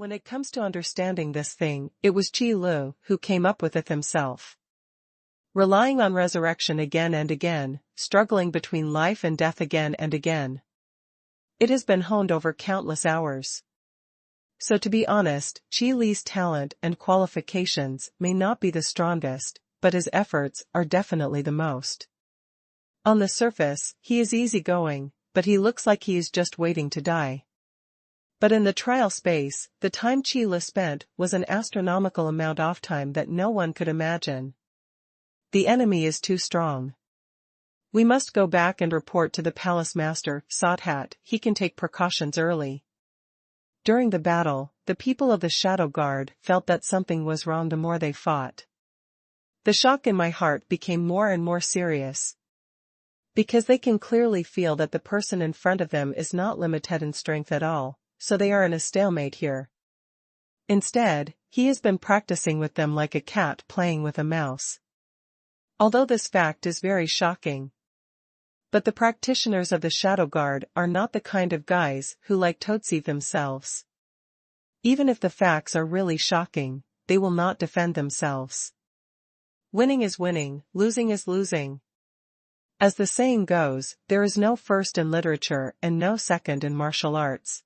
When it comes to understanding this thing, it was Qi Lu who came up with it himself. Relying on resurrection again and again, struggling between life and death again and again. It has been honed over countless hours. So to be honest, Qi Li's talent and qualifications may not be the strongest, but his efforts are definitely the most. On the surface, he is easygoing, but he looks like he is just waiting to die. But in the trial space, the time Qi Li spent was an astronomical amount of time that no one could imagine. The enemy is too strong. We must go back and report to the palace master, Sothat. He can take precautions early. During the battle, the people of the Shadow Guard felt that something was wrong the more they fought. The shock in my heart became more and more serious. Because they can clearly feel that the person in front of them is not limited in strength at all, so they are in a stalemate here. Instead, he has been practicing with them like a cat playing with a mouse. Although this fact is very shocking. But the practitioners of the Shadow Guard are not the kind of guys who like to deceive themselves. Even if the facts are really shocking, they will not defend themselves. Winning is winning, losing is losing. As the saying goes, there is no first in literature and no second in martial arts.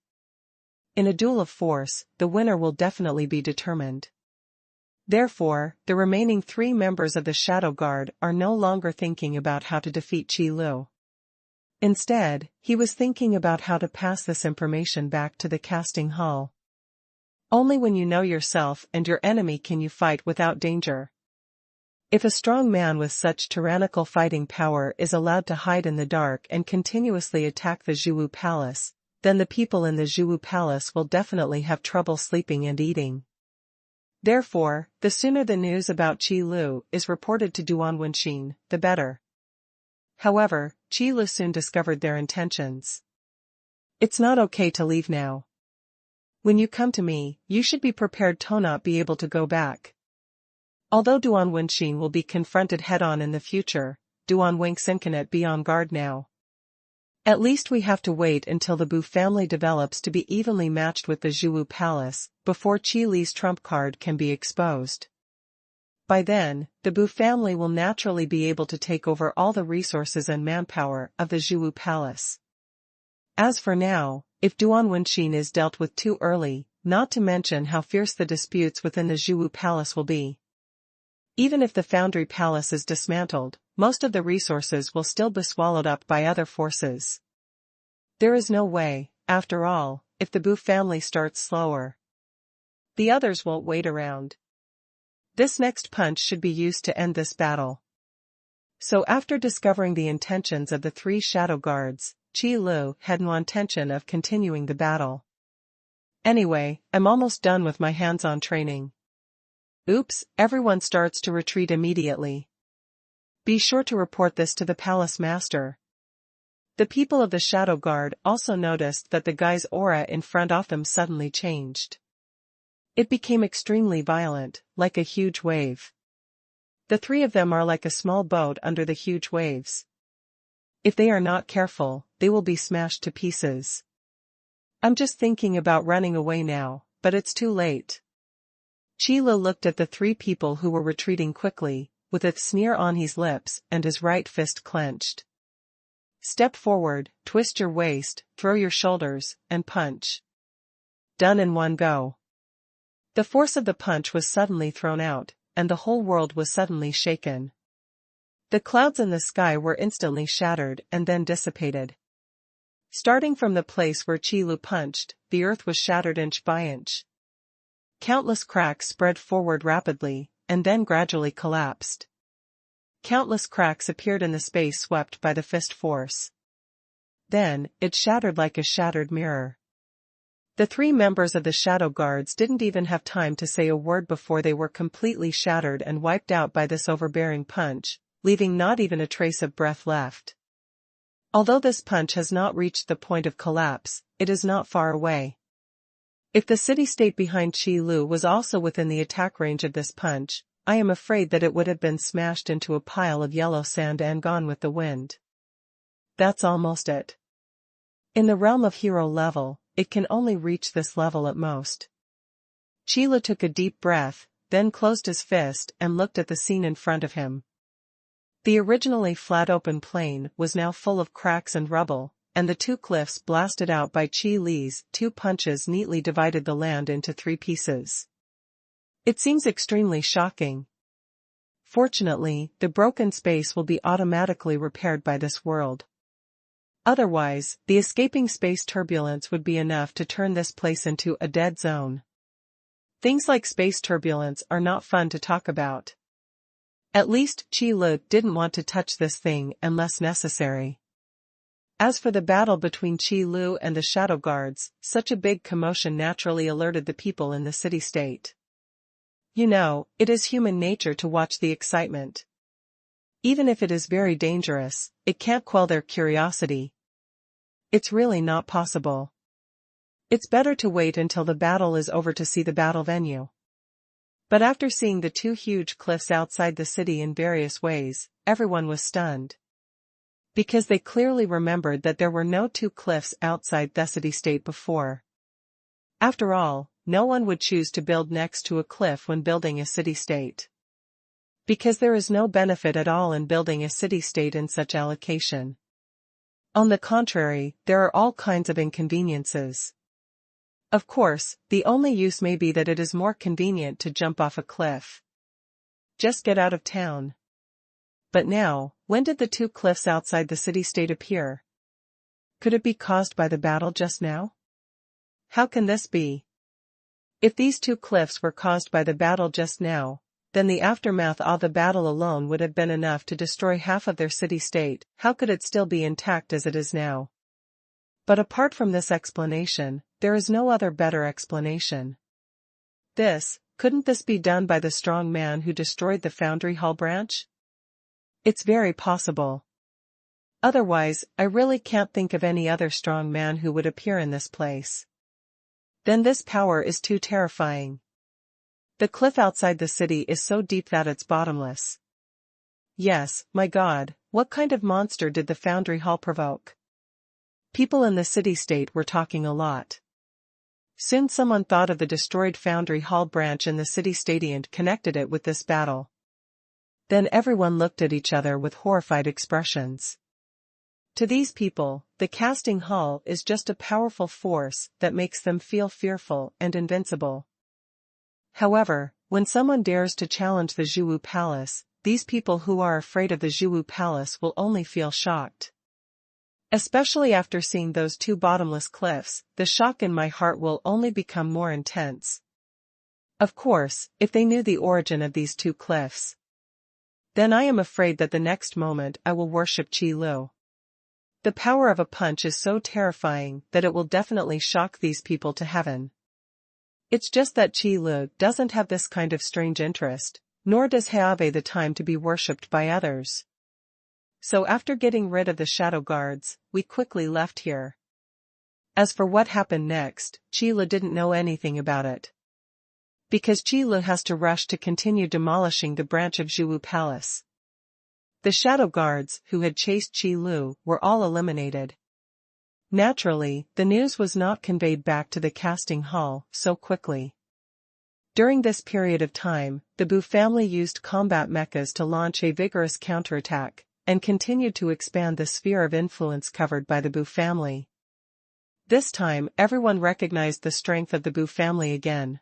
In a duel of force, the winner will definitely be determined. Therefore, the remaining 3 members of the Shadow Guard are no longer thinking about how to defeat Qi Lu. Instead, he was thinking about how to pass this information back to the casting hall. Only when you know yourself and your enemy can you fight without danger. If a strong man with such tyrannical fighting power is allowed to hide in the dark and continuously attack the Jiu Palace, then the people in the Jiu Palace will definitely have trouble sleeping and eating. Therefore, the sooner the news about Qi Lu is reported to Duan Wenxin, the better. However, Qi Lu soon discovered their intentions. It's not okay to leave now. When you come to me, you should be prepared to not be able to go back. Although Duan Wenxin will be confronted head-on in the future, Duan Wenxin cannot be on guard now. At least we have to wait until the Bu family develops to be evenly matched with the Jiu Palace, before Qi Li's trump card can be exposed. By then, the Bu family will naturally be able to take over all the resources and manpower of the Jiu Palace. As for now, if Duan Wenxin is dealt with too early, not to mention how fierce the disputes within the Jiu Palace will be. Even if the Foundry Palace is dismantled, most of the resources will still be swallowed up by other forces. There is no way, after all, if the Bu family starts slower. The others won't wait around. This next punch should be used to end this battle. So after discovering the intentions of the 3 Shadow Guards, Qi Lu had no intention of continuing the battle. Anyway, I'm almost done with my hands-on training. Oops, everyone starts to retreat immediately. Be sure to report this to the palace master. The people of the Shadow Guard also noticed that the guy's aura in front of them suddenly changed. It became extremely violent, like a huge wave. The 3 of them are like a small boat under the huge waves. If they are not careful, they will be smashed to pieces. I'm just thinking about running away now, but it's too late. Qi Lu looked at the 3 people who were retreating quickly, with a sneer on his lips and his right fist clenched. Step forward, twist your waist, throw your shoulders, and punch. Done in one go. The force of the punch was suddenly thrown out, and the whole world was suddenly shaken. The clouds in the sky were instantly shattered and then dissipated. Starting from the place where Qi Lu punched, the earth was shattered inch by inch. Countless cracks spread forward rapidly, and then gradually collapsed. Countless cracks appeared in the space swept by the fist force. Then, it shattered like a shattered mirror. The 3 members of the Shadow Guards didn't even have time to say a word before they were completely shattered and wiped out by this overbearing punch, leaving not even a trace of breath left. Although this punch has not reached the point of collapse, it is not far away. If the city-state behind Qi Lu was also within the attack range of this punch, I am afraid that it would have been smashed into a pile of yellow sand and gone with the wind. That's almost it. In the realm of hero level, it can only reach this level at most. Qi took a deep breath, then closed his fist and looked at the scene in front of him. The originally flat open plain was now full of cracks and rubble, and the two cliffs blasted out by Qi Li's two punches neatly divided the land into 3 pieces. It seems extremely shocking. Fortunately, the broken space will be automatically repaired by this world. Otherwise, the escaping space turbulence would be enough to turn this place into a dead zone. Things like space turbulence are not fun to talk about. At least Qi didn't want to touch this thing unless necessary. As for the battle between Qi and the Shadow Guards, such a big commotion naturally alerted the people in the city-state. You know, it is human nature to watch the excitement. Even if it is very dangerous, it can't quell their curiosity. It's really not possible. It's better to wait until the battle is over to see the battle venue. But after seeing the 2 huge cliffs outside the city in various ways, everyone was stunned. Because they clearly remembered that there were no 2 cliffs outside the city-state before. After all, no one would choose to build next to a cliff when building a city-state. Because there is no benefit at all in building a city-state in such a location. On the contrary, there are all kinds of inconveniences. Of course, the only use may be that it is more convenient to jump off a cliff. Just get out of town. But now, when did the 2 cliffs outside the city-state appear? Could it be caused by the battle just now? How can this be? If these 2 cliffs were caused by the battle just now, then the aftermath of the battle alone would have been enough to destroy half of their city-state. How could it still be intact as it is now? But apart from this explanation, there is no other better explanation. Couldn't this be done by the strong man who destroyed the Foundry Hall branch? It's very possible. Otherwise, I really can't think of any other strong man who would appear in this place. Then this power is too terrifying. The cliff outside the city is so deep that it's bottomless. Yes, my God, what kind of monster did the Foundry Hall provoke? People in the city-state were talking a lot. Soon someone thought of the destroyed Foundry Hall branch in the city-state and connected it with this battle. Then everyone looked at each other with horrified expressions. To these people, the casting hall is just a powerful force that makes them feel fearful and invincible. However, when someone dares to challenge the Jiu Palace, these people who are afraid of the Jiu Palace will only feel shocked. Especially after seeing those 2 bottomless cliffs, the shock in my heart will only become more intense. Of course, if they knew the origin of these 2 cliffs, then I am afraid that the next moment I will worship Qi. The power of a punch is so terrifying that it will definitely shock these people to heaven. It's just that Qi doesn't have this kind of strange interest, nor does he have the time to be worshipped by others. So after getting rid of the Shadow Guards, we quickly left here. As for what happened next, Qi didn't know anything about it. Because Qi has to rush to continue demolishing the branch of Jiu Palace. The Shadow Guards who had chased Qi were all eliminated. Naturally, the news was not conveyed back to the casting hall so quickly. During this period of time, the Bu family used combat mechas to launch a vigorous counterattack, and continued to expand the sphere of influence covered by the Bu family. This time everyone recognized the strength of the Bu family again.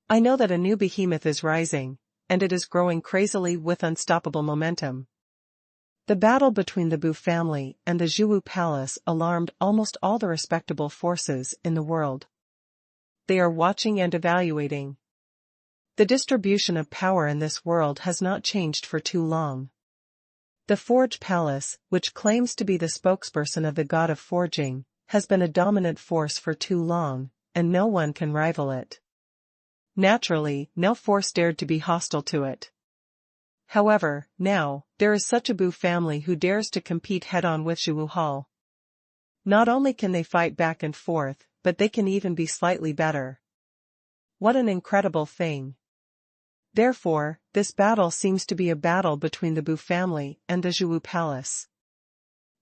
I know that a new behemoth is rising, and it is growing crazily with unstoppable momentum. The battle between the Bu family and the Jiu Palace alarmed almost all the respectable forces in the world. They are watching and evaluating. The distribution of power in this world has not changed for too long. The Forge Palace, which claims to be the spokesperson of the god of forging, has been a dominant force for too long, and no one can rival it. Naturally, no force dared to be hostile to it. However, now, there is such a Bu family who dares to compete head-on with Jiu Hall. Not only can they fight back and forth, but they can even be slightly better. What an incredible thing. Therefore, this battle seems to be a battle between the Bu family and the Jiu Palace.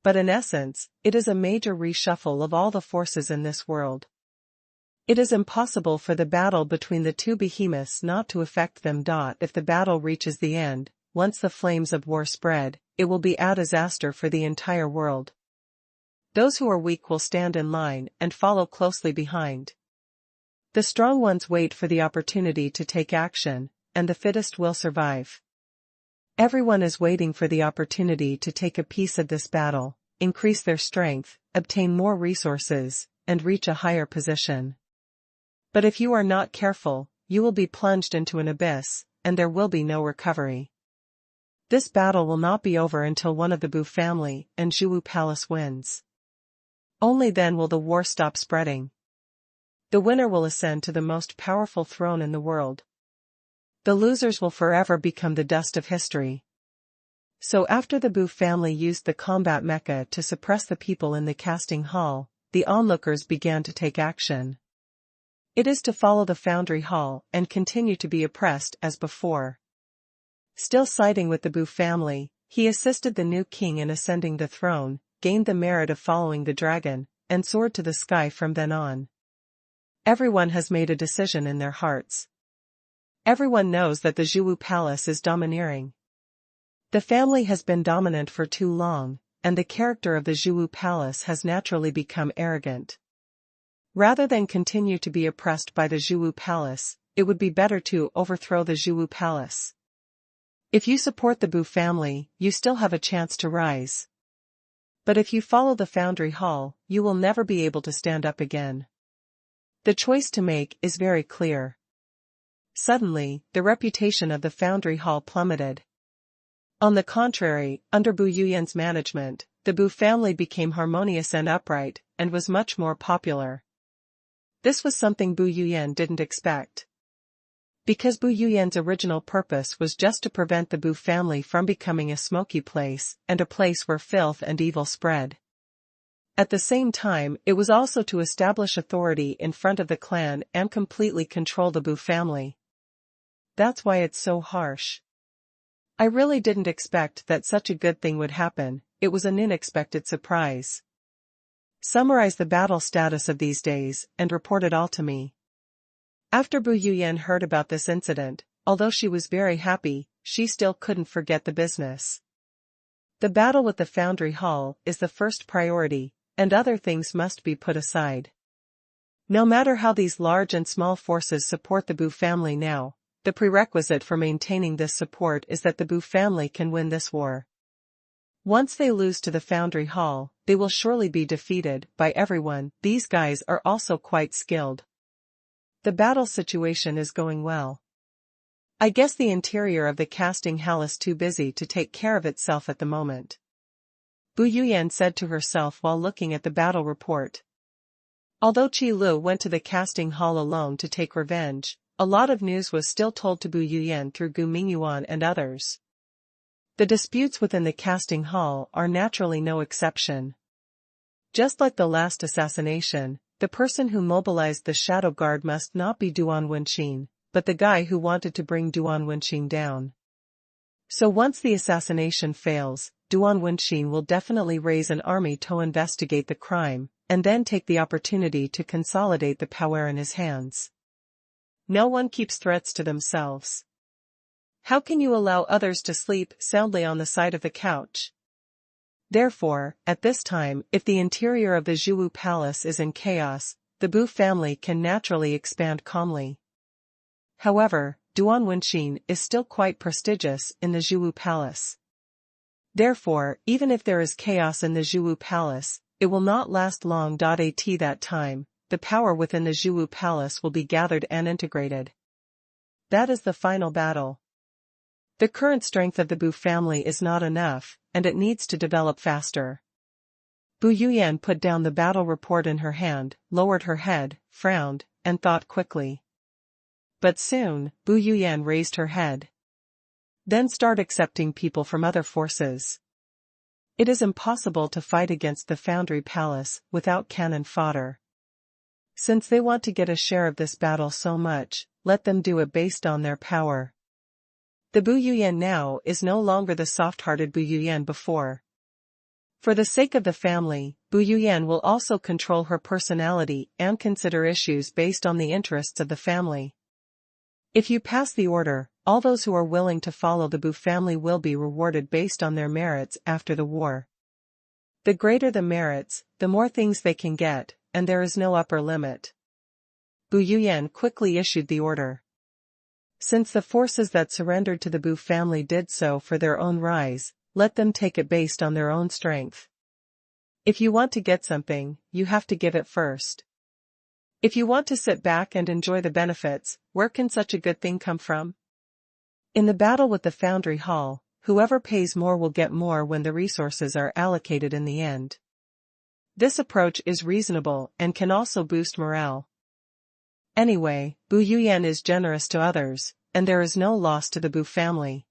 But in essence, it is a major reshuffle of all the forces in this world. It is impossible for the battle between the two behemoths not to affect them. If the battle reaches the end, once the flames of war spread, it will be a disaster for the entire world. Those who are weak will stand in line and follow closely behind. The strong ones wait for the opportunity to take action, and the fittest will survive. Everyone is waiting for the opportunity to take a piece of this battle, increase their strength, obtain more resources, and reach a higher position. But if you are not careful, you will be plunged into an abyss, and there will be no recovery. This battle will not be over until one of the Bu family and Jiu Hui palace wins. Only then will the war stop spreading. The winner will ascend to the most powerful throne in the world. The losers will forever become the dust of history. So after the Bu family used the combat mecha to suppress the people in the casting hall, the onlookers began to take action. It is to follow the foundry hall and continue to be oppressed as before. Still siding with the Bu family, he assisted the new king in ascending the throne, gained the merit of following the dragon, and soared to the sky from then on. Everyone has made a decision in their hearts. Everyone knows that the Jiu Hui palace is domineering. The family has been dominant for too long, and the character of the Jiu Hui palace has naturally become arrogant. Rather than continue to be oppressed by the Jiu Hui palace, it would be better to overthrow the Jiu Hui palace. If you support the Bu family, you still have a chance to rise. But if you follow the foundry hall, you will never be able to stand up again. The choice to make is very clear. Suddenly, the reputation of the foundry hall plummeted. On the contrary, under Bu Yuyan's management, the Bu family became harmonious and upright, and was much more popular. This was something Bu Yuyan didn't expect. Because Bu Yuyan's original purpose was just to prevent the Bu family from becoming a smoky place, and a place where filth and evil spread. At the same time, it was also to establish authority in front of the clan and completely control the Bu family. That's why it's so harsh. I really didn't expect that such a good thing would happen. It was an unexpected surprise. Summarize the battle status of these days, and report it all to me. After Bu Yuyan heard about this incident, although she was very happy, she still couldn't forget the business. The battle with the foundry hall is the first priority, and other things must be put aside. No matter how these large and small forces support the Bu family now, the prerequisite for maintaining this support is that the Bu family can win this war. Once they lose to the foundry hall, they will surely be defeated by everyone. These guys are also quite skilled. The battle situation is going well. I guess the interior of the casting hall is too busy to take care of itself at the moment. Bu Yuyan said to herself while looking at the battle report. Although Qi Lu went to the casting hall alone to take revenge, a lot of news was still told to Bu Yuyan through Gu Mingyuan and others. The disputes within the casting hall are naturally no exception. Just like the last assassination, the person who mobilized the shadow guard must not be Duan Wenqin, but the guy who wanted to bring Duan Wenqin down. So once the assassination fails, Duan Wenqin will definitely raise an army to investigate the crime, and then take the opportunity to consolidate the power in his hands. No one keeps threats to themselves. How can you allow others to sleep soundly on the side of the couch? Therefore, at this time, if the interior of the Jiu Hui palace is in chaos, the Bu family can naturally expand calmly. However, Duan Wenqin is still quite prestigious in the Jiu Hui palace. Therefore, even if there is chaos in the Jiu Hui palace, it will not last long. At that time, the power within the Jiu Hui palace will be gathered and integrated. That is the final battle. The current strength of the Bu family is not enough, and it needs to develop faster. Bu Yuyan put down the battle report in her hand, lowered her head, frowned, and thought quickly. But soon, Bu Yuyan raised her head. Then start accepting people from other forces. It is impossible to fight against the Foundry Palace without cannon fodder. Since they want to get a share of this battle so much, let them do it based on their power. The Bu Yuyan now is no longer the soft-hearted Bu Yuyan before. For the sake of the family, Bu Yuyan will also control her personality and consider issues based on the interests of the family. If you pass the order, all those who are willing to follow the Bu family will be rewarded based on their merits after the war. The greater the merits, the more things they can get, and there is no upper limit. Bu Yuyan quickly issued the order. Since the forces that surrendered to the Bu family did so for their own rise, let them take it based on their own strength. If you want to get something, you have to give it first. If you want to sit back and enjoy the benefits, where can such a good thing come from? In the battle with the Foundry Hall, whoever pays more will get more when the resources are allocated in the end. This approach is reasonable and can also boost morale. Anyway, Bu Yuyan is generous to others, and there is no loss to the Bu family.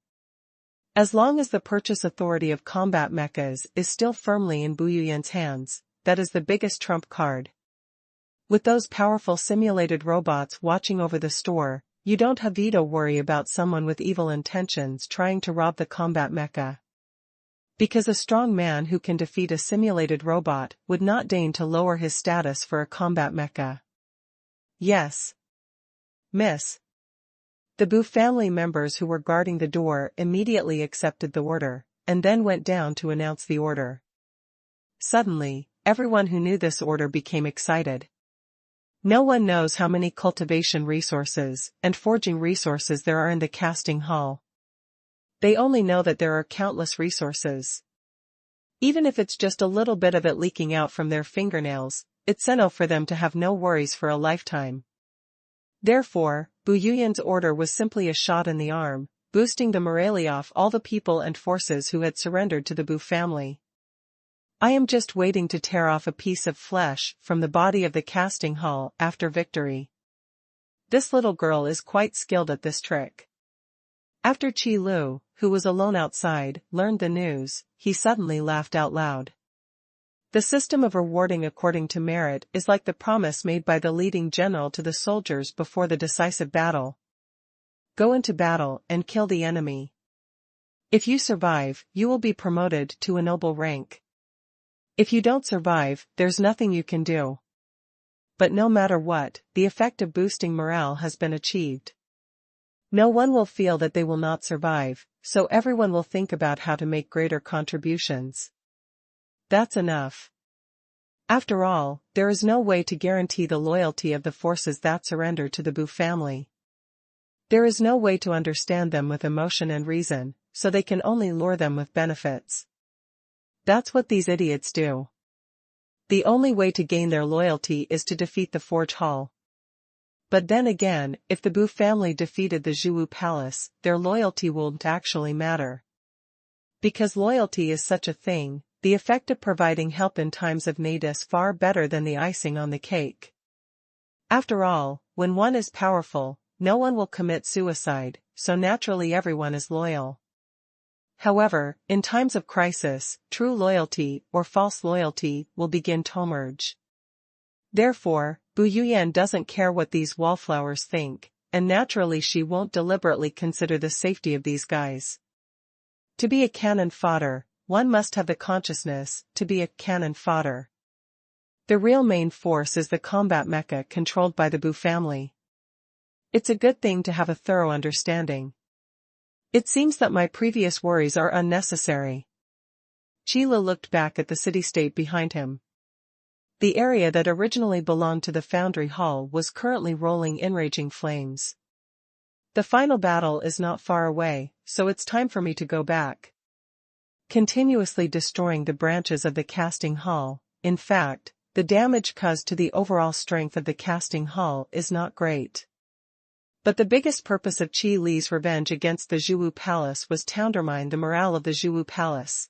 As long as the purchase authority of combat mechas is still firmly in Bu Yuyan's hands, that is the biggest trump card. With those powerful simulated robots watching over the store, you don't have to worry about someone with evil intentions trying to rob the combat mecha. Because a strong man who can defeat a simulated robot would not deign to lower his status for a combat mecha. Yes. Miss. The Bu family members who were guarding the door immediately accepted the order, and then went down to announce the order. Suddenly, everyone who knew this order became excited. No one knows how many cultivation resources and forging resources there are in the casting hall. They only know that there are countless resources. Even if it's just a little bit of it leaking out from their fingernails, it's enough for them to have no worries for a lifetime. Therefore, Bu Yuyan's order was simply a shot in the arm, boosting the morale of all the people and forces who had surrendered to the Bu family. I am just waiting to tear off a piece of flesh from the body of the casting hall after victory. This little girl is quite skilled at this trick. After Qi Lu, who was alone outside, learned the news, he suddenly laughed out loud. The system of rewarding according to merit is like the promise made by the leading general to the soldiers before the decisive battle. Go into battle and kill the enemy. If you survive, you will be promoted to a noble rank. If you don't survive, there's nothing you can do. But no matter what, the effect of boosting morale has been achieved. No one will feel that they will not survive, so everyone will think about how to make greater contributions. That's enough. After all, there is no way to guarantee the loyalty of the forces that surrender to the Bu family. There is no way to understand them with emotion and reason, so they can only lure them with benefits. That's what these idiots do. The only way to gain their loyalty is to defeat the Forge Hall. But then again, if the Bu family defeated the Jiu Palace, their loyalty won't actually matter. Because loyalty is such a thing, the effect of providing help in times of need is far better than the icing on the cake. After all, when one is powerful, no one will commit suicide, so naturally everyone is loyal. However, in times of crisis, true loyalty or false loyalty will begin to emerge. Therefore, Bu Yuyan doesn't care what these wallflowers think, and naturally she won't deliberately consider the safety of these guys. To be a cannon fodder, one must have the consciousness to be a cannon fodder. The real main force is the combat mecha controlled by the Bu family. It's a good thing to have a thorough understanding. It seems that my previous worries are unnecessary. Qi Lu looked back at the city-state behind him. The area that originally belonged to the Foundry Hall was currently rolling in raging flames. The final battle is not far away, so it's time for me to go back. Continuously destroying the branches of the casting hall, in fact, the damage caused to the overall strength of the casting hall is not great. But the biggest purpose of Qi Li's revenge against the Jiu Palace was to undermine the morale of the Jiu Palace.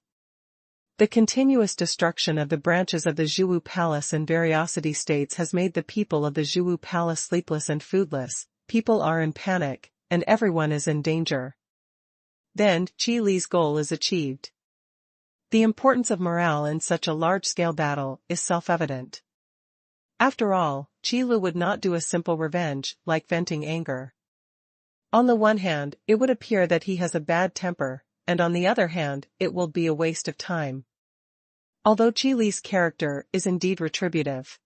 The continuous destruction of the branches of the Jiu Palace in variosity states has made the people of the Jiu Palace sleepless and foodless, people are in panic, and everyone is in danger. Then, Qi Li's goal is achieved. The importance of morale in such a large-scale battle is self-evident. After all, Qi Lu would not do a simple revenge, like venting anger. On the one hand, it would appear that he has a bad temper, and on the other hand, it will be a waste of time. Although Qi Li's character is indeed retributive.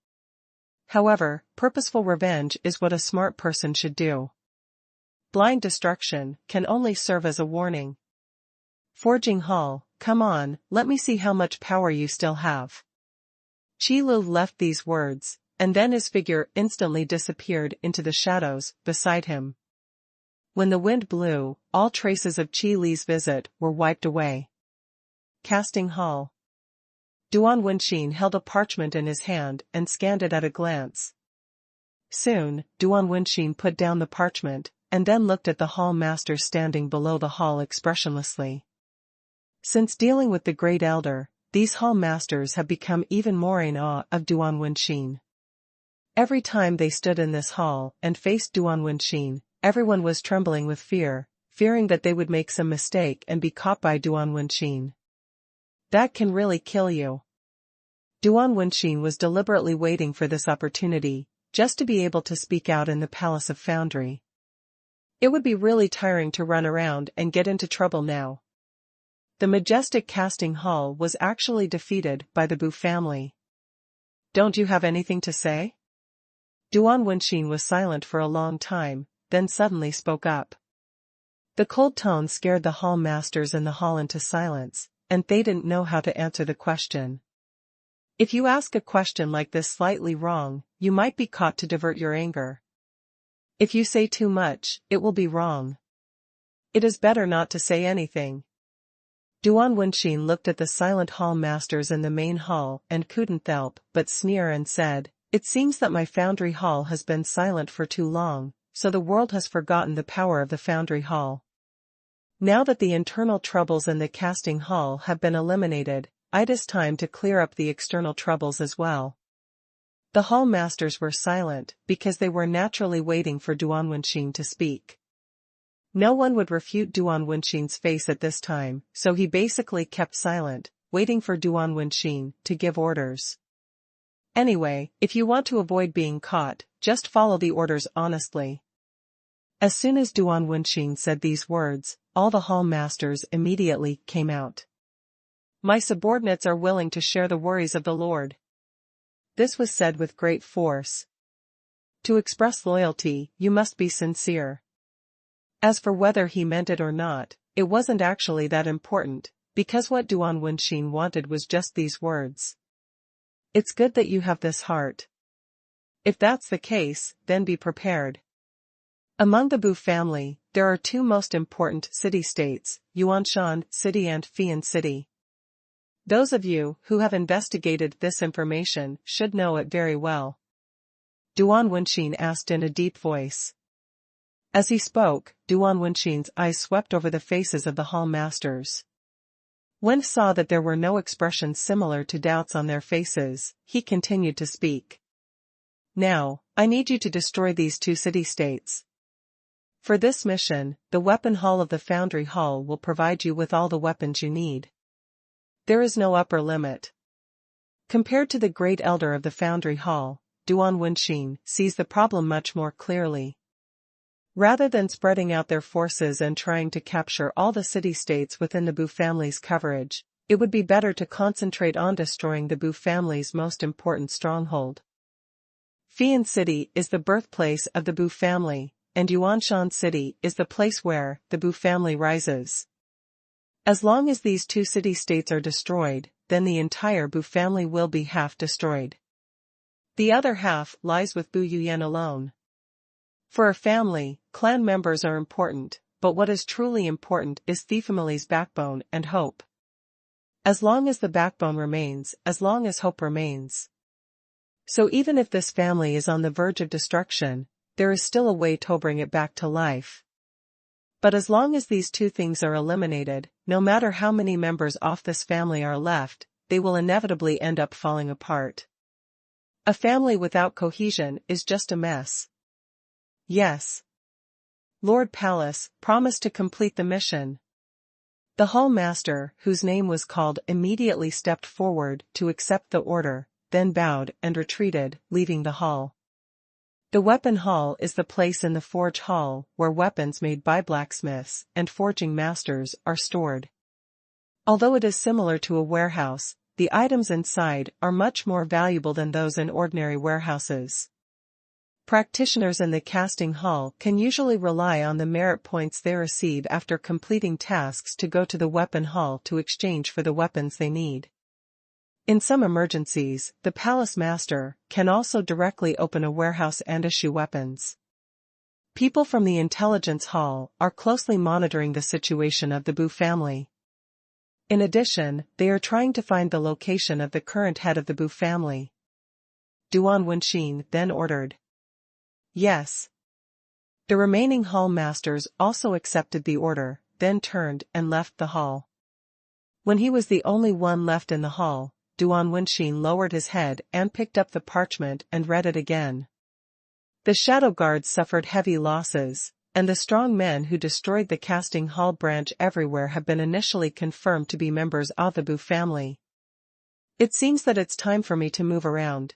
However, purposeful revenge is what a smart person should do. Blind destruction can only serve as a warning. Forging Hall, come on, let me see how much power you still have. Qi Lu left these words, and then his figure instantly disappeared into the shadows beside him. When the wind blew, all traces of Qi Li's visit were wiped away. Casting Hall. Duan Wenxin held a parchment in his hand and scanned it at a glance. Soon, Duan Wenxin put down the parchment, and then looked at the hall master standing below the hall expressionlessly. Since dealing with the Great Elder, these hall masters have become even more in awe of Duan Wenxin. Every time they stood in this hall and faced Duan Wenxin, everyone was trembling with fear, fearing that they would make some mistake and be caught by Duan Wenxin. That can really kill you. Duan Wenxin was deliberately waiting for this opportunity, just to be able to speak out in the Palace of Foundry. It would be really tiring to run around and get into trouble now. The majestic casting hall was actually defeated by the Bu family. Don't you have anything to say? Duan Wenxin was silent for a long time, then suddenly spoke up. The cold tone scared the hall masters in the hall into silence, and they didn't know how to answer the question. If you ask a question like this slightly wrong, you might be caught to divert your anger. If you say too much, it will be wrong. It is better not to say anything. Duan Wenxin looked at the silent hall masters in the main hall and couldn't help but sneer and said, "It seems that my foundry hall has been silent for too long, so the world has forgotten the power of the foundry hall. Now that the internal troubles in the casting hall have been eliminated, it is time to clear up the external troubles as well." The hall masters were silent because they were naturally waiting for Duan Wenxin to speak. No one would refute Duan Wenxin's face at this time, so he basically kept silent, waiting for Duan Wenxin to give orders. Anyway, if you want to avoid being caught, just follow the orders honestly. As soon as Duan Wenxin said these words, all the hall masters immediately came out. My subordinates are willing to share the worries of the Lord. This was said with great force. To express loyalty, you must be sincere. As for whether he meant it or not, it wasn't actually that important, because what Duan Wenxin wanted was just these words. It's good that you have this heart. If that's the case, then be prepared. Among the Bu family, there are two most important city-states, Yuanshan City and Fian City. Those of you who have investigated this information should know it very well. Duan Wenxin asked in a deep voice. As he spoke, Duan Wenxin's eyes swept over the faces of the hall masters. When he saw that there were no expressions similar to doubts on their faces, he continued to speak. Now, I need you to destroy these two city-states. For this mission, the weapon hall of the Foundry Hall will provide you with all the weapons you need. There is no upper limit. Compared to the Great Elder of the Foundry Hall, Duan Wenxin sees the problem much more clearly. Rather than spreading out their forces and trying to capture all the city-states within the Bu family's coverage, it would be better to concentrate on destroying the Bu family's most important stronghold. Fian City is the birthplace of the Bu family, and Yuanshan City is the place where the Bu family rises. As long as these two city-states are destroyed, then the entire Bu family will be half destroyed. The other half lies with Bu Yuyan alone. For a family, clan members are important, but what is truly important is the family's backbone and hope. As long as the backbone remains, as long as hope remains. So even if this family is on the verge of destruction, there is still a way to bring it back to life. But as long as these two things are eliminated, no matter how many members of this family are left, they will inevitably end up falling apart. A family without cohesion is just a mess. Yes. Lord Palace promised to complete the mission. The hall master, whose name was called, immediately stepped forward to accept the order, then bowed and retreated, leaving the hall. The weapon hall is the place in the forge hall where weapons made by blacksmiths and forging masters are stored. Although it is similar to a warehouse, the items inside are much more valuable than those in ordinary warehouses. Practitioners in the casting hall can usually rely on the merit points they receive after completing tasks to go to the weapon hall to exchange for the weapons they need. In some emergencies, the palace master can also directly open a warehouse and issue weapons. People from the intelligence hall are closely monitoring the situation of the Bu family. In addition, they are trying to find the location of the current head of the Bu family. Duan Wenxin then ordered. Yes. The remaining hall masters also accepted the order, then turned and left the hall. When he was the only one left in the hall, Duan Wenxin lowered his head and picked up the parchment and read it again. The shadow guards suffered heavy losses, and the strong men who destroyed the casting hall branch everywhere have been initially confirmed to be members of the Bu family. It seems that it's time for me to move around.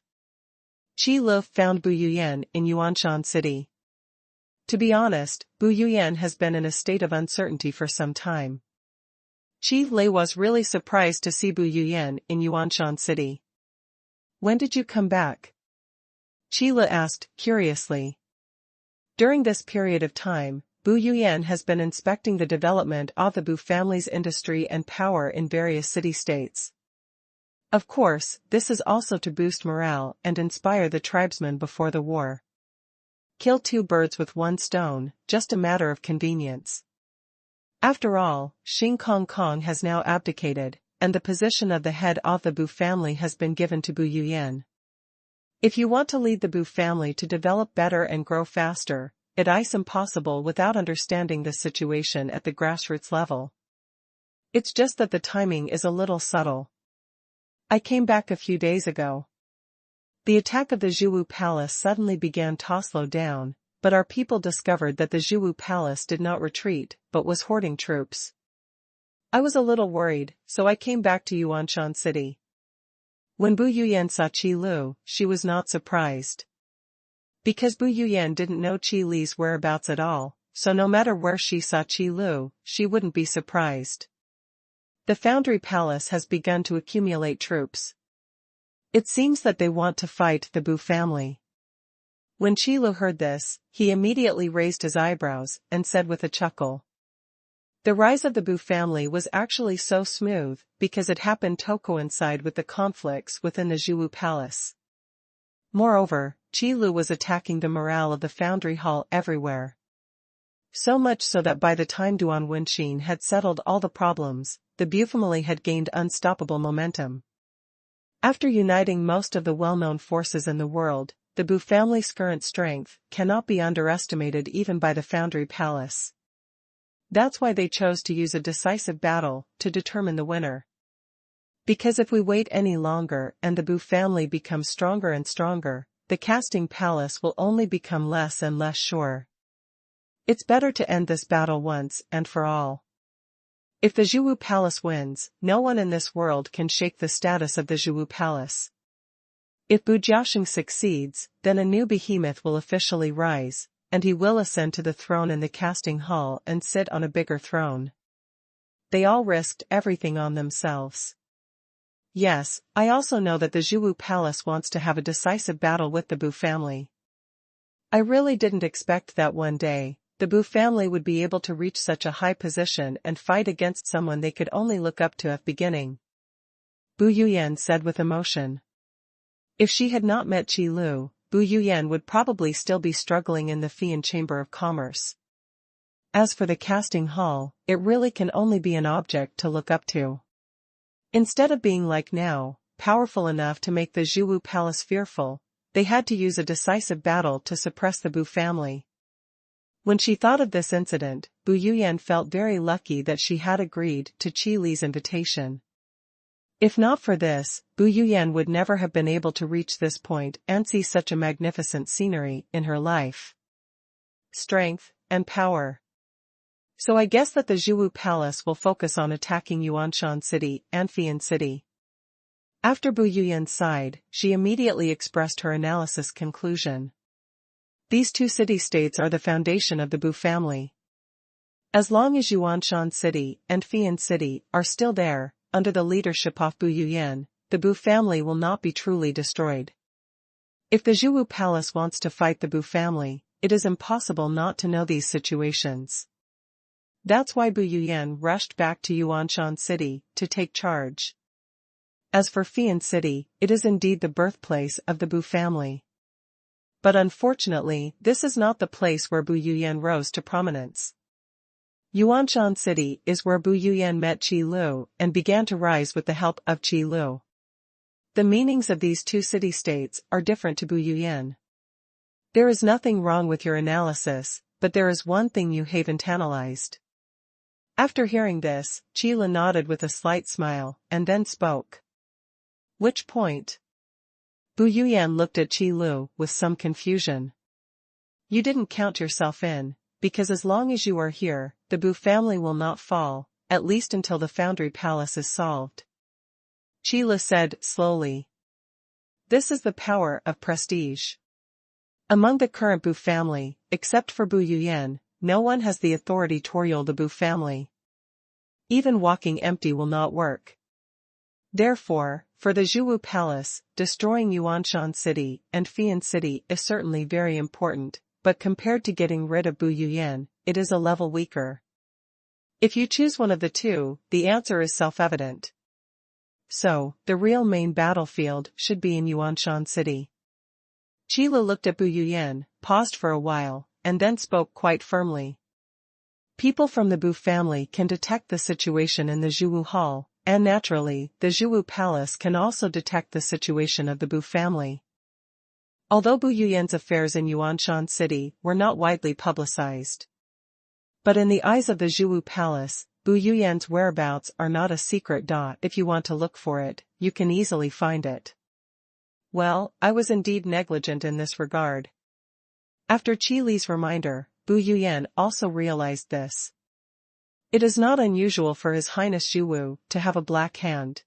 Qi Lu found Bu Yuyan in Yuanshan City. To be honest, Bu Yuyan has been in a state of uncertainty for some time. Qi Lu was really surprised to see Bu Yuyan in Yuanshan City. When did you come back? Qi Lu asked, curiously. During this period of time, Bu Yuyan has been inspecting the development of the Bu family's industry and power in various city-states. Of course, this is also to boost morale and inspire the tribesmen before the war. Kill two birds with one stone, just a matter of convenience. After all, Xing Kong Kong has now abdicated, and the position of the head of the Bu family has been given to Bu Yuyan. If you want to lead the Bu family to develop better and grow faster, it is impossible without understanding the situation at the grassroots level. It's just that the timing is a little subtle. I came back a few days ago. The attack of the Zhuwu Palace suddenly began to slow down, but our people discovered that the Zhuwu Palace did not retreat, but was hoarding troops. I was a little worried, so I came back to Yuanshan City. When Bu Yuyan saw Qi Lu, she was not surprised. Because Bu Yuyan didn't know Qi Li's whereabouts at all, so no matter where she saw Qi Lu, she wouldn't be surprised. The Foundry Palace has begun to accumulate troops. It seems that they want to fight the Bu family. When Qi Lu heard this, he immediately raised his eyebrows and said with a chuckle. The rise of the Bu family was actually so smooth because it happened to coincide with the conflicts within the Zhuwu Palace. Moreover, Qi Lu was attacking the morale of the Foundry Hall everywhere. So much so that by the time Duan Wenxin had settled all the problems, the Bu family had gained unstoppable momentum. After uniting most of the well-known forces in the world, the Bu family's current strength cannot be underestimated even by the Foundry Palace. That's why they chose to use a decisive battle to determine the winner. Because if we wait any longer and the Bu family becomes stronger and stronger, the casting palace will only become less and less sure. It's better to end this battle once and for all. If the Zhuwu Palace wins, no one in this world can shake the status of the Zhuwu Palace. If Bu Jiaoxing succeeds, then a new behemoth will officially rise, and he will ascend to the throne in the casting hall and sit on a bigger throne. They all risked everything on themselves. Yes, I also know that the Zhuwu Palace wants to have a decisive battle with the Bu family. I really didn't expect that one day the Bu family would be able to reach such a high position and fight against someone they could only look up to at beginning. Bu Yuyan said with emotion. If she had not met Qi Lu, Bu Yuyan would probably still be struggling in the Fian Chamber of Commerce. As for the casting hall, it really can only be an object to look up to. Instead of being like now, powerful enough to make the Zhuwu Palace fearful, they had to use a decisive battle to suppress the Bu family. When she thought of this incident, Bu Yuyan felt very lucky that she had agreed to Qi Li's invitation. If not for this, Bu Yuyan would never have been able to reach this point and see such a magnificent scenery in her life. Strength and power. So I guess that the Zhuwu Palace will focus on attacking Yuanshan City and Fian City. After Bu Yuyan sighed, she immediately expressed her analysis conclusion. These two city-states are the foundation of the Bu family. As long as Yuanshan City and Fian City are still there, under the leadership of Bu Yuyan, the Bu family will not be truly destroyed. If the Jiu Hui palace wants to fight the Bu family, it is impossible not to know these situations. That's why Bu Yuyan rushed back to Yuanshan City to take charge. As for Fian City, it is indeed the birthplace of the Bu family. But unfortunately, this is not the place where Bu Yuyan rose to prominence. Yuanshan City is where Bu Yuyan met Qi Lu and began to rise with the help of Qi Lu. The meanings of these two city-states are different to Bu Yuyan. There is nothing wrong with your analysis, but there is one thing you haven't analyzed. After hearing this, Qi Lu nodded with a slight smile, and then spoke. Which point? Bu Yuyan looked at Qi Lu with some confusion. You didn't count yourself in, because as long as you are here, the Bu family will not fall, at least until the Foundry Palace is solved. Qi Lu said slowly. This is the power of prestige. Among the current Bu family, except for Bu Yuyan, no one has the authority to rule the Bu family. Even walking empty will not work. Therefore, for the Jiu Hui Palace, destroying Yuanshan City and Fian City is certainly very important, but compared to getting rid of Bu Yuyan, it is a level weaker. If you choose one of the two, the answer is self-evident. So, the real main battlefield should be in Yuanshan City. Qi Lu looked at Bu Yuyan, paused for a while, and then spoke quite firmly. People from the Bu family can detect the situation in the Jiu Hui Hall, and naturally, the Jiu Hui Palace can also detect the situation of the Bu family. Although Bu Yuyan's affairs in Yuanshan City were not widely publicized. But in the eyes of the Jiu Hui Palace, Bu Yuyan's whereabouts are not a secret. If you want to look for it, you can easily find it. Well, I was indeed negligent in this regard. After Qi Li's reminder, Bu Yuyan also realized this. It is not unusual for His Highness Jiu Hui to have a black hand.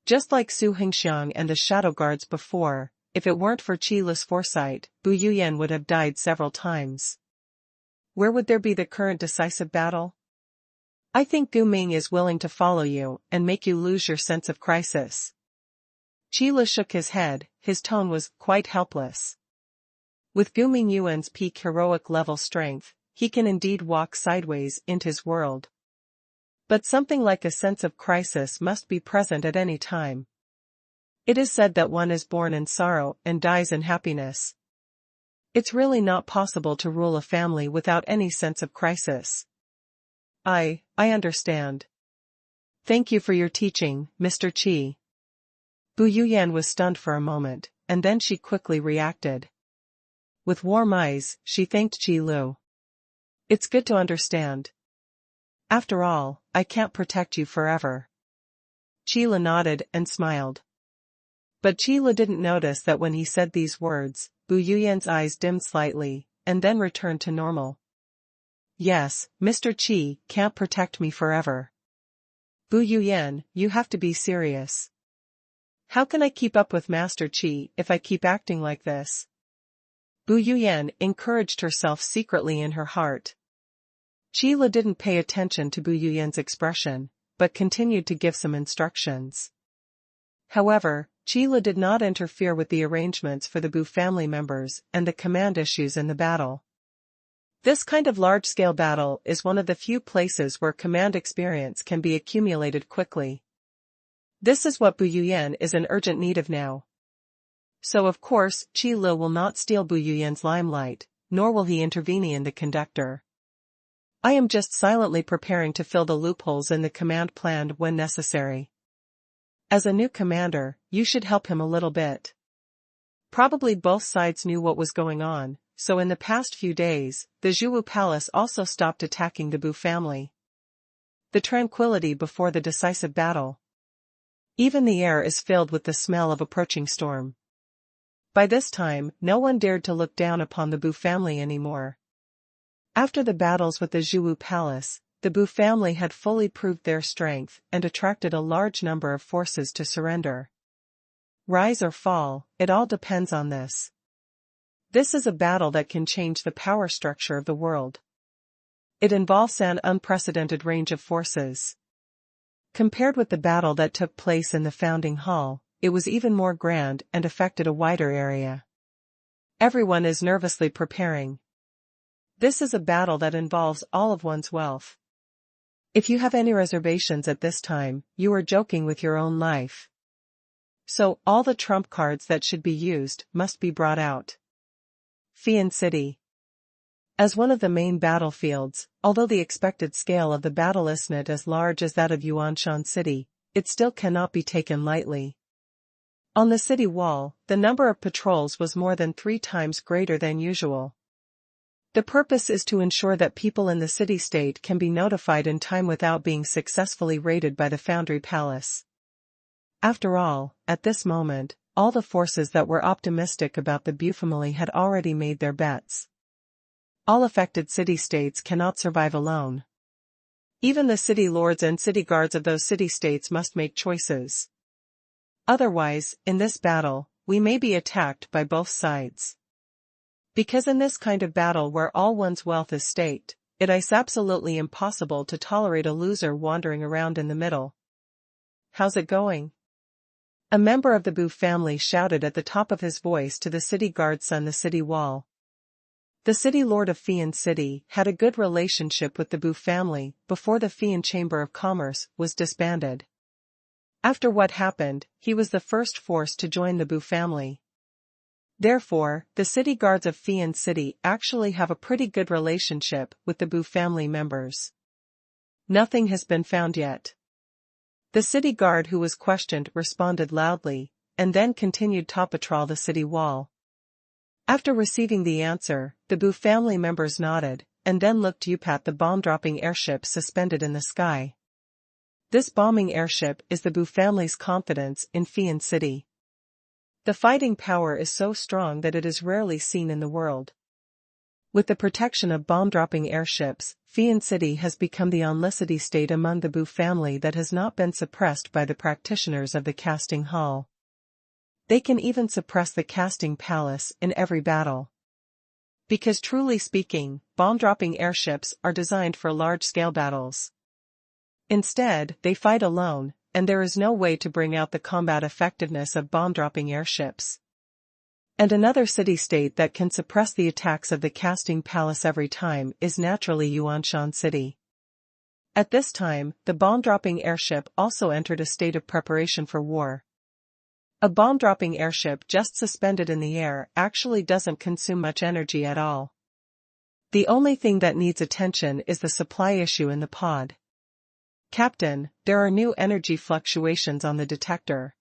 Just like Su Hengxiang and the Shadow Guards before, if it weren't for Qi Li's foresight, Bu Yuyan would have died several times. Where would there be the current decisive battle? I think Gu Ming is willing to follow you and make you lose your sense of crisis. Qi Li shook his head, his tone was quite helpless. With Gu Mingyuan's peak heroic level strength, he can indeed walk sideways into his world. But something like a sense of crisis must be present at any time. It is said that one is born in sorrow and dies in happiness. It's really not possible to rule a family without any sense of crisis. I understand. Thank you for your teaching, Mr. Qi. Bu Yuyan was stunned for a moment, and then she quickly reacted. With warm eyes, she thanked Qi Lu. It's good to understand. After all, I can't protect you forever. Qi Lu nodded and smiled. But Qi Lu didn't notice that when he said these words, Bu Yuyan's eyes dimmed slightly, and then returned to normal. Yes, Mr. Qi can't protect me forever. Bu Yuyan, you have to be serious. How can I keep up with Master Qi if I keep acting like this? Bu Yuyan encouraged herself secretly in her heart. Qi Lu didn't pay attention to Bu Yuyan's expression, but continued to give some instructions. However, Qi Lu did not interfere with the arrangements for the Bu family members and the command issues in the battle. This kind of large-scale battle is one of the few places where command experience can be accumulated quickly. This is what Bu Yuyan is in urgent need of now. So of course, Qi Lu will not steal Bu Yuyan's limelight, nor will he intervene in the conductor. I am just silently preparing to fill the loopholes in the command plan when necessary. As a new commander, you should help him a little bit. Probably both sides knew what was going on, so in the past few days, the Jiu Hui Palace also stopped attacking the Bu family. The tranquility before the decisive battle. Even the air is filled with the smell of approaching storm. By this time, no one dared to look down upon the Bu family anymore. After the battles with the Jiu Hui Palace, the Bu family had fully proved their strength and attracted a large number of forces to surrender. Rise or fall, it all depends on this. This is a battle that can change the power structure of the world. It involves an unprecedented range of forces. Compared with the battle that took place in the Founding Hall, it was even more grand and affected a wider area. Everyone is nervously preparing. This is a battle that involves all of one's wealth. If you have any reservations at this time, you are joking with your own life. So, all the trump cards that should be used must be brought out. Fian City. As one of the main battlefields, although the expected scale of the battle is not as large as that of Yuanshan City, it still cannot be taken lightly. On the city wall, the number of patrols was more than 3 times greater than usual. The purpose is to ensure that people in the city-state can be notified in time without being successfully raided by the Foundry Palace. After all, at this moment, all the forces that were optimistic about the Bu family had already made their bets. All affected city-states cannot survive alone. Even the city lords and city guards of those city-states must make choices. Otherwise, in this battle, we may be attacked by both sides. Because in this kind of battle where all one's wealth is staked, it is absolutely impossible to tolerate a loser wandering around in the middle. How's it going? A member of the Bu family shouted at the top of his voice to the city guards on the city wall. The city lord of Fian City had a good relationship with the Bu family before the Fian Chamber of Commerce was disbanded. After what happened, he was the first force to join the Bu family. Therefore, the city guards of Fian City actually have a pretty good relationship with the Bu family members. Nothing has been found yet. The city guard who was questioned responded loudly, and then continued to patrol the city wall. After receiving the answer, the Bu family members nodded, and then looked up at the bomb-dropping airship suspended in the sky. This bombing airship is the Bu family's confidence in Fian City. The fighting power is so strong that it is rarely seen in the world. With the protection of bomb-dropping airships, Fian City has become the only city-state among the Bu family that has not been suppressed by the practitioners of the casting hall. They can even suppress the casting palace in every battle. Because truly speaking, bomb-dropping airships are designed for large-scale battles. Instead, they fight alone, and there is no way to bring out the combat effectiveness of bomb-dropping airships. And another city-state that can suppress the attacks of the casting palace every time is naturally Yuanshan City. At this time, the bomb-dropping airship also entered a state of preparation for war. A bomb-dropping airship just suspended in the air actually doesn't consume much energy at all. The only thing that needs attention is the supply issue in the pod. Captain, there are new energy fluctuations on the detector.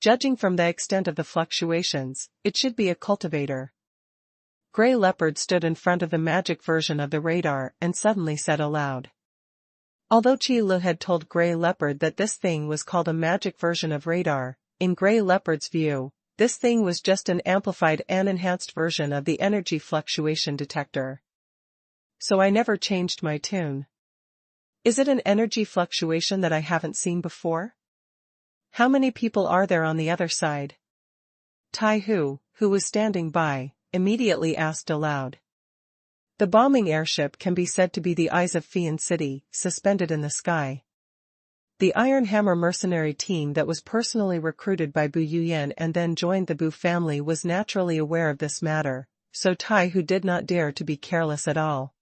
Judging from the extent of the fluctuations, it should be a cultivator. Grey Leopard stood in front of the magic version of the radar and suddenly said aloud. Although Qi Lu had told Grey Leopard that this thing was called a magic version of radar, in Grey Leopard's view, this thing was just an amplified and enhanced version of the energy fluctuation detector. So I never changed my tune. Is it an energy fluctuation that I haven't seen before? How many people are there on the other side? Tai Hu, who was standing by, immediately asked aloud. The bombing airship can be said to be the eyes of Fian City, suspended in the sky. The Iron Hammer mercenary team that was personally recruited by Bu Yuyan and then joined the Bu family was naturally aware of this matter, so Tai Hu did not dare to be careless at all.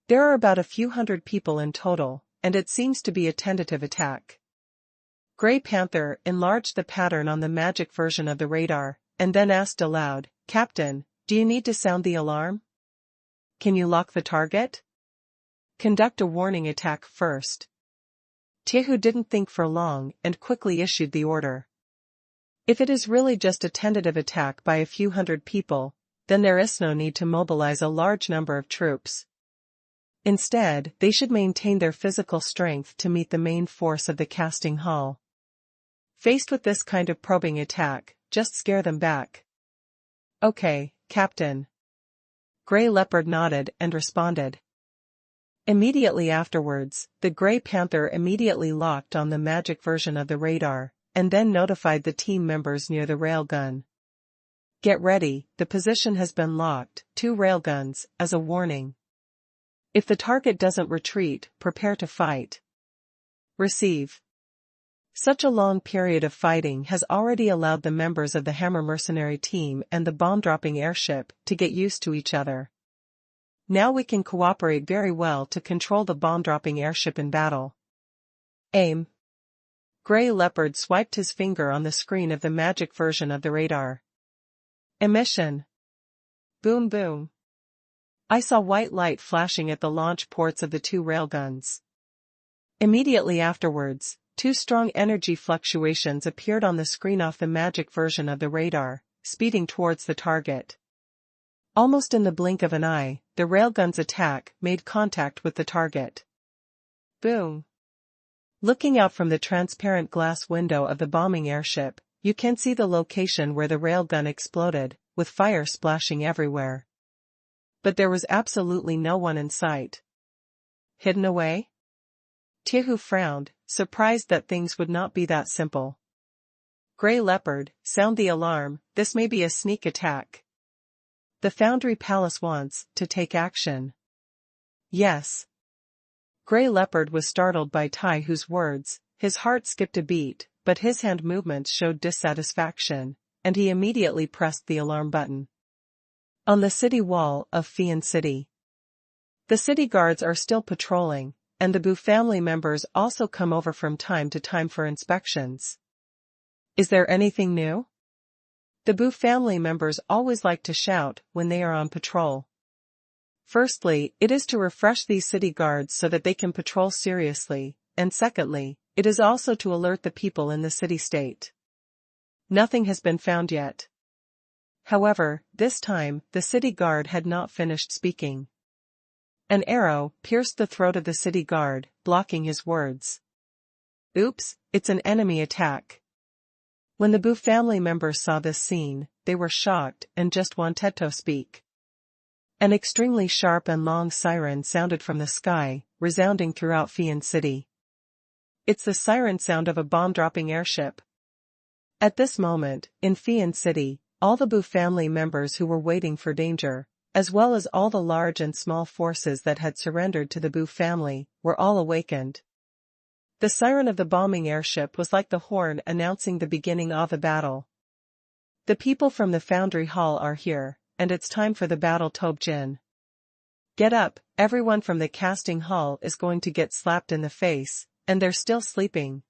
There are about a few hundred people in total, and it seems to be a tentative attack. Grey Panther enlarged the pattern on the magic version of the radar, and then asked aloud, Captain, do you need to sound the alarm? Can you lock the target? Conduct a warning attack first. Tihu didn't think for long and quickly issued the order. If it is really just a tentative attack by a few hundred people, then there is no need to mobilize a large number of troops. Instead, they should maintain their physical strength to meet the main force of the casting hall. Faced with this kind of probing attack, just scare them back. Okay, Captain. Grey Leopard nodded and responded. Immediately afterwards, the Grey Panther immediately locked on the magic version of the radar, and then notified the team members near the railgun. Get ready, the position has been locked, 2 railguns, as a warning. If the target doesn't retreat, prepare to fight. Receive. Such a long period of fighting has already allowed the members of the Hammer mercenary team and the bomb-dropping airship to get used to each other. Now we can cooperate very well to control the bomb-dropping airship in battle. Aim. Grey Leopard swiped his finger on the screen of the magic version of the radar. Emission. Boom boom. I saw white light flashing at the launch ports of the two railguns. Immediately afterwards, two strong energy fluctuations appeared on the screen off the magic version of the radar, speeding towards the target. Almost in the blink of an eye, the railgun's attack made contact with the target. Boom. Looking out from the transparent glass window of the bombing airship, you can see the location where the railgun exploded, with fire splashing everywhere. But there was absolutely no one in sight. Hidden away? Jiu frowned, surprised that things would not be that simple. Grey Leopard, sound the alarm, this may be a sneak attack. The Foundry Palace wants to take action. Yes. Grey Leopard was startled by Jiu's words, his heart skipped a beat, but his hand movements showed dissatisfaction, and he immediately pressed the alarm button. On the city wall of Fian City. The city guards are still patrolling, and the Bu family members also come over from time to time for inspections. Is there anything new? The Bu family members always like to shout when they are on patrol. Firstly, it is to refresh these city guards so that they can patrol seriously, and secondly, it is also to alert the people in the city-state. Nothing has been found yet. However, this time, the city guard had not finished speaking. An arrow pierced the throat of the city guard, blocking his words. Oops, it's an enemy attack. When the Bu family members saw this scene, they were shocked and just wanted to speak. An extremely sharp and long siren sounded from the sky, resounding throughout Fian City. It's the siren sound of a bomb-dropping airship. At this moment, in Fian City, all the Bu family members who were waiting for danger, as well as all the large and small forces that had surrendered to the Bu family, were all awakened. The siren of the bombing airship was like the horn announcing the beginning of the battle. The people from the Foundry Hall are here, and it's time for the battle to begin. Get up, everyone from the casting hall is going to get slapped in the face, and they're still sleeping.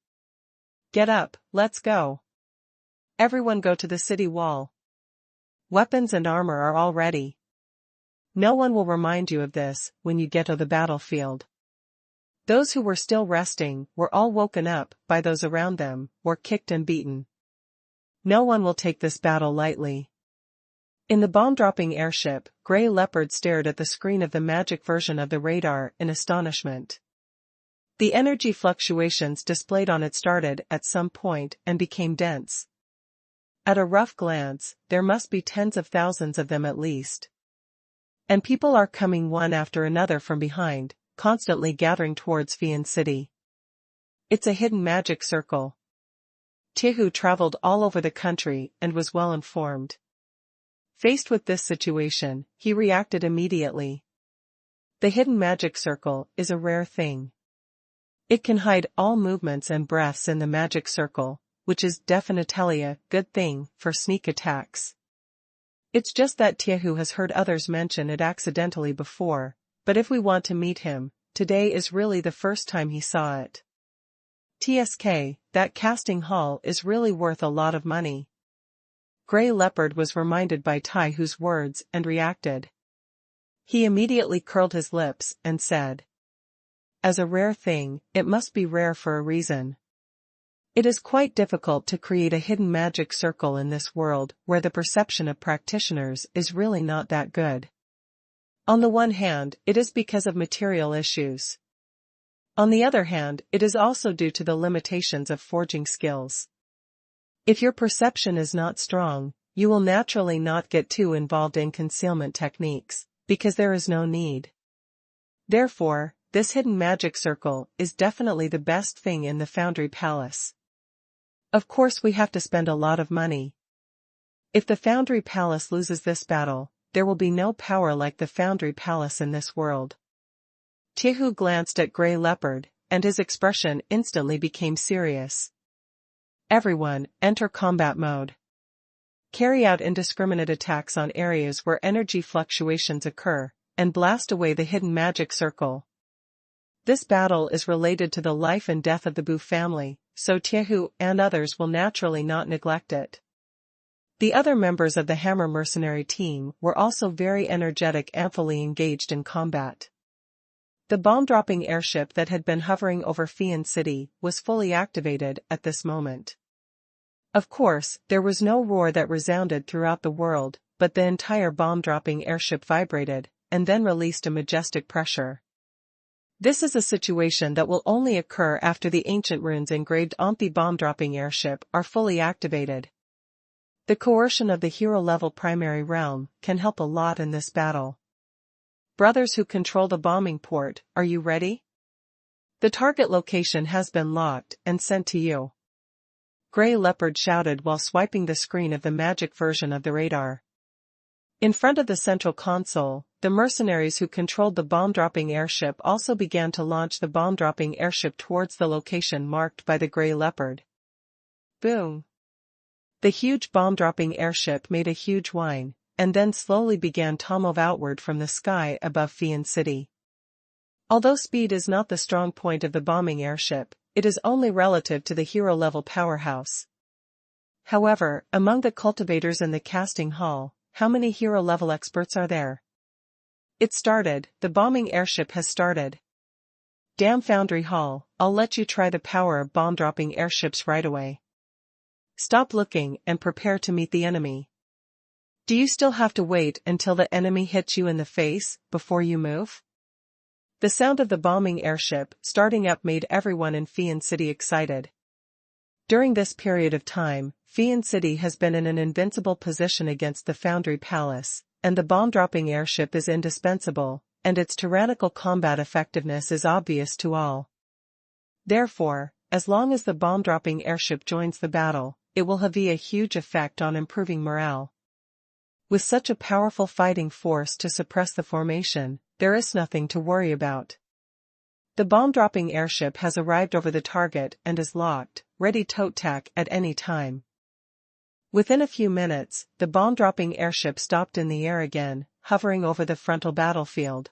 Get up, let's go. Everyone go to the city wall. Weapons and armor are all ready. No one will remind you of this when you get to the battlefield. Those who were still resting were all woken up by those around them, were kicked and beaten. No one will take this battle lightly. In the bomb-dropping airship, Grey Leopard stared at the screen of the magic version of the radar in astonishment. The energy fluctuations displayed on it started at some point and became dense. At a rough glance, there must be tens of thousands of them at least. And people are coming one after another from behind, constantly gathering towards Fian City. It's a hidden magic circle. Jiu traveled all over the country and was well informed. Faced with this situation, he reacted immediately. The hidden magic circle is a rare thing. It can hide all movements and breaths in the magic circle, which is definitely a good thing for sneak attacks. It's just that Jiu has heard others mention it accidentally before, but if we want to meet him, today is really the first time he saw it. TSK, that casting hall is really worth a lot of money. Grey Leopard was reminded by Jiu's words and reacted. He immediately curled his lips and said, as a rare thing, it must be rare for a reason. It is quite difficult to create a hidden magic circle in this world where the perception of practitioners is really not that good. On the one hand, it is because of material issues. On the other hand, it is also due to the limitations of forging skills. If your perception is not strong, you will naturally not get too involved in concealment techniques, because there is no need. Therefore, this hidden magic circle is definitely the best thing in the Foundry Palace. Of course we have to spend a lot of money. If the Foundry Palace loses this battle, there will be no power like the Foundry Palace in this world. Jiu glanced at Grey Leopard, and his expression instantly became serious. Everyone, enter combat mode. Carry out indiscriminate attacks on areas where energy fluctuations occur, and blast away the hidden magic circle. This battle is related to the life and death of the Bu family, so Jiu and others will naturally not neglect it. The other members of the Hammer mercenary team were also very energetic and fully engaged in combat. The bomb-dropping airship that had been hovering over Fian City was fully activated at this moment. Of course, there was no roar that resounded throughout the world, but the entire bomb-dropping airship vibrated, and then released a majestic pressure. This is a situation that will only occur after the ancient runes engraved on the bomb-dropping airship are fully activated. The coercion of the hero-level primary realm can help a lot in this battle. Brothers who control the bombing port, are you ready? The target location has been locked and sent to you. Grey Leopard shouted while swiping the screen of the magic version of the radar. In front of the central console, the mercenaries who controlled the bomb-dropping airship also began to launch the bomb-dropping airship towards the location marked by the Grey Leopard. Boom! The huge bomb-dropping airship made a huge whine, and then slowly began to move outward from the sky above Fian City. Although speed is not the strong point of the bombing airship, it is only relative to the hero-level powerhouse. However, among the cultivators in the casting hall, how many hero-level experts are there? It started, the bombing airship has started. Damn Foundry Hall, I'll let you try the power of bomb-dropping airships right away. Stop looking and prepare to meet the enemy. Do you still have to wait until the enemy hits you in the face before you move? The sound of the bombing airship starting up made everyone in Fian City excited. During this period of time, Fian City has been in an invincible position against the Foundry Palace, and the bomb-dropping airship is indispensable, and its tyrannical combat effectiveness is obvious to all. Therefore, as long as the bomb-dropping airship joins the battle, it will have a huge effect on improving morale. With such a powerful fighting force to suppress the formation, there is nothing to worry about. The bomb-dropping airship has arrived over the target and is locked, ready to attack at any time. Within a few minutes, the bomb-dropping airship stopped in the air again, hovering over the frontal battlefield.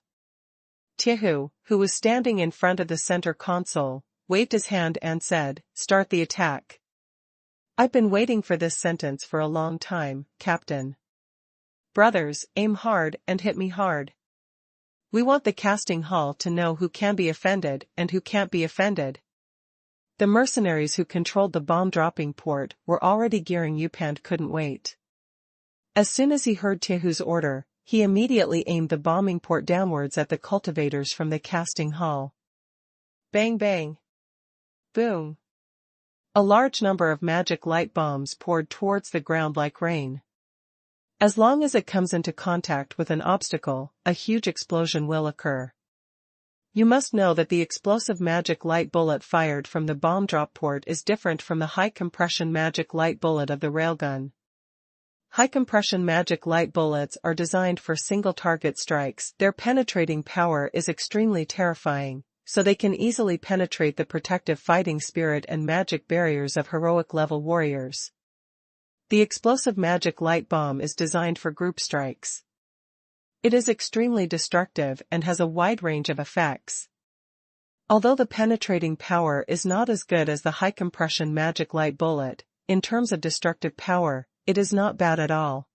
Jiu, who was standing in front of the center console, waved his hand and said, "Start the attack." I've been waiting for this sentence for a long time, Captain. Brothers, aim hard and hit me hard. We want the casting hall to know who can be offended and who can't be offended. The mercenaries who controlled the bomb-dropping port were already gearing up and couldn't wait. As soon as he heard Jiu's order, he immediately aimed the bombing port downwards at the cultivators from the casting hall. Bang bang. Boom. A large number of magic light bombs poured towards the ground like rain. As long as it comes into contact with an obstacle, a huge explosion will occur. You must know that the explosive magic light bullet fired from the bomb drop port is different from the high-compression magic light bullet of the railgun. High-compression magic light bullets are designed for single-target strikes. Their penetrating power is extremely terrifying, so they can easily penetrate the protective fighting spirit and magic barriers of heroic-level warriors. The explosive magic light bomb is designed for group strikes. It is extremely destructive and has a wide range of effects. Although the penetrating power is not as good as the high-compression magic light bullet, in terms of destructive power, it is not bad at all.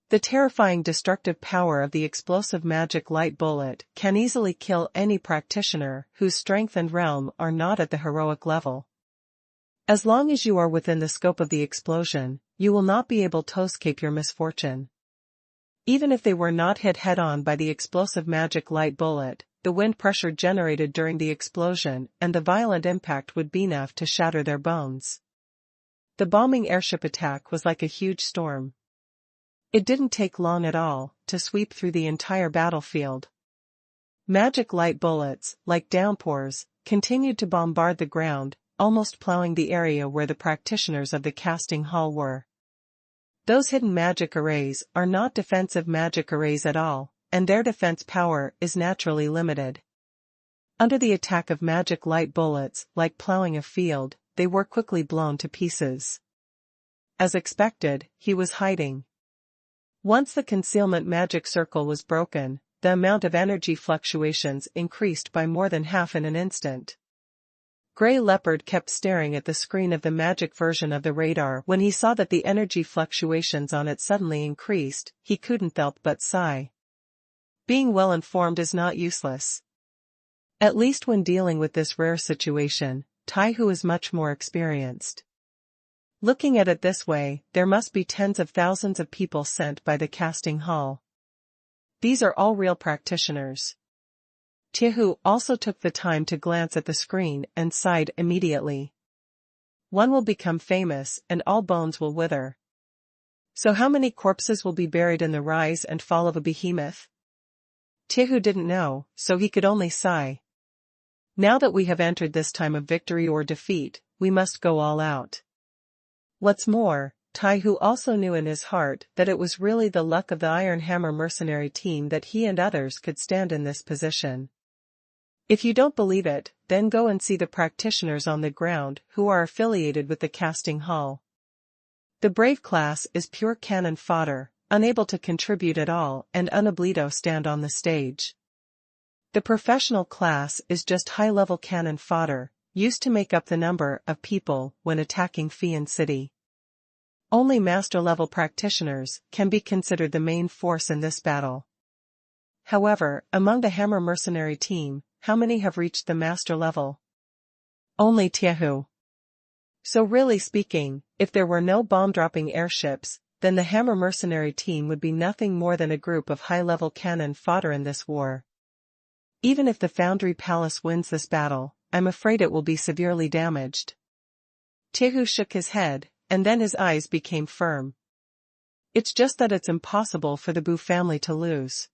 The terrifying destructive power of the explosive magic light bullet can easily kill any practitioner whose strength and realm are not at the heroic level. As long as you are within the scope of the explosion, you will not be able to escape your misfortune. Even if they were not hit head-on by the explosive magic light bullet, the wind pressure generated during the explosion and the violent impact would be enough to shatter their bones. The bombing airship attack was like a huge storm. It didn't take long at all to sweep through the entire battlefield. Magic light bullets, like downpours, continued to bombard the ground, almost plowing the area where the practitioners of the casting hall were. Those hidden magic arrays are not defensive magic arrays at all, and their defense power is naturally limited. Under the attack of magic light bullets, like plowing a field, they were quickly blown to pieces. As expected, he was hiding. Once the concealment magic circle was broken, the amount of energy fluctuations increased by more than half in an instant. Grey Leopard kept staring at the screen of the magic version of the radar. When he saw that the energy fluctuations on it suddenly increased, he couldn't help but sigh. Being well informed is not useless. At least when dealing with this rare situation, Taihu is much more experienced. Looking at it this way, there must be tens of thousands of people sent by the casting hall. These are all real practitioners. Taihu also took the time to glance at the screen and sighed immediately. One will become famous and all bones will wither. So how many corpses will be buried in the rise and fall of a behemoth? Taihu didn't know, so he could only sigh. Now that we have entered this time of victory or defeat, we must go all out. What's more, Taihu also knew in his heart that it was really the luck of the Iron Hammer mercenary team that he and others could stand in this position. If you don't believe it, then go and see the practitioners on the ground who are affiliated with the casting hall. The brave class is pure cannon fodder, unable to contribute at all, and unable stand on the stage. The professional class is just high-level cannon fodder, used to make up the number of people when attacking Fian City. Only master-level practitioners can be considered the main force in this battle. However, among the Hammer mercenary team, how many have reached the master level? Only Taihu. So really speaking, if there were no bomb-dropping airships, then the Hammer mercenary team would be nothing more than a group of high-level cannon fodder in this war. Even if the Foundry Palace wins this battle, I'm afraid it will be severely damaged. Taihu shook his head, and then his eyes became firm. It's just that it's impossible for the Bu family to lose.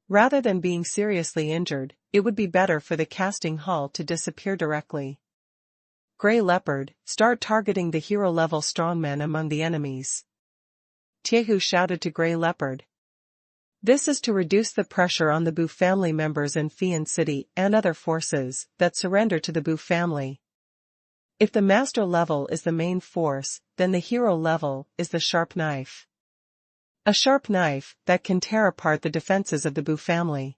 Rather than being seriously injured, it would be better for the casting hall to disappear directly. Grey Leopard, start targeting the hero-level strongmen among the enemies. Taihu shouted to Grey Leopard. This is to reduce the pressure on the Bu family members in Fian City and other forces that surrender to the Bu family. If the master level is the main force, then the hero level is the sharp knife. A sharp knife that can tear apart the defenses of the Bu family.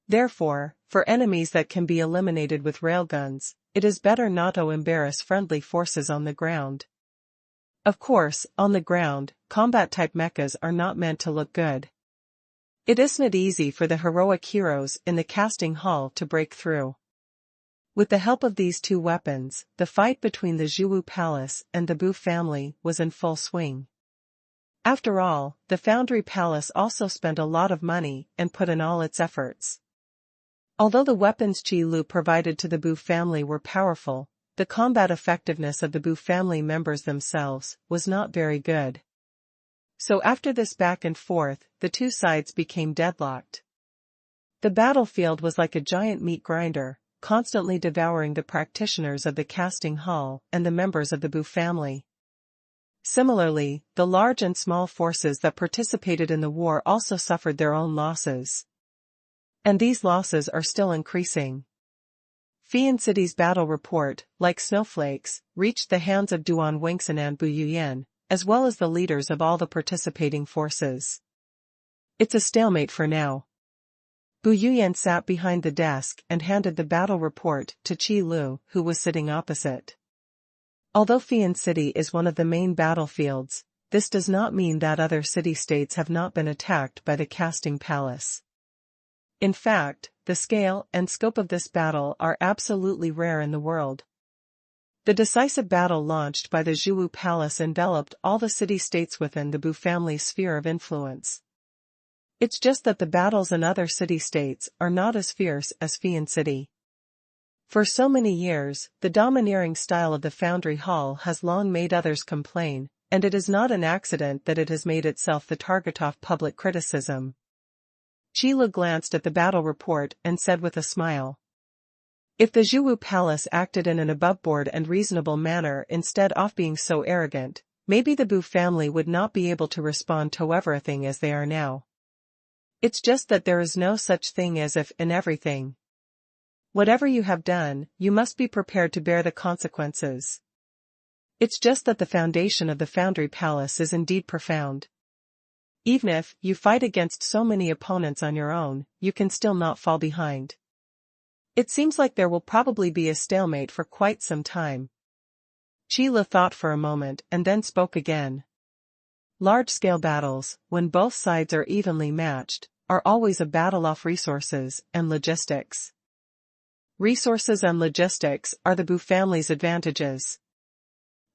Therefore, for enemies that can be eliminated with railguns, it is better not to embarrass friendly forces on the ground. Of course, on the ground, combat-type mechas are not meant to look good. It isn't easy for the heroic heroes in the casting hall to break through. With the help of these two weapons, the fight between the Jiu Hui Palace and the Bu family was in full swing. After all, the Foundry Palace also spent a lot of money and put in all its efforts. Although the weapons Qi Lu provided to the Bu family were powerful, the combat effectiveness of the Bu family members themselves was not very good. So after this back and forth, the two sides became deadlocked. The battlefield was like a giant meat grinder, constantly devouring the practitioners of the casting hall and the members of the Bu family. Similarly, the large and small forces that participated in the war also suffered their own losses. And these losses are still increasing. Fian City's battle report, like snowflakes, reached the hands of Duan Wingsun and Bu Yuyan, as well as the leaders of all the participating forces. It's a stalemate for now. Bu Yuyan sat behind the desk and handed the battle report to Qi Lu, who was sitting opposite. Although Fian City is one of the main battlefields, this does not mean that other city-states have not been attacked by the casting palace. In fact, the scale and scope of this battle are absolutely rare in the world. The decisive battle launched by the Jiu Hui Palace enveloped all the city-states within the Bu family's sphere of influence. It's just that the battles in other city-states are not as fierce as Fian City. For so many years, the domineering style of the Foundry Hall has long made others complain, and it is not an accident that it has made itself the target of public criticism. Qi Lu glanced at the battle report and said with a smile. If the Jiu Hui Palace acted in an aboveboard and reasonable manner instead of being so arrogant, maybe the Bu family would not be able to respond to everything as they are now. It's just that there is no such thing as if in everything. Whatever you have done, you must be prepared to bear the consequences. It's just that the foundation of the Foundry Palace is indeed profound. Even if you fight against so many opponents on your own, you can still not fall behind. It seems like there will probably be a stalemate for quite some time. Qi Lu thought for a moment and then spoke again. Large-scale battles, when both sides are evenly matched, are always a battle of resources and logistics. Resources and logistics are the Bu family's advantages.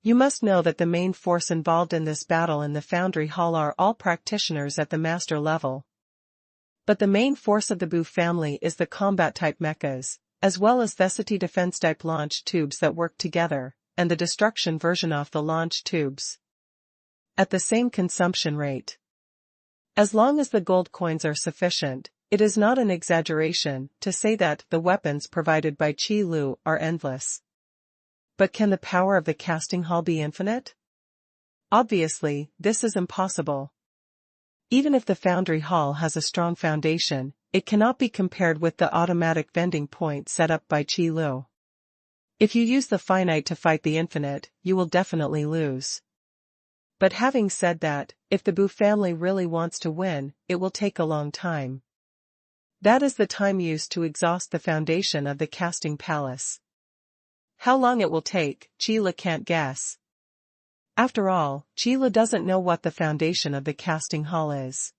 You must know that the main force involved in this battle in the Foundry Hall are all practitioners at the master level. But the main force of the Bu family is the combat-type mechas, as well as Thesity defense-type launch tubes that work together, and the destruction version of the launch tubes. At the same consumption rate. As long as the gold coins are sufficient, it is not an exaggeration to say that the weapons provided by Qi Lu are endless. But can the power of the casting hall be infinite? Obviously, this is impossible. Even if the Foundry Hall has a strong foundation, it cannot be compared with the automatic vending point set up by Qi Lu. If you use the finite to fight the infinite, you will definitely lose. But having said that, if the Bu family really wants to win, it will take a long time. That is the time used to exhaust the foundation of the casting palace. How long it will take, Qi Lu can't guess. After all, Qi Lu doesn't know what the foundation of the casting hall is.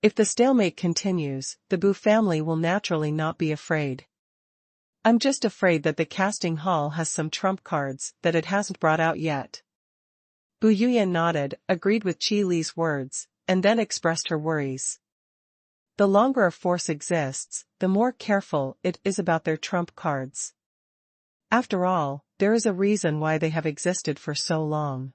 If the stalemate continues, the Bu family will naturally not be afraid. I'm just afraid that the casting hall has some trump cards that it hasn't brought out yet. Bu Yuyan nodded, agreed with Qi Li's words, and then expressed her worries. The longer a force exists, the more careful it is about their trump cards. After all, there is a reason why they have existed for so long.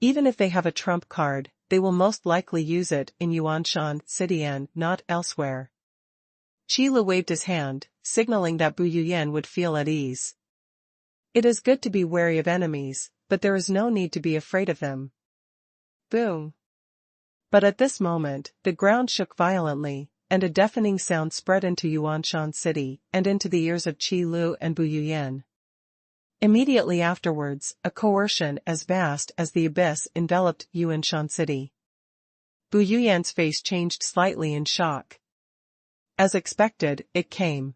Even if they have a trump card, they will most likely use it in Yuanshan City and not elsewhere. Qi Lu waved his hand, signaling that Bu Yuyan would feel at ease. It is good to be wary of enemies, but there is no need to be afraid of them. Boom. But at this moment, the ground shook violently, and a deafening sound spread into Yuanshan City and into the ears of Qi Lu and Bu Yuyan. Immediately afterwards, a coercion as vast as the abyss enveloped Yuanshan City. Bu Yuyan's face changed slightly in shock. As expected, it came.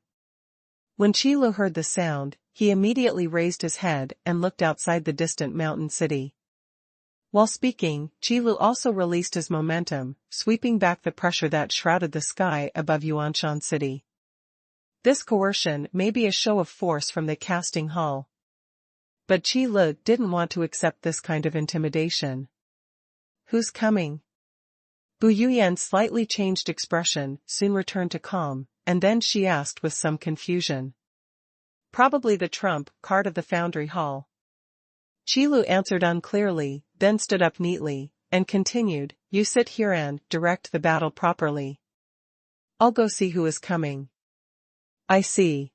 When Qi Lu heard the sound, he immediately raised his head and looked outside the distant mountain city. While speaking, Qi Lu also released his momentum, sweeping back the pressure that shrouded the sky above Yuanshan City. This coercion may be a show of force from the casting hall. But Qi Lu didn't want to accept this kind of intimidation. Who's coming? Bu Yuyan's slightly changed expression soon returned to calm, and then she asked with some confusion. Probably the trump card of the Foundry Hall. Qi Lu answered unclearly, then stood up neatly, and continued, You sit here and direct the battle properly. I'll go see who is coming. I see.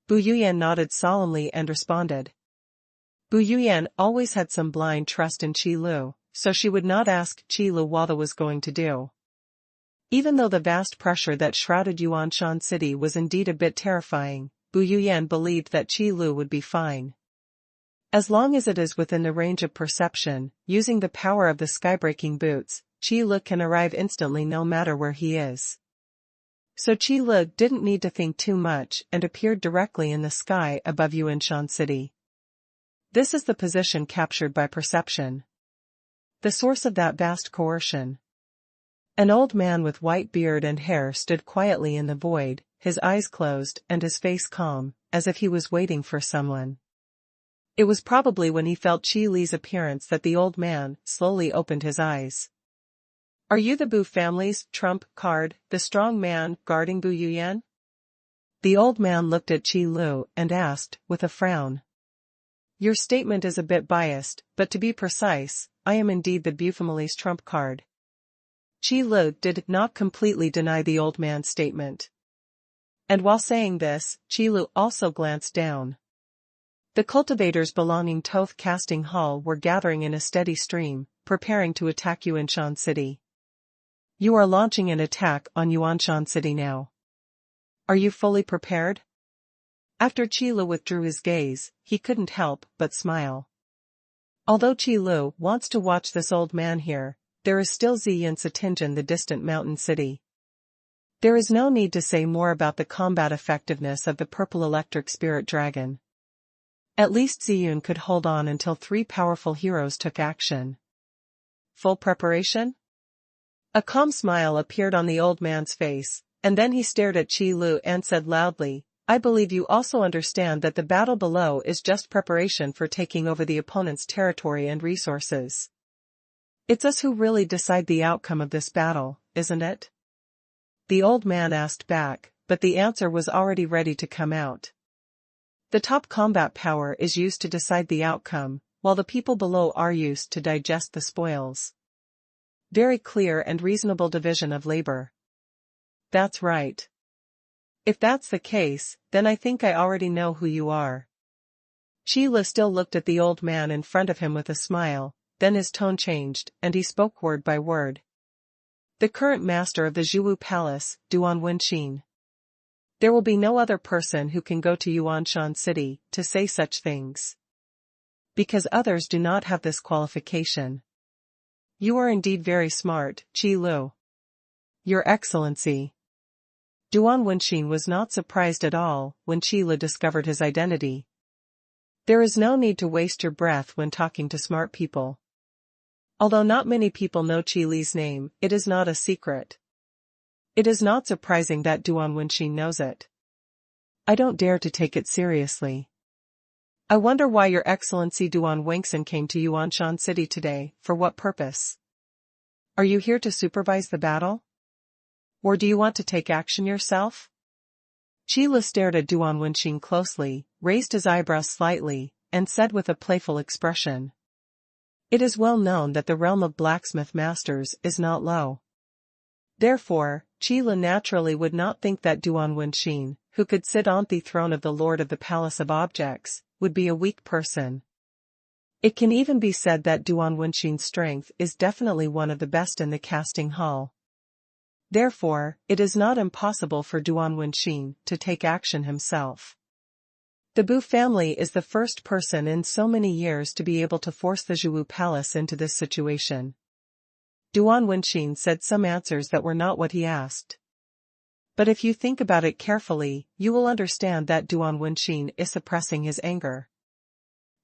Bu Yuyan nodded solemnly and responded. Bu Yuyan always had some blind trust in Qi Lu, so she would not ask Qi Lu what he was going to do. Even though the vast pressure that shrouded Yuanshan City was indeed a bit terrifying, Bu Yuyan believed that Qi Lu would be fine. As long as it is within the range of perception, using the power of the skybreaking boots, Qi Lu can arrive instantly no matter where he is. So Qi Lu didn't need to think too much and appeared directly in the sky above Yuanshan City. This is the position captured by perception. The source of that vast coercion. An old man with white beard and hair stood quietly in the void, his eyes closed and his face calm, as if he was waiting for someone. It was probably when he felt Qi Li's appearance that the old man slowly opened his eyes. Are you the Bu family's trump card, the strong man guarding Bu Yuyan? The old man looked at Qi Lu and asked, with a frown. Your statement is a bit biased, but to be precise, I am indeed the Bu family's trump card. Qi Lu did not completely deny the old man's statement. And while saying this, Qi Lu also glanced down. The cultivators belonging to Toth Casting Hall were gathering in a steady stream, preparing to attack Yuanshan City. You are launching an attack on Yuanshan City now. Are you fully prepared? After Qi Lu withdrew his gaze, he couldn't help but smile. Although Qi Lu wants to watch this old man here, there is still Ziyin Satinjan, the distant mountain city. There is no need to say more about the combat effectiveness of the purple electric spirit dragon. At least Ziyun could hold on until 3 powerful heroes took action. Full preparation? A calm smile appeared on the old man's face, and then he stared at Qi Lu and said loudly, I believe you also understand that the battle below is just preparation for taking over the opponent's territory and resources. It's us who really decide the outcome of this battle, isn't it? The old man asked back, but the answer was already ready to come out. The top combat power is used to decide the outcome, while the people below are used to digest the spoils. Very clear and reasonable division of labor. That's right. If that's the case, then I think I already know who you are. Qi Lu still looked at the old man in front of him with a smile, then his tone changed, and he spoke word by word. The current master of the Jiu Palace, Duan Wenqin. There will be no other person who can go to Yuanshan City to say such things. Because others do not have this qualification. You are indeed very smart, Qi Lu. Your Excellency. Duan Wenqin was not surprised at all when Qi Lu discovered his identity. There is no need to waste your breath when talking to smart people. Although not many people know Qi Li's name, it is not a secret. It is not surprising that Duan Wenqin knows it. I don't dare to take it seriously. I wonder why Your Excellency Duan Wenqin came to Yuanshan City today, for what purpose? Are you here to supervise the battle? Or do you want to take action yourself? Qi Lu stared at Duan Wenqin closely, raised his eyebrows slightly, and said with a playful expression. It is well known that the realm of blacksmith masters is not low. Therefore, Qi Lu naturally would not think that Duan Wenqin, who could sit on the throne of the Lord of the Palace of Objects, would be a weak person. It can even be said that Duan Wenqin's strength is definitely one of the best in the casting hall. Therefore, it is not impossible for Duan Wenqin to take action himself. The Bu family is the first person in so many years to be able to force the Jiu Palace into this situation. Duan Wenqin said some answers that were not what he asked. But if you think about it carefully, you will understand that Duan Wenqin is suppressing his anger.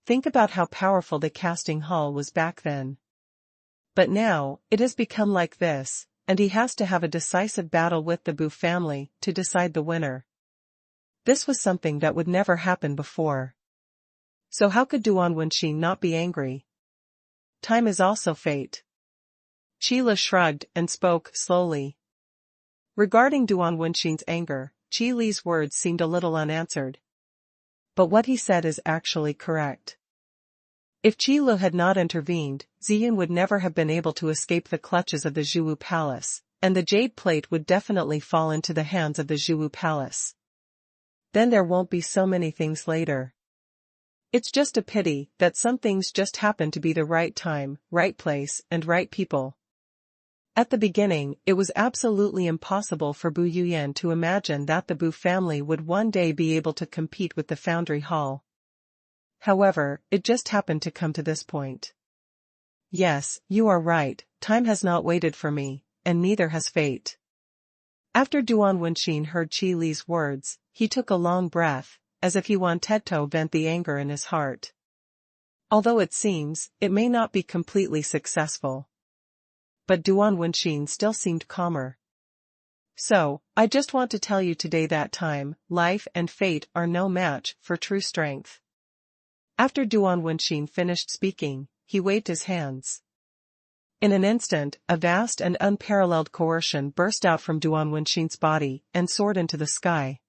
Think about how powerful the casting hall was back then. But now, it has become like this, and he has to have a decisive battle with the Bu family to decide the winner. This was something that would never happen before. So how could Duan Wenqin not be angry? Time is also fate. Qi Lu shrugged and spoke slowly. Regarding Duan Wenqin's anger, Qi Li's words seemed a little unanswered. But what he said is actually correct. If Qi Lu had not intervened, Ziyun would never have been able to escape the clutches of the Jiu Palace, and the jade plate would definitely fall into the hands of the Jiu Palace. Then there won't be so many things later. It's just a pity that some things just happen to be the right time, right place, and right people. At the beginning, it was absolutely impossible for Bu Yuyan to imagine that the Bu family would one day be able to compete with the Foundry Hall. However, it just happened to come to this point. Yes, you are right, time has not waited for me, and neither has fate. After Duan Wenqin heard Qi Li's words, he took a long breath, as if he wanted to vent the anger in his heart. Although it seems, it may not be completely successful. But Duan Wenqin still seemed calmer. So, I just want to tell you today that time, life and fate are no match for true strength. After Duan Wenqin finished speaking, he waved his hands. In an instant, a vast and unparalleled coercion burst out from Duan Wenqin's body and soared into the sky.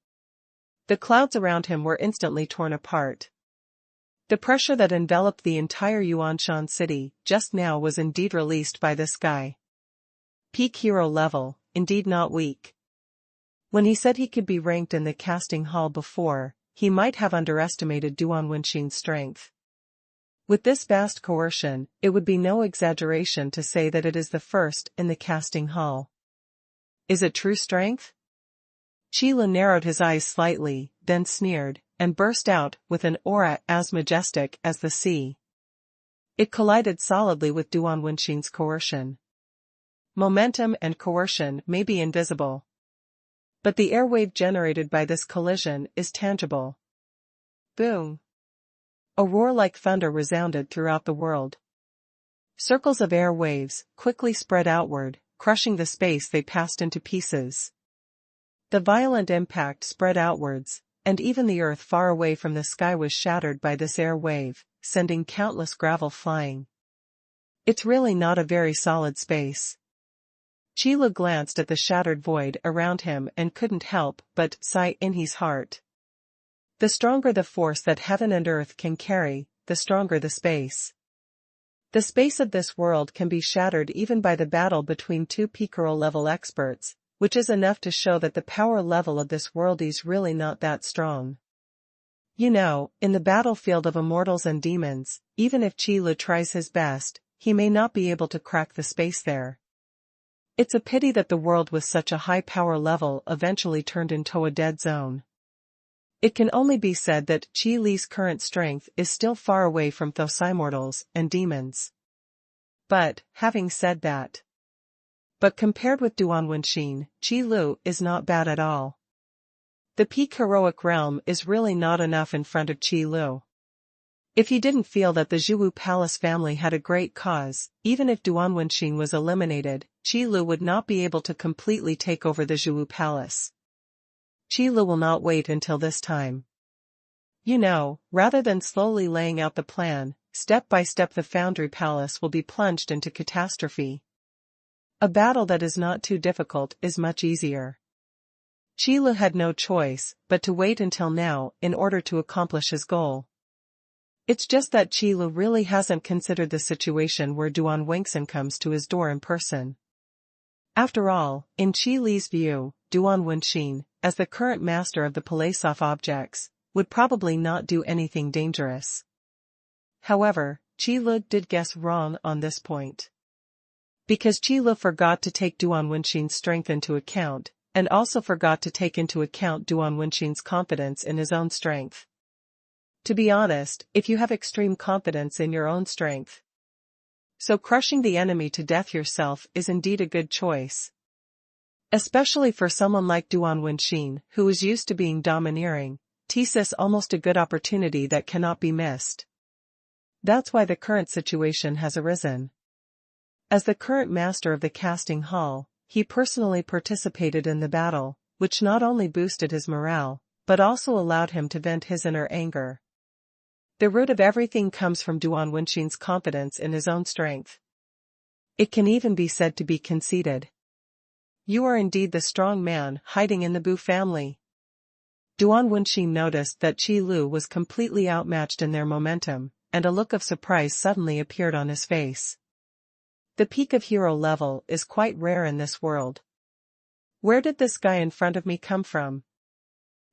The clouds around him were instantly torn apart. The pressure that enveloped the entire Yuanshan city just now was indeed released by this guy. Peak hero level, indeed not weak. When he said he could be ranked in the casting hall before, he might have underestimated Duan Wenqin's strength. With this vast coercion, it would be no exaggeration to say that it is the first in the casting hall. Is it true strength? Qi Lu narrowed his eyes slightly, then sneered, and burst out with an aura as majestic as the sea. It collided solidly with Duan Wenxin's coercion. Momentum and coercion may be invisible, but the airwave generated by this collision is tangible. Boom! A roar like thunder resounded throughout the world. Circles of air waves quickly spread outward, crushing the space they passed into pieces. The violent impact spread outwards, and even the earth far away from the sky was shattered by this air wave, sending countless gravel flying. It's really not a very solid space. Qi Lu glanced at the shattered void around him and couldn't help but sigh in his heart. The stronger the force that heaven and earth can carry, the stronger the space. The space of this world can be shattered even by the battle between two Picaro-level experts, which is enough to show that the power level of this world is really not that strong. You know, in the battlefield of immortals and demons, even if Qi Lu tries his best, he may not be able to crack the space there. It's a pity that the world with such a high power level eventually turned into a dead zone. It can only be said that Qi Li's current strength is still far away from those immortals and demons. But, having said that, compared with Duan Wenxin, Qi Lu is not bad at all. The peak heroic realm is really not enough in front of Qi Lu. If he didn't feel that the Zhiwu Palace family had a great cause, even if Duan Wenxin was eliminated, Qi Lu would not be able to completely take over the Zhiwu Palace. Qi Lu will not wait until this time. You know, rather than slowly laying out the plan, step by step the Foundry Palace will be plunged into catastrophe. A battle that is not too difficult is much easier. Qi Lu had no choice but to wait until now in order to accomplish his goal. It's just that Qi Lu really hasn't considered the situation where Duan Wenxin comes to his door in person. After all, in Qi Li's view, Duan Wenxin, as the current master of the Palace of Objects, would probably not do anything dangerous. However, Qi Lu did guess wrong on this point. Because Qi Lu forgot to take Duan Wenxin's strength into account, and also forgot to take into account Duan Wenxin's confidence in his own strength. To be honest, if you have extreme confidence in your own strength, so crushing the enemy to death yourself is indeed a good choice. Especially for someone like Duan Wenxin, who is used to being domineering, this is almost a good opportunity that cannot be missed. That's why the current situation has arisen. As the current master of the casting hall, he personally participated in the battle, which not only boosted his morale, but also allowed him to vent his inner anger. The root of everything comes from Duan Wenxin's confidence in his own strength. It can even be said to be conceited. You are indeed the strong man hiding in the Bu family. Duan Wenxin noticed that Qi Lu was completely outmatched in their momentum, and a look of surprise suddenly appeared on his face. The peak of hero level is quite rare in this world. Where did this guy in front of me come from?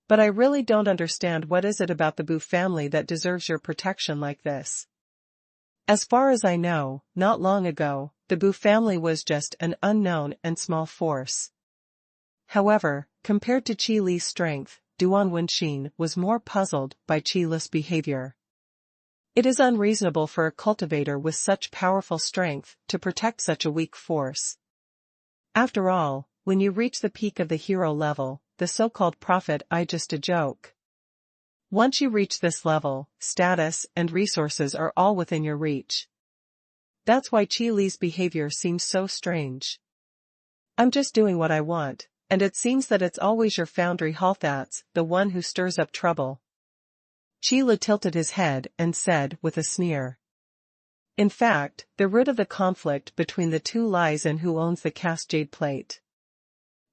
But I really don't understand what is it about the Bu family that deserves your protection like this. As far as I know, not long ago, the Bu family was just an unknown and small force. However, compared to Qi Li's strength, Duan Wenxin was more puzzled by Qi Li's behavior. It is unreasonable for a cultivator with such powerful strength to protect such a weak force. After all, when you reach the peak of the hero level, the so-called prophet is just a joke. Once you reach this level, status and resources are all within your reach. That's why Qi Li's behavior seems so strange. I'm just doing what I want, and it seems that it's always your Foundry Hall that's the one who stirs up trouble. Qi Lu tilted his head and said with a sneer. In fact, the root of the conflict between the two lies in who owns the cast jade plate.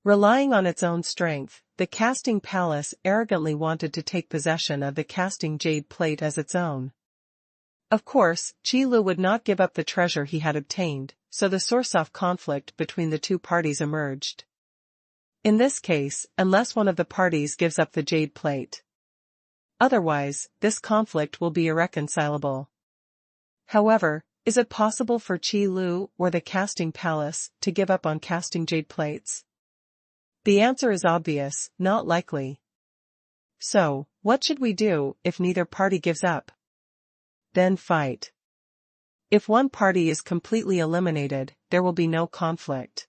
Relying on its own strength, the casting palace arrogantly wanted to take possession of the casting jade plate as its own. Of course, Qi Lu would not give up the treasure he had obtained, so the source of conflict between the two parties emerged. In this case, unless one of the parties gives up the jade plate. Otherwise, this conflict will be irreconcilable. However, is it possible for Qi Lu or the casting palace to give up on casting jade plates? The answer is obvious, not likely. So, what should we do if neither party gives up? Then fight. If one party is completely eliminated, there will be no conflict.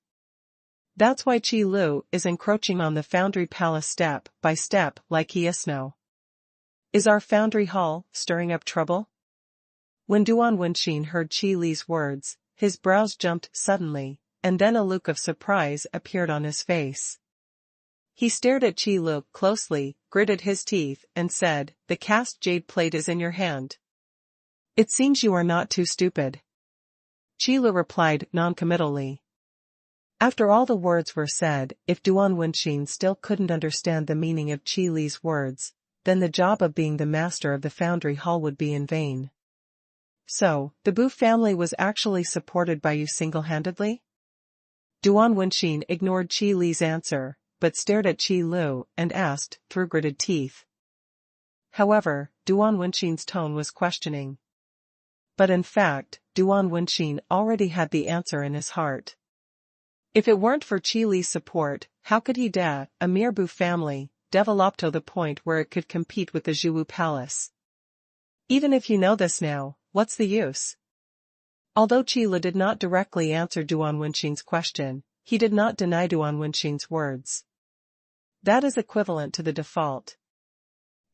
That's why Qi Lu is encroaching on the Foundry Palace step by step like he is now. Is our Foundry Hall stirring up trouble? When Duan Wenxin heard Qi Li's words, his brows jumped suddenly, and then a look of surprise appeared on his face. He stared at Qi Lu closely, gritted his teeth, and said, "The cast jade plate is in your hand. It seems you are not too stupid." Qi Lu replied noncommittally. After all the words were said, if Duan Wenxin still couldn't understand the meaning of Qi Li's words, then the job of being the master of the Foundry Hall would be in vain. So, the Bu family was actually supported by you single-handedly? Duan Wenxin ignored Qi Li's answer, but stared at Qi Lu and asked, through gritted teeth. However, Duan Wenxin's tone was questioning. But in fact, Duan Wenxin already had the answer in his heart. If it weren't for Qi Li's support, how could he a mere Bu family, develop to the point where it could compete with the Zhiwu Palace? Even if you know this now, what's the use? Although Qi Li did not directly answer Duan Wenxin's question, he did not deny Duan Wenxin's words. That is equivalent to the default.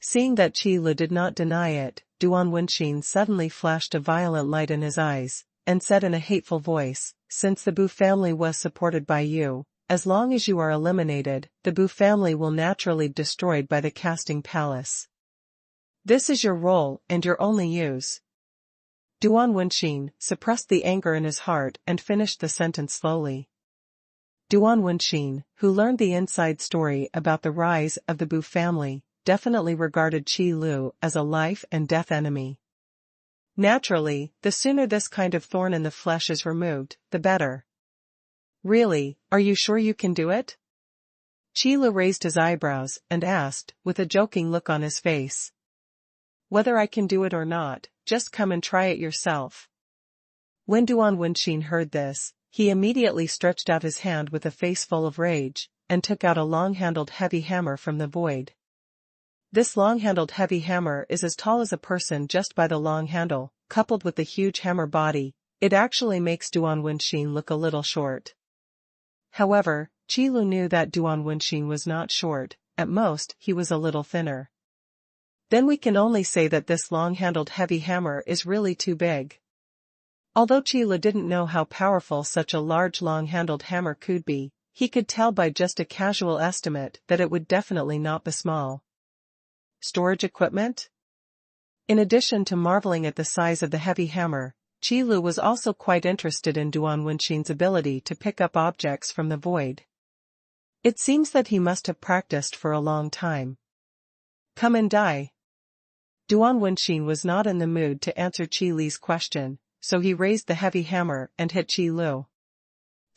Seeing that Qi Li did not deny it, Duan Wenxin suddenly flashed a violent light in his eyes, and said in a hateful voice, "Since the Bu family was supported by you, as long as you are eliminated, the Bu family will naturally be destroyed by the casting palace. This is your role and your only use." Duan Wenxin suppressed the anger in his heart and finished the sentence slowly. Duan Wenxin, who learned the inside story about the rise of the Bu family, definitely regarded Qi Lu as a life and death enemy. Naturally, the sooner this kind of thorn in the flesh is removed, the better. Really, are you sure you can do it? Qi Lu raised his eyebrows and asked, with a joking look on his face. Whether I can do it or not, just come and try it yourself. When Duan Wenxin heard this, he immediately stretched out his hand with a face full of rage, and took out a long-handled heavy hammer from the void. This long-handled heavy hammer is as tall as a person just by the long handle, coupled with the huge hammer body. It actually makes Duan Wenxin look a little short. However, Qi Lu knew that Duan Wenxin was not short, at most he was a little thinner. Then we can only say that this long-handled heavy hammer is really too big. Although Qi Lu didn't know how powerful such a large long-handled hammer could be, he could tell by just a casual estimate that it would definitely not be small. Storage equipment? In addition to marveling at the size of the heavy hammer, Qi Lu was also quite interested in Duan Wenxin's ability to pick up objects from the void. It seems that he must have practiced for a long time. Come and die. Duan Wenxin was not in the mood to answer Qi Li's question, so he raised the heavy hammer and hit Qi Lu.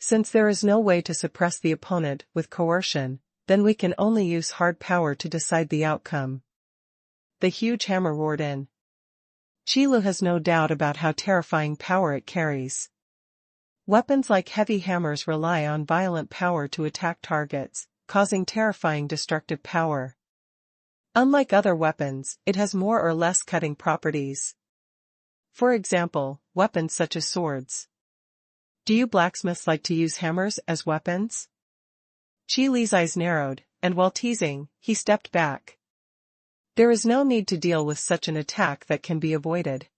Since there is no way to suppress the opponent with coercion, then we can only use hard power to decide the outcome. The huge hammer roared in. Qi Lu has no doubt about how terrifying power it carries. Weapons like heavy hammers rely on violent power to attack targets, causing terrifying destructive power. Unlike other weapons, it has more or less cutting properties. For example, weapons such as swords. Do you blacksmiths like to use hammers as weapons? Qi Li's eyes narrowed, and while teasing, he stepped back. There is no need to deal with such an attack that can be avoided.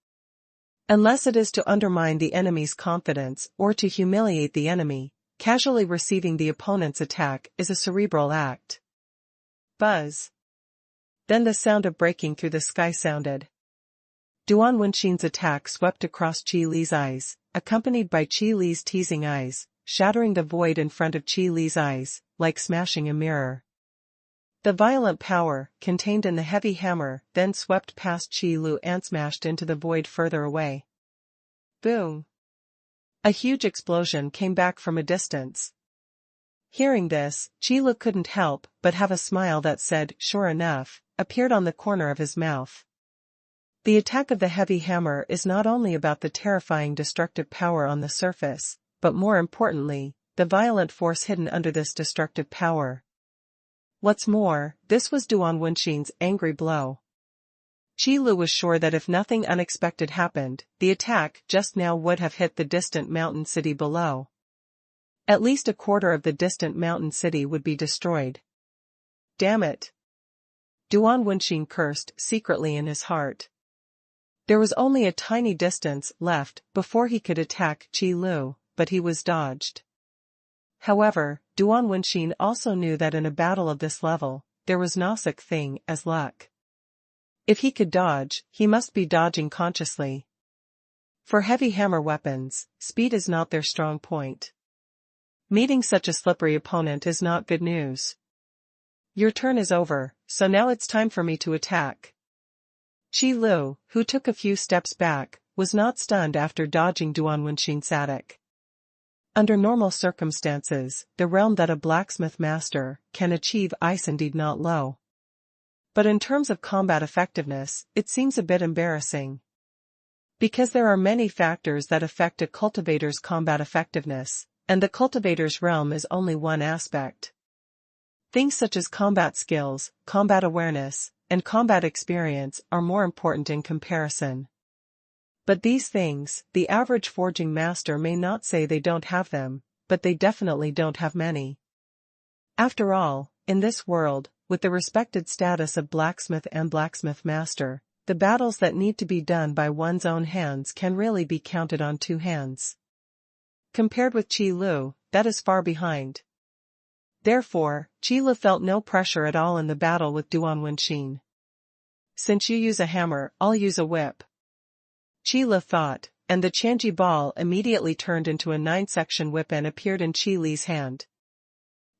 Unless it is to undermine the enemy's confidence or to humiliate the enemy, casually receiving the opponent's attack is a cerebral act. Buzz. Then the sound of breaking through the sky sounded. Duan Wenxin's attack swept across Qi Li's eyes, accompanied by Qi Li's teasing eyes, shattering the void in front of Qi Li's eyes, like smashing a mirror. The violent power, contained in the heavy hammer, then swept past Qi Lu and smashed into the void further away. Boom! A huge explosion came back from a distance. Hearing this, Qi Lu couldn't help but have a smile that said, "Sure enough," appeared on the corner of his mouth. The attack of the heavy hammer is not only about the terrifying destructive power on the surface, but more importantly, the violent force hidden under this destructive power. What's more, this was Duan Wenxin's angry blow. Qi Lu was sure that if nothing unexpected happened, the attack just now would have hit the distant mountain city below. At least a quarter of the distant mountain city would be destroyed. Damn it! Duan Wenxin cursed secretly in his heart. There was only a tiny distance left before he could attack Qi Lu, but he was dodged. However, Duan Wenxin also knew that in a battle of this level, there was no such thing as luck. If he could dodge, he must be dodging consciously. For heavy hammer weapons, speed is not their strong point. Meeting such a slippery opponent is not good news. Your turn is over, so now it's time for me to attack. Qi Lu, who took a few steps back, was not stunned after dodging Duan Wenxin's attack. Under normal circumstances, the realm that a blacksmith master can achieve is indeed not low. But in terms of combat effectiveness, it seems a bit embarrassing. Because there are many factors that affect a cultivator's combat effectiveness, and the cultivator's realm is only one aspect. Things such as combat skills, combat awareness, and combat experience are more important in comparison. But these things, the average forging master may not say they don't have them, but they definitely don't have many. After all, in this world, with the respected status of blacksmith and blacksmith master, the battles that need to be done by one's own hands can really be counted on two hands. Compared with Qi Lu, that is far behind. Therefore, Qi Lu felt no pressure at all in the battle with Duan Wenxin. Since you use a hammer, I'll use a whip. Qi Lu thought, and the Qianji ball immediately turned into a 9-section whip and appeared in Qi Li's hand.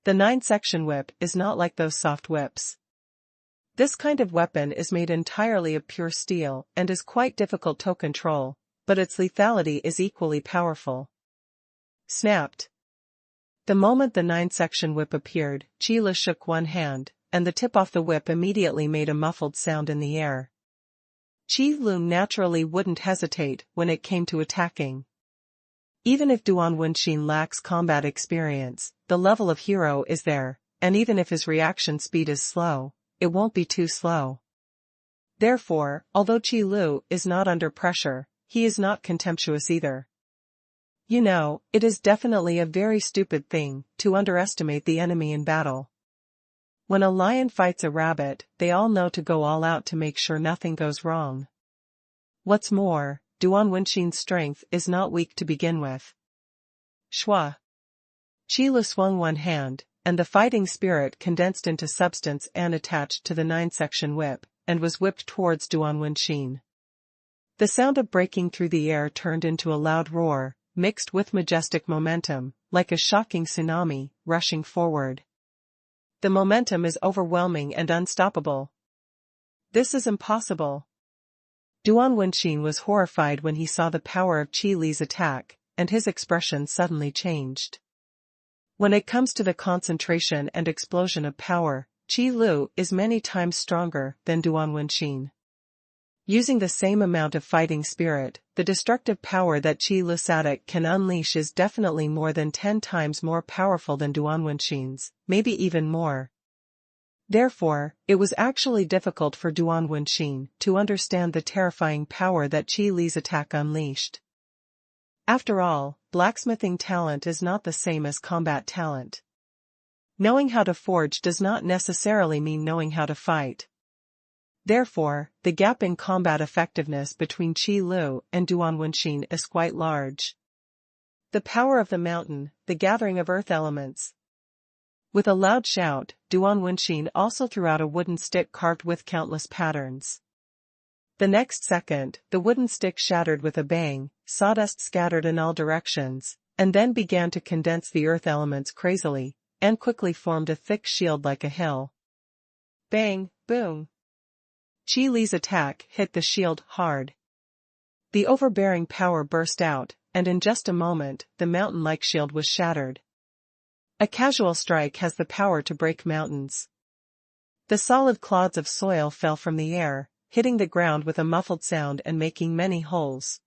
The 9-section whip is not like those soft whips. This kind of weapon is made entirely of pure steel and is quite difficult to control, but its lethality is equally powerful. Snapped. The moment the 9-section whip appeared, Qi Lu shook one hand, and the tip of the whip immediately made a muffled sound in the air. Qi Lu naturally wouldn't hesitate when it came to attacking. Even if Duan Wenxin lacks combat experience, the level of hero is there, and even if his reaction speed is slow, it won't be too slow. Therefore, although Qi Lu is not under pressure, he is not contemptuous either. You know, it is definitely a very stupid thing to underestimate the enemy in battle. When a lion fights a rabbit, they all know to go all out to make sure nothing goes wrong. What's more, Duan Wenxin's strength is not weak to begin with. Shua. Qi Lu swung one hand, and the fighting spirit condensed into substance and attached to the 9-section whip, and was whipped towards Duan Wenxin. The sound of breaking through the air turned into a loud roar, mixed with majestic momentum, like a shocking tsunami, rushing forward. The momentum is overwhelming and unstoppable. This is impossible. Duan Wenxin was horrified when he saw the power of Qi Li's attack, and his expression suddenly changed. When it comes to the concentration and explosion of power, Qi Lu is many times stronger than Duan Wenxin. Using the same amount of fighting spirit, the destructive power that Qi Lu's attack can unleash is definitely more than 10 times more powerful than Duan Wenxin's, maybe even more. Therefore, it was actually difficult for Duan Wenxin to understand the terrifying power that Qi Li's attack unleashed. After all, blacksmithing talent is not the same as combat talent. Knowing how to forge does not necessarily mean knowing how to fight. Therefore, the gap in combat effectiveness between Qi Lu and Duan Wenxin is quite large. The power of the mountain, the gathering of earth elements. With a loud shout, Duan Wenxin also threw out a wooden stick carved with countless patterns. The next second, the wooden stick shattered with a bang, sawdust scattered in all directions, and then began to condense the earth elements crazily, and quickly formed a thick shield like a hill. Bang, boom. Qi Li's attack hit the shield hard. The overbearing power burst out, and in just a moment, the mountain-like shield was shattered. A casual strike has the power to break mountains. The solid clods of soil fell from the air, hitting the ground with a muffled sound and making many holes.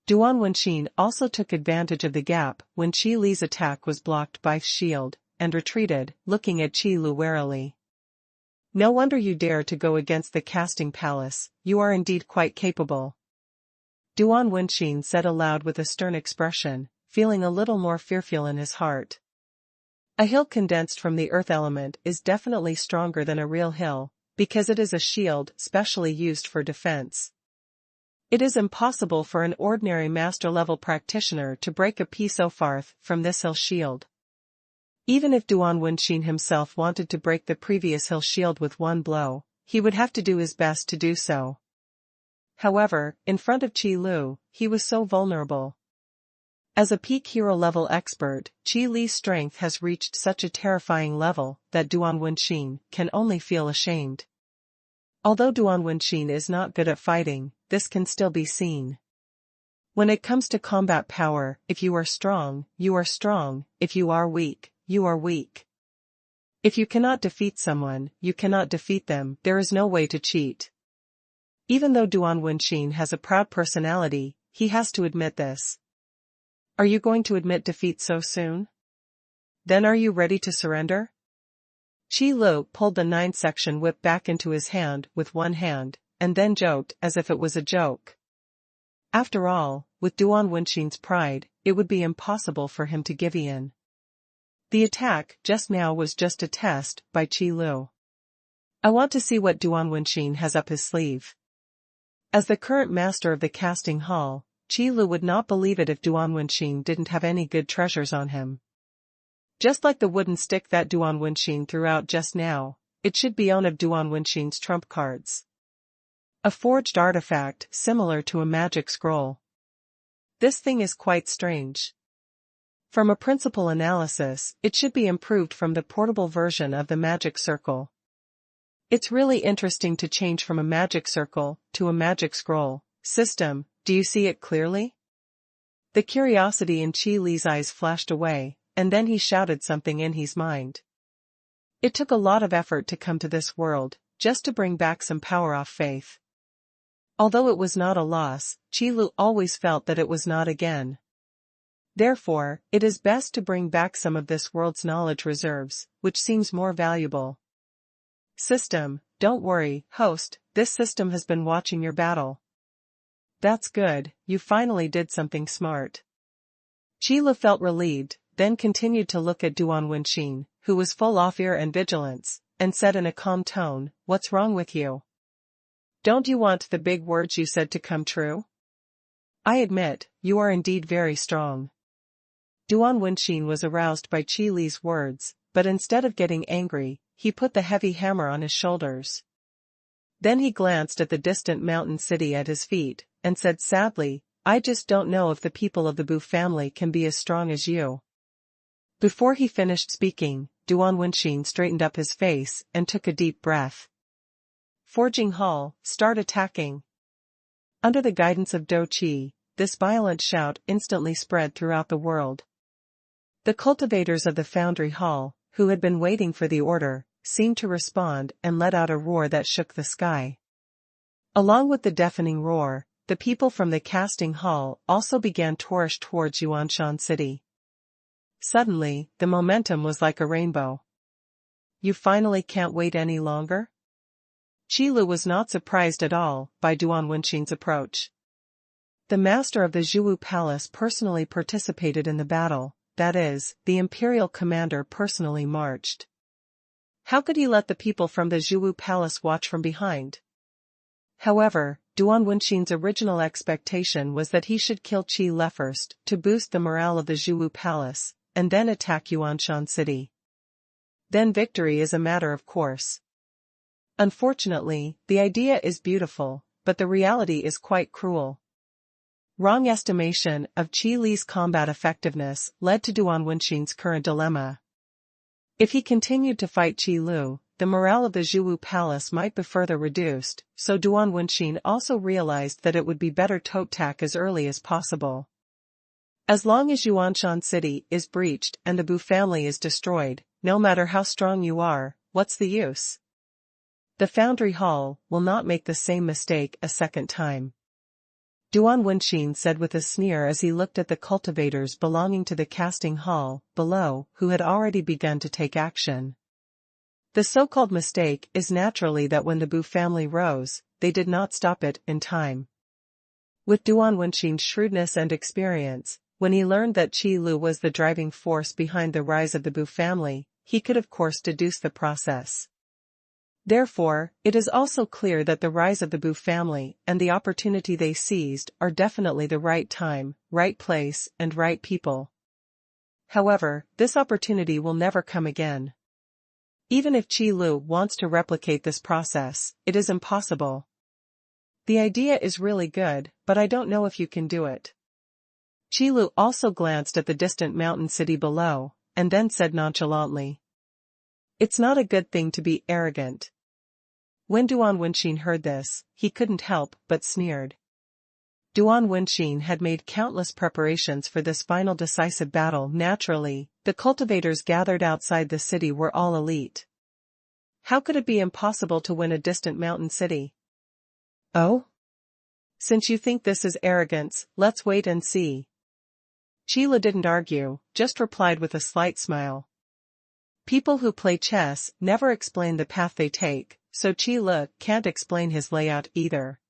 Duan Wenxin also took advantage of the gap when Qi Li's attack was blocked by shield, and retreated, looking at Qi Lu warily. No wonder you dare to go against the casting palace, you are indeed quite capable. Duan Wenxin said aloud with a stern expression, feeling a little more fearful in his heart. A hill condensed from the earth element is definitely stronger than a real hill, because it is a shield specially used for defense. It is impossible for an ordinary master-level practitioner to break a piece so far from this hill shield. Even if Duan Wenxin himself wanted to break the previous hill shield with one blow, he would have to do his best to do so. However, in front of Qi Lu, he was so vulnerable. As a peak hero-level expert, Qi Li's strength has reached such a terrifying level that Duan Wenxin can only feel ashamed. Although Duan Wenxin is not good at fighting, this can still be seen. When it comes to combat power, if you are strong, you are strong, if you are weak, you are weak. If you cannot defeat someone, you cannot defeat them, there is no way to cheat. Even though Duan Wenxin has a proud personality, he has to admit this. Are you going to admit defeat so soon? Then are you ready to surrender? Qi Lu pulled the 9-section whip back into his hand with one hand, and then joked as if it was a joke. After all, with Duan Wenxin's pride, it would be impossible for him to give in. The attack just now was just a test by Qi Lu. I want to see what Duan Wenxin has up his sleeve. As the current master of the casting hall, Qi Lu would not believe it if Duan Wenxin didn't have any good treasures on him. Just like the wooden stick that Duan Wenxin threw out just now, it should be one of Duan Wenxin's trump cards. A forged artifact similar to a magic scroll. This thing is quite strange. From a principal analysis, it should be improved from the portable version of the magic circle. It's really interesting to change from a magic circle to a magic scroll system. Do you see it clearly? The curiosity in Qi Li's eyes flashed away, and then he shouted something in his mind. It took a lot of effort to come to this world, just to bring back some power off faith. Although it was not a loss, Qi Lu always felt that it was not again. Therefore, it is best to bring back some of this world's knowledge reserves, which seems more valuable. System, don't worry, host, this system has been watching your battle. That's good, you finally did something smart. Qi Lu felt relieved, then continued to look at Duan Wenxin, who was full of fear and vigilance, and said in a calm tone, "What's wrong with you? Don't you want the big words you said to come true? I admit, you are indeed very strong." Duan Wenxin was aroused by Qi Li's words, but instead of getting angry, he put the heavy hammer on his shoulders. Then he glanced at the distant mountain city at his feet, and said sadly, "I just don't know if the people of the Bu family can be as strong as you." Before he finished speaking, Duan Wenxin straightened up his face and took a deep breath. Forging Hall, start attacking. Under the guidance of Do Qi, this violent shout instantly spread throughout the world. The cultivators of the Foundry Hall, who had been waiting for the order, seemed to respond and let out a roar that shook the sky. Along with the deafening roar, the people from the casting hall also began to rush towards Yuanshan City. Suddenly, the momentum was like a rainbow. You finally can't wait any longer? Qi Lu was not surprised at all by Duan Wenxin's approach. The master of the Jiu Palace personally participated in the battle, that is, the imperial commander personally marched. How could he let the people from the Jiu Palace watch from behind? However, Duan Wenxin's original expectation was that he should kill Qi Li first to boost the morale of the Jiu Palace, and then attack Yuanshan City. Then victory is a matter of course. Unfortunately, the idea is beautiful, but the reality is quite cruel. Wrong estimation of Qi Li's combat effectiveness led to Duan Wenxin's current dilemma. If he continued to fight Qi Lu, the morale of the Jiu Palace might be further reduced, so Duan Wenxin also realized that it would be better to attack as early as possible. As long as Yuanshan City is breached and the Bu family is destroyed, no matter how strong you are, what's the use? The Foundry Hall will not make the same mistake a second time. Duan Wenxin said with a sneer as he looked at the cultivators belonging to the casting hall below, who had already begun to take action. The so-called mistake is naturally that when the Bu family rose, they did not stop it in time. With Duan Wenxin's shrewdness and experience, when he learned that Qi Lu was the driving force behind the rise of the Bu family, he could of course deduce the process. Therefore, it is also clear that the rise of the Bu family and the opportunity they seized are definitely the right time, right place, and right people. However, this opportunity will never come again. Even if Qi Lu wants to replicate this process, it is impossible. The idea is really good, but I don't know if you can do it. Qi Lu also glanced at the distant mountain city below, and then said nonchalantly, "It's not a good thing to be arrogant." When Duan Wenxin heard this, he couldn't help but sneered. Duan Wenxin had made countless preparations for this final decisive battle. Naturally, the cultivators gathered outside the city were all elite. How could it be impossible to win a distant mountain city? Oh? Since you think this is arrogance, let's wait and see. Qi Lu didn't argue, just replied with a slight smile. People who play chess never explain the path they take, so Qi Lu can't explain his layout either.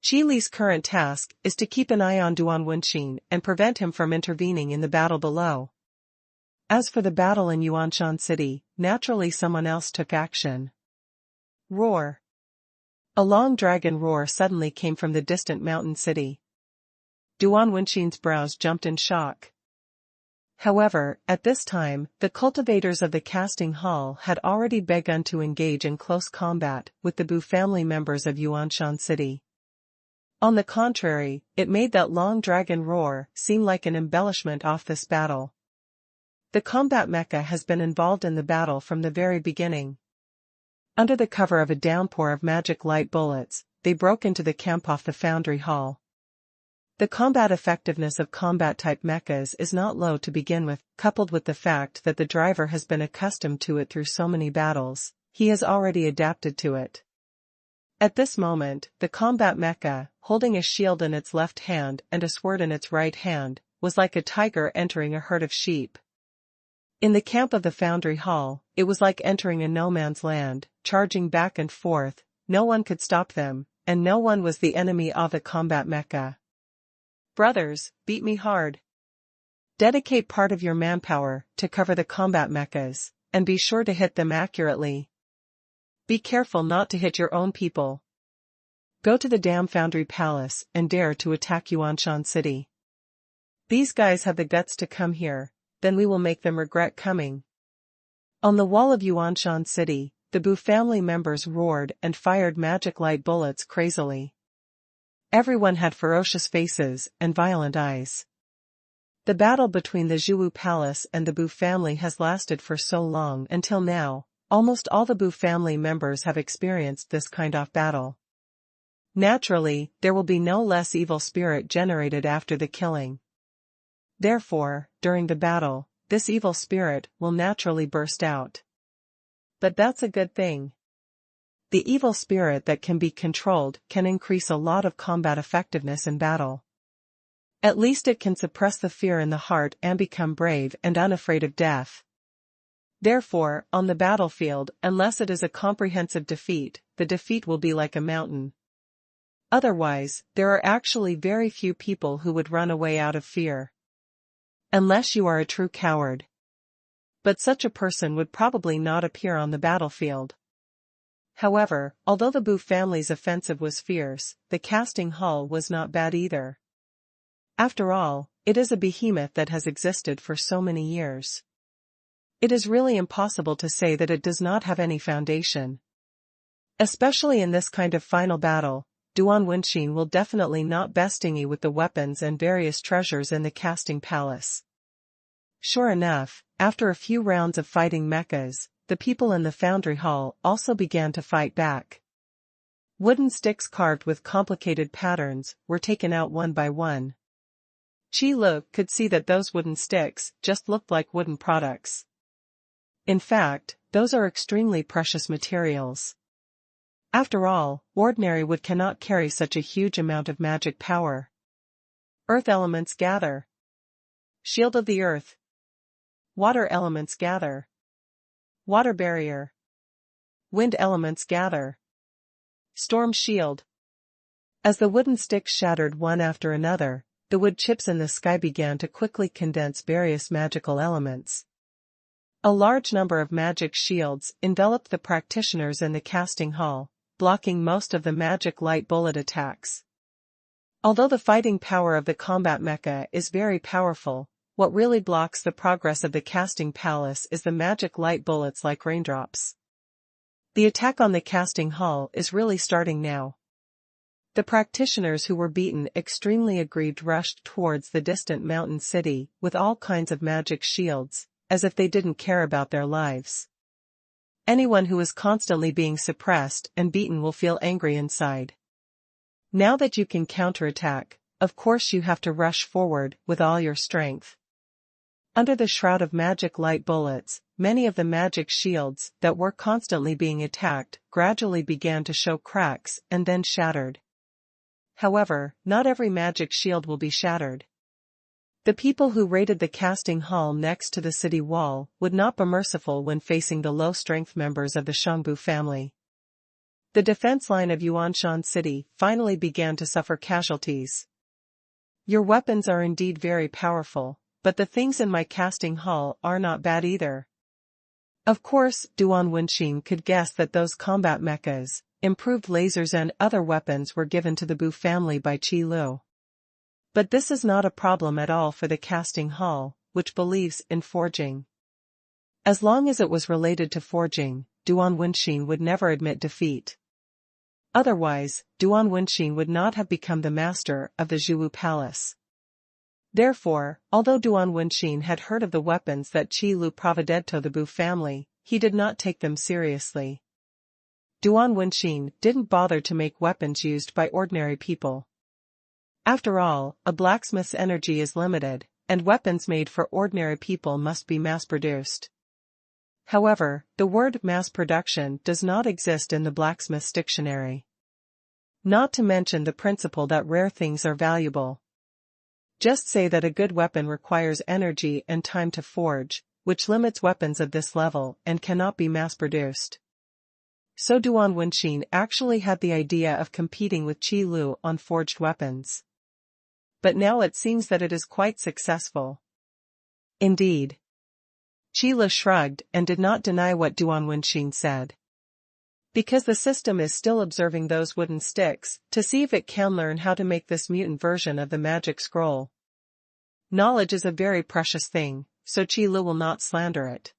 Qi Li's current task is to keep an eye on Duan Wenxin and prevent him from intervening in the battle below. As for the battle in Yuanshan City, naturally someone else took action. Roar. A long dragon roar suddenly came from the distant mountain city. Duan Wenxin's brows jumped in shock. However, at this time, the cultivators of the casting hall had already begun to engage in close combat with the Bu family members of Yuanshan City. On the contrary, it made that long dragon roar seem like an embellishment off this battle. The combat mecha has been involved in the battle from the very beginning. Under the cover of a downpour of magic light bullets, they broke into the camp off the foundry hall. The combat effectiveness of combat-type mechas is not low to begin with, coupled with the fact that the driver has been accustomed to it through so many battles, he has already adapted to it. At this moment, the combat mecha, holding a shield in its left hand and a sword in its right hand, was like a tiger entering a herd of sheep. In the camp of the foundry hall, it was like entering a no-man's land, charging back and forth, no one could stop them, and no one was the enemy of the combat mecha. Brothers, beat me hard. Dedicate part of your manpower to cover the combat mechas, and be sure to hit them accurately. Be careful not to hit your own people. Go to the Dam Foundry Palace and dare to attack Yuanshan City. These guys have the guts to come here, then we will make them regret coming. On the wall of Yuanshan City, the Bu family members roared and fired magic light bullets crazily. Everyone had ferocious faces and violent eyes. The battle between the Zhuwu Palace and the Bu family has lasted for so long until now, almost all the Bu family members have experienced this kind of battle. Naturally, there will be no less evil spirit generated after the killing. Therefore, during the battle, this evil spirit will naturally burst out. But that's a good thing. The evil spirit that can be controlled can increase a lot of combat effectiveness in battle. At least it can suppress the fear in the heart and become brave and unafraid of death. Therefore, on the battlefield, unless it is a comprehensive defeat, the defeat will be like a mountain. Otherwise, there are actually very few people who would run away out of fear. Unless you are a true coward. But such a person would probably not appear on the battlefield. However, although the Bu family's offensive was fierce, the casting hall was not bad either. After all, it is a behemoth that has existed for so many years. It is really impossible to say that it does not have any foundation. Especially in this kind of final battle, Duan Wenxin will definitely not bestingy with the weapons and various treasures in the casting palace. Sure enough, after a few rounds of fighting mechas, the people in the foundry hall also began to fight back. Wooden sticks carved with complicated patterns were taken out one by one. Qi Lu could see that those wooden sticks just looked like wooden products. In fact, those are extremely precious materials. After all, ordinary wood cannot carry such a huge amount of magic power. Earth elements gather. Shield of the earth. Water elements gather. Water barrier. Wind elements gather. Storm shield. As the wooden sticks shattered one after another, the wood chips in the sky began to quickly condense various magical elements. A large number of magic shields enveloped the practitioners in the casting hall, blocking most of the magic light bullet attacks. Although the fighting power of the combat mecha is very powerful, what really blocks the progress of the casting palace is the magic light bullets like raindrops. The attack on the casting hall is really starting now. The practitioners who were beaten extremely aggrieved rushed towards the distant mountain city with all kinds of magic shields, as if they didn't care about their lives. Anyone who is constantly being suppressed and beaten will feel angry inside. Now that you can counterattack, of course you have to rush forward with all your strength. Under the shroud of magic light bullets, many of the magic shields that were constantly being attacked gradually began to show cracks and then shattered. However, not every magic shield will be shattered. The people who raided the casting hall next to the city wall would not be merciful when facing the low-strength members of the Shangbu family. The defense line of Yuanshan City finally began to suffer casualties. Your weapons are indeed very powerful, but the things in my casting hall are not bad either. Of course, Duan Wenxin could guess that those combat mechas, improved lasers and other weapons were given to the Bu family by Qi Lu. But this is not a problem at all for the casting hall, which believes in forging. As long as it was related to forging, Duan Wenxin would never admit defeat. Otherwise, Duan Wenxin would not have become the master of the Zhuwu Palace. Therefore, although Duan Wenxin had heard of the weapons that Qi Lu provided to the Bu family, he did not take them seriously. Duan Wenxin didn't bother to make weapons used by ordinary people. After all, a blacksmith's energy is limited, and weapons made for ordinary people must be mass-produced. However, the word mass production does not exist in the blacksmith's dictionary. Not to mention the principle that rare things are valuable. Just say that a good weapon requires energy and time to forge, which limits weapons of this level and cannot be mass-produced. So Duan Wenxin actually had the idea of competing with Qi Lu on forged weapons. But now it seems that it is quite successful. Indeed. Qi Lu shrugged and did not deny what Duan Wenxin said. Because the system is still observing those wooden sticks, to see if it can learn how to make this mutant version of the magic scroll. Knowledge is a very precious thing, so Qi Lu will not slander it.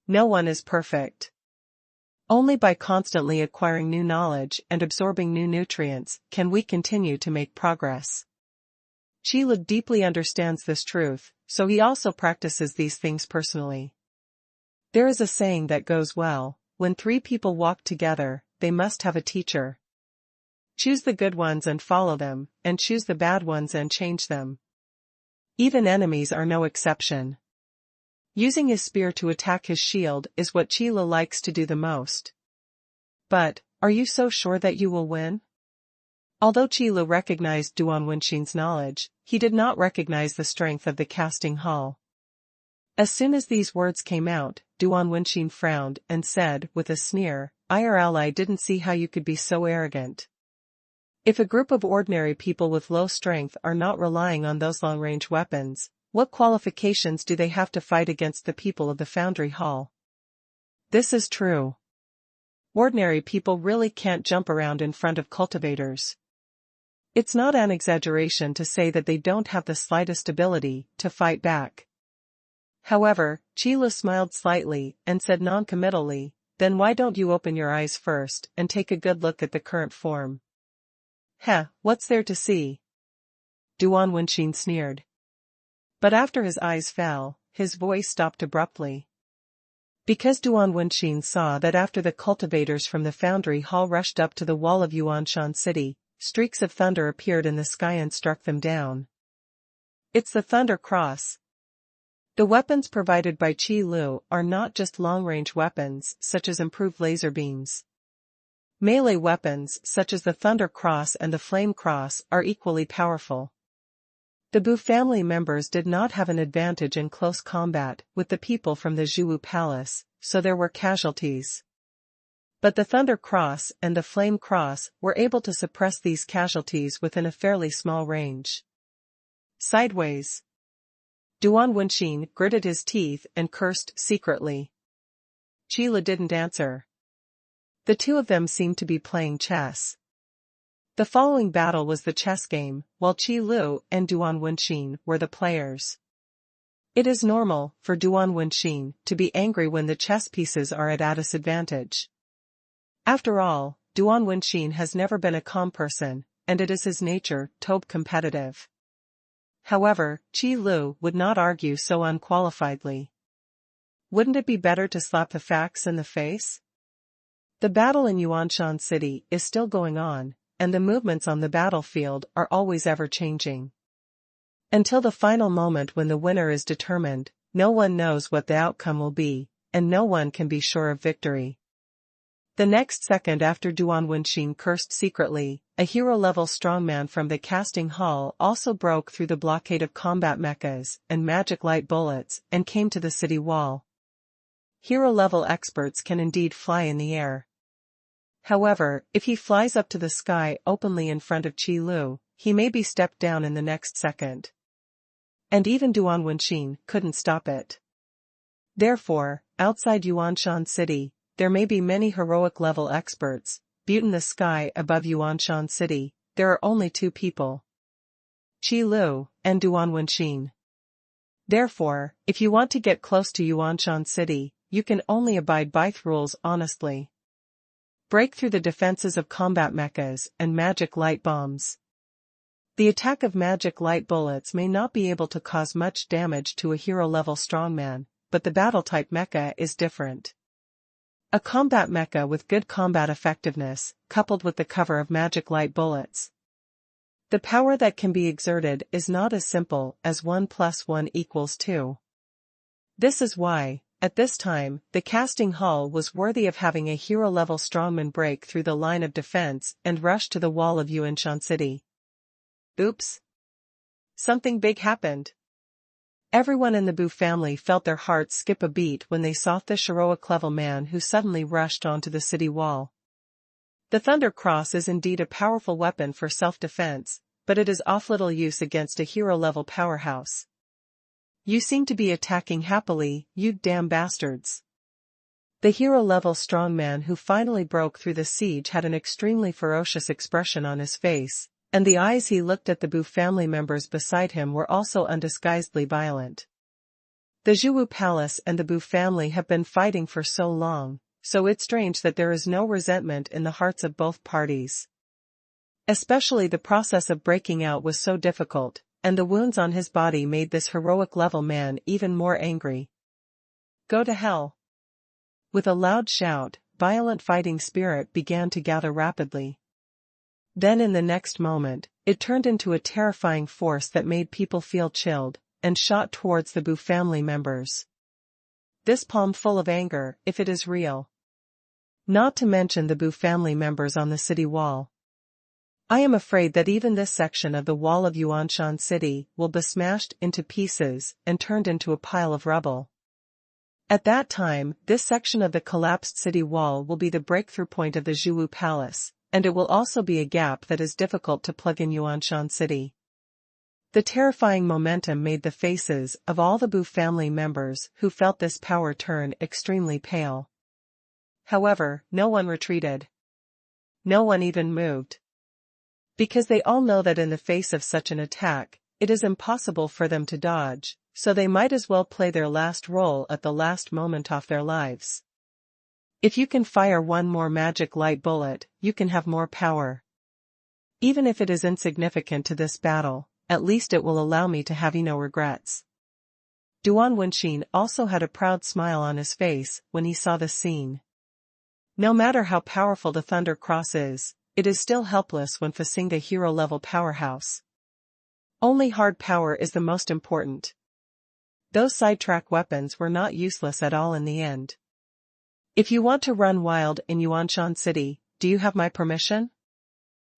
No one is perfect. Only by constantly acquiring new knowledge and absorbing new nutrients can we continue to make progress. Qi Lu deeply understands this truth, so he also practices these things personally. There is a saying that goes well. When three people walk together, they must have a teacher. Choose the good ones and follow them, and choose the bad ones and change them. Even enemies are no exception. Using his spear to attack his shield is what Qi Lu likes to do the most. But, are you so sure that you will win? Although Qi Lu recognized Duan Wenxin's knowledge, he did not recognize the strength of the casting hall. As soon as these words came out, Duan Wenxin frowned and said with a sneer, "IRL, I didn't see how you could be so arrogant. If a group of ordinary people with low strength are not relying on those long-range weapons, what qualifications do they have to fight against the people of the Foundry Hall? This is true. Ordinary people really can't jump around in front of cultivators. It's not an exaggeration to say that they don't have the slightest ability to fight back." However, Qi Lu smiled slightly and said non-committally, "Then why don't you open your eyes first and take a good look at the current form?" "Heh, what's there to see?" Duan Wenxin sneered. But after his eyes fell, his voice stopped abruptly. Because Duan Wenxin saw that after the cultivators from the Foundry Hall rushed up to the wall of Yuanshan City, streaks of thunder appeared in the sky and struck them down. It's the Thunder Cross. The weapons provided by Qi Lu are not just long-range weapons such as improved laser beams. Melee weapons such as the Thunder Cross and the Flame Cross are equally powerful. The Bu family members did not have an advantage in close combat with the people from the Jiu Hui Palace, so there were casualties. But the Thunder Cross and the Flame Cross were able to suppress these casualties within a fairly small range. Sideways. Duan Wenxin gritted his teeth and cursed secretly. Qi Lu didn't answer. The two of them seemed to be playing chess. The following battle was the chess game, while Qi Lu and Duan Wenxin were the players. It is normal for Duan Wenxin to be angry when the chess pieces are at a disadvantage. After all, Duan Wenxin has never been a calm person, and it is his nature to be competitive. However, Qi Lu would not argue so unqualifiedly. Wouldn't it be better to slap the facts in the face? The battle in Yuanshan City is still going on, and the movements on the battlefield are always ever-changing. Until the final moment when the winner is determined, no one knows what the outcome will be, and no one can be sure of victory. The next second after Duan Wenxin cursed secretly, a hero-level strongman from the casting hall also broke through the blockade of combat mechas and magic light bullets and came to the city wall. Hero-level experts can indeed fly in the air. However, if he flies up to the sky openly in front of Qi Lu, he may be stepped down in the next second. And even Duan Wenxin couldn't stop it. Therefore, outside Yuanshan City, there may be many heroic-level experts, but in the sky above Yuanshan City, there are only two people. Qi Lu and Duan Wenxin. Therefore, if you want to get close to Yuanshan City, you can only abide by the rules honestly. Break through the defenses of combat mechas and magic light bombs. The attack of magic light bullets may not be able to cause much damage to a hero-level strongman, but the battle-type mecha is different. A combat mecha with good combat effectiveness, coupled with the cover of magic light bullets. The power that can be exerted is not as simple as 1 + 1 = 2. This is why, at this time, the casting hall was worthy of having a hero-level strongman break through the line of defense and rush to the wall of Yuanshan City. Oops! Something big happened. Everyone in the Bu family felt their hearts skip a beat when they saw the heroic-level man who suddenly rushed onto the city wall. The Thunder Cross is indeed a powerful weapon for self-defense, but it is of little use against a hero-level powerhouse. You seem to be attacking happily, you damn bastards. The hero-level strongman who finally broke through the siege had an extremely ferocious expression on his face, and the eyes he looked at the Bu family members beside him were also undisguisedly violent. The Jiu Hui Palace and the Bu family have been fighting for so long, so it's strange that there is no resentment in the hearts of both parties. Especially the process of breaking out was so difficult, and the wounds on his body made this heroic-level man even more angry. Go to hell! With a loud shout, violent fighting spirit began to gather rapidly. Then in the next moment, it turned into a terrifying force that made people feel chilled, and shot towards the Bu family members. This palm full of anger, if it is real. Not to mention the Bu family members on the city wall. I am afraid that even this section of the wall of Yuanshan City will be smashed into pieces and turned into a pile of rubble. At that time, this section of the collapsed city wall will be the breakthrough point of the Jiu Hui Palace, and it will also be a gap that is difficult to plug in Yuanshan City. The terrifying momentum made the faces of all the Bu family members who felt this power turn extremely pale. However, no one retreated. No one even moved. Because they all know that in the face of such an attack, it is impossible for them to dodge, so they might as well play their last role at the last moment of their lives. If you can fire one more magic light bullet, you can have more power. Even if it is insignificant to this battle, at least it will allow me to have no regrets. Duan Wenxin also had a proud smile on his face when he saw the scene. No matter how powerful the Thunder Cross is, it is still helpless when facing the hero-level powerhouse. Only hard power is the most important. Those sidetrack weapons were not useless at all in the end. If you want to run wild in Yuanshan City, do you have my permission?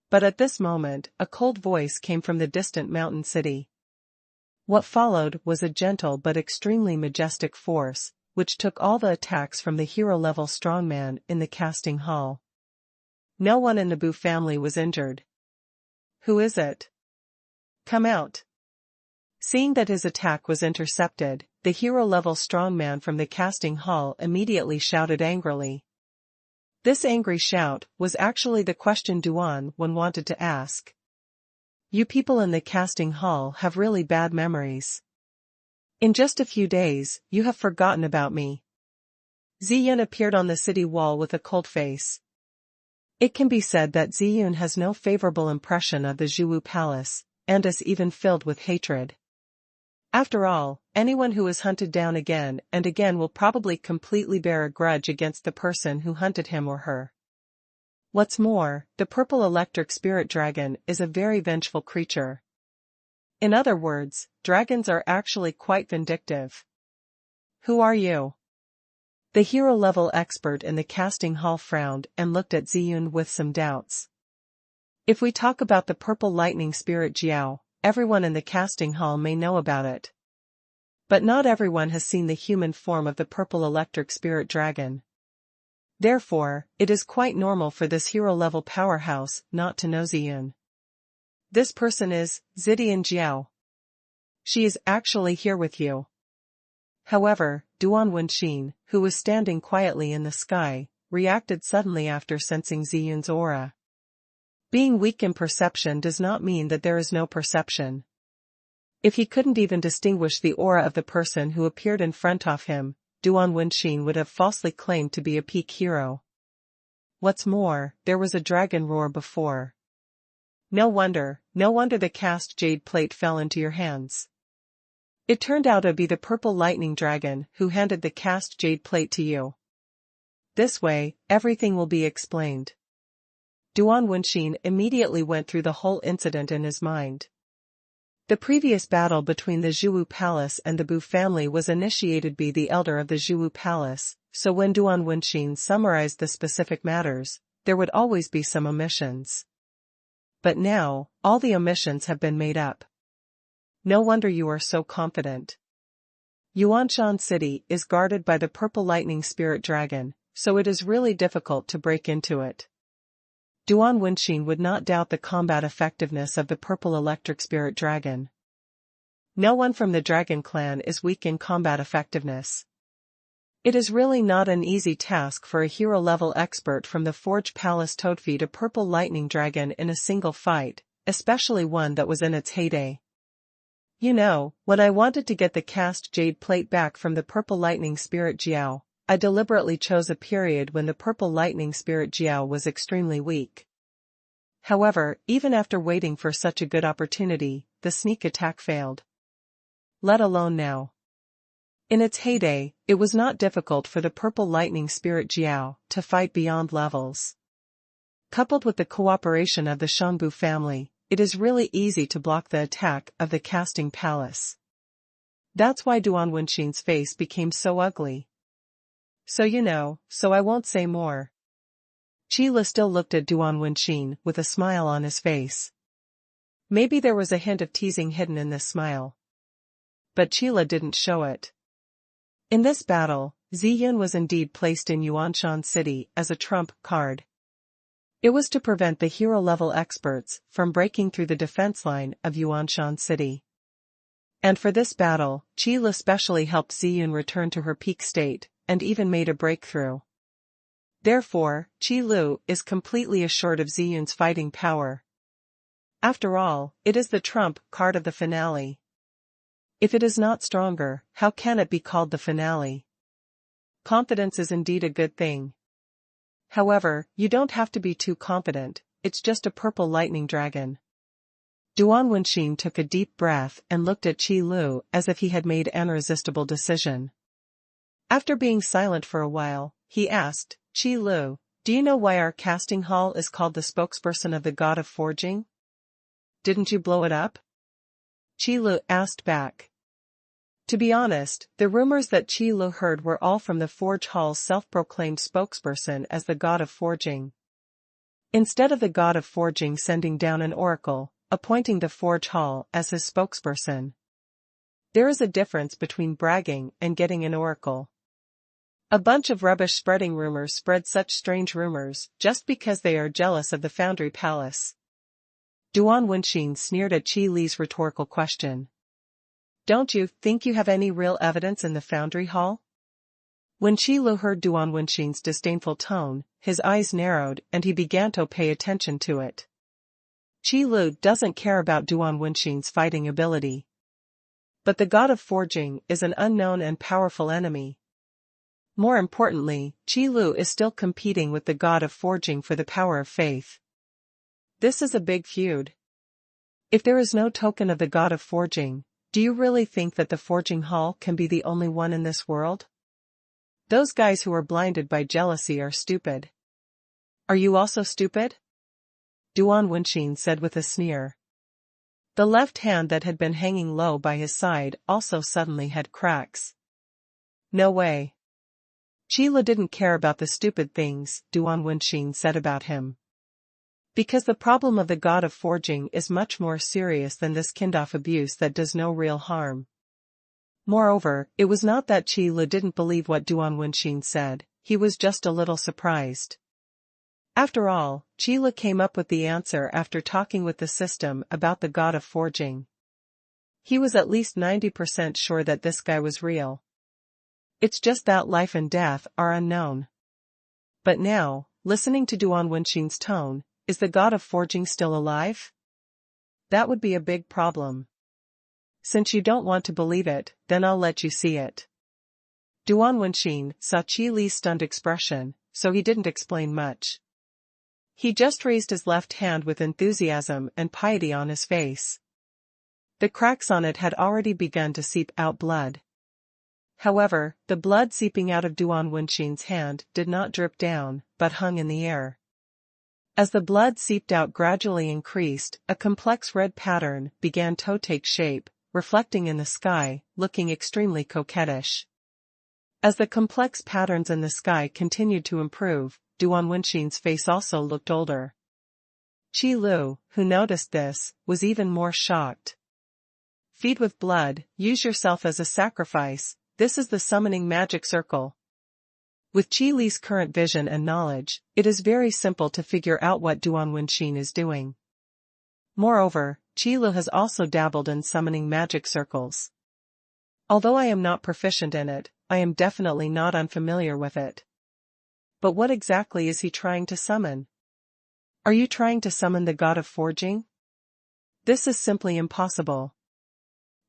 But at this moment, a cold voice came from the distant mountain city. What followed was a gentle but extremely majestic force, which took all the attacks from the hero-level strongman in the casting hall. No one in the Bu family was injured. Who is it? Come out. Seeing that his attack was intercepted, the hero-level strongman from the casting hall immediately shouted angrily. This angry shout was actually the question Duan Wen wanted to ask. You people in the casting hall have really bad memories. In just a few days, you have forgotten about me. Ziyun appeared on the city wall with a cold face. It can be said that Ziyun has no favorable impression of the Zhiwu Palace, and is even filled with hatred. After all, anyone who is hunted down again and again will probably completely bear a grudge against the person who hunted him or her. What's more, the purple electric spirit dragon is a very vengeful creature. In other words, dragons are actually quite vindictive. Who are you? The hero-level expert in the casting hall frowned and looked at Ziyun with some doubts. If we talk about the purple lightning spirit Jiao, everyone in the casting hall may know about it. But not everyone has seen the human form of the purple electric spirit dragon. Therefore, it is quite normal for this hero-level powerhouse not to know Ziyun. This person is Zidian Jiao. She is actually here with you. However, Duan Wenxin, who was standing quietly in the sky, reacted suddenly after sensing Ziyun's aura. Being weak in perception does not mean that there is no perception. If he couldn't even distinguish the aura of the person who appeared in front of him, Duan Wenxin would have falsely claimed to be a peak hero. What's more, there was a dragon roar before. No wonder the cast jade plate fell into your hands. It turned out to be the purple lightning dragon who handed the cast jade plate to you. This way, everything will be explained. Duan Wenxin immediately went through the whole incident in his mind. The previous battle between the Zhiwu Palace and the Bu family was initiated by the elder of the Zhiwu Palace, so when Duan Wenxin summarized the specific matters, there would always be some omissions. But now, all the omissions have been made up. No wonder you are so confident. Yuanshan City is guarded by the purple lightning spirit dragon, so it is really difficult to break into it. Duan Wenxin would not doubt the combat effectiveness of the purple electric spirit dragon. No one from the dragon clan is weak in combat effectiveness. It is really not an easy task for a hero-level expert from the Forge Palace to defeat a purple lightning dragon in a single fight, especially one that was in its heyday. You know, when I wanted to get the cast jade plate back from the purple lightning spirit Jiao, I deliberately chose a period when the purple lightning spirit Jiao was extremely weak. However, even after waiting for such a good opportunity, the sneak attack failed. Let alone now. In its heyday, it was not difficult for the purple lightning spirit Jiao to fight beyond levels. Coupled with the cooperation of the Shangbu family, it is really easy to block the attack of the casting palace. That's why Duan Wenxin's face became so ugly. So I won't say more. Qila still looked at Duan Wenxin with a smile on his face. Maybe there was a hint of teasing hidden in this smile. But Qila didn't show it. In this battle, Ziyun was indeed placed in Yuanshan City as a trump card. It was to prevent the hero-level experts from breaking through the defense line of Yuanshan City. And for this battle, Qila specially helped Ziyun return to her peak state, and even made a breakthrough. Therefore, Qi Lu is completely assured of Ziyun's fighting power. After all, it is the trump card of the finale. If it is not stronger, how can it be called the finale? Confidence is indeed a good thing. However, you don't have to be too confident, it's just a purple lightning dragon. Duan Wenxin took a deep breath and looked at Qi Lu as if he had made an irresistible decision. After being silent for a while, he asked, Qi Lu, do you know why our casting hall is called the spokesperson of the god of forging? Didn't you blow it up? Qi Lu asked back. To be honest, the rumors that Qi Lu heard were all from the Forge Hall's self-proclaimed spokesperson as the god of forging. Instead of the god of forging sending down an oracle, appointing the forge hall as his spokesperson. There is a difference between bragging and getting an oracle. A bunch of rubbish spreading rumors spread such strange rumors just because they are jealous of the Foundry Palace. Duan Wenxin sneered at Qi Li's rhetorical question. Don't you think you have any real evidence in the Foundry Hall? When Qi Lu heard Duan Wenxin's disdainful tone, his eyes narrowed and he began to pay attention to it. Qi Lu doesn't care about Duan Wenxin's fighting ability. But the god of forging is an unknown and powerful enemy. More importantly, Qi Lu is still competing with the god of forging for the power of faith. This is a big feud. If there is no token of the god of forging, do you really think that the forging hall can be the only one in this world? Those guys who are blinded by jealousy are stupid. Are you also stupid? Duan Wenxin said with a sneer. The left hand that had been hanging low by his side also suddenly had cracks. No way. Qi Lu didn't care about the stupid things Duan Wenxin said about him. Because the problem of the god of forging is much more serious than this kind-of abuse that does no real harm. Moreover, it was not that Qi Lu didn't believe what Duan Wenxin said, he was just a little surprised. After all, Qi Lu came up with the answer after talking with the system about the god of forging. He was at least 90% sure that this guy was real. It's just that life and death are unknown. But now, listening to Duan Wenxin's tone, is the god of forging still alive? That would be a big problem. Since you don't want to believe it, then I'll let you see it. Duan Wenxin saw Qi Li's stunned expression, so he didn't explain much. He just raised his left hand with enthusiasm and piety on his face. The cracks on it had already begun to seep out blood. However, the blood seeping out of Duan Wenxin's hand did not drip down, but hung in the air. As the blood seeped out gradually increased, a complex red pattern began to take shape, reflecting in the sky, looking extremely coquettish. As the complex patterns in the sky continued to improve, Duan Wenxin's face also looked older. Qi Lu, who noticed this, was even more shocked. Feed with blood, use yourself as a sacrifice, this is the summoning magic circle. With Qi Li's current vision and knowledge, it is very simple to figure out what Duan Wenxin is doing. Moreover, Qi Lu has also dabbled in summoning magic circles. Although I am not proficient in it, I am definitely not unfamiliar with it. But what exactly is he trying to summon? Are you trying to summon the god of forging? This is simply impossible.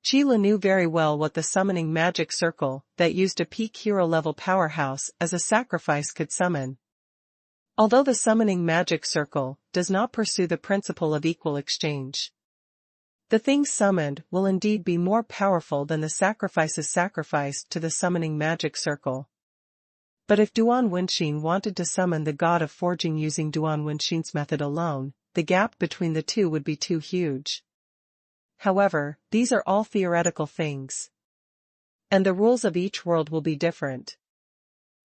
Qi Lu knew very well what the summoning magic circle that used a peak hero-level powerhouse as a sacrifice could summon. Although the summoning magic circle does not pursue the principle of equal exchange, the things summoned will indeed be more powerful than the sacrifices sacrificed to the summoning magic circle. But if Duan Wenxin wanted to summon the god of forging using Duan Wenxin's method alone, the gap between the two would be too huge. However, these are all theoretical things. And the rules of each world will be different.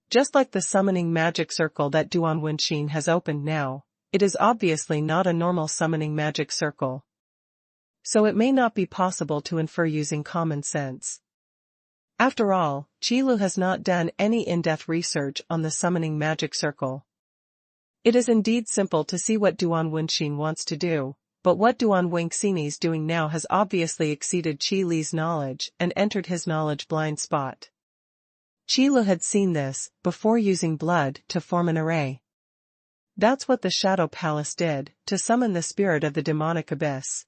Just like the summoning magic circle that Duan Wenxin has opened now, it is obviously not a normal summoning magic circle. So it may not be possible to infer using common sense. After all, Qi Lu has not done any in-depth research on the summoning magic circle. It is indeed simple to see what Duan Wenxin wants to do, but what Duan Wenxin is doing now has obviously exceeded Qi Li's knowledge and entered his knowledge blind spot. Qi Lu had seen this before using blood to form an array. That's what the Shadow Palace did, to summon the spirit of the demonic abyss.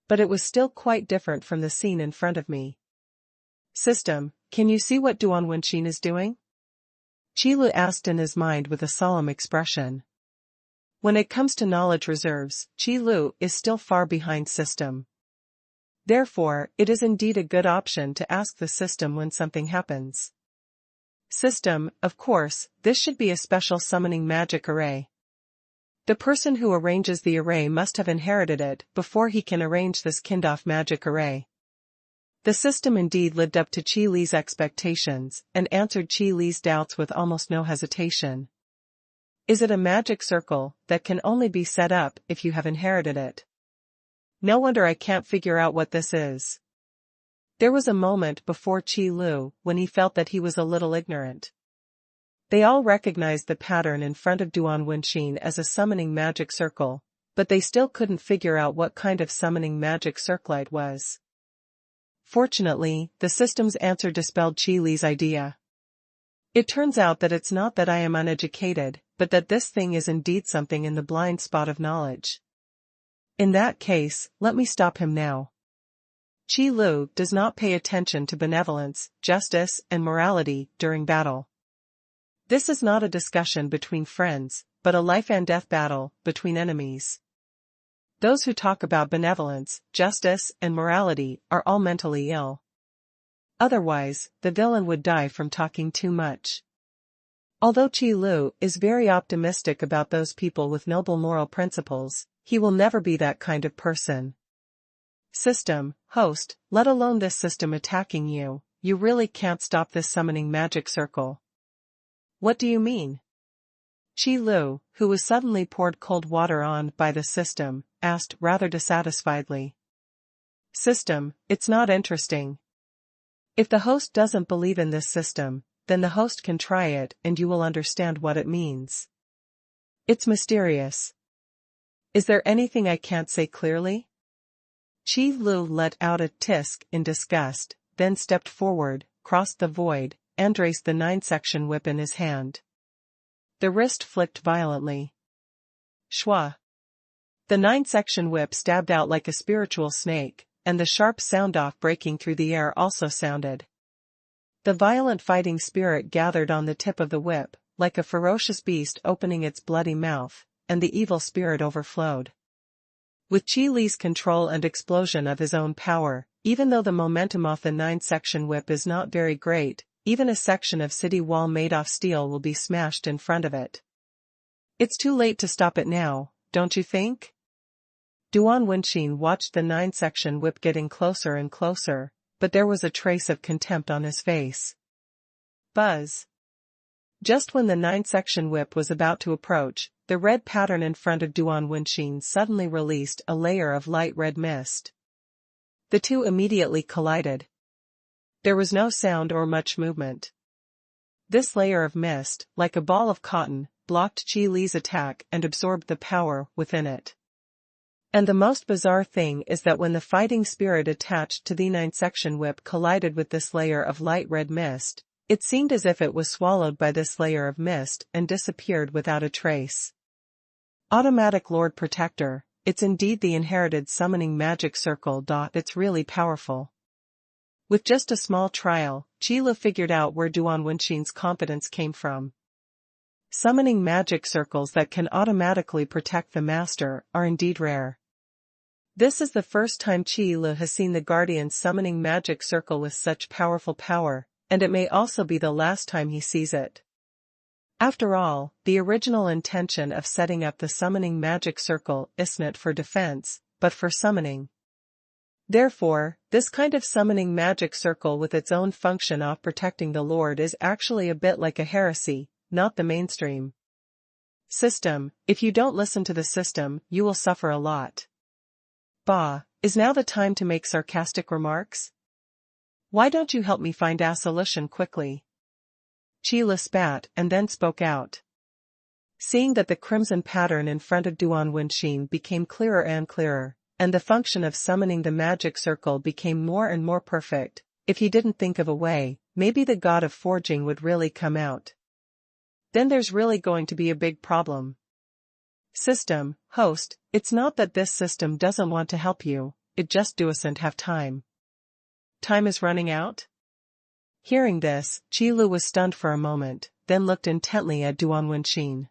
But it was still quite different from the scene in front of me. System, can you see what Duan Wenxin is doing? Qi Lu asked in his mind with a solemn expression. When it comes to knowledge reserves, Qi Lu is still far behind System. Therefore, it is indeed a good option to ask the System when something happens. System, of course, this should be a special summoning magic array. The person who arranges the array must have inherited it before he can arrange this kind-of magic array. The System indeed lived up to Qi Li's expectations and answered Qi Li's doubts with almost no hesitation. Is it a magic circle that can only be set up if you have inherited it? No wonder I can't figure out what this is. There was a moment before Qi Lu when he felt that he was a little ignorant. They all recognized the pattern in front of Duan Wenxin as a summoning magic circle, but they still couldn't figure out what kind of summoning magic circle it was. Fortunately, the system's answer dispelled Qi Li's idea. It turns out that it's not that I am uneducated, but that this thing is indeed something in the blind spot of knowledge. In that case, let me stop him now. Qi Lu does not pay attention to benevolence, justice, and morality during battle. This is not a discussion between friends, but a life and death battle between enemies. Those who talk about benevolence, justice, and morality are all mentally ill. Otherwise, the villain would die from talking too much. Although Qi Lu is very optimistic about those people with noble moral principles, he will never be that kind of person. System, host, let alone this system attacking you, you really can't stop this summoning magic circle. What do you mean? Qi Lu, who was suddenly poured cold water on by the system, asked rather dissatisfiedly. System, it's not interesting. If the host doesn't believe in this system, then the host can try it and you will understand what it means. It's mysterious. Is there anything I can't say clearly? Qi Lu let out a tisk in disgust, then stepped forward, crossed the void, and raised the 9-section whip in his hand. The wrist flicked violently. Shwa. The 9-section whip stabbed out like a spiritual snake, and the sharp sound-off breaking through the air also sounded. The violent fighting spirit gathered on the tip of the whip, like a ferocious beast opening its bloody mouth, and the evil spirit overflowed. With Qi Li's control and explosion of his own power, even though the momentum off the 9-section whip is not very great, even a section of city wall made of steel will be smashed in front of it. It's too late to stop it now, don't you think? Duan Wenxin watched the 9-section whip getting closer and closer, but there was a trace of contempt on his face. Buzz. Just when the 9-section whip was about to approach, the red pattern in front of Duan Wenxin suddenly released a layer of light red mist. The two immediately collided. There was no sound or much movement. This layer of mist, like a ball of cotton, blocked Qi Li's attack and absorbed the power within it. And the most bizarre thing is that when the fighting spirit attached to the 9-section whip collided with this layer of light red mist, it seemed as if it was swallowed by this layer of mist and disappeared without a trace. Automatic Lord Protector, it's indeed the inherited summoning magic circle. It's really powerful. With just a small trial, Qi Lu figured out where Duan Wenxin's competence came from. Summoning magic circles that can automatically protect the master are indeed rare. This is the first time Qi Lu has seen the Guardian summoning magic circle with such powerful power, and it may also be the last time he sees it. After all, the original intention of setting up the summoning magic circle isn't for defense, but for summoning. Therefore, this kind of summoning magic circle with its own function of protecting the Lord is actually a bit like a heresy, not the mainstream. System, if you don't listen to the system, you will suffer a lot. Bah, is now the time to make sarcastic remarks? Why don't you help me find a solution quickly? Qi Lu spat and then spoke out. Seeing that the crimson pattern in front of Duan Wenxin became clearer and clearer, and the function of summoning the magic circle became more and more perfect, if he didn't think of a way, maybe the god of forging would really come out. Then there's really going to be a big problem. System, host, it's not that this system doesn't want to help you, it just doesn't have time. Time is running out? Hearing this, Qi Lu was stunned for a moment, then looked intently at Duan Wenxin.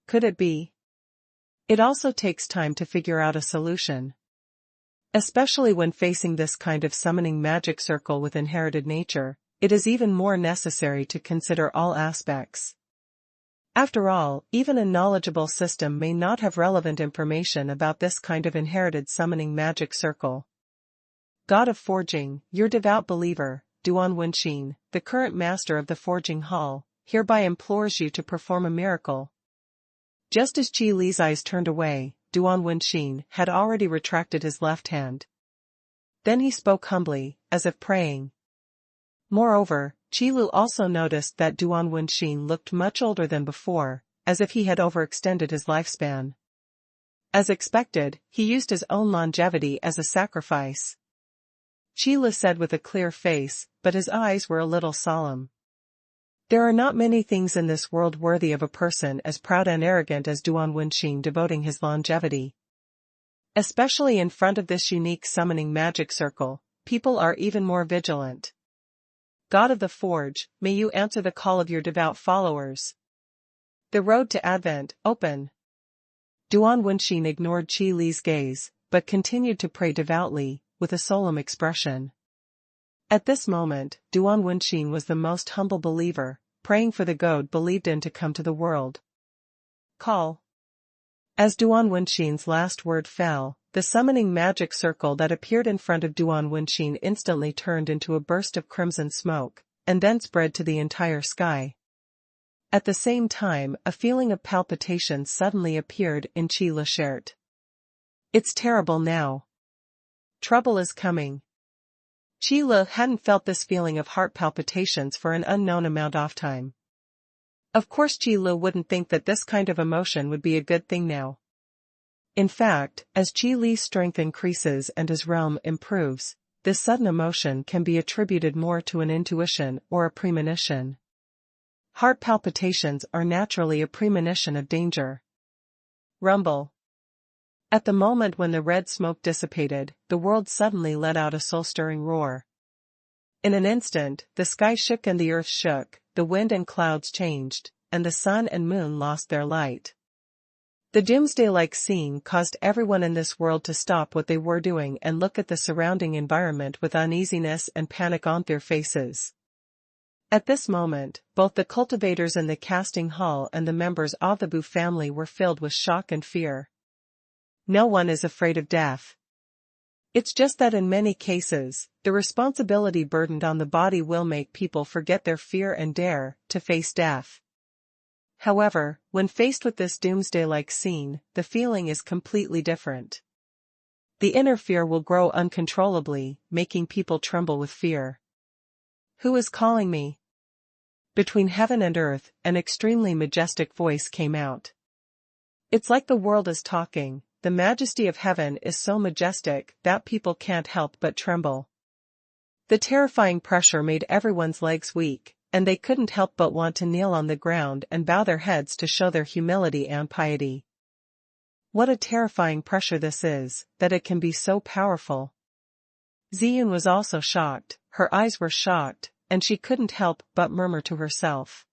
Could it be? It also takes time to figure out a solution. Especially when facing this kind of summoning magic circle with inherited nature, it is even more necessary to consider all aspects. After all, even a knowledgeable system may not have relevant information about this kind of inherited summoning magic circle. God of Forging, your devout believer, Duan Wenxin, the current master of the Forging Hall, hereby implores you to perform a miracle. Just as Qi Li's eyes turned away, Duan Wenxin had already retracted his left hand. Then he spoke humbly, as if praying. Moreover, Qi Lu also noticed that Duan Wenxin looked much older than before, as if he had overextended his lifespan. As expected, he used his own longevity as a sacrifice. Qi Lu said with a clear face, but his eyes were a little solemn. There are not many things in this world worthy of a person as proud and arrogant as Duan Wenxin devoting his longevity. Especially in front of this unique summoning magic circle, people are even more vigilant. God of the Forge, may you answer the call of your devout followers. The road to Advent, open. Duan Wenxin ignored Qi Li's gaze, but continued to pray devoutly, with a solemn expression. At this moment, Duan Wenxin was the most humble believer, praying for the God believed in to come to the world. Call. As Duan Wenxin's last word fell, the summoning magic circle that appeared in front of Duan Wenxin instantly turned into a burst of crimson smoke, and then spread to the entire sky. At the same time, a feeling of palpitation suddenly appeared in Qi Li's shirt. It's terrible now. Trouble is coming. Qi Li hadn't felt this feeling of heart palpitations for an unknown amount of time. Of course Qi Li wouldn't think that this kind of emotion would be a good thing now. In fact, as Qi Li's strength increases and his realm improves, this sudden emotion can be attributed more to an intuition or a premonition. Heart palpitations are naturally a premonition of danger. Rumble. At the moment when the red smoke dissipated, the world suddenly let out a soul-stirring roar. In an instant, the sky shook and the earth shook, the wind and clouds changed, and the sun and moon lost their light. The doomsday-like scene caused everyone in this world to stop what they were doing and look at the surrounding environment with uneasiness and panic on their faces. At this moment, both the cultivators in the casting hall and the members of the Bu family were filled with shock and fear. No one is afraid of death. It's just that in many cases, the responsibility burdened on the body will make people forget their fear and dare to face death. However, when faced with this doomsday-like scene, the feeling is completely different. The inner fear will grow uncontrollably, making people tremble with fear. Who is calling me? Between heaven and earth, an extremely majestic voice came out. It's like the world is talking. The majesty of heaven is so majestic that people can't help but tremble. The terrifying pressure made everyone's legs weak, and they couldn't help but want to kneel on the ground and bow their heads to show their humility and piety. What a terrifying pressure this is, that it can be so powerful. Ziyun was also shocked, her eyes were shocked, and she couldn't help but murmur to herself.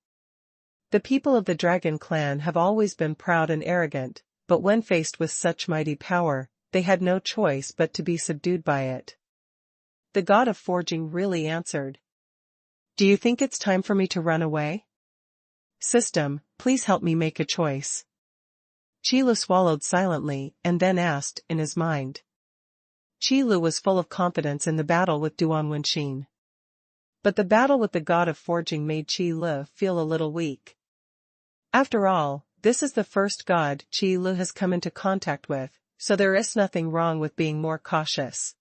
The people of the Dragon Clan have always been proud and arrogant, but when faced with such mighty power, they had no choice but to be subdued by it. The god of forging really answered. Do you think it's time for me to run away? System, please help me make a choice. Qi Lu swallowed silently and then asked in his mind. Qi Lu was full of confidence in the battle with Duan Wenxin. But the battle with the god of forging made Qi Lu feel a little weak. After all, this is the first god Qi Lu has come into contact with, so there is nothing wrong with being more cautious.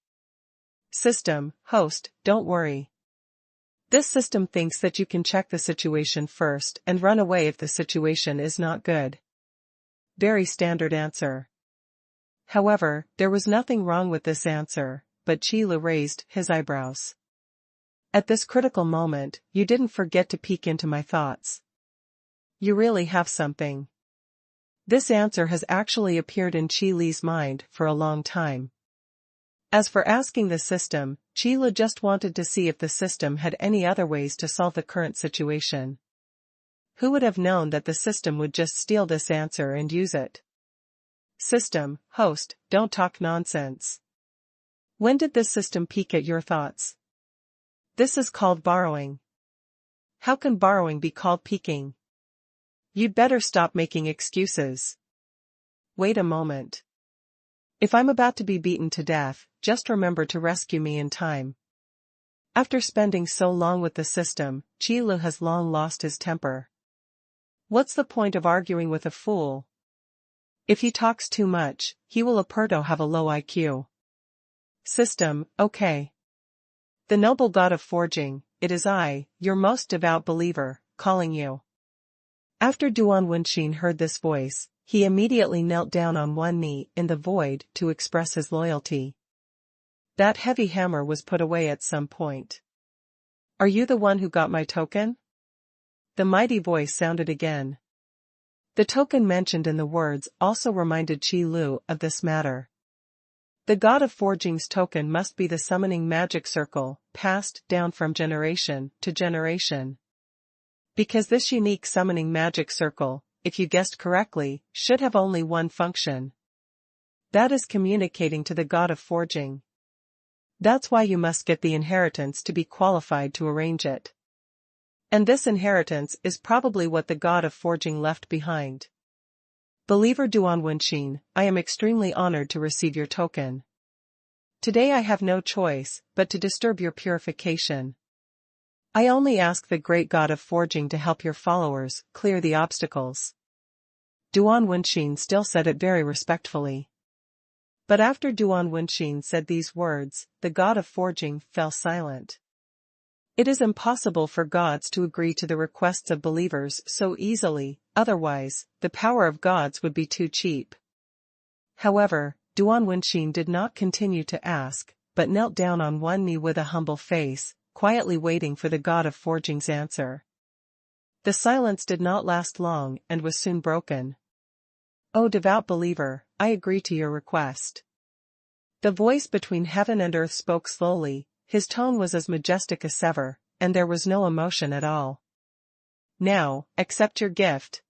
System, host, don't worry. This system thinks that you can check the situation first and run away if the situation is not good. Very standard answer. However, there was nothing wrong with this answer, but Qi Lu raised his eyebrows. At this critical moment, you didn't forget to peek into my thoughts. You really have something. This answer has actually appeared in Qi Li's mind for a long time. As for asking the system, Qi Li just wanted to see if the system had any other ways to solve the current situation. Who would have known that the system would just steal this answer and use it? System, host, don't talk nonsense. When did this system peek at your thoughts? This is called borrowing. How can borrowing be called peeking? You'd better stop making excuses. Wait a moment. If I'm about to be beaten to death, just remember to rescue me in time. After spending so long with the system, Qi Lu has long lost his temper. What's the point of arguing with a fool? If he talks too much, he will apurto have a low IQ. System, okay. The noble god of forging, it is I, your most devout believer, calling you. After Duan Wenxin heard this voice, he immediately knelt down on one knee in the void to express his loyalty. That heavy hammer was put away at some point. Are you the one who got my token? The mighty voice sounded again. The token mentioned in the words also reminded Qi Lu of this matter. The god of forging's token must be the summoning magic circle, passed down from generation to generation. Because this unique summoning magic circle, if you guessed correctly, should have only one function. That is communicating to the god of forging. That's why you must get the inheritance to be qualified to arrange it. And this inheritance is probably what the god of forging left behind. Believer Duan Wenxin, I am extremely honored to receive your token. Today I have no choice but to disturb your purification. I only ask the great god of forging to help your followers clear the obstacles. Duan Wenxin still said it very respectfully. But after Duan Wenxin said these words, the god of forging fell silent. It is impossible for gods to agree to the requests of believers so easily, otherwise, the power of gods would be too cheap. However, Duan Wenxin did not continue to ask, but knelt down on one knee with a humble face, quietly waiting for the god of forging's answer. The silence did not last long and was soon broken. O devout believer, I agree to your request. The voice between heaven and earth spoke slowly. His tone was as majestic as ever, and there was no emotion at all. Now, accept your gift.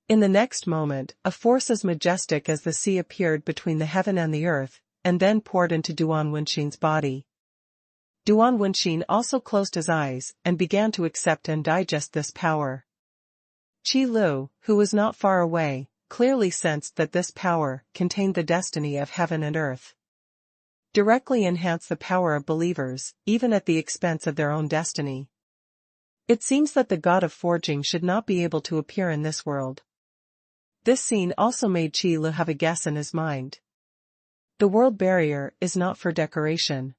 In the next moment, a force as majestic as the sea appeared between the heaven and the earth, and then poured into Duan Wenxin's body. Duan Wenxin also closed his eyes and began to accept and digest this power. Qi Lu, who was not far away, clearly sensed that this power contained the destiny of heaven and earth. Directly enhance the power of believers, even at the expense of their own destiny. It seems that the god of forging should not be able to appear in this world. This scene also made Qi Lu have a guess in his mind. The world barrier is not for decoration.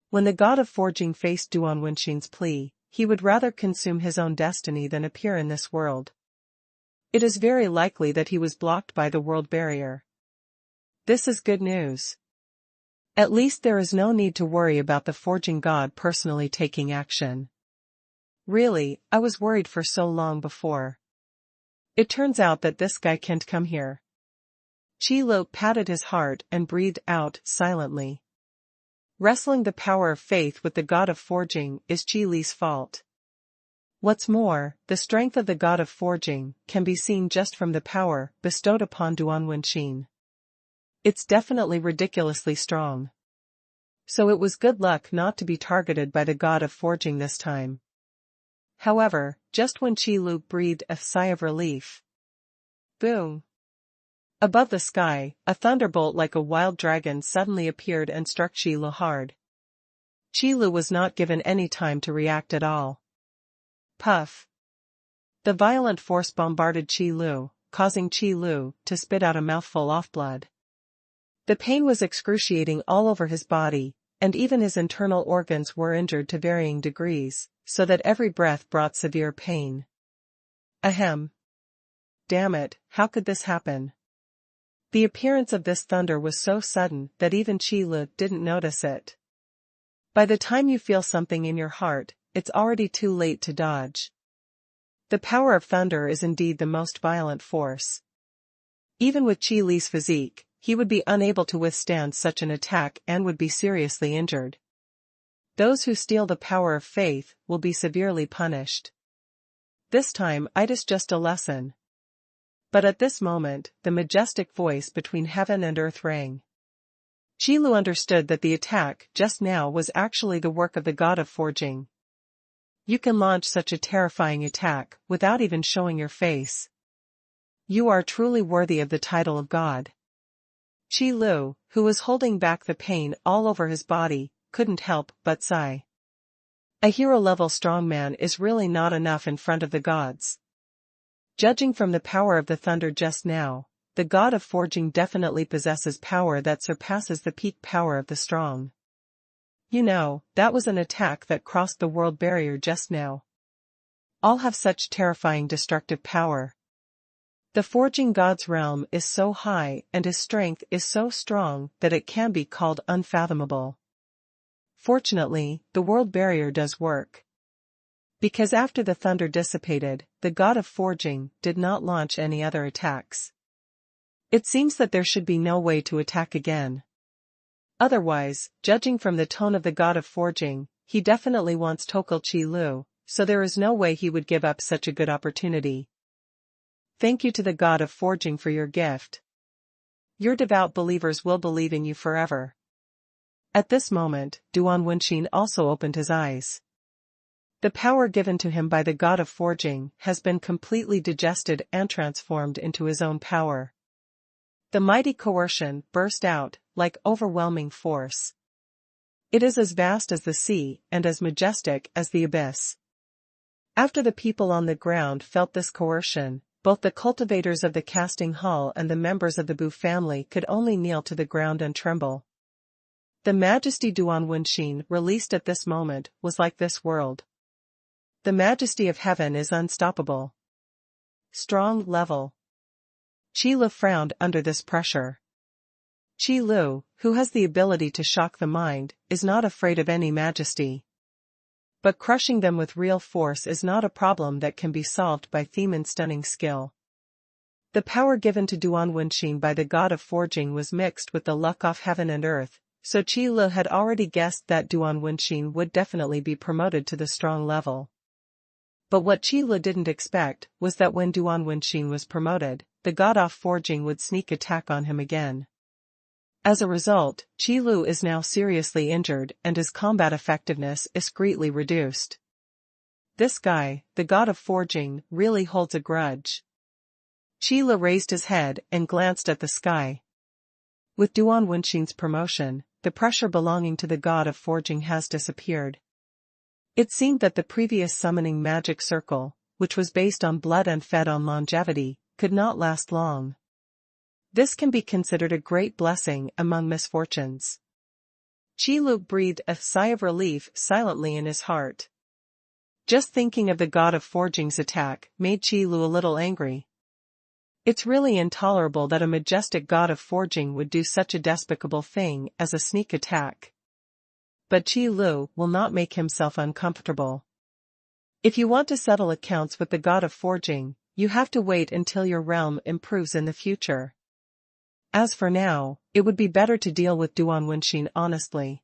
When the god of forging faced Duan Wenxin's plea, he would rather consume his own destiny than appear in this world. It is very likely that he was blocked by the world barrier. This is good news. At least there is no need to worry about the forging god personally taking action. Really, I was worried for so long before. It turns out that this guy can't come here. Qi Lu patted his heart and breathed out silently. Wrestling the power of faith with the god of forging is Qi Li's fault. What's more, the strength of the god of forging can be seen just from the power bestowed upon Duan Wenxin. It's definitely ridiculously strong. So it was good luck not to be targeted by the god of forging this time. However, just when Qi Lu breathed a sigh of relief. Boom! Above the sky, a thunderbolt like a wild dragon suddenly appeared and struck Qi Lu hard. Qi Lu was not given any time to react at all. Puff! The violent force bombarded Qi Lu, causing Qi Lu to spit out a mouthful of blood. The pain was excruciating all over his body, and even his internal organs were injured to varying degrees, so that every breath brought severe pain. Ahem. Damn it, how could this happen? The appearance of this thunder was so sudden that even Qi Lu didn't notice it. By the time you feel something in your heart, it's already too late to dodge. The power of thunder is indeed the most violent force. Even with Qi Li's physique, he would be unable to withstand such an attack and would be seriously injured. Those who steal the power of faith will be severely punished. This time it is just a lesson. But at this moment, the majestic voice between heaven and earth rang. Qi Lu understood that the attack just now was actually the work of the god of forging. You can launch such a terrifying attack without even showing your face. You are truly worthy of the title of god. Qi Lu, who was holding back the pain all over his body, couldn't help but sigh. A hero-level strongman is really not enough in front of the gods. Judging from the power of the thunder just now, the god of forging definitely possesses power that surpasses the peak power of the strong. You know, that was an attack that crossed the world barrier just now. All have such terrifying destructive power. The forging god's realm is so high and his strength is so strong that it can be called unfathomable. Fortunately, the world barrier does work. Because after the thunder dissipated, the god of forging did not launch any other attacks. It seems that there should be no way to attack again. Otherwise, judging from the tone of the god of forging, he definitely wants Tokal Chi Lu, so there is no way he would give up such a good opportunity. Thank you to the god of forging for your gift. Your devout believers will believe in you forever. At this moment, Duan Wenxin also opened his eyes. The power given to him by the god of forging has been completely digested and transformed into his own power. The mighty coercion burst out, like overwhelming force. It is as vast as the sea and as majestic as the abyss. After the people on the ground felt this coercion, both the cultivators of the casting hall and the members of the Bu family could only kneel to the ground and tremble. The majesty Duan Wenxin released at this moment was like this world. The majesty of heaven is unstoppable. Strong level. Qi Lu frowned under this pressure. Qi Lu, who has the ability to shock the mind, is not afraid of any majesty. But crushing them with real force is not a problem that can be solved by theme and stunning skill. The power given to Duan Wenxin by the god of forging was mixed with the luck of heaven and earth, so Qi Lu had already guessed that Duan Wenxin would definitely be promoted to the strong level. But what Qi Lu didn't expect was that when Duan Wenxin was promoted, the god of forging would sneak attack on him again. As a result, Qi Lu is now seriously injured and his combat effectiveness is greatly reduced. This guy, the god of forging, really holds a grudge. Qi Lu raised his head and glanced at the sky. With Duan Wenxin's promotion, the pressure belonging to the god of forging has disappeared. It seemed that the previous summoning magic circle, which was based on blood and fed on longevity, could not last long. This can be considered a great blessing among misfortunes. Qi Lu breathed a sigh of relief silently in his heart. Just thinking of the god of forging's attack made Qi Lu a little angry. It's really intolerable that a majestic god of forging would do such a despicable thing as a sneak attack. But Qi Lu will not make himself uncomfortable. If you want to settle accounts with the god of forging, you have to wait until your realm improves in the future. As for now, it would be better to deal with Duan Wenxin honestly.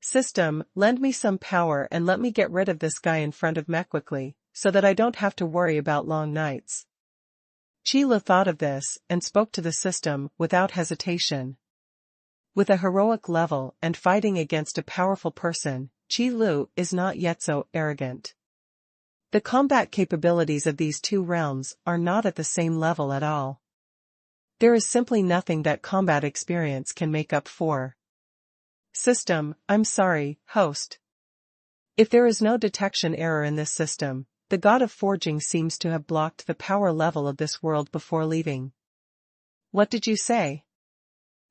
System, lend me some power and let me get rid of this guy in front of me quickly, so that I don't have to worry about long nights. Qi Lu thought of this and spoke to the system without hesitation. With a heroic level and fighting against a powerful person, Qi Lu is not yet so arrogant. The combat capabilities of these two realms are not at the same level at all. There is simply nothing that combat experience can make up for. System, I'm sorry, host. If there is no detection error in this system, the god of forging seems to have blocked the power level of this world before leaving. What did you say?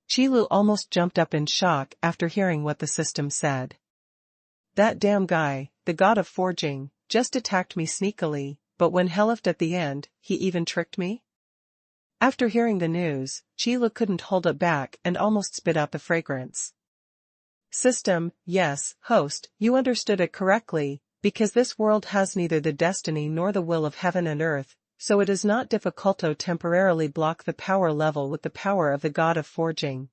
Qi Lu almost jumped up in shock after hearing what the system said. That damn guy, the god of forging, just attacked me sneakily, but when he left at the end, he even tricked me? After hearing the news, Qi Lu couldn't hold it back and almost spit out the fragrance. System, yes, host, you understood it correctly, because this world has neither the destiny nor the will of heaven and earth, so it is not difficult to temporarily block the power level with the power of the god of forging.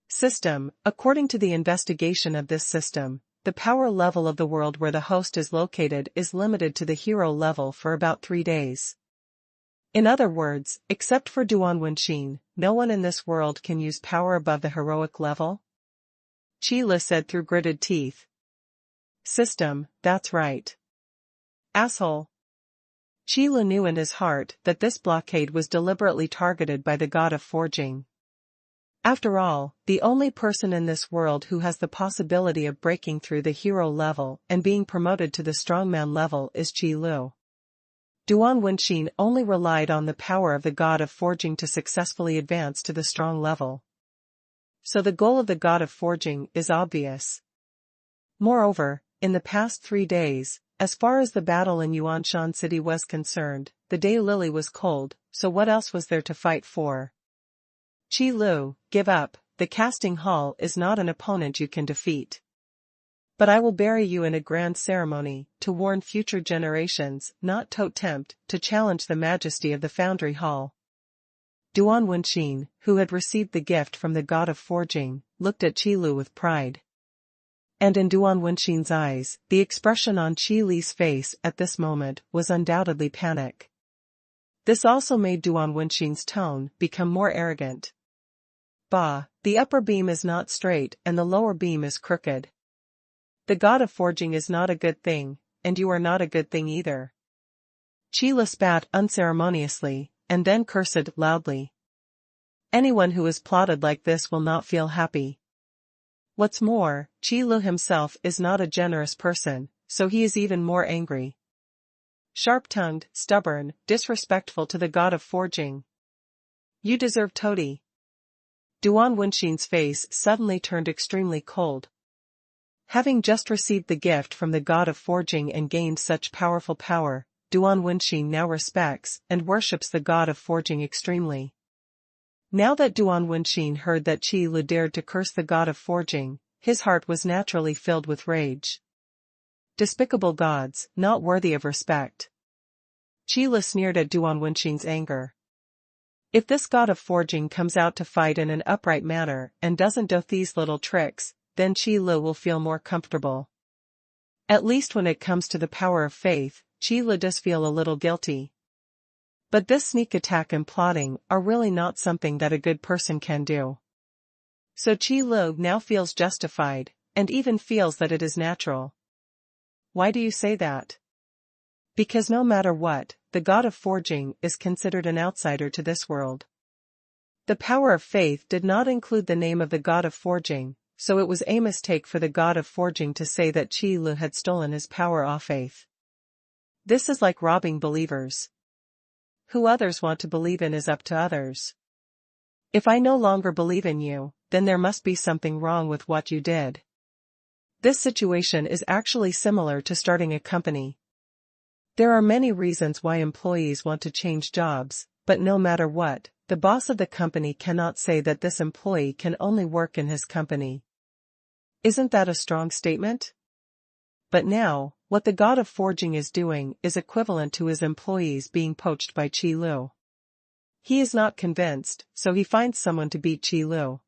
System, according to the investigation of this system, the power level of the world where the host is located is limited to the hero level for about 3 days. In other words, except for Duan Wenxin, no one in this world can use power above the heroic level? Qi Lu said through gritted teeth. System, that's right. Asshole. Qi Lu knew in his heart that this blockade was deliberately targeted by the god of forging. After all, the only person in this world who has the possibility of breaking through the hero level and being promoted to the strongman level is Qi Lu. Duan Wenxin only relied on the power of the god of forging to successfully advance to the strong level. So the goal of the god of forging is obvious. Moreover, in the past 3 days, as far as the battle in Yuanshan City was concerned, the daylily was cold, so what else was there to fight for? Qi Lu, give up, the casting hall is not an opponent you can defeat. But I will bury you in a grand ceremony, to warn future generations not to attempt to challenge the majesty of the foundry hall. Duan Wenxin, who had received the gift from the god of forging, looked at Qi Lu with pride. And in Duan Wenxin's eyes, the expression on Qi Li's face at this moment was undoubtedly panic. This also made Duan Wenxin's tone become more arrogant. Bah, the upper beam is not straight and the lower beam is crooked. The god of forging is not a good thing, and you are not a good thing either. Qi Li spat unceremoniously, and then cursed loudly. Anyone who is plotted like this will not feel happy. What's more, Qi Lu himself is not a generous person, so he is even more angry. Sharp-tongued, stubborn, disrespectful to the god of forging. You deserve toady. Duan Wenxin's face suddenly turned extremely cold. Having just received the gift from the god of forging and gained such powerful power, Duan Wenxin now respects and worships the god of forging extremely. Now that Duan Wenxin heard that Qi Lu dared to curse the god of forging, his heart was naturally filled with rage. Despicable gods, not worthy of respect. Qi Lu sneered at Duan Wenxin's anger. If this god of forging comes out to fight in an upright manner and doesn't do these little tricks, then Qi Lu will feel more comfortable. At least when it comes to the power of faith, Qi Lu does feel a little guilty. But this sneak attack and plotting are really not something that a good person can do. So Qi Lu now feels justified, and even feels that it is natural. Why do you say that? Because no matter what, the god of forging is considered an outsider to this world. The power of faith did not include the name of the god of forging, so it was a mistake for the god of forging to say that Qi Lu had stolen his power off faith. This is like robbing believers. Who others want to believe in is up to others. If I no longer believe in you, then there must be something wrong with what you did. This situation is actually similar to starting a company. There are many reasons why employees want to change jobs, but no matter what, the boss of the company cannot say that this employee can only work in his company. Isn't that a strong statement? But now, what the god of forging is doing is equivalent to his employees being poached by Qi Lu. He is not convinced, so he finds someone to beat Qi Lu.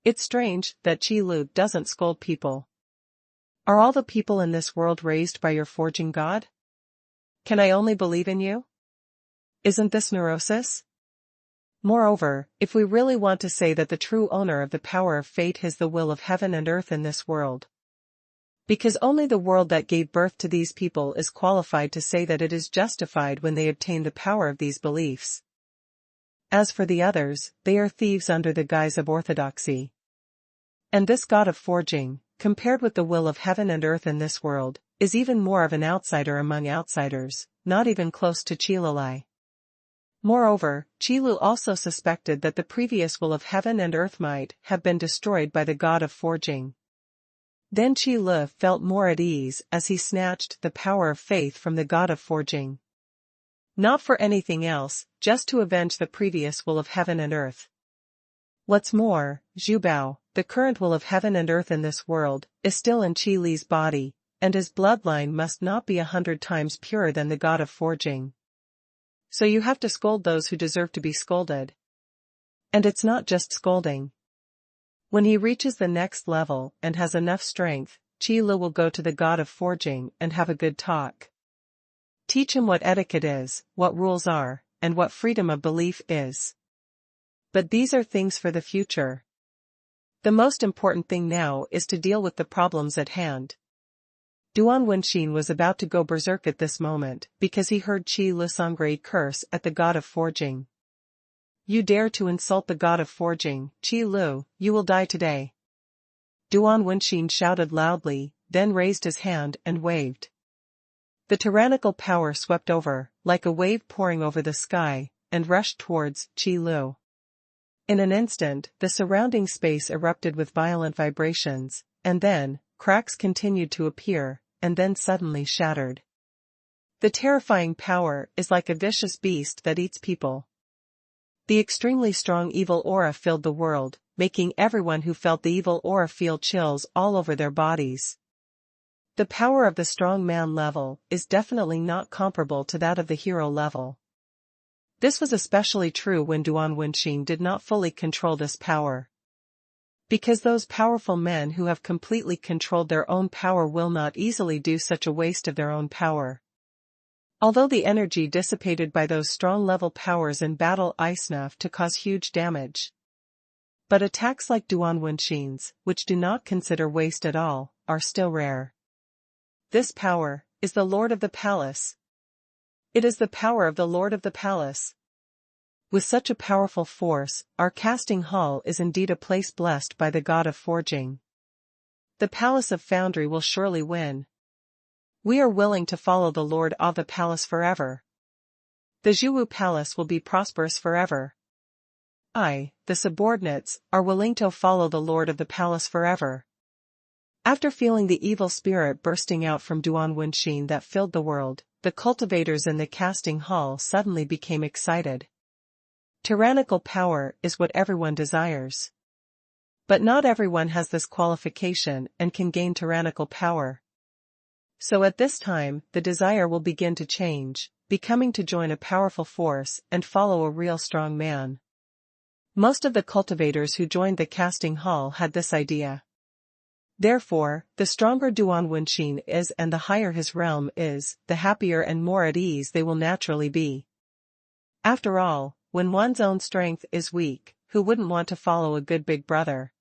It's strange that Qi Lu doesn't scold people. Are all the people in this world raised by your forging god? Can I only believe in you? Isn't this neurosis? Moreover, if we really want to say that the true owner of the power of fate has the will of heaven and earth in this world, because only the world that gave birth to these people is qualified to say that it is justified when they obtain the power of these beliefs. As for the others, they are thieves under the guise of orthodoxy. And this god of forging, compared with the will of heaven and earth in this world, is even more of an outsider among outsiders, not even close to Qi Li. Moreover, Qi Lu also suspected that the previous will of heaven and earth might have been destroyed by the god of forging. Then Qi Lu felt more at ease as he snatched the power of faith from the god of forging. Not for anything else, just to avenge the previous will of heaven and earth. What's more, Zhu Bao, the current will of heaven and earth in this world, is still in Qi Li's body, and his bloodline must not be 100 times purer than the god of forging. So you have to scold those who deserve to be scolded. And it's not just scolding. When he reaches the next level and has enough strength, Qi Lu will go to the god of forging and have a good talk. Teach him what etiquette is, what rules are, and what freedom of belief is. But these are things for the future. The most important thing now is to deal with the problems at hand. Duan Wenxin was about to go berserk at this moment because he heard Qi Lu Sangre curse at the god of forging. You dare to insult the god of forging, Qi Lu, you will die today. Duan Wenxin shouted loudly, then raised his hand and waved. The tyrannical power swept over, like a wave pouring over the sky, and rushed towards Qi Lu. In an instant, the surrounding space erupted with violent vibrations, and then, cracks continued to appear, and then suddenly shattered. The terrifying power is like a vicious beast that eats people. The extremely strong evil aura filled the world, making everyone who felt the evil aura feel chills all over their bodies. The power of the strong man level is definitely not comparable to that of the hero level. This was especially true when Duan Wenxin did not fully control this power. Because those powerful men who have completely controlled their own power will not easily do such a waste of their own power. Although the energy dissipated by those strong level powers in battle is enough to cause huge damage. But attacks like Duan Wenxin's, which do not consider waste at all, are still rare. This power is the Lord of the Palace. It is the power of the Lord of the Palace. With such a powerful force, our casting hall is indeed a place blessed by the god of forging. The Palace of Foundry will surely win. We are willing to follow the Lord of the Palace forever. The Jiu Palace will be prosperous forever. The subordinates, are willing to follow the Lord of the Palace forever. After feeling the evil spirit bursting out from Duan Wenxin that filled the world, the cultivators in the casting hall suddenly became excited. Tyrannical power is what everyone desires. But not everyone has this qualification and can gain tyrannical power. So at this time, the desire will begin to change, becoming to join a powerful force and follow a real strong man. Most of the cultivators who joined the casting hall had this idea. Therefore, the stronger Duan Wenxin is and the higher his realm is, the happier and more at ease they will naturally be. After all, when one's own strength is weak, who wouldn't want to follow a good big brother?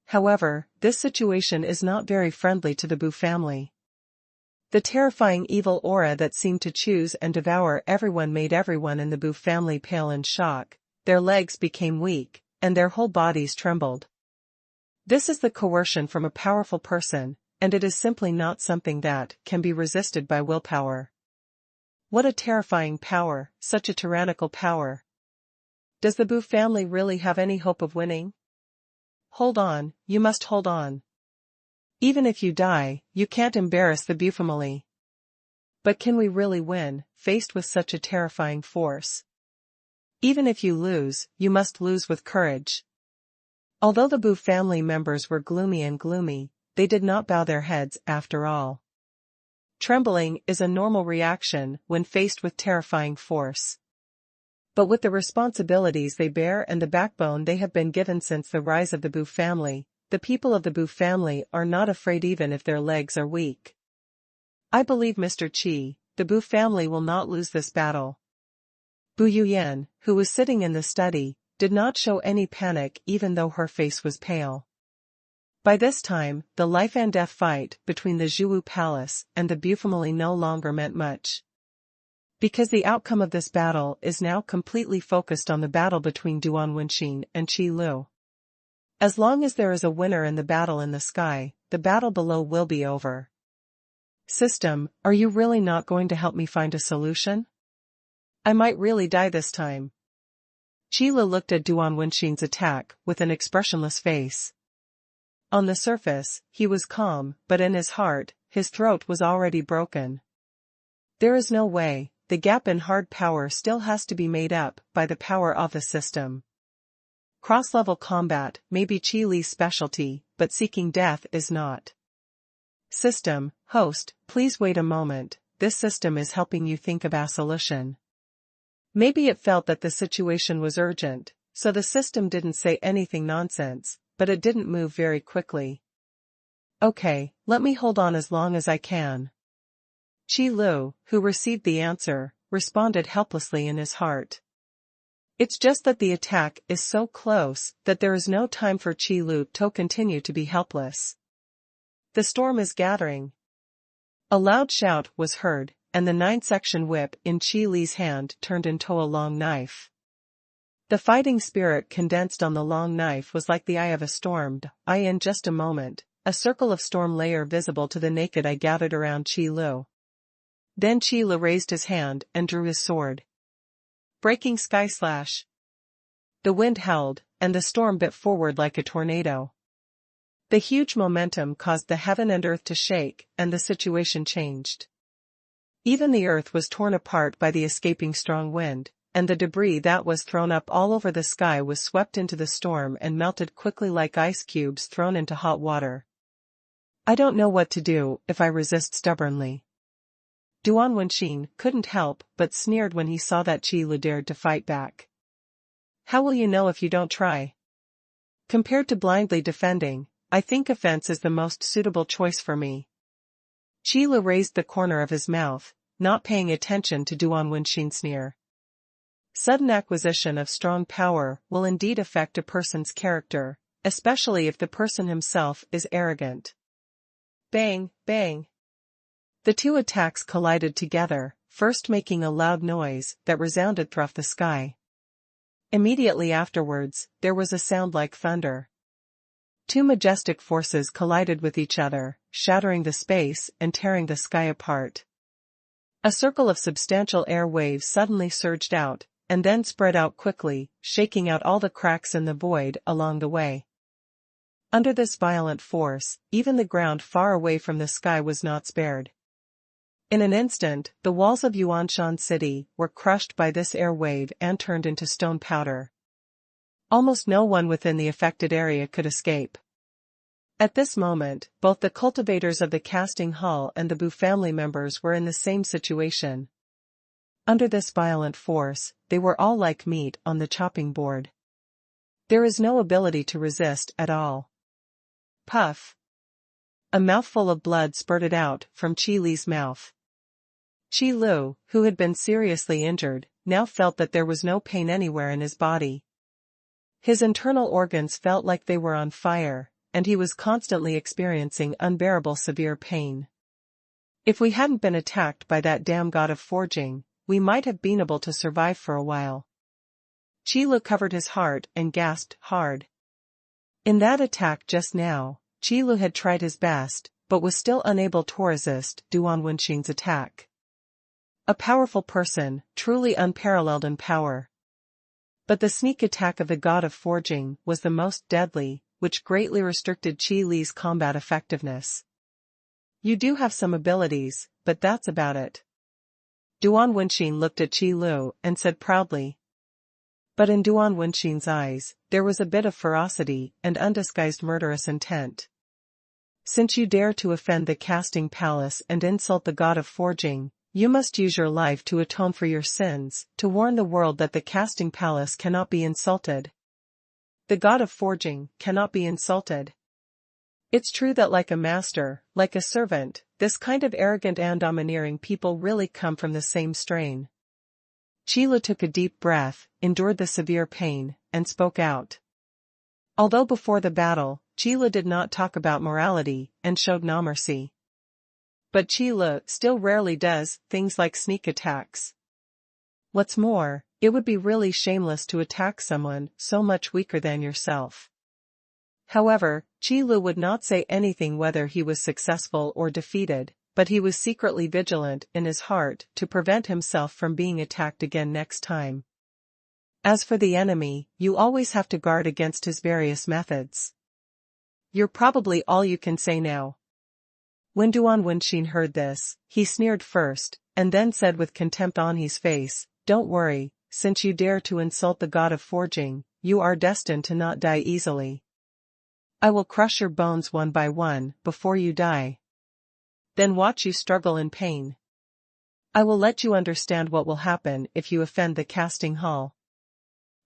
However, this situation is not very friendly to the Bu family. The terrifying evil aura that seemed to choose and devour everyone made everyone in the Bu family pale in shock, their legs became weak, and their whole bodies trembled. This is the coercion from a powerful person, and it is simply not something that can be resisted by willpower. What a terrifying power, such a tyrannical power. Does the Bu family really have any hope of winning? Hold on, you must hold on. Even if you die, you can't embarrass the Bu family. But can we really win, faced with such a terrifying force? Even if you lose, you must lose with courage. Although the Bu family members were gloomy, they did not bow their heads after all. Trembling is a normal reaction when faced with terrifying force. But with the responsibilities they bear and the backbone they have been given since the rise of the Bu family, the people of the Bu family are not afraid even if their legs are weak. I believe Mr. Qi, the Bu family will not lose this battle. Bu Yuyan, who was sitting in the study, did not show any panic even though her face was pale. By this time, the life and death fight between the Jiu Palace and the Bu family no longer meant much. Because the outcome of this battle is now completely focused on the battle between Duan Wenxin and Qi Lu. As long as there is a winner in the battle in the sky, the battle below will be over. System, are you really not going to help me find a solution? I might really die this time. Qi Lu looked at Duan Wenxin's attack with an expressionless face. On the surface, he was calm, but in his heart, his throat was already broken. There is no way, the gap in hard power still has to be made up by the power of the system. Cross-level combat may be Qi Li's specialty, but seeking death is not. System, host, please wait a moment, this system is helping you think of a solution. Maybe it felt that the situation was urgent, so the system didn't say anything nonsense, but it didn't move very quickly. Okay, let me hold on as long as I can. Qi Lu, who received the answer, responded helplessly in his heart. It's just that the attack is so close that there is no time for Qi Lu to continue to be helpless. The storm is gathering. A loud shout was heard, and the 9-section whip in Qi Li's hand turned into a long knife. The fighting spirit condensed on the long knife was like the eye of a stormed eye. In just a moment, a circle of storm layer visible to the naked eye gathered around Qi Lu. Then Qi Lu raised his hand and drew his sword. Breaking sky slash. The wind howled, and the storm bit forward like a tornado. The huge momentum caused the heaven and earth to shake, and the situation changed. Even the earth was torn apart by the escaping strong wind, and the debris that was thrown up all over the sky was swept into the storm and melted quickly like ice cubes thrown into hot water. I don't know what to do if I resist stubbornly. Duan Wenxin couldn't help but sneered when he saw that Qi Lu dared to fight back. How will you know if you don't try? Compared to blindly defending, I think offense is the most suitable choice for me. Qi Lu raised the corner of his mouth, not paying attention to Duan Wenxin's sneer. Sudden acquisition of strong power will indeed affect a person's character, especially if the person himself is arrogant. Bang, bang. The two attacks collided together, first making a loud noise that resounded through the sky. Immediately afterwards, there was a sound like thunder. Two majestic forces collided with each other, shattering the space and tearing the sky apart. A circle of substantial air waves suddenly surged out, and then spread out quickly, shaking out all the cracks in the void along the way. Under this violent force, even the ground far away from the sky was not spared. In an instant, the walls of Yuanshan City were crushed by this air wave and turned into stone powder. Almost no one within the affected area could escape. At this moment, both the cultivators of the casting hall and the Bu family members were in the same situation. Under this violent force, they were all like meat on the chopping board. There is no ability to resist at all. Puff. A mouthful of blood spurted out from Qi Li's mouth. Qi Lu, who had been seriously injured, now felt that there was no pain anywhere in his body. His internal organs felt like they were on fire, and he was constantly experiencing unbearable severe pain. If we hadn't been attacked by that damn god of forging, we might have been able to survive for a while. Qi Lu covered his heart and gasped hard. In that attack just now, Qi Lu had tried his best, but was still unable to resist Duan Wenxin's attack. A powerful person, truly unparalleled in power. But the sneak attack of the god of forging was the most deadly, which greatly restricted Qi Li's combat effectiveness. You do have some abilities, but that's about it. Duan Wenxin looked at Qi Lu and said proudly. But in Duan Wenxin's eyes, there was a bit of ferocity and undisguised murderous intent. Since you dare to offend the casting palace and insult the god of forging, you must use your life to atone for your sins, to warn the world that the casting palace cannot be insulted. The god of forging cannot be insulted. It's true that like a master, like a servant, this kind of arrogant and domineering people really come from the same strain. Qi Lu took a deep breath, endured the severe pain, and spoke out. Although before the battle, Qi Lu did not talk about morality and showed no mercy. But Qi Lu still rarely does things like sneak attacks. What's more, it would be really shameless to attack someone so much weaker than yourself. However, Qi Lu would not say anything whether he was successful or defeated, but he was secretly vigilant in his heart to prevent himself from being attacked again next time. As for the enemy, you always have to guard against his various methods. You're probably all you can say now. When Duan Wenxin heard this, he sneered first, and then said with contempt on his face, "Don't worry, since you dare to insult the god of forging, you are destined to not die easily. I will crush your bones one by one before you die. Then watch you struggle in pain. I will let you understand what will happen if you offend the casting hall."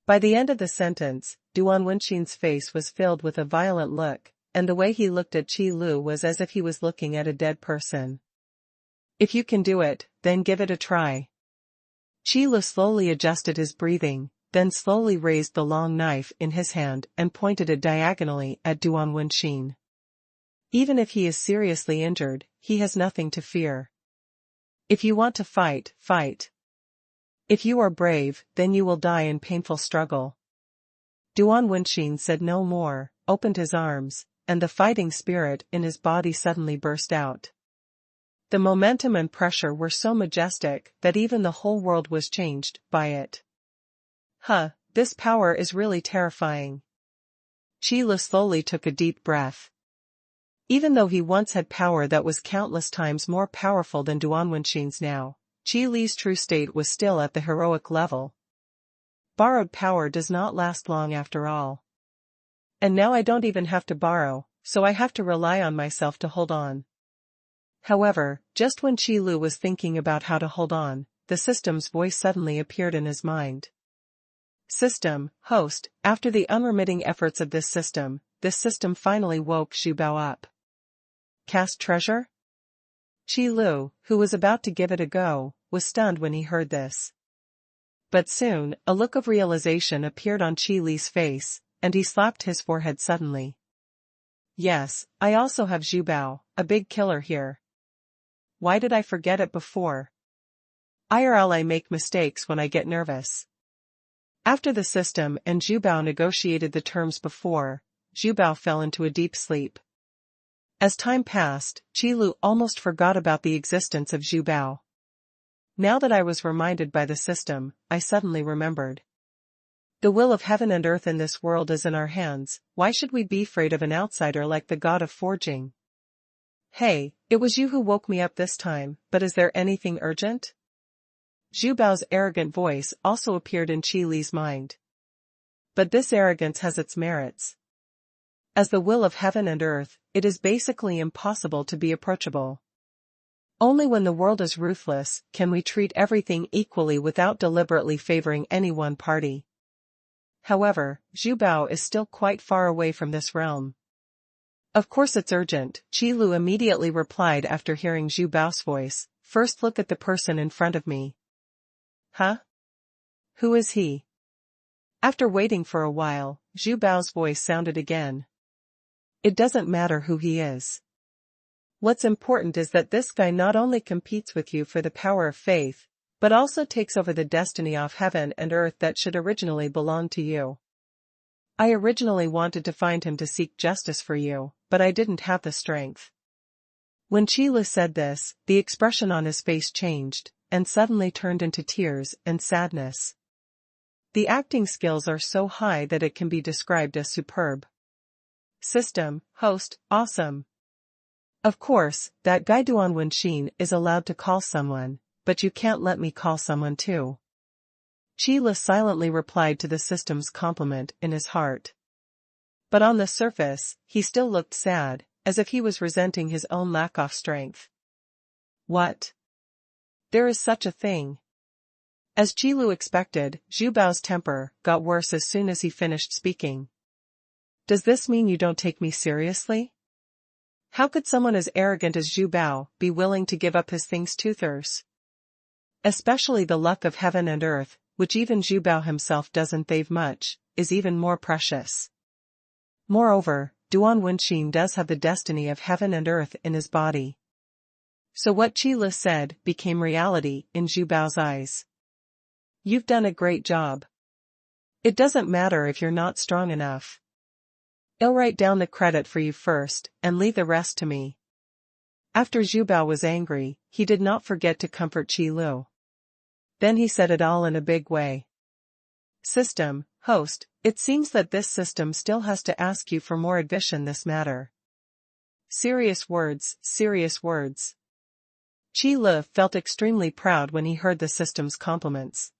By the end of the sentence, Duan Wenxin's face was filled with a violent look, and the way he looked at Qi Lu was as if he was looking at a dead person. If you can do it, then give it a try. Qi Lu slowly adjusted his breathing, then slowly raised the long knife in his hand and pointed it diagonally at Duan Wenxin. Even if he is seriously injured, he has nothing to fear. If you want to fight, fight. If you are brave, then you will die in painful struggle. Duan Wenxin said no more, opened his arms, and the fighting spirit in his body suddenly burst out. The momentum and pressure were so majestic that even the whole world was changed by it. This power is really terrifying. Qi Lu slowly took a deep breath. Even though he once had power that was countless times more powerful than Duan Wenxin's now, Qi Li's true state was still at the heroic level. Borrowed power does not last long after all. And now I don't even have to borrow, so I have to rely on myself to hold on. However, just when Qi Lu was thinking about how to hold on, the system's voice suddenly appeared in his mind. System, host, after the unremitting efforts of this system finally woke Zhu Bao up. Cast treasure? Qi Lu, who was about to give it a go, was stunned when he heard this. But soon, a look of realization appeared on Qi Li's face, and he slapped his forehead suddenly. Yes, I also have Zhu Bao, a big killer here. Why did I forget it before? IRL, I make mistakes when I get nervous. After the system and Zhu Bao negotiated the terms before, Zhu Bao fell into a deep sleep. As time passed, Qi Lu almost forgot about the existence of Zhu Bao. Now that I was reminded by the system, I suddenly remembered. The will of heaven and earth in this world is in our hands. Why should we be afraid of an outsider like the god of forging? Hey, it was you who woke me up this time, but is there anything urgent? Zhu Bao's arrogant voice also appeared in Qi Li's mind. But this arrogance has its merits. As the will of heaven and earth, it is basically impossible to be approachable. Only when the world is ruthless can we treat everything equally without deliberately favoring any one party. However, Zhu Bao is still quite far away from this realm. Of course it's urgent, Qi Lu immediately replied after hearing Zhu Bao's voice. First look at the person in front of me. Who is he? After waiting for a while, Zhu Bao's voice sounded again. It doesn't matter who he is. What's important is that this guy not only competes with you for the power of faith, but also takes over the destiny of heaven and earth that should originally belong to you. I originally wanted to find him to seek justice for you, but I didn't have the strength. When Qi Lu said this, the expression on his face changed, and suddenly turned into tears and sadness. The acting skills are so high that it can be described as superb. System, host, awesome. Of course, that guy Duan Wenxin is allowed to call someone, but you can't let me call someone too. Qi Lu silently replied to the system's compliment in his heart. But on the surface, he still looked sad, as if he was resenting his own lack of strength. What? There is such a thing. As Qi Lu expected, Zhu Bao's temper got worse as soon as he finished speaking. Does this mean you don't take me seriously? How could someone as arrogant as Zhu Bao be willing to give up his things to others? Especially the luck of heaven and earth, which even Zhu Bao himself doesn't thave much, is even more precious. Moreover, Duan Wenxin does have the destiny of heaven and earth in his body. So what Qi Lu said became reality in Zhu Bao's eyes. You've done a great job. It doesn't matter if you're not strong enough. I'll write down the credit for you first, and leave the rest to me. After Zhu Bao was angry, he did not forget to comfort Qi Lu. Then he said it all in a big way. System, host, it seems that this system still has to ask you for more advice in this matter. Serious words, serious words. Qi Lu felt extremely proud when he heard the system's compliments.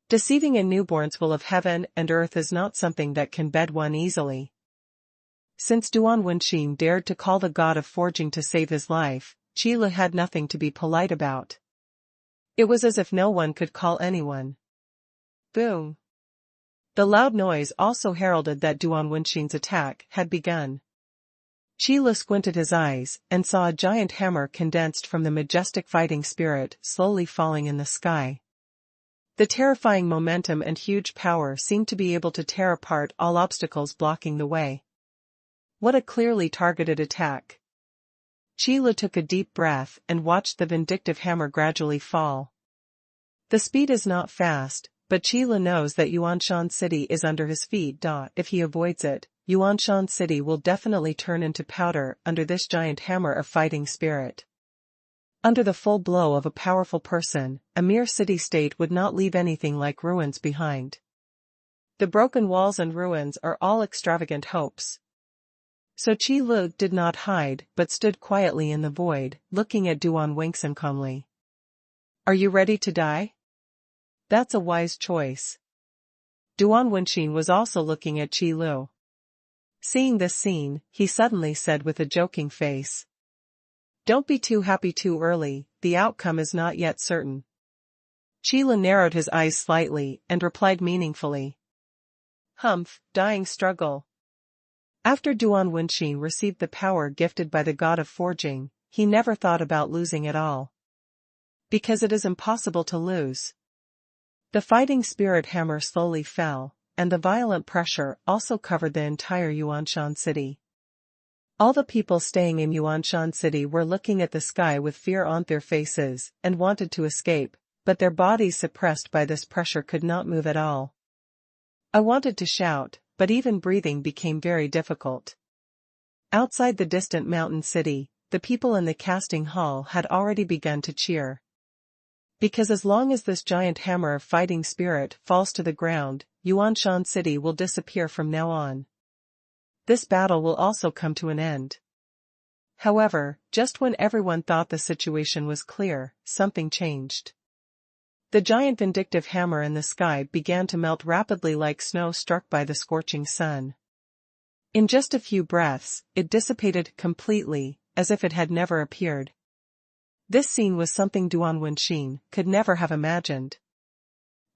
Deceiving a newborn's will of heaven and earth is not something that can bed one easily. Since Duan Wenxin dared to call the god of forging to save his life, Qi Lu had nothing to be polite about. It was as if no one could call anyone. Boom. The loud noise also heralded that Duan Wenxin's attack had begun. Qi Lu squinted his eyes and saw a giant hammer condensed from the majestic fighting spirit slowly falling in the sky. The terrifying momentum and huge power seemed to be able to tear apart all obstacles blocking the way. What a clearly targeted attack. Qi Lu took a deep breath and watched the vindictive hammer gradually fall. The speed is not fast, but Qi Lu knows that Yuanshan City is under his feet. If he avoids it, Yuanshan City will definitely turn into powder under this giant hammer of fighting spirit. Under the full blow of a powerful person, a mere city-state would not leave anything like ruins behind. The broken walls and ruins are all extravagant hopes. So Qi Lu did not hide but stood quietly in the void, looking at Duan Wangsun calmly. Are you ready to die? That's a wise choice. Duan Wenqin was also looking at Qi Lu. Seeing this scene, he suddenly said with a joking face. Don't be too happy too early, the outcome is not yet certain. Qi Lu narrowed his eyes slightly and replied meaningfully. Humph, dying struggle. After Duan Wenqin received the power gifted by the god of forging, he never thought about losing at all. Because it is impossible to lose. The fighting spirit hammer slowly fell, and the violent pressure also covered the entire Yuanshan city. All the people staying in Yuanshan city were looking at the sky with fear on their faces and wanted to escape, but their bodies suppressed by this pressure could not move at all. I wanted to shout, but even breathing became very difficult. Outside the distant mountain city, the people in the casting hall had already begun to cheer. Because as long as this giant hammer of fighting spirit falls to the ground, Yuanshan city will disappear from now on. This battle will also come to an end. However, just when everyone thought the situation was clear, something changed. The giant vindictive hammer in the sky began to melt rapidly like snow struck by the scorching sun. In just a few breaths, it dissipated completely, as if it had never appeared. This scene was something Duan Wenqin could never have imagined.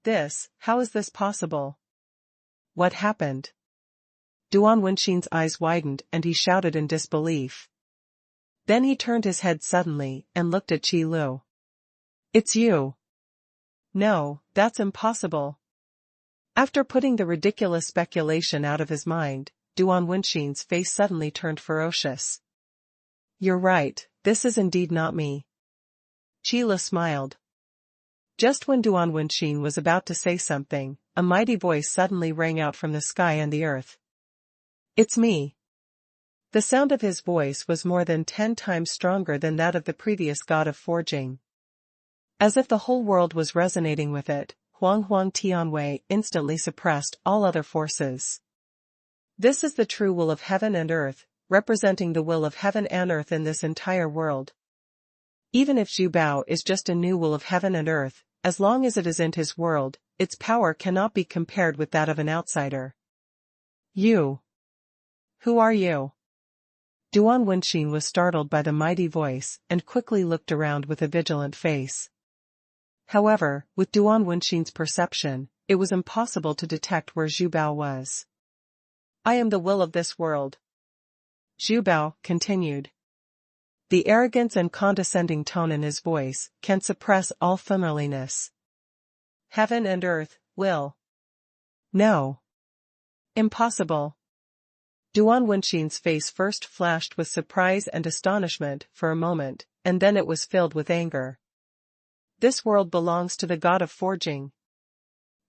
How is this possible? What happened? Duan Wenqin's eyes widened and he shouted in disbelief. Then he turned his head suddenly and looked at Qi Lu. It's you. No, that's impossible. After putting the ridiculous speculation out of his mind, Duan Wenqin's face suddenly turned ferocious. You're right, this is indeed not me. Qi Lu smiled. Just when Duan Wenqin was about to say something, a mighty voice suddenly rang out from the sky and the earth. It's me. The sound of his voice was more than 10 times stronger than that of the previous god of forging. As if the whole world was resonating with it, Huang Tianwei instantly suppressed all other forces. This is the true will of heaven and earth, representing the will of heaven and earth in this entire world. Even if Zhu Bao is just a new will of heaven and earth, as long as it is in his world, its power cannot be compared with that of an outsider. You. Who are you? Duan Wenqin was startled by the mighty voice and quickly looked around with a vigilant face. However, with Duan Wenqin's perception, it was impossible to detect where Zhu Bao was. I am the will of this world. Zhu Bao continued. The arrogance and condescending tone in his voice can suppress all familiarness. Heaven and earth, will. No. Impossible. Duan Wenqin's face first flashed with surprise and astonishment for a moment, and then it was filled with anger. This world belongs to the god of forging.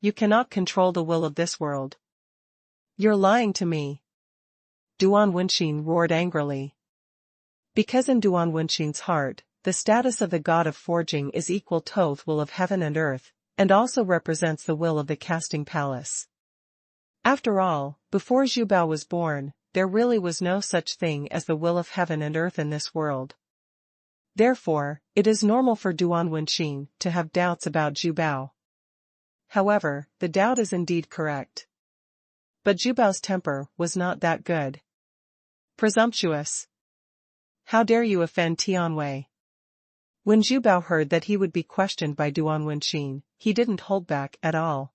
You cannot control the will of this world. You're lying to me. Duan Wenqin roared angrily. Because in Duan Wenqin's heart, the status of the god of forging is equal to the will of heaven and earth, and also represents the will of the casting palace. After all, before Zhu Bao was born, there really was no such thing as the will of heaven and earth in this world. Therefore, it is normal for Duan Wenqin to have doubts about Zhu Bao. However, the doubt is indeed correct. But Zhu Bao's temper was not that good. Presumptuous. How dare you offend Tianwei? When Zhu Bao heard that he would be questioned by Duan Wenqin, he didn't hold back at all.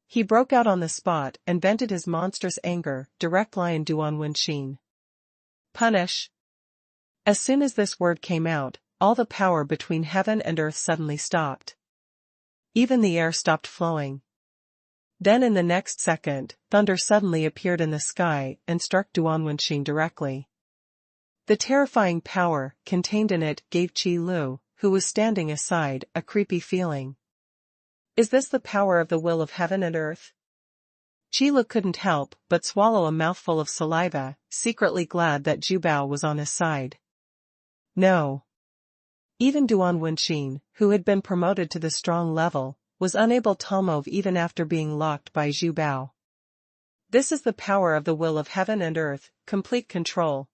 He broke out on the spot and vented his monstrous anger directly on Duan Wenqin. Punish. As soon as this word came out, all the power between heaven and earth suddenly stopped. Even the air stopped flowing. Then in the next second, thunder suddenly appeared in the sky and struck Duan Wenqin directly. The terrifying power contained in it gave Qi Lu, who was standing aside, a creepy feeling. Is this the power of the will of heaven and earth? Qi Lu couldn't help but swallow a mouthful of saliva, secretly glad that Zhu Bao was on his side. No. Even Duan Wenxin, who had been promoted to the strong level, was unable to move even after being locked by Zhu Bao. This is the power of the will of heaven and earth, complete control.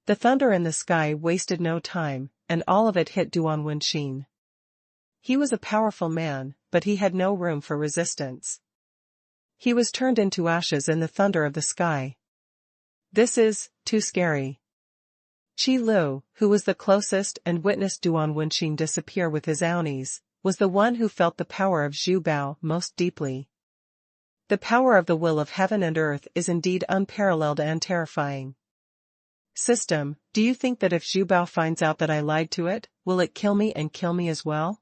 The thunder in the sky wasted no time, and all of it hit Duan Wenxin. He was a powerful man, but he had no room for resistance. He was turned into ashes in the thunder of the sky. This is too scary. Qi Lu, who was the closest and witnessed Duan Wenxin disappear with his ownies, was the one who felt the power of Zhu Bao most deeply. The power of the will of heaven and earth is indeed unparalleled and terrifying. System, do you think that if Zhu Bao finds out that I lied to it, will it kill me and kill me as well?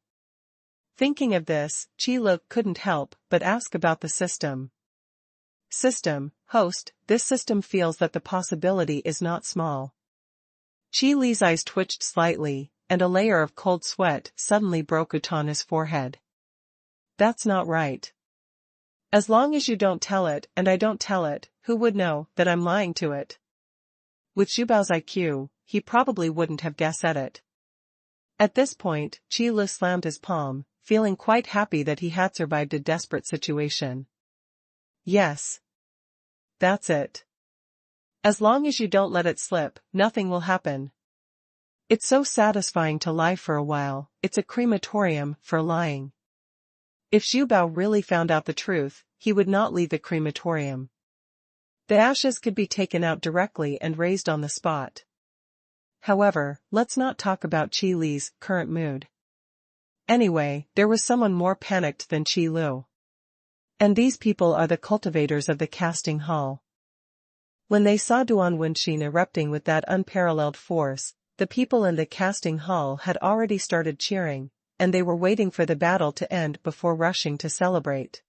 Thinking of this, Qi Lu couldn't help but ask about the system. System, host, this system feels that the possibility is not small. Qi Li's eyes twitched slightly, and a layer of cold sweat suddenly broke out on his forehead. That's not right. As long as you don't tell it and I don't tell it, who would know that I'm lying to it? With Zhu Bao's IQ, he probably wouldn't have guessed at it. At this point, Qi Lu slammed his palm, feeling quite happy that he had survived a desperate situation. Yes. That's it. As long as you don't let it slip, nothing will happen. It's so satisfying to lie for a while, it's a crematorium for lying. If Zhu Bao really found out the truth, he would not leave the crematorium. The ashes could be taken out directly and raised on the spot. However, let's not talk about Qi Li's current mood. Anyway, there was someone more panicked than Qi Lu. And these people are the cultivators of the casting hall. When they saw Duan Wenxin erupting with that unparalleled force, the people in the casting hall had already started cheering, and they were waiting for the battle to end before rushing to celebrate.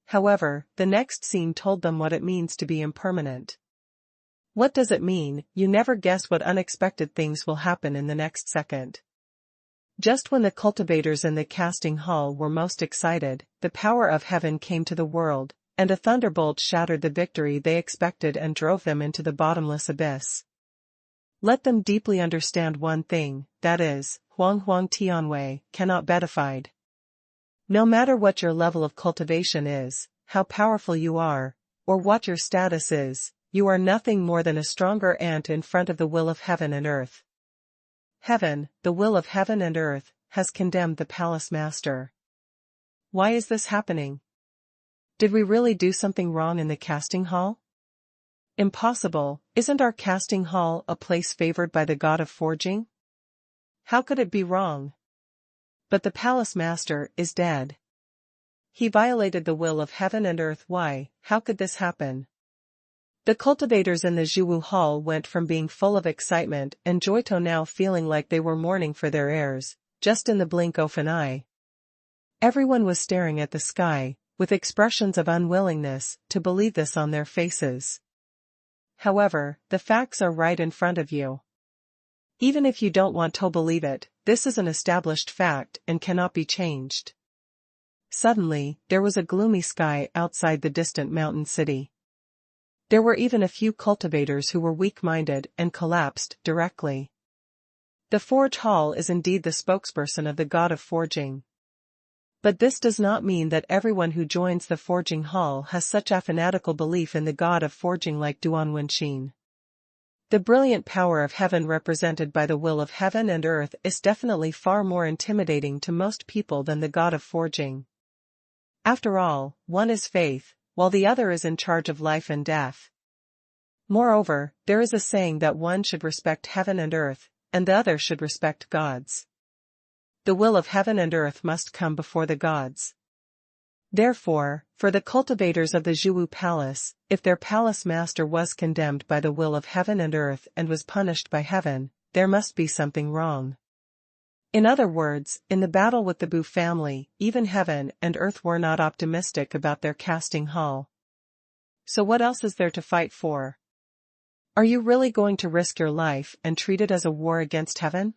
However, the next scene told them what it means to be impermanent. What does it mean? You never guess what unexpected things will happen in the next second. Just when the cultivators in the casting hall were most excited, the power of heaven came to the world, and a thunderbolt shattered the victory they expected and drove them into the bottomless abyss. Let them deeply understand one thing, that is, Huang Tianwei cannot be defied. No matter what your level of cultivation is, how powerful you are, or what your status is, you are nothing more than a stronger ant in front of the will of heaven and earth. Heaven, the will of heaven and earth, has condemned the palace master. Why is this happening? Did we really do something wrong in the casting hall? Impossible, isn't our casting hall a place favored by the god of forging? How could it be wrong? But the palace master is dead. He violated the will of heaven and earth. Why, how could this happen? The cultivators in the Zhuwu hall went from being full of excitement and joy to now feeling like they were mourning for their heirs, just in the blink of an eye. Everyone was staring at the sky, with expressions of unwillingness to believe this on their faces. However, the facts are right in front of you. Even if you don't want to believe it, this is an established fact and cannot be changed. Suddenly, there was a gloomy sky outside the distant mountain city. There were even a few cultivators who were weak-minded and collapsed directly. The Forge Hall is indeed the spokesperson of the god of forging. But this does not mean that everyone who joins the forging hall has such a fanatical belief in the god of forging like Duan Wenxin. The brilliant power of heaven represented by the will of heaven and earth is definitely far more intimidating to most people than the god of forging. After all, one is faith, while the other is in charge of life and death. Moreover, there is a saying that one should respect heaven and earth, and the other should respect gods. The will of heaven and earth must come before the gods. Therefore, for the cultivators of the Zhuwu palace, if their palace master was condemned by the will of heaven and earth and was punished by heaven, there must be something wrong. In other words, in the battle with the Bu family, even heaven and earth were not optimistic about their casting hall. So what else is there to fight for? Are you really going to risk your life and treat it as a war against heaven?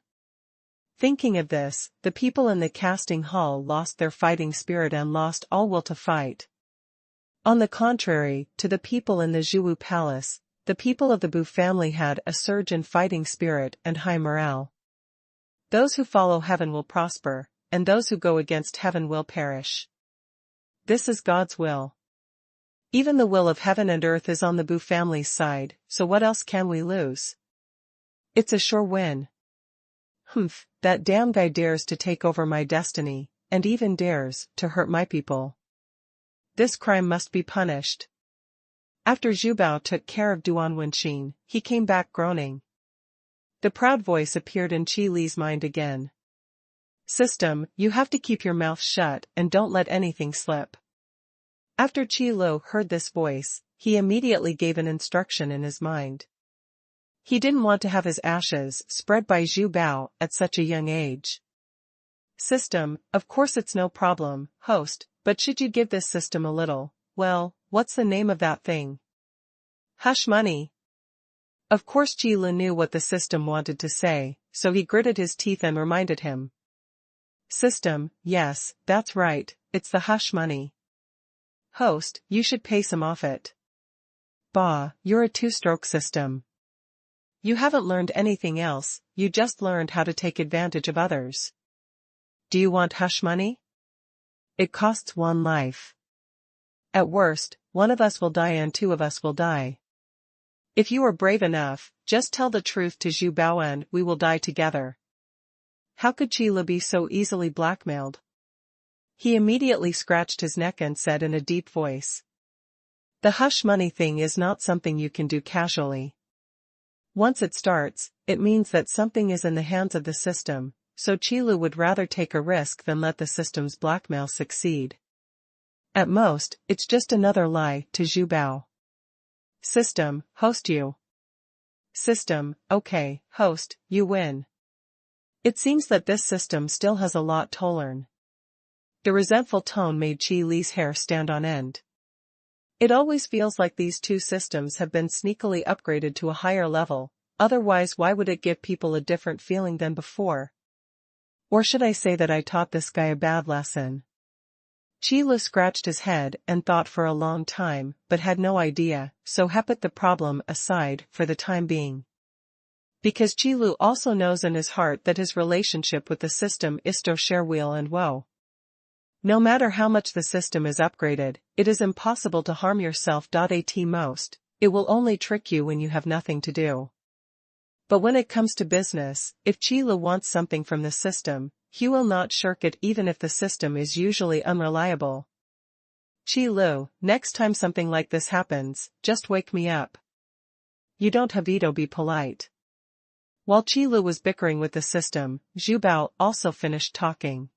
Thinking of this, the people in the casting hall lost their fighting spirit and lost all will to fight. On the contrary, to the people in the Zhuwu palace, the people of the Bu family had a surge in fighting spirit and high morale. Those who follow heaven will prosper, and those who go against heaven will perish. This is God's will. Even the will of heaven and earth is on the Bu family's side, so what else can we lose? It's a sure win. Humph, that damn guy dares to take over my destiny, and even dares to hurt my people. This crime must be punished. After Zhu Bao took care of Duan Wenxin, he came back groaning. The proud voice appeared in Qi Li's mind again. System, you have to keep your mouth shut and don't let anything slip. After Qi Lu heard this voice, he immediately gave an instruction in his mind. He didn't want to have his ashes spread by Zhu Bao at such a young age. System, of course it's no problem, host, but should you give this system a little, well, what's the name of that thing? Hush money. Of course Qi Lu knew what the system wanted to say, so he gritted his teeth and reminded him. System, yes, that's right, it's the hush money. Host, you should pay some off it. Bah, you're a two-stroke system. You haven't learned anything else, you just learned how to take advantage of others. Do you want hush money? It costs one life. At worst, one of us will die and two of us will die. If you are brave enough, just tell the truth to Zhu Bao and we will die together. How could Qi Lu be so easily blackmailed? He immediately scratched his neck and said in a deep voice. The hush money thing is not something you can do casually. Once it starts, it means that something is in the hands of the system, so Qi Lu would rather take a risk than let the system's blackmail succeed. At most, it's just another lie to Zhu Bao. System, host you. System, okay, host, you win. It seems that this system still has a lot to learn. The resentful tone made Qi Li's hair stand on end. It always feels like these two systems have been sneakily upgraded to a higher level, otherwise why would it give people a different feeling than before? Or should I say that I taught this guy a bad lesson? Qi Lu scratched his head and thought for a long time, but had no idea, so he put the problem aside for the time being. Because Qi Lu also knows in his heart that his relationship with the system is to share weal and woe. No matter how much the system is upgraded, it is impossible to harm yourself. At most, it will only trick you when you have nothing to do. But when it comes to business, if Qi Lu wants something from the system, he will not shirk it even if the system is usually unreliable. Qi Lu, next time something like this happens, just wake me up. You don't have to be polite. While Qi Lu was bickering with the system, Zhu Bao also finished talking.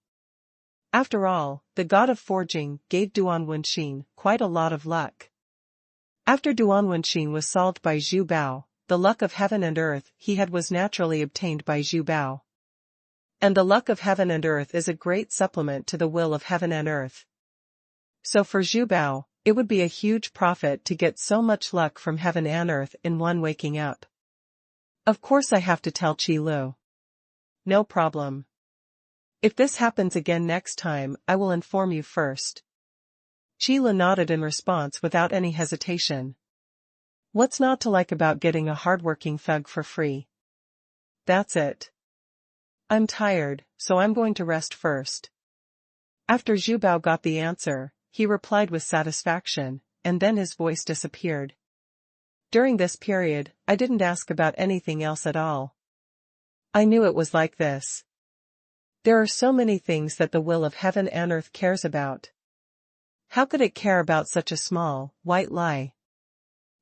After all, the god of forging gave Duan Wenxin quite a lot of luck. After Duan Wenxin was solved by Zhu Bao, the luck of heaven and earth he had was naturally obtained by Zhu Bao. And the luck of heaven and earth is a great supplement to the will of heaven and earth. So for Zhu Bao, it would be a huge profit to get so much luck from heaven and earth in one waking up. Of course I have to tell Qi Lu. No problem. If this happens again next time, I will inform you first. Qi Lu nodded in response without any hesitation. What's not to like about getting a hardworking thug for free? That's it. I'm tired, so I'm going to rest first. After Zhu Bao got the answer, he replied with satisfaction, and then his voice disappeared. During this period, I didn't ask about anything else at all. I knew it was like this. There are so many things that the will of heaven and earth cares about. How could it care about such a small, white lie?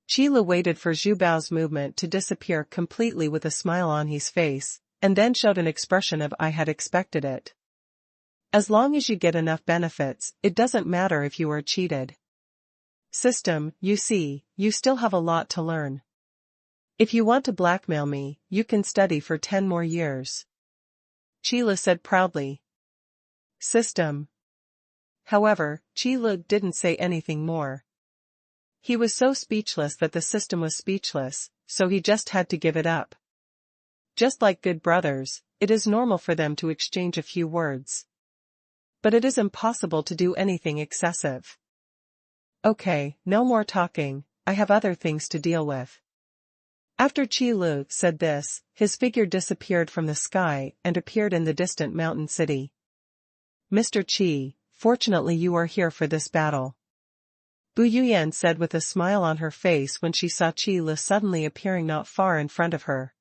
Qi Lu waited for Zhu Bao's movement to disappear completely with a smile on his face, and then showed an expression of I had expected it. As long as you get enough benefits, it doesn't matter if you are cheated. System, you see, you still have a lot to learn. If you want to blackmail me, you can study for 10 more years. Qi Lu said proudly. System. However, Qi Lu didn't say anything more. He was so speechless that the system was speechless, so he just had to give it up. Just like good brothers, it is normal for them to exchange a few words. But it is impossible to do anything excessive. Okay, no more talking, I have other things to deal with. After Qi Lu said this, his figure disappeared from the sky and appeared in the distant mountain city. Mr. Qi, fortunately you are here for this battle. Bu Yuyan said with a smile on her face when she saw Qi Lu suddenly appearing not far in front of her.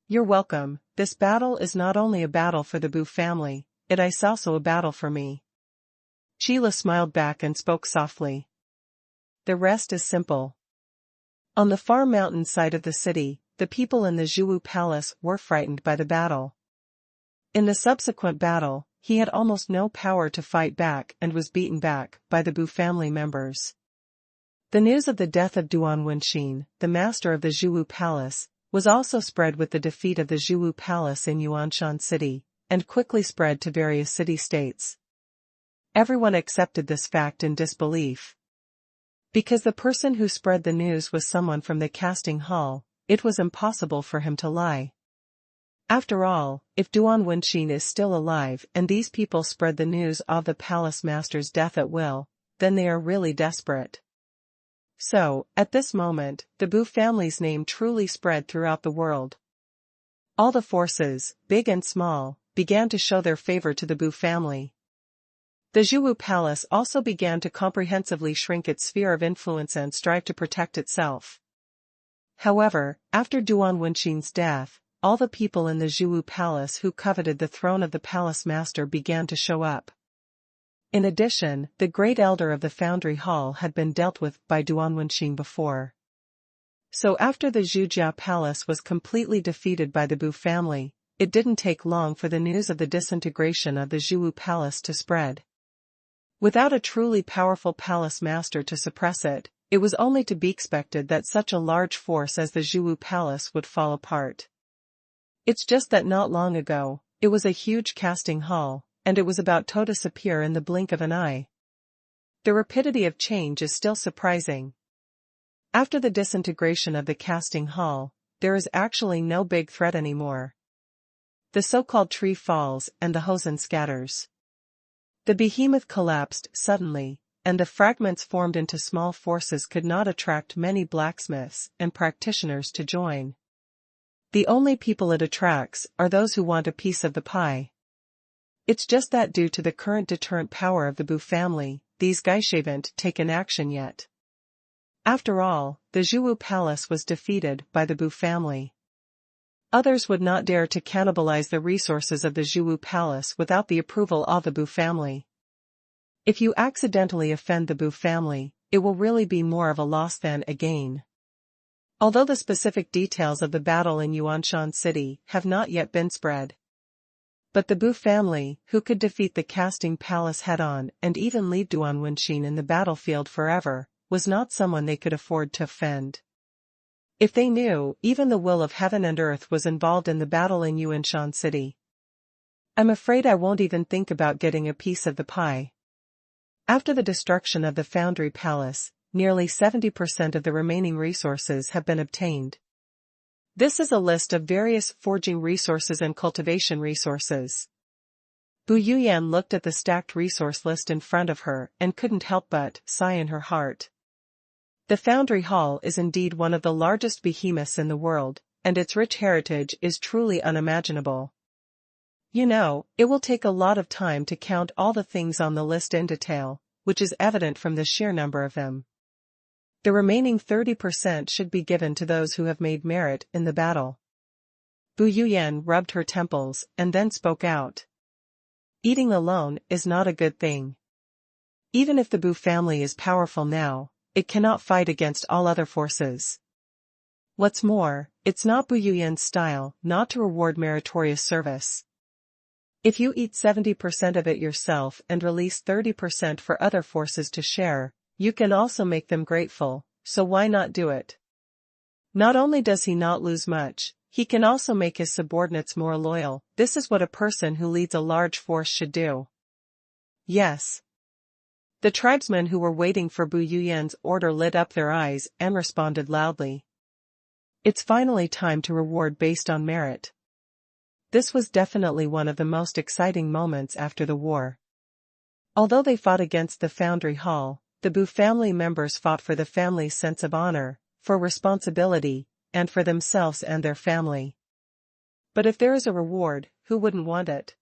You're welcome. This battle is not only a battle for the Bu family, it is also a battle for me. Qi Lu smiled back and spoke softly. The rest is simple. On the far mountain side of the city, the people in the Zhuwu palace were frightened by the battle. In the subsequent battle, he had almost no power to fight back and was beaten back by the Bu family members. The news of the death of Duan Wenxin, the master of the Zhuwu palace, was also spread with the defeat of the Zhuwu palace in Yuanshan city, and quickly spread to various city-states. Everyone accepted this fact in disbelief. Because the person who spread the news was someone from the casting hall, it was impossible for him to lie. After all, if Duan Wenxin is still alive and these people spread the news of the palace master's death at will, then they are really desperate. So, at this moment, the Bu family's name truly spread throughout the world. All the forces, big and small, began to show their favor to the Bu family. The Zhuwu palace also began to comprehensively shrink its sphere of influence and strive to protect itself. However, after Duan Wenxin's death, all the people in the Zhuwu palace who coveted the throne of the palace master began to show up. In addition, the great elder of the foundry hall had been dealt with by Duan Wenxin before. So after the Zhujia palace was completely defeated by the Bu family, it didn't take long for the news of the disintegration of the Zhuwu palace to spread. Without a truly powerful palace master to suppress it, it was only to be expected that such a large force as the Zhuwu palace would fall apart. It's just that not long ago, it was a huge casting hall, and it was about to disappear in the blink of an eye. The rapidity of change is still surprising. After the disintegration of the casting hall, there is actually no big threat anymore. The so-called tree falls and the hosen scatters. The behemoth collapsed suddenly, and the fragments formed into small forces could not attract many blacksmiths and practitioners to join. The only people it attracts are those who want a piece of the pie. It's just that due to the current deterrent power of the Bu family, these guys haven't taken action yet. After all, the Zhuwu palace was defeated by the Bu family. Others would not dare to cannibalize the resources of the Zhuwu palace without the approval of the Bu family. If you accidentally offend the Bu family, it will really be more of a loss than a gain. Although the specific details of the battle in Yuanshan city have not yet been spread. But the Bu family, who could defeat the casting palace head-on and even leave Duan Wenxin in the battlefield forever, was not someone they could afford to offend. If they knew, even the will of heaven and earth was involved in the battle in Yuanshan city. I'm afraid I won't even think about getting a piece of the pie. After the destruction of the foundry palace, nearly 70% of the remaining resources have been obtained. This is a list of various forging resources and cultivation resources. Bu Yuyan looked at the stacked resource list in front of her and couldn't help but sigh in her heart. The foundry hall is indeed one of the largest behemoths in the world, and its rich heritage is truly unimaginable. You know, it will take a lot of time to count all the things on the list in detail, which is evident from the sheer number of them. The remaining 30% should be given to those who have made merit in the battle. Bu Yuyan rubbed her temples and then spoke out. Eating alone is not a good thing. Even if the Bu family is powerful now, it cannot fight against all other forces. What's more, it's not Bu Yuyan's style not to reward meritorious service. If you eat 70% of it yourself and release 30% for other forces to share, you can also make them grateful, so why not do it? Not only does he not lose much, he can also make his subordinates more loyal. This is what a person who leads a large force should do. Yes. The tribesmen who were waiting for Bu Yuyan's order lit up their eyes and responded loudly. It's finally time to reward based on merit. This was definitely one of the most exciting moments after the war. Although they fought against the foundry hall, the Bu family members fought for the family's sense of honor, for responsibility, and for themselves and their family. But if there is a reward, who wouldn't want it?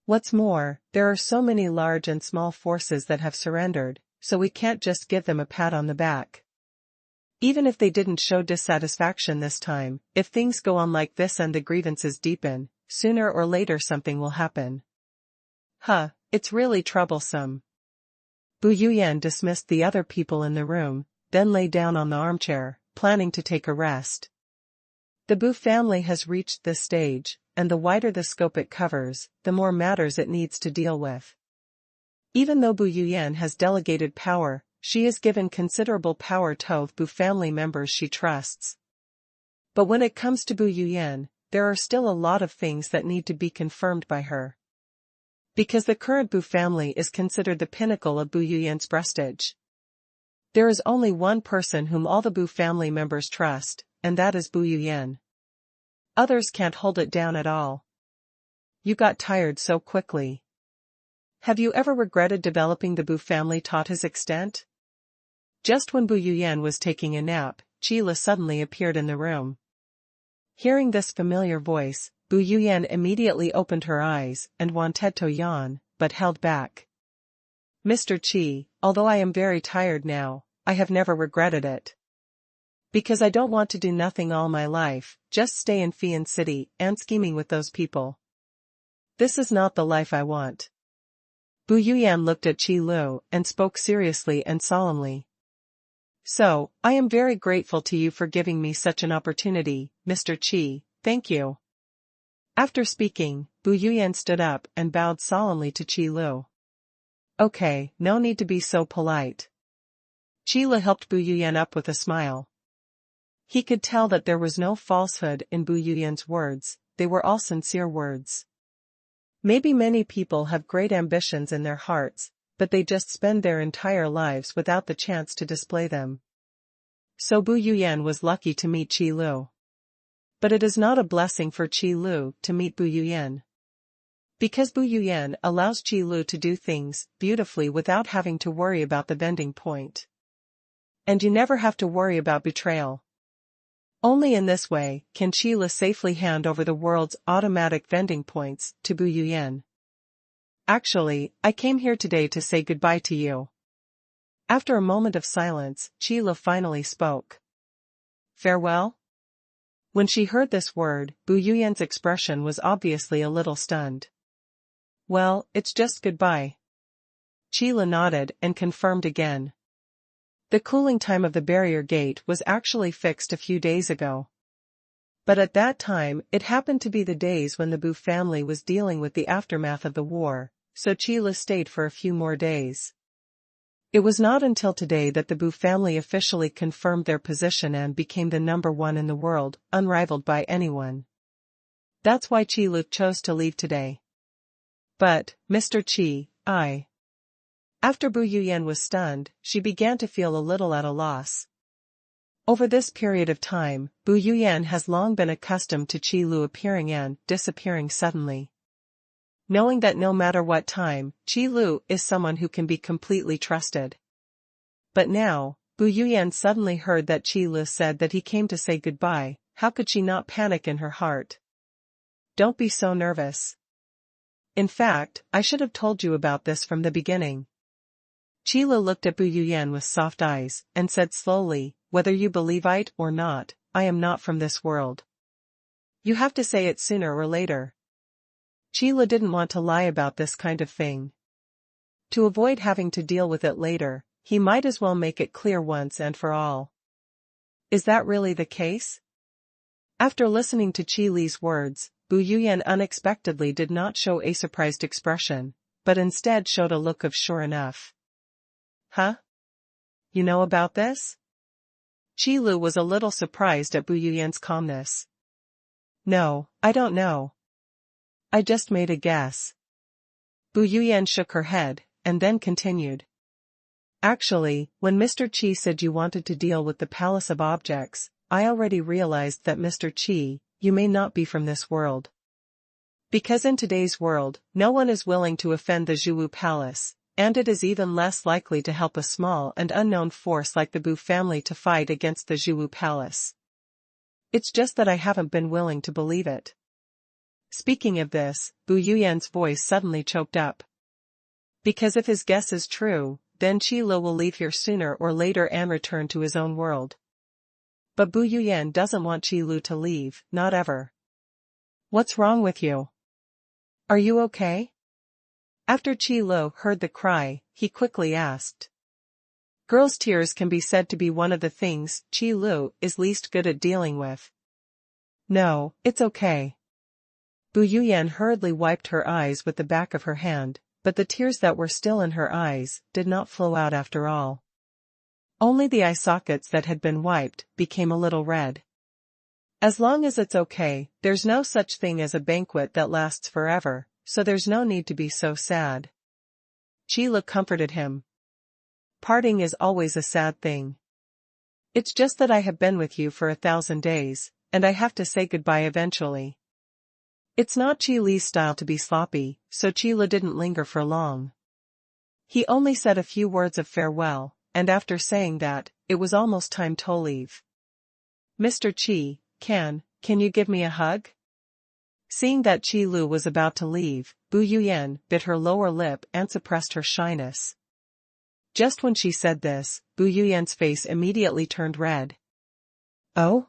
What's more, there are so many large and small forces that have surrendered, so we can't just give them a pat on the back. Even if they didn't show dissatisfaction this time, if things go on like this and the grievances deepen, sooner or later something will happen. It's really troublesome. Bu Yuyan dismissed the other people in the room, then lay down on the armchair, planning to take a rest. The Bu family has reached this stage, and the wider the scope it covers, the more matters it needs to deal with. Even though Bu Yuyan has delegated power, she has given considerable power to Bu family members she trusts. But when it comes to Bu Yuyan, there are still a lot of things that need to be confirmed by her. Because the current Bu family is considered the pinnacle of Bu Yuyan's prestige. There is only one person whom all the Bu family members trust, and that is Bu Yuyan. Others can't hold it down at all. You got tired so quickly. Have you ever regretted developing the Bu family to his extent? Just when Bu Yuyan was taking a nap, Qila suddenly appeared in the room. Hearing this familiar voice, Bu Yuyan immediately opened her eyes and wanted to yawn, but held back. Mr. Qi, although I am very tired now, I have never regretted it. Because I don't want to do nothing all my life, just stay in Fian City and scheming with those people. This is not the life I want. Bu Yuyan looked at Qi Lu and spoke seriously and solemnly. So, I am very grateful to you for giving me such an opportunity, Mr. Qi, thank you. After speaking, Bu Yuyan stood up and bowed solemnly to Qi Lu. Okay, no need to be so polite. Qi Lu helped Bu Yuyan up with a smile. He could tell that there was no falsehood in Bu Yuyan's words, they were all sincere words. Maybe many people have great ambitions in their hearts, but they just spend their entire lives without the chance to display them. So Bu Yuyan was lucky to meet Qi Lu. But it is not a blessing for Qi Lu to meet Bu Yuyan. Because Bu Yuyan allows Qi Lu to do things beautifully without having to worry about the bending point. And you never have to worry about betrayal. Only in this way can Qi Lu safely hand over the world's automatic vending points to Bu Yuyan. Actually, I came here today to say goodbye to you. After a moment of silence, Qi Lu finally spoke. Farewell? When she heard this word, Bu Yuyan's expression was obviously a little stunned. Well, it's just goodbye. Qi Lu nodded and confirmed again. The cooling time of the barrier gate was actually fixed a few days ago. But at that time, it happened to be the days when the Bu family was dealing with the aftermath of the war, so Qi Lu stayed for a few more days. It was not until today that the Bu family officially confirmed their position and became the number one in the world, unrivaled by anyone. That's why Qi Lu chose to leave today. But, Mr. Qi, After Bu Yuyan was stunned, she began to feel a little at a loss. Over this period of time, Bu Yuyan has long been accustomed to Qi Lu appearing and disappearing suddenly. Knowing that no matter what time, Qi Lu is someone who can be completely trusted. But now, Bu Yuyan suddenly heard that Qi Lu said that he came to say goodbye. How could she not panic in her heart? Don't be so nervous. In fact, I should have told you about this from the beginning. Qi Lu looked at Bu Yuyan with soft eyes, and said slowly, whether you believe it or not, I am not from this world. You have to say it sooner or later. Qi Lu didn't want to lie about this kind of thing. To avoid having to deal with it later, he might as well make it clear once and for all. Is that really the case? After listening to Qi Li's words, Bu Yuyan unexpectedly did not show a surprised expression, but instead showed a look of sure enough. Huh? You know about this? Qi Lu was a little surprised at Bu Yuyan's calmness. No, I don't know. I just made a guess. Bu Yuyan shook her head, and then continued. Actually, when Mr. Qi said you wanted to deal with the Palace of Objects, I already realized that Mr. Qi, you may not be from this world. Because in today's world, no one is willing to offend the Zhuwu Palace, and it is even less likely to help a small and unknown force like the Bu family to fight against the Zhuwu Palace. It's just that I haven't been willing to believe it. Speaking of this, Bu Yuyan's voice suddenly choked up. Because if his guess is true, then Qi Lu will leave here sooner or later and return to his own world. But Bu Yuyan doesn't want Qi Lu to leave, not ever. What's wrong with you? Are you okay? After Qi Lu heard the cry, he quickly asked. Girls' tears can be said to be one of the things Qi Lu is least good at dealing with. No, it's okay. Bu Yuyan hurriedly wiped her eyes with the back of her hand, but the tears that were still in her eyes did not flow out after all. Only the eye sockets that had been wiped became a little red. As long as it's okay, there's no such thing as a banquet that lasts forever, so there's no need to be so sad. Qi Lu comforted him. Parting is always a sad thing. It's just that I have been with you for 1,000 days, and I have to say goodbye eventually. It's not Qi Li's style to be sloppy, so Qi Lu didn't linger for long. He only said a few words of farewell, and after saying that, it was almost time to leave. Mr. Qi, can you give me a hug? Seeing that Qi Lu was about to leave, Bu Yuyan bit her lower lip and suppressed her shyness. Just when she said this, Bu Yuyan's face immediately turned red. Oh?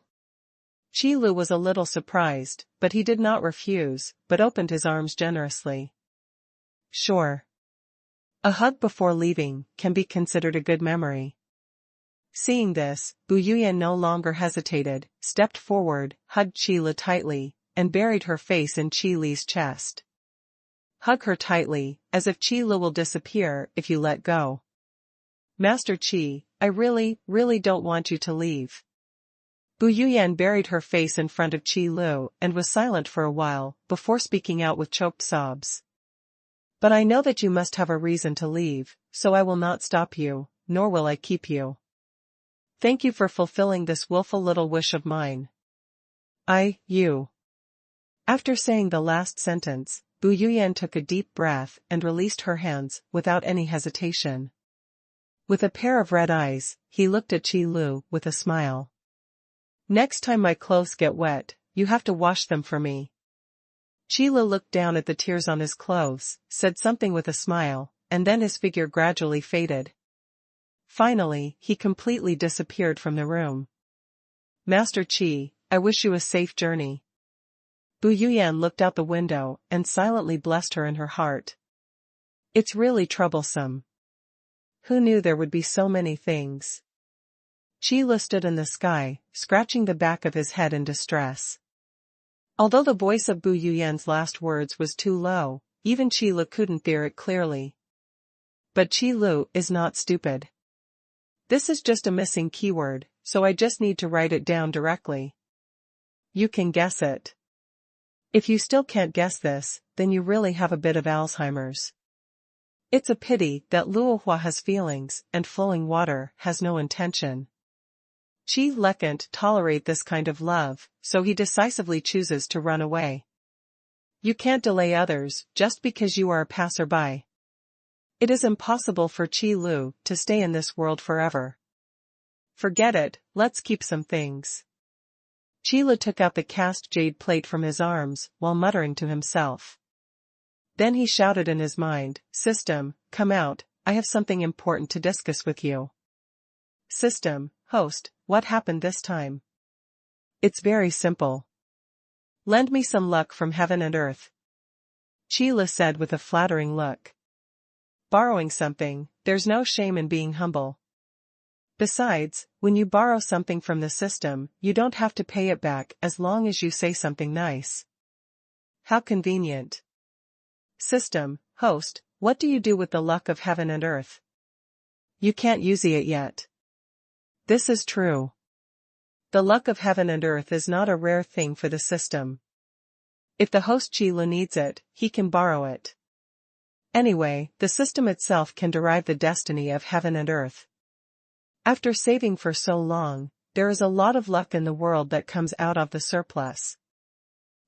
Qi Lu was a little surprised, but he did not refuse, but opened his arms generously. Sure. A hug before leaving can be considered a good memory. Seeing this, Bu Yuyan no longer hesitated, stepped forward, hugged Qi Lu tightly, and buried her face in Qi Li's chest. Hug her tightly, as if Qi Lu will disappear if you let go. Master Qi, I really don't want you to leave. Bu Yuyan buried her face in front of Qi Lu and was silent for a while, before speaking out with choked sobs. But I know that you must have a reason to leave, so I will not stop you, nor will I keep you. Thank you for fulfilling this willful little wish of mine. You. After saying the last sentence, Bu Yuyan took a deep breath and released her hands without any hesitation. With a pair of red eyes, he looked at Qi Lu with a smile. Next time my clothes get wet, you have to wash them for me. Qi Lu looked down at the tears on his clothes, said something with a smile, and then his figure gradually faded. Finally, he completely disappeared from the room. Master Qi, I wish you a safe journey. Bu Yuyan looked out the window and silently blessed her in her heart. It's really troublesome. Who knew there would be so many things? Qi Lu stood in the sky, scratching the back of his head in distress. Although the voice of Bu Yuyan's last words was too low, even Qi Lu couldn't hear it clearly. But Qi Lu is not stupid. This is just a missing keyword, so I just need to write it down directly. You can guess it. If you still can't guess this, then you really have a bit of Alzheimer's. It's a pity that Luohua has feelings and flowing water has no intention. Qi Lu can't tolerate this kind of love, so he decisively chooses to run away. You can't delay others just because you are a passerby. It is impossible for Qi Lu to stay in this world forever. Forget it, let's keep some things. Qi Lu took out the cast jade plate from his arms while muttering to himself. Then he shouted in his mind, System, come out, I have something important to discuss with you. System, host, what happened this time? It's very simple. Lend me some luck from heaven and earth. Qi Lu said with a flattering look. Borrowing something, there's no shame in being humble. Besides, when you borrow something from the system, you don't have to pay it back as long as you say something nice. How convenient. System, host, what do you do with the luck of heaven and earth? You can't use it yet. This is true. The luck of heaven and earth is not a rare thing for the system. If the host Qi Lu needs it, he can borrow it. Anyway, the system itself can derive the destiny of heaven and earth. After saving for so long, there is a lot of luck in the world that comes out of the surplus.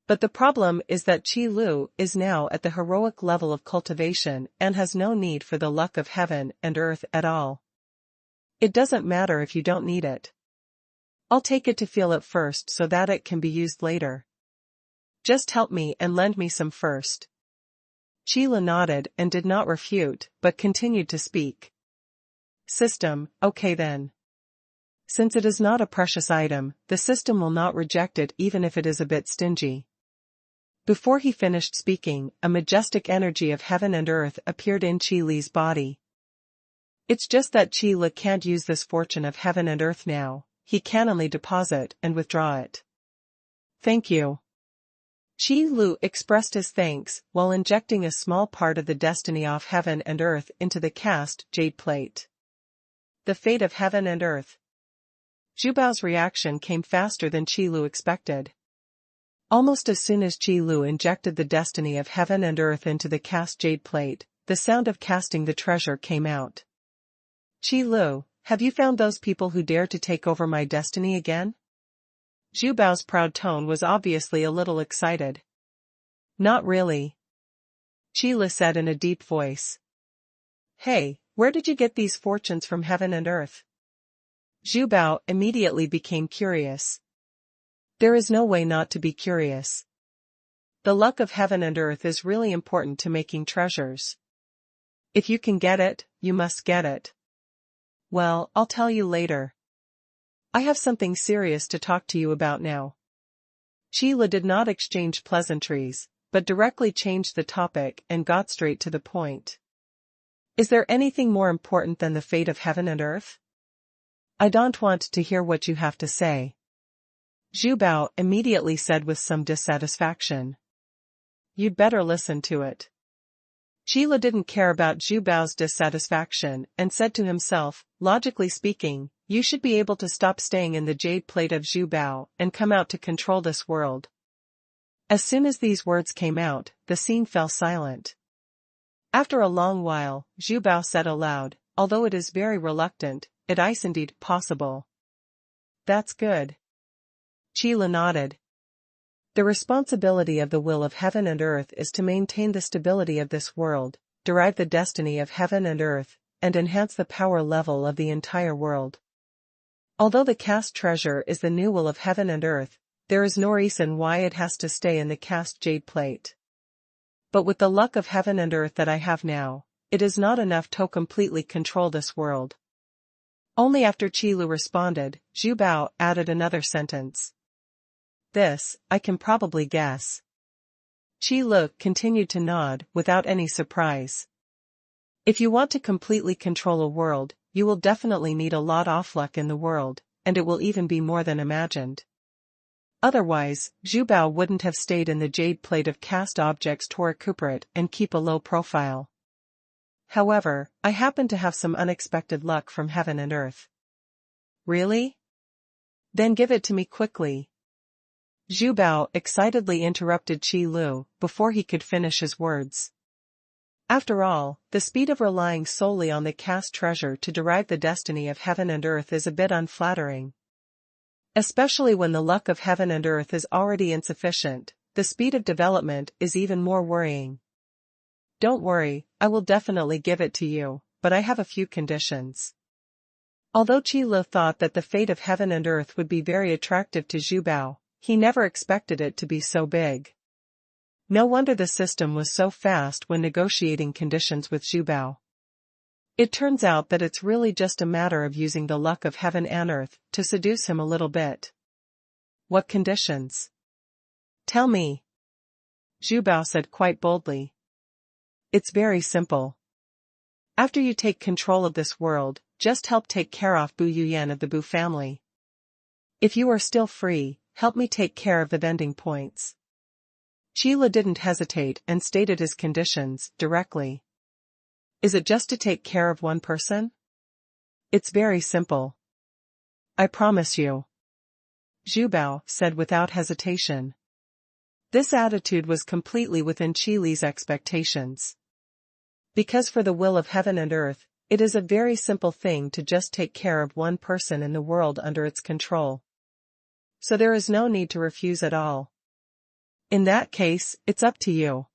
But the problem is that Qi Lu is now at the heroic level of cultivation and has no need for the luck of heaven and earth at all. It doesn't matter if you don't need it. I'll take it to feel it first so that it can be used later. Just help me and lend me some first. Sheila nodded and did not refute, but continued to speak. System, okay then. Since it is not a precious item, the system will not reject it even if it is a bit stingy. Before he finished speaking, a majestic energy of heaven and earth appeared in Qi Li's body. It's just that Qi Li can't use this fortune of heaven and earth now, he can only deposit and withdraw it. Thank you. Qi Li expressed his thanks while injecting a small part of the destiny of heaven and earth into the cast jade plate. The fate of heaven and earth. Zhu Bao's reaction came faster than Qi Li expected. Almost as soon as Qi Li injected the destiny of heaven and earth into the cast jade plate, the sound of casting the treasure came out. Qi Li, have you found those people who dare to take over my destiny again? Zhu Bao's proud tone was obviously a little excited. Not really. Qi Li said in a deep voice. Hey, where did you get these fortunes from heaven and earth? Zhu Bao immediately became curious. There is no way not to be curious. The luck of heaven and earth is really important to making treasures. If you can get it, you must get it. Well, I'll tell you later. I have something serious to talk to you about now. Qi Li did not exchange pleasantries, but directly changed the topic and got straight to the point. Is there anything more important than the fate of heaven and earth? I don't want to hear what you have to say. Zhu Bao immediately said with some dissatisfaction. You'd better listen to it. Qi Li didn't care about Zhu Bao's dissatisfaction and said to himself, logically speaking, you should be able to stop staying in the jade plate of Zhu Bao and come out to control this world. As soon as these words came out, the scene fell silent. After a long while, Zhu Bao said aloud, although it is very reluctant, it is indeed possible. That's good. Qi Li nodded. The responsibility of the will of heaven and earth is to maintain the stability of this world, derive the destiny of heaven and earth, and enhance the power level of the entire world. Although the cast treasure is the new will of heaven and earth, there is no reason why it has to stay in the cast jade plate. But with the luck of heaven and earth that I have now, it is not enough to completely control this world. Only after Qi Li responded, Zhu Bao added another sentence. This, I can probably guess. Qi Li continued to nod without any surprise. If you want to completely control a world, you will definitely need a lot of luck in the world, and it will even be more than imagined. Otherwise, Zhu Bao wouldn't have stayed in the jade plate of cast objects to recuperate and keep a low profile. However, I happen to have some unexpected luck from heaven and earth. Really? Then give it to me quickly. Zhu Bao excitedly interrupted Qi Li before he could finish his words. After all, the speed of relying solely on the cast treasure to derive the destiny of heaven and earth is a bit unflattering. Especially when the luck of heaven and earth is already insufficient, the speed of development is even more worrying. Don't worry, I will definitely give it to you, but I have a few conditions. Although Qi Li thought that the fate of heaven and earth would be very attractive to Zhu Bao, he never expected it to be so big. No wonder the system was so fast when negotiating conditions with Zhu Bao. It turns out that it's really just a matter of using the luck of heaven and earth to seduce him a little bit. What conditions? Tell me. Zhu Bao said quite boldly. It's very simple. After you take control of this world, just help take care of Bu Yuyan of the Bu family. If you are still free, help me take care of the vending points. Qi Li didn't hesitate and stated his conditions directly. Is it just to take care of one person? It's very simple. I promise you. Zhu Bao said without hesitation. This attitude was completely within Qi Li's expectations. Because for the will of heaven and earth, it is a very simple thing to just take care of one person in the world under its control. So there is no need to refuse at all. In that case, it's up to you.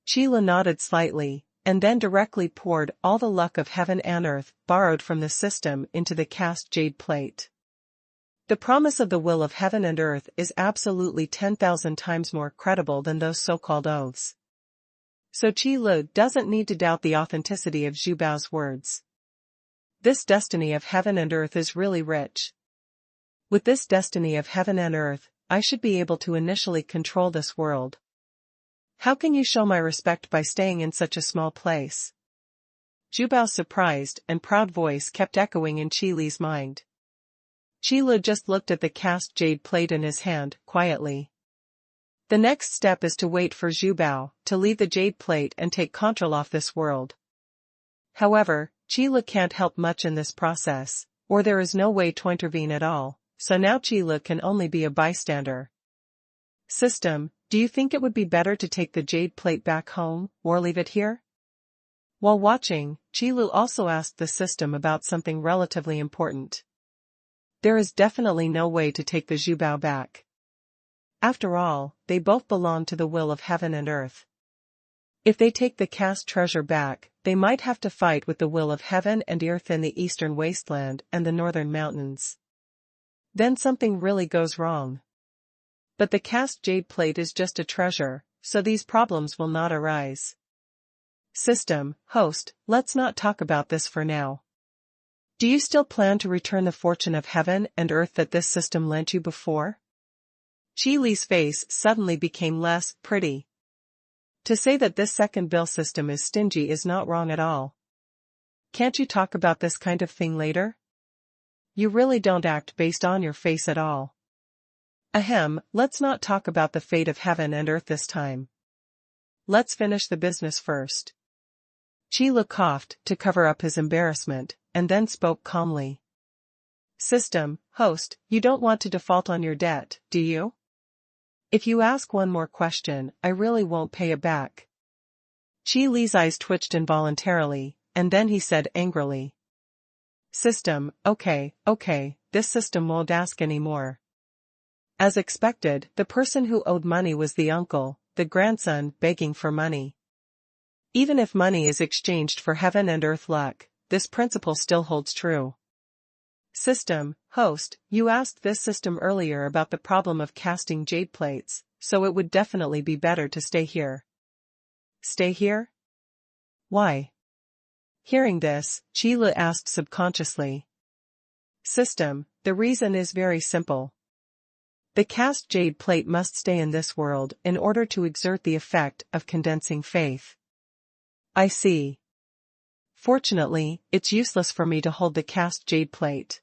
Qi Li nodded slightly, and then directly poured all the luck of heaven and earth borrowed from the system into the cast jade plate. The promise of the will of heaven and earth is absolutely 10,000 times more credible than those so-called oaths. So Qi Lu doesn't need to doubt the authenticity of Zhu Bao's words. This destiny of heaven and earth is really rich. With this destiny of heaven and earth, I should be able to initially control this world. How can you show my respect by staying in such a small place? Zhu Bao's surprised and proud voice kept echoing in Qi Li's mind. Qi Lu just looked at the cast jade plate in his hand, quietly. The next step is to wait for Zhu Bao to leave the jade plate and take control of this world. However, Qi Lu can't help much in this process, or there is no way to intervene at all, so now Qi Lu can only be a bystander. System, do you think it would be better to take the jade plate back home, or leave it here? While watching, Qi Lu also asked the system about something relatively important. There is definitely no way to take the Zhu Bao back. After all, they both belong to the will of heaven and earth. If they take the cast treasure back, they might have to fight with the will of heaven and earth in the eastern wasteland and the northern mountains. Then something really goes wrong. But the cast jade plate is just a treasure, so these problems will not arise. System, host, let's not talk about this for now. Do you still plan to return the fortune of heaven and earth that this system lent you before? Qi Li's face suddenly became less pretty. To say that this second bill system is stingy is not wrong at all. Can't you talk about this kind of thing later? You really don't act based on your face at all. Ahem, let's not talk about the fate of heaven and earth this time. Let's finish the business first. Qi Lu coughed to cover up his embarrassment, and then spoke calmly. System, host, you don't want to default on your debt, do you? If you ask one more question, I really won't pay it back. Qi Li's eyes twitched involuntarily, and then he said angrily. System, okay, this system won't ask anymore. As expected, the person who owed money was the uncle, the grandson begging for money. Even if money is exchanged for heaven and earth luck, this principle still holds true. System, host, you asked this system earlier about the problem of casting jade plates, so it would definitely be better to stay here. Stay here? Why? Hearing this, Qi Lu asked subconsciously. System, the reason is very simple. The cast jade plate must stay in this world in order to exert the effect of condensing faith. I see. Fortunately, it's useless for me to hold the cast jade plate.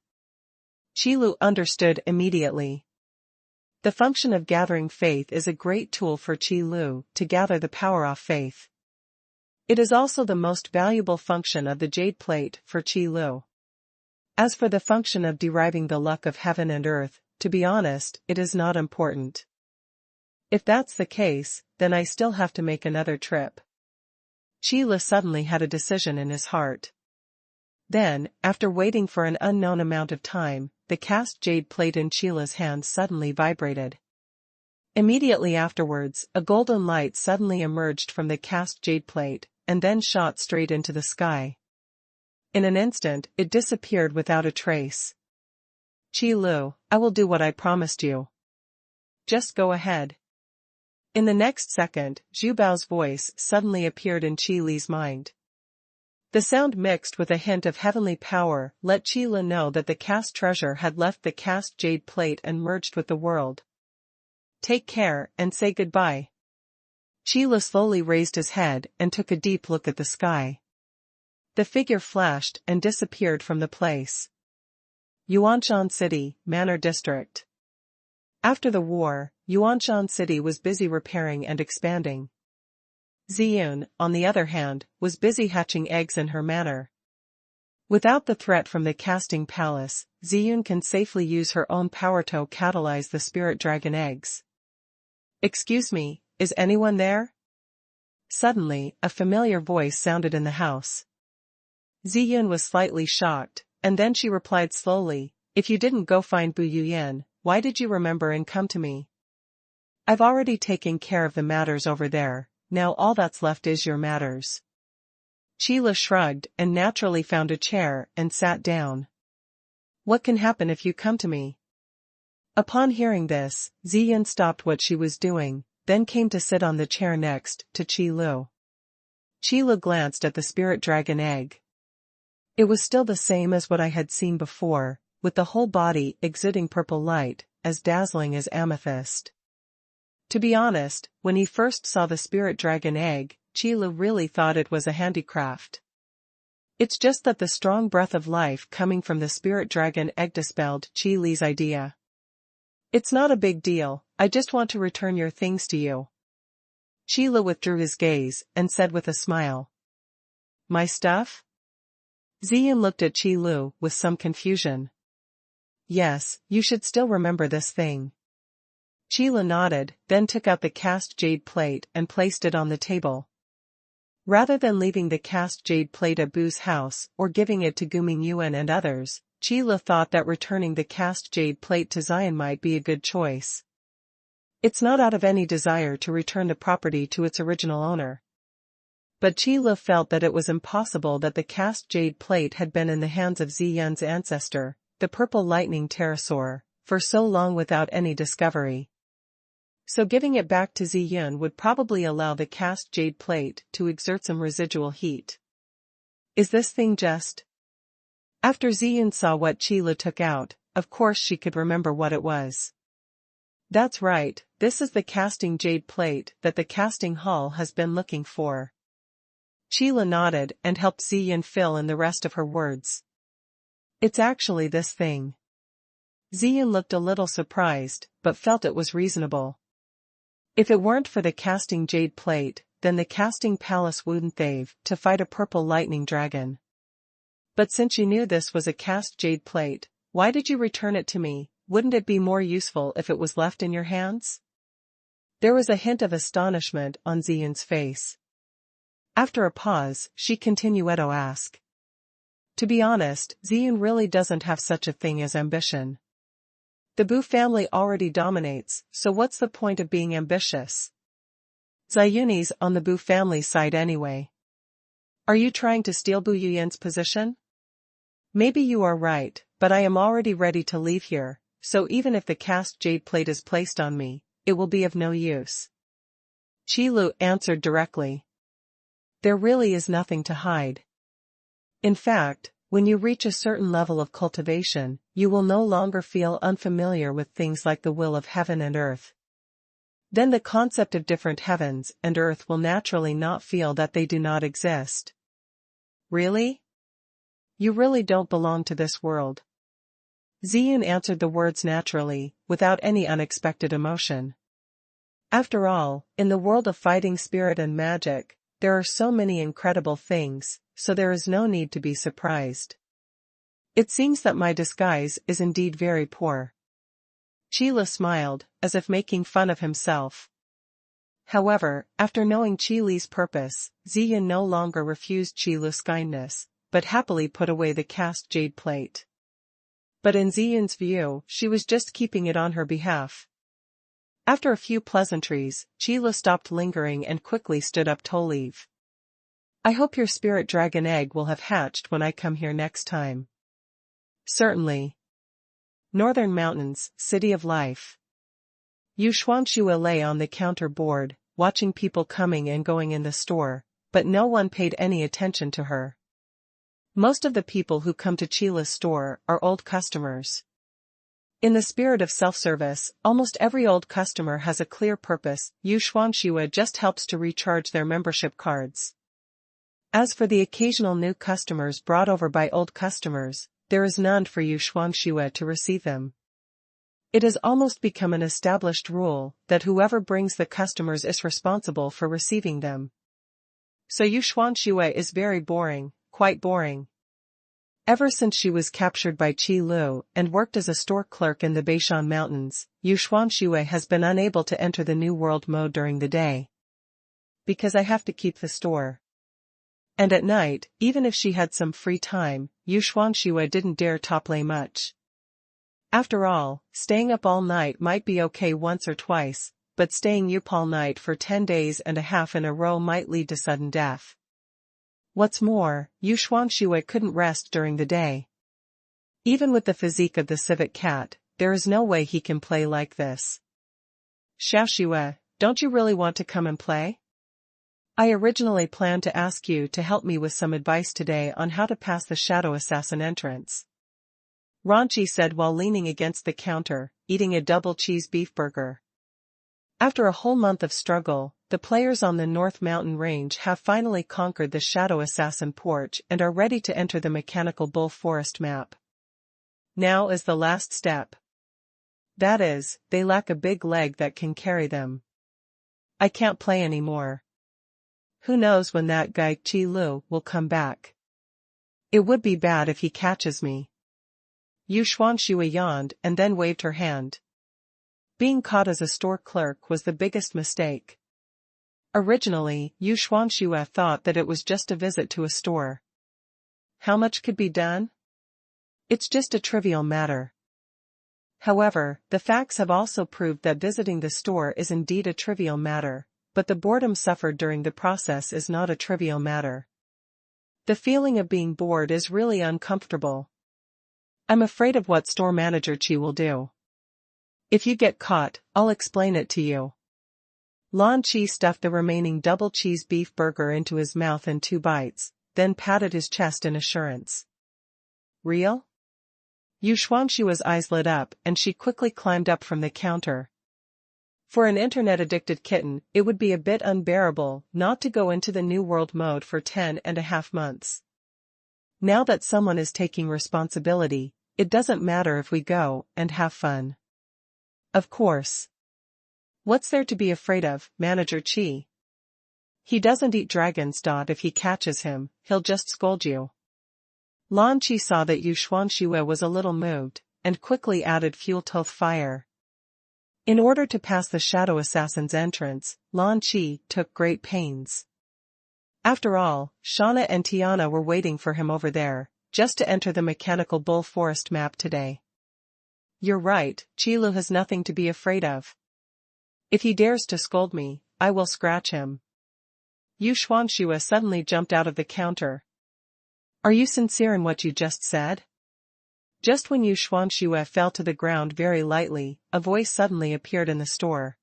Qi Lu understood immediately. The function of gathering faith is a great tool for Qi Lu to gather the power of faith. It is also the most valuable function of the jade plate for Qi Lu. As for the function of deriving the luck of heaven and earth, to be honest, it is not important. If that's the case, then I still have to make another trip. Qi Lu suddenly had a decision in his heart. Then, after waiting for an unknown amount of time, the cast jade plate in Qi Lu's hand suddenly vibrated. Immediately afterwards, a golden light suddenly emerged from the cast jade plate, and then shot straight into the sky. In an instant, it disappeared without a trace. Qi Lu, I will do what I promised you. Just go ahead. In the next second, Zhu Bao's voice suddenly appeared in Qi Li's mind. The sound mixed with a hint of heavenly power let Qi Lu know that the cast treasure had left the cast jade plate and merged with the world. Take care and say goodbye. Qi Lu slowly raised his head and took a deep look at the sky. The figure flashed and disappeared from the place. Yuanshan City, Manor District. After the war, Yuanshan City was busy repairing and expanding. Ziyun, on the other hand, was busy hatching eggs in her manor. Without the threat from the casting palace, Ziyun can safely use her own power to catalyze the spirit dragon eggs. Excuse me, is anyone there? Suddenly, a familiar voice sounded in the house. Ziyun was slightly shocked, and then she replied slowly, if you didn't go find Bu Yuyan, why did you remember and come to me? I've already taken care of the matters over there, now all that's left is your matters. Qi Lu shrugged and naturally found a chair and sat down. What can happen if you come to me? Upon hearing this, Ziyin stopped what she was doing, then came to sit on the chair next to Qi Lu. Qi Lu glanced at the spirit dragon egg. It was still the same as what I had seen before, with the whole body exuding purple light, as dazzling as amethyst. To be honest, when he first saw the spirit dragon egg, Qi Lu really thought it was a handicraft. It's just that the strong breath of life coming from the spirit dragon egg dispelled Qi Li's idea. It's not a big deal, I just want to return your things to you. Qi Lu withdrew his gaze, and said with a smile. My stuff? Ziyin looked at Qi Lu with some confusion. Yes, you should still remember this thing. Qi Lu nodded, then took out the cast jade plate and placed it on the table. Rather than leaving the cast jade plate at Bu's house or giving it to Guming Yuan and others, Qi Lu thought that returning the cast jade plate to Ziyin might be a good choice. It's not out of any desire to return the property to its original owner. But Qi Lu felt that it was impossible that the cast jade plate had been in the hands of Ziyun's ancestor, the purple lightning pterosaur, for so long without any discovery. So giving it back to Ziyun would probably allow the cast jade plate to exert some residual heat. Is this thing just? After Ziyun saw what Qi Lu took out, of course she could remember what it was. That's right, this is the casting jade plate that the casting hall has been looking for. Qi Lu nodded and helped Ziyun fill in the rest of her words. It's actually this thing. Ziyun looked a little surprised, but felt it was reasonable. If it weren't for the casting jade plate, then the casting palace wouldn't they've to fight a purple lightning dragon. But since you knew this was a cast jade plate, why did you return it to me? Wouldn't it be more useful if it was left in your hands? There was a hint of astonishment on Ziyun's face. After a pause, she continued ask. To be honest, Ziyun really doesn't have such a thing as ambition. The Bu family already dominates, so what's the point of being ambitious? Ziyun's on the Bu family side anyway. Are you trying to steal Bu Yuyan's position? Maybe you are right, but I am already ready to leave here, so even if the cast jade plate is placed on me, it will be of no use. Qi Lu answered directly. There really is nothing to hide. In fact, when you reach a certain level of cultivation, you will no longer feel unfamiliar with things like the will of heaven and earth. Then the concept of different heavens and earth will naturally not feel that they do not exist. Really? You really don't belong to this world. Ziyun answered the words naturally, without any unexpected emotion. After all, in the world of fighting spirit and magic, there are so many incredible things, so there is no need to be surprised. It seems that my disguise is indeed very poor. Qi Lu smiled, as if making fun of himself. However, after knowing Qi Li's purpose, Ziyun no longer refused Qi Lu's kindness, but happily put away the cast jade plate. But in Ziyun's view, she was just keeping it on her behalf. After a few pleasantries, Qi Lu stopped lingering and quickly stood up to leave. I hope your spirit dragon egg will have hatched when I come here next time. Certainly. Northern Mountains, City of Life. Yu Xuanxue lay on the counter board, watching people coming and going in the store, but no one paid any attention to her. Most of the people who come to Qi Lu's store are old customers. In the spirit of self-service, almost every old customer has a clear purpose. Yu Xuanxue just helps to recharge their membership cards. As for the occasional new customers brought over by old customers, there is none for Yu Xuanxue to receive them. It has almost become an established rule that whoever brings the customers is responsible for receiving them. So Yu Xuanxue is very boring, quite boring. Ever since she was captured by Qi Lu and worked as a store clerk in the Beishan Mountains, Yu Xuanxue has been unable to enter the New World mode during the day. Because I have to keep the store. And at night, even if she had some free time, Yu Xuanxue didn't dare to play much. After all, staying up all night might be okay once or twice, but staying up all night for 10 days and a half in a row might lead to sudden death. What's more, Yu Xuanxue couldn't rest during the day. Even with the physique of the civet cat, there is no way he can play like this. Shao Shu, don't you really want to come and play? I originally planned to ask you to help me with some advice today on how to pass the shadow assassin entrance. Ranchi said while leaning against the counter, eating a double cheese beef burger. After a whole month of struggle, the players on the North Mountain Range have finally conquered the Shadow Assassin porch and are ready to enter the Mechanical Bull Forest map. Now is the last step. That is, they lack a big leg that can carry them. I can't play anymore. Who knows when that guy Qi Lu will come back? It would be bad if he catches me. Yu Xuanxue yawned and then waved her hand. Being caught as a store clerk was the biggest mistake. Originally, Yu Xuanxue thought that it was just a visit to a store. How much could be done? It's just a trivial matter. However, the facts have also proved that visiting the store is indeed a trivial matter, but the boredom suffered during the process is not a trivial matter. The feeling of being bored is really uncomfortable. I'm afraid of what store manager Qi will do. If you get caught, I'll explain it to you. Lan Qi stuffed the remaining double cheese beef burger into his mouth in 2 bites, then patted his chest in assurance. Real? Yu Xuanxue's eyes lit up and she quickly climbed up from the counter. For an internet-addicted kitten, it would be a bit unbearable not to go into the New World mode for 10.5 months. Now that someone is taking responsibility, it doesn't matter if we go and have fun. Of course. What's there to be afraid of, Manager Qi? He doesn't eat dragons. If he catches him, he'll just scold you. Lan Qi saw that Yu Xuanxue was a little moved, and quickly added fuel to the fire. In order to pass the Shadow Assassin's entrance, Lan Qi took great pains. After all, Shauna and Tiana were waiting for him over there, just to enter the Mechanical Bull Forest map today. You're right, Qi Lu has nothing to be afraid of. If he dares to scold me, I will scratch him. Yu Xuanxue suddenly jumped out of the counter. Are you sincere in what you just said? Just when Yu Xuanxue fell to the ground very lightly, a voice suddenly appeared in the store.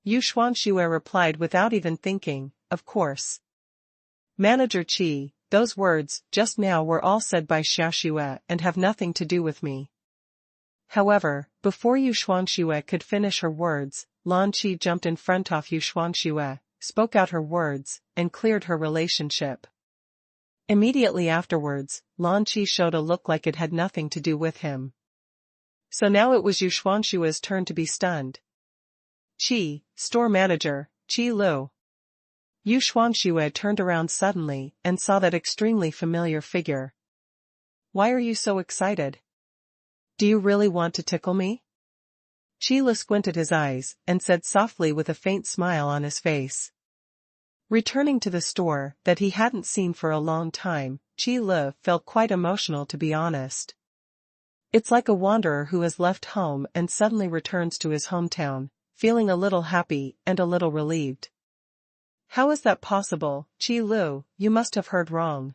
Yu Xuanxue replied without even thinking, of course. Manager Qi, those words, just now were all said by Shao Shu and have nothing to do with me. However, before Yu Xuanxue could finish her words, Lan Qi jumped in front of Yu Xuanxue, spoke out her words, and cleared her relationship. Immediately afterwards, Lan Qi showed a look like it had nothing to do with him. So now it was Yu Xuanxue's turn to be stunned. Qi, store manager, Qi Lu. Yu Xuanxue turned around suddenly and saw that extremely familiar figure. Why are you so excited? Do you really want to tickle me? Qi Lu squinted his eyes and said softly with a faint smile on his face. Returning to the store that he hadn't seen for a long time, Qi Lu felt quite emotional, to be honest. It's like a wanderer who has left home and suddenly returns to his hometown, feeling a little happy and a little relieved. How is that possible, Qi Lu? You must have heard wrong.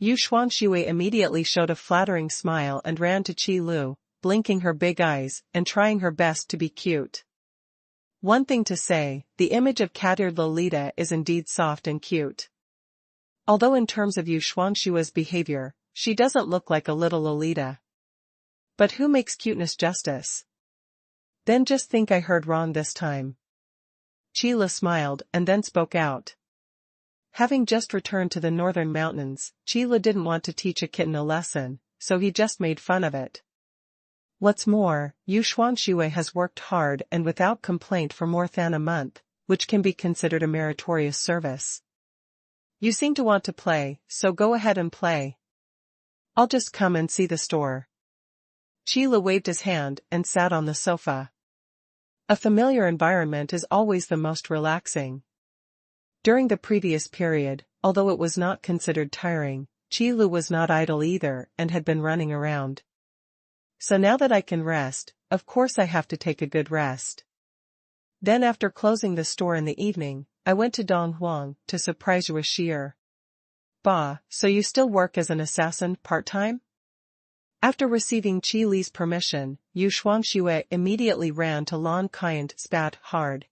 Yu Xuanxue immediately showed a flattering smile and ran to Qi Lu, blinking her big eyes and trying her best to be cute. One thing to say, the image of cat-eared Lolita is indeed soft and cute. Although in terms of Yu Xuanxue's behavior, she doesn't look like a little Lolita. But who makes cuteness justice? Then just think I heard wrong this time. Qi Lu smiled and then spoke out. Having just returned to the northern mountains, Qi Lu didn't want to teach a kitten a lesson, so he just made fun of it. What's more, Yu Xuanxue has worked hard and without complaint for more than a month, which can be considered a meritorious service. You seem to want to play, so go ahead and play. I'll just come and see the store. Qi Lu waved his hand and sat on the sofa. A familiar environment is always the most relaxing. During the previous period, although it was not considered tiring, Qi Lu was not idle either and had been running around. So now that I can rest, of course I have to take a good rest. Then after closing the store in the evening, I went to Donghuang to surprise you with Shier. Bah, so you still work as an assassin part-time? After receiving Qi Li's permission, Yu Xuanxue immediately ran to Lan Qian, spat hard.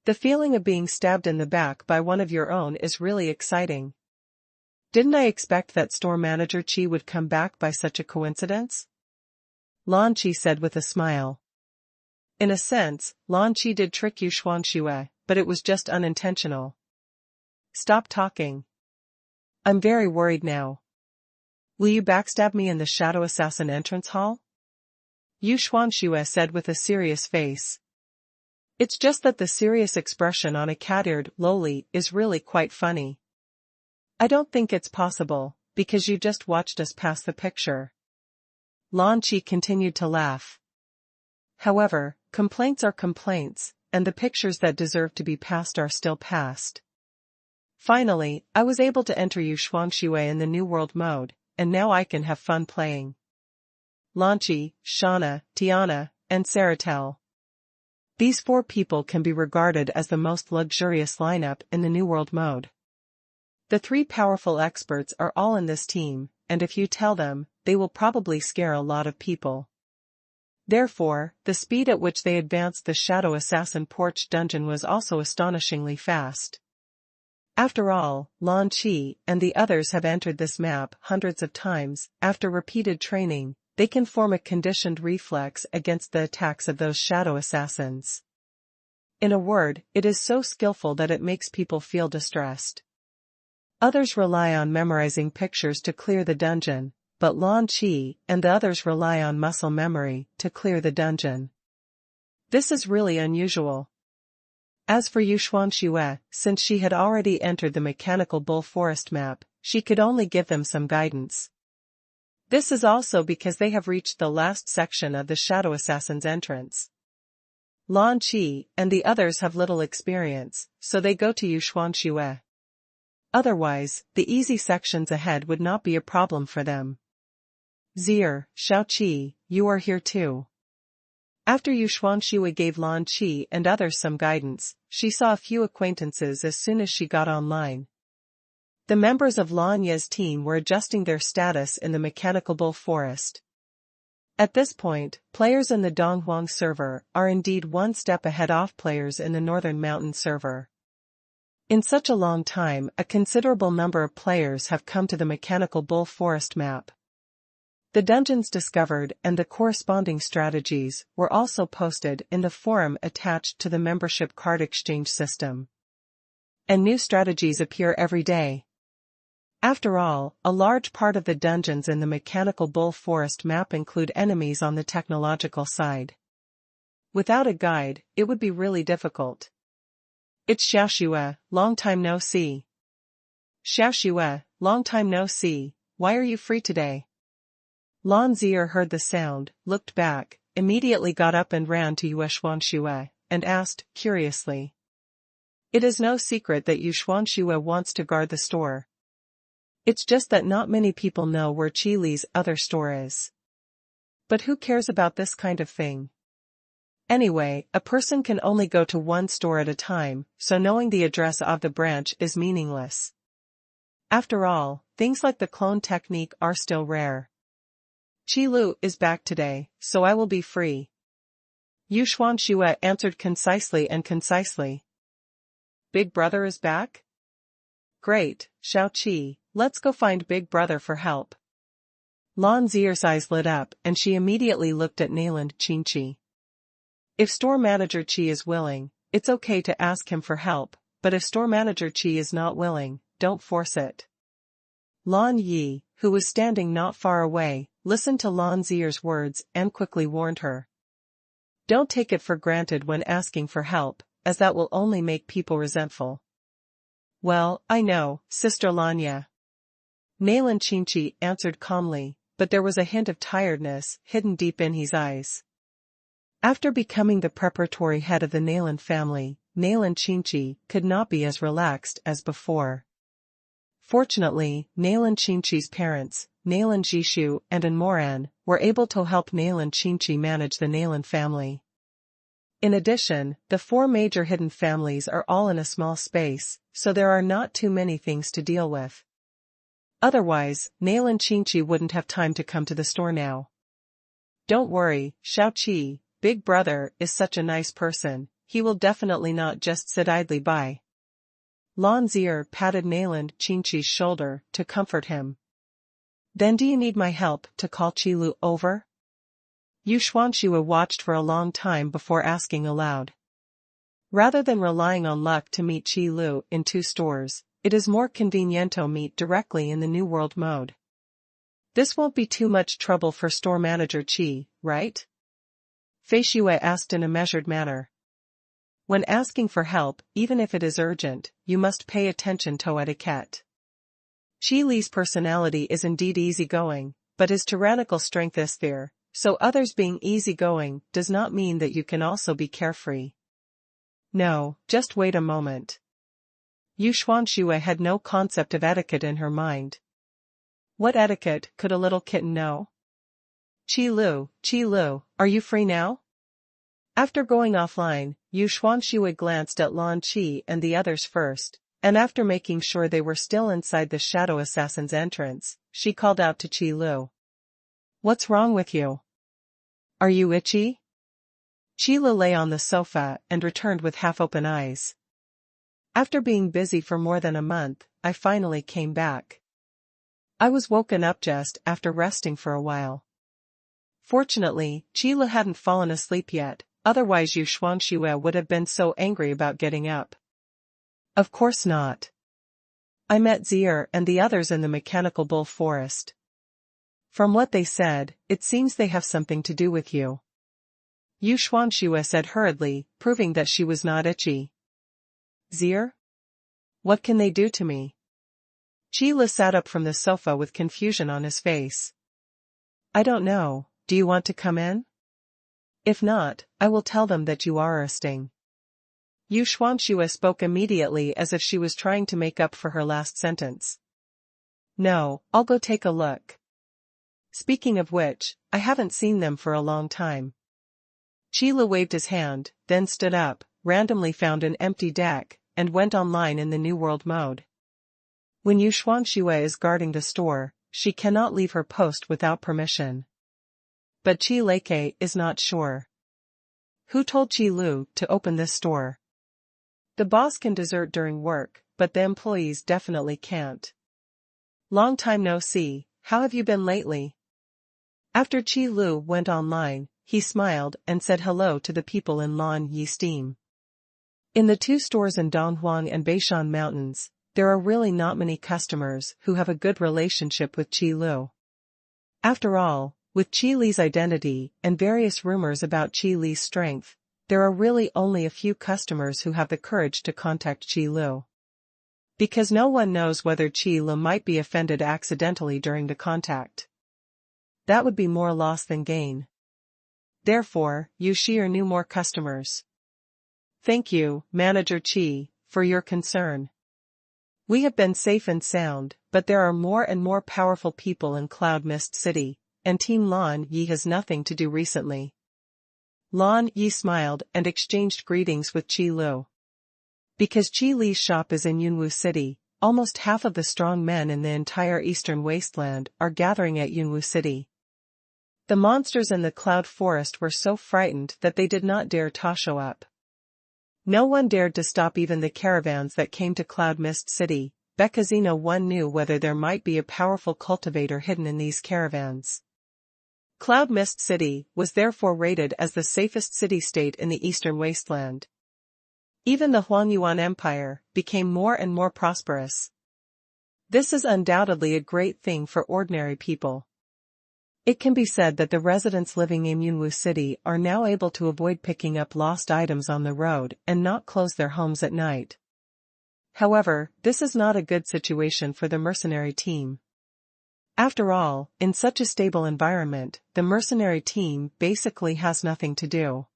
The feeling of being stabbed in the back by one of your own is really exciting. Didn't I expect that store manager Qi would come back by such a coincidence? Lan Qi said with a smile. In a sense, Lan Qi did trick Yu Xuanxue, but it was just unintentional. Stop talking. I'm very worried now. Will you backstab me in the Shadow Assassin entrance hall? Yu Xuanxue said with a serious face. It's just that the serious expression on a cat-eared loli is really quite funny. I don't think it's possible, because you just watched us pass the picture. Lan Qi continued to laugh. However, complaints are complaints, and the pictures that deserve to be passed are still passed. Finally, I was able to enter Yu Xuanxue in the New World mode, and now I can have fun playing. Lan Qi, Shauna, Tiana, and Saratel. These 4 people can be regarded as the most luxurious lineup in the New World mode. The 3 powerful experts are all in this team, and if you tell them, they will probably scare a lot of people. Therefore, the speed at which they advanced the Shadow Assassin Porch dungeon was also astonishingly fast. After all, Lan Qi and the others have entered this map hundreds of times. After repeated training, they can form a conditioned reflex against the attacks of those Shadow Assassins. In a word, it is so skillful that it makes people feel distressed. Others rely on memorizing pictures to clear the dungeon, but Lan Qi and the others rely on muscle memory to clear the dungeon. This is really unusual. As for Yu Xuanxue, since she had already entered the Mechanical Bull Forest map, she could only give them some guidance. This is also because they have reached the last section of the Shadow Assassin's entrance. Lan Qi and the others have little experience, so they go to Yu Xuanxue. Otherwise, the easy sections ahead would not be a problem for them. Zir, Shao Qi, you are here too. After Yu Xuanxue gave Lan Qi and others some guidance, she saw a few acquaintances as soon as she got online. The members of Lan Ye's team were adjusting their status in the Mechanical Bull Forest. At this point, players in the Donghuang server are indeed one step ahead of players in the Northern Mountain server. In such a long time, a considerable number of players have come to the Mechanical Bull Forest map. The dungeons discovered and the corresponding strategies were also posted in the forum attached to the membership card exchange system. And new strategies appear every day. After all, a large part of the dungeons in the Mechanical Bull Forest map include enemies on the technological side. Without a guide, it would be really difficult. It's Xiaoxue, long time no see. Xiaoxue, long time no see, why are you free today? Lan Zier heard the sound, looked back, immediately got up and ran to Yu Xuanxue, and asked, curiously. It is no secret that Yu Xuanxue wants to guard the store. It's just that not many people know where Qi Li's other store is. But who cares about this kind of thing? Anyway, a person can only go to one store at a time, so knowing the address of the branch is meaningless. After all, things like the clone technique are still rare. Qi Lu is back today, so I will be free. Yu Xuanxue answered concisely. Big Brother is back? Great, Shao Qi, let's go find Big Brother for help. Lan Zier's eyes lit up and she immediately looked at Mainland Qinchi. If store manager Qi is willing, it's okay to ask him for help, but if store manager Qi is not willing, don't force it. Lan Yi, who was standing not far away, listened to Lan Zier's words and quickly warned her. Don't take it for granted when asking for help, as that will only make people resentful. Well, I know, Sister Lanya. Mainland Qinchi answered calmly, but there was a hint of tiredness hidden deep in his eyes. After becoming the preparatory head of the Mainland family, Mainland Qinchi could not be as relaxed as before. Fortunately, Mainland Qinchi's parents, Mainland Jishu and Anmoran, were able to help Mainland Qinchi manage the Mainland family. In addition, the 4 major hidden families are all in a small space, so there are not too many things to deal with. Otherwise, Nail and Qingqi wouldn't have time to come to the store now. Don't worry, Shao Qi, big brother, is such a nice person, he will definitely not just sit idly by. Lan Zier patted Nail and Qingqi's shoulder to comfort him. Then do you need my help to call Qilu over? Yu Xuanxue watched for a long time before asking aloud. Rather than relying on luck to meet Qilu in 2 stores, it is more convenient to meet directly in the New World mode. This won't be too much trouble for store manager Qi, right? Fei Xue asked in a measured manner. When asking for help, even if it is urgent, you must pay attention to etiquette. Qi Li's personality is indeed easygoing, but his tyrannical strength is there, so others being easygoing does not mean that you can also be carefree. No, just wait a moment. Yu Xuanxue had no concept of etiquette in her mind. What etiquette could a little kitten know? Qilu, are you free now? After going offline, Yu Xuanxue glanced at Lan Qi and the others first, and after making sure they were still inside the Shadow Assassin's entrance, she called out to Qilu. What's wrong with you? Are you itchy? Qilu lay on the sofa and returned with half-open eyes. After being busy for more than a month, I finally came back. I was woken up just after resting for a while. Fortunately, Qilu hadn't fallen asleep yet, otherwise Yu Xuanxue would have been so angry about getting up. Of course not. I met Zier and the others in the Mechanical Bull Forest. From what they said, it seems they have something to do with you. Yu Xuanxue said hurriedly, proving that she was not itchy. Zier? What can they do to me? Qilu sat up from the sofa with confusion on his face. I don't know, do you want to come in? If not, I will tell them that you are a sting. Yu Xuanxue spoke immediately as if she was trying to make up for her last sentence. No, I'll go take a look. Speaking of which, I haven't seen them for a long time. Qilu waved his hand, then stood up, randomly found an empty deck, and went online in the New World mode. When Yu Xuanxue is guarding the store, she cannot leave her post without permission. But Qi Leke is not sure. Who told Qilu to open this store? The boss can desert during work, but the employees definitely can't. Long time no see, how have you been lately? After Qilu went online, he smiled and said hello to the people in Lan Yi Steam. In the 2 stores in Donghuang and Beishan Mountains, there are really not many customers who have a good relationship with Qilu. After all, with Qi Li's identity and various rumors about Qi Li's strength, there are really only a few customers who have the courage to contact Qilu. Because no one knows whether Qilu might be offended accidentally during the contact. That would be more loss than gain. Therefore, Yu Shi'er knew more customers. Thank you, Manager Qi, for your concern. We have been safe and sound, but there are more and more powerful people in Cloud Mist City, and Team Lan Yi has nothing to do recently. Lan Yi smiled and exchanged greetings with Qilu. Because Qi Li's shop is in Yunwu City, almost half of the strong men in the entire eastern wasteland are gathering at Yunwu City. The monsters in the Cloud Forest were so frightened that they did not dare to show up. No one dared to stop even the caravans that came to Cloud Mist City, because no one knew whether there might be a powerful cultivator hidden in these caravans. Cloud Mist City was therefore rated as the safest city-state in the eastern wasteland. Even the Huangyuan Empire became more and more prosperous. This is undoubtedly a great thing for ordinary people. It can be said that the residents living in Yunwu City are now able to avoid picking up lost items on the road and not close their homes at night. However, this is not a good situation for the mercenary team. After all, in such a stable environment, the mercenary team basically has nothing to do.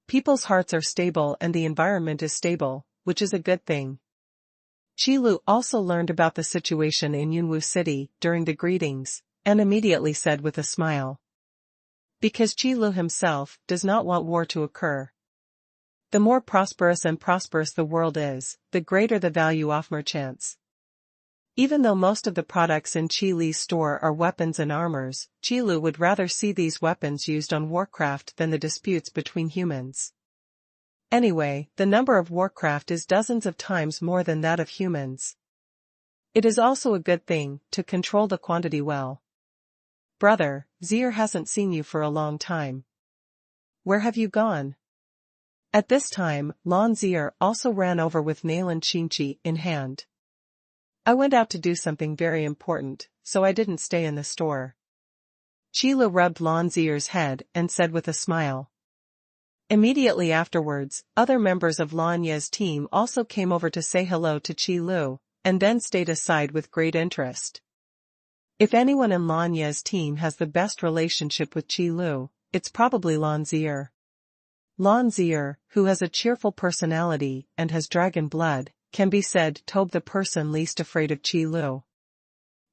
People's hearts are stable and the environment is stable, which is a good thing. Qilu also learned about the situation in Yunwu City during the greetings, and immediately said with a smile. Because Qilu himself does not want war to occur. The more prosperous the world is, the greater the value of merchants. Even though most of the products in Qi Li's store are weapons and armors, Qi Lu would rather see these weapons used on warcraft than the disputes between humans. Anyway, the number of warcraft is dozens of times more than that of humans. It is also a good thing to control the quantity well. Brother, Zier hasn't seen you for a long time. Where have you gone? At this time, Lan Zier also ran over with Nayland Qingqi in hand. I went out to do something very important, so I didn't stay in the store. Qi Lu rubbed Lan Zier's head and said with a smile. Immediately afterwards, other members of Lan Ye's team also came over to say hello to Qi Lu, and then stayed aside with great interest. If anyone in Lan Ye's team has the best relationship with Qi Lu, it's probably Lan Zier. Lan Zier, who has a cheerful personality and has dragon blood, can be said to be the person least afraid of Qi Lu.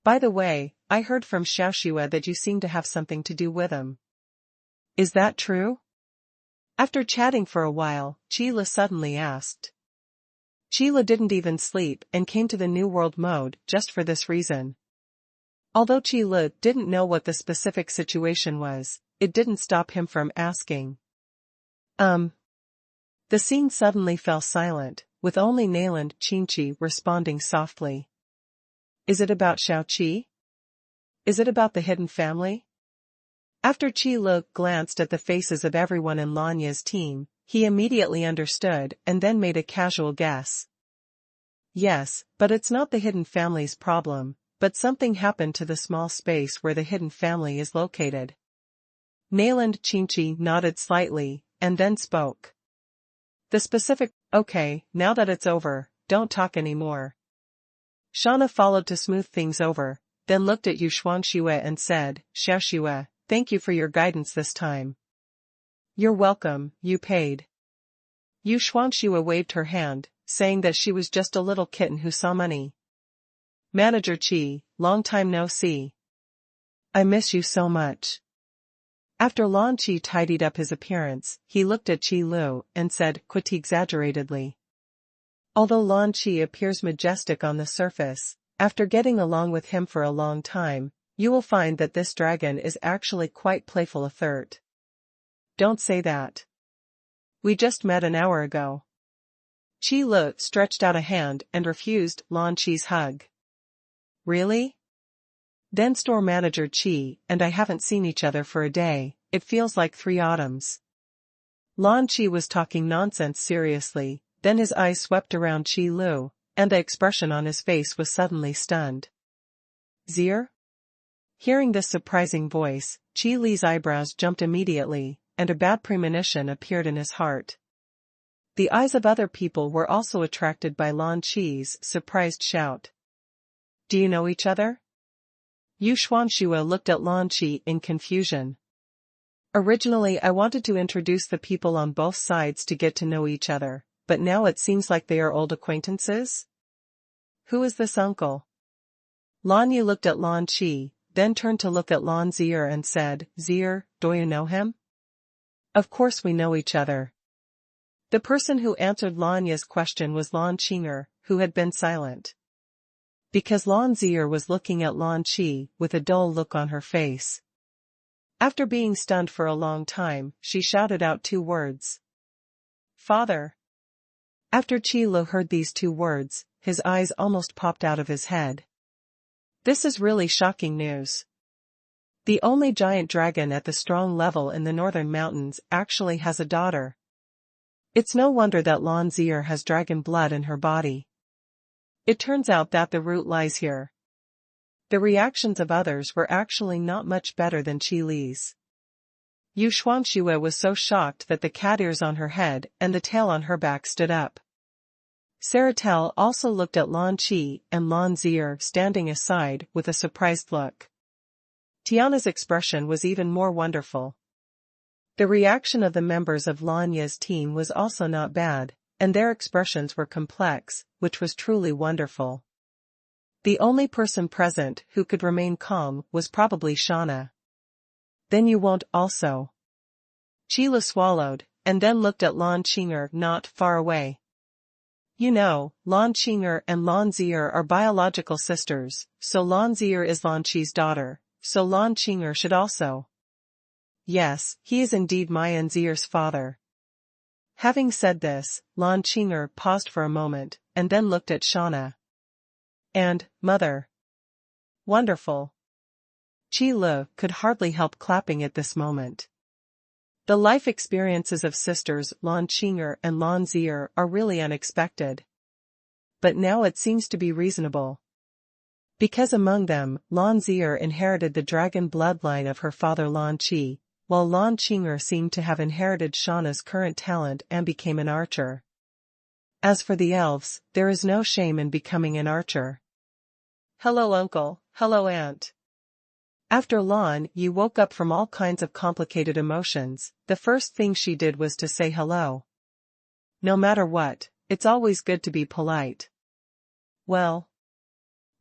By the way, I heard from Shao Shu that you seem to have something to do with him. Is that true? After chatting for a while, Qi Lu suddenly asked. Qi Lu didn't even sleep and came to the New World mode just for this reason. Although Qi Lu didn't know what the specific situation was, it didn't stop him from asking. The scene suddenly fell silent, with only Nayland Qingqi responding softly. Is it about Shao Qi? Is it about the hidden family? After Qi Lu glanced at the faces of everyone in Lan Ye's team, he immediately understood and then made a casual guess. Yes, but it's not the hidden family's problem, but something happened to the small space where the hidden family is located. Nayland Qingqi nodded slightly, and then spoke. The specific, okay, now that it's over, don't talk anymore. Shauna followed to smooth things over, then looked at Yu Shuangxue and said, Shao Shu, thank you for your guidance this time. You're welcome, you paid. Yu Shuangxue waved her hand, saying that she was just a little kitten who saw money. Manager Qi, long time no see. I miss you so much. After Lan Qi tidied up his appearance, he looked at Qi Lu and said quite exaggeratedly. Although Lan Qi appears majestic on the surface, after getting along with him for a long time, you will find that this dragon is actually quite playful third. Don't say that. We just met an hour ago. Qi Lu stretched out a hand and refused Lan Qi's hug. Really? Then store manager Qi and I haven't seen each other for a day, it feels like 3 autumns. Lan Qi was talking nonsense seriously, then his eyes swept around Qi Lu, and the expression on his face was suddenly stunned. Zier? Hearing this surprising voice, Qi Li's eyebrows jumped immediately, and a bad premonition appeared in his heart. The eyes of other people were also attracted by Lan Qi's surprised shout. Do you know each other? Yu Shuangxue looked at Lan Qi in confusion. Originally I wanted to introduce the people on both sides to get to know each other, but now it seems like they are old acquaintances? Who is this uncle? Lan Yu looked at Lan Qi, then turned to look at Lan Zier and said, Zier, do you know him? Of course we know each other. The person who answered Lan Yu's question was Lan Qinger, who had been silent. Because Lan Zier was looking at Lan Qi with a dull look on her face. After being stunned for a long time, she shouted out 2 words. Father. After Qi Lu heard these 2 words, his eyes almost popped out of his head. This is really shocking news. The only giant dragon at the strong level in the northern mountains actually has a daughter. It's no wonder that Lan Zier has dragon blood in her body. It turns out that the root lies here. The reactions of others were actually not much better than Qi Li's. Yu Shuangxue was so shocked that the cat ears on her head and the tail on her back stood up. Saratel also looked at Lan Qi and Lan Zier standing aside with a surprised look. Tiana's expression was even more wonderful. The reaction of the members of Lan Ye's team was also not bad, and their expressions were complex, which was truly wonderful. The only person present who could remain calm was probably Shauna. Then you won't also. Qi Lu swallowed, and then looked at Lan Qinger not far away. You know, Lan Qing'er and Lan Zi'er are biological sisters, so Lan Zi'er is Lan Qi's daughter, so Lan Qing'er should also. Yes, he is indeed Mayan Zi'er's father. Having said this, Lan Qing'er paused for a moment, and then looked at Shauna. And, mother. Wonderful. Qi Lu could hardly help clapping at this moment. The life experiences of sisters Lan Qing'er and Lan Zi'er are really unexpected. But now it seems to be reasonable. Because among them, Lan Zi'er inherited the dragon bloodline of her father Lan Qi, while Lan Qing'er seemed to have inherited Shauna's current talent and became an archer. As for the elves, there is no shame in becoming an archer. Hello uncle, hello aunt. After Lan Yi woke up from all kinds of complicated emotions, the first thing she did was to say hello. No matter what, it's always good to be polite. Well.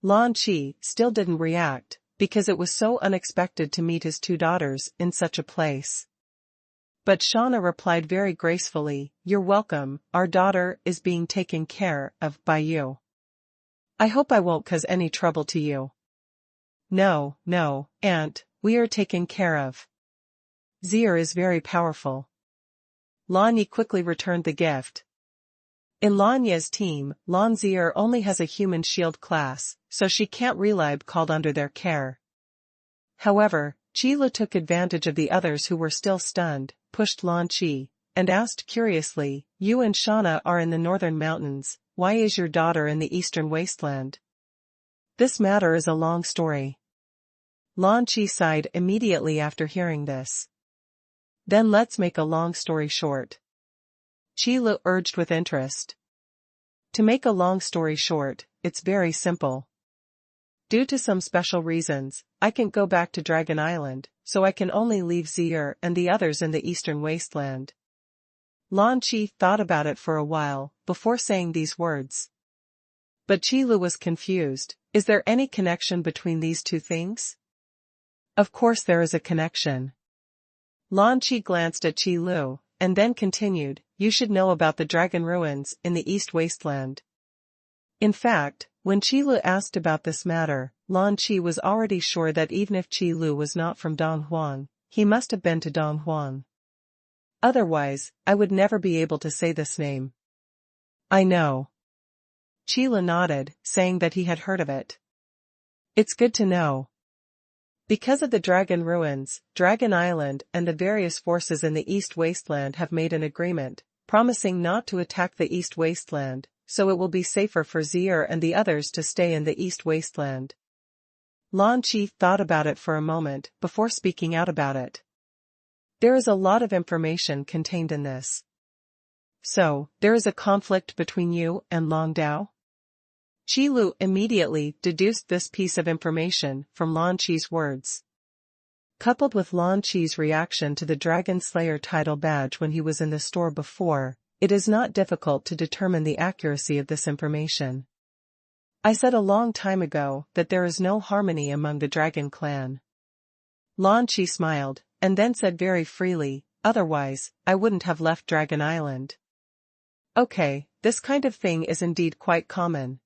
Lan Qi still didn't react, because it was so unexpected to meet his two daughters in such a place. But Shauna replied very gracefully, "You're welcome, our daughter is being taken care of by you. I hope I won't cause any trouble to you." No, aunt, we are taken care of. Zi'er is very powerful. Lan Yi quickly returned the gift. In Lan Ye's team, Lan Zi'er only has a human shield class, so she can't really be called under their care. However, Qi Lu took advantage of the others who were still stunned, pushed Lan Qi, and asked curiously, "You and Shauna are in the northern mountains, why is your daughter in the eastern wasteland?" This matter is a long story. Lan Qi sighed immediately after hearing this. Then let's make a long story short. Qi Lu urged with interest. To make a long story short, it's very simple. Due to some special reasons, I can't go back to Dragon Island, so I can only leave Zi'er and the others in the eastern wasteland. Lan Qi thought about it for a while, before saying these words. But Qi Lu was confused. Is there any connection between these two things? Of course there is a connection. Lan Qi glanced at Qi Lu, and then continued, "You should know about the dragon ruins in the East Wasteland." In fact, when Qi Lu asked about this matter, Lan Qi was already sure that even if Qi Lu was not from Donghuang, he must have been to Donghuang. Otherwise, I would never be able to say this name. I know. Qi Lu nodded, saying that he had heard of it. It's good to know. Because of the dragon ruins, Dragon Island and the various forces in the East Wasteland have made an agreement, promising not to attack the East Wasteland, so it will be safer for Zi'er and the others to stay in the East Wasteland. Lan Qi thought about it for a moment before speaking out about it. There is a lot of information contained in this. So, there is a conflict between you and Long Dao? Qi Lu immediately deduced this piece of information from Lan Qi's words. Coupled with Lan Qi's reaction to the Dragon Slayer title badge when he was in the store before, it is not difficult to determine the accuracy of this information. I said a long time ago that there is no harmony among the Dragon clan. Lan Qi smiled, and then said very freely, "Otherwise, I wouldn't have left Dragon Island." Okay, this kind of thing is indeed quite common.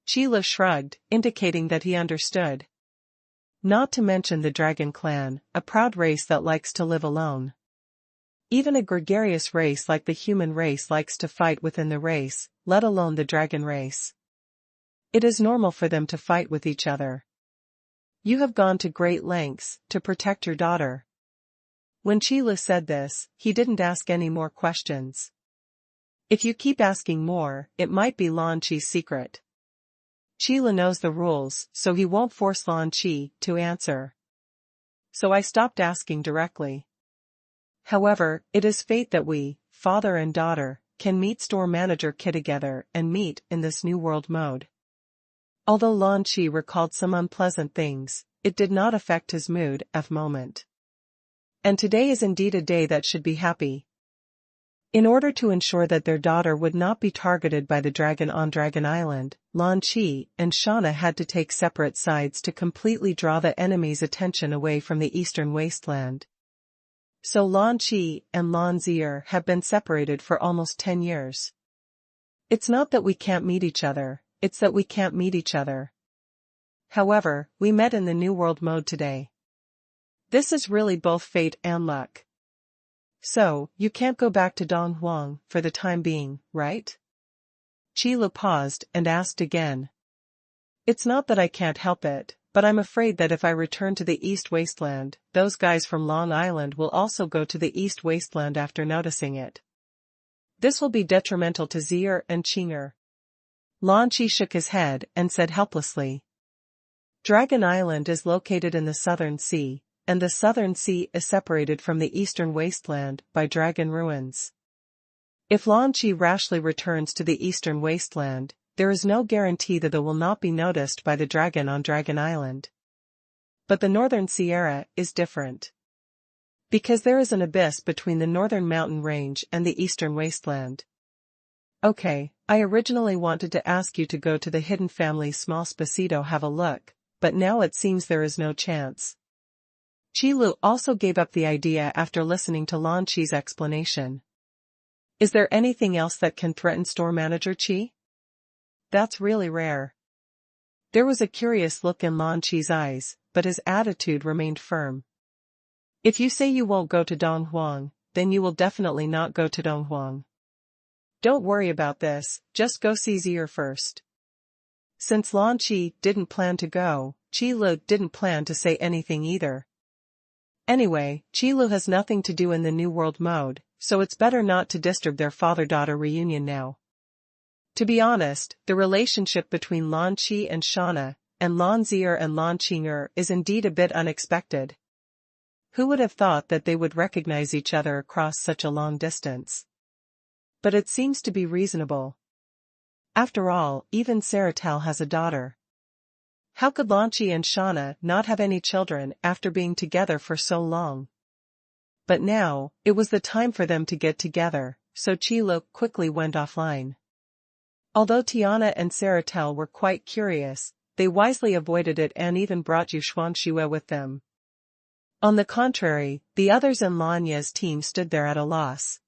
Qi Lu shrugged, indicating that he understood. Not to mention the Dragon clan, a proud race that likes to live alone. Even a gregarious race like the human race likes to fight within the race, let alone the dragon race. It is normal for them to fight with each other. You have gone to great lengths to protect your daughter. When Qi Lu said this, he didn't ask any more questions. If you keep asking more, it might be Lan Qi's secret. Qi Lu knows the rules, so he won't force Lan Qi to answer. So I stopped asking directly. However, it is fate that we, father and daughter, can meet store manager Kid together and meet in this new world mode. Although Lan Qi recalled some unpleasant things, it did not affect his mood at the moment. And today is indeed a day that should be happy. In order to ensure that their daughter would not be targeted by the dragon on Dragon Island, Lan Qi and Shauna had to take separate sides to completely draw the enemy's attention away from the eastern wasteland. So Lan Qi and Lan Zi'er have been separated for almost 10 years. It's not that we can't meet each other, it's that we can't meet each other. However, we met in the New World mode today. This is really both fate and luck. So, you can't go back to Dong Huang for the time being, right? Qi Lu paused and asked again. It's not that I can't help it, but I'm afraid that if I return to the East Wasteland, those guys from Long Island will also go to the East Wasteland after noticing it. This will be detrimental to Zier and Qinger. Lan Qi shook his head and said helplessly. Dragon Island is located in the Southern Sea, and the Southern Sea is separated from the Eastern Wasteland by Dragon Ruins. If Lan Qi rashly returns to the Eastern Wasteland, there is no guarantee that it will not be noticed by the dragon on Dragon Island. But the Northern Sierra is different. Because there is an abyss between the Northern Mountain Range and the Eastern Wasteland. Okay, I originally wanted to ask you to go to the Hidden Family's small spacito have a look, but now it seems there is no chance. Qi Lu also gave up the idea after listening to Lan Qi's explanation. Is there anything else that can threaten store manager Qi? That's really rare. There was a curious look in Lan Qi's eyes, but his attitude remained firm. If you say you won't go to Dong Huang, then you will definitely not go to Dong Huang. Don't worry about this, just go see Zier first. Since Lan Qi didn't plan to go, Qi Lu didn't plan to say anything either. Anyway, Qi Lu has nothing to do in the New World mode, so it's better not to disturb their father-daughter reunion now. To be honest, the relationship between Lan Qi and Shauna, and Lan Zier and Lan Qinger is indeed a bit unexpected. Who would have thought that they would recognize each other across such a long distance? But it seems to be reasonable. After all, even Saratel has a daughter. How could Lan Qi and Shauna not have any children after being together for so long? But now, it was the time for them to get together, so Qi Lu quickly went offline. Although Tiana and Saratel were quite curious, they wisely avoided it and even brought Yu Xuanxue with them. On the contrary, the others in Lanya's team stood there at a loss.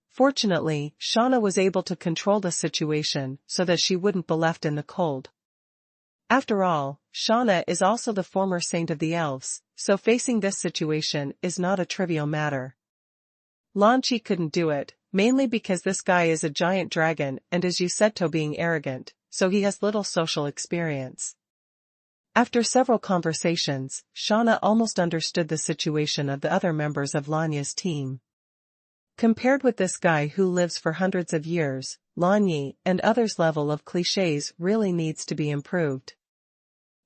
Fortunately, Shauna was able to control the situation so that she wouldn't be left in the cold. After all, Shauna is also the former saint of the elves, so facing this situation is not a trivial matter. Lan Qi couldn't do it, mainly because this guy is a giant dragon and is used to being arrogant, so he has little social experience. After several conversations, Shauna almost understood the situation of the other members of Lanya's team. Compared with this guy who lives for hundreds of years, Lan Yi and others' level of clichés really needs to be improved.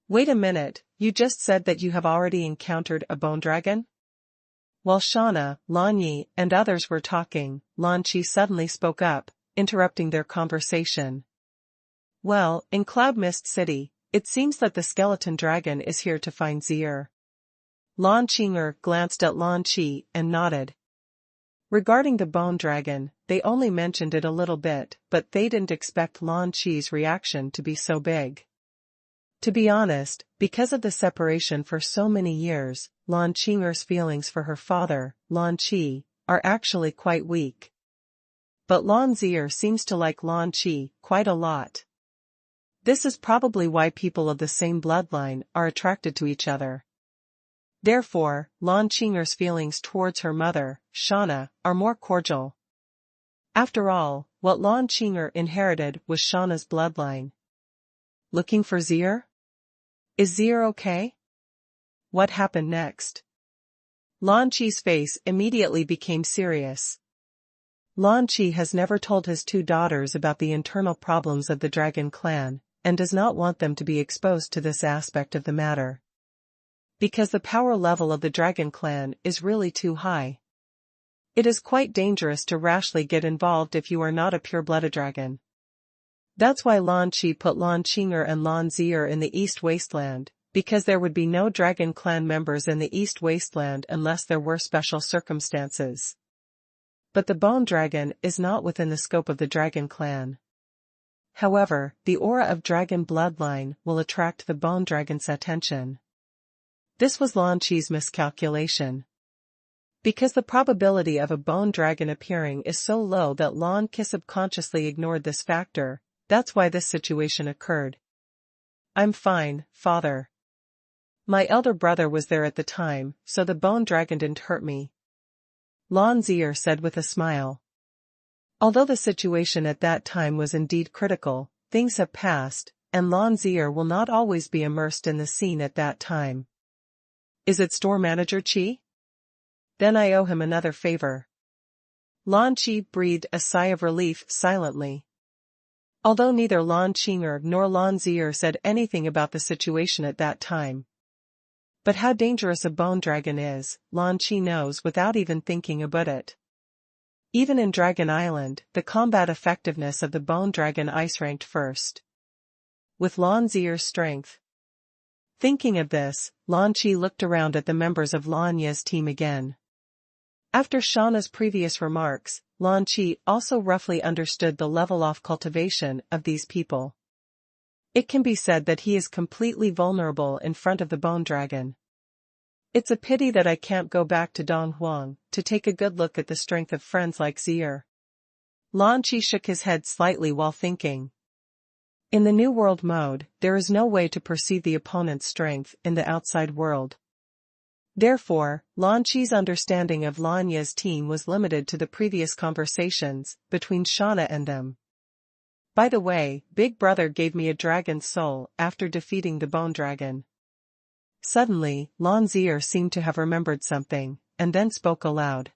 Wait a minute, you just said that you have already encountered a bone dragon? While Shauna, Lan Yi, and others were talking, Lan Qi suddenly spoke up, interrupting their conversation. Well, in Cloud Mist City, it seems that the skeleton dragon is here to find Zier. Lan Qinger glanced at Lan Qi and nodded. Regarding the bone dragon, they only mentioned it a little bit, but they didn't expect Lan Qi's reaction to be so big. To be honest, because of the separation for so many years, Lan Qinger's feelings for her father, Lan Qi, are actually quite weak. But Lan Zier seems to like Lan Qi quite a lot. This is probably why people of the same bloodline are attracted to each other. Therefore, Lan Qinger's feelings towards her mother, Shauna, are more cordial. After all, what Lan Qinger inherited was Shauna's bloodline. Looking for Zier? Is Zier okay? What happened next? Lan Qi's face immediately became serious. Lan Qi has never told his two daughters about the internal problems of the Dragon clan, and does not want them to be exposed to this aspect of the matter. Because the power level of the Dragon clan is really too high. It is quite dangerous to rashly get involved if you are not a pure-blooded dragon. That's why Lan Qi put Lan Qinger and Lan Zier in the East Wasteland, because there would be no Dragon clan members in the East Wasteland unless there were special circumstances. But the Bone Dragon is not within the scope of the Dragon clan. However, the aura of Dragon bloodline will attract the Bone Dragon's attention. This was Lan Qi's miscalculation. Because the probability of a bone dragon appearing is so low that Lan Qi subconsciously ignored this factor, that's why this situation occurred. I'm fine, father. My elder brother was there at the time, so the bone dragon didn't hurt me. Lan Zier said with a smile. Although the situation at that time was indeed critical, things have passed, and Lan Zier will not always be immersed in the scene at that time. Is it store manager Qi? Then I owe him another favor. Lan Qi breathed a sigh of relief silently. Although neither Lan Qing'er nor Lan Zier said anything about the situation at that time. But how dangerous a bone dragon is, Lan Qi knows without even thinking about it. Even in Dragon Island, the combat effectiveness of the bone dragon ice ranked first. With Lan Zier's strength. Thinking of this, Lan Qi looked around at the members of Lan Ye's team again. After Shauna's previous remarks, Lan Qi also roughly understood the level of cultivation of these people. It can be said that he is completely vulnerable in front of the bone dragon. It's a pity that I can't go back to Donghuang to take a good look at the strength of friends like Zier. Lan Qi shook his head slightly while thinking. In the New World mode, there is no way to perceive the opponent's strength in the outside world. Therefore, Lan Qi's understanding of Lan Ye's team was limited to the previous conversations between Shauna and them. By the way, Big Brother gave me a dragon's soul after defeating the bone dragon. Suddenly, Lan Zier seemed to have remembered something, and then spoke aloud.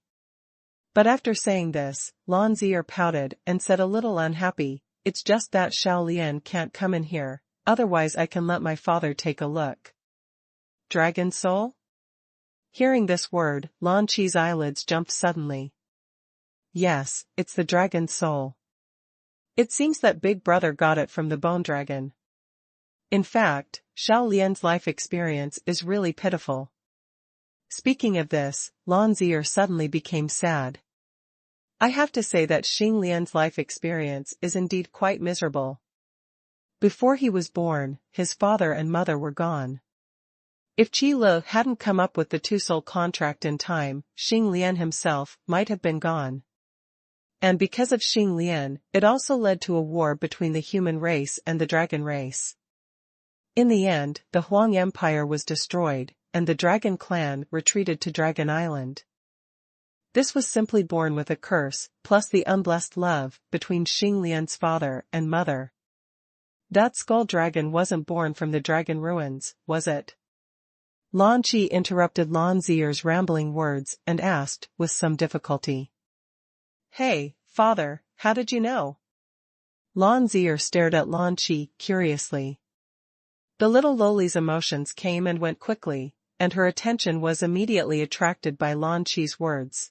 But after saying this, Lan Zier pouted and said a little unhappy, "It's just that Shao Lian can't come in here, otherwise I can let my father take a look." Dragon soul? Hearing this word, Lan Qi's eyelids jumped suddenly. Yes, it's the dragon's soul. It seems that Big Brother got it from the bone dragon. In fact, Shao Lian's life experience is really pitiful. Speaking of this, Lan Zier suddenly became sad. I have to say that Xing Lian's life experience is indeed quite miserable. Before he was born, his father and mother were gone. If Qi Lu hadn't come up with the two-soul contract in time, Xing Lian himself might have been gone. And because of Xing Lian, it also led to a war between the human race and the dragon race. In the end, the Huang Empire was destroyed, and the dragon clan retreated to Dragon Island. This was simply born with a curse, plus the unblessed love between Xing Lian's father and mother. That skull dragon wasn't born from the dragon ruins, was it? Lan Qi interrupted Lan Zier's rambling words and asked, with some difficulty. Hey, father, how did you know? Lan Zier stared at Lan Qi curiously. The little loli's emotions came and went quickly, and her attention was immediately attracted by Lan Qi's words.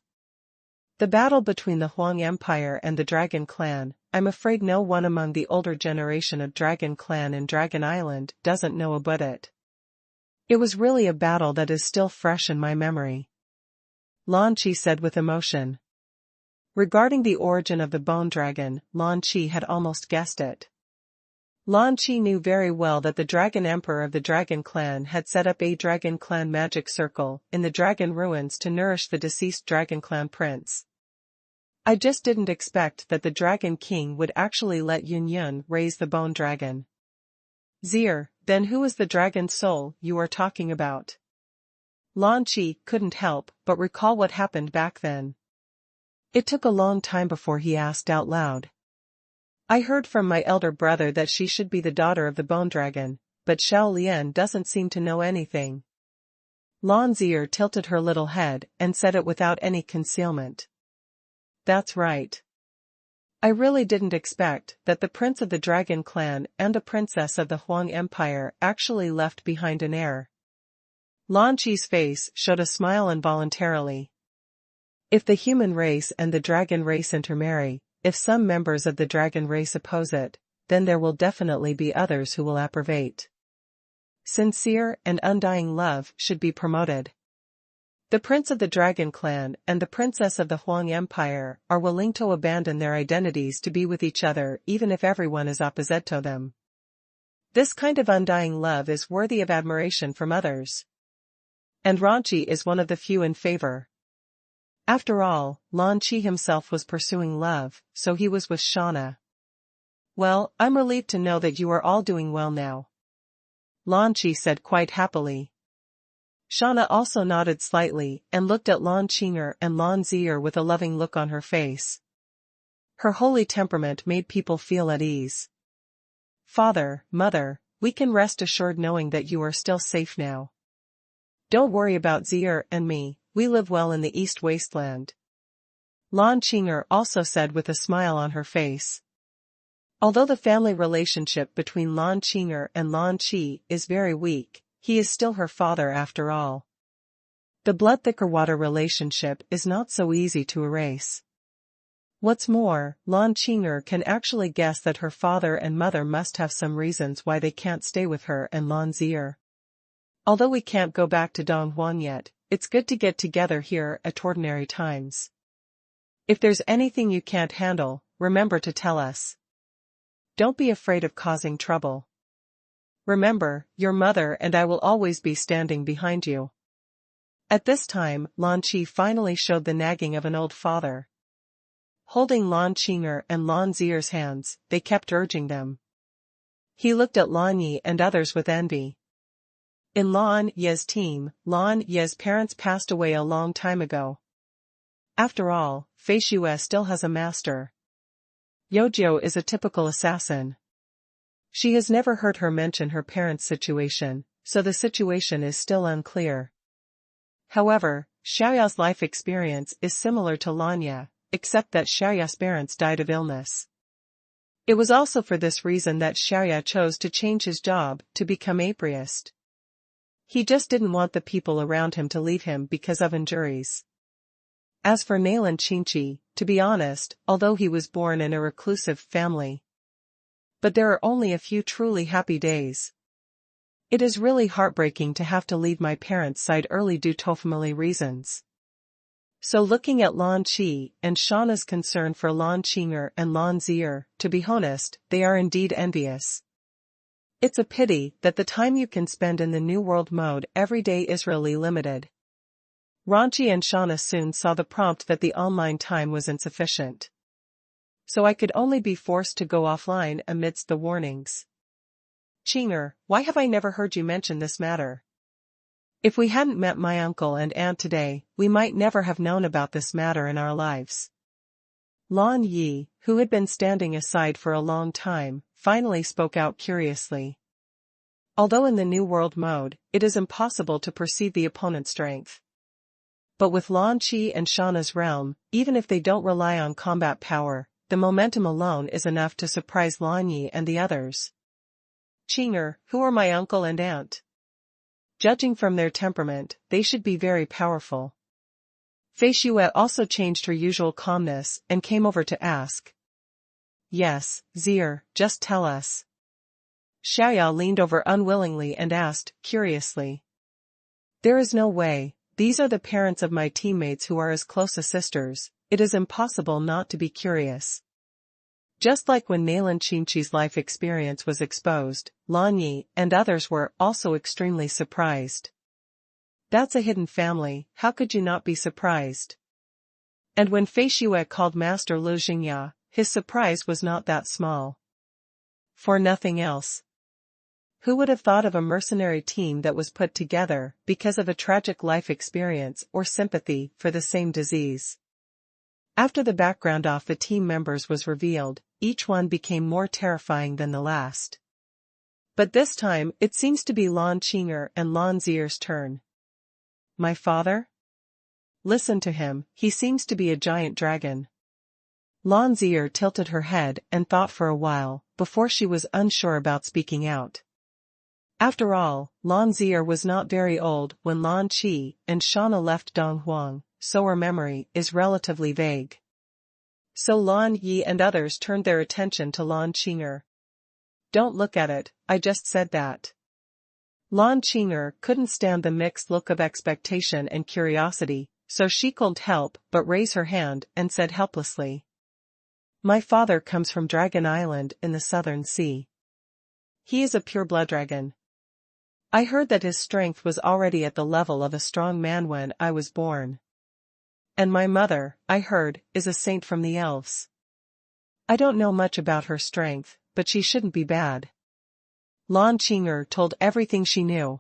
The battle between the Huang Empire and the Dragon Clan, I'm afraid no one among the older generation of Dragon Clan in Dragon Island doesn't know about it. It was really a battle that is still fresh in my memory. Lan Qi said with emotion. Regarding the origin of the bone dragon, Lan Qi had almost guessed it. Lan Qi knew very well that the Dragon Emperor of the Dragon Clan had set up a Dragon Clan magic circle in the Dragon Ruins to nourish the deceased Dragon Clan prince. I just didn't expect that the Dragon King would actually let Yun Yun raise the bone dragon. Zier, then who is the dragon soul you are talking about? Lan Qi couldn't help but recall what happened back then. It took a long time before he asked out loud. I heard from my elder brother that she should be the daughter of the bone dragon, but Shao Lian doesn't seem to know anything. Lan Zier tilted her little head and said it without any concealment. That's right. I really didn't expect that the prince of the Dragon Clan and a princess of the Huang Empire actually left behind an heir. Lan Qi's face showed a smile involuntarily. If the human race and the dragon race intermarry, if some members of the dragon race oppose it, then there will definitely be others who will approve. Sincere and undying love should be promoted. The prince of the Dragon Clan and the princess of the Huang Empire are willing to abandon their identities to be with each other even if everyone is opposite to them. This kind of undying love is worthy of admiration from others. And Ranchi is one of the few in favor. After all, Lan Qi himself was pursuing love, so he was with Shauna. Well, I'm relieved to know that you are all doing well now, Lan Qi said quite happily. Shauna also nodded slightly and looked at Lan Qing'er and Lan Zi'er with a loving look on her face. Her holy temperament made people feel at ease. Father, Mother, we can rest assured knowing that you are still safe now. Don't worry about Zi'er and me, we live well in the East Wasteland, Lan Qing'er also said with a smile on her face. Although the family relationship between Lan Qing'er and Lan Qi is very weak, he is still her father after all. The blood-thicker-water relationship is not so easy to erase. What's more, Lan Qing'er can actually guess that her father and mother must have some reasons why they can't stay with her and Lan Zi'er. Although we can't go back to Donghuan yet, it's good to get together here at ordinary times. If there's anything you can't handle, remember to tell us. Don't be afraid of causing trouble. Remember, your mother and I will always be standing behind you. At this time, Lan Qi finally showed the nagging of an old father. Holding Lan Qing'er and Lan Zi'er's hands, they kept urging them. He looked at Lan Yi and others with envy. In Lan Ye's team, Lan Ye's parents passed away a long time ago. After all, Fei Xue still has a master. Yojiu is a typical assassin. She has never heard her mention her parents' situation, so the situation is still unclear. However, Xiaoya's life experience is similar to Lan Ye, except that Xiaoya's parents died of illness. It was also for this reason that Xiaoya chose to change his job to become a priest. He just didn't want the people around him to leave him because of injuries. As for Nailan Qingqi, to be honest, although he was born in a reclusive family, but there are only a few truly happy days. It is really heartbreaking to have to leave my parents' side early due to family reasons. So looking at Lan Qi and Shauna's concern for Lan Qing'er and Lan Zi'er, to be honest, they are indeed envious. It's a pity that the time you can spend in the New World mode every day is really limited. Ranchi and Shauna soon saw the prompt that the online time was insufficient. So I could only be forced to go offline amidst the warnings. Qing'er, why have I never heard you mention this matter? If we hadn't met my uncle and aunt today, we might never have known about this matter in our lives. Lan Yi, who had been standing aside for a long time, finally spoke out curiously. Although in the New World mode, it is impossible to perceive the opponent's strength. But with Lan Qi and Shauna's realm, even if they don't rely on combat power, the momentum alone is enough to surprise Lan Yi and the others. Qing'er, who are my uncle and aunt? Judging from their temperament, they should be very powerful. Fei Xue also changed her usual calmness and came over to ask. Yes, Zi'er, just tell us. Xiaoya leaned over unwillingly and asked, curiously. There is no way. These are the parents of my teammates who are as close as sisters, it is impossible not to be curious. Just like when Nailan Qingqi's life experience was exposed, Lan Yi and others were also extremely surprised. That's a hidden family, how could you not be surprised? And when Fei Xue called Master Lu Jingya, his surprise was not that small. For nothing else. Who would have thought of a mercenary team that was put together because of a tragic life experience or sympathy for the same disease? After the background of the team members was revealed, each one became more terrifying than the last. But this time, it seems to be Lan Qing'er and Lan Zi'er's turn. My father? Listen to him, he seems to be a giant dragon. Lan Zi'er tilted her head and thought for a while, before she was unsure about speaking out. After all, Lan Zi'er was not very old when Lan Qi and Shauna left Donghuang, so her memory is relatively vague. So Lan Yi and others turned their attention to Lan Qing'er. Don't look at it, I just said that. Lan Qing'er couldn't stand the mixed look of expectation and curiosity, so she couldn't help but raise her hand and said helplessly. My father comes from Dragon Island in the Southern Sea. He is a pure-blood dragon. I heard that his strength was already at the level of a strong man when I was born. And my mother, I heard, is a saint from the elves. I don't know much about her strength, but she shouldn't be bad. Lan Qing'er told everything she knew.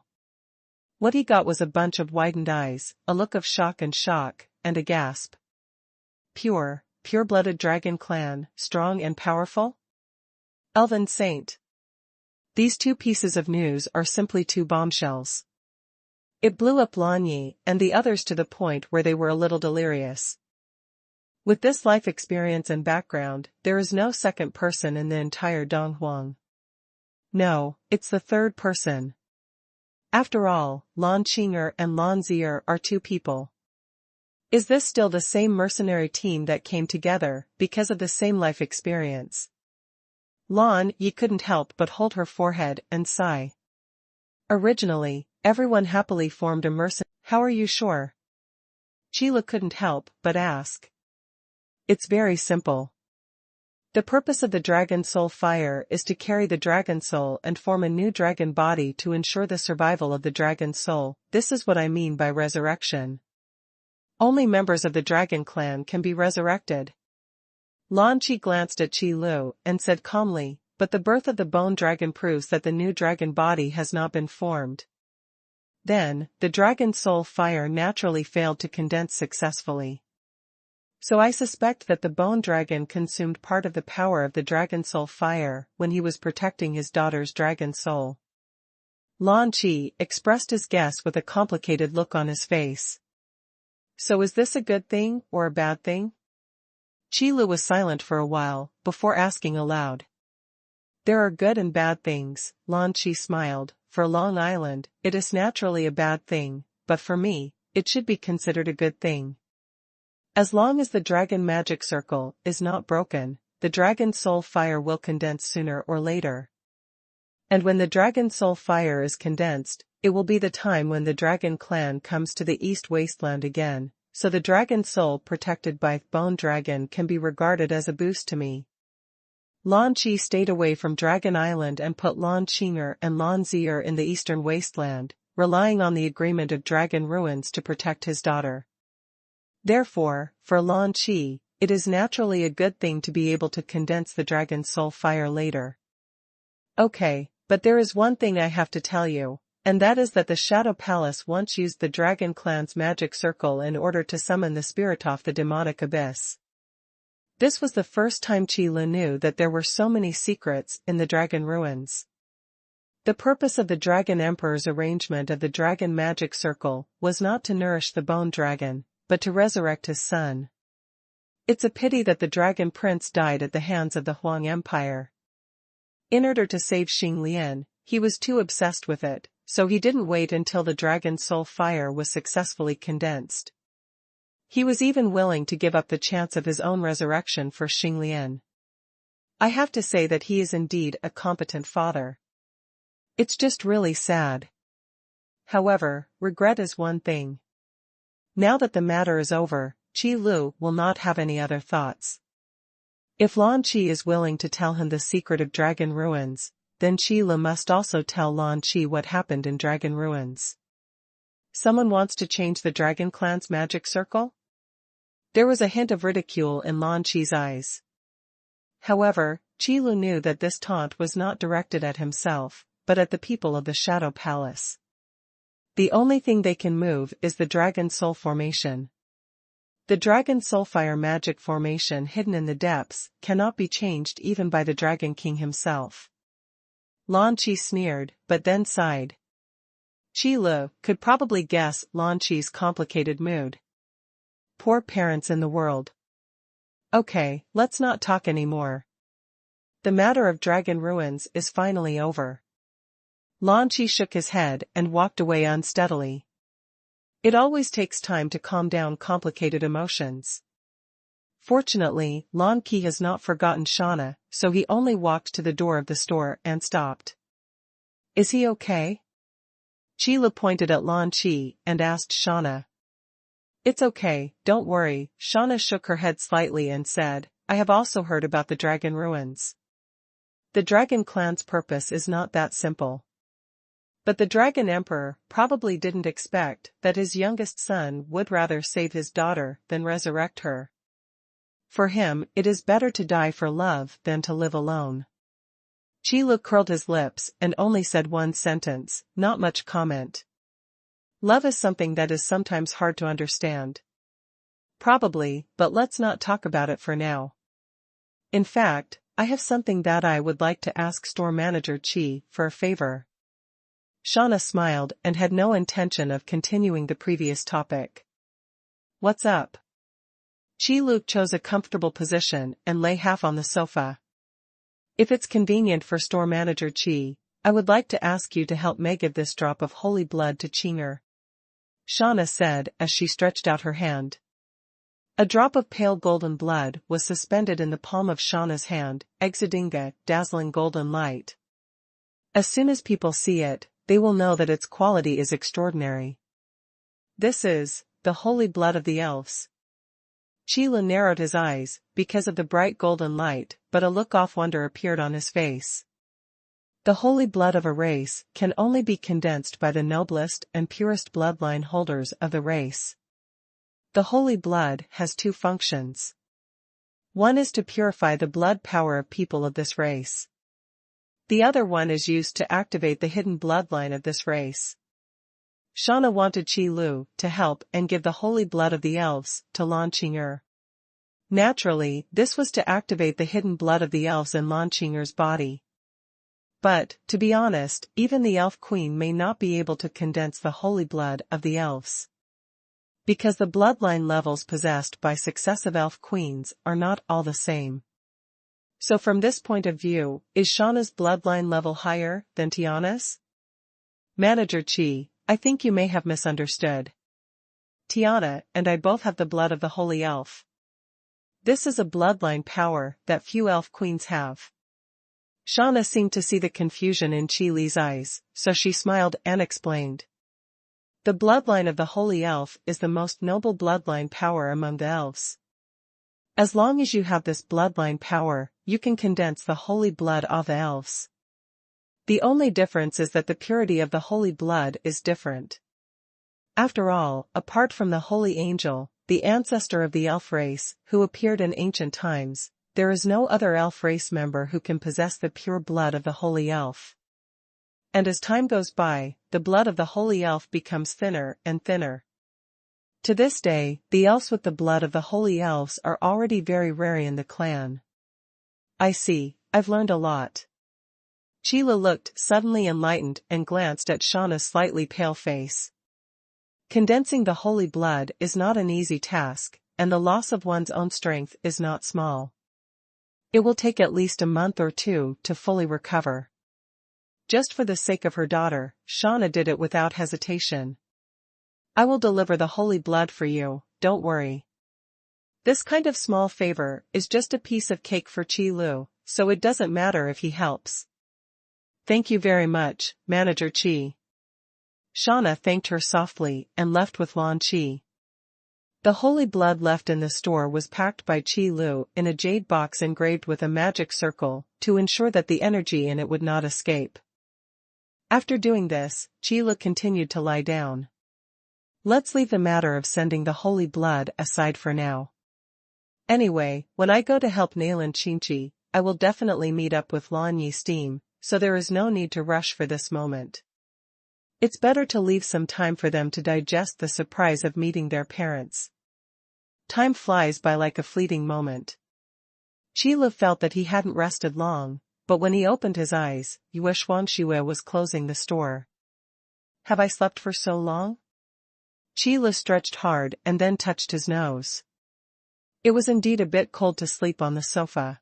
What he got was a bunch of widened eyes, a look of shock, and a gasp. Pure-blooded dragon clan, strong and powerful? Elven saint. These two pieces of news are simply two bombshells. It blew up Lan Yi and the others to the point where they were a little delirious. With this life experience and background, there is no second person in the entire Donghuang. No, it's the third person. After all, Lan Qing'er and Lan Zi'er are two people. Is this still the same mercenary team that came together because of the same life experience? Lan Yi couldn't help but hold her forehead and sigh. Originally, everyone happily formed a mercenary. How are you sure? Qile couldn't help but ask. It's very simple. The purpose of the Dragon Soul Fire is to carry the Dragon Soul and form a new dragon body to ensure the survival of the Dragon Soul. This is what I mean by resurrection. Only members of the Dragon Clan can be resurrected. Lan Qi glanced at Qi Lu and said calmly, but the birth of the bone dragon proves that the new dragon body has not been formed. Then, the Dragon Soul Fire naturally failed to condense successfully. So I suspect that the bone dragon consumed part of the power of the Dragon Soul Fire when he was protecting his daughter's dragon soul. Lan Qi expressed his guess with a complicated look on his face. So is this a good thing or a bad thing? Qi Lu was silent for a while, before asking aloud. There are good and bad things, Lan Qi smiled. For Long Island, it is naturally a bad thing, but for me, it should be considered a good thing. As long as the dragon magic circle is not broken, the Dragon Soul Fire will condense sooner or later. And when the Dragon Soul Fire is condensed, it will be the time when the Dragon Clan comes to the East Wasteland again, so the Dragon Soul protected by Bone Dragon can be regarded as a boost to me. Lan Qi stayed away from Dragon Island and put Lan Qing'er and Lan Zi'er in the Eastern Wasteland, relying on the agreement of Dragon Ruins to protect his daughter. Therefore, for Lan Qi, it is naturally a good thing to be able to condense the Dragon Soul Fire later. Okay, but there is one thing I have to tell you, and that is that the Shadow Palace once used the Dragon Clan's magic circle in order to summon the spirit off the demonic abyss. This was the first time Qi Lu knew that there were so many secrets in the Dragon Ruins. The purpose of the Dragon Emperor's arrangement of the Dragon Magic Circle was not to nourish the Bone Dragon, but to resurrect his son. It's a pity that the Dragon Prince died at the hands of the Huang Empire. In order to save Xing Lian, he was too obsessed with it, so he didn't wait until the Dragon Soul Fire was successfully condensed. He was even willing to give up the chance of his own resurrection for Xing Lian. I have to say that he is indeed a competent father. It's just really sad. However, regret is one thing. Now that the matter is over, Qi Lu will not have any other thoughts. If Lan Qi is willing to tell him the secret of Dragon Ruins, then Qi Lu must also tell Lan Qi what happened in Dragon Ruins. Someone wants to change the Dragon Clan's magic circle? There was a hint of ridicule in Lan Qi's eyes. However, Qi Lu knew that this taunt was not directed at himself, but at the people of the Shadow Palace. The only thing they can move is the Dragon Soul Formation. The Dragon Soul Fire magic formation hidden in the depths cannot be changed even by the Dragon King himself. Lan Qi sneered, but then sighed. Qi Lu could probably guess Lan Qi's complicated mood. Poor parents in the world. Okay, let's not talk anymore. The matter of Dragon Ruins is finally over. Lan Qi shook his head and walked away unsteadily. It always takes time to calm down complicated emotions. Fortunately, Lan Qi has not forgotten Shauna, so he only walked to the door of the store and stopped. Is he okay? Qi Lu pointed at Lan Qi and asked Shauna. It's okay, don't worry. Shauna shook her head slightly and said, I have also heard about the Dragon Ruins. The Dragon Clan's purpose is not that simple. But the Dragon Emperor probably didn't expect that his youngest son would rather save his daughter than resurrect her. For him, it is better to die for love than to live alone. Qi Lu curled his lips and only said one sentence, not much comment. Love is something that is sometimes hard to understand. Probably, but let's not talk about it for now. In fact, I have something that I would like to ask store manager Qi for a favor. Shauna smiled and had no intention of continuing the previous topic. What's up? Qi Lu chose a comfortable position and lay half on the sofa. If it's convenient for store manager Qi, I would like to ask you to help me give this drop of holy blood to Qing'er. Shauna said as she stretched out her hand. A drop of pale golden blood was suspended in the palm of Shauna's hand, exuding a dazzling golden light. As soon as people see it, they will know that its quality is extraordinary. This is the holy blood of the elves. Qi Lu narrowed his eyes because of the bright golden light, but a look of wonder appeared on his face. The holy blood of a race can only be condensed by the noblest and purest bloodline holders of the race. The holy blood has two functions. One is to purify the blood power of people of this race. The other one is used to activate the hidden bloodline of this race. Shauna wanted Qi Lu to help and give the holy blood of the elves to Lan Qing'er. Naturally, this was to activate the hidden blood of the elves in Lan Qing'er's body. But, to be honest, even the elf queen may not be able to condense the holy blood of the elves. Because the bloodline levels possessed by successive elf queens are not all the same. So from this point of view, is Shauna's bloodline level higher than Tiana's? Manager Qi, I think you may have misunderstood. Tiana and I both have the blood of the holy elf. This is a bloodline power that few elf queens have. Shauna seemed to see the confusion in Qi Li's eyes, so she smiled and explained. The bloodline of the holy elf is the most noble bloodline power among the elves. As long as you have this bloodline power, you can condense the holy blood of the elves. The only difference is that the purity of the holy blood is different. After all, apart from the holy angel, the ancestor of the elf race, who appeared in ancient times, there is no other elf race member who can possess the pure blood of the holy elf. And as time goes by, the blood of the holy elf becomes thinner and thinner. To this day, the elves with the blood of the holy elves are already very rare in the clan. I see, I've learned a lot. Qi Lu looked suddenly enlightened and glanced at Shauna's slightly pale face. Condensing the holy blood is not an easy task, and the loss of one's own strength is not small. It will take at least a month or two to fully recover. Just for the sake of her daughter, Shauna did it without hesitation. I will deliver the holy blood for you, don't worry. This kind of small favor is just a piece of cake for Qi Lu, so it doesn't matter if he helps. Thank you very much, Manager Qi. Shauna thanked her softly and left with Lan Qi. The holy blood left in the store was packed by Qi Lu in a jade box engraved with a magic circle, to ensure that the energy in it would not escape. After doing this, Qi Lu continued to lie down. Let's leave the matter of sending the holy blood aside for now. Anyway, when I go to help Nailan Qingqi, I will definitely meet up with Lan Yi Steam, so there is no need to rush for this moment. It's better to leave some time for them to digest the surprise of meeting their parents. Time flies by like a fleeting moment. Qi Lu felt that he hadn't rested long, but when he opened his eyes, Yue Shuangxue was closing the store. Have I slept for so long? Qi Lu stretched hard and then touched his nose. It was indeed a bit cold to sleep on the sofa.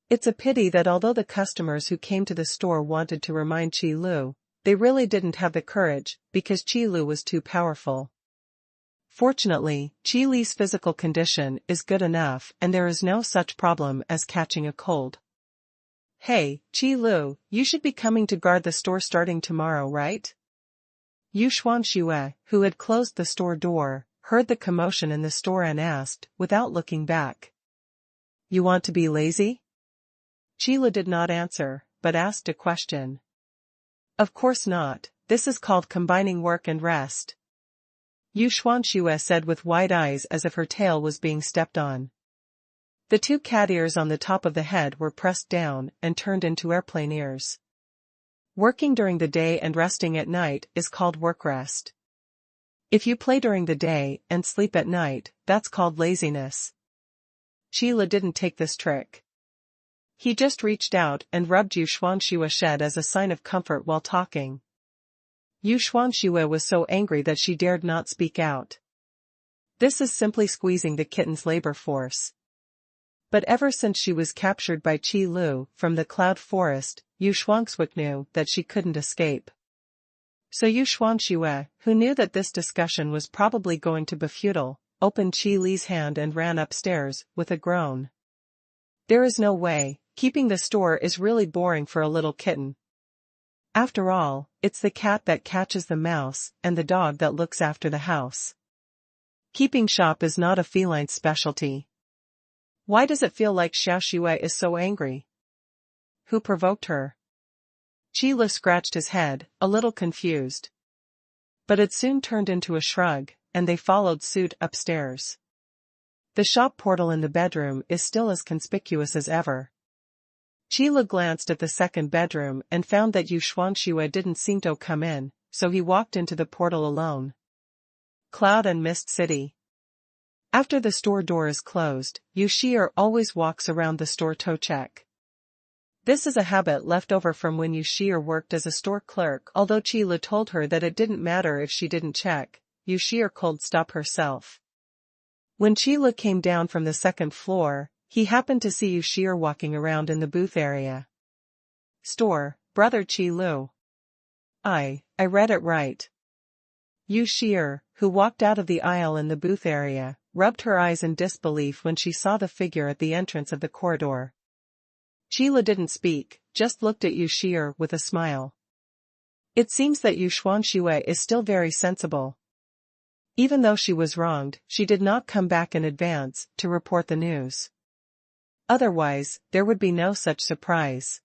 It's a pity that although the customers who came to the store wanted to remind Qi Lu, they really didn't have the courage, because Qi Lu was too powerful. Fortunately, Qi Li's physical condition is good enough and there is no such problem as catching a cold. Hey, Qi Lu, you should be coming to guard the store starting tomorrow, right? Yu Shuangxue, who had closed the store door, heard the commotion in the store and asked, without looking back. You want to be lazy? Qi Lu did not answer, but asked a question. Of course not, this is called combining work and rest. Yu Xuanxue said with wide eyes as if her tail was being stepped on. The two cat ears on the top of the head were pressed down and turned into airplane ears. Working during the day and resting at night is called work rest. If you play during the day and sleep at night, that's called laziness. Qile didn't take this trick. He just reached out and rubbed Yu Xuanxue's head as a sign of comfort while talking. Yu Xuanxue was so angry that she dared not speak out. This is simply squeezing the kitten's labor force. But ever since she was captured by Qi Lu from the cloud forest, Yu Xuanxue knew that she couldn't escape. So Yu Xuanxue, who knew that this discussion was probably going to be futile, opened Qi Li's hand and ran upstairs, with a groan. There is no way, keeping the store is really boring for a little kitten. After all, it's the cat that catches the mouse and the dog that looks after the house. Keeping shop is not a feline specialty. Why does it feel like Shao Shu is so angry? Who provoked her? Qile scratched his head, a little confused. But it soon turned into a shrug, and they followed suit upstairs. The shop portal in the bedroom is still as conspicuous as ever. Qile glanced at the second bedroom and found that Yu Xuanxue didn't seem to come in, so he walked into the portal alone. Cloud and Mist City. After the store door is closed, Yu Shi'er always walks around the store to check. This is a habit left over from when Yu Shi'er worked as a store clerk. Although Qile told her that it didn't matter if she didn't check, Yu Shi'er could stop herself. When Qile came down from the second floor, he happened to see Yu Shi'er walking around in the booth area. Store, brother Qi Lu. I read it right. Yu Shi'er, who walked out of the aisle in the booth area, rubbed her eyes in disbelief when she saw the figure at the entrance of the corridor. Qile didn't speak, just looked at Yu Shi'er with a smile. It seems that Yu Xuanxue is still very sensible. Even though she was wronged, she did not come back in advance to report the news. Otherwise, there would be no such surprise.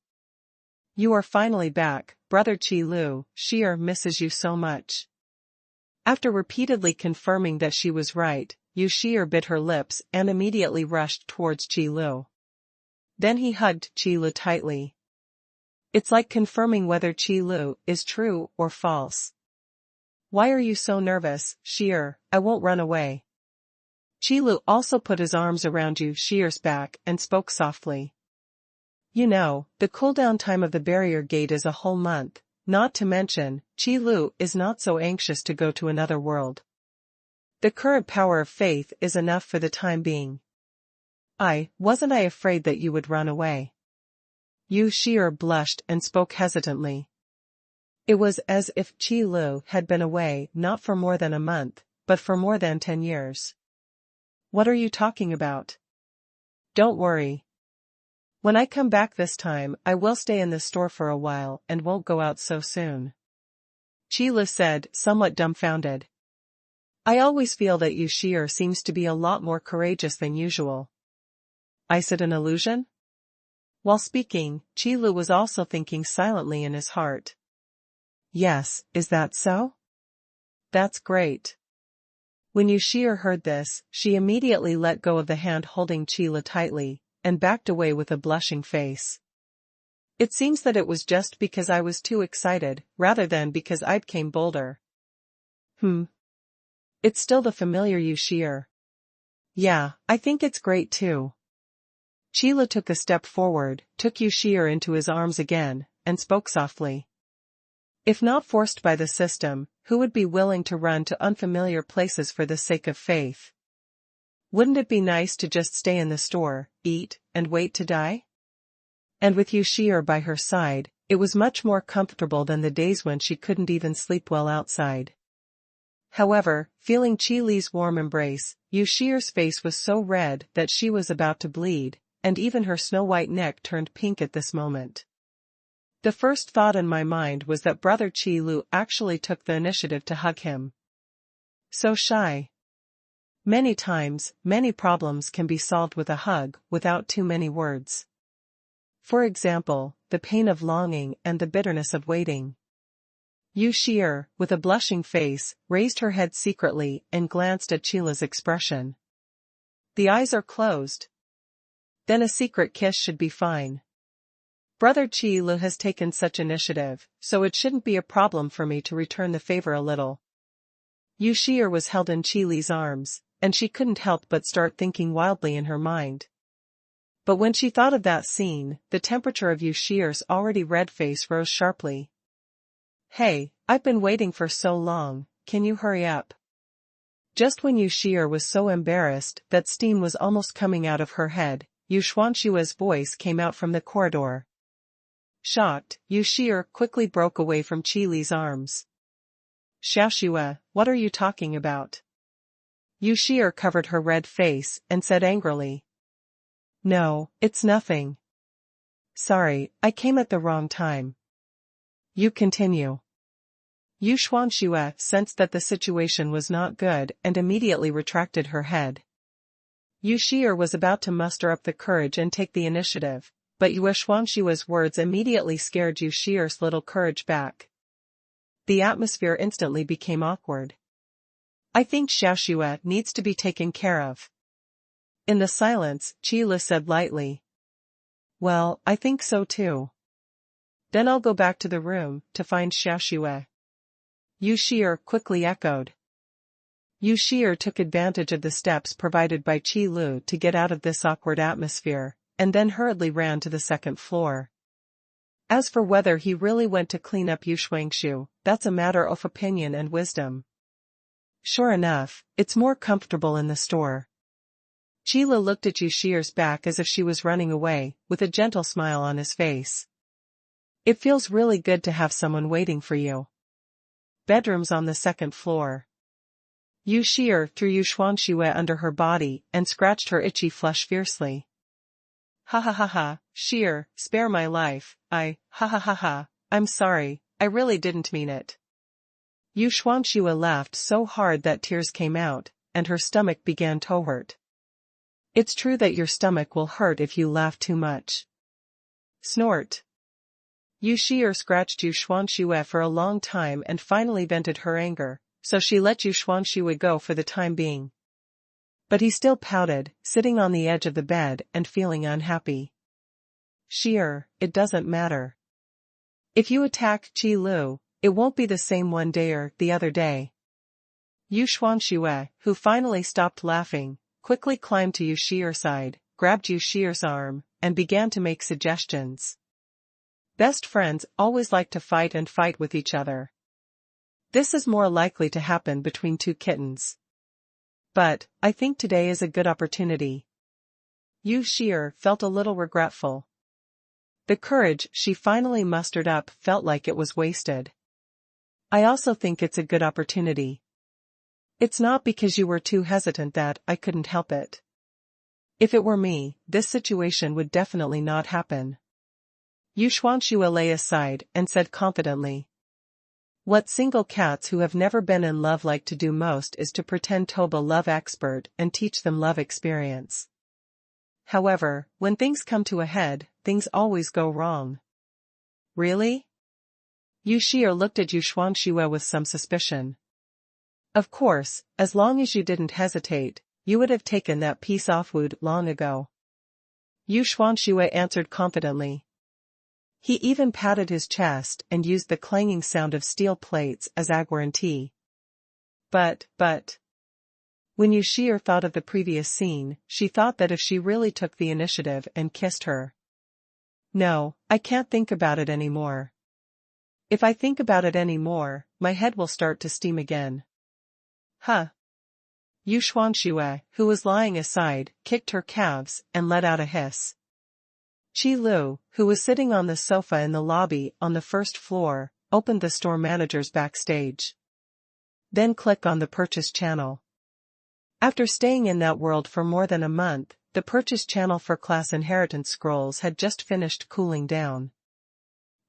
You are finally back, brother Qi Lu. Shi'er misses you so much. After repeatedly confirming that she was right, Yu Shi'er bit her lips and immediately rushed towards Qi Lu. Then he hugged Qi Lu tightly. It's like confirming whether Qi Lu is true or false. Why are you so nervous, Shi'er? I won't run away. Qi Lu also put his arms around Yu Shi'er's back and spoke softly. You know, the cooldown time of the barrier gate is a whole month, not to mention, Qi Lu is not so anxious to go to another world. The current power of faith is enough for the time being. Wasn't I afraid that you would run away? Yu Shi'er blushed and spoke hesitantly. It was as if Qi Lu had been away not for more than a month, but for more than 10 years. What are you talking about? Don't worry. When I come back this time, I will stay in the store for a while and won't go out so soon. Qi Lu said, somewhat dumbfounded. I always feel that Yu Shi'er seems to be a lot more courageous than usual. Is it an illusion? While speaking, Qi Lu was also thinking silently in his heart. Yes, is that so? That's great. When Yu Shi'er heard this, she immediately let go of the hand holding Qi Lu tightly, and backed away with a blushing face. It seems that it was just because I was too excited, rather than because I became bolder. It's still the familiar Yu Shi'er. Yeah, I think it's great too. Qi Lu took a step forward, took Yu Shi'er into his arms again, and spoke softly. If not forced by the system, who would be willing to run to unfamiliar places for the sake of faith? Wouldn't it be nice to just stay in the store, eat, and wait to die? And with Yu Shi'er by her side, it was much more comfortable than the days when she couldn't even sleep well outside. However, feeling Qi Li's warm embrace, Yu Shi'er's face was so red that she was about to bleed, and even her snow-white neck turned pink at this moment. The first thought in my mind was that brother Qi Lu actually took the initiative to hug him. So shy. Many times, many problems can be solved with a hug without too many words. For example, the pain of longing and the bitterness of waiting. Yu Shi'er, with a blushing face, raised her head secretly and glanced at Chila's expression. The eyes are closed. Then a secret kiss should be fine. Brother Qi Lu has taken such initiative, so it shouldn't be a problem for me to return the favor a little. Yu Shi'er was held in Qi Li's arms, and she couldn't help but start thinking wildly in her mind. But when she thought of that scene, the temperature of Yu Shi'er's already red face rose sharply. Hey, I've been waiting for so long, can you hurry up? Just when Yu Shi'er was so embarrassed that steam was almost coming out of her head, Yu Xuanshue's voice came out from the corridor. Shocked, Yu Shi'er quickly broke away from Qi Li's arms. Shao Shu, what are you talking about? Yu Shi'er covered her red face and said angrily. No, it's nothing. Sorry, I came at the wrong time. You continue. Yu Xuanxue sensed that the situation was not good and immediately retracted her head. Yu Shi'er was about to muster up the courage and take the initiative, but Yu Xuanshue's words immediately scared Yu Shi'er's little courage back. The atmosphere instantly became awkward. I think Shao Shu needs to be taken care of. In the silence, Qi Li said lightly. Well, I think so too. Then I'll go back to the room to find Shao Shu. Yu Shi'er quickly echoed. Yu Shi'er took advantage of the steps provided by Qi Lu to get out of this awkward atmosphere, and then hurriedly ran to the second floor. As for whether he really went to clean up Yu Xuanshu, that's a matter of opinion and wisdom. Sure enough, it's more comfortable in the store. Qi Lu looked at Yu Shi'er's back as if she was running away, with a gentle smile on his face. It feels really good to have someone waiting for you. Bedrooms on the second floor. Yu Shi'er threw Yu Xuanxue under her body and scratched her itchy flesh fiercely. Ha ha ha ha, Shi'er, spare my life, ha ha ha ha, I'm sorry, I really didn't mean it. Yu Xuanxue laughed so hard that tears came out, and her stomach began to hurt. It's true that your stomach will hurt if you laugh too much. Snort. Yu Shi'er scratched Yu Xuanxue for a long time and finally vented her anger, so she let Yu Xuanxue go for the time being. But he still pouted, sitting on the edge of the bed and feeling unhappy. Shi'er, it doesn't matter. If you attack Qi Lu, it won't be the same one day or the other day. Yu Xuanxue, who finally stopped laughing, quickly climbed to Yu Shi'er's side, grabbed Yu Shi'er's arm, and began to make suggestions. Best friends always like to fight with each other. This is more likely to happen between two kittens. But, I think today is a good opportunity. Yu Shi'er felt a little regretful. The courage she finally mustered up felt like it was wasted. I also think it's a good opportunity. It's not because you were too hesitant that I couldn't help it. If it were me, this situation would definitely not happen. Yu Xuanxue lay aside and said confidently. What single cats who have never been in love like to do most is to pretend to be a love expert and teach them love experience. However, when things come to a head, things always go wrong. Really? Yu Shi'er looked at Yu Xuanxue with some suspicion. Of course, as long as you didn't hesitate, you would have taken that piece off wood long ago. Yu Xuanxue answered confidently. He even patted his chest and used the clanging sound of steel plates as a guarantee. But. When Yu Shi'er thought of the previous scene, she thought that if she really took the initiative and kissed her. No, I can't think about it anymore. If I think about it anymore, my head will start to steam again. Huh. Yu Xuanxue, who was lying aside, kicked her calves and let out a hiss. Qi Lu, who was sitting on the sofa in the lobby on the first floor, opened the store manager's backstage. Then click on the purchase channel. After staying in that world for more than a month, the purchase channel for class inheritance scrolls had just finished cooling down.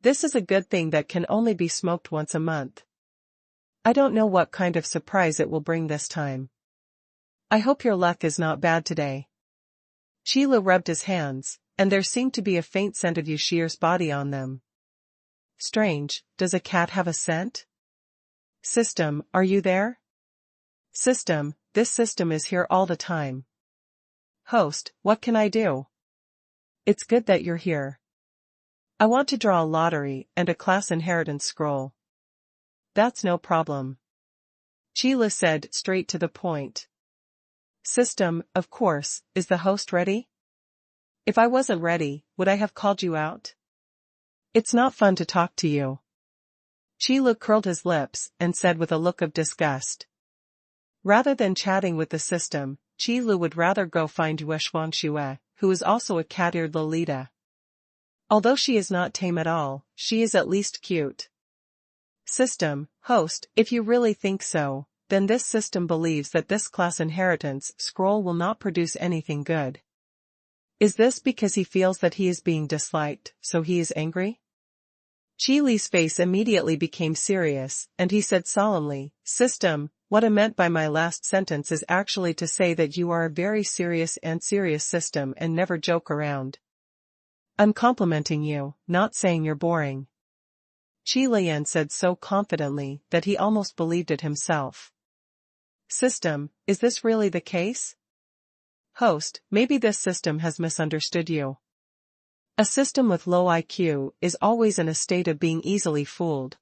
This is a good thing that can only be smoked once a month. I don't know what kind of surprise it will bring this time. I hope your luck is not bad today. Qi Lu rubbed his hands, and there seemed to be a faint scent of Yu Shi'er's body on them. Strange, does a cat have a scent? System, are you there? System, this system is here all the time. Host, what can I do? It's good that you're here. I want to draw a lottery and a class inheritance scroll. That's no problem. Sheila said, straight to the point. System, of course, is the host ready? If I wasn't ready, would I have called you out? It's not fun to talk to you. Sheila curled his lips and said with a look of disgust. Rather than chatting with the system, Qilu would rather go find Yue Shuangxue, who is also a cat-eared Lolita. Although she is not tame at all, she is at least cute. System, host, if you really think so, then this system believes that this class inheritance scroll will not produce anything good. Is this because he feels that he is being disliked, so he is angry? Qi Li's face immediately became serious, and he said solemnly, System, what I meant by my last sentence is actually to say that you are a very serious system and never joke around. I'm complimenting you, not saying you're boring. Qi Lian said so confidently that he almost believed it himself. System, is this really the case? Host, maybe this system has misunderstood you. A system with low IQ is always in a state of being easily fooled.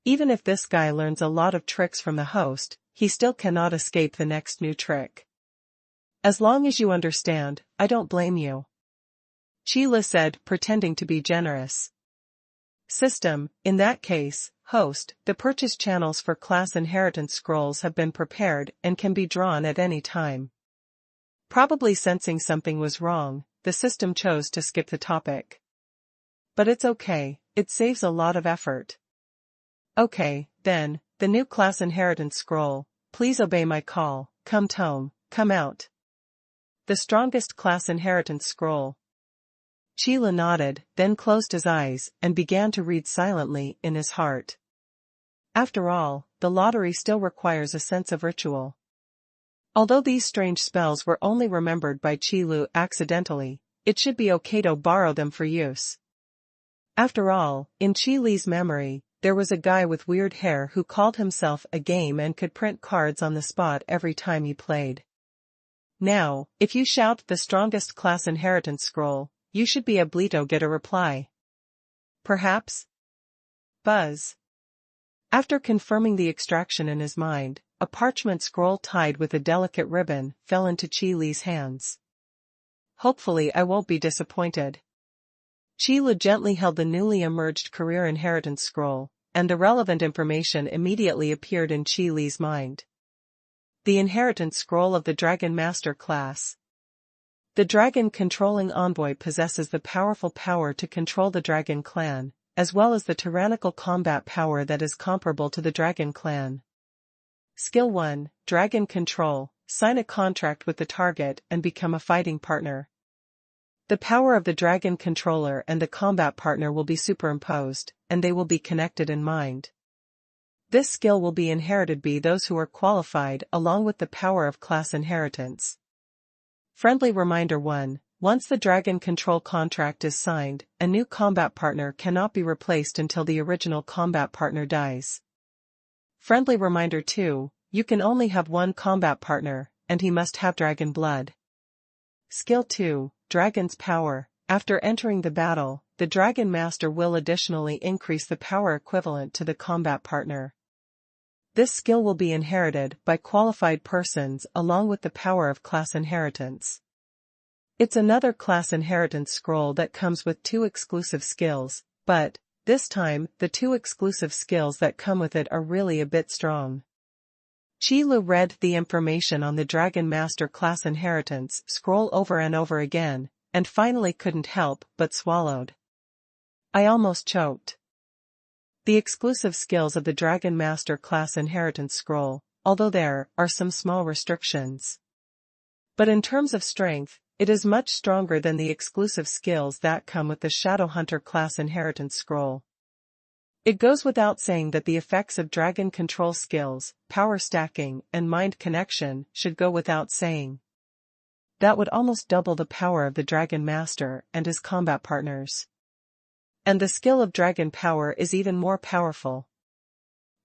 Even if this guy learns a lot of tricks from the host, he still cannot escape the next new trick. As long as you understand, I don't blame you. Sheila said, pretending to be generous. System, in that case, host, the purchase channels for class inheritance scrolls have been prepared and can be drawn at any time. Probably sensing something was wrong, the system chose to skip the topic. But it's okay, it saves a lot of effort. Okay, then, the new class inheritance scroll, please obey my call, come Tome, come out. The strongest class inheritance scroll. Sheila nodded, then closed his eyes and began to read silently in his heart. After all, the lottery still requires a sense of ritual. Although these strange spells were only remembered by Qilu accidentally, it should be okay to borrow them for use. After all, in Qi Li's memory, there was a guy with weird hair who called himself a game and could print cards on the spot every time he played. Now, if you shout the strongest class inheritance scroll, you should be able to get a reply. Perhaps? Buzz. After confirming the extraction in his mind, a parchment scroll tied with a delicate ribbon fell into Qi Li's hands. Hopefully I won't be disappointed. Qi Li gently held the newly emerged career inheritance scroll, and the relevant information immediately appeared in Qi Li's mind. The inheritance scroll of the Dragon Master class. The dragon controlling envoy possesses the powerful power to control the dragon clan, as well as the tyrannical combat power that is comparable to the dragon clan. Skill 1, Dragon Control, sign a contract with the target and become a fighting partner. The power of the dragon controller and the combat partner will be superimposed, and they will be connected in mind. This skill will be inherited by those who are qualified along with the power of class inheritance. Friendly reminder 1, once the dragon control contract is signed, a new combat partner cannot be replaced until the original combat partner dies. Friendly reminder 2, you can only have one combat partner, and he must have dragon blood. Skill 2, Dragon's Power. After entering the battle, the Dragon Master will additionally increase the power equivalent to the combat partner. This skill will be inherited by qualified persons along with the power of class inheritance. It's another class inheritance scroll that comes with 2 exclusive skills, but, this time, the 2 exclusive skills that come with it are really a bit strong. Qi Lu read the information on the Dragon Master class inheritance scroll over and over again, and finally couldn't help but swallowed. I almost choked. The exclusive skills of the Dragon Master class inheritance scroll, although there are some small restrictions. But in terms of strength, it is much stronger than the exclusive skills that come with the Shadowhunter class inheritance scroll. It goes without saying that the effects of dragon control skills, power stacking, and mind connection should go without saying. That would almost double the power of the Dragon Master and his combat partners. And the skill of dragon power is even more powerful.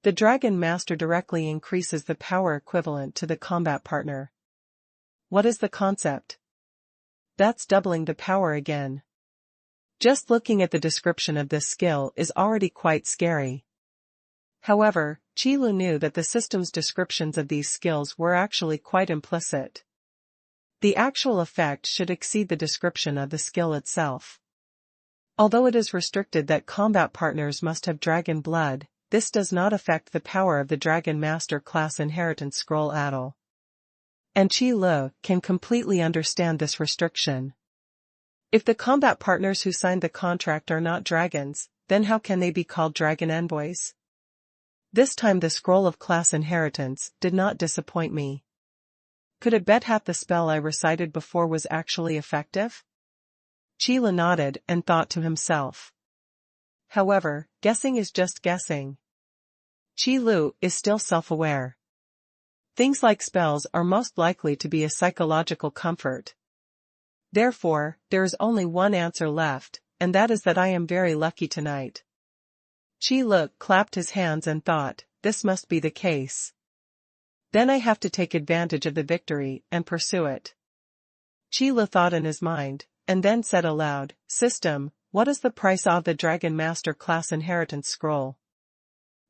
The Dragon Master directly increases the power equivalent to the combat partner. What is the concept? That's doubling the power again. Just looking at the description of this skill is already quite scary. However, Qilu knew that the system's descriptions of these skills were actually quite implicit. The actual effect should exceed the description of the skill itself. Although it is restricted that combat partners must have dragon blood, this does not affect the power of the Dragon Master class inheritance scroll at all. And Qilu can completely understand this restriction. If the combat partners who signed the contract are not dragons, then how can they be called dragon envoys? This time the scroll of class inheritance did not disappoint me. Could it bet half the spell I recited before was actually effective? Qilu nodded and thought to himself. However, guessing is just guessing. Qilu is still self-aware. Things like spells are most likely to be a psychological comfort. Therefore, there is only one answer left, and that is that I am very lucky tonight. Qilu clapped his hands and thought, this must be the case. Then I have to take advantage of the victory and pursue it. Qilu thought in his mind, and then said aloud, System, what is the price of the Dragon Master class inheritance scroll?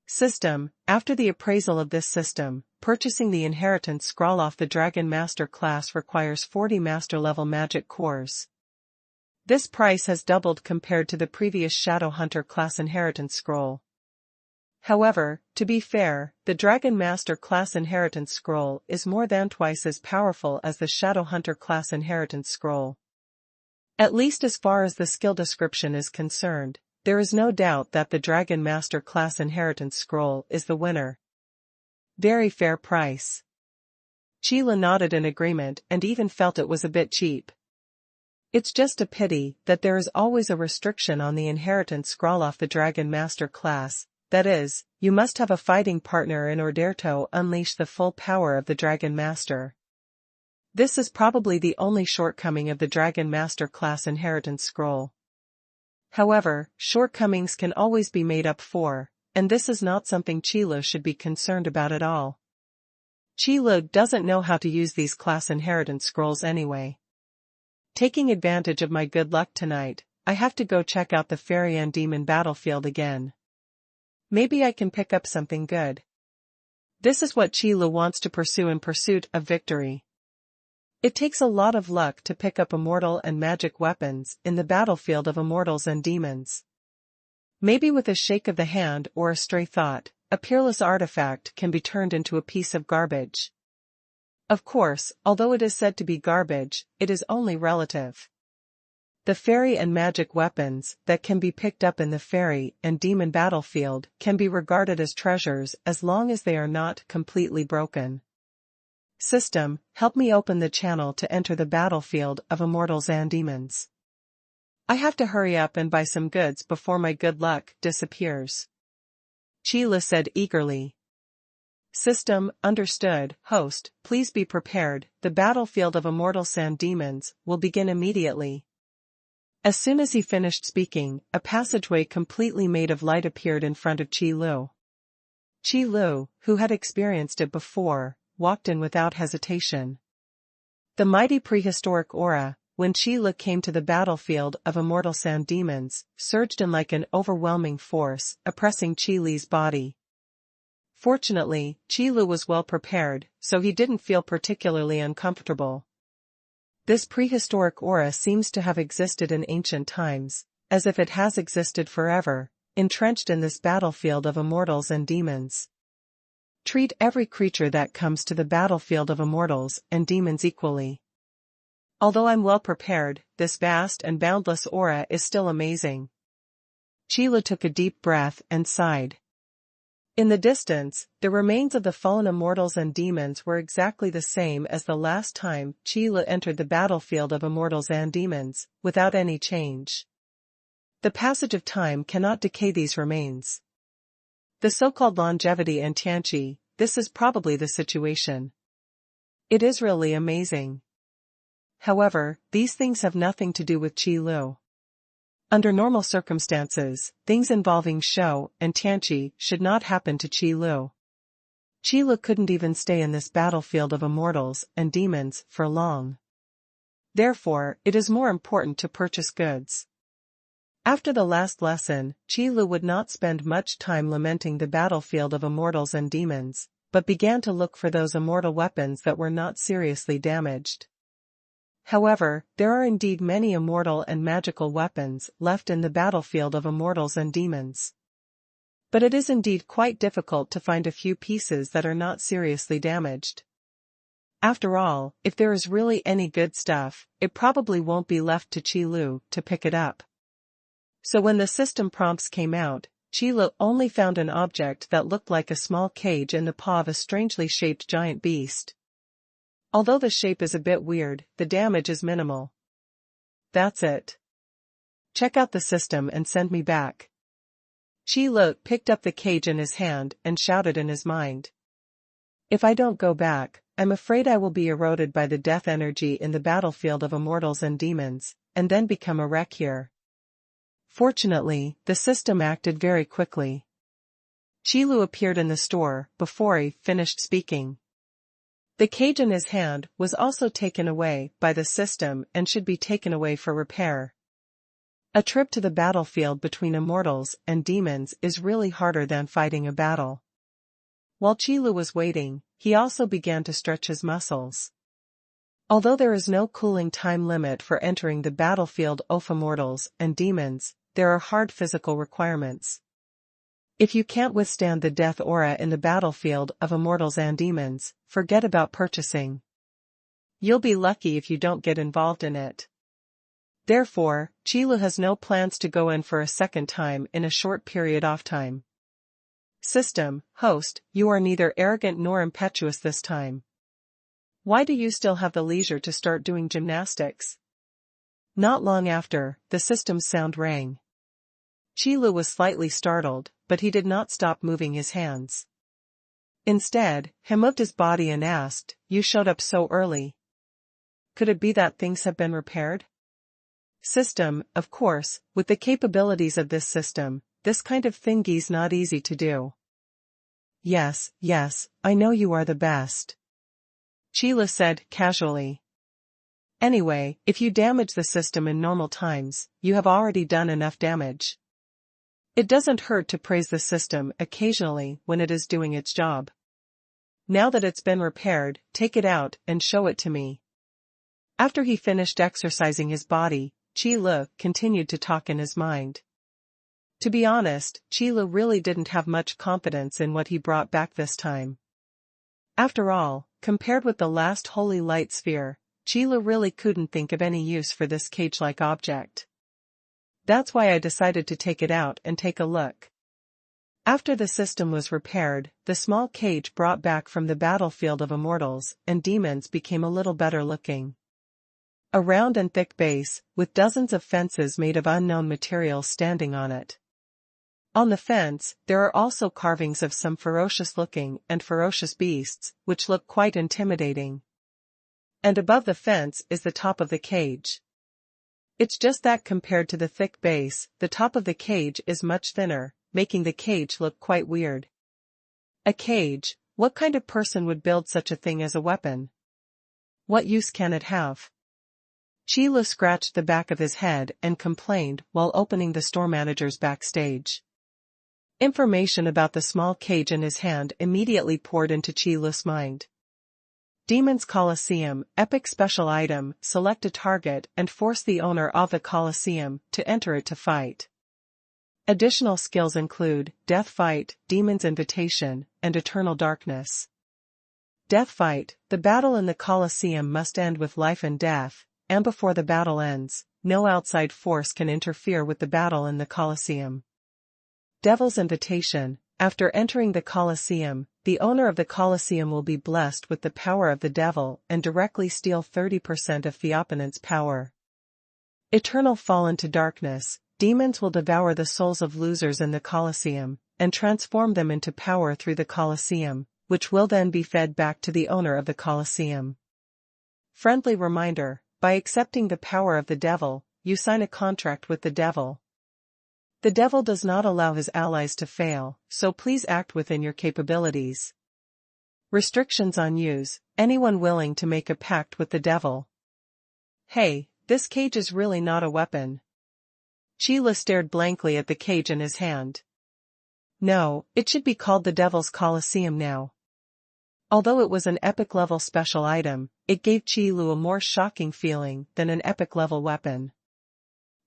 System, after the appraisal of this system, purchasing the inheritance scroll off the Dragon Master class requires 40 master-level magic cores. This price has doubled compared to the previous Shadow Hunter class inheritance scroll. However, to be fair, the Dragon Master class inheritance scroll is more than twice as powerful as the Shadow Hunter class inheritance scroll. At least as far as the skill description is concerned, there is no doubt that the Dragon Master class inheritance scroll is the winner. Very fair price. Qilu nodded in agreement and even felt it was a bit cheap. It's just a pity that there is always a restriction on the inheritance scroll off the Dragon Master class, that is, you must have a fighting partner in order to unleash the full power of the Dragon Master. This is probably the only shortcoming of the Dragon Master class inheritance scroll. However, shortcomings can always be made up for, and this is not something Qilu should be concerned about at all. Qilu doesn't know how to use these class inheritance scrolls anyway. Taking advantage of my good luck tonight, I have to go check out the fairy and demon battlefield again. Maybe I can pick up something good. This is what Qilu wants to pursue in pursuit of victory. It takes a lot of luck to pick up immortal and magic weapons in the battlefield of immortals and demons. Maybe with a shake of the hand or a stray thought, a peerless artifact can be turned into a piece of garbage. Of course, although it is said to be garbage, it is only relative. The fairy and magic weapons that can be picked up in the fairy and demon battlefield can be regarded as treasures as long as they are not completely broken. System, help me open the channel to enter the battlefield of immortals and demons. I have to hurry up and buy some goods before my good luck disappears. Qilu said eagerly. System, understood. Host, please be prepared. The battlefield of immortals and demons will begin immediately. As soon as he finished speaking, a passageway completely made of light appeared in front of Qilu. Qilu, who had experienced it before, walked in without hesitation. The mighty prehistoric aura, when Qilu came to the battlefield of immortals and demons, surged in like an overwhelming force, oppressing Qilu's body. Fortunately, Qilu was well prepared, so he didn't feel particularly uncomfortable. This prehistoric aura seems to have existed in ancient times, as if it has existed forever, entrenched in this battlefield of immortals and demons. Treat every creature that comes to the battlefield of immortals and demons equally. Although I'm well prepared, this vast and boundless aura is still amazing. Qilu took a deep breath and sighed. In the distance, the remains of the fallen immortals and demons were exactly the same as the last time Qilu entered the battlefield of immortals and demons, without any change. The passage of time cannot decay these remains. The so-called longevity and Tianqi, this is probably the situation. It is really amazing. However, these things have nothing to do with Qilu. Under normal circumstances, things involving Shou and Tianqi should not happen to Qi Lu. Qi Lu couldn't even stay in this battlefield of immortals and demons for long. Therefore, it is more important to purchase goods. After the last lesson, Qi Lu would not spend much time lamenting the battlefield of immortals and demons, but began to look for those immortal weapons that were not seriously damaged. However, there are indeed many immortal and magical weapons left in the battlefield of immortals and demons. But it is indeed quite difficult to find a few pieces that are not seriously damaged. After all, if there is really any good stuff, it probably won't be left to Qi Lu to pick it up. So when the system prompts came out, Qi Lu only found an object that looked like a small cage in the paw of a strangely shaped giant beast. Although the shape is a bit weird, the damage is minimal. That's it. Check out the system and send me back. Qi Lu picked up the cage in his hand and shouted in his mind. If I don't go back, I'm afraid I will be eroded by the death energy in the battlefield of immortals and demons, and then become a wreck here. Fortunately, the system acted very quickly. Qi Lu appeared in the store before he finished speaking. The cage in his hand was also taken away by the system and should be taken away for repair. A trip to the battlefield between immortals and demons is really harder than fighting a battle. While Qi Lu was waiting, he also began to stretch his muscles. Although there is no cooling time limit for entering the battlefield of immortals and demons, there are hard physical requirements. If you can't withstand the death aura in the battlefield of immortals and demons, forget about purchasing. You'll be lucky if you don't get involved in it. Therefore, Qi Lu has no plans to go in for a second time in a short period of time. System, host, you are neither arrogant nor impetuous this time. Why do you still have the leisure to start doing gymnastics? Not long after, the system's sound rang. Qi Lu was slightly startled, but he did not stop moving his hands. Instead, he moved his body and asked, "You showed up so early. Could it be that things have been repaired?" System, of course, with the capabilities of this system, this kind of thingy's not easy to do. Yes, I know you are the best. Qi Lu said casually. Anyway, if you damage the system in normal times, you have already done enough damage. It doesn't hurt to praise the system occasionally when it is doing its job. Now that it's been repaired, take it out and show it to me. After he finished exercising his body, Qi Lu continued to talk in his mind. To be honest, Qi Lu really didn't have much confidence in what he brought back this time. After all, compared with the last holy light sphere, Qi Lu really couldn't think of any use for this cage-like object. That's why I decided to take it out and take a look. After the system was repaired, the small cage brought back from the battlefield of immortals and demons became a little better looking. A round and thick base, with dozens of fences made of unknown materials standing on it. On the fence, there are also carvings of some ferocious-looking and ferocious beasts, which look quite intimidating. And above the fence is the top of the cage. It's just that compared to the thick base, the top of the cage is much thinner, making the cage look quite weird. A cage? What kind of person would build such a thing as a weapon? What use can it have? Qi Lu scratched the back of his head and complained while opening the store manager's backstage. Information about the small cage in his hand immediately poured into Qi Lu's mind. Demon's Colosseum, epic special item, select a target and force the owner of the Colosseum to enter it to fight. Additional skills include Death Fight, Demon's Invitation, and Eternal Darkness. Death Fight, the battle in the Colosseum must end with life and death, and before the battle ends, no outside force can interfere with the battle in the Colosseum. Devil's Invitation, after entering the Colosseum, the owner of the Colosseum will be blessed with the power of the devil and directly steal 30% of the opponent's power. Eternal Fall into Darkness, demons will devour the souls of losers in the Colosseum, and transform them into power through the Colosseum, which will then be fed back to the owner of the Colosseum. Friendly reminder, by accepting the power of the devil, you sign a contract with the devil. The devil does not allow his allies to fail, so please act within your capabilities. Restrictions on use, anyone willing to make a pact with the devil. Hey, this cage is really not a weapon. Qi Lu stared blankly at the cage in his hand. No, it should be called the Devil's Colosseum now. Although it was an epic-level special item, it gave Qi Lu a more shocking feeling than an epic-level weapon.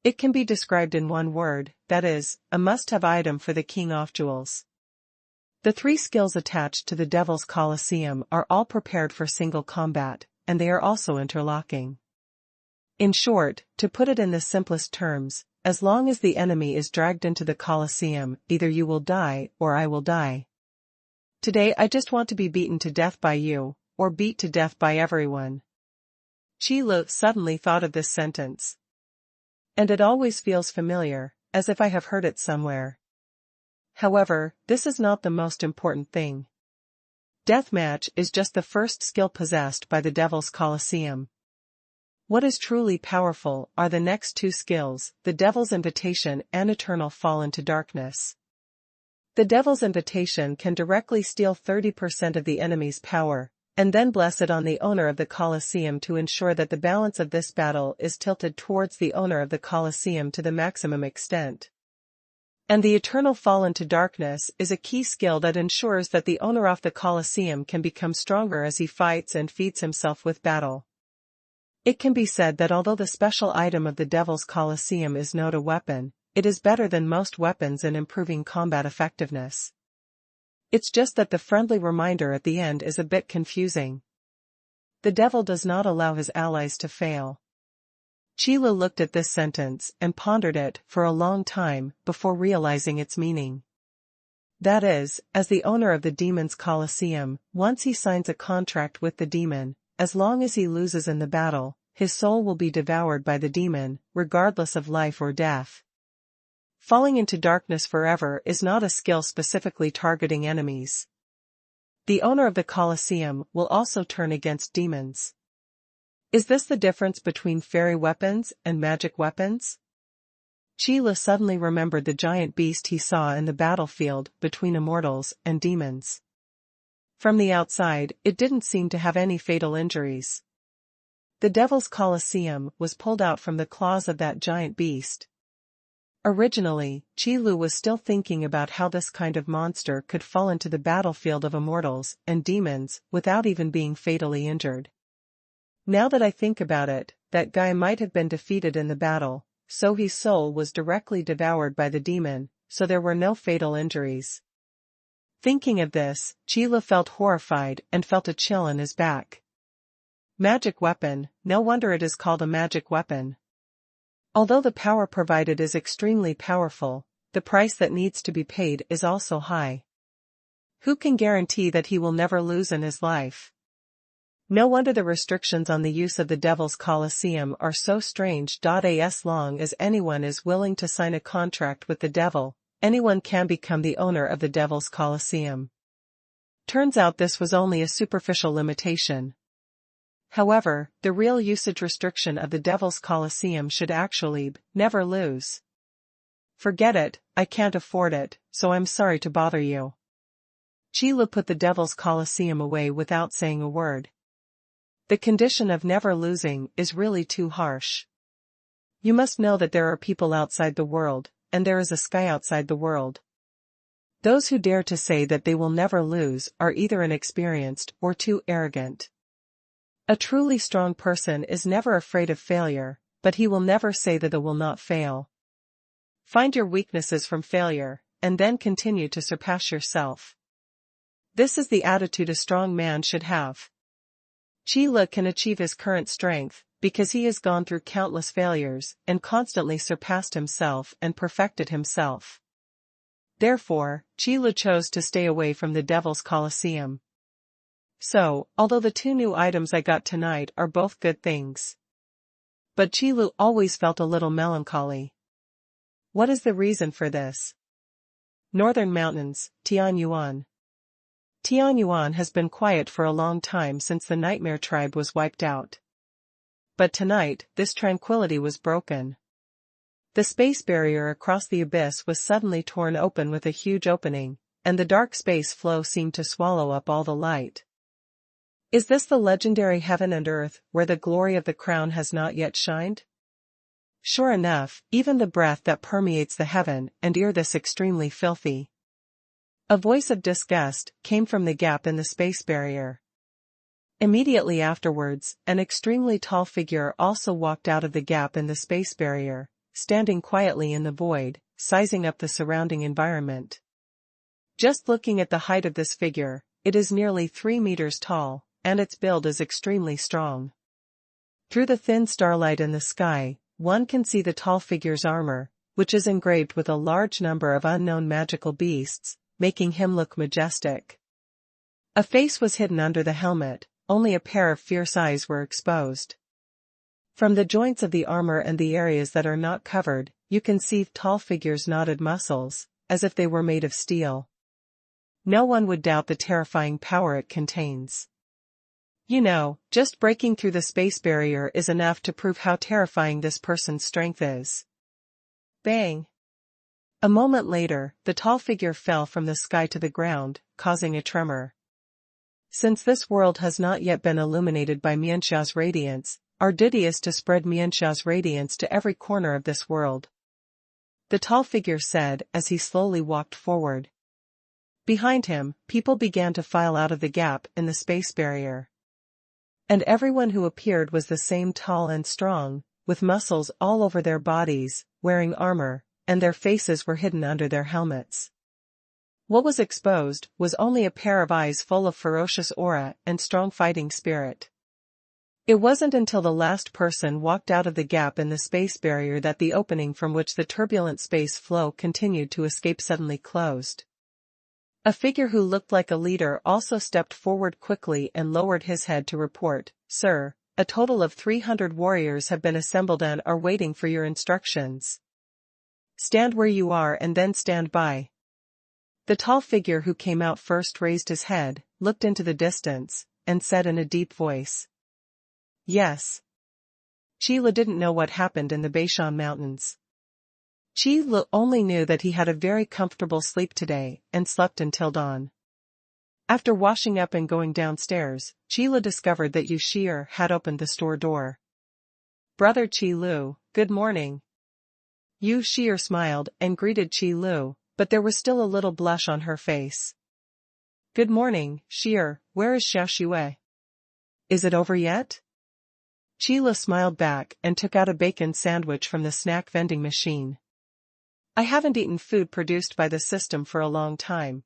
It can be described in one word, that is, a must-have item for the King of Jewels. The 3 skills attached to the Devil's Colosseum are all prepared for single combat, and they are also interlocking. In short, to put it in the simplest terms, as long as the enemy is dragged into the Colosseum, either you will die or I will die. Today I just want to be beaten to death by you, or beat to death by everyone. Qi Lu suddenly thought of this sentence. And it always feels familiar, as if I have heard it somewhere. However, this is not the most important thing. Deathmatch is just the first skill possessed by the Devil's Colosseum. What is truly powerful are the next 2 skills, the Devil's Invitation and Eternal Fall into Darkness. The Devil's Invitation can directly steal 30% of the enemy's power, and then bless it on the owner of the Colosseum to ensure that the balance of this battle is tilted towards the owner of the Colosseum to the maximum extent. And the Eternal Fall into Darkness is a key skill that ensures that the owner of the Colosseum can become stronger as he fights and feeds himself with battle. It can be said that although the special item of the Devil's Colosseum is not a weapon, it is better than most weapons in improving combat effectiveness. It's just that the friendly reminder at the end is a bit confusing. The devil does not allow his allies to fail. Qi Lu looked at this sentence and pondered it for a long time before realizing its meaning. That is, as the owner of the demon's Colosseum, once he signs a contract with the demon, as long as he loses in the battle, his soul will be devoured by the demon, regardless of life or death. Falling into darkness forever is not a skill specifically targeting enemies. The owner of the Colosseum will also turn against demons. Is this the difference between fairy weapons and magic weapons? Qi Lu suddenly remembered the giant beast he saw in the battlefield between immortals and demons. From the outside, it didn't seem to have any fatal injuries. The Devil's Colosseum was pulled out from the claws of that giant beast. Originally, Qi Lu was still thinking about how this kind of monster could fall into the battlefield of immortals and demons without even being fatally injured. Now that I think about it, that guy might have been defeated in the battle, so his soul was directly devoured by the demon, so there were no fatal injuries. Thinking of this, Qi Lu felt horrified and felt a chill in his back. Magic weapon, no wonder it is called a magic weapon. Although the power provided is extremely powerful, the price that needs to be paid is also high. Who can guarantee that he will never lose in his life? No wonder the restrictions on the use of the Devil's Colosseum are so strange. As long as anyone is willing to sign a contract with the devil, anyone can become the owner of the Devil's Colosseum. Turns out this was only a superficial limitation. However, the real usage restriction of the Devil's Colosseum should actually be, never lose. Forget it, I can't afford it, so I'm sorry to bother you. Qi Lu put the Devil's Colosseum away without saying a word. The condition of never losing is really too harsh. You must know that there are people outside the world, and there is a sky outside the world. Those who dare to say that they will never lose are either inexperienced or too arrogant. A truly strong person is never afraid of failure, but he will never say that it will not fail. Find your weaknesses from failure, and then continue to surpass yourself. This is the attitude a strong man should have. Qi Lu can achieve his current strength, because he has gone through countless failures, and constantly surpassed himself and perfected himself. Therefore, Qi Lu chose to stay away from the Devil's Colosseum. So, although the 2 new items I got tonight are both good things. But Qi Lu always felt a little melancholy. What is the reason for this? Northern Mountains, Tianyuan. Tianyuan has been quiet for a long time since the Nightmare tribe was wiped out. But tonight, this tranquility was broken. The space barrier across the abyss was suddenly torn open with a huge opening, and the dark space flow seemed to swallow up all the light. Is this the legendary heaven and earth, where the glory of the crown has not yet shined? Sure enough, even the breath that permeates the heaven and earth is extremely filthy. A voice of disgust came from the gap in the space barrier. Immediately afterwards, an extremely tall figure also walked out of the gap in the space barrier, standing quietly in the void, sizing up the surrounding environment. Just looking at the height of this figure, it is nearly 3 meters tall, and its build is extremely strong. Through the thin starlight in the sky, one can see the tall figure's armor, which is engraved with a large number of unknown magical beasts, making him look majestic. A face was hidden under the helmet, only a pair of fierce eyes were exposed. From the joints of the armor and the areas that are not covered, you can see tall figure's knotted muscles, as if they were made of steel. No one would doubt the terrifying power it contains. You know, just breaking through the space barrier is enough to prove how terrifying this person's strength is. Bang! A moment later, the tall figure fell from the sky to the ground, causing a tremor. Since this world has not yet been illuminated by Mianxia's radiance, our duty is to spread Mianxia's radiance to every corner of this world. The tall figure said as he slowly walked forward. Behind him, people began to file out of the gap in the space barrier. And everyone who appeared was the same, tall and strong, with muscles all over their bodies, wearing armor, and their faces were hidden under their helmets. What was exposed was only a pair of eyes full of ferocious aura and strong fighting spirit. It wasn't until the last person walked out of the gap in the space barrier that the opening from which the turbulent space flow continued to escape suddenly closed. A figure who looked like a leader also stepped forward quickly and lowered his head to report, "Sir, a total of 300 warriors have been assembled and are waiting for your instructions. Stand where you are and then stand by." The tall figure who came out first raised his head, looked into the distance, and said in a deep voice, "Yes." Qile didn't know what happened in the Beishan Mountains. Qile only knew that he had a very comfortable sleep today, and slept until dawn. After washing up and going downstairs, Qile discovered that Yu Shi'er had opened the store door. "Brother Qile, good morning." Yu Shi'er smiled and greeted Qile, but there was still a little blush on her face. "Good morning, Shi'er, where is Shao Shu Jiu Hui? Is it over yet?" Qile smiled back and took out a bacon sandwich from the snack vending machine. "I haven't eaten food produced by the system for a long time.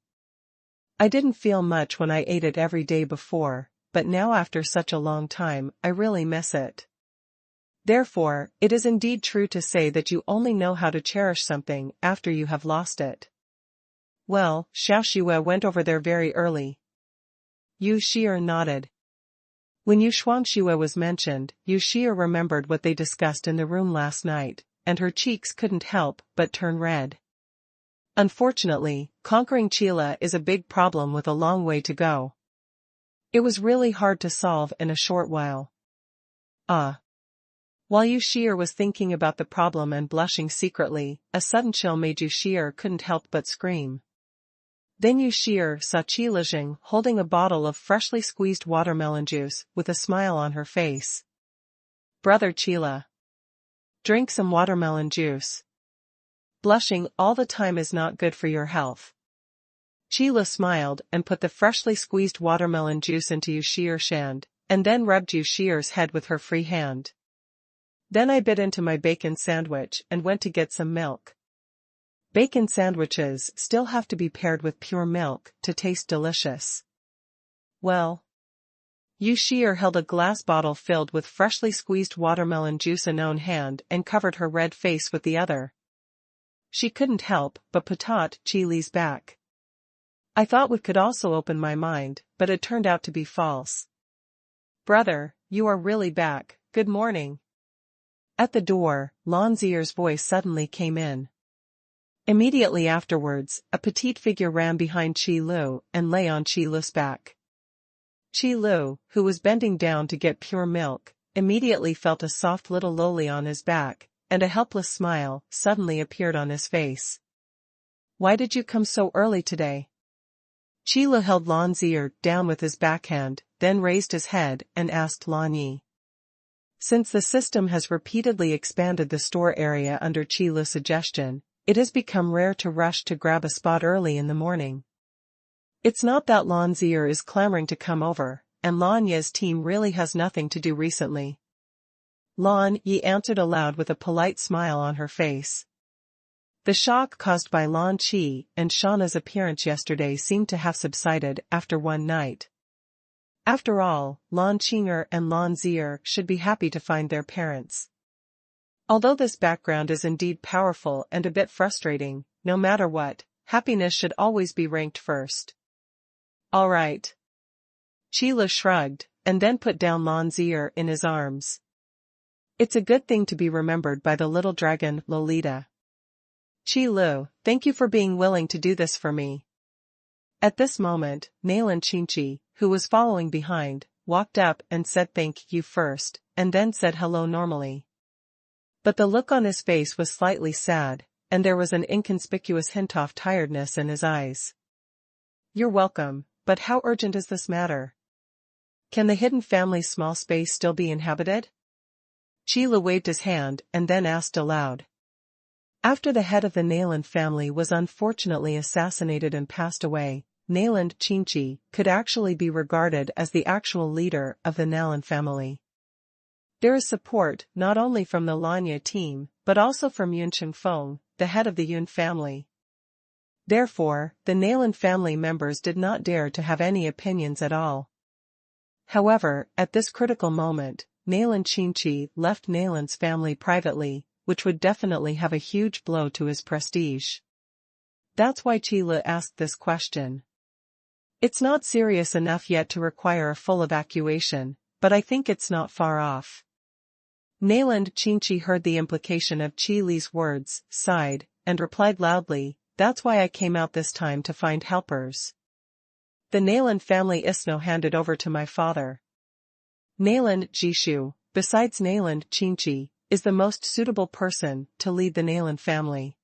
I didn't feel much when I ate it every day before, but now after such a long time, I really miss it. Therefore, it is indeed true to say that you only know how to cherish something after you have lost it." "Well, Shao Shu Jiu Hui went over there very early." Yu Shi'er nodded. When Yu Shu Hui was mentioned, Yu Shi'er remembered what they discussed in the room last night, and her cheeks couldn't help but turn red. Unfortunately, conquering Qile is a big problem with a long way to go. It was really hard to solve in a short while. While Yu Shi'er was thinking about the problem and blushing secretly, a sudden chill made Yu Shi'er couldn't help but scream. Then Yu Shi'er saw Qile holding a bottle of freshly squeezed watermelon juice with a smile on her face. "Brother Qile, drink some watermelon juice. Blushing all the time is not good for your health." Qile smiled and put the freshly squeezed watermelon juice into Yu Shi'er's hand, and then rubbed Yu Shi'er's head with her free hand. "Then I bit into my bacon sandwich and went to get some milk." Bacon sandwiches still have to be paired with pure milk to taste delicious. "Well." Yu Shi'er held a glass bottle filled with freshly squeezed watermelon juice in one hand and covered her red face with the other. She couldn't help but pat Qile's back. "I thought we could also open my mind, but it turned out to be false." "Brother, you are really back, good morning." At the door, Lan Zier's voice suddenly came in. Immediately afterwards, a petite figure ran behind Qile and lay on Qile's back. Qile, who was bending down to get pure milk, immediately felt a soft little lolly on his back, and a helpless smile suddenly appeared on his face. "Why did you come so early today?" Qi Lu held Lan's ear down with his backhand, then raised his head and asked Lan Yi. Since the system has repeatedly expanded the store area under Qi Lu's suggestion, it has become rare to rush to grab a spot early in the morning. It's not that Lan's ear is clamoring to come over, and Lan Yi's team really has nothing to do recently. Lan Yi answered aloud with a polite smile on her face. The shock caused by Lan Qi and Shauna's appearance yesterday seemed to have subsided after one night. After all, Lan Qing'er and Lan Zi'er should be happy to find their parents. Although this background is indeed powerful and a bit frustrating, no matter what, happiness should always be ranked first. All right. Qi Lu shrugged, and then put down Lan Zi'er in his arms. It's a good thing to be remembered by the little dragon, Lolita. Qi Lu, thank you for being willing to do this for me. At this moment, Mainland Qingqi, who was following behind, walked up and said thank you first, and then said hello normally. But the look on his face was slightly sad, and there was an inconspicuous hint of tiredness in his eyes. You're welcome, but how urgent is this matter? Can the hidden family's small space still be inhabited? Qi Lu waved his hand and then asked aloud. After the head of the Mainland family was unfortunately assassinated and passed away, Mainland Qingqi could actually be regarded as the actual leader of the Mainland family. There is support not only from the Lanya team, but also from Yun Chengfeng, the head of the Yun family. Therefore, the Mainland family members did not dare to have any opinions at all. However, at this critical moment, Mainland Qingqi left Mainland's family privately, which would definitely have a huge blow to his prestige. That's why Qi Lu asked this question. It's not serious enough yet to require a full evacuation, but I think it's not far off. Mainland Qingqi heard the implication of Qi Li's words, sighed, and replied loudly, that's why I came out this time to find helpers. The Mainland family Isno handed over to my father. Mainland Jishu, besides Mainland Qingqi, is the most suitable person to lead the Mainland family.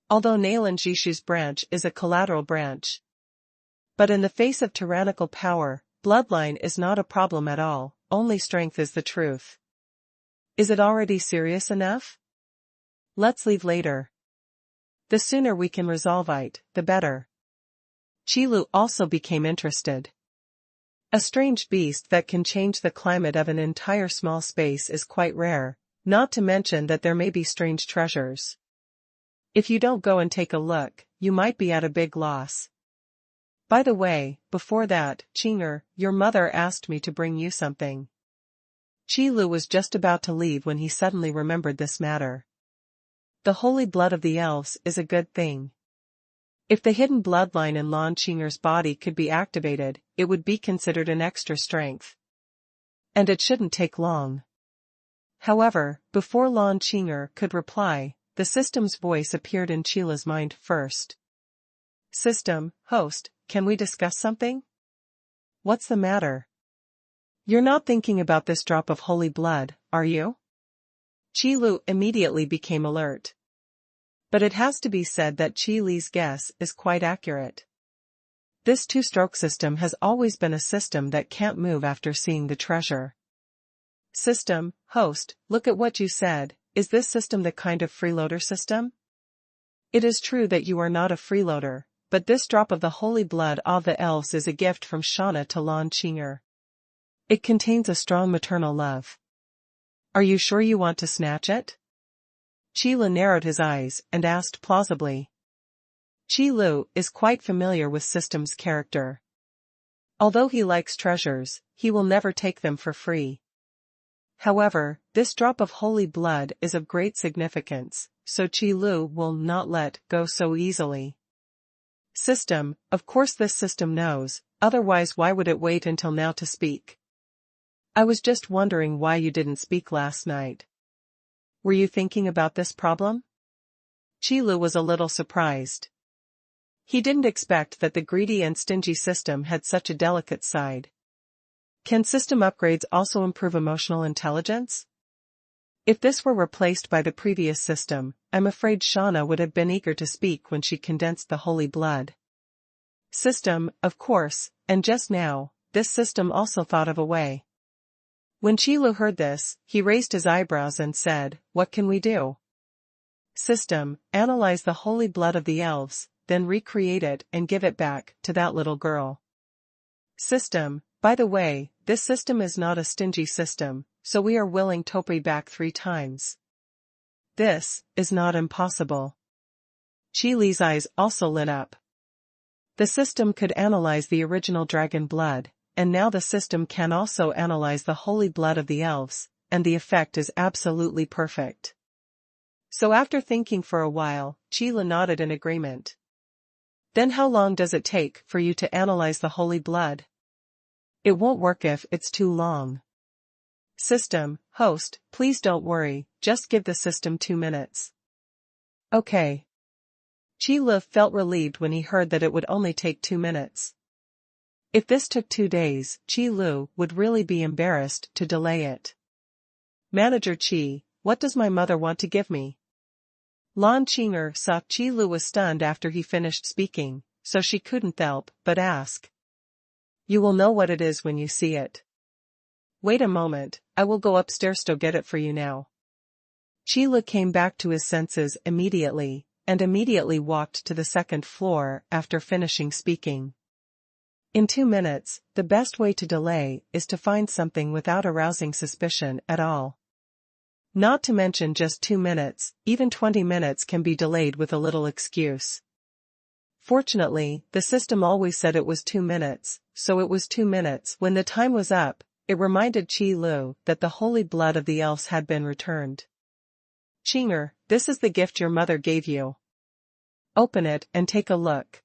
Although Mainland Jishu's branch is a collateral branch. But in the face of tyrannical power, bloodline is not a problem at all, only strength is the truth. Is it already serious enough? Let's leave later. The sooner we can resolve it, the better. Qi Lu also became interested. A strange beast that can change the climate of an entire small space is quite rare, not to mention that there may be strange treasures. If you don't go and take a look, you might be at a big loss. By the way, before that, Qing'er, your mother asked me to bring you something. Qi Lu was just about to leave when he suddenly remembered this matter. The holy blood of the elves is a good thing. If the hidden bloodline in Lan Qing'er's body could be activated, it would be considered an extra strength. And it shouldn't take long. However, before Lan Qing'er could reply, the system's voice appeared in Qi Lu's mind first. System, host, can we discuss something? What's the matter? You're not thinking about this drop of holy blood, are you? Qi Lu immediately became alert. But it has to be said that Qi Li's guess is quite accurate. This two-stroke system has always been a system that can't move after seeing the treasure. System, host, look at what you said, is this system the kind of freeloader system? It is true that you are not a freeloader, but this drop of the holy blood of the elves is a gift from Shauna to Lan Qing'er. It contains a strong maternal love. Are you sure you want to snatch it? Qi Lu narrowed his eyes and asked plausibly. Qi Lu is quite familiar with System's character. Although he likes treasures, he will never take them for free. However, this drop of holy blood is of great significance, so Qi Lu will not let go so easily. System, of course this system knows, otherwise why would it wait until now to speak? I was just wondering why you didn't speak last night. Were you thinking about this problem? Qi Lu was a little surprised. He didn't expect that the greedy and stingy system had such a delicate side. Can system upgrades also improve emotional intelligence? If this were replaced by the previous system, I'm afraid Shauna would have been eager to speak when she condensed the holy blood system, of course, and just now, this system also thought of a way. When Qilu heard this, he raised his eyebrows and said, "What can we do?" System, analyze the holy blood of the elves, then recreate it and give it back to that little girl. System, by the way, this system is not a stingy system, so we are willing to pay back 3 times. This is not impossible. Qi Li's eyes also lit up. The system could analyze the original dragon blood, and now the system can also analyze the holy blood of the elves, and the effect is absolutely perfect. So after thinking for a while, Qi Li nodded in agreement. Then how long does it take for you to analyze the holy blood? It won't work if it's too long. System, host, please don't worry, just give the system 2 minutes. Okay. Qi Li felt relieved when he heard that it would only take 2 minutes. If this took 2 days, Qi Lu would really be embarrassed to delay it. Manager Qi, what does my mother want to give me? Lan Qing'er saw Qi Lu was stunned after he finished speaking, so she couldn't help but ask. You will know what it is when you see it. Wait a moment, I will go upstairs to get it for you now. Qi Lu came back to his senses immediately, and immediately walked to the 2nd floor after finishing speaking. In 2 minutes, the best way to delay is to find something without arousing suspicion at all. Not to mention just 2 minutes, even 20 minutes can be delayed with a little excuse. Fortunately, the system always said it was 2 minutes, so it was 2 minutes. When the time was up, it reminded Qi Lu that the holy blood of the elves had been returned. Qing'er, this is the gift your mother gave you. Open it and take a look.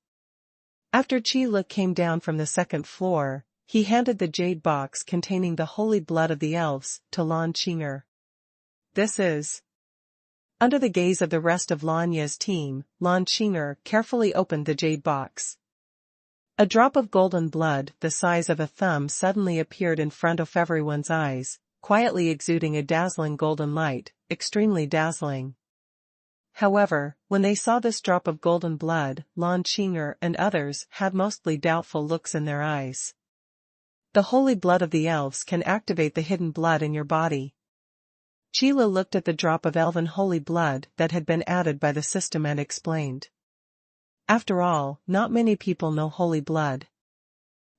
After Qi Lu came down from the 2nd floor, he handed the jade box containing the holy blood of the elves to Lan Qing'er. This is. Under the gaze of the rest of Lan Ye's team, Lan Qing'er carefully opened the jade box. A drop of golden blood the size of a thumb suddenly appeared in front of everyone's eyes, quietly exuding a dazzling golden light, extremely dazzling. However, when they saw this drop of golden blood, Lan Qing'er and others had mostly doubtful looks in their eyes. The holy blood of the elves can activate the hidden blood in your body. Qi Li looked at the drop of elven holy blood that had been added by the system and explained. After all, not many people know holy blood.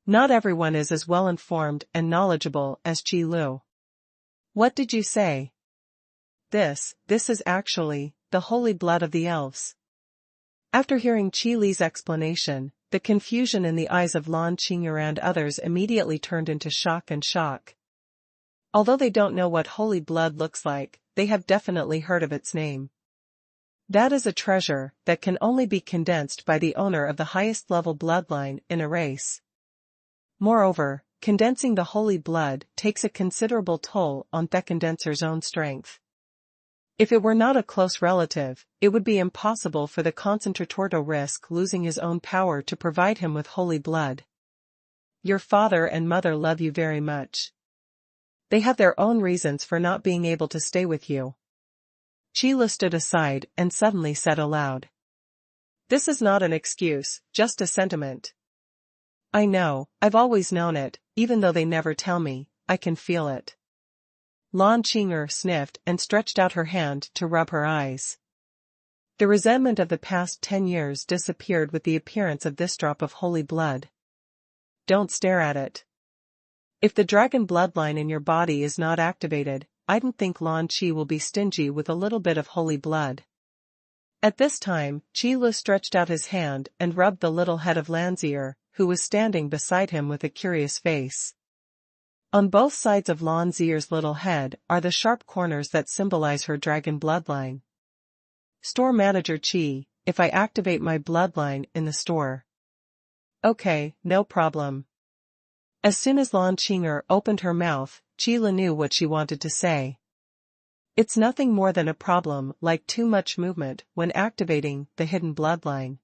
Not everyone is as well informed and knowledgeable as Qi Lu. What did you say? This is actually the holy blood of the elves. After hearing Qi Li's explanation, the confusion in the eyes of Lan Qing'er and others immediately turned into shock and shock. Although they don't know what holy blood looks like, they have definitely heard of its name. That is a treasure that can only be condensed by the owner of the highest level bloodline in a race. Moreover, condensing the holy blood takes a considerable toll on the condenser's own strength. If it were not a close relative, it would be impossible for the concentrator to risk losing his own power to provide him with holy blood. Your father and mother love you very much. They have their own reasons for not being able to stay with you. Qi Li stood aside and suddenly said aloud. This is not an excuse, just a sentiment. I know, I've always known it, even though they never tell me, I can feel it. Lan Qing'er sniffed and stretched out her hand to rub her eyes. The resentment of the past 10 years disappeared with the appearance of this drop of holy blood. Don't stare at it. If the dragon bloodline in your body is not activated, I don't think Lan Qi will be stingy with a little bit of holy blood. At this time, Qi Lu stretched out his hand and rubbed the little head of Lanzier, who was standing beside him with a curious face. On both sides of Lanzier's little head are the sharp corners that symbolize her dragon bloodline. Store manager Qi, if I activate my bloodline in the store. Okay, no problem. As soon as Lan Qing'er opened her mouth, Qi Li knew what she wanted to say. It's nothing more than a problem like too much movement when activating the hidden bloodline.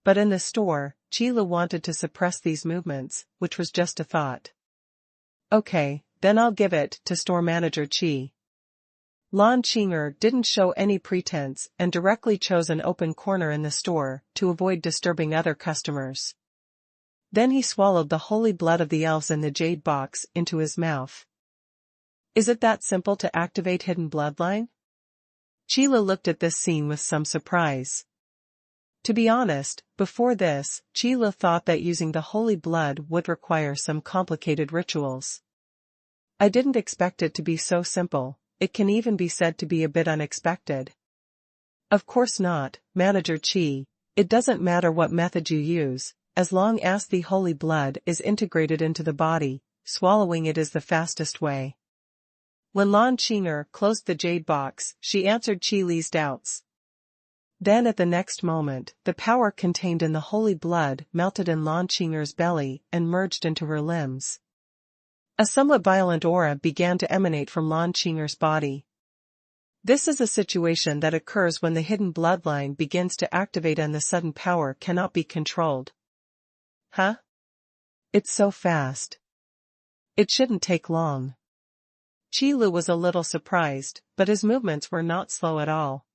But in the store, Qi Li wanted to suppress these movements, which was just a thought. Okay, then I'll give it to store manager Qi. Lan Qing'er didn't show any pretense and directly chose an open corner in the store to avoid disturbing other customers. Then he swallowed the holy blood of the elves in the jade box into his mouth. Is it that simple to activate hidden bloodline? Qile looked at this scene with some surprise. To be honest, before this, Qile thought that using the holy blood would require some complicated rituals. I didn't expect it to be so simple. It can even be said to be a bit unexpected. Of course not, Manager Qi. It doesn't matter what method you use, as long as the holy blood is integrated into the body, swallowing it is the fastest way. When Lan Qing'er closed the jade box, she answered Qi Li's doubts. Then at the next moment, the power contained in the holy blood melted in Lan Qing'er's belly and merged into her limbs. A somewhat violent aura began to emanate from Lan Qing'er's body. This is a situation that occurs when the hidden bloodline begins to activate and the sudden power cannot be controlled. Huh? It's so fast. It shouldn't take long. Qile was a little surprised, but his movements were not slow at all.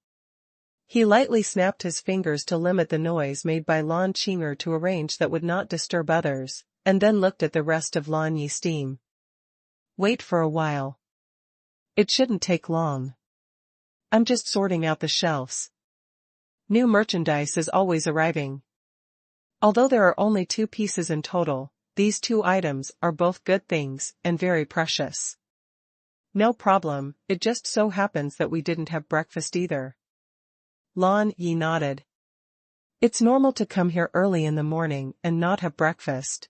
He lightly snapped his fingers to limit the noise made by Lan Qing'er to a range that would not disturb others, and then looked at the rest of Lan Yi's team. Wait for a while. It shouldn't take long. I'm just sorting out the shelves. New merchandise is always arriving. Although there are only 2 pieces in total, these 2 items are both good things and very precious. No problem, it just so happens that we didn't have breakfast either. Lan Yi nodded. It's normal to come here early in the morning and not have breakfast.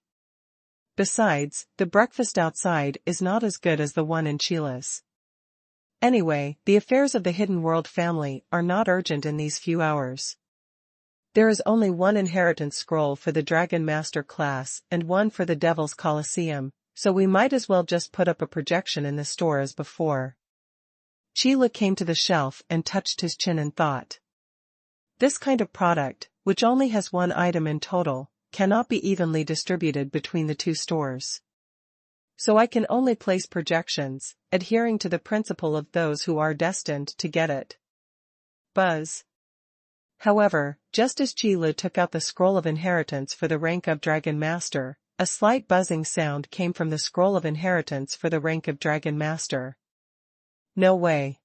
Besides, the breakfast outside is not as good as the one in Chile's. Anyway, the affairs of the Hidden World family are not urgent in these few hours. There is only one inheritance scroll for the Dragon Master class and one for the Devil's Colosseum, so we might as well just put up a projection in the store as before. Qile came to the shelf and touched his chin in thought. This kind of product, which only has 1 item in total, cannot be evenly distributed between the 2 stores. So I can only place projections, adhering to the principle of those who are destined to get it. Buzz. However, just as Qile took out the scroll of inheritance for the rank of Dragon Master, a slight buzzing sound came from the scroll of inheritance for the rank of Dragon Master. No way.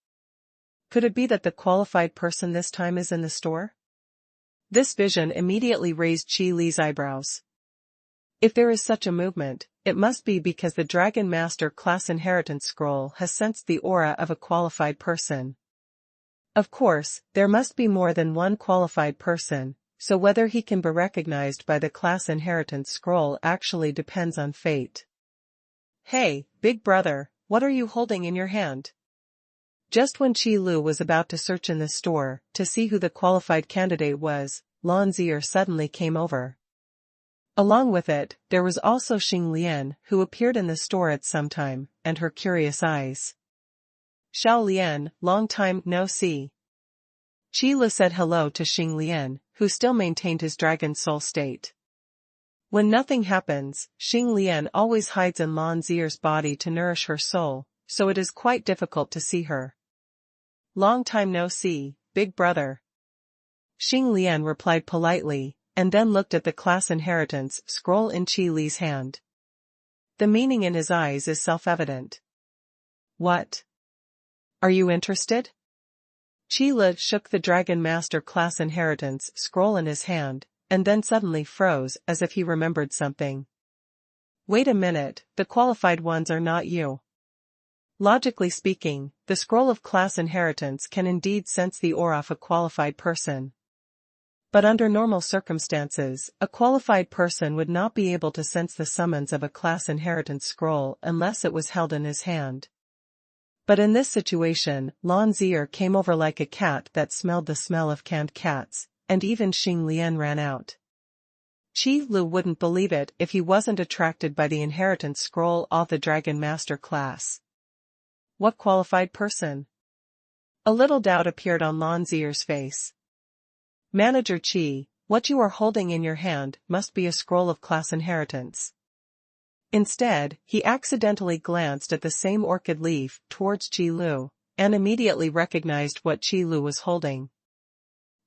Could it be that the qualified person this time is in the store? This vision immediately raised Qi Li's eyebrows. If there is such a movement, it must be because the Dragon Master class inheritance scroll has sensed the aura of a qualified person. Of course, there must be more than one qualified person, so whether he can be recognized by the class inheritance scroll actually depends on fate. Hey, big brother, what are you holding in your hand? Just when Qi Lu was about to search in the store to see who the qualified candidate was, Lan Zier suddenly came over. Along with it, there was also Xing Lian, who appeared in the store at some time, and her curious eyes. Xiao Lian, long time no see. Qi Lu said hello to Xing Lian, who still maintained his dragon soul state. When nothing happens, Xing Lian always hides in Lan Zier's body to nourish her soul, so it is quite difficult to see her. Long time no see, big brother. Xing Lian replied politely, and then looked at the class inheritance scroll in Qi Li's hand. The meaning in his eyes is self-evident. What? Are you interested? Qi Li shook the Dragon Master class inheritance scroll in his hand, and then suddenly froze as if he remembered something. Wait a minute, the qualified ones are not you. Logically speaking, the scroll of class inheritance can indeed sense the aura of a qualified person. But under normal circumstances, a qualified person would not be able to sense the summons of a class inheritance scroll unless it was held in his hand. But in this situation, Lan Zier came over like a cat that smelled the smell of canned cats, and even Xing Lian ran out. Qi Lu wouldn't believe it if he wasn't attracted by the inheritance scroll of the Dragon Master class. What qualified person? A little doubt appeared on Lan Zier's face. Manager Qi, what you are holding in your hand must be a scroll of class inheritance. Instead, he accidentally glanced at the same orchid leaf towards Qi Lu, and immediately recognized what Qi Lu was holding.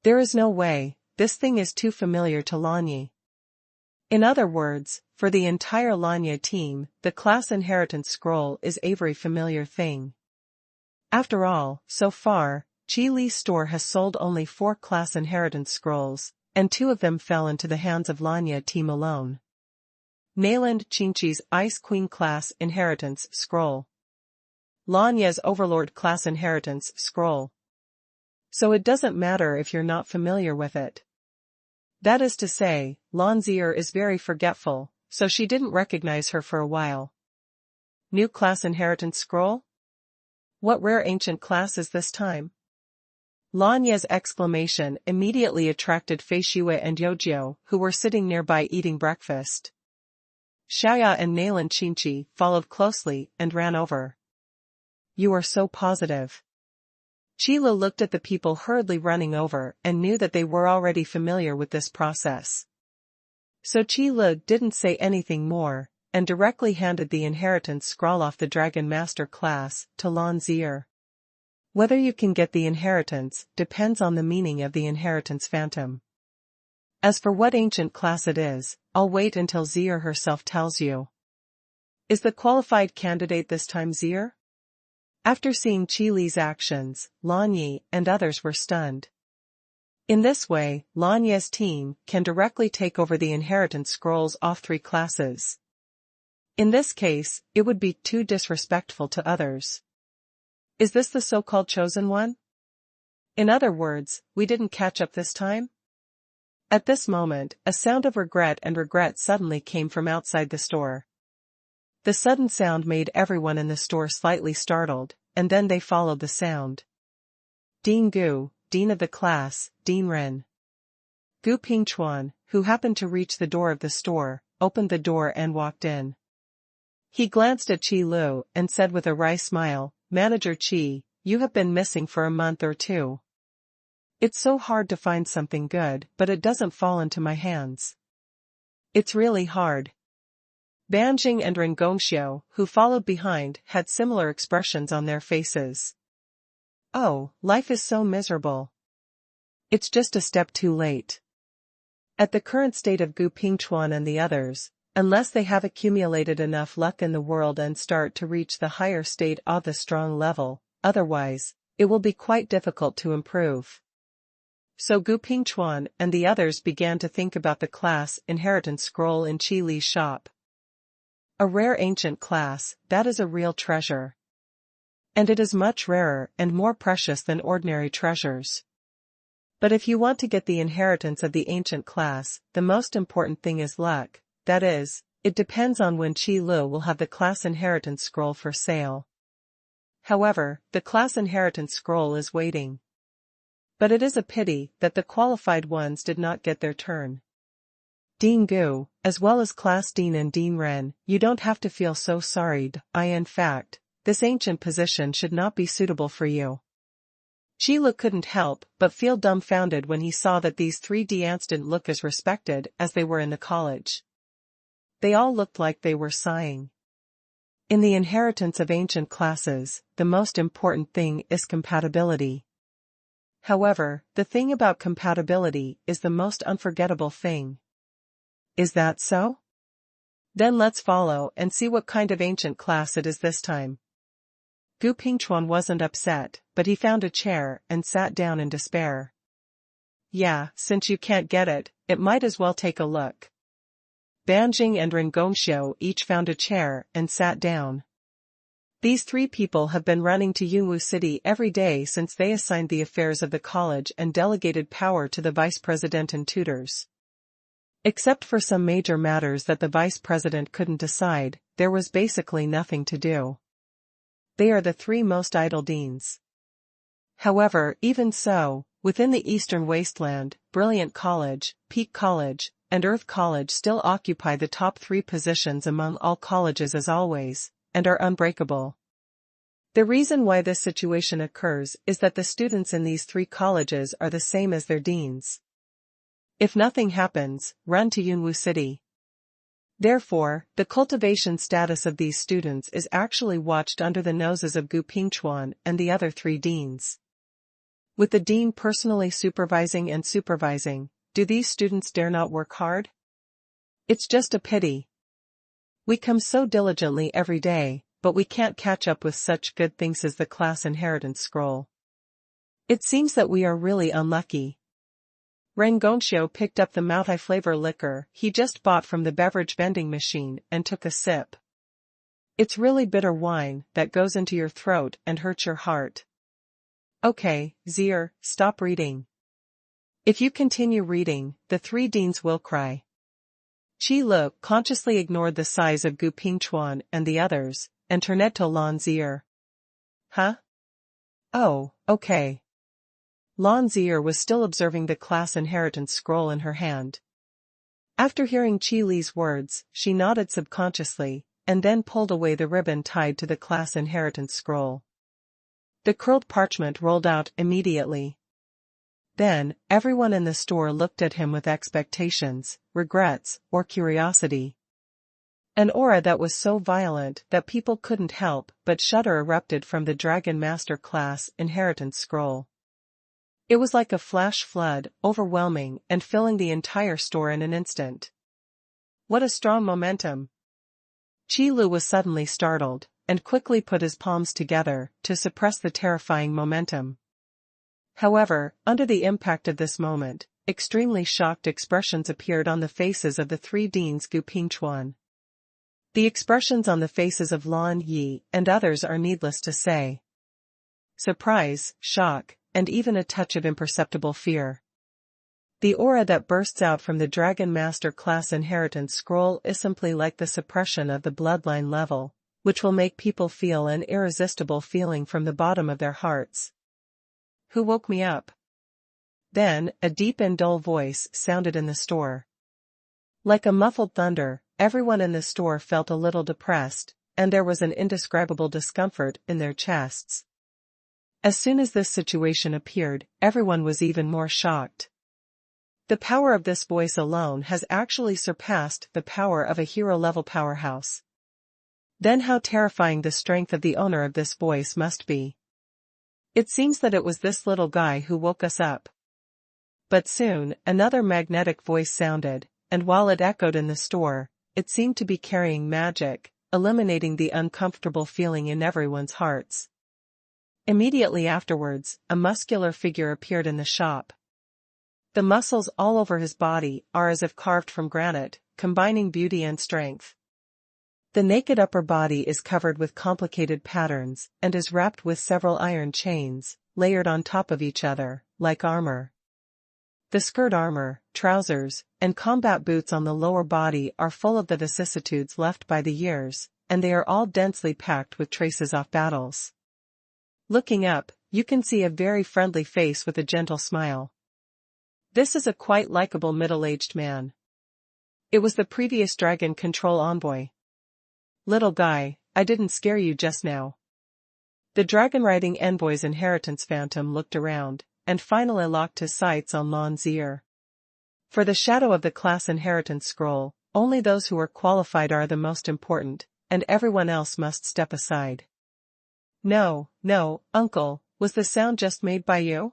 There is no way, this thing is too familiar to Lanyi. In other words, for the entire Lanya team, the class inheritance scroll is a very familiar thing. After all, so far, Qi Li's store has sold only 4 class inheritance scrolls, and 2 of them fell into the hands of Lanya team alone. Mainland Qinqi's Ice Queen class inheritance scroll. Lanya's Overlord class inheritance scroll. So it doesn't matter if you're not familiar with it. That is to say, Lan Zier is very forgetful, so she didn't recognize her for a while. New class inheritance scroll? What rare ancient class is this time? Lanya's exclamation immediately attracted Fei Xue and Yojiao, who were sitting nearby eating breakfast. Xiaoya and Nailan Qinqi followed closely and ran over. You are so positive. Qi Lu looked at the people hurriedly running over and knew that they were already familiar with this process. So Qi Lu didn't say anything more, and directly handed the inheritance scroll off the Dragon Master class to Lan Zier. Whether you can get the inheritance depends on the meaning of the inheritance phantom. As for what ancient class it is, I'll wait until Zier herself tells you. Is the qualified candidate this time Zier? After seeing Qi Li's actions, Lan Yi and others were stunned. In this way, Lan Ye's team can directly take over the inheritance scrolls off 3 classes. In this case, it would be too disrespectful to others. Is this the so-called chosen one? In other words, we didn't catch up this time? At this moment, a sound of regret suddenly came from outside the store. The sudden sound made everyone in the store slightly startled, and then they followed the sound. Dean Gu, dean of the class, Dean Ren. Gu Pingchuan, who happened to reach the door of the store, opened the door and walked in. He glanced at Qi Lu and said with a wry smile, Manager Qi, you have been missing for a month or 2. It's so hard to find something good, but it doesn't fall into my hands. It's really hard. Banjing and Ren Gongxiu, who followed behind, had similar expressions on their faces. Oh, life is so miserable. It's just a step too late. At the current state of Gu Pingchuan and the others, unless they have accumulated enough luck in the world and start to reach the higher state of the strong level, otherwise, it will be quite difficult to improve. So Gu Pingchuan and the others began to think about the class inheritance scroll in Qi Li's shop. A rare ancient class, that is a real treasure. And it is much rarer and more precious than ordinary treasures. But if you want to get the inheritance of the ancient class, the most important thing is luck, that is, it depends on when Qi Lu will have the class inheritance scroll for sale. However, the class inheritance scroll is waiting. But it is a pity that the qualified ones did not get their turn. Dean Gu, as well as Class Dean and Dean Ren, you don't have to feel so sorry. In fact, this ancient position should not be suitable for you. Qi Lu couldn't help but feel dumbfounded when he saw that these 3 Dians didn't look as respected as they were in the college. They all looked like they were sighing. In the inheritance of ancient classes, the most important thing is compatibility. However, the thing about compatibility is the most unforgettable thing. Is that so? Then let's follow and see what kind of ancient class it is this time. Gu Pingchuan wasn't upset, but he found a chair and sat down in despair. Yeah, since you can't get it, it might as well take a look. Banjing and Ren Gongxiu each found a chair and sat down. These 3 people have been running to Yunwu City every day since they assigned the affairs of the college and delegated power to the vice president and tutors. Except for some major matters that the vice president couldn't decide, there was basically nothing to do. They are the 3 most idle deans. However, even so, within the Eastern Wasteland, Brilliant College, Peak College, and Earth College still occupy the top 3 positions among all colleges as always, and are unbreakable. The reason why this situation occurs is that the students in these 3 colleges are the same as their deans. If nothing happens, run to Yunwu City. Therefore, the cultivation status of these students is actually watched under the noses of Gu Pingchuan and the other 3 deans. With the dean personally supervising, do these students dare not work hard? It's just a pity. We come so diligently every day, but we can't catch up with such good things as the class inheritance scroll. It seems that we are really unlucky. Ren Gongxiu picked up the multi-flavor liquor he just bought from the beverage vending machine and took a sip. It's really bitter wine that goes into your throat and hurts your heart. Okay, Zier, stop reading. If you continue reading, the 3 deans will cry. Qi Lu consciously ignored the sighs of Gu Pingchuan and the others, and turned to Lan Zier. Huh? Oh, okay. Lan Zier was still observing the class inheritance scroll in her hand. After hearing Qi Li's words, she nodded subconsciously, and then pulled away the ribbon tied to the class inheritance scroll. The curled parchment rolled out immediately. Then, everyone in the store looked at him with expectations, regrets, or curiosity. An aura that was so violent that people couldn't help but shudder erupted from the Dragon Master class inheritance scroll. It was like a flash flood, overwhelming and filling the entire store in an instant. What a strong momentum! Qi Lu was suddenly startled, and quickly put his palms together to suppress the terrifying momentum. However, under the impact of this moment, extremely shocked expressions appeared on the faces of the 3 deans Gu Pingchuan. The expressions on the faces of Lan Yi and others are needless to say. Surprise, shock, and even a touch of imperceptible fear. The aura that bursts out from the Dragon Master class inheritance scroll is simply like the suppression of the bloodline level, which will make people feel an irresistible feeling from the bottom of their hearts. Who woke me up? Then, a deep and dull voice sounded in the store. Like a muffled thunder, everyone in the store felt a little depressed, and there was an indescribable discomfort in their chests. As soon as this situation appeared, everyone was even more shocked. The power of this voice alone has actually surpassed the power of a hero-level powerhouse. Then how terrifying the strength of the owner of this voice must be. It seems that it was this little guy who woke us up. But soon, another magnetic voice sounded, and while it echoed in the store, it seemed to be carrying magic, eliminating the uncomfortable feeling in everyone's hearts. Immediately afterwards, a muscular figure appeared in the shop. The muscles all over his body are as if carved from granite, combining beauty and strength. The naked upper body is covered with complicated patterns and is wrapped with several iron chains, layered on top of each other, like armor. The skirt armor, trousers, and combat boots on the lower body are full of the vicissitudes left by the years, and they are all densely packed with traces of battles. Looking up, you can see a very friendly face with a gentle smile. This is a quite likable middle-aged man. It was the previous Dragon Control envoy. Little guy, I didn't scare you just now. The Dragon Riding Envoy's inheritance phantom looked around, and finally locked his sights on Lan Zier. For the shadow of the class inheritance scroll, only those who are qualified are the most important, and everyone else must step aside. No, uncle, was the sound just made by you?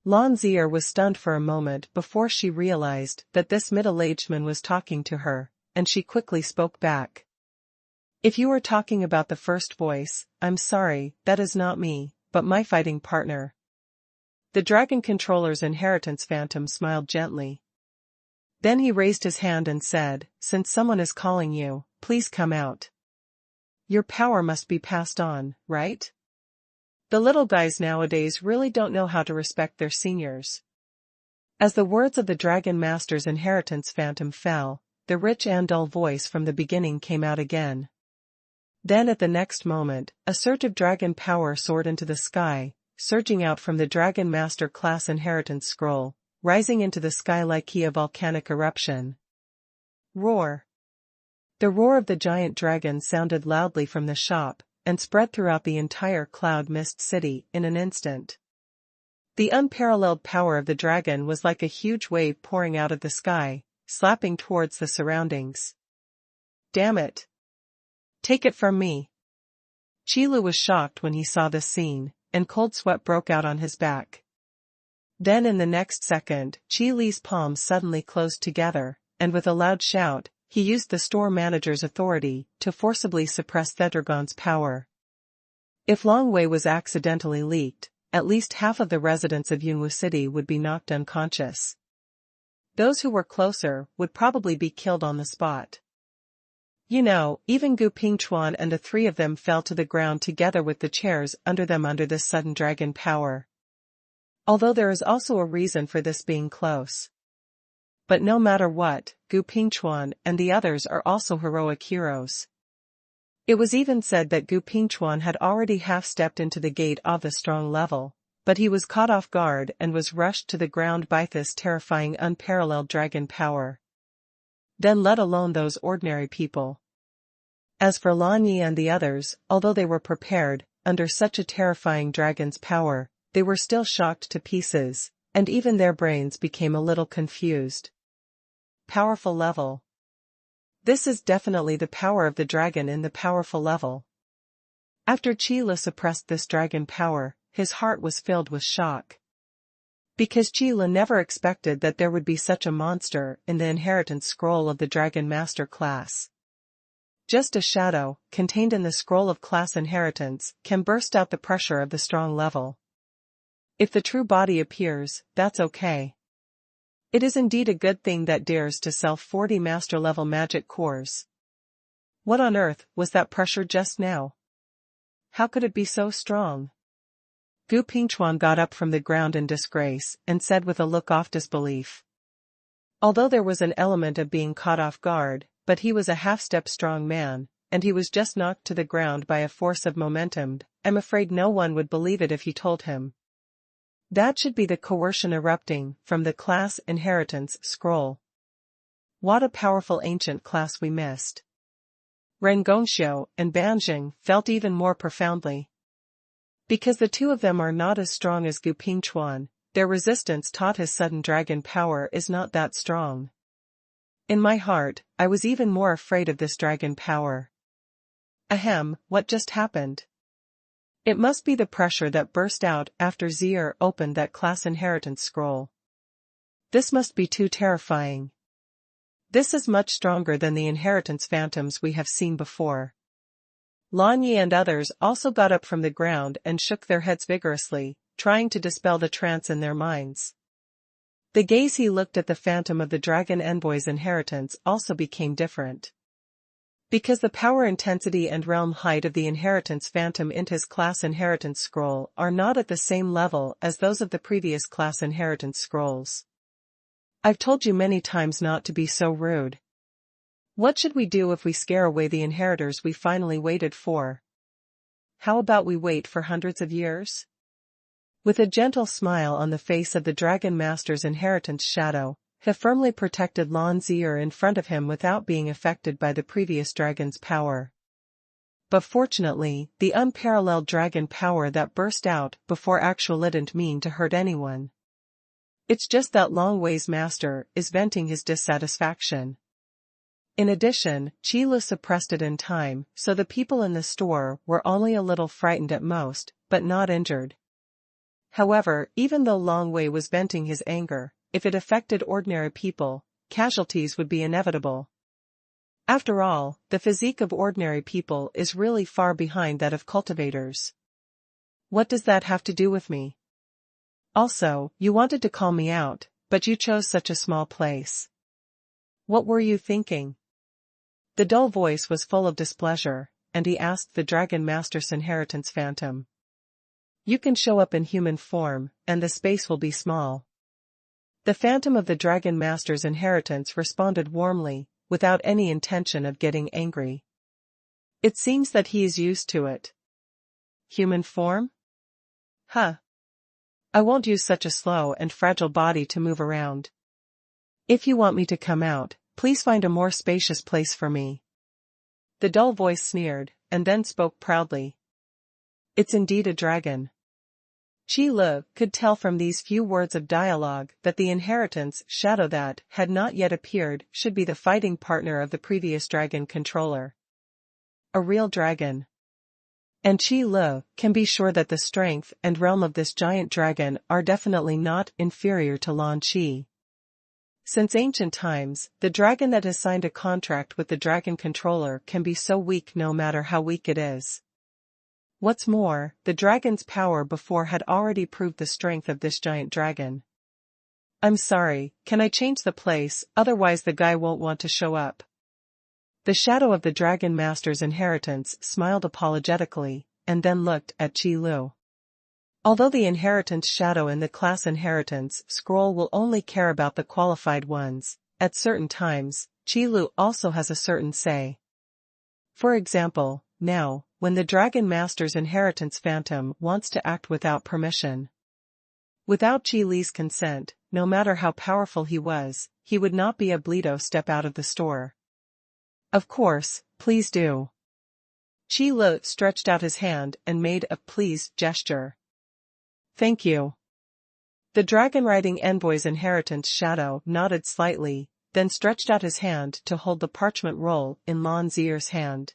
Lan Zier was stunned for a moment before she realized that this middle-aged man was talking to her, and she quickly spoke back. If you are talking about the first voice, I'm sorry, that is not me, but my fighting partner. The Dragon Controller's inheritance phantom smiled gently. Then he raised his hand and said, since someone is calling you, please come out. Your power must be passed on, right? The little guys nowadays really don't know how to respect their seniors. As the words of the Dragon Master's inheritance phantom fell, the rich and dull voice from the beginning came out again. Then at the next moment, a surge of dragon power soared into the sky, surging out from the Dragon Master class inheritance scroll, rising into the sky like a volcanic eruption. Roar! The roar of the giant dragon sounded loudly from the shop, and spread throughout the entire cloud mist city in an instant. The unparalleled power of the dragon was like a huge wave pouring out of the sky, slapping towards the surroundings. Damn it! Take it from me. Qilu was shocked when he saw this scene, and cold sweat broke out on his back. Then in the next second, Qi Li's palms suddenly closed together, and with a loud shout, he used the store manager's authority to forcibly suppress Thedragon's power. If Long Wei was accidentally leaked, at least half of the residents of Yunwu City would be knocked unconscious. Those who were closer would probably be killed on the spot. You know, even Gu Pingchuan and the three of them fell to the ground together with the chairs under them under this sudden dragon power. Although there is also a reason for this being close. But no matter what, Gu Pingchuan and the others are also heroic heroes. It was even said that Gu Pingchuan had already half-stepped into the gate of the strong level, but he was caught off guard and was rushed to the ground by this terrifying unparalleled dragon power. Then let alone those ordinary people. As for Lan Yi and the others, although they were prepared, under such a terrifying dragon's power, they were still shocked to pieces, and even their brains became a little confused. Powerful level. This is definitely the power of the dragon in the powerful level. After Qi Li suppressed this dragon power, his heart was filled with shock. Because Qi Li never expected that there would be such a monster in the inheritance scroll of the Dragon Master class. Just a shadow, contained in the scroll of class inheritance, can burst out the pressure of the strong level. If the true body appears, that's okay. It is indeed a good thing that dares to sell 40 master-level magic cores. What on earth was that pressure just now? How could it be so strong? Gu Pingchuan got up from the ground in disgrace and said with a look of disbelief. Although there was an element of being caught off guard, but he was a half-step strong man, and he was just knocked to the ground by a force of momentum. I'm afraid no one would believe it if you told him. That should be the coercion erupting from the class inheritance scroll. What a powerful ancient class we missed. Ren Gongxiu and Banjing felt even more profoundly. Because the two of them are not as strong as Gu Pingchuan, their resistance taught his sudden dragon power is not that strong. In my heart, I was even more afraid of this dragon power. Ahem, what just happened? It must be the pressure that burst out after Zier opened that class inheritance scroll. This must be too terrifying. This is much stronger than the inheritance phantoms we have seen before. Lan Yi and others also got up from the ground and shook their heads vigorously, trying to dispel the trance in their minds. The gaze he looked at the phantom of the dragon envoy's inheritance also became different. Because the power intensity and realm height of the inheritance phantom in his class inheritance scroll are not at the same level as those of the previous class inheritance scrolls. I've told you many times not to be so rude. What should we do if we scare away the inheritors we finally waited for? How about we wait for hundreds of years? With a gentle smile on the face of the Dragon Master's inheritance shadow, he firmly protected Lan Zier in front of him without being affected by the previous dragon's power. But fortunately, the unparalleled dragon power that burst out before actually didn't mean to hurt anyone. It's just that Long Wei's master is venting his dissatisfaction. In addition, Qi Li suppressed it in time, so the people in the store were only a little frightened at most, but not injured. However, even though Long Wei was venting his anger, if it affected ordinary people, casualties would be inevitable. After all, the physique of ordinary people is really far behind that of cultivators. What does that have to do with me? Also, you wanted to call me out, but you chose such a small place. What were you thinking? The dull voice was full of displeasure, and he asked the Dragon Master's inheritance phantom. You can show up in human form, and the space will be small. The phantom of the Dragon Master's inheritance responded warmly, without any intention of getting angry. It seems that he is used to it. Human form? Huh. I won't use such a slow and fragile body to move around. If you want me to come out, please find a more spacious place for me. The dull voice sneered, and then spoke proudly. It's indeed a dragon. Qi Lu could tell from these few words of dialogue that the inheritance shadow that had not yet appeared should be the fighting partner of the previous dragon controller. A real dragon. And Qi Lu can be sure that the strength and realm of this giant dragon are definitely not inferior to Lan Qi. Since ancient times, the dragon that has signed a contract with the dragon controller can be so weak no matter how weak it is. What's more, the dragon's power before had already proved the strength of this giant dragon. I'm sorry, can I change the place, otherwise the guy won't want to show up. The shadow of the dragon master's inheritance smiled apologetically, and then looked at Qi Lu. Although the inheritance shadow in the class inheritance scroll will only care about the qualified ones, at certain times, Qi Lu also has a certain say. For example, now, when the Dragon Master's inheritance phantom wants to act without permission. Without Qi Li's consent, no matter how powerful he was, he would not be able to step out of the store. Of course, please do. Qi Lu stretched out his hand and made a please gesture. Thank you. The dragon riding envoy's inheritance shadow nodded slightly, then stretched out his hand to hold the parchment roll in Lan Zier's hand.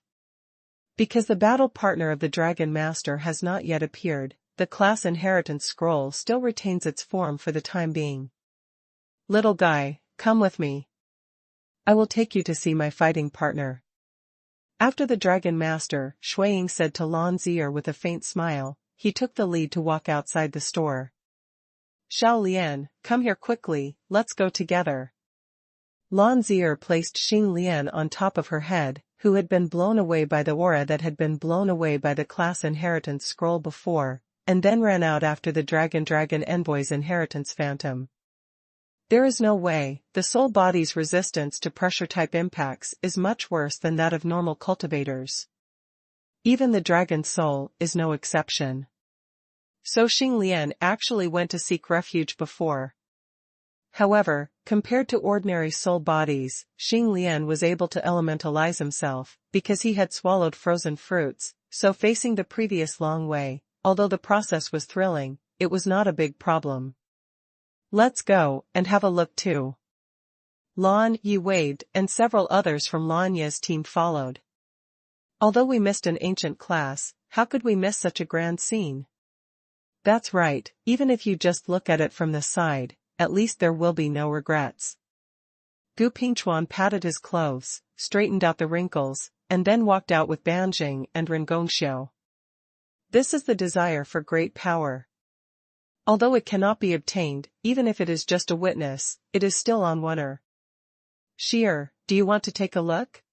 Because the battle partner of the Dragon Master has not yet appeared, the class inheritance scroll still retains its form for the time being. Little guy, come with me. I will take you to see my fighting partner. After the Dragon Master, Shuiying said to Lan Zier with a faint smile, he took the lead to walk outside the store. Xiao Lian, come here quickly, let's go together. Lan Zier placed Xing Lian on top of her head, who had been blown away by the aura that had been blown away by the class inheritance scroll before, and then ran out after the dragon envoy's inheritance phantom. There is no way, the soul body's resistance to pressure-type impacts is much worse than that of normal cultivators. Even the dragon's soul is no exception. So Xing Lian actually went to seek refuge before. However, compared to ordinary soul bodies, Xing Lian was able to elementalize himself, because he had swallowed frozen fruits, so facing the previous long way, although the process was thrilling, it was not a big problem. Let's go, and have a look too. Lan Yi waved, and several others from Lan Ye's team followed. Although we missed an ancient class, how could we miss such a grand scene? That's right, even if you just look at it from the side, at least there will be no regrets. Gu Pingchuan patted his clothes, straightened out the wrinkles, and then walked out with Banjing and Ren Gongxiu. This is the desire for great power. Although it cannot be obtained, even if it is just a witness, it is still on wonder. Shier, do you want to take a look?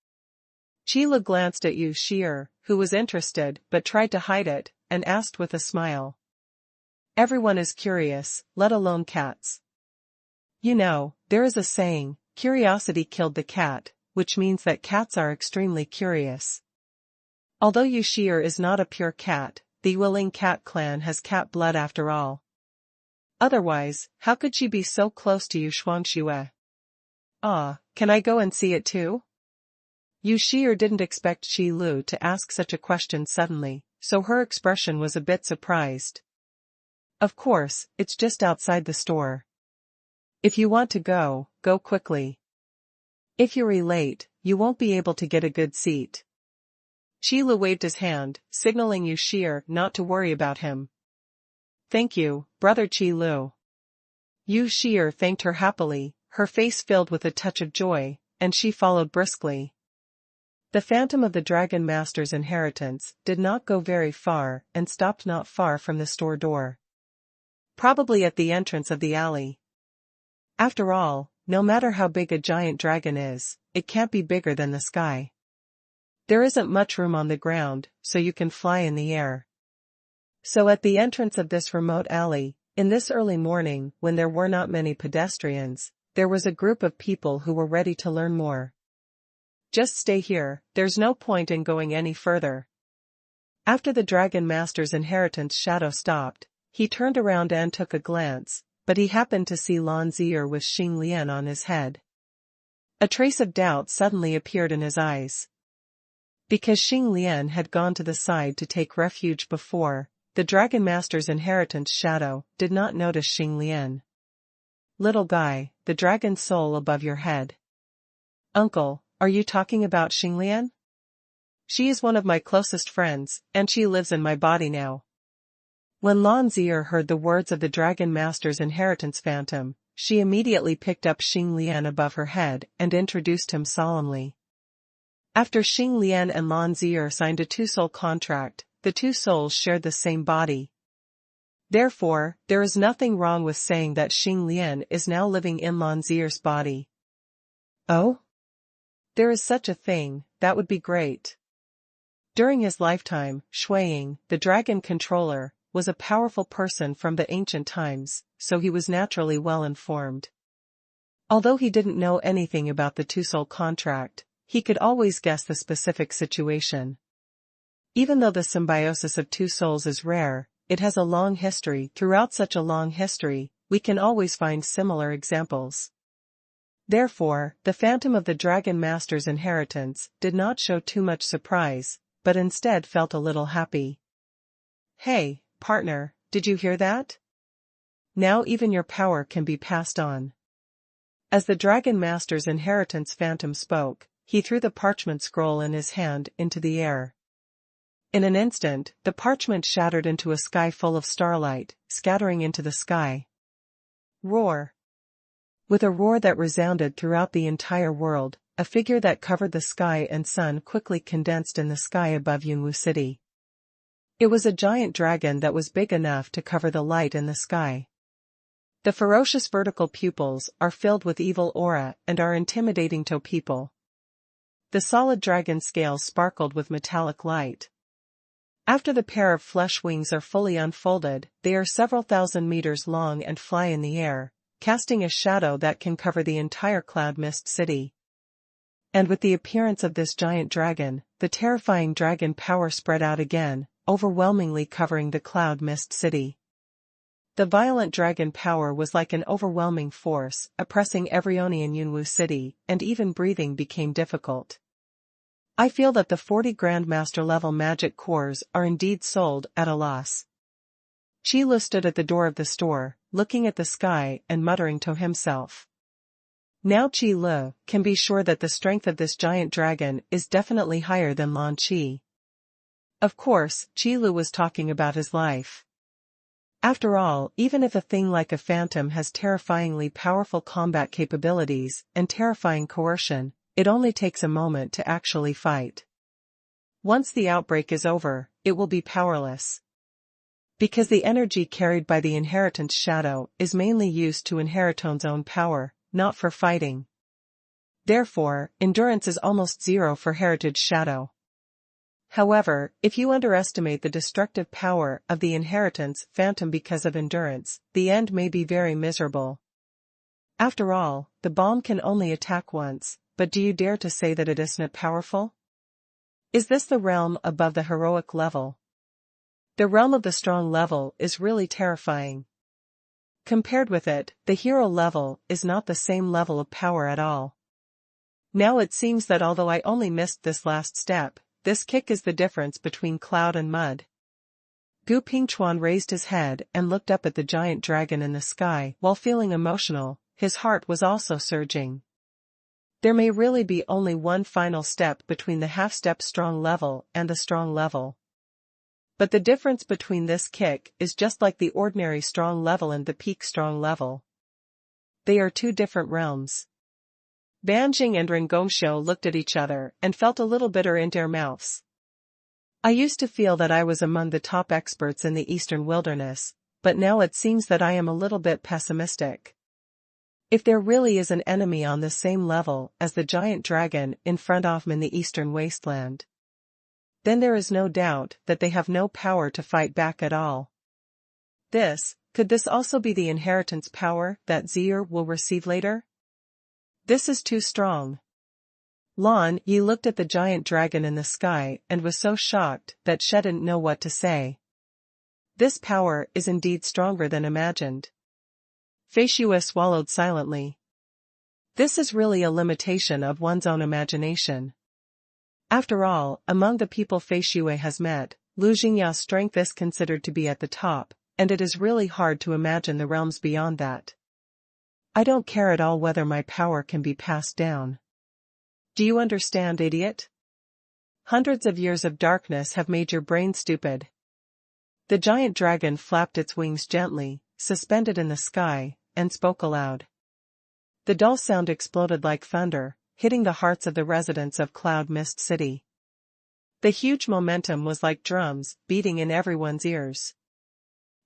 Qi Lu glanced at Yu Shier, who was interested but tried to hide it, and asked with a smile. Everyone is curious, let alone cats. You know, there is a saying, curiosity killed the cat, which means that cats are extremely curious. Although Yu Shier is not a pure cat, the Yueling cat clan has cat blood after all. Otherwise, how could she be so close to Yu Shuangxue? Ah, can I go and see it too? Yu Shier didn't expect Qi Lu to ask such a question suddenly, so her expression was a bit surprised. Of course, it's just outside the store. If you want to go, go quickly. If you're late, you won't be able to get a good seat. Qi Lu waved his hand, signaling Yu Shier not to worry about him. Thank you, brother Qi Lu. Yu Shier thanked her happily, her face filled with a touch of joy, and she followed briskly. The phantom of the Dragon Master's inheritance did not go very far and stopped not far from the store door. Probably at the entrance of the alley. After all, no matter how big a giant dragon is, it can't be bigger than the sky. There isn't much room on the ground, so you can fly in the air. So at the entrance of this remote alley, in this early morning when there were not many pedestrians, there was a group of people who were ready to learn more. Just stay here, there's no point in going any further. After the Dragon Master's inheritance shadow stopped, he turned around and took a glance, but he happened to see Lan Zier with Xing Lian on his head. A trace of doubt suddenly appeared in his eyes. Because Xing Lian had gone to the side to take refuge before, the Dragon Master's inheritance shadow did not notice Xing Lian. Little guy, the dragon soul above your head. Uncle, are you talking about Xing Lian? She is one of my closest friends, and she lives in my body now. When Lan Zier heard the words of the Dragon Master's inheritance phantom, she immediately picked up Xing Lian above her head and introduced him solemnly. After Xing Lian and Lan Zier signed a two-soul contract, the two souls shared the same body. Therefore, there is nothing wrong with saying that Xing Lian is now living in Lan Zier's body. Oh? There is such a thing, that would be great. During his lifetime, Shuiying, the dragon controller, was a powerful person from the ancient times, so he was naturally well informed. Although he didn't know anything about the two-soul contract, he could always guess the specific situation. Even though the symbiosis of two souls is rare, it has a long history. Throughout such a long history, we can always find similar examples. Therefore, the phantom of the Dragon Master's inheritance did not show too much surprise, but instead felt a little happy. Hey, partner, did you hear that? Now even your power can be passed on. As the Dragon Master's inheritance phantom spoke, he threw the parchment scroll in his hand into the air. In an instant, the parchment shattered into a sky full of starlight, scattering into the sky. Roar! With a roar that resounded throughout the entire world, a figure that covered the sky and sun quickly condensed in the sky above Yunwu City. It was a giant dragon that was big enough to cover the light in the sky. The ferocious vertical pupils are filled with evil aura and are intimidating to people. The solid dragon scales sparkled with metallic light. After the pair of flesh wings are fully unfolded, they are several thousand meters long and fly in the air, casting a shadow that can cover the entire cloud mist city. And with the appearance of this giant dragon, the terrifying dragon power spread out again, overwhelmingly covering the cloud mist city. The violent dragon power was like an overwhelming force, oppressing every Oni in Yunwu City, and even breathing became difficult. I feel that the 40 Grandmaster level magic cores are indeed sold at a loss. Qi Lu stood at the door of the store, looking at the sky and muttering to himself. Now Qi Lu can be sure that the strength of this giant dragon is definitely higher than Lan Qi. Of course, Qi Lu was talking about his life. After all, even if a thing like a phantom has terrifyingly powerful combat capabilities and terrifying coercion, it only takes a moment to actually fight. Once the outbreak is over, it will be powerless. Because the energy carried by the inheritance shadow is mainly used to inherit one's own power, not for fighting. Therefore, endurance is almost zero for heritage shadow. However, if you underestimate the destructive power of the inheritance phantom because of endurance, the end may be very miserable. After all, the bomb can only attack once, but do you dare to say that it isn't powerful? Is this the realm above the heroic level? The realm of the strong level is really terrifying. Compared with it, the hero level is not the same level of power at all. Now it seems that although I only missed this last step, this kick is the difference between cloud and mud. Gu Pingchuan raised his head and looked up at the giant dragon in the sky. While feeling emotional, his heart was also surging. There may really be only one final step between the half-step strong level and the strong level. But the difference between this kick is just like the ordinary strong level and the peak strong level. They are two different realms. Banjing and Rengongxiu looked at each other and felt a little bitter in their mouths. I used to feel that I was among the top experts in the Eastern Wilderness, but now it seems that I am a little bit pessimistic. If there really is an enemy on the same level as the giant dragon in front of me in the Eastern Wasteland, then there is no doubt that they have no power to fight back at all. Could this also be the inheritance power that Zier will receive later? This is too strong. Lan Yi looked at the giant dragon in the sky and was so shocked that she didn't know what to say. This power is indeed stronger than imagined. Fei Xue swallowed silently. This is really a limitation of one's own imagination. After all, among the people Fei Xue has met, Lu Jingya's strength is considered to be at the top, and it is really hard to imagine the realms beyond that. I don't care at all whether my power can be passed down. Do you understand, idiot? Hundreds of years of darkness have made your brain stupid. The giant dragon flapped its wings gently, suspended in the sky, and spoke aloud. The dull sound exploded like thunder, hitting the hearts of the residents of Cloud Mist City. The huge momentum was like drums, beating in everyone's ears.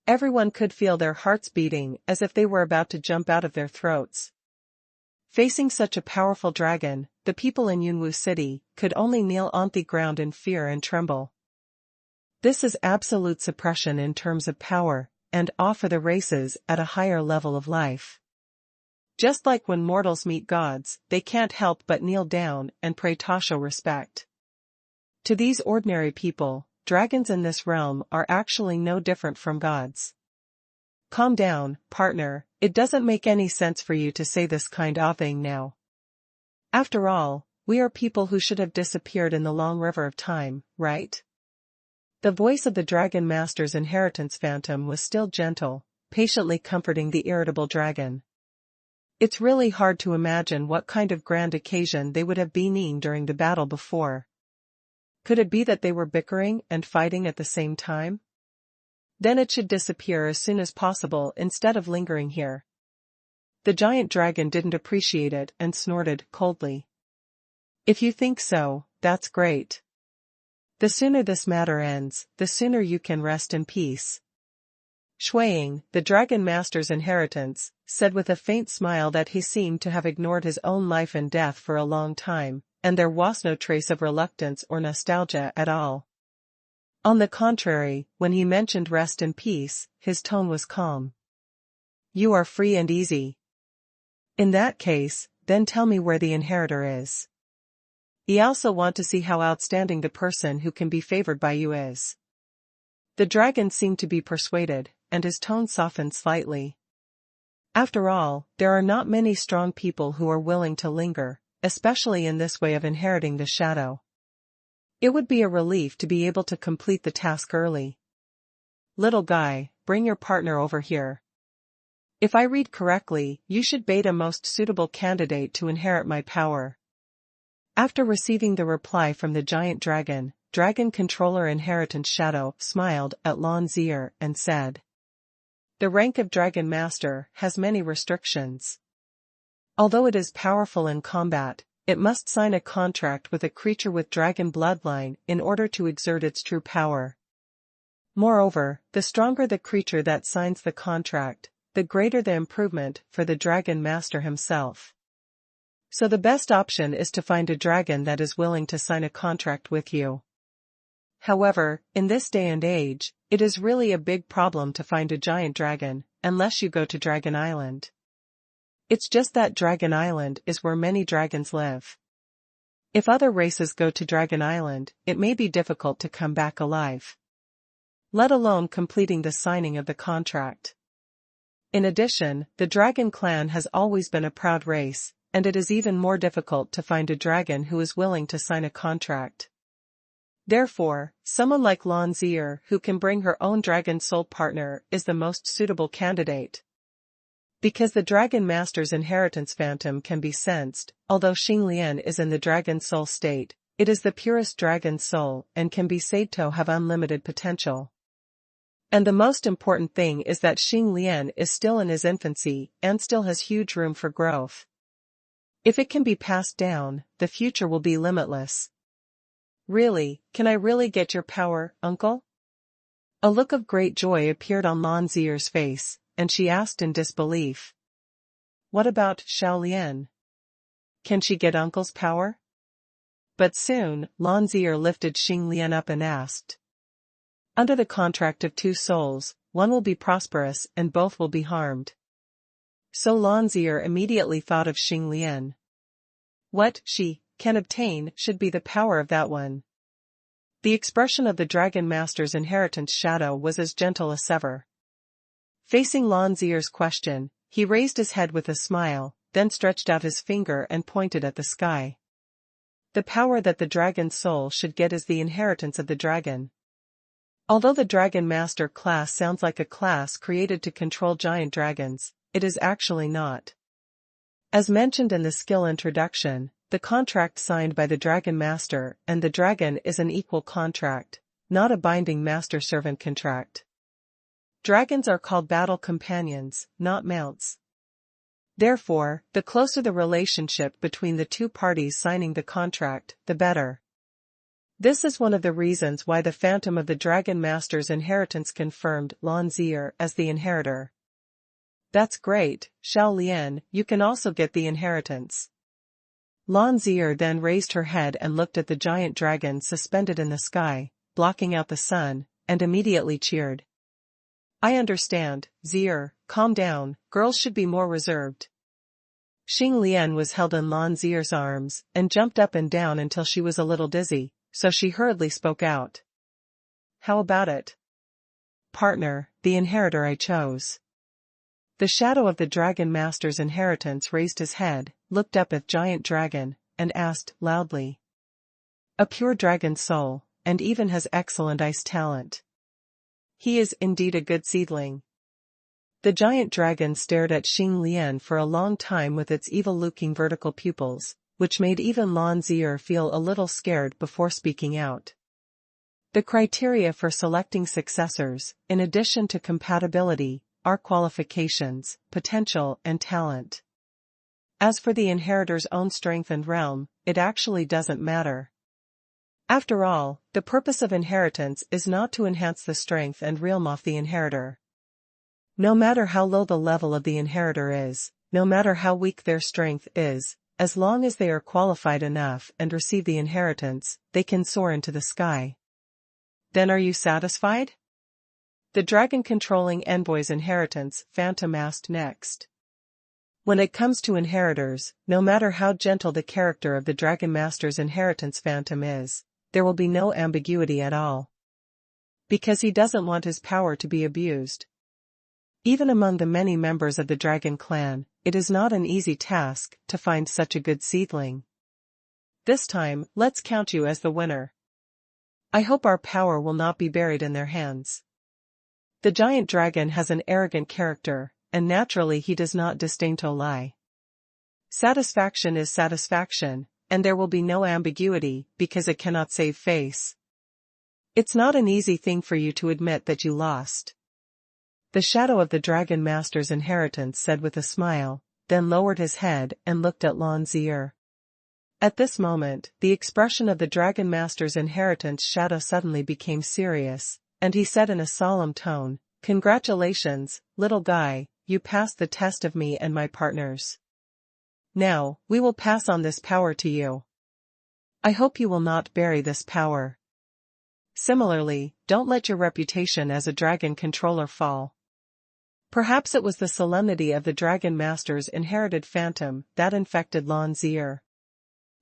Everyone could feel their hearts beating as if they were about to jump out of their throats. Facing such a powerful dragon, the people in Yunwu City could only kneel on the ground in fear and tremble. This is absolute suppression in terms of power, and awe for the races at a higher level of life. Just like when mortals meet gods, they can't help but kneel down and pray Tasho respect. To these ordinary people, dragons in this realm are actually no different from gods. Calm down, partner, it doesn't make any sense for you to say this kind of thing now. After all, we are people who should have disappeared in the long river of time, right? The voice of the Dragon Master's inheritance phantom was still gentle, patiently comforting the irritable dragon. It's really hard to imagine what kind of grand occasion they would have been in during the battle before. Could it be that they were bickering and fighting at the same time? Then it should disappear as soon as possible instead of lingering here. The giant dragon didn't appreciate it and snorted coldly. If you think so, that's great. The sooner this matter ends, the sooner you can rest in peace. Shuiying, the Dragon Master's inheritance, said with a faint smile that he seemed to have ignored his own life and death for a long time, and there was no trace of reluctance or nostalgia at all. On the contrary, when he mentioned rest in peace, his tone was calm. You are free and easy. In that case, then tell me where the inheritor is. I also want to see how outstanding the person who can be favored by you is. The dragon seemed to be persuaded, and his tone softened slightly. After all, there are not many strong people who are willing to linger, especially in this way of inheriting the shadow. It would be a relief to be able to complete the task early. Little guy, bring your partner over here. If I read correctly, you should bait a most suitable candidate to inherit my power. After receiving the reply from the giant dragon, Dragon Controller Inheritance Shadow smiled at Lan Zier and said, the rank of Dragon Master has many restrictions. Although it is powerful in combat, it must sign a contract with a creature with dragon bloodline in order to exert its true power. Moreover, the stronger the creature that signs the contract, the greater the improvement for the Dragon Master himself. So the best option is to find a dragon that is willing to sign a contract with you. However, in this day and age, it is really a big problem to find a giant dragon, unless you go to Dragon Island. It's just that Dragon Island is where many dragons live. If other races go to Dragon Island, it may be difficult to come back alive. Let alone completing the signing of the contract. In addition, the Dragon Clan has always been a proud race, and it is even more difficult to find a dragon who is willing to sign a contract. Therefore, someone like Lan Zier who can bring her own dragon soul partner is the most suitable candidate. Because the Dragon Master's inheritance phantom can be sensed, although Xinglian is in the dragon soul state, it is the purest dragon soul and can be said to have unlimited potential. And the most important thing is that Xinglian is still in his infancy and still has huge room for growth. If it can be passed down, the future will be limitless. Really, can I really get your power, uncle? A look of great joy appeared on Lan Zier's face, and she asked in disbelief. What about Shaolian? Can she get uncle's power? But soon, Lan Zier lifted Xinglian up and asked. Under the contract of two souls, one will be prosperous and both will be harmed. So Lan Zier immediately thought of Xinglian. What she can obtain should be the power of that one. The expression of the Dragon Master's inheritance shadow was as gentle as ever. Facing Lan Zier's question, he raised his head with a smile, then stretched out his finger and pointed at the sky. The power that the dragon soul should get is the inheritance of the dragon. Although the Dragon Master class sounds like a class created to control giant dragons, it is actually not. As mentioned in the skill introduction, the contract signed by the Dragon Master and the dragon is an equal contract, not a binding master-servant contract. Dragons are called battle companions, not mounts. Therefore, the closer the relationship between the two parties signing the contract, the better. This is one of the reasons why the Phantom of the Dragon Master's inheritance confirmed Lan Zier as the inheritor. That's great, Shao Lian, you can also get the inheritance. Lan Zier then raised her head and looked at the giant dragon suspended in the sky, blocking out the sun, and immediately cheered. I understand, Zier, calm down, girls should be more reserved. Xing Lian was held in Lan Zier's arms, and jumped up and down until she was a little dizzy, so she hurriedly spoke out. How about it? Partner, the inheritor I chose. The shadow of the Dragon Master's inheritance raised his head, looked up at Giant Dragon, and asked, loudly. A pure dragon soul, and even has excellent ice talent. He is indeed a good seedling. The giant dragon stared at Xing Lian for a long time with its evil-looking vertical pupils, which made even Lan Zier feel a little scared before speaking out. The criteria for selecting successors, in addition to compatibility, are qualifications, potential, and talent. As for the inheritor's own strength and realm, it actually doesn't matter. After all, the purpose of inheritance is not to enhance the strength and realm of the inheritor. No matter how low the level of the inheritor is, no matter how weak their strength is, as long as they are qualified enough and receive the inheritance, they can soar into the sky. Then are you satisfied? The dragon-controlling envoy's inheritance, Phantom asked next. When it comes to inheritors, no matter how gentle the character of the Dragon Master's inheritance Phantom is, there will be no ambiguity at all. Because he doesn't want his power to be abused. Even among the many members of the Dragon clan, it is not an easy task to find such a good seedling. This time, let's count you as the winner. I hope our power will not be buried in their hands. The giant dragon has an arrogant character, and naturally he does not disdain to lie. Satisfaction is satisfaction, and there will be no ambiguity because it cannot save face. It's not an easy thing for you to admit that you lost. The shadow of the Dragon Master's inheritance said with a smile, then lowered his head and looked at Lan Zier. At this moment, the expression of the Dragon Master's inheritance shadow suddenly became serious, and he said in a solemn tone, Congratulations, little guy, you passed the test of me and my partners. Now, we will pass on this power to you. I hope you will not bury this power. Similarly, don't let your reputation as a dragon controller fall. Perhaps it was the solemnity of the Dragon Master's inherited phantom that infected Lan Zier.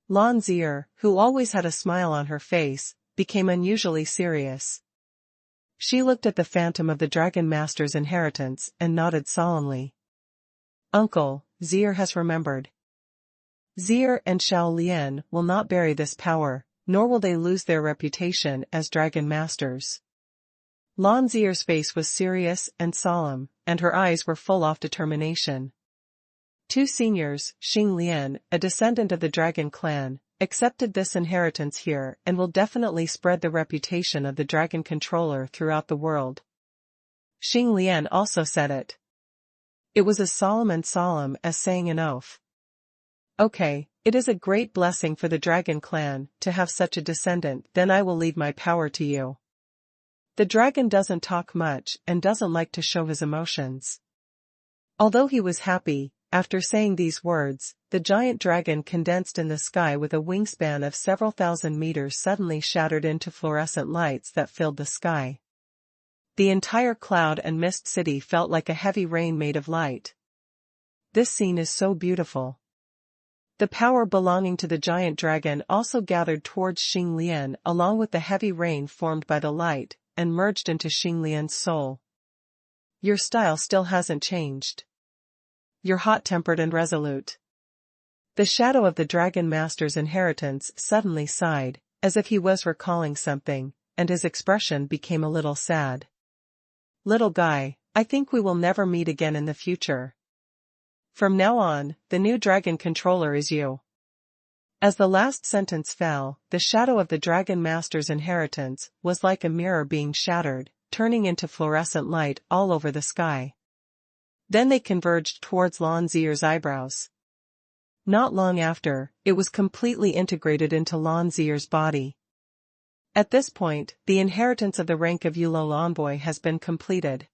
Lan Zier, who always had a smile on her face, became unusually serious. She looked at the phantom of the Dragon Master's inheritance and nodded solemnly. Uncle, Zier has remembered. Zier and Shao Lian will not bury this power, nor will they lose their reputation as Dragon Masters. Lan Zier's face was serious and solemn, and her eyes were full of determination. Two seniors, Xing Lian, a descendant of the Dragon clan, accepted this inheritance here and will definitely spread the reputation of the Dragon Controller throughout the world. Xing Lian also said it. It was as solemn as saying an oath. Okay, it is a great blessing for the Dragon clan to have such a descendant, then I will leave my power to you. The dragon doesn't talk much and doesn't like to show his emotions. Although he was happy, after saying these words, the giant dragon condensed in the sky with a wingspan of several thousand meters suddenly shattered into fluorescent lights that filled the sky. The entire cloud and mist city felt like a heavy rain made of light. This scene is so beautiful. The power belonging to the giant dragon also gathered towards Xing Lian along with the heavy rain formed by the light, and merged into Xing Lian's soul. Your style still hasn't changed. You're hot-tempered and resolute. The shadow of the Dragon Master's inheritance suddenly sighed, as if he was recalling something, and his expression became a little sad. "Little guy, I think we will never meet again in the future. From now on, the new dragon controller is you." As the last sentence fell, the shadow of the Dragon Master's inheritance was like a mirror being shattered, turning into fluorescent light all over the sky. Then they converged towards Lan Zier's eyebrows. Not long after, it was completely integrated into Lan Zier's body. At this point, the inheritance of the rank of Yulo Envoy has been completed.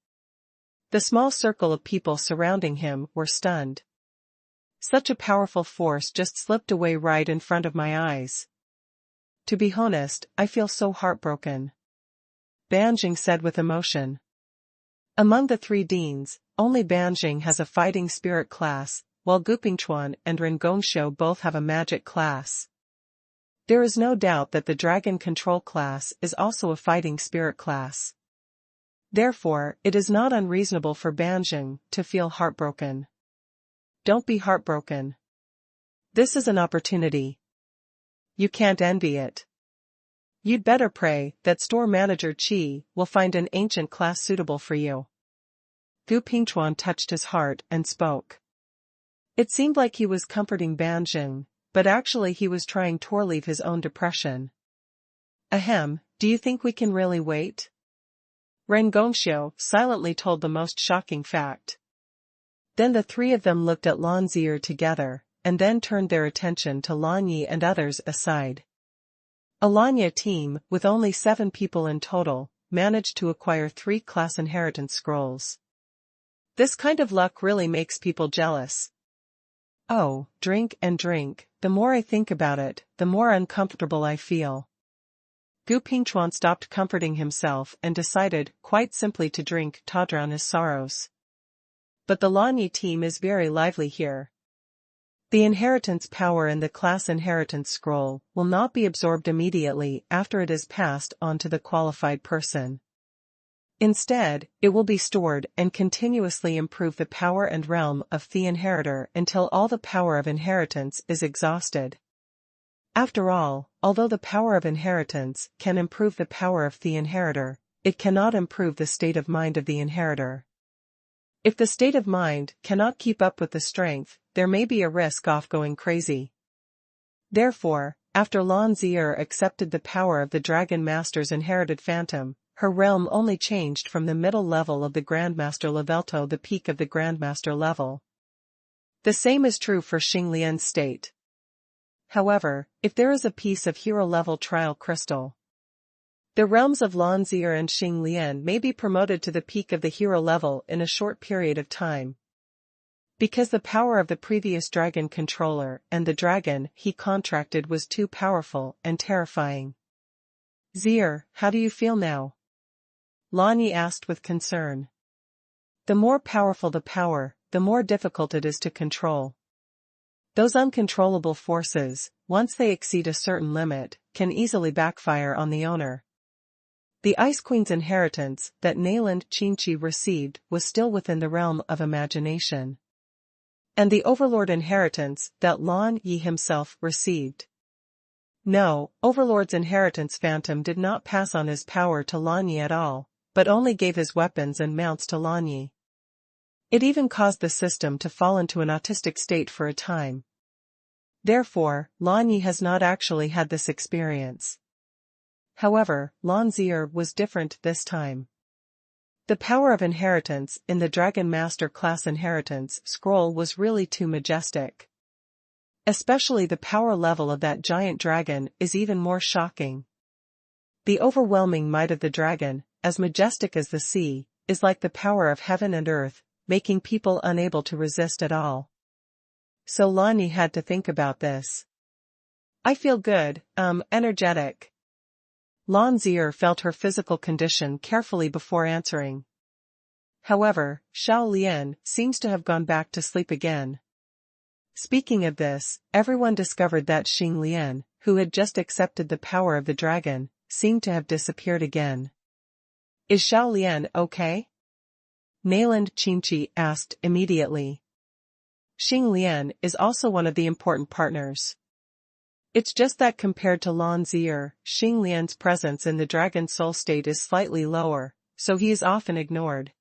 The small circle of people surrounding him were stunned. Such a powerful force just slipped away right in front of my eyes. To be honest, I feel so heartbroken, Banjing said with emotion. Among the three deans, only Banjing has a fighting spirit class, while Gupingchuan and Rengongxiu both have a magic class. There is no doubt that the dragon control class is also a fighting spirit class. Therefore, it is not unreasonable for Banjing to feel heartbroken. Don't be heartbroken. This is an opportunity. You can't envy it. You'd better pray that store manager Qi will find an ancient class suitable for you. Gu Pingchuan touched his heart and spoke. It seemed like he was comforting Banjing, but actually he was trying to relieve his own depression. Ahem, do you think we can really wait? Ren Gongxiu silently told the most shocking fact. Then the three of them looked at Lan Zier together, and then turned their attention to Lan Yi and others aside. A Lanya team, with only 7 people in total, managed to acquire 3 class inheritance scrolls. This kind of luck really makes people jealous. Oh, drink and drink, the more I think about it, the more uncomfortable I feel. Gu Pingchuan stopped comforting himself and decided, quite simply, to drink to drown his sorrows. But the Lanyi team is very lively here. The inheritance power in the class inheritance scroll will not be absorbed immediately after it is passed on to the qualified person. Instead, it will be stored and continuously improve the power and realm of the inheritor until all the power of inheritance is exhausted. After all, although the power of inheritance can improve the power of the inheritor, it cannot improve the state of mind of the inheritor. If the state of mind cannot keep up with the strength, there may be a risk of going crazy. Therefore, after Lan Zier accepted the power of the Dragon Master's inherited phantom, her realm only changed from the middle level of the Grandmaster level to the peak of the Grandmaster level. The same is true for Xing Lian's state. However, if there is a piece of hero-level trial crystal, the realms of Lan Zier and Xing Lian may be promoted to the peak of the hero level in a short period of time. Because the power of the previous dragon controller and the dragon he contracted was too powerful and terrifying. Zier, how do you feel now? Lan Yi asked with concern. The more powerful the power, the more difficult it is to control. Those uncontrollable forces, once they exceed a certain limit, can easily backfire on the owner. The Ice Queen's inheritance that Mainland Qinchi received was still within the realm of imagination. And the Overlord inheritance that Lan Yi himself received. No, Overlord's inheritance phantom did not pass on his power to Lan Yi at all, but only gave his weapons and mounts to Lan Yi. It even caused the system to fall into an autistic state for a time. Therefore, Lan Yi has not actually had this experience. However, Lan Zier was different this time. The power of inheritance in the Dragon Master class inheritance scroll was really too majestic. Especially the power level of that giant dragon is even more shocking. The overwhelming might of the dragon, as majestic as the sea, is like the power of heaven and earth, making people unable to resist at all. So Lan Yi had to think about this. I feel good, energetic. Lan Zier felt her physical condition carefully before answering. However, Shao Lian seems to have gone back to sleep again. Speaking of this, everyone discovered that Xing Lian, who had just accepted the power of the dragon, seemed to have disappeared again. Is Shao Lian okay? Mainland Qinchi asked immediately. Xing Lian is also one of the important partners. It's just that compared to Lan Zier, Xing Lian's presence in the dragon soul state is slightly lower, so he is often ignored.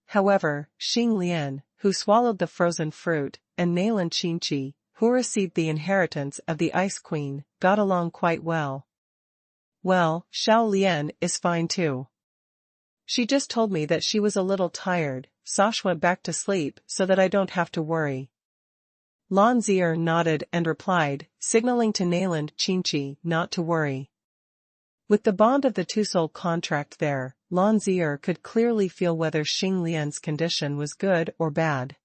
However, Xing Lian, who swallowed the frozen fruit, and Nailan Qinqi, who received the inheritance of the Ice Queen, got along quite well. Well, Shao Lian is fine too. She just told me that she was a little tired, Sosh went back to sleep so that I don't have to worry. Lan Zier nodded and replied, signaling to Nailan Qinqi not to worry. With the bond of the two-soul contract there, Lan Zier could clearly feel whether Xing Lian's condition was good or bad.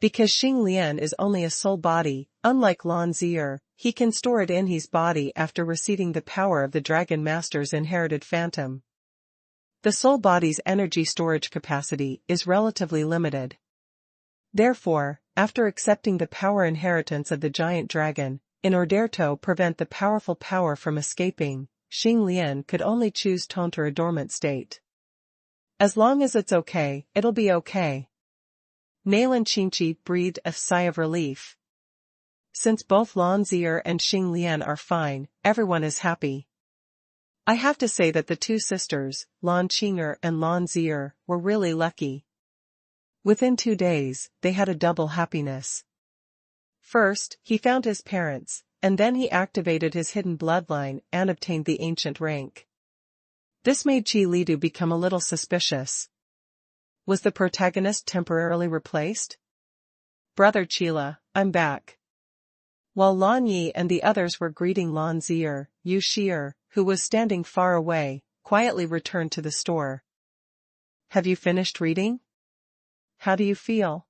Because Xing Lian is only a soul body, unlike Lan Zier, he can store it in his body after receiving the power of the Dragon Master's inherited phantom. The soul body's energy storage capacity is relatively limited. Therefore, after accepting the power inheritance of the giant dragon, in order to prevent the powerful power from escaping, Xing Lian could only choose to enter a dormant state. As long as it's okay, it'll be okay. Nailan Qinqi breathed a sigh of relief. Since both Lan Zier and Xing Lian are fine, everyone is happy. I have to say that the two sisters, Lan Qing'er and Lan Zier, were really lucky. Within 2 days, they had a double happiness. First, he found his parents, and then he activated his hidden bloodline and obtained the ancient rank. This made Qi Lidu become a little suspicious. Was the protagonist temporarily replaced? Brother Qila, I'm back. While Lan Yi and the others were greeting Lan Zier, Yu Shi'er, who was standing far away, quietly returned to the store. Have you finished reading? How do you feel?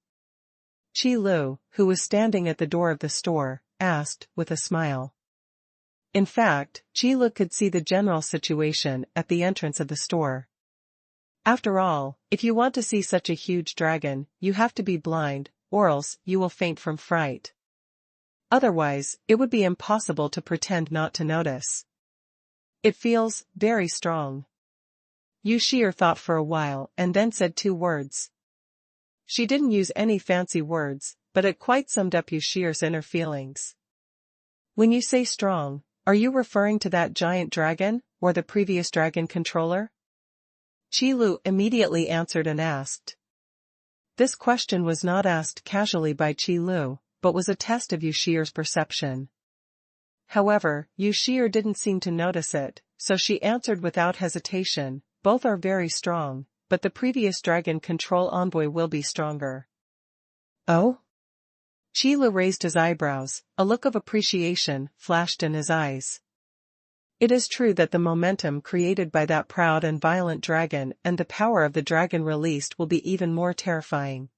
Qi Lu, who was standing at the door of the store, asked, with a smile. In fact, Qi Lu could see the general situation at the entrance of the store. After all, if you want to see such a huge dragon, you have to be blind, or else you will faint from fright. Otherwise, it would be impossible to pretend not to notice. It feels very strong. Yu Shi'er thought for a while and then said 2 words. She didn't use any fancy words, but it quite summed up Yu Shi'er's inner feelings. When you say strong, are you referring to that giant dragon, or the previous dragon controller? Qi Lu immediately answered and asked. This question was not asked casually by Qi Lu, but was a test of Yu Shi'er's perception. However, Yu Shi'er didn't seem to notice it, so she answered without hesitation, both are very strong, but the previous dragon control envoy will be stronger. Oh? Qi Lu raised his eyebrows, a look of appreciation flashed in his eyes. It is true that the momentum created by that proud and violent dragon and the power of the dragon released will be even more terrifying.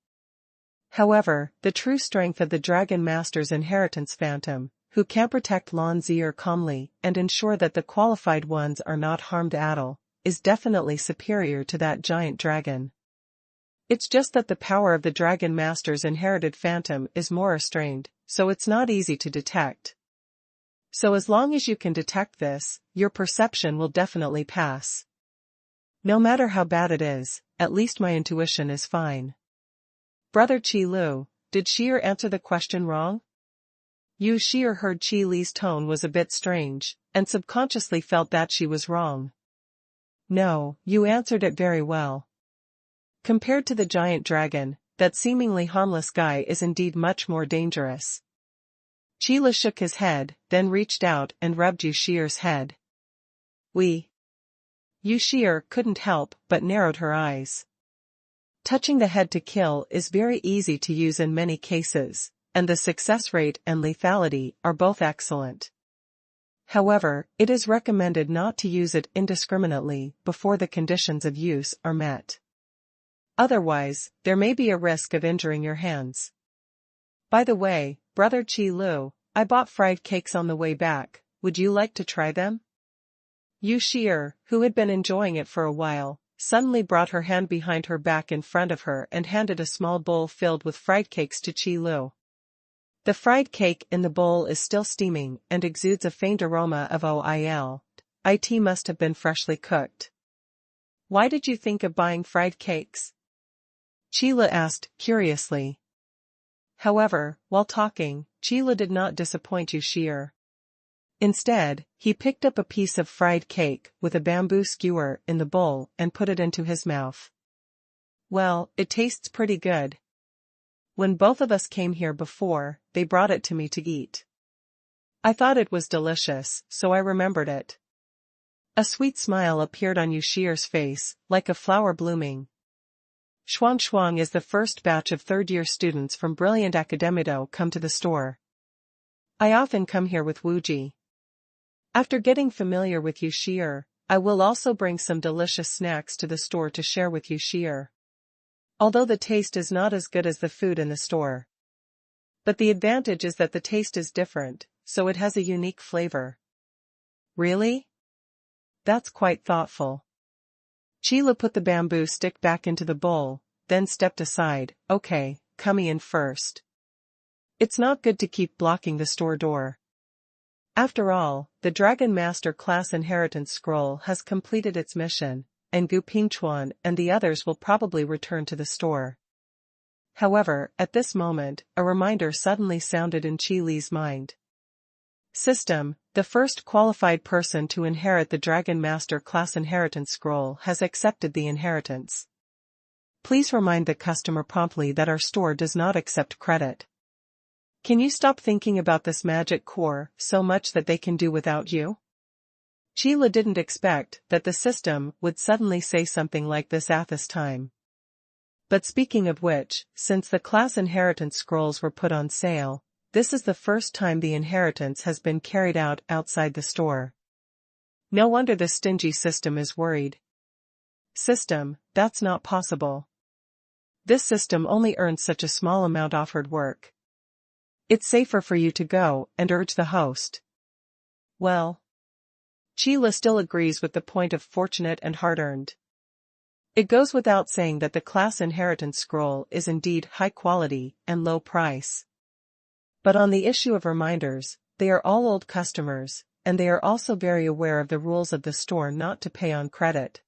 However, the true strength of the Dragon Master's inheritance phantom, who can protect Lan Zier calmly and ensure that the qualified ones are not harmed at all, is definitely superior to that giant dragon. It's just that the power of the Dragon Master's inherited phantom is more restrained, so it's not easy to detect. So as long as you can detect this, your perception will definitely pass. No matter how bad it is, at least my intuition is fine. Brother Qi Lu, did Shi'er answer the question wrong? Yu Shi'er heard Qi Li's tone was a bit strange, and subconsciously felt that she was wrong. No, you answered it very well. Compared to the giant dragon, that seemingly harmless guy is indeed much more dangerous. Qi Li shook his head, then reached out and rubbed Yu Shi'er's head. Yu Shi'er couldn't help but narrowed her eyes. Touching the head to kill is very easy to use in many cases, and the success rate and lethality are both excellent. However, it is recommended not to use it indiscriminately before the conditions of use are met. Otherwise, there may be a risk of injuring your hands. By the way, Brother Qi Lu, I bought fried cakes on the way back, would you like to try them? Yu Shi'er, who had been enjoying it for a while, suddenly brought her hand behind her back in front of her and handed a small bowl filled with fried cakes to Qi Lu. The fried cake in the bowl is still steaming and exudes a faint aroma of oil. It must have been freshly cooked. Why did you think of buying fried cakes? Qi Lu asked, curiously. However, while talking, Qi Lu did not disappoint Yu Shi'er. Instead, he picked up a piece of fried cake with a bamboo skewer in the bowl and put it into his mouth. Well, it tastes pretty good. When both of us came here before, they brought it to me to eat. I thought it was delicious, so I remembered it. A sweet smile appeared on Yushir's face, like a flower blooming. Shuang is the first batch of third-year students from Brilliant Academido come to the store. I often come here with Wuji. After getting familiar with Yushir, I will also bring some delicious snacks to the store to share with Yushir. Although the taste is not as good as the food in the store. But the advantage is that the taste is different, so it has a unique flavor. Really? That's quite thoughtful. Sheila put the bamboo stick back into the bowl, then stepped aside. Okay, come in first. It's not good to keep blocking the store door. After all, the Dragon Master class inheritance scroll has completed its mission, and Gu Pingchuan and the others will probably return to the store. However, at this moment, a reminder suddenly sounded in Qi Li's mind. System, the first qualified person to inherit the Dragon Master class inheritance scroll has accepted the inheritance. Please remind the customer promptly that our store does not accept credit. Can you stop thinking about this magic core so much that they can do without you? Sheila didn't expect that the system would suddenly say something like this at this time. But speaking of which, since the class inheritance scrolls were put on sale, this is the first time the inheritance has been carried out outside the store. No wonder the stingy system is worried. System, that's not possible. This system only earns such a small amount offered work. It's safer for you to go and urge the host. Well, Sheila still agrees with the point of fortunate and hard-earned. It goes without saying that the class inheritance scroll is indeed high quality and low price. But on the issue of reminders, they are all old customers, and they are also very aware of the rules of the store not to pay on credit.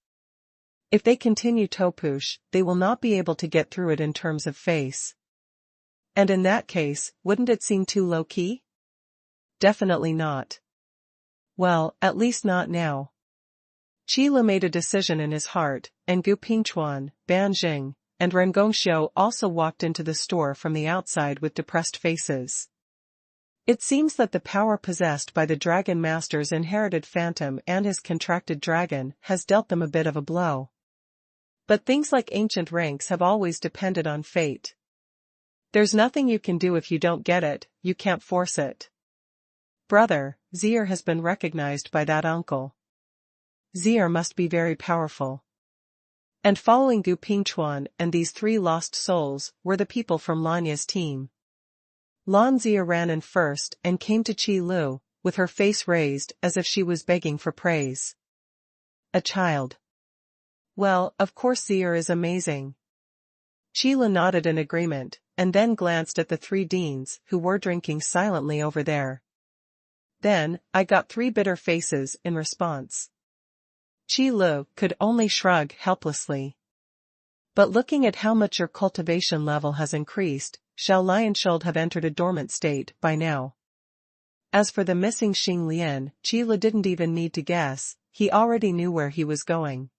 If they continue to push, they will not be able to get through it in terms of face. And in that case, wouldn't it seem too low-key? Definitely not. Well, at least not now. Qila made a decision in his heart, and Gu Pingchuan, Ban Jing, and Ren Gongxiu also walked into the store from the outside with depressed faces. It seems that the power possessed by the Dragon Master's inherited phantom and his contracted dragon has dealt them a bit of a blow. But things like ancient ranks have always depended on fate. There's nothing you can do if you don't get it, you can't force it. Brother, Zier has been recognized by that uncle. Zier must be very powerful. And following Gu Pingchuan and these three lost souls were the people from Lanya's team. Lan Zier ran in first and came to Qi Lu, with her face raised as if she was begging for praise. A child. Well, of course Zier is amazing. Sheila nodded in agreement, and then glanced at the three deans who were drinking silently over there. Then, I got three bitter faces in response. Qi Lu could only shrug helplessly. But looking at how much your cultivation level has increased, Xiao Lion should have entered a dormant state by now. As for the missing Xing Lian, Qi Lu didn't even need to guess, he already knew where he was going.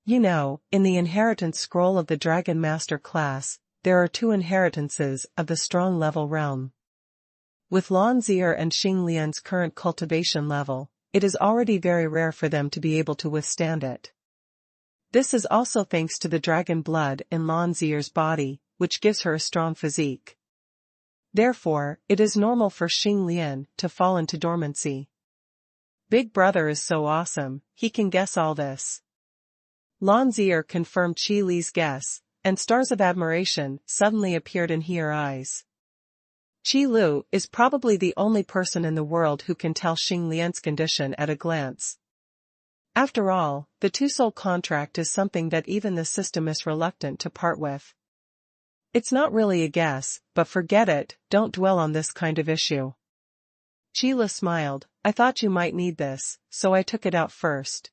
You know, in the inheritance scroll of the Dragon Master class, there are two inheritances of the strong level realm. With Lan Zier and Xing Lian's current cultivation level, it is already very rare for them to be able to withstand it. This is also thanks to the dragon blood in Lan Zier's body, which gives her a strong physique. Therefore, it is normal for Xing Lian to fall into dormancy. Big Brother is so awesome, he can guess all this. Lan Zier confirmed Qi Li's guess, and stars of admiration suddenly appeared in her eyes. Qi Lu is probably the only person in the world who can tell Xing Lian's condition at a glance. After all, the two-soul contract is something that even the system is reluctant to part with. It's not really a guess, but forget it, don't dwell on this kind of issue. Qi smiled, I thought you might need this, so I took it out first.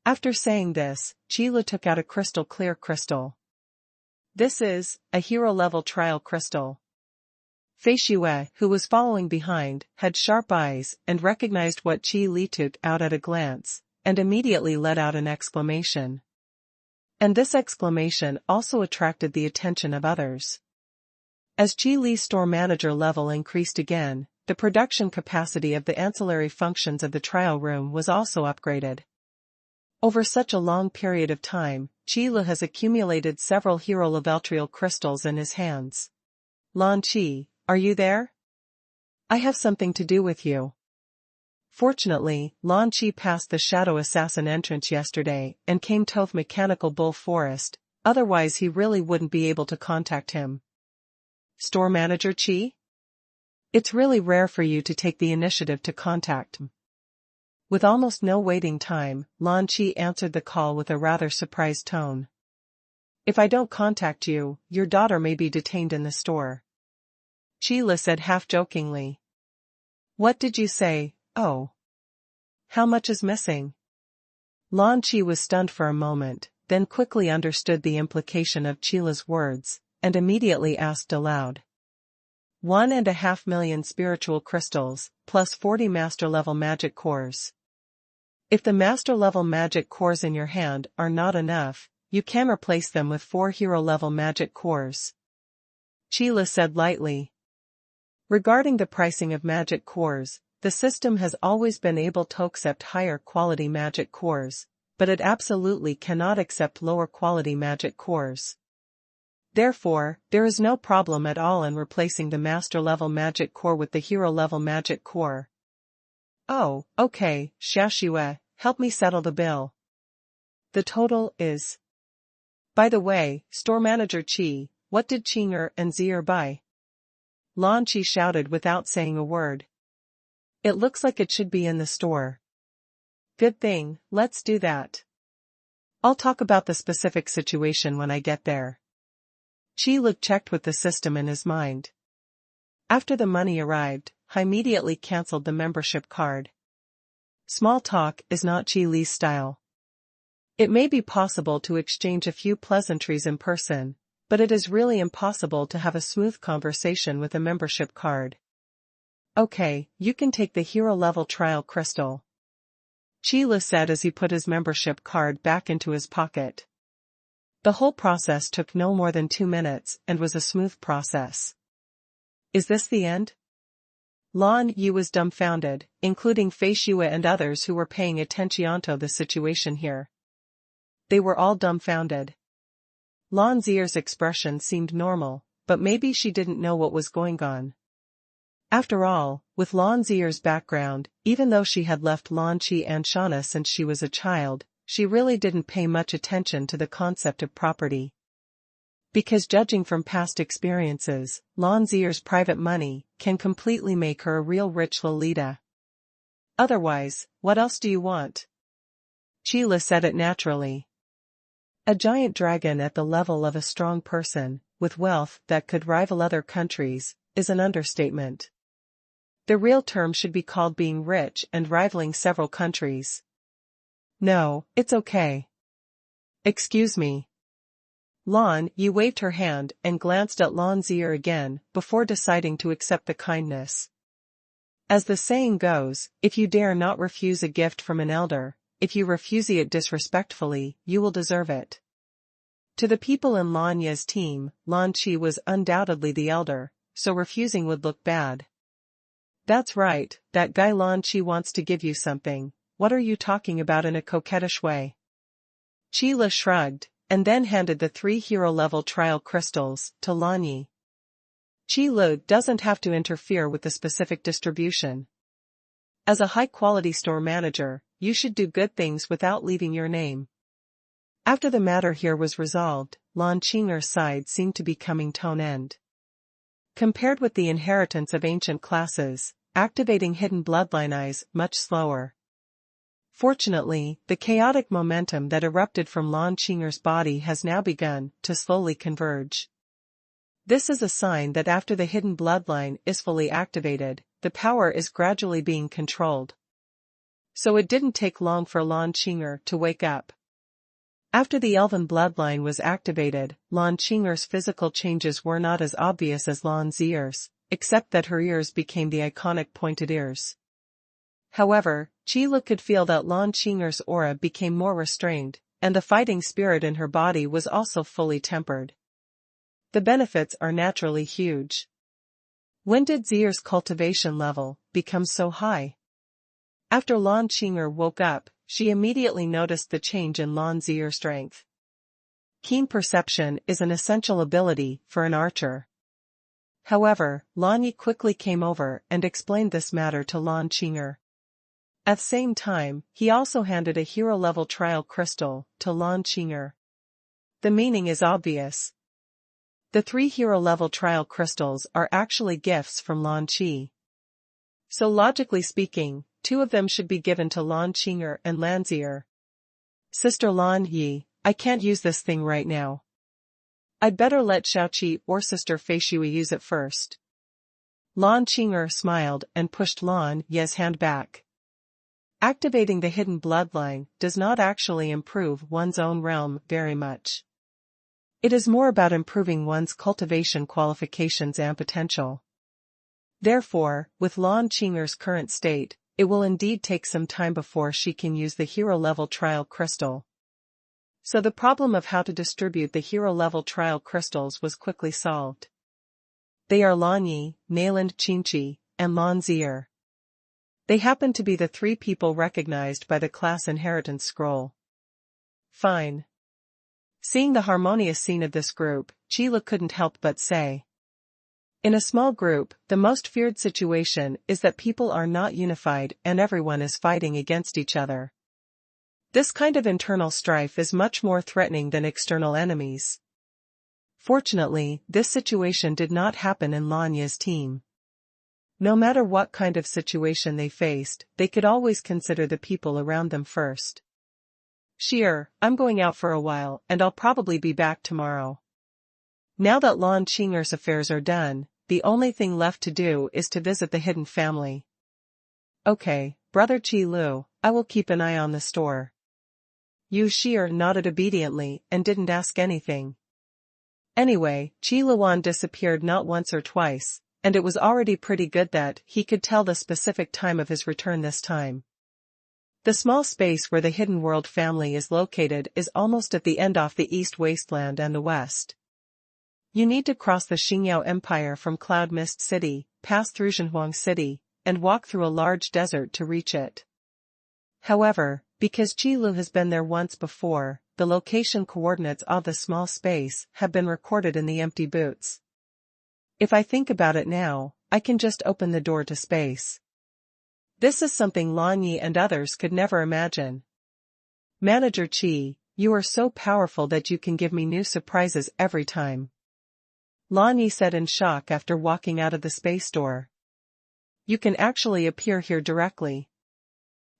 After saying this, Qi took out a crystal-clear crystal. This is a hero-level trial crystal. Fei Xue, who was following behind, had sharp eyes and recognized what Qi Li took out at a glance, and immediately let out an exclamation. And this exclamation also attracted the attention of others. As Qi Li's store manager level increased again, the production capacity of the ancillary functions of the trial room was also upgraded. Over such a long period of time, Qi Li has accumulated several hero leveltrial crystals in his hands. Lan Qi, are you there? I have something to do with you. Fortunately, Lan Qi passed the Shadow Assassin entrance yesterday and came to the Mechanical Bull Forest, otherwise he really wouldn't be able to contact him. Store Manager Qi? It's really rare for you to take the initiative to contact him. With almost no waiting time, Lan Qi answered the call with a rather surprised tone. If I don't contact you, your daughter may be detained in the store. Qi Li said half-jokingly. What did you say? Oh. How much is missing? Lan Qi was stunned for a moment, then quickly understood the implication of Qi Li's words, and immediately asked aloud. 1.5 million spiritual crystals, plus 40 master-level magic cores. If the master-level magic cores in your hand are not enough, you can replace them with 4 hero-level magic cores. Qi Li said lightly. Regarding the pricing of magic cores, the system has always been able to accept higher quality magic cores, but it absolutely cannot accept lower quality magic cores. Therefore, there is no problem at all in replacing the master-level magic core with the hero-level magic core. Oh, okay, Shao Shu, help me settle the bill. The total is. By the way, store manager Qi, what did Qinger and Zier buy? Lan Qi shouted without saying a word. It looks like it should be in the store. Good thing, let's do that. I'll talk about the specific situation when I get there. Qi Li checked with the system in his mind. After the money arrived, he immediately cancelled the membership card. Small talk is not Qi Li's style. It may be possible to exchange a few pleasantries in person, but it is really impossible to have a smooth conversation with a membership card. Okay, you can take the hero-level trial crystal. Qi Li said as he put his membership card back into his pocket. The whole process took no more than 2 minutes and was a smooth process. Is this the end? Lan Yu was dumbfounded, including Fei Xue and others who were paying attention to the situation here. They were all dumbfounded. Lan Zier's expression seemed normal, but maybe she didn't know what was going on. After all, with Lan Zier's background, even though she had left Lan Qi and Shana since she was a child, she really didn't pay much attention to the concept of property. Because judging from past experiences, Lan Zier's private money can completely make her a real rich Lolita. Otherwise, what else do you want? Qi Li said it naturally. A giant dragon at the level of a strong person, with wealth that could rival other countries, is an understatement. The real term should be called being rich and rivaling several countries. No, it's okay. Excuse me. Lan Yu waved her hand and glanced at Lan Zier again before deciding to accept the kindness. As the saying goes, if you dare not refuse a gift from an elder, if you refuse it disrespectfully, you will deserve it. To the people in Lan Ye's team, Lan Qi was undoubtedly the elder, so refusing would look bad. That's right, that guy Lan Qi wants to give you something. What are you talking about in a coquettish way? Qi Li shrugged, and then handed the 3 hero-level trial crystals to Lan Yi. Qi Li doesn't have to interfere with the specific distribution. As a high-quality store manager, you should do good things without leaving your name. After the matter here was resolved, Lan Qinger's side seemed to be coming to an end. Compared with the inheritance of ancient classes, activating hidden bloodline eyes much slower. Fortunately, the chaotic momentum that erupted from Lan Qinger's body has now begun to slowly converge. This is a sign that after the hidden bloodline is fully activated, the power is gradually being controlled. So it didn't take long for Lan Qinger to wake up. After the elven bloodline was activated, Lan Qinger's physical changes were not as obvious as Lan Zier's, except that her ears became the iconic pointed ears. However, Qi Lu could feel that Lan Qing'er's aura became more restrained, and the fighting spirit in her body was also fully tempered. The benefits are naturally huge. When did Zier's cultivation level become so high? After Lan Qing'er woke up, she immediately noticed the change in Lan Zier's strength. Keen perception is an essential ability for an archer. However, Lan Yi quickly came over and explained this matter to Lan Qing'er. At the same time, he also handed a hero-level trial crystal to Lan Qing'er. The meaning is obvious. The 3 hero-level trial crystals are actually gifts from Lan Qi. So logically speaking, 2 of them should be given to Lan Qing'er and Lan Zier. Sister Lan Yi, I can't use this thing right now. I'd better let Shao Qi or Sister Fei Shui use it first. Lan Qing'er smiled and pushed Lan Yi's hand back. Activating the hidden bloodline does not actually improve one's own realm very much. It is more about improving one's cultivation qualifications and potential. Therefore, with Lan Qing'er's current state, it will indeed take some time before she can use the hero-level trial crystal. So the problem of how to distribute the hero-level trial crystals was quickly solved. They are Lan Yi, mainland Qingqi, and Lan Zier. They happen to be the 3 people recognized by the class inheritance scroll. Fine. Seeing the harmonious scene of this group, Qi Lu couldn't help but say. In a small group, the most feared situation is that people are not unified and everyone is fighting against each other. This kind of internal strife is much more threatening than external enemies. Fortunately, this situation did not happen in Lan Yi's team. No matter what kind of situation they faced, they could always consider the people around them first. Sheer, I'm going out for a while and I'll probably be back tomorrow. Now that Lan Qing'er's affairs are done, the only thing left to do is to visit the hidden family. Okay, Brother Qi Lu, I will keep an eye on the store. Yu Sheer nodded obediently and didn't ask anything. Anyway, Qi Luan disappeared not once or twice, and it was already pretty good that he could tell the specific time of his return this time. The small space where the Hidden World family is located is almost at the end off the east wasteland and the west. You need to cross the Xingyao Empire from Cloud Mist City, pass through Zhenhuang City, and walk through a large desert to reach it. However, because Qi Lu has been there once before, the location coordinates of the small space have been recorded in the empty boots. If I think about it now, I can just open the door to space. This is something Lan Yi and others could never imagine. Manager Qi, you are so powerful that you can give me new surprises every time. Lan Yi said in shock after walking out of the space door. You can actually appear here directly.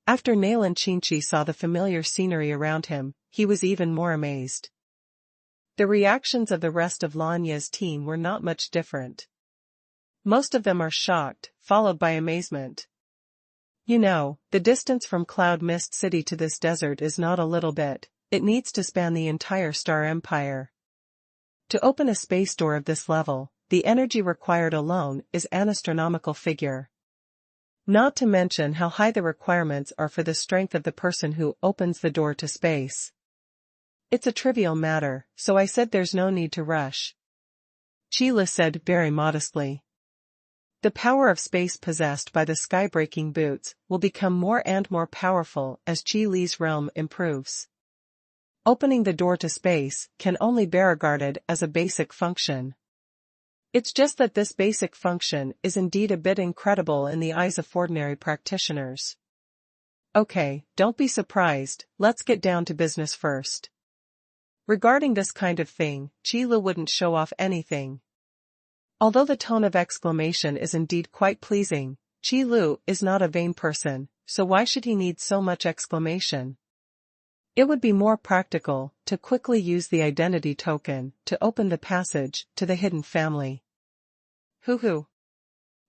After Nailan Qingqi saw the familiar scenery around him, he was even more amazed. The reactions of the rest of Lan Yi's team were not much different. Most of them are shocked, followed by amazement. You know, the distance from Cloud Mist City to this desert is not a little bit, it needs to span the entire Star Empire. To open a space door of this level, the energy required alone is an astronomical figure. Not to mention how high the requirements are for the strength of the person who opens the door to space. It's a trivial matter, so I said there's no need to rush. Qi Lu said very modestly. The power of space possessed by the sky-breaking boots will become more and more powerful as Qi Li's realm improves. Opening the door to space can only be regarded as a basic function. It's just that this basic function is indeed a bit incredible in the eyes of ordinary practitioners. Okay, don't be surprised, let's get down to business first. Regarding this kind of thing, Qi Lu wouldn't show off anything. Although the tone of exclamation is indeed quite pleasing, Qi Lu is not a vain person, so why should he need so much exclamation? It would be more practical to quickly use the identity token to open the passage to the hidden family. Hoo-hoo.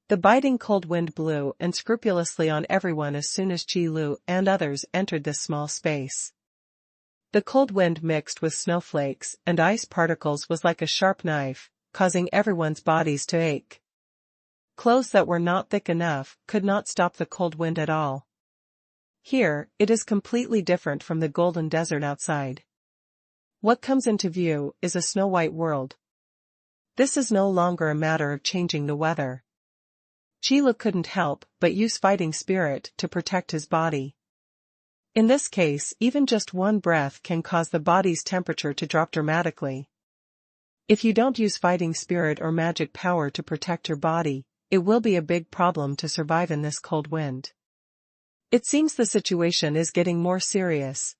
The biting cold wind blew unscrupulously on everyone as soon as Qi Lu and others entered this small space. The cold wind mixed with snowflakes and ice particles was like a sharp knife, causing everyone's bodies to ache. Clothes that were not thick enough could not stop the cold wind at all. Here, it is completely different from the golden desert outside. What comes into view is a snow-white world. This is no longer a matter of changing the weather. Qilu couldn't help but use fighting spirit to protect his body. In this case, even just one breath can cause the body's temperature to drop dramatically. If you don't use fighting spirit or magic power to protect your body, it will be a big problem to survive in this cold wind. It seems the situation is getting more serious.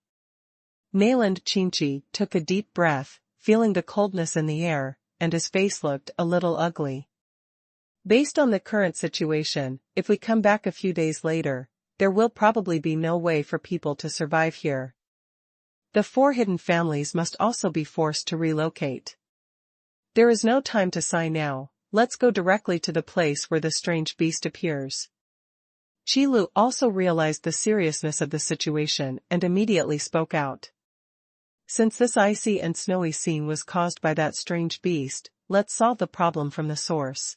Mainland Chinchi took a deep breath, feeling the coldness in the air, and his face looked a little ugly. Based on the current situation, if we come back a few days later, there will probably be no way for people to survive here. The 4 hidden families must also be forced to relocate. There is no time to sigh now, let's go directly to the place where the strange beast appears. Qilu also realized the seriousness of the situation and immediately spoke out. Since this icy and snowy scene was caused by that strange beast, let's solve the problem from the source.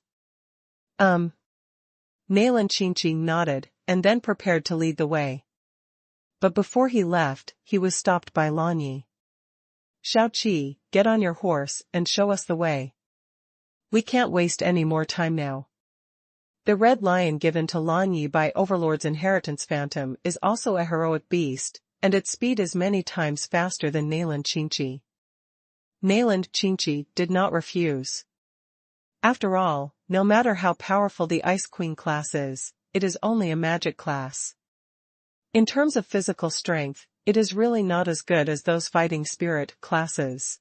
Mainland Chinchi nodded, and then prepared to lead the way. But before he left, he was stopped by Lan Yi. Shao Qi, get on your horse and show us the way. We can't waste any more time now. The red lion given to Lan Yi by Overlord's inheritance Phantom is also a heroic beast, and its speed is many times faster than Mainland Chinchi. Mainland Chinchi did not refuse. After all, no matter how powerful the Ice Queen class is, it is only a magic class. In terms of physical strength, it is really not as good as those fighting spirit classes.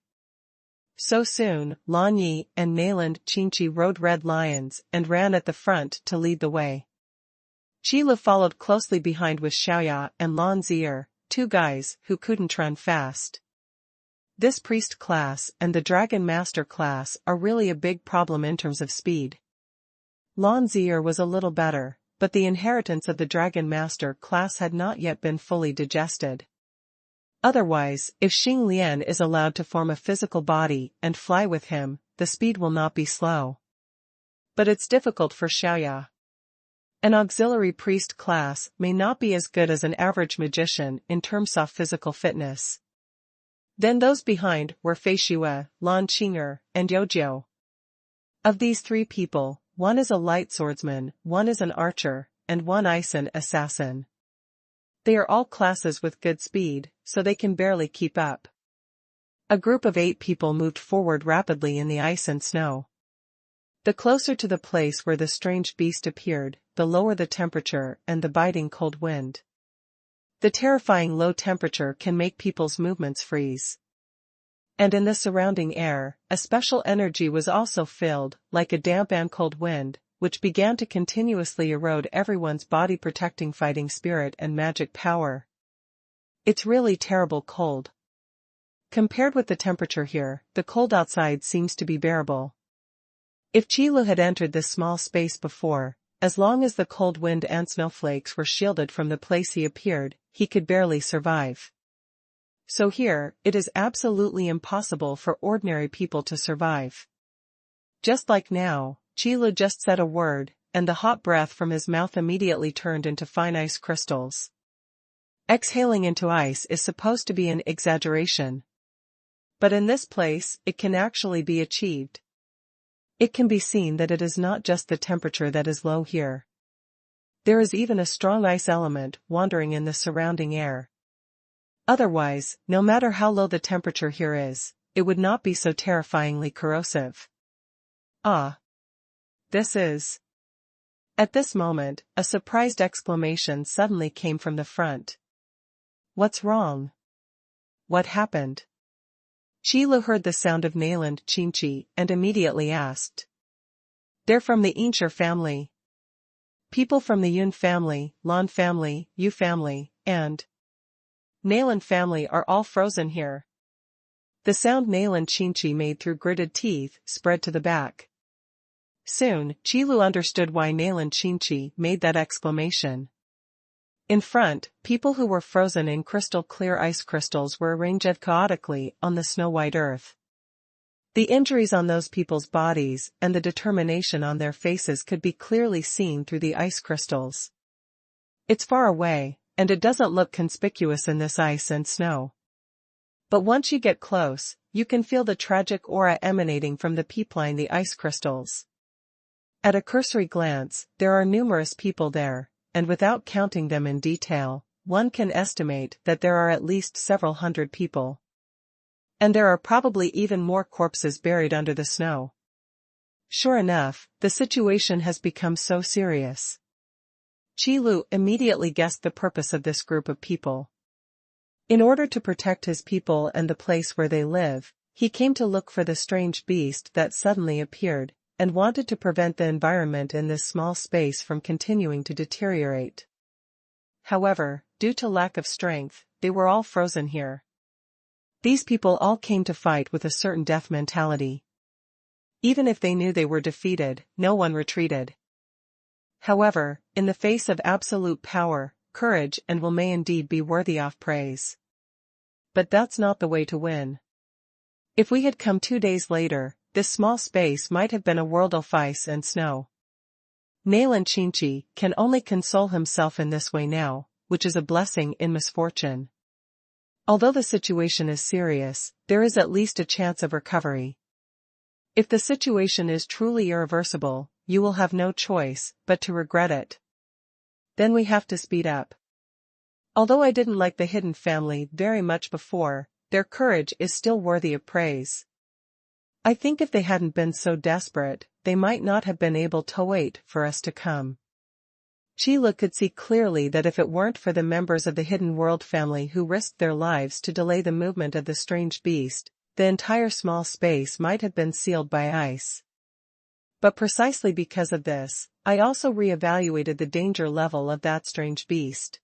So soon, Lan Yi and Mainland Chinchi rode red lions and ran at the front to lead the way. Qilu followed closely behind with Xiaoya and Lan Zier, 2 guys who couldn't run fast. This priest class and the dragon master class are really a big problem in terms of speed. Lan Zier was a little better, but the inheritance of the dragon master class had not yet been fully digested. Otherwise, if Xing Lian is allowed to form a physical body and fly with him, the speed will not be slow. But it's difficult for Xiaoya. An auxiliary priest class may not be as good as an average magician in terms of physical fitness. Then those behind were Fei Xue, Lan Qing'er, and Youjiu. Of these 3 people, one is a light swordsman, one is an archer, and one an assassin. They are all classes with good speed, so they can barely keep up. A group of 8 people moved forward rapidly in the ice and snow. The closer to the place where the strange beast appeared, the lower the temperature and the biting cold wind. The terrifying low temperature can make people's movements freeze. And in the surrounding air, a special energy was also filled, like a damp and cold wind, which began to continuously erode everyone's body, protecting fighting spirit and magic power. It's really terrible cold. Compared with the temperature here, the cold outside seems to be bearable. If Qilu had entered this small space before, as long as the cold wind and snowflakes were shielded from the place he appeared, he could barely survive. So here, it is absolutely impossible for ordinary people to survive. Just like now, Qilu just said a word, and the hot breath from his mouth immediately turned into fine ice crystals. Exhaling into ice is supposed to be an exaggeration. But in this place, it can actually be achieved. It can be seen that it is not just the temperature that is low here. There is even a strong ice element wandering in the surrounding air. Otherwise, no matter how low the temperature here is, it would not be so terrifyingly corrosive. Ah! This is... At this moment, a surprised exclamation suddenly came from the front. What's wrong? What happened? Qilu heard the sound of Mainland Chinchi and immediately asked. They're from the Incher family. People from the Yun family, Lan family, Yu family, and Mainland family are all frozen here. The sound Mainland Chinchi made through gritted teeth spread to the back. Soon, Qilu understood why Mainland Chinchi made that exclamation. In front, people who were frozen in crystal-clear ice crystals were arranged chaotically on the snow-white earth. The injuries on those people's bodies and the determination on their faces could be clearly seen through the ice crystals. It's far away, and it doesn't look conspicuous in this ice and snow. But once you get close, you can feel the tragic aura emanating from the people in the ice crystals. At a cursory glance, there are numerous people there, and without counting them in detail, one can estimate that there are at least several hundred people. And there are probably even more corpses buried under the snow. Sure enough, the situation has become so serious. Qi Lu immediately guessed the purpose of this group of people. In order to protect his people and the place where they live, he came to look for the strange beast that suddenly appeared, and wanted to prevent the environment in this small space from continuing to deteriorate. However, due to lack of strength, they were all frozen here. These people all came to fight with a certain death mentality. Even if they knew they were defeated, no one retreated. However, in the face of absolute power, courage and will may indeed be worthy of praise. But that's not the way to win. If we had come 2 days later, this small space might have been a world of ice and snow. Mainland Qinchi can only console himself in this way now, which is a blessing in misfortune. Although the situation is serious, there is at least a chance of recovery. If the situation is truly irreversible, you will have no choice but to regret it. Then we have to speed up. Although I didn't like the hidden family very much before, their courage is still worthy of praise. I think if they hadn't been so desperate, they might not have been able to wait for us to come. Qi Lu could see clearly that if it weren't for the members of the Hidden World family who risked their lives to delay the movement of the strange beast, the entire small space might have been sealed by ice. But precisely because of this, I also re-evaluated the danger level of that strange beast.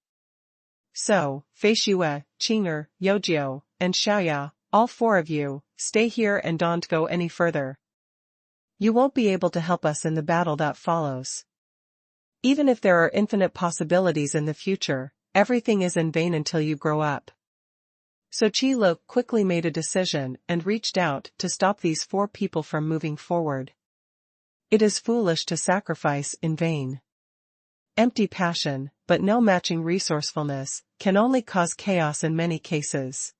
So, Fei Xue, Qing'er, Yojiao, and Xiaoya, all 4 of you, stay here and don't go any further. You won't be able to help us in the battle that follows. Even if there are infinite possibilities in the future, everything is in vain until you grow up. So Qi Lu quickly made a decision and reached out to stop these 4 people from moving forward. It is foolish to sacrifice in vain. Empty passion, but no matching resourcefulness, can only cause chaos in many cases.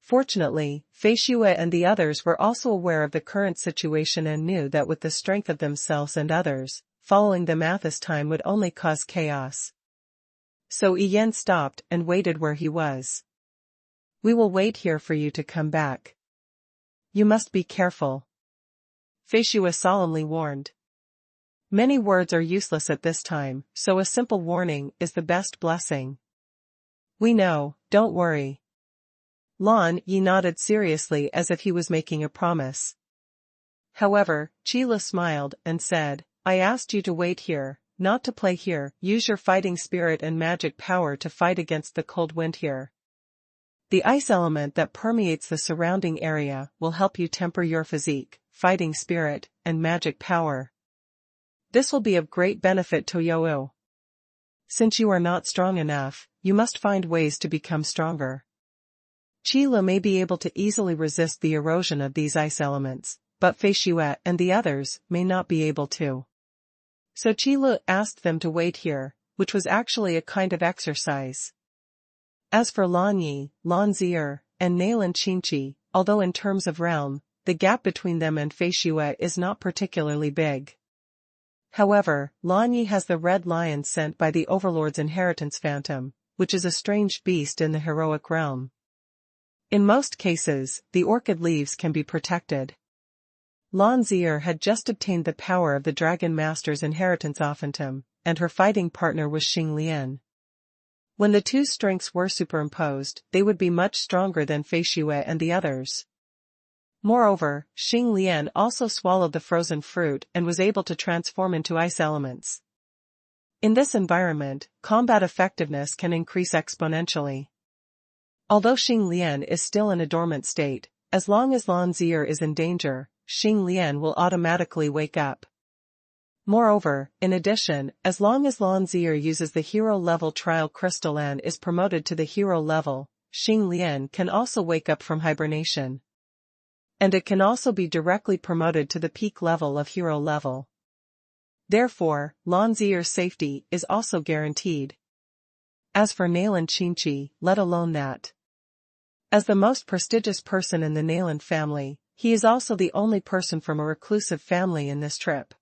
Fortunately, Fei Xue and the others were also aware of the current situation and knew that with the strength of themselves and others, following them at this time would only cause chaos. So Yan stopped and waited where he was. We will wait here for you to come back. You must be careful. Fei Xue solemnly warned. Many words are useless at this time, so a simple warning is the best blessing. We know, don't worry. Lan Yi nodded seriously as if he was making a promise. However, Qi Lu smiled and said, I asked you to wait here, not to play here. Use your fighting spirit and magic power to fight against the cold wind here. The ice element that permeates the surrounding area will help you temper your physique, fighting spirit, and magic power. This will be of great benefit to you. Since you are not strong enough, you must find ways to become stronger. Qi Lu may be able to easily resist the erosion of these ice elements, but Fei Xue and the others may not be able to. So Qi Lu asked them to wait here, which was actually a kind of exercise. As for Lan Yi, Lan Zier, and Mainland Qinchi, although in terms of realm, the gap between them and Fei Xue is not particularly big. However, Lan Yi has the red lion sent by the Overlord's inheritance phantom, which is a strange beast in the heroic realm. In most cases, the orchid leaves can be protected. Lan Zier had just obtained the power of the Dragon Master's inheritance phantom, and her fighting partner was Xing Lian. When the 2 strengths were superimposed, they would be much stronger than Fei Xue and the others. Moreover, Xing Lian also swallowed the frozen fruit and was able to transform into ice elements. In this environment, combat effectiveness can increase exponentially. Although Xing Lian is still in a dormant state, as long as Lan Zier is in danger, Xing Lian will automatically wake up. Moreover, in addition, as long as Lan Zier uses the hero level trial crystal and is promoted to the hero level, Xing Lian can also wake up from hibernation. And it can also be directly promoted to the peak level of hero level. Therefore, Lan Zier's safety is also guaranteed. As for Nailan Qingqi, let alone that. As the most prestigious person in the Nailan family, he is also the only person from a reclusive family in this trip.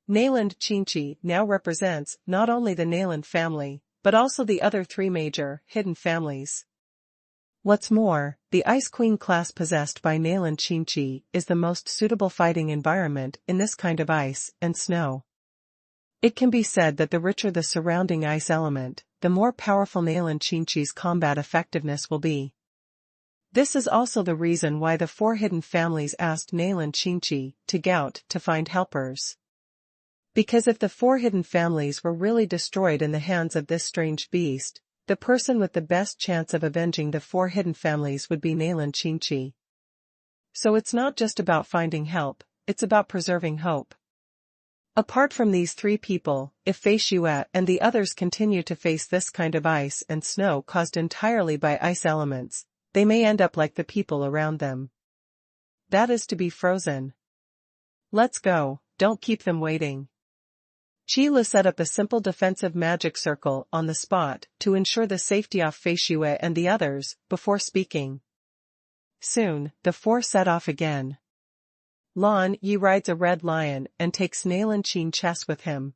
Nailan Qingqi now represents not only the Nailan family, but also the other three major, hidden families. What's more, the Ice Queen class possessed by Nailan Qingqi is the most suitable fighting environment in this kind of ice and snow. It can be said that the richer the surrounding ice element, the more powerful Nailan Qingqi's combat effectiveness will be. This is also the reason why the four hidden families asked Nailan Qingqi to go out to find helpers. Because if the four hidden families were really destroyed in the hands of this strange beast, the person with the best chance of avenging the four hidden families would be Nailan Qingqi. So it's not just about finding help, it's about preserving hope. Apart from these three people, if Fei Xue and the others continue to face this kind of ice and snow caused entirely by ice elements, they may end up like the people around them. That is to be frozen. Let's go, don't keep them waiting. Qi Lu set up a simple defensive magic circle on the spot to ensure the safety of Fei Xue and the others before speaking. Soon, the four set off again. Lan Yi rides a red lion and takes Nailan Qingqi's chest with him.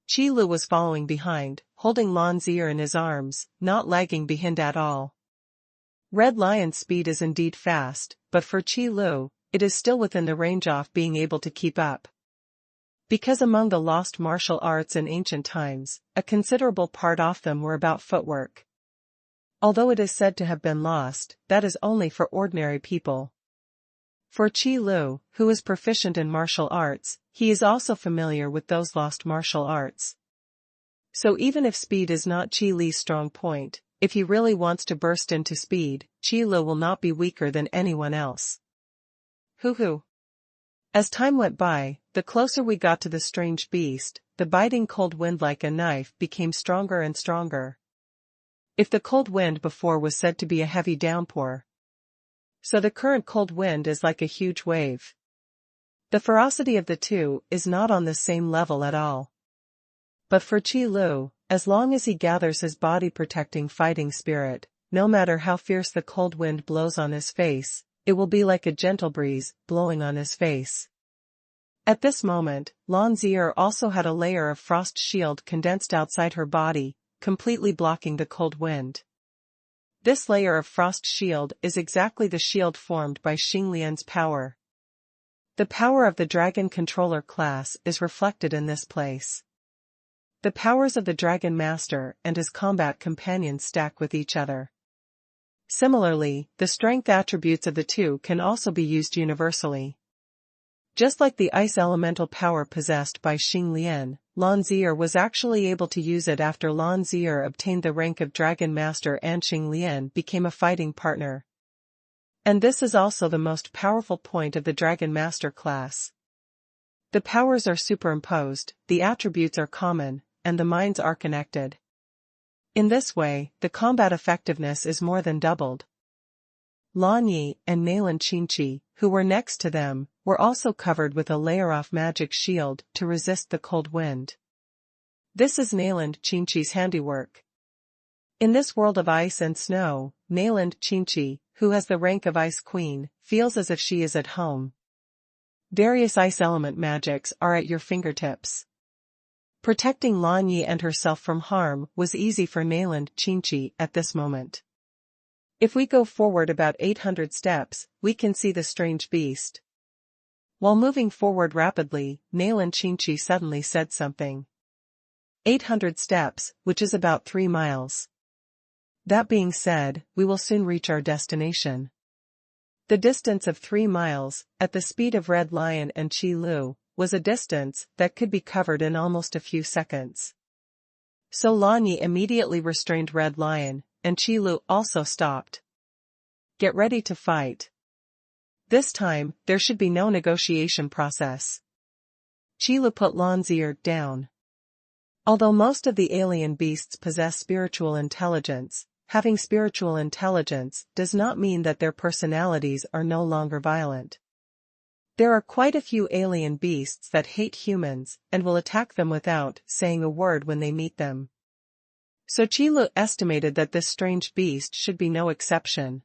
Qi Lu was following behind, holding Lan Zier in his arms, not lagging behind at all. Red Lion's speed is indeed fast, but for Qi Lu, it is still within the range of being able to keep up. Because among the lost martial arts in ancient times, a considerable part of them were about footwork. Although it is said to have been lost, that is only for ordinary people. For Qi Lu, who is proficient in martial arts, he is also familiar with those lost martial arts. So even if speed is not Qi Li's strong point, if he really wants to burst into speed, Qi Lu will not be weaker than anyone else. Hoo. As time went by, the closer we got to the strange beast, the biting cold wind like a knife became stronger and stronger. If the cold wind before was said to be a heavy downpour, so the current cold wind is like a huge wave. The ferocity of the two is not on the same level at all. But for Qi Lu, as long as he gathers his body-protecting fighting spirit, no matter how fierce the cold wind blows on his face, it will be like a gentle breeze blowing on his face. At this moment, Lan Zier also had a layer of frost shield condensed outside her body, completely blocking the cold wind. This layer of frost shield is exactly the shield formed by Xing Lian's power. The power of the Dragon Controller class is reflected in this place. The powers of the Dragon Master and his combat companions stack with each other. Similarly, the strength attributes of the two can also be used universally. Just like the ice elemental power possessed by Xing Lian, Lan Zier was actually able to use it after Lan Zier obtained the rank of Dragon Master and Xing Lian became a fighting partner. And this is also the most powerful point of the Dragon Master class. The powers are superimposed, the attributes are common, and the minds are connected. In this way, the combat effectiveness is more than doubled. Lan Yi and Nailan Qingqi, who were next to them, were also covered with a layer of magic shield to resist the cold wind. This is Nailan Qingqi's handiwork. In this world of ice and snow, Nailan Qingqi, who has the rank of Ice Queen, feels as if she is at home. Various ice element magics are at your fingertips. Protecting Lan Yi and herself from harm was easy for Nailan Qingqi at this moment. If we go forward about 800 steps, we can see the strange beast. While moving forward rapidly, Nailan Qingqi suddenly said something. 800 steps, which is about 3 miles. That being said, we will soon reach our destination. The distance of 3 miles, at the speed of Red Lion and Qi Lu, was a distance that could be covered in almost a few seconds. So Lan Yi immediately restrained Red Lion, and Qi Lu also stopped. Get ready to fight. This time, there should be no negotiation process. Qi Lu put Lan Zier down. Although most of the alien beasts possess spiritual intelligence, having spiritual intelligence does not mean that their personalities are no longer violent. There are quite a few alien beasts that hate humans and will attack them without saying a word when they meet them. So Qi Lu estimated that this strange beast should be no exception.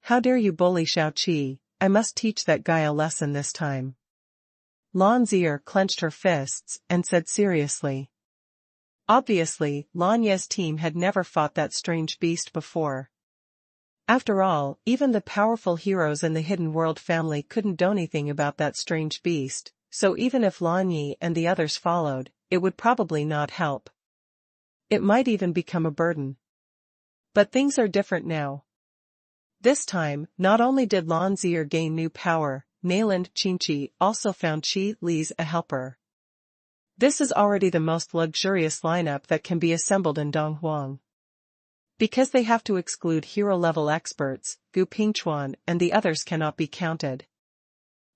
How dare you bully Shao Qi, I must teach that guy a lesson this time. Lan Zier clenched her fists and said seriously. Obviously, Lan Ye's team had never fought that strange beast before. After all, even the powerful heroes in the Hidden World family couldn't do anything about that strange beast, so even if Lan Yi and the others followed, it would probably not help. It might even become a burden. But things are different now. This time, not only did Lan Zier gain new power, Mainland Qinchi also found Qi Li's a helper. This is already the most luxurious lineup that can be assembled in Donghuang. Because they have to exclude hero-level experts, Gu Pingchuan and the others cannot be counted.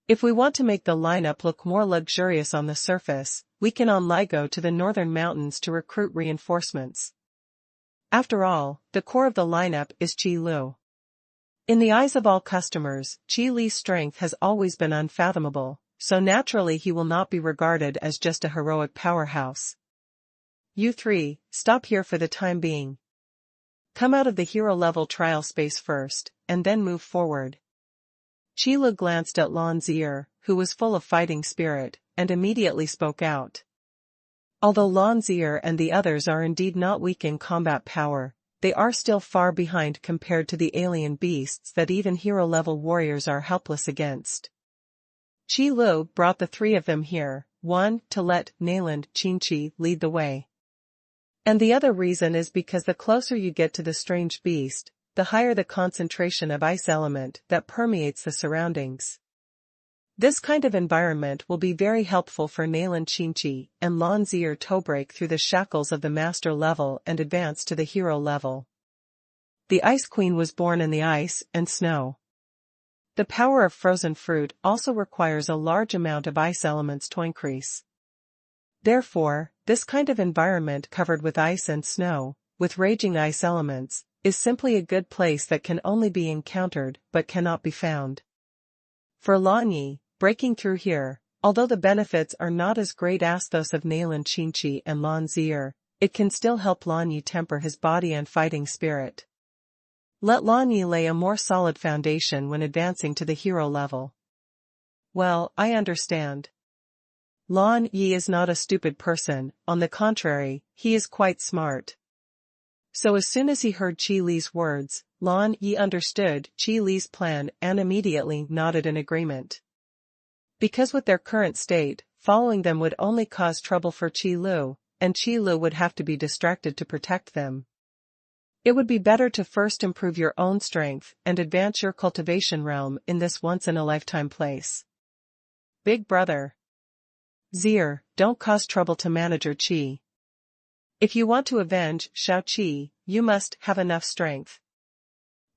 If we want to make the lineup look more luxurious on the surface, we can only go to the northern mountains to recruit reinforcements. After all, the core of the lineup is Qi Lu. In the eyes of all customers, Qi Li's strength has always been unfathomable, so naturally he will not be regarded as just a heroic powerhouse. You three, stop here for the time being. Come out of the hero-level trial space first, and then move forward. Qi Lu glanced at Lan Zier, who was full of fighting spirit, and immediately spoke out. Although Lan Zier and the others are indeed not weak in combat power, they are still far behind compared to the alien beasts that even hero-level warriors are helpless against. Qi Lu brought the three of them here, one, to let Mainland Qinchi lead the way. And the other reason is because the closer you get to the strange beast, the higher the concentration of ice element that permeates the surroundings. This kind of environment will be very helpful for Mainland Qinchi and Lan Zier to break through the shackles of the master level and advance to the hero level. The Ice Queen was born in the ice and snow. The power of frozen fruit also requires a large amount of ice elements to increase. Therefore, this kind of environment covered with ice and snow, with raging ice elements, is simply a good place that can only be encountered but cannot be found. For Lan Yi, breaking through here, although the benefits are not as great as those of Mainland Qinchi and Lan Zier, it can still help Lan Yi temper his body and fighting spirit. Let Lan Yi lay a more solid foundation when advancing to the hero level. Well, I understand. Lan Yi is not a stupid person, on the contrary, he is quite smart. So as soon as he heard Qi Li's words, Lan Yi understood Qi Li's plan and immediately nodded in agreement. Because with their current state, following them would only cause trouble for Qi Lu, and Qi Lu would have to be distracted to protect them. It would be better to first improve your own strength and advance your cultivation realm in this once-in-a-lifetime place. Big brother Zier, don't cause trouble to Manager Qi. If you want to avenge Shao Qi, you must have enough strength.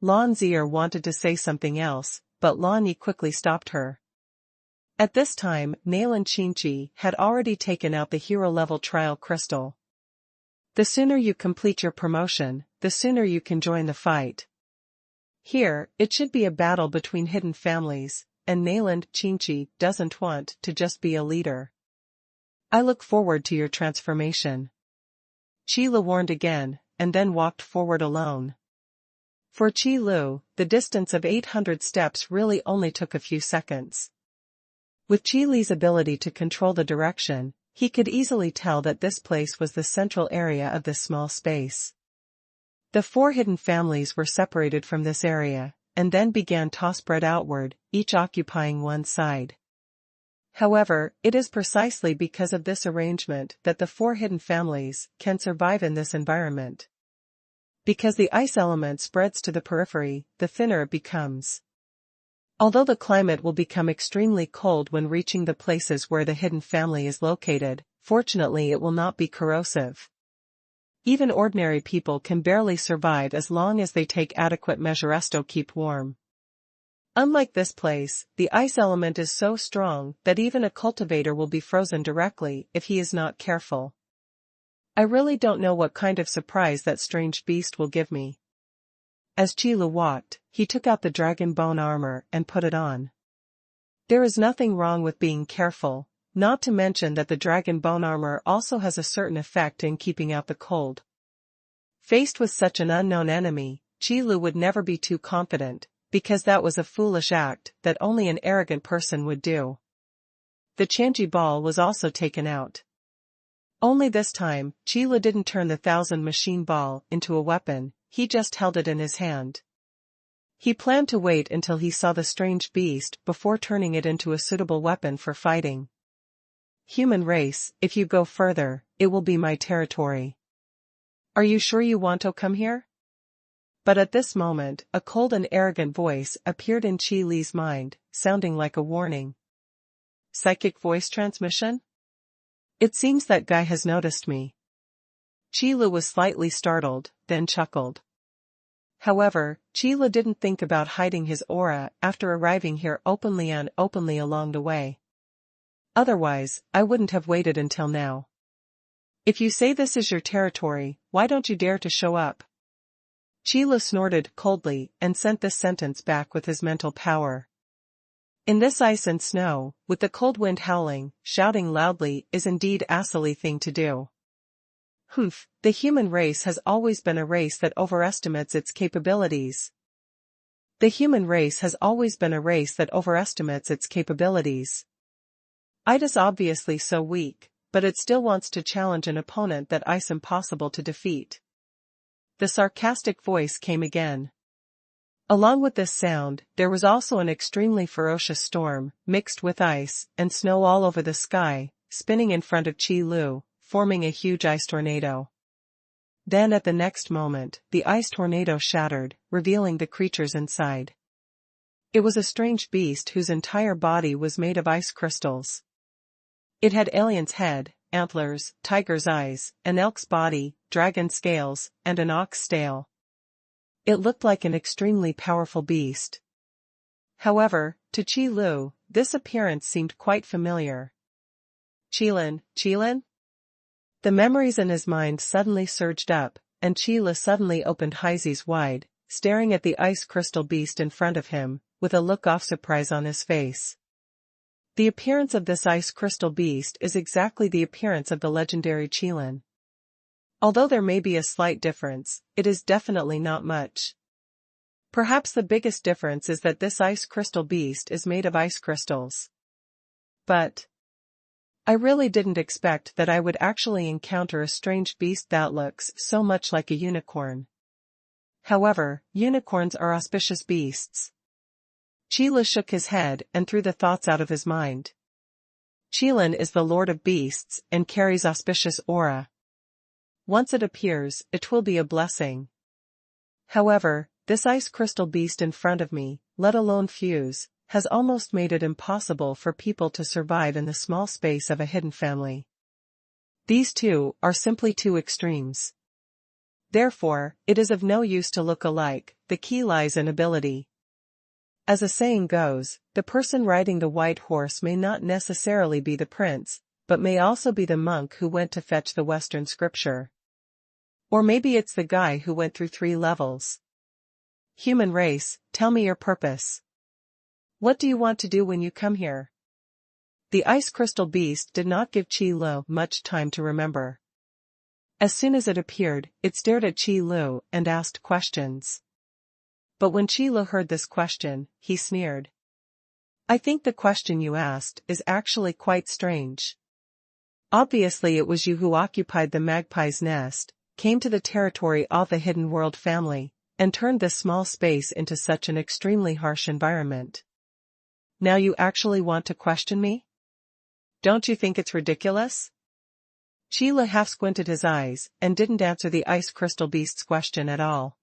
Lan Zier wanted to say something else, but Lan Yi quickly stopped her. At this time, Mainland Qinchi had already taken out the hero-level trial crystal. The sooner you complete your promotion, the sooner you can join the fight. Here, it should be a battle between hidden families, and Mainland Qinchi doesn't want to just be a leader. I look forward to your transformation. Qi Lu warned again, and then walked forward alone. For Qi Lu, the distance of 800 steps really only took a few seconds. With Qi Li's ability to control the direction, he could easily tell that this place was the central area of this small space. The four hidden families were separated from this area, and then began to spread outward, each occupying one side. However, it is precisely because of this arrangement that the four hidden families can survive in this environment. Because the ice element spreads to the periphery, the thinner it becomes. Although the climate will become extremely cold when reaching the places where the hidden family is located, fortunately it will not be corrosive. Even ordinary people can barely survive as long as they take adequate measures to keep warm. Unlike this place, the ice element is so strong that even a cultivator will be frozen directly if he is not careful. I really don't know what kind of surprise that strange beast will give me. As Qi Lu walked, he took out the dragon bone armor and put it on. There is nothing wrong with being careful, not to mention that the dragon bone armor also has a certain effect in keeping out the cold. Faced with such an unknown enemy, Qi Lu would never be too confident, because that was a foolish act that only an arrogant person would do. The Tianji ball was also taken out. Only this time, Qi Lu didn't turn the 1000-machine ball into a weapon, he just held it in his hand. He planned to wait until he saw the strange beast before turning it into a suitable weapon for fighting. Human race, if you go further, it will be my territory. Are you sure you want to come here? But at this moment, a cold and arrogant voice appeared in Qi Li's mind, sounding like a warning. Psychic voice transmission? It seems that guy has noticed me. Qi Li was slightly startled, then chuckled. However, Qi Li didn't think about hiding his aura after arriving here openly along the way. Otherwise, I wouldn't have waited until now. If you say this is your territory, why don't you dare to show up? Qi Li snorted coldly and sent this sentence back with his mental power. In this ice and snow, with the cold wind howling, shouting loudly is indeed a silly thing to do. Humph, the human race has always been a race that overestimates its capabilities. The human race has always been a race that overestimates its capabilities. Ida's obviously so weak, but it still wants to challenge an opponent that is impossible to defeat. The sarcastic voice came again. Along with this sound, there was also an extremely ferocious storm, mixed with ice and snow all over the sky, spinning in front of Qi Lu, forming a huge ice tornado. Then at the next moment, the ice tornado shattered, revealing the creatures inside. It was a strange beast whose entire body was made of ice crystals. It had alien's head, antlers, tiger's eyes, an elk's body, dragon scales, and an ox tail. It looked like an extremely powerful beast. However, to Qi Lu, this appearance seemed quite familiar. Qilin? The memories in his mind suddenly surged up, and Qi Lu suddenly opened his eyes wide, staring at the ice crystal beast in front of him, with a look of surprise on his face. The appearance of this ice crystal beast is exactly the appearance of the legendary Qilin. Although there may be a slight difference, it is definitely not much. Perhaps the biggest difference is that this ice crystal beast is made of ice crystals. But I really didn't expect that I would actually encounter a strange beast that looks so much like a unicorn. However, unicorns are auspicious beasts. Qi Lu shook his head and threw the thoughts out of his mind. Qilin is the lord of beasts and carries auspicious aura. Once it appears, it will be a blessing. However, this ice crystal beast in front of me, let alone fuse, has almost made it impossible for people to survive in the small space of a hidden family. These two are simply two extremes. Therefore, it is of no use to look alike, the key lies in ability. As a saying goes, the person riding the white horse may not necessarily be the prince, but may also be the monk who went to fetch the Western scripture. Or maybe it's the guy who went through 3 levels. Human race, tell me your purpose. What do you want to do when you come here? The ice crystal beast did not give Qi Lu much time to remember. As soon as it appeared, it stared at Qi Lu and asked questions. But when Qi Lu heard this question, he sneered. I think the question you asked is actually quite strange. Obviously it was you who occupied the magpie's nest, came to the territory of the hidden world family, and turned this small space into such an extremely harsh environment. Now you actually want to question me? Don't you think it's ridiculous? Qi Lu half squinted his eyes and didn't answer the ice crystal beast's question at all.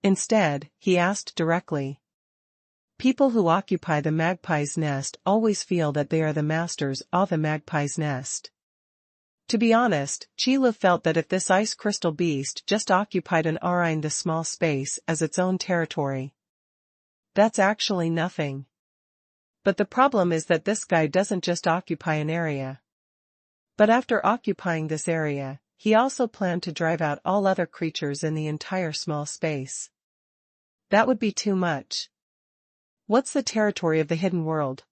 Instead, he asked directly. People who occupy the magpie's nest always feel that they are the masters of the magpie's nest. To be honest, Qi Lu felt that if this ice crystal beast just occupied an aura in the small space as its own territory, that's actually nothing. But the problem is that this guy doesn't just occupy an area. But after occupying this area, he also planned to drive out all other creatures in the entire small space. That would be too much. What's the territory of the hidden world?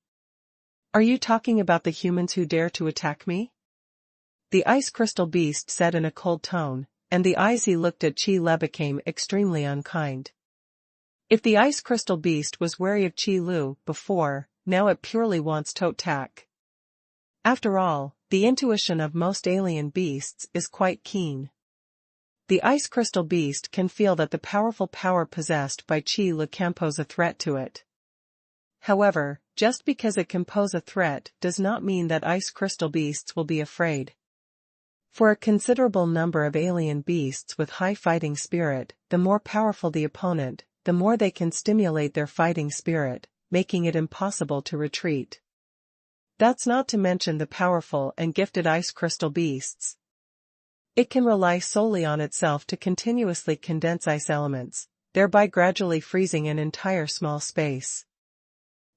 Are you talking about the humans who dare to attack me? The ice crystal beast said in a cold tone, and the eyes he looked at Qi Lu became extremely unkind. If the ice crystal beast was wary of Qi Lu before, now it purely wants to attack. After all, the intuition of most alien beasts is quite keen. The ice crystal beast can feel that the powerful power possessed by Qi Lu can pose a threat to it. However, just because it can pose a threat does not mean that ice crystal beasts will be afraid. For a considerable number of alien beasts with high fighting spirit, the more powerful the opponent, the more they can stimulate their fighting spirit, making it impossible to retreat. That's not to mention the powerful and gifted ice crystal beasts. It can rely solely on itself to continuously condense ice elements, thereby gradually freezing an entire small space.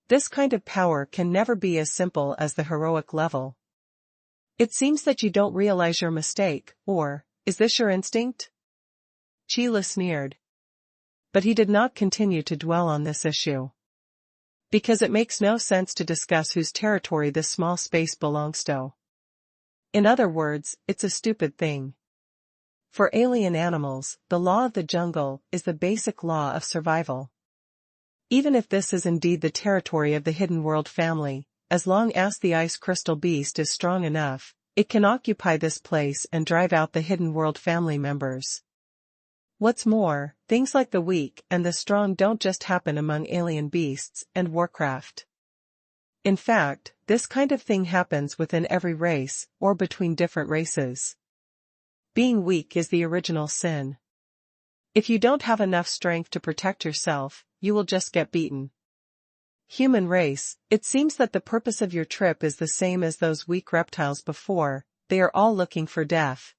This kind of power can never be as simple as the heroic level. It seems that you don't realize your mistake, or, is this your instinct? Qi Lu sneered. But he did not continue to dwell on this issue. Because it makes no sense to discuss whose territory this small space belongs to. In other words, it's a stupid thing. For alien animals, the law of the jungle is the basic law of survival. Even if this is indeed the territory of the hidden world family, as long as the ice crystal beast is strong enough, it can occupy this place and drive out the hidden world family members. What's more, things like the weak and the strong don't just happen among alien beasts and Warcraft. In fact, this kind of thing happens within every race, or between different races. Being weak is the original sin. If you don't have enough strength to protect yourself, you will just get beaten. Human race, it seems that the purpose of your trip is the same as those weak reptiles before, they are all looking for death.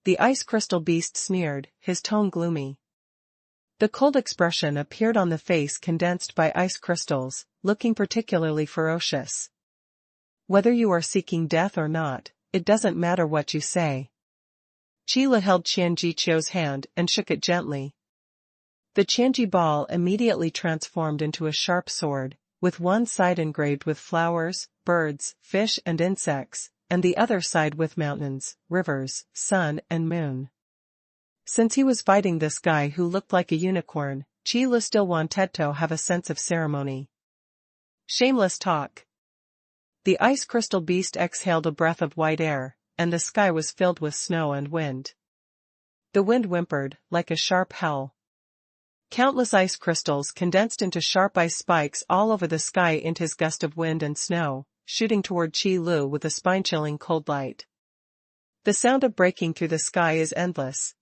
The ice crystal beast sneered, his tone gloomy. The cold expression appeared on the face condensed by ice crystals, looking particularly ferocious. Whether you are seeking death or not, it doesn't matter what you say. Qi Lu held Qian Jiqiu's hand and shook it gently. The Qianji ball immediately transformed into a sharp sword, with one side engraved with flowers, birds, fish and insects, and the other side with mountains, rivers, sun and moon. Since he was fighting this guy who looked like a unicorn, Qi Lu still wanted to have a sense of ceremony. Shameless talk. The ice crystal beast exhaled a breath of white air, and the sky was filled with snow and wind. The wind whimpered, like a sharp howl. Countless ice crystals condensed into sharp ice spikes all over the sky into his gust of wind and snow, shooting toward Qi Lu with a spine-chilling cold light. The sound of breaking through the sky is endless.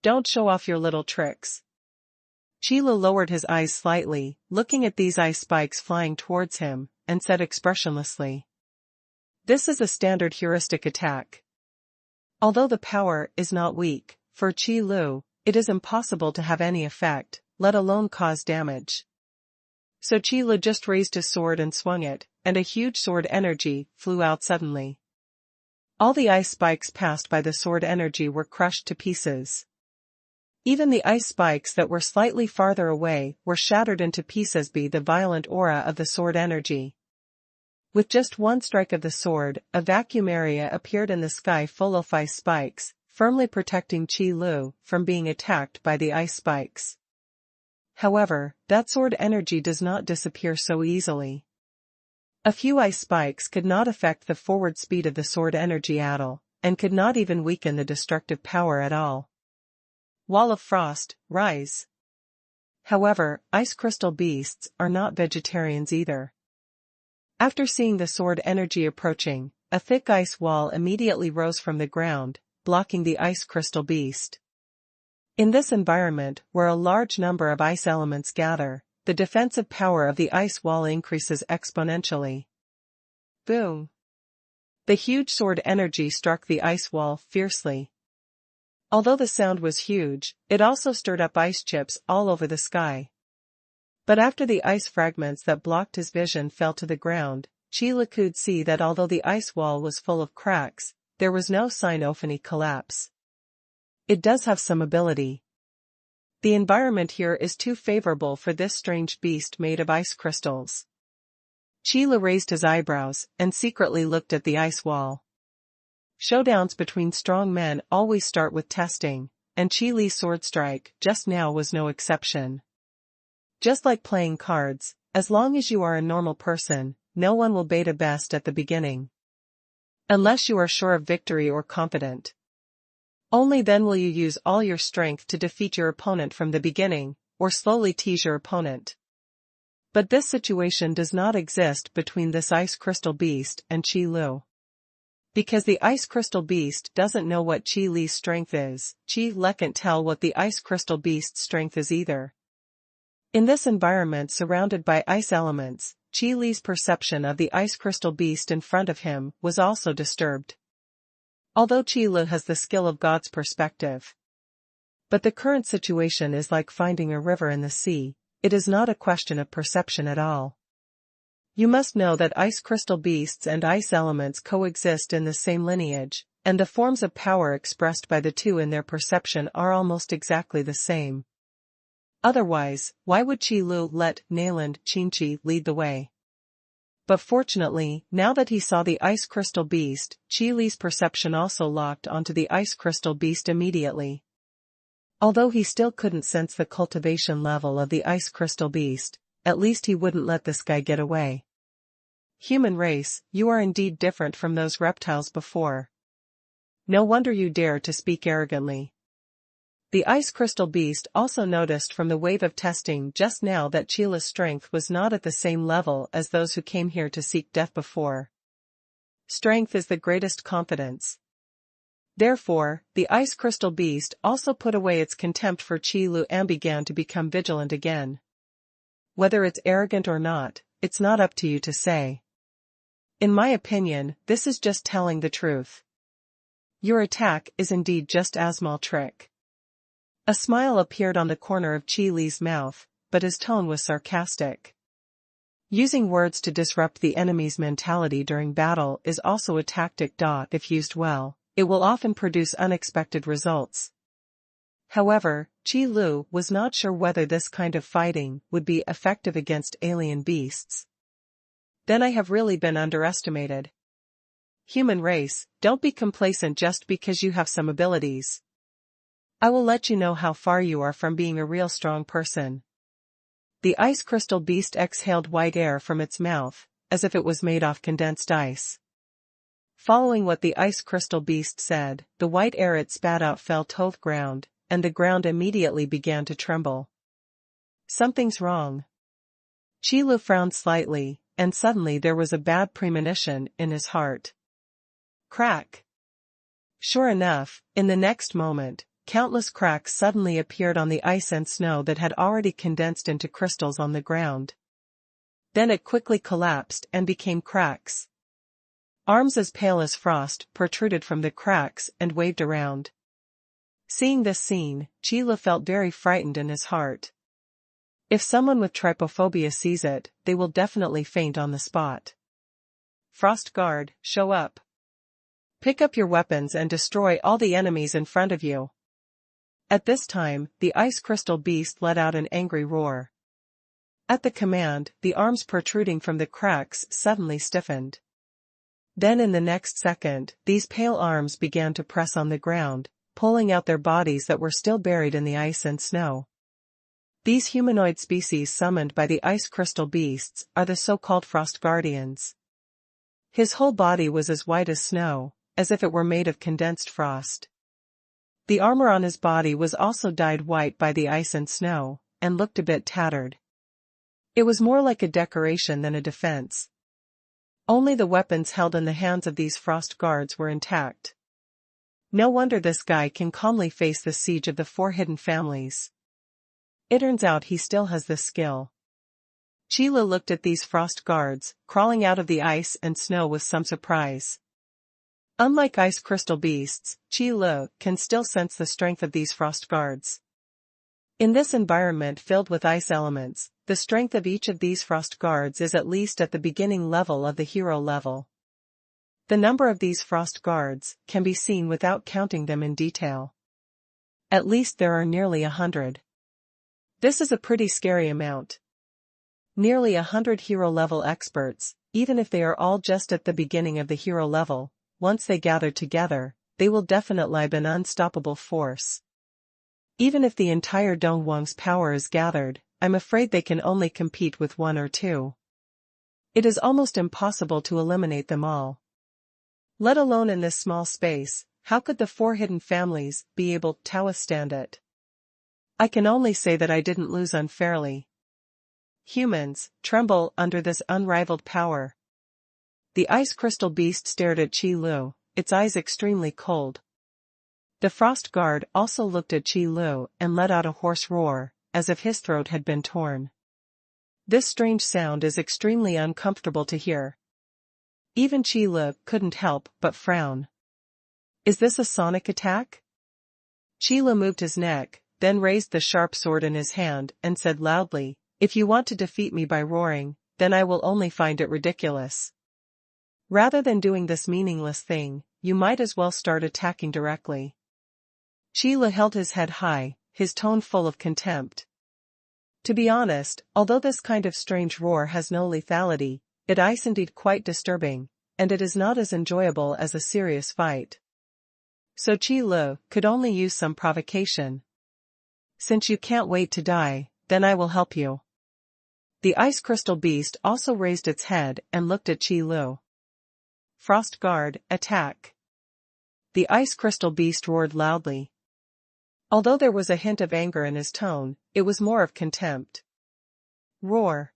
Don't show off your little tricks. Qi Lu lowered his eyes slightly, looking at these ice spikes flying towards him, and said expressionlessly. This is a standard heuristic attack. Although the power is not weak, for Qi Lu, it is impossible to have any effect, let alone cause damage. So Qi Lu just raised his sword and swung it, and a huge sword energy flew out suddenly. All the ice spikes passed by the sword energy were crushed to pieces. Even the ice spikes that were slightly farther away were shattered into pieces by the violent aura of the sword energy. With just one strike of the sword, a vacuum area appeared in the sky full of ice spikes, firmly protecting Qi Lu from being attacked by the ice spikes. However, that sword energy does not disappear so easily. A few ice spikes could not affect the forward speed of the sword energy at all, and could not even weaken the destructive power at all. Wall of frost, rise. However, ice crystal beasts are not vegetarians either. After seeing the sword energy approaching, a thick ice wall immediately rose from the ground, blocking the ice crystal beast. In this environment, where a large number of ice elements gather, the defensive power of the ice wall increases exponentially. Boom! The huge sword energy struck the ice wall fiercely. Although the sound was huge, it also stirred up ice chips all over the sky. But after the ice fragments that blocked his vision fell to the ground, Qi Lu could see that although the ice wall was full of cracks, there was no sign of any collapse. It does have some ability. The environment here is too favorable for this strange beast made of ice crystals. Qi Lu raised his eyebrows and secretly looked at the ice wall. Showdowns between strong men always start with testing, and Qi Li's sword strike just now was no exception. Just like playing cards, as long as you are a normal person, no one will beta best at the beginning. Unless you are sure of victory or confident. Only then will you use all your strength to defeat your opponent from the beginning, or slowly tease your opponent. But this situation does not exist between this ice crystal beast and Qi Lu. Because the ice crystal beast doesn't know what Qi Li's strength is, Qi Lu can't tell what the ice crystal beast's strength is either. In this environment surrounded by ice elements, Qi Li's perception of the ice crystal beast in front of him was also disturbed. Although Qi Lu has the skill of God's perspective. But the current situation is like finding a river in the sea, it is not a question of perception at all. You must know that ice crystal beasts and ice elements coexist in the same lineage, and the forms of power expressed by the two in their perception are almost exactly the same. Otherwise, why would Qi Lu let mainland Qinchi lead the way? But fortunately, now that he saw the ice crystal beast, Qi Li's perception also locked onto the ice crystal beast immediately. Although he still couldn't sense the cultivation level of the ice crystal beast, at least he wouldn't let this guy get away. Human race, you are indeed different from those reptiles before. No wonder you dare to speak arrogantly. The ice crystal beast also noticed from the wave of testing just now that Qi Lu's strength was not at the same level as those who came here to seek death before. Strength is the greatest confidence. Therefore, the ice crystal beast also put away its contempt for Qi Lu and began to become vigilant again. Whether it's arrogant or not, it's not up to you to say. In my opinion, this is just telling the truth. Your attack is indeed just a small trick. A smile appeared on the corner of Qi Li's mouth, but his tone was sarcastic. Using words to disrupt the enemy's mentality during battle is also a tactic. If used well, it will often produce unexpected results. However, Qi Lu was not sure whether this kind of fighting would be effective against alien beasts. Then I have really been underestimated. Human race, don't be complacent just because you have some abilities. I will let you know how far you are from being a real strong person. The ice crystal beast exhaled white air from its mouth, as if it was made of condensed ice. Following what the ice crystal beast said, the white air it spat out fell to the ground, and the ground immediately began to tremble. Something's wrong. Qi Lu frowned slightly, and suddenly there was a bad premonition in his heart. Crack! Sure enough, in the next moment, countless cracks suddenly appeared on the ice and snow that had already condensed into crystals on the ground. Then it quickly collapsed and became cracks. Arms as pale as frost protruded from the cracks and waved around. Seeing this scene, Qi Lu felt very frightened in his heart. If someone with trypophobia sees it, they will definitely faint on the spot. Frost Guard, show up. Pick up your weapons and destroy all the enemies in front of you. At this time, the ice crystal beast let out an angry roar. At the command, the arms protruding from the cracks suddenly stiffened. Then in the next second, these pale arms began to press on the ground, pulling out their bodies that were still buried in the ice and snow. These humanoid species summoned by the ice crystal beasts are the so-called Frost Guardians. His whole body was as white as snow, as if it were made of condensed frost. The armor on his body was also dyed white by the ice and snow, and looked a bit tattered. It was more like a decoration than a defense. Only the weapons held in the hands of these frost guards were intact. No wonder this guy can calmly face the siege of the four hidden families. It turns out he still has this skill. Qi Lu looked at these frost guards, crawling out of the ice and snow with some surprise. Unlike ice crystal beasts, Qi Lu can still sense the strength of these frost guards. In this environment filled with ice elements, the strength of each of these frost guards is at least at the beginning level of the hero level. The number of these frost guards can be seen without counting them in detail. At least there are nearly 100. This is a pretty scary amount. Nearly 100 hero-level experts, even if they are all just at the beginning of the hero level, once they gather together, they will definitely be an unstoppable force. Even if the entire Dongwang's power is gathered, I'm afraid they can only compete with one or two. It is almost impossible to eliminate them all. Let alone in this small space, how could the 4 hidden families be able to withstand it? I can only say that I didn't lose unfairly. Humans tremble under this unrivaled power. The ice crystal beast stared at Qi Lu, its eyes extremely cold. The frost guard also looked at Qi Lu and let out a hoarse roar, as if his throat had been torn. This strange sound is extremely uncomfortable to hear. Even Qi Lu couldn't help but frown. Is this a sonic attack? Qi Lu moved his neck, then raised the sharp sword in his hand and said loudly, "If you want to defeat me by roaring, then I will only find it ridiculous. Rather than doing this meaningless thing, you might as well start attacking directly." Qi Lu held his head high, his tone full of contempt. To be honest, although this kind of strange roar has no lethality, it is indeed quite disturbing, and it is not as enjoyable as a serious fight. So Qi Lu could only use some provocation. "Since you can't wait to die, then I will help you." The ice crystal beast also raised its head and looked at Qi Lu. "Frost guard, attack." The ice crystal beast roared loudly. Although there was a hint of anger in his tone, it was more of contempt. Roar.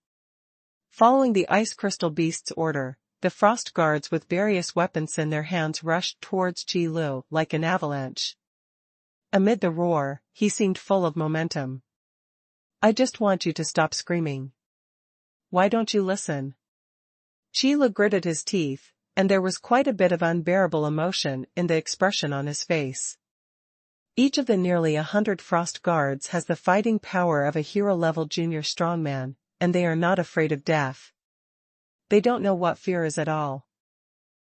Following the ice crystal beast's order, the frost guards with various weapons in their hands rushed towards Qi Lu like an avalanche. Amid the roar, he seemed full of momentum. "I just want you to stop screaming. Why don't you listen?" Qi Lu gritted his teeth, and there was quite a bit of unbearable emotion in the expression on his face. Each of the nearly 100 frost guards has the fighting power of a hero-level junior strongman, and they are not afraid of death. They don't know what fear is at all.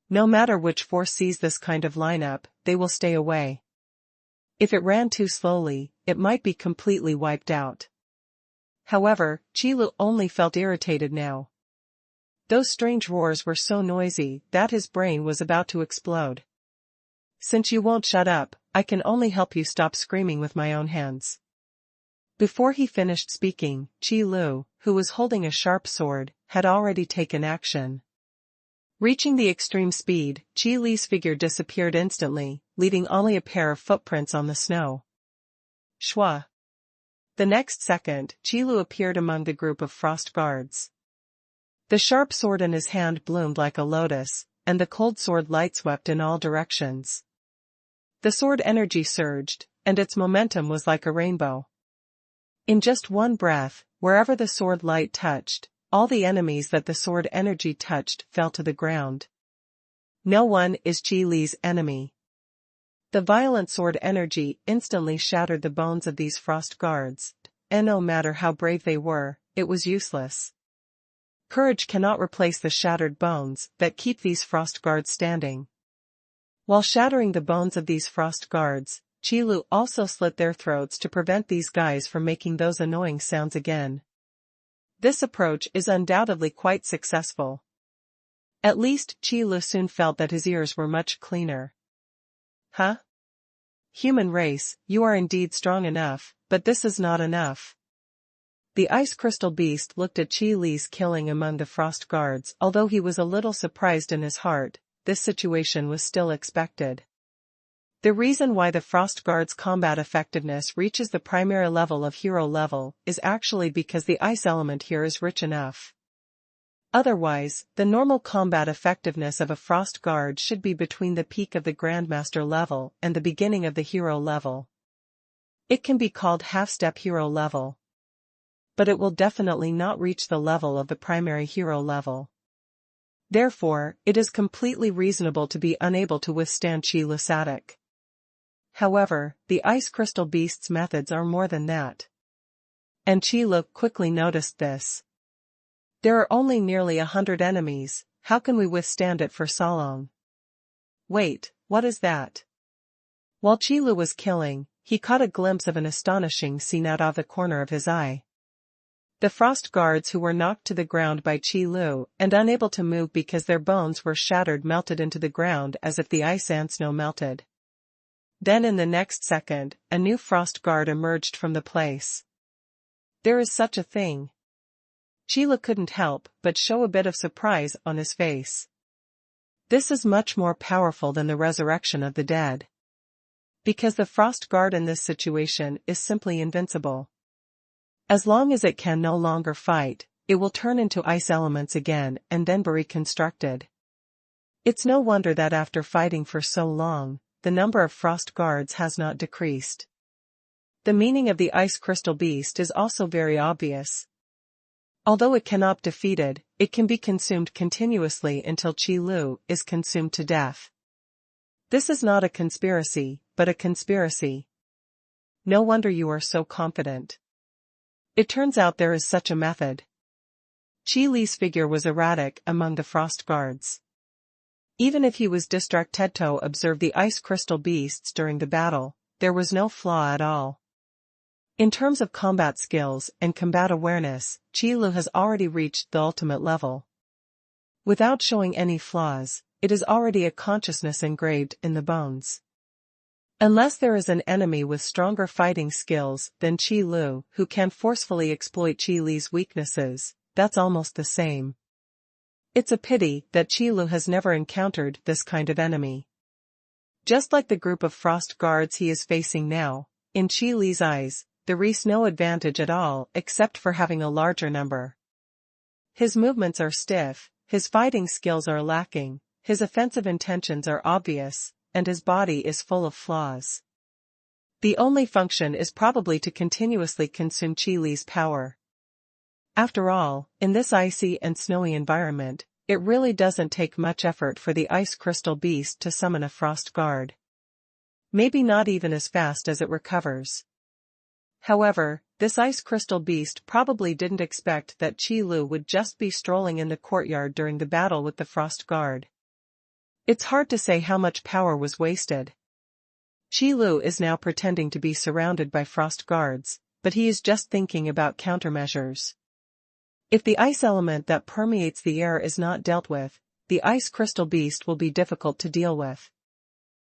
No matter which force sees this kind of lineup, they will stay away. If it ran too slowly, it might be completely wiped out. However, Qi Lu only felt irritated now. Those strange roars were so noisy that his brain was about to explode. "Since you won't shut up, I can only help you stop screaming with my own hands." Before he finished speaking, Qi Lu, who was holding a sharp sword, had already taken action. Reaching the extreme speed, Qi Li's figure disappeared instantly, leaving only a pair of footprints on the snow. Shwa. The next second, Qi Lu appeared among the group of frost guards. The sharp sword in his hand bloomed like a lotus, and the cold sword light swept in all directions. The sword energy surged, and its momentum was like a rainbow. In just one breath, wherever the sword light touched, all the enemies that the sword energy touched fell to the ground. No one is Qi Li's enemy. The violent sword energy instantly shattered the bones of these frost guards, and no matter how brave they were, it was useless. Courage cannot replace the shattered bones that keep these frost guards standing. While shattering the bones of these frost guards, Qi Lu also slit their throats to prevent these guys from making those annoying sounds again. This approach is undoubtedly quite successful. At least Qi Lu soon felt that his ears were much cleaner. Huh? Human race, you are indeed strong enough, but this is not enough. The ice crystal beast looked at Qi Li's killing among the frost guards. Although he was a little surprised in his heart, this situation was still expected. The reason why the frost guard's combat effectiveness reaches the primary level of hero level is actually because the ice element here is rich enough. Otherwise, the normal combat effectiveness of a frost guard should be between the peak of the grandmaster level and the beginning of the hero level. It can be called half-step hero level. But it will definitely not reach the level of the primary hero level. Therefore, it is completely reasonable to be unable to withstand Qi Lu's attack. However, the ice crystal beast's methods are more than that. And Qi Lu quickly noticed this. There are only nearly 100 enemies, how can we withstand it for so long? Wait, what is that? While Qilu was killing, he caught a glimpse of an astonishing scene out of the corner of his eye. The frost guards who were knocked to the ground by Qilu and unable to move because their bones were shattered melted into the ground as if the ice and snow melted. Then in the next second, a new frost guard emerged from the place. There is such a thing. Qilu couldn't help but show a bit of surprise on his face. This is much more powerful than the resurrection of the dead. Because the frost guard in this situation is simply invincible. As long as it can no longer fight, it will turn into ice elements again and then be reconstructed. It's no wonder that after fighting for so long, the number of frost guards has not decreased. The meaning of the ice crystal beast is also very obvious. Although it cannot be defeated, it can be consumed continuously until Qilu is consumed to death. This is not a conspiracy, but a conspiracy. No wonder you are so confident. It turns out there is such a method. Qilu's figure was erratic among the frost guards. Even if he was distracted to observe the ice crystal beasts during the battle, there was no flaw at all. In terms of combat skills and combat awareness, Qilu has already reached the ultimate level. Without showing any flaws, it is already a consciousness engraved in the bones. Unless there is an enemy with stronger fighting skills than Qilu who can forcefully exploit Qilu's weaknesses, that's almost the same. It's a pity that Qilu has never encountered this kind of enemy. Just like the group of frost guards he is facing now, in Qilu's eyes, there is no advantage at all except for having a larger number. His movements are stiff, his fighting skills are lacking, his offensive intentions are obvious, and his body is full of flaws. The only function is probably to continuously consume Qilu's power. After all, in this icy and snowy environment, it really doesn't take much effort for the ice crystal beast to summon a frost guard. Maybe not even as fast as it recovers. However, this ice crystal beast probably didn't expect that Qilu would just be strolling in the courtyard during the battle with the frost guard. It's hard to say how much power was wasted. Qilu is now pretending to be surrounded by frost guards, but he is just thinking about countermeasures. If the ice element that permeates the air is not dealt with, the ice crystal beast will be difficult to deal with.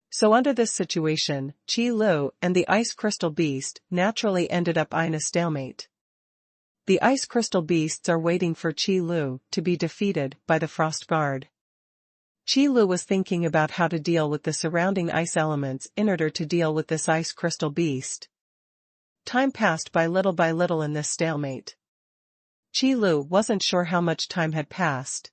So under this situation, Qilu and the ice crystal beast naturally ended up in a stalemate. The ice crystal beasts are waiting for Qilu to be defeated by the frost guard. Qilu was thinking about how to deal with the surrounding ice elements in order to deal with this ice crystal beast. Time passed by little in this stalemate. Qilu wasn't sure how much time had passed.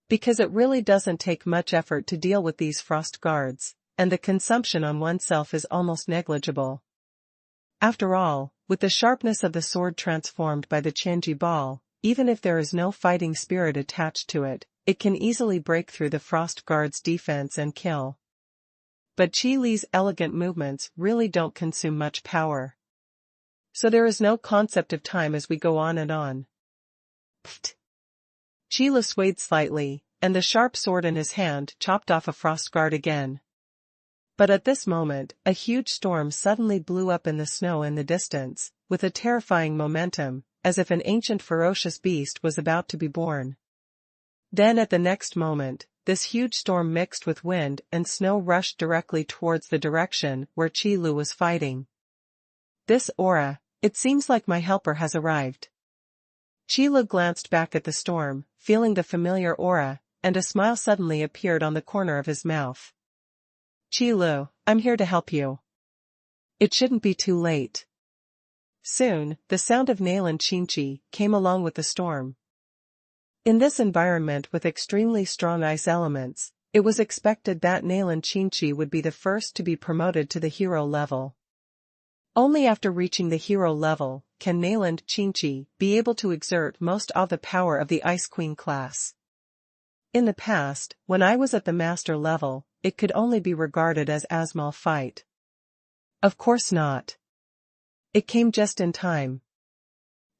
Because it really doesn't take much effort to deal with these frost guards, and the consumption on oneself is almost negligible. After all, with the sharpness of the sword transformed by the Qianji ball, even if there is no fighting spirit attached to it, it can easily break through the frost guard's defense and kill. But Qilu's elegant movements really don't consume much power. So there is no concept of time as we go on and on. Pfft. Qilu swayed slightly, and the sharp sword in his hand chopped off a frost guard again. But at this moment, a huge storm suddenly blew up in the snow in the distance, with a terrifying momentum, as if an ancient ferocious beast was about to be born. Then at the next moment, this huge storm mixed with wind and snow rushed directly towards the direction where Qilu was fighting. This aura, it seems like my helper has arrived. Qilu glanced back at the storm, feeling the familiar aura, and a smile suddenly appeared on the corner of his mouth. Qilu, I'm here to help you. It shouldn't be too late. Soon, the sound of mainland Qinchi came along with the storm. In this environment with extremely strong ice elements, it was expected that mainland Qinchi would be the first to be promoted to the hero level. Only after reaching the hero level can mainland Qinchi be able to exert most of the power of the Ice Queen class. In the past, when I was at the master level, it could only be regarded as a small fight. Of course not. It came just in time.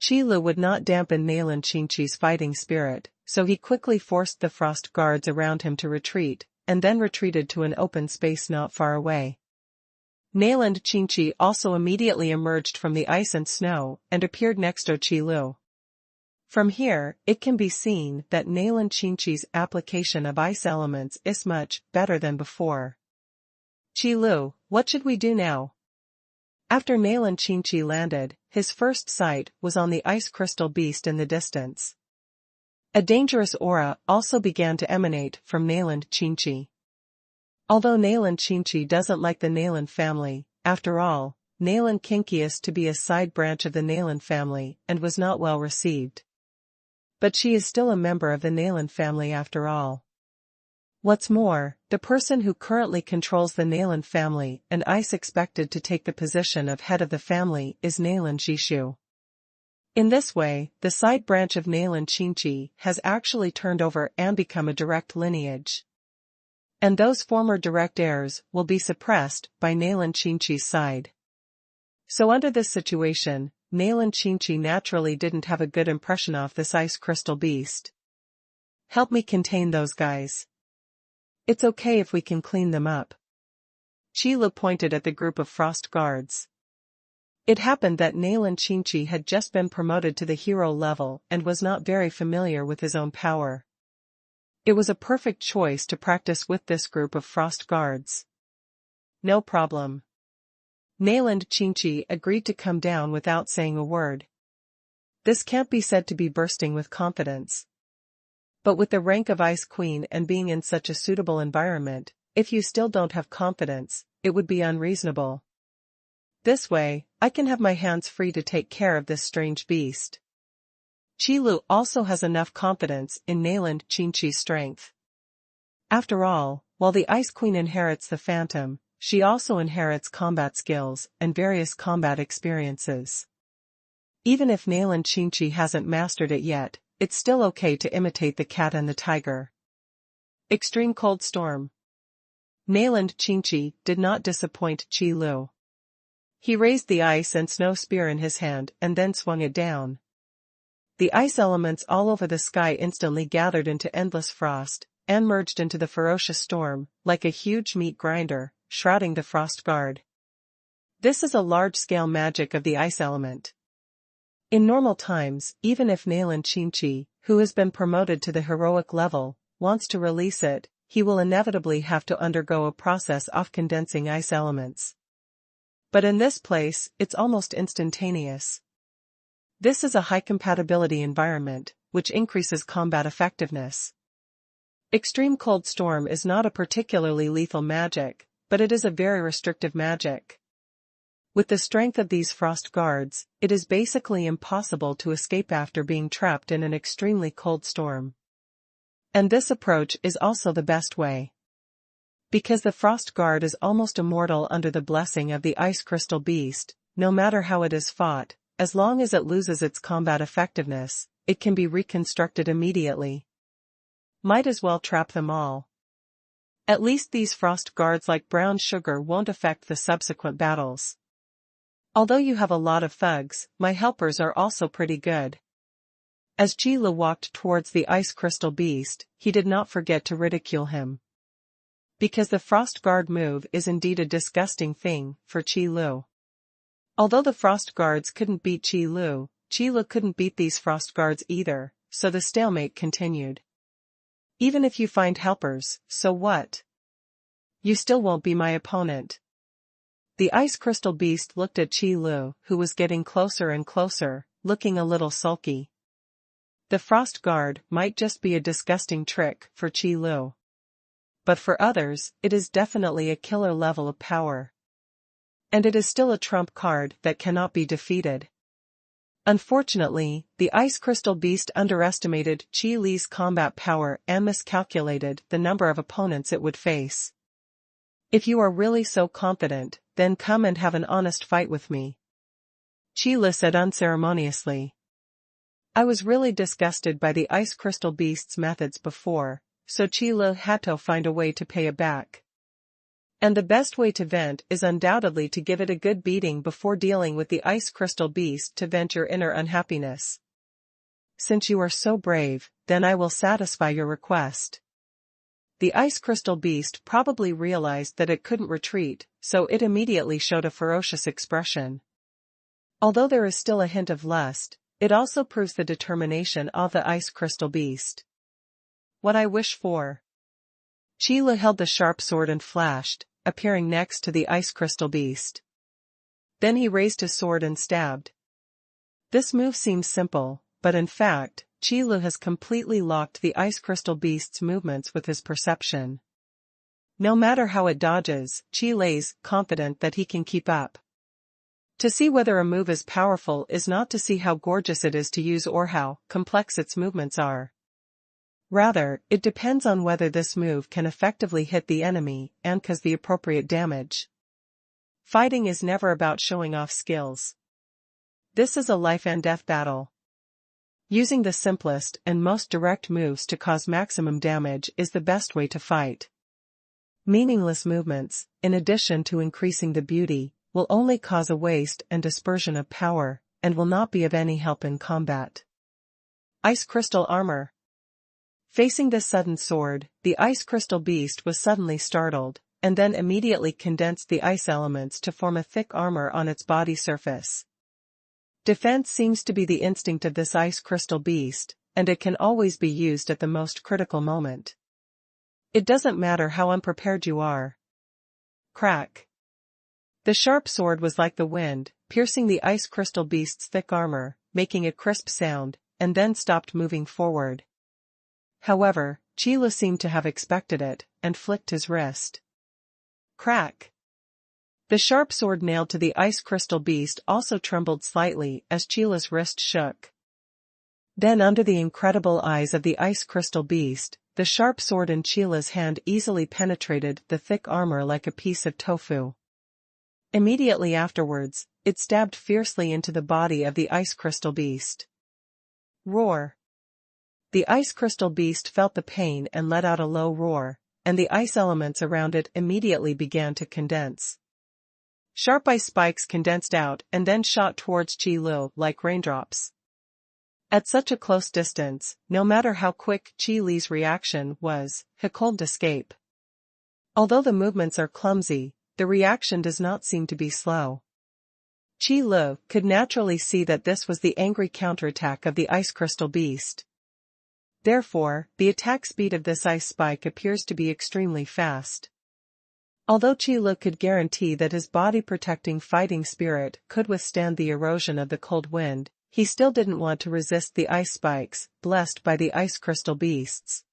Qilu would not dampen mainland Qinchi's fighting spirit, so he quickly forced the frost guards around him to retreat, and then retreated to an open space not far away. Mainland Qinchi also immediately emerged from the ice and snow and appeared next to Qi Lu. From here, it can be seen that mainland Qinchi's application of ice elements is much better than before. Qi Lu, what should we do now? After mainland Qinchi landed, his first sight was on the ice crystal beast in the distance. A dangerous aura also began to emanate from mainland Qinchi. Although mainland Qinchi doesn't like the mainland family, after all, mainland Qinchi is to be a side branch of the mainland family and was not well received. But she is still a member of the mainland family after all. What's more, the person who currently controls the mainland family and is expected to take the position of head of the family is mainland Jishu. In this way, the side branch of mainland Qinchi has actually turned over and become a direct lineage. And those former direct heirs will be suppressed by mainland Qinchi's side. So under this situation, mainland Qinchi naturally didn't have a good impression of this ice crystal beast. Help me contain those guys. It's okay if we can clean them up. Qi Lu pointed at the group of frost guards. It happened that mainland Qinchi had just been promoted to the hero level and was not very familiar with his own power. It was a perfect choice to practice with this group of frost guards. No problem. Mainland Qinchi agreed to come down without saying a word. This can't be said to be bursting with confidence. But with the rank of Ice Queen and being in such a suitable environment, if you still don't have confidence, it would be unreasonable. This way, I can have my hands free to take care of this strange beast. Qi Lu also has enough confidence in mainland Qinchi's strength. After all, while the Ice Queen inherits the Phantom, she also inherits combat skills and various combat experiences. Even if mainland Qinchi hasn't mastered it yet, it's still okay to imitate the cat and the tiger. Extreme cold storm. Mainland Qinchi did not disappoint Qi Lu. He raised the ice and snow spear in his hand and then swung it down. The ice elements all over the sky instantly gathered into endless frost, and merged into the ferocious storm, like a huge meat grinder, shrouding the frost guard. This is a large-scale magic of the ice element. In normal times, even if mainland Qinchi, who has been promoted to the heroic level, wants to release it, he will inevitably have to undergo a process of condensing ice elements. But in this place, it's almost instantaneous. This is a high compatibility environment, which increases combat effectiveness. Extreme cold storm is not a particularly lethal magic, but it is a very restrictive magic. With the strength of these frost guards, it is basically impossible to escape after being trapped in an extremely cold storm. And this approach is also the best way. Because the frost guard is almost immortal under the blessing of the ice crystal beast, no matter how it is fought, as long as it loses its combat effectiveness, it can be reconstructed immediately. Might as well trap them all. At least these frost guards like brown sugar won't affect the subsequent battles. Although you have a lot of thugs, my helpers are also pretty good. As Qi Lu walked towards the ice crystal beast, he did not forget to ridicule him. Because the frost guard move is indeed a disgusting thing for Qi Lu. Although the frost guards couldn't beat Qi Lu couldn't beat these frost guards either, so the stalemate continued. Even if you find helpers, so what? You still won't be my opponent. The ice crystal beast looked at Qi Lu, who was getting closer and closer, looking a little sulky. The frost guard might just be a disgusting trick for Qi Lu. But for others, it is definitely a killer level of power. And it is still a trump card that cannot be defeated. Unfortunately, the ice crystal beast underestimated Qi Li's combat power and miscalculated the number of opponents it would face. If you are really so confident, then come and have an honest fight with me. Qi Li said unceremoniously. I was really disgusted by the ice crystal beast's methods before, so Qi Li had to find a way to pay it back. And the best way to vent is undoubtedly to give it a good beating before dealing with the ice crystal beast to vent your inner unhappiness. Since you are so brave, then I will satisfy your request. the ice crystal beast probably realized that it couldn't retreat, so it immediately showed a ferocious expression. Although there is still a hint of lust, it also proves the determination of the ice crystal beast. What I wish for. Qi Lu held the sharp sword and flashed, appearing next to the ice crystal beast. Then he raised his sword and stabbed. This move seems simple, but in fact, Qi Lu has completely locked the ice crystal beast's movements with his perception. No matter how it dodges, Qi lays confident that he can keep up. To see whether a move is powerful is not to see how gorgeous it is to use or how complex its movements are. Rather, it depends on whether this move can effectively hit the enemy and cause the appropriate damage. Fighting is never about showing off skills. This is a life and death battle. Using the simplest and most direct moves to cause maximum damage is the best way to fight. Meaningless movements, in addition to increasing the beauty, will only cause a waste and dispersion of power, and will not be of any help in combat. Ice crystal armor. Facing this sudden sword, the ice crystal beast was suddenly startled, and then immediately condensed the ice elements to form a thick armor on its body surface. Defense seems to be the instinct of this ice crystal beast, and it can always be used at the most critical moment. It doesn't matter how unprepared you are. Crack. The sharp sword was like the wind, piercing the ice crystal beast's thick armor, making a crisp sound, and then stopped moving forward. However, Qi Lu seemed to have expected it, and flicked his wrist. Crack. The sharp sword nailed to the ice crystal beast also trembled slightly as Qi Lu's wrist shook. Then under the incredible eyes of the ice crystal beast, the sharp sword in Qi Lu's hand easily penetrated the thick armor like a piece of tofu. Immediately afterwards, it stabbed fiercely into the body of the ice crystal beast. Roar. The ice crystal beast felt the pain and let out a low roar, and the ice elements around it immediately began to condense. Sharp ice spikes condensed out and then shot towards Qi Lu like raindrops. At such a close distance, no matter how quick Qi Li's reaction was, he couldn't escape. Although the movements are clumsy, the reaction does not seem to be slow. Qi Lu could naturally see that this was the angry counterattack of the ice crystal beast. Therefore, the attack speed of this ice spike appears to be extremely fast. Although Qi Lu could guarantee that his body-protecting fighting spirit could withstand the erosion of the cold wind, he still didn't want to resist the ice spikes, blessed by the ice crystal beasts.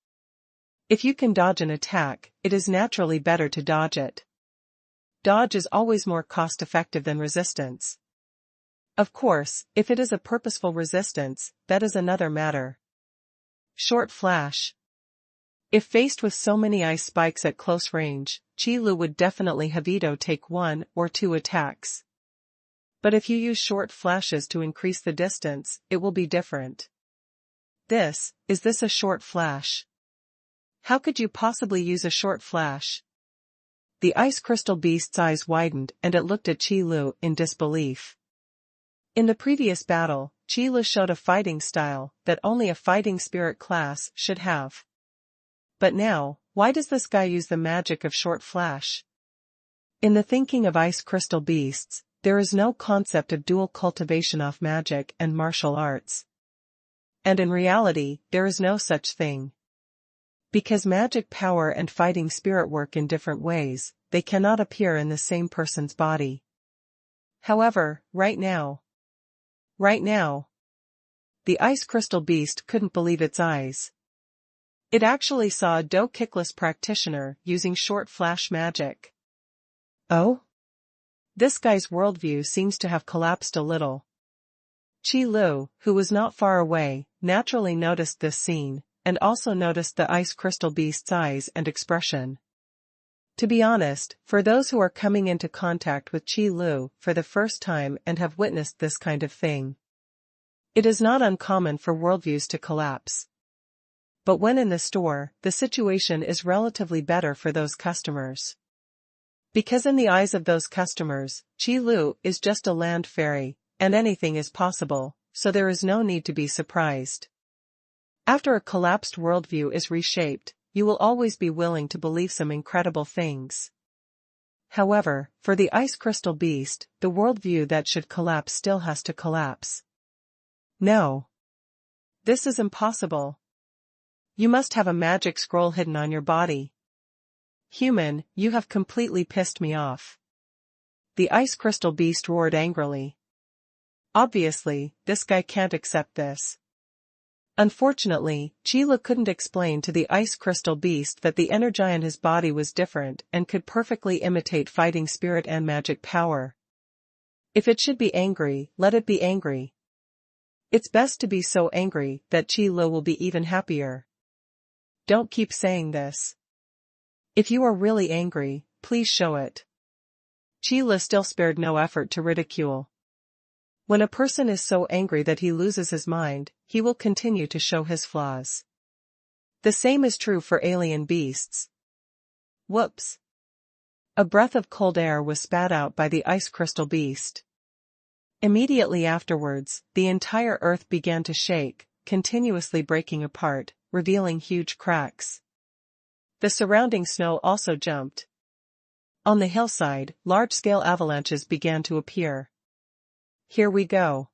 If you can dodge an attack, it is naturally better to dodge it. Dodge is always more cost-effective than resistance. Of course, if it is a purposeful resistance, that is another matter. Short flash. If faced with so many ice spikes at close range, Qi Lu would definitely have Ito take 1 or 2 attacks. But if you use short flashes to increase the distance, it will be different. Is this a short flash? How could you possibly use a short flash? The ice crystal beast's eyes widened and it looked at Qi Lu in disbelief. In the previous battle, Qi Lu showed a fighting style that only a fighting spirit class should have. But now, why does this guy use the magic of short flash? In the thinking of ice crystal beasts, there is no concept of dual cultivation of magic and martial arts. And in reality, there is no such thing. Because magic power and fighting spirit work in different ways, they cannot appear in the same person's body. However, right now, the ice crystal beast couldn't believe its eyes. It actually saw a Do kickless practitioner using short flash magic. Oh? This guy's worldview seems to have collapsed a little. Qi Lu, who was not far away, naturally noticed this scene, and also noticed the ice crystal beast's eyes and expression. To be honest, for those who are coming into contact with Qi Lu for the first time and have witnessed this kind of thing, it is not uncommon for worldviews to collapse. But when in the store, the situation is relatively better for those customers. Because in the eyes of those customers, Qi Lu is just a land fairy, and anything is possible, so there is no need to be surprised. After a collapsed worldview is reshaped, you will always be willing to believe some incredible things. However, for the ice crystal beast, the worldview that should collapse still has to collapse. No. This is impossible. You must have a magic scroll hidden on your body. Human, you have completely pissed me off. The ice crystal beast roared angrily. Obviously, this guy can't accept this. Unfortunately, Chila couldn't explain to the ice crystal beast that the energy in his body was different and could perfectly imitate fighting spirit and magic power. If it should be angry, let it be angry. It's best to be so angry that Chila will be even happier. Don't keep saying this. If you are really angry, please show it. Chila still spared no effort to ridicule. When a person is so angry that he loses his mind, he will continue to show his flaws. The same is true for alien beasts. Whoops. A breath of cold air was spat out by the ice crystal beast. Immediately afterwards, the entire earth began to shake, continuously breaking apart, revealing huge cracks. The surrounding snow also jumped. On the hillside, large-scale avalanches began to appear. Here we go.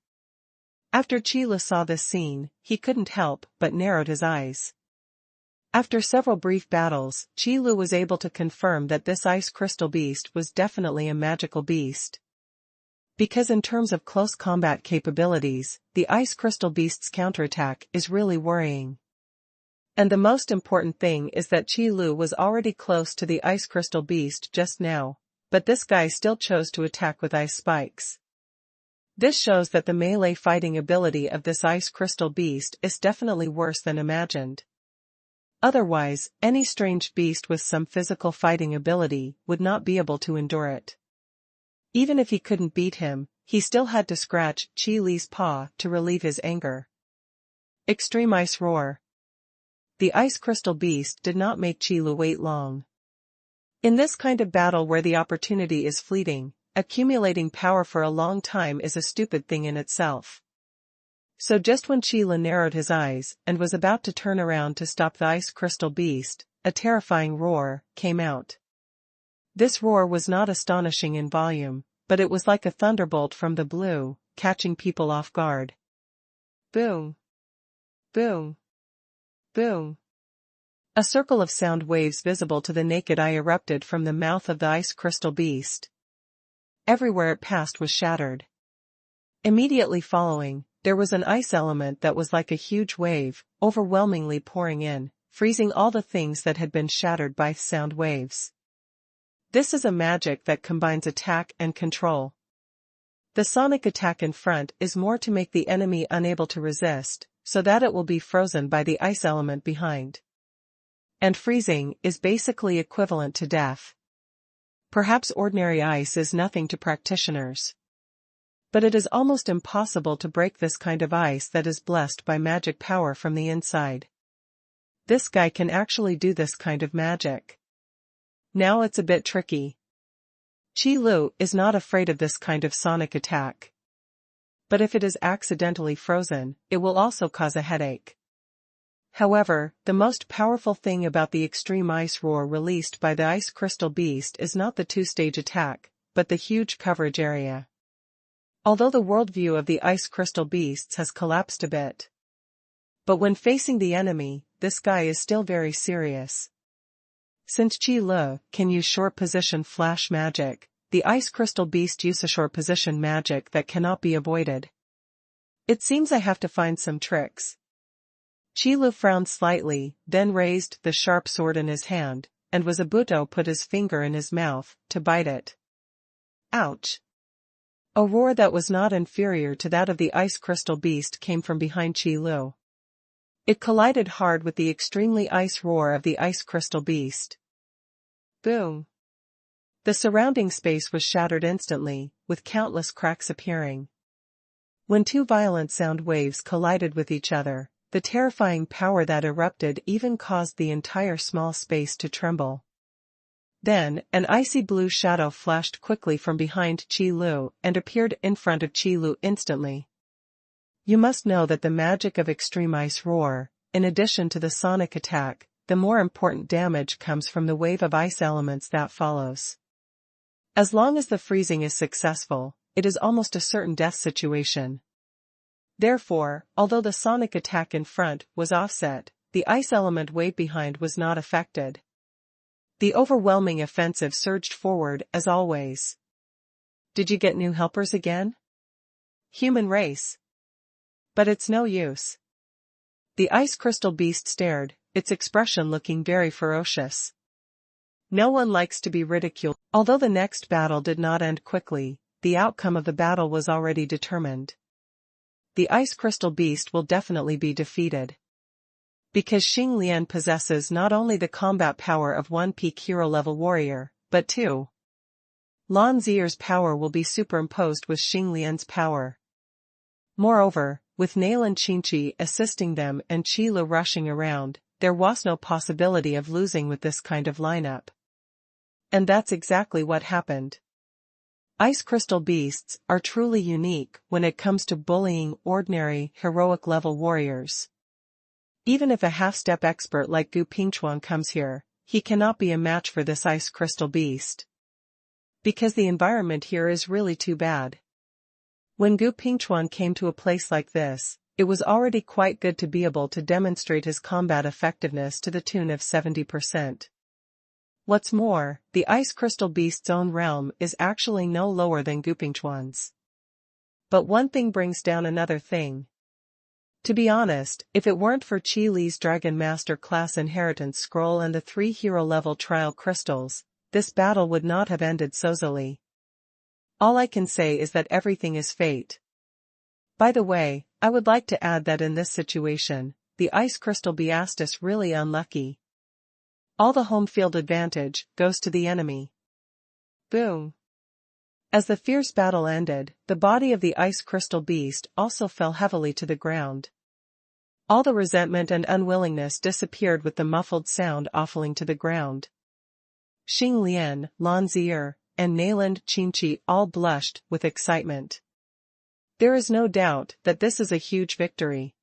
After Chila saw this scene, he couldn't help but narrowed his eyes. After several brief battles, Chila was able to confirm that this ice crystal beast was definitely a magical beast. Because in terms of close combat capabilities, the ice crystal beast's counterattack is really worrying. And the most important thing is that Chi-Lu was already close to the ice crystal beast just now, but this guy still chose to attack with ice spikes. This shows that the melee fighting ability of this ice crystal beast is definitely worse than imagined. Otherwise, any strange beast with some physical fighting ability would not be able to endure it. Even if he couldn't beat him, he still had to scratch Chi Li's paw to relieve his anger. Extreme Ice Roar. The ice crystal beast did not make Chi Lu wait long. In this kind of battle where the opportunity is fleeting, accumulating power for a long time is a stupid thing in itself. So just when Chi Lu narrowed his eyes and was about to turn around to stop the ice crystal beast, a terrifying roar came out. This roar was not astonishing in volume, but it was like a thunderbolt from the blue, catching people off guard. Boom! Boom! Boom! A circle of sound waves visible to the naked eye erupted from the mouth of the ice crystal beast. Everywhere it passed was shattered. Immediately following, there was an ice element that was like a huge wave, overwhelmingly pouring in, freezing all the things that had been shattered by sound waves. This is a magic that combines attack and control. The sonic attack in front is more to make the enemy unable to resist, so that it will be frozen by the ice element behind. And freezing is basically equivalent to death. Perhaps ordinary ice is nothing to practitioners. But it is almost impossible to break this kind of ice that is blessed by magic power from the inside. This guy can actually do this kind of magic. Now it's a bit tricky. Chi Lu is not afraid of this kind of sonic attack. But if it is accidentally frozen, it will also cause a headache. However, the most powerful thing about the extreme ice roar released by the ice crystal beast is not the two-stage attack, but the huge coverage area. Although the worldview of the ice crystal beasts has collapsed a bit. But when facing the enemy, this guy is still very serious. Since Chi Lu can use short position flash magic, the ice crystal beast uses a short position magic that cannot be avoided. It seems I have to find some tricks. Chi Lu frowned slightly, then raised the sharp sword in his hand, and was about to put his finger in his mouth to bite it. Ouch! A roar that was not inferior to that of the ice crystal beast came from behind Chi Lu. It collided hard with the extremely ice roar of the ice crystal beast. Boom! The surrounding space was shattered instantly, with countless cracks appearing. When two violent sound waves collided with each other, the terrifying power that erupted even caused the entire small space to tremble. Then, an icy blue shadow flashed quickly from behind Chi Lu and appeared in front of Chi Lu instantly. You must know that the magic of extreme ice roar, in addition to the sonic attack, the more important damage comes from the wave of ice elements that follows. As long as the freezing is successful, it is almost a certain death situation. Therefore, although the sonic attack in front was offset, the ice element wave behind was not affected. The overwhelming offensive surged forward as always. Did you get new helpers again? Human race. But it's no use. The ice crystal beast stared, its expression looking very ferocious. No one likes to be ridiculed. Although the next battle did not end quickly, the outcome of the battle was already determined. The ice crystal beast will definitely be defeated. Because Xing Lian possesses not only the combat power of one peak hero-level warrior, but two. Lan Zier's power will be superimposed with Xing Lian's power. Moreover, with Nailan Qingqi assisting them and Qi Lu rushing around, there was no possibility of losing with this kind of lineup. And that's exactly what happened. Ice crystal beasts are truly unique when it comes to bullying ordinary, heroic-level warriors. Even if a half-step expert like Gu Pingchuan comes here, he cannot be a match for this ice crystal beast. Because the environment here is really too bad. When Gu Pingchuan came to a place like this, it was already quite good to be able to demonstrate his combat effectiveness to the tune of 70%. What's more, the ice crystal beast's own realm is actually no lower than Gu Pingchuan's. But one thing brings down another thing. To be honest, if it weren't for Qi Li's Dragon Master class inheritance scroll and the 3 hero-level trial crystals, this battle would not have ended so easily. All I can say is that everything is fate. By the way, I would like to add that in this situation, the ice crystal beast is really unlucky. All the home field advantage goes to the enemy. Boom. As the fierce battle ended, the body of the ice crystal beast also fell heavily to the ground. All the resentment and unwillingness disappeared with the muffled sound falling to the ground. Xing Lian, Lan Zier, and Nailan Qingqi all blushed with excitement. There is no doubt that this is a huge victory.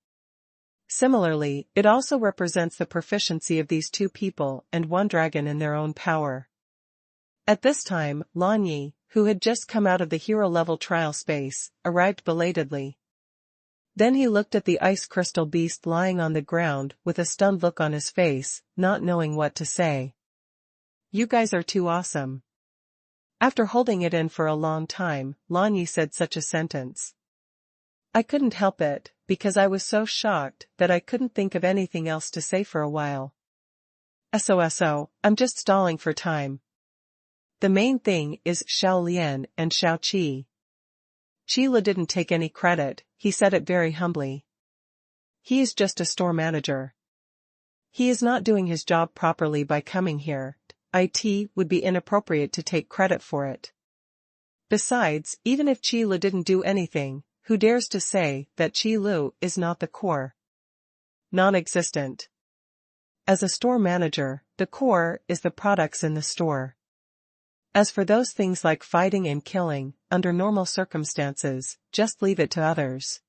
Similarly, it also represents the proficiency of these two people and one dragon in their own power. At this time, Lan Yi, who had just come out of the hero-level trial space, arrived belatedly. Then he looked at the ice crystal beast lying on the ground with a stunned look on his face, not knowing what to say. You guys are too awesome. After holding it in for a long time, Lan Yi said such a sentence. I couldn't help it, because I was so shocked that I couldn't think of anything else to say for a while. SOSO, I'm just stalling for time. The main thing is Shao Lian and Shao Qi. Qi Lu didn't take any credit, he said it very humbly. He is just a store manager. He is not doing his job properly by coming here. It would be inappropriate to take credit for it. Besides, even if Qi Lu didn't do anything, who dares to say that Qi Lu is not the core? Non-existent. As a store manager, the core is the products in the store. As for those things like fighting and killing, under normal circumstances, just leave it to others.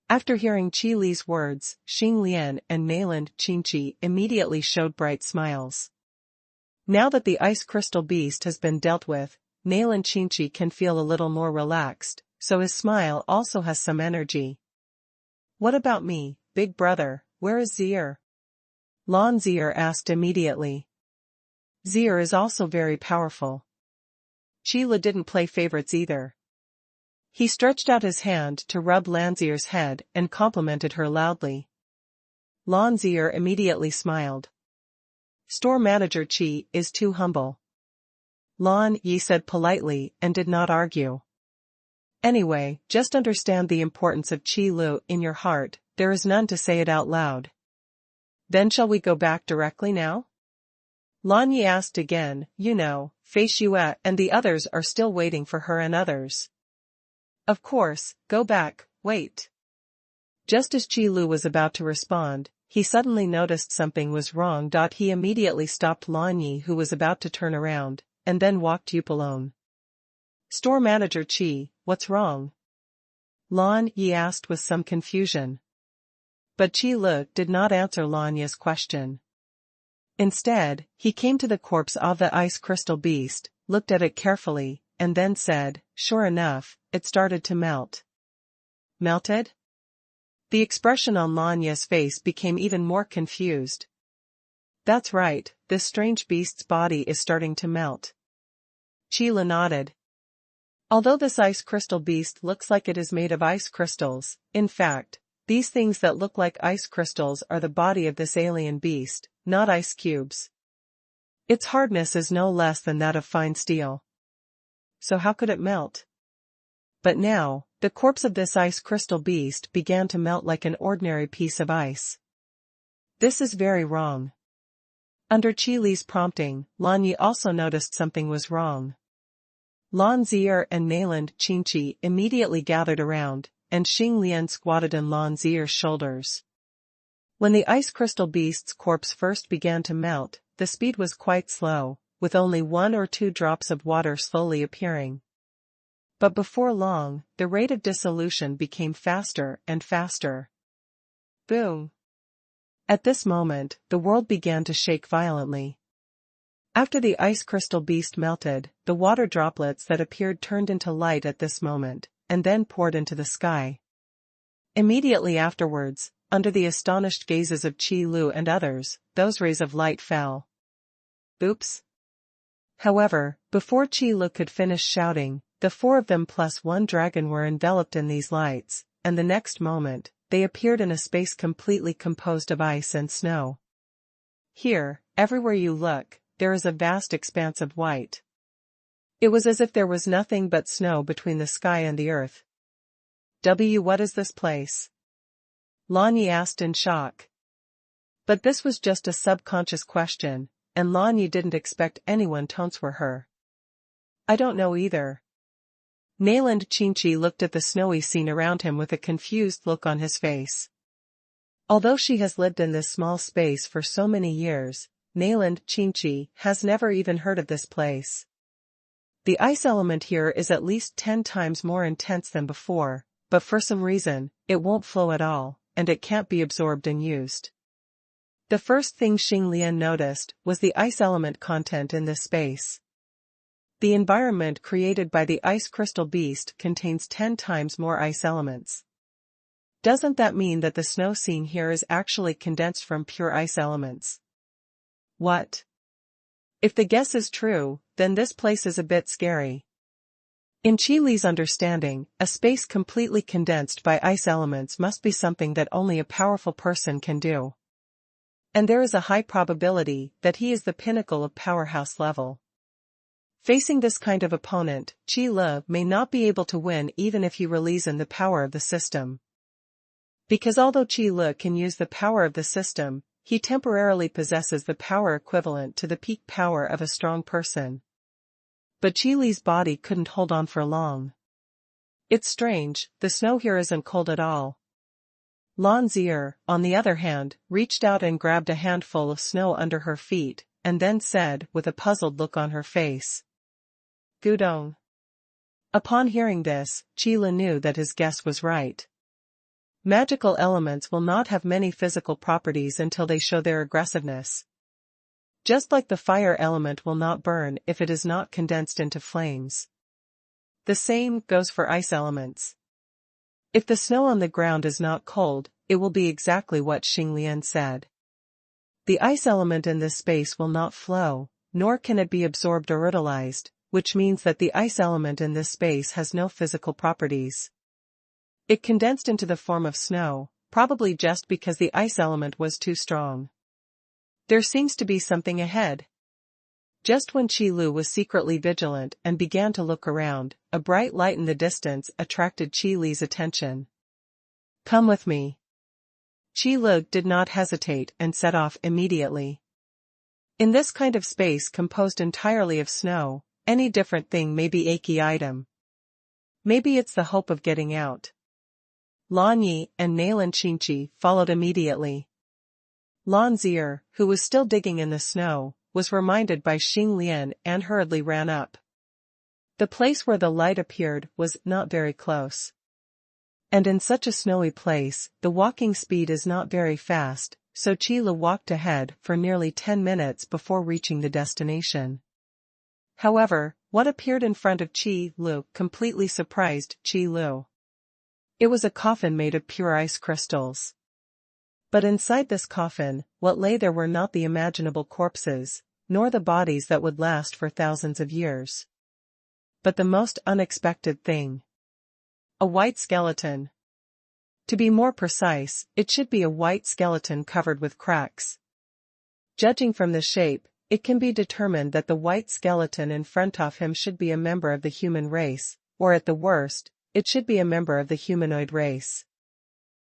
After hearing Qi Li's words, Xing Lian and Nailan Qingqi immediately showed bright smiles. Now that the ice crystal beast has been dealt with, Nailan Qingqi can feel a little more relaxed, so his smile also has some energy. What about me, big brother, where is Zier? Lan Zier asked immediately. Zier is also very powerful. Qi Lu didn't play favorites either. He stretched out his hand to rub Lan Zier's head and complimented her loudly. Lan Zier immediately smiled. Store manager Qi is too humble. Lan Yi said politely and did not argue. Anyway, just understand the importance of Qi Lu in your heart, there is none to say it out loud. Then shall we go back directly now? Lan Yi asked again, you know, Fei Xue and the others are still waiting for her and others. Of course, go back, wait. Just as Qi Lu was about to respond, he suddenly noticed something was wrong. He immediately stopped Lan Yi, who was about to turn around, and then walked up alone. Store manager Qi, what's wrong? Lan Yi asked with some confusion. But Qi Lu did not answer Lan Yi's question. Instead, he came to the corpse of the ice crystal beast, looked at it carefully, and then said, "Sure enough, it started to melt." Melted? The expression on Lanya's face became even more confused. That's right, this strange beast's body is starting to melt. Qi nodded. Although this ice crystal beast looks like it is made of ice crystals, in fact, these things that look like ice crystals are the body of this alien beast, not ice cubes. Its hardness is no less than that of fine steel. So how could it melt? But now, the corpse of this ice crystal beast began to melt like an ordinary piece of ice. This is very wrong. Under Qi Li's prompting, Lan Yi also noticed something was wrong. Lan Zier and mainland Qingqi immediately gathered around, and Xing Lian squatted on Lan Zier's shoulders. When the ice crystal beast's corpse first began to melt, the speed was quite slow, with only 1 or 2 drops of water slowly appearing. But before long, the rate of dissolution became faster and faster. Boom! At this moment, the world began to shake violently. After the ice crystal beast melted, the water droplets that appeared turned into light at this moment, and then poured into the sky. Immediately afterwards, under the astonished gazes of Qi Lu and others, those rays of light fell. Oops! However, before Qi Lu could finish shouting, the 4 of them plus 1 dragon were enveloped in these lights, and the next moment, they appeared in a space completely composed of ice and snow. Here, everywhere you look, there is a vast expanse of white. It was as if there was nothing but snow between the sky and the earth. What is this place? Lan Yi asked in shock. But this was just a subconscious question, and Lan Yi didn't expect anyone to answer her. I don't know either. Mainland Qingqi looked at the snowy scene around him with a confused look on his face. Although she has lived in this small space for so many years, mainland Qingqi has never even heard of this place. The ice element here is at least 10 times more intense than before, but for some reason, it won't flow at all, and it can't be absorbed and used. The first thing Xing Lian noticed was the ice element content in this space. The environment created by the ice crystal beast contains 10 times more ice elements. Doesn't that mean that the snow scene here is actually condensed from pure ice elements? What? If the guess is true, then this place is a bit scary. In Qi Li's understanding, a space completely condensed by ice elements must be something that only a powerful person can do. And there is a high probability that he is the pinnacle of powerhouse level. Facing this kind of opponent, Qi Li may not be able to win even if he relies on the power of the system. Because although Qi Li can use the power of the system, he temporarily possesses the power equivalent to the peak power of a strong person. But Qi Li's body couldn't hold on for long. It's strange, the snow here isn't cold at all. Lan Zier, on the other hand, reached out and grabbed a handful of snow under her feet, and then said with a puzzled look on her face, "Gudong." Upon hearing this, Qi Li knew that his guess was right. Magical elements will not have many physical properties until they show their aggressiveness. Just like the fire element will not burn if it is not condensed into flames. The same goes for ice elements. If the snow on the ground is not cold, it will be exactly what Xing Lian said. The ice element in this space will not flow, nor can it be absorbed or utilized, which means that the ice element in this space has no physical properties. It condensed into the form of snow, probably just because the ice element was too strong. There seems to be something ahead. Just when Qi Lu was secretly vigilant and began to look around, a bright light in the distance attracted Qi Li's attention. "Come with me." Qi Lu did not hesitate and set off immediately. In this kind of space composed entirely of snow, any different thing may be a key item. Maybe it's the hope of getting out. Lan Yi and Mainland Qingqi followed immediately. Lan Zier, who was still digging in the snow, was reminded by Xing Lian and hurriedly ran up. The place where the light appeared was not very close. And in such a snowy place, the walking speed is not very fast, so Qi walked ahead for nearly 10 minutes before reaching the destination. However, what appeared in front of Qi completely surprised Qi. It was a coffin made of pure ice crystals. But inside this coffin, what lay there were not the imaginable corpses, nor the bodies that would last for thousands of years. But the most unexpected thing. A white skeleton. To be more precise, it should be a white skeleton covered with cracks. Judging from the shape, it can be determined that the white skeleton in front of him should be a member of the human race, or at the worst, it should be a member of the humanoid race.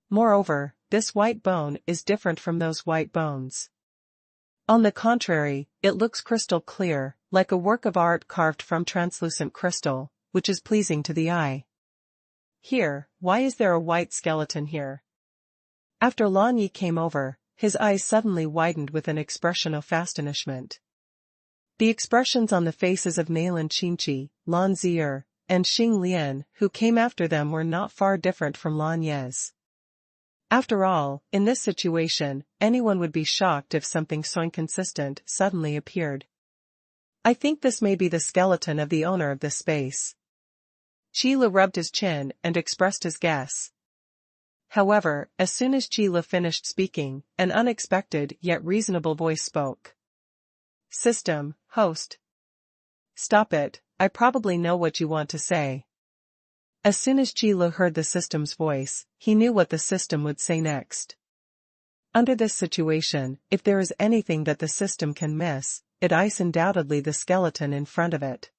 Moreover, this white bone is different from those white bones. On the contrary, it looks crystal clear, like a work of art carved from translucent crystal, which is pleasing to the eye. Here, why is there a white skeleton here? After Lan Yi came over, his eyes suddenly widened with an expression of astonishment. The expressions on the faces of Nailan Qingqi, Lan Zier, and Xing Lian, who came after them, were not far different from Lan Ye's. After all, in this situation, anyone would be shocked if something so inconsistent suddenly appeared. I think this may be the skeleton of the owner of this space. Qi rubbed his chin and expressed his guess. However, as soon as Qi finished speaking, an unexpected yet reasonable voice spoke. System, host. Stop it, I probably know what you want to say. As soon as Qi heard the system's voice, he knew what the system would say next. Under this situation, if there is anything that the system can miss, it is undoubtedly the skeleton in front of it.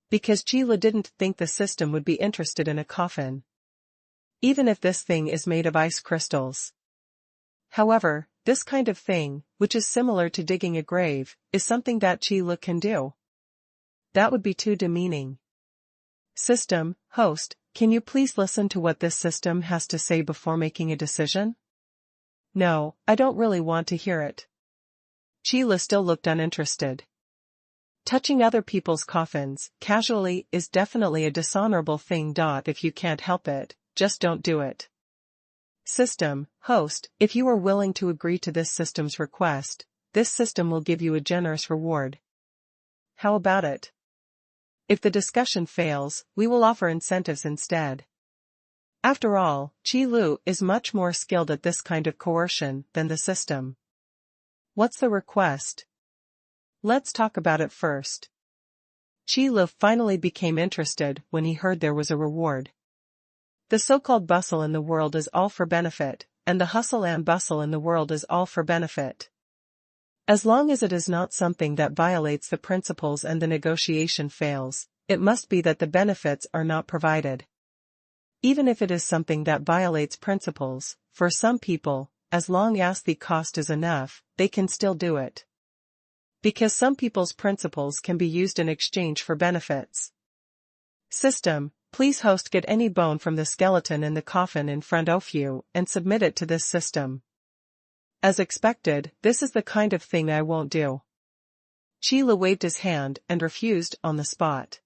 Because Qi didn't think the system would be interested in a coffin. Even if this thing is made of ice crystals. However, this kind of thing, which is similar to digging a grave, is something that Qi can do. That would be too demeaning. System, host, can you please listen to what this system has to say before making a decision? No, I don't really want to hear it. Qi still looked uninterested. Touching other people's coffins, casually, is definitely a dishonorable thing. If you can't help it, just don't do it. System, host, if you are willing to agree to this system's request, this system will give you a generous reward. How about it? If the discussion fails, we will offer incentives instead. After all, Qi is much more skilled at this kind of coercion than the system. What's the request? Let's talk about it first. Qi finally became interested when he heard there was a reward. The so-called bustle in the world is all for benefit, and the hustle and bustle in the world is all for benefit. As long as it is not something that violates the principles and the negotiation fails, it must be that the benefits are not provided. Even if it is something that violates principles, for some people, as long as the cost is enough, they can still do it. Because some people's principles can be used in exchange for benefits. System, please host, get any bone from the skeleton in the coffin in front of you and submit it to this system. As expected, this is the kind of thing I won't do. Qi waved his hand and refused on the spot.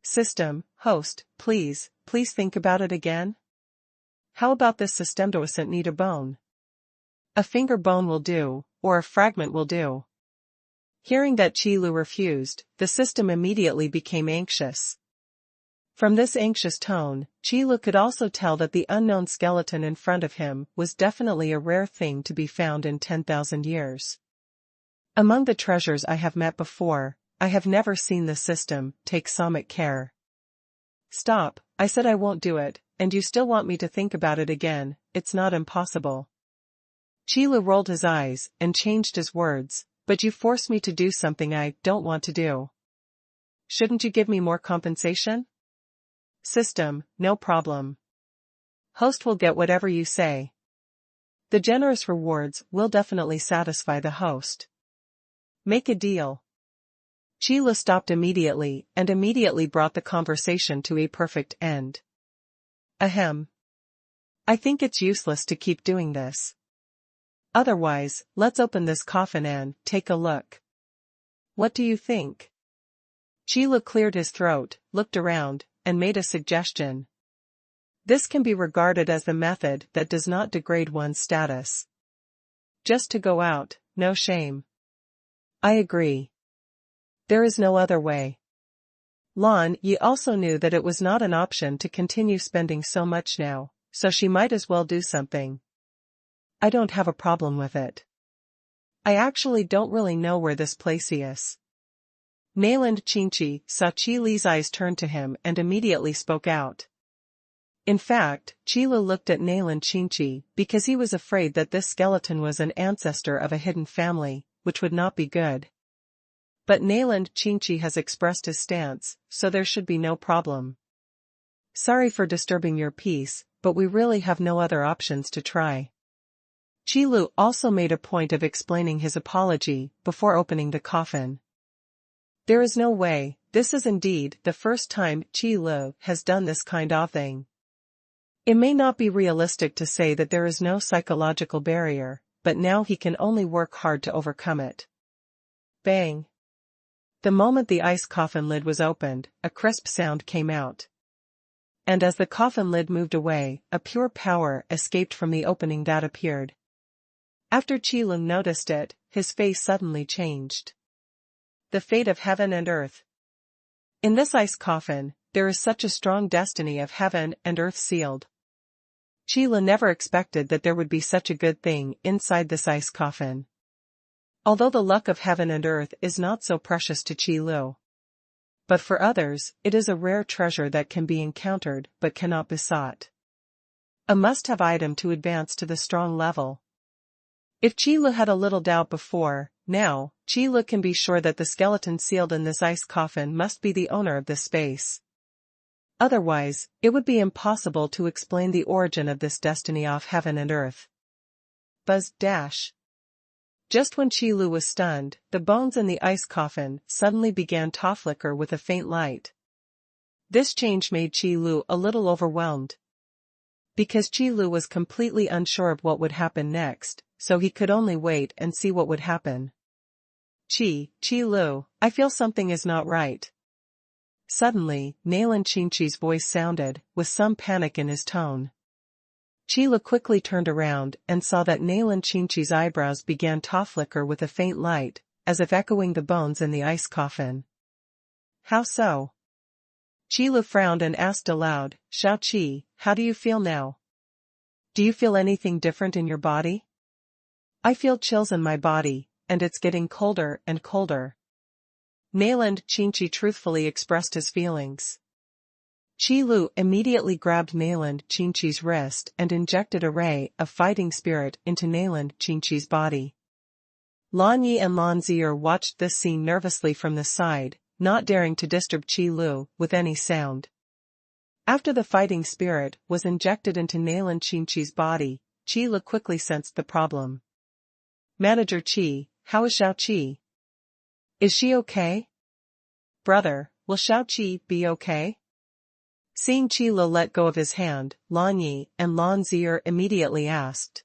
System, host, please think about it again? How about this system doesn't need a bone? A finger bone will do, or a fragment will do. Hearing that Qi refused, the system immediately became anxious. From this anxious tone, Qi could also tell that the unknown skeleton in front of him was definitely a rare thing to be found in 10,000 years. Among the treasures I have met before, I have never seen the system take somic care. Stop, I said I won't do it, and you still want me to think about it again. It's not impossible. Qi rolled his eyes and changed his words, but you force me to do something I don't want to do. Shouldn't you give me more compensation? System, no problem. Host will get whatever you say. The generous rewards will definitely satisfy the host. Make a deal. Qi stopped immediately and immediately brought the conversation to a perfect end. Ahem. I think it's useless to keep doing this. Otherwise, let's open this coffin and take a look. What do you think? Qi cleared his throat, looked around, and made a suggestion. This can be regarded as the method that does not degrade one's status. Just to go out, no shame. I agree. There is no other way. Lan Yi also knew that it was not an option to continue spending so much now, so she might as well do something. I don't have a problem with it. I actually don't really know where this place is. Mainland Qingqi saw Qi Li's eyes turn to him and immediately spoke out. In fact, Qi Lu looked at Mainland Qingqi because he was afraid that this skeleton was an ancestor of a hidden family, which would not be good. But Mainland Qingqi has expressed his stance, so there should be no problem. Sorry for disturbing your peace, but we really have no other options to try. Qi Lu also made a point of explaining his apology before opening the coffin. There is no way, this is indeed the first time Qi Lu has done this kind of thing. It may not be realistic to say that there is no psychological barrier, but now he can only work hard to overcome it. Bang! The moment the ice coffin lid was opened, a crisp sound came out. And as the coffin lid moved away, a pure power escaped from the opening that appeared. After Qi Lu noticed it, his face suddenly changed. The fate of heaven and earth. In this ice coffin, there is such a strong destiny of heaven and earth sealed. Qi Lu never expected that there would be such a good thing inside this ice coffin. Although the luck of heaven and earth is not so precious to Qi Lu. But for others, it is a rare treasure that can be encountered but cannot be sought. A must-have item to advance to the strong level. If Qi Lu had a little doubt before, now, Qi Lu can be sure that the skeleton sealed in this ice coffin must be the owner of this space. Otherwise, it would be impossible to explain the origin of this destiny of heaven and earth. Buzz dash. Just when Qi Lu was stunned, the bones in the ice coffin suddenly began to flicker with a faint light. This change made Qi Lu a little overwhelmed. Because Qi Lu was completely unsure of what would happen next, so he could only wait and see what would happen. Qi Lu, I feel something is not right. Suddenly, Mainland Qingqi's voice sounded, with some panic in his tone. Qi Lu quickly turned around and saw that Mainland Qingqi's eyebrows began to flicker with a faint light, as if echoing the bones in the ice coffin. How so? Qi Lu frowned and asked aloud, Shao Qi, how do you feel now? Do you feel anything different in your body? I feel chills in my body, and it's getting colder and colder. Mainland Qingqi truthfully expressed his feelings. Qi Lu immediately grabbed Mainland Qingqi's wrist and injected a ray of fighting spirit into Mainland Qingqi's body. Lan Yi and Lan Zier watched this scene nervously from the side, not daring to disturb Qi Lu with any sound. After the fighting spirit was injected into Mainland Qingqi's body, Qi Lu quickly sensed the problem. Manager Qi, how is Shao Qi? Is she okay? Brother, will Shao Qi be okay? Seeing Qi Lu let go of his hand, Lan Yi and Lan Zier immediately asked.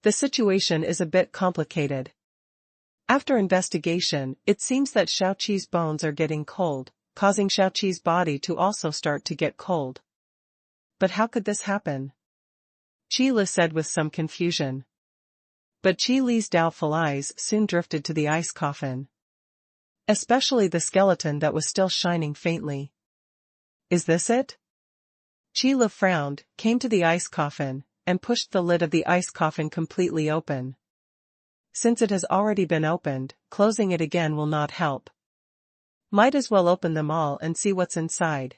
The situation is a bit complicated. After investigation, it seems that Shao Qi's bones are getting cold, causing Shao Qi's body to also start to get cold. But how could this happen? Qi Lu said with some confusion. But Qi Li's doubtful eyes soon drifted to the ice coffin. Especially the skeleton that was still shining faintly. Is this it? Qi Lu frowned, came to the ice coffin, and pushed the lid of the ice coffin completely open. Since it has already been opened, closing it again will not help. Might as well open them all and see what's inside.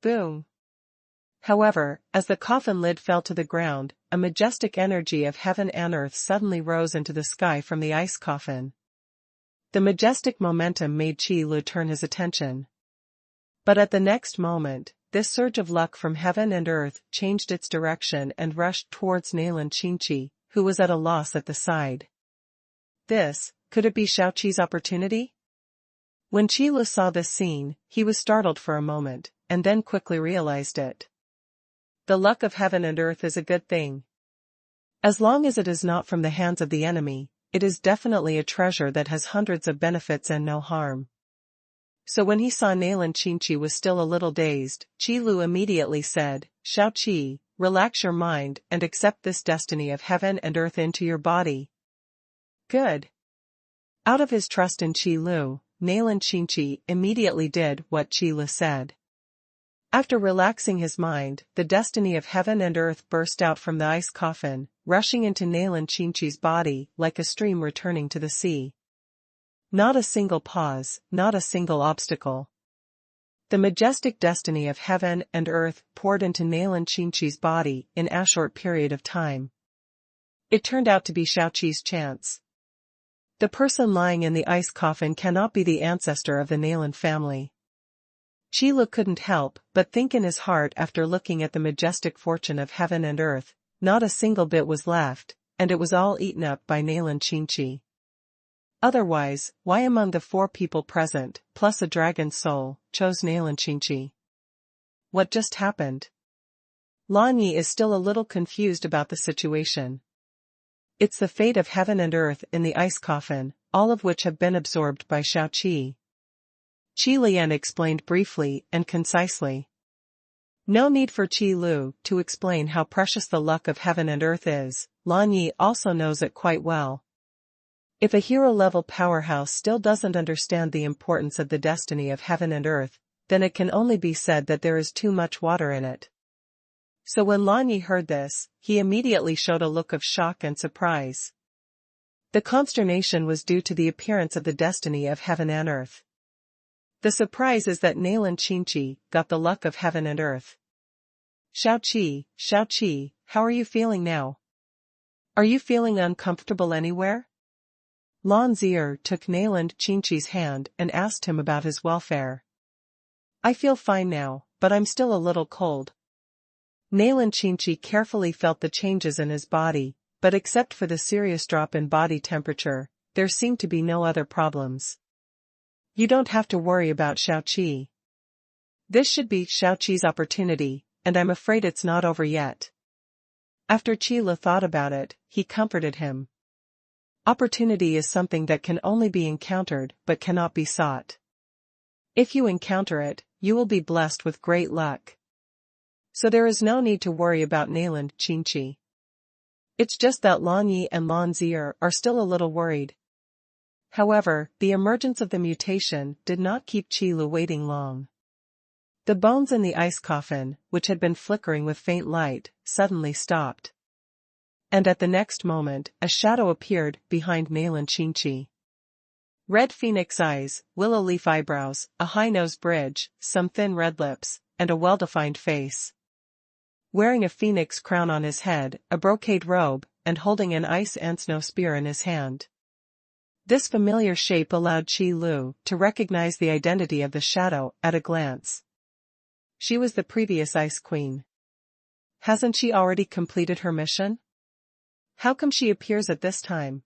Boom. However, as the coffin lid fell to the ground, a majestic energy of heaven and earth suddenly rose into the sky from the ice coffin. The majestic momentum made Qi Lu turn his attention. But at the next moment, this surge of luck from heaven and earth changed its direction and rushed towards Mainland Qingqi, who was at a loss at the side. Could it be Shao Qi's opportunity? When Qi Lu saw this scene, he was startled for a moment, and then quickly realized it. The luck of heaven and earth is a good thing. As long as it is not from the hands of the enemy, it is definitely a treasure that has hundreds of benefits and no harm. So when he saw Mainland Qingqi was still a little dazed, Qi Lu immediately said, Shao Qi, relax your mind and accept this destiny of heaven and earth into your body. Good. Out of his trust in Qi Lu, Nailan Qingqi immediately did what Qi Lu said. After relaxing his mind, the destiny of heaven and earth burst out from the ice coffin, rushing into Nailan Qingqi's body like a stream returning to the sea. Not a single pause, not a single obstacle. The majestic destiny of heaven and earth poured into Nailan Qingqi's body in a short period of time. It turned out to be Shao Qi's chance. The person lying in the ice coffin cannot be the ancestor of the Nailan family. Qi Lu couldn't help but think in his heart after looking at the majestic fortune of heaven and earth, not a single bit was left, and it was all eaten up by Nailan Qingqi. Otherwise, why among the 4 people present, plus a dragon's soul, chose Nailan Qingqi? What just happened? Lan Yi is still a little confused about the situation. It's the fate of heaven and earth in the ice coffin, all of which have been absorbed by Shao Qi. Qi Lian explained briefly and concisely. No need for Qi Lu to explain how precious the luck of heaven and earth is, Lan Yi also knows it quite well. If a hero-level powerhouse still doesn't understand the importance of the destiny of heaven and earth, then it can only be said that there is too much water in it. So when Lan Yi heard this, he immediately showed a look of shock and surprise. The consternation was due to the appearance of the destiny of heaven and earth. The surprise is that Nailan Qingqi got the luck of heaven and earth. Shao Qi, how are you feeling now? Are you feeling uncomfortable anywhere? Lan Zier took Nailan Qingqi's hand and asked him about his welfare. I feel fine now, but I'm still a little cold. Nailan Qingqi carefully felt the changes in his body, but except for the serious drop in body temperature, there seemed to be no other problems. You don't have to worry about Shao Qi. This should be Shao Qi's opportunity, and I'm afraid it's not over yet. After Qi Lu thought about it, he comforted him. Opportunity is something that can only be encountered but cannot be sought. If you encounter it, you will be blessed with great luck. So there is no need to worry about Nailan Qingqi. It's just that Lan Yi and Lan Zier are still a little worried. However, the emergence of the mutation did not keep Qi Lu waiting long. The bones in the ice coffin, which had been flickering with faint light, suddenly stopped. And at the next moment, a shadow appeared behind Nailan Qingqi. Red phoenix eyes, willow leaf eyebrows, a high-nose bridge, some thin red lips, and a well-defined face. Wearing a phoenix crown on his head, a brocade robe, and holding an ice and snow spear in his hand. This familiar shape allowed Qi Lu to recognize the identity of the shadow at a glance. She was the previous Ice Queen. Hasn't she already completed her mission? How come she appears at this time?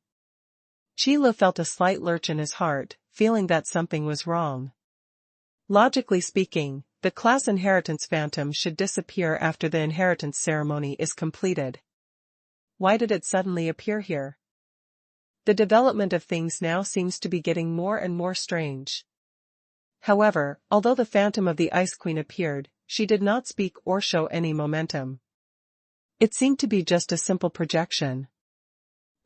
Qi Lu felt a slight lurch in his heart, feeling that something was wrong. Logically speaking, the class inheritance phantom should disappear after the inheritance ceremony is completed. Why did it suddenly appear here? The development of things now seems to be getting more and more strange. However, although the phantom of the Ice Queen appeared, she did not speak or show any momentum. It seemed to be just a simple projection.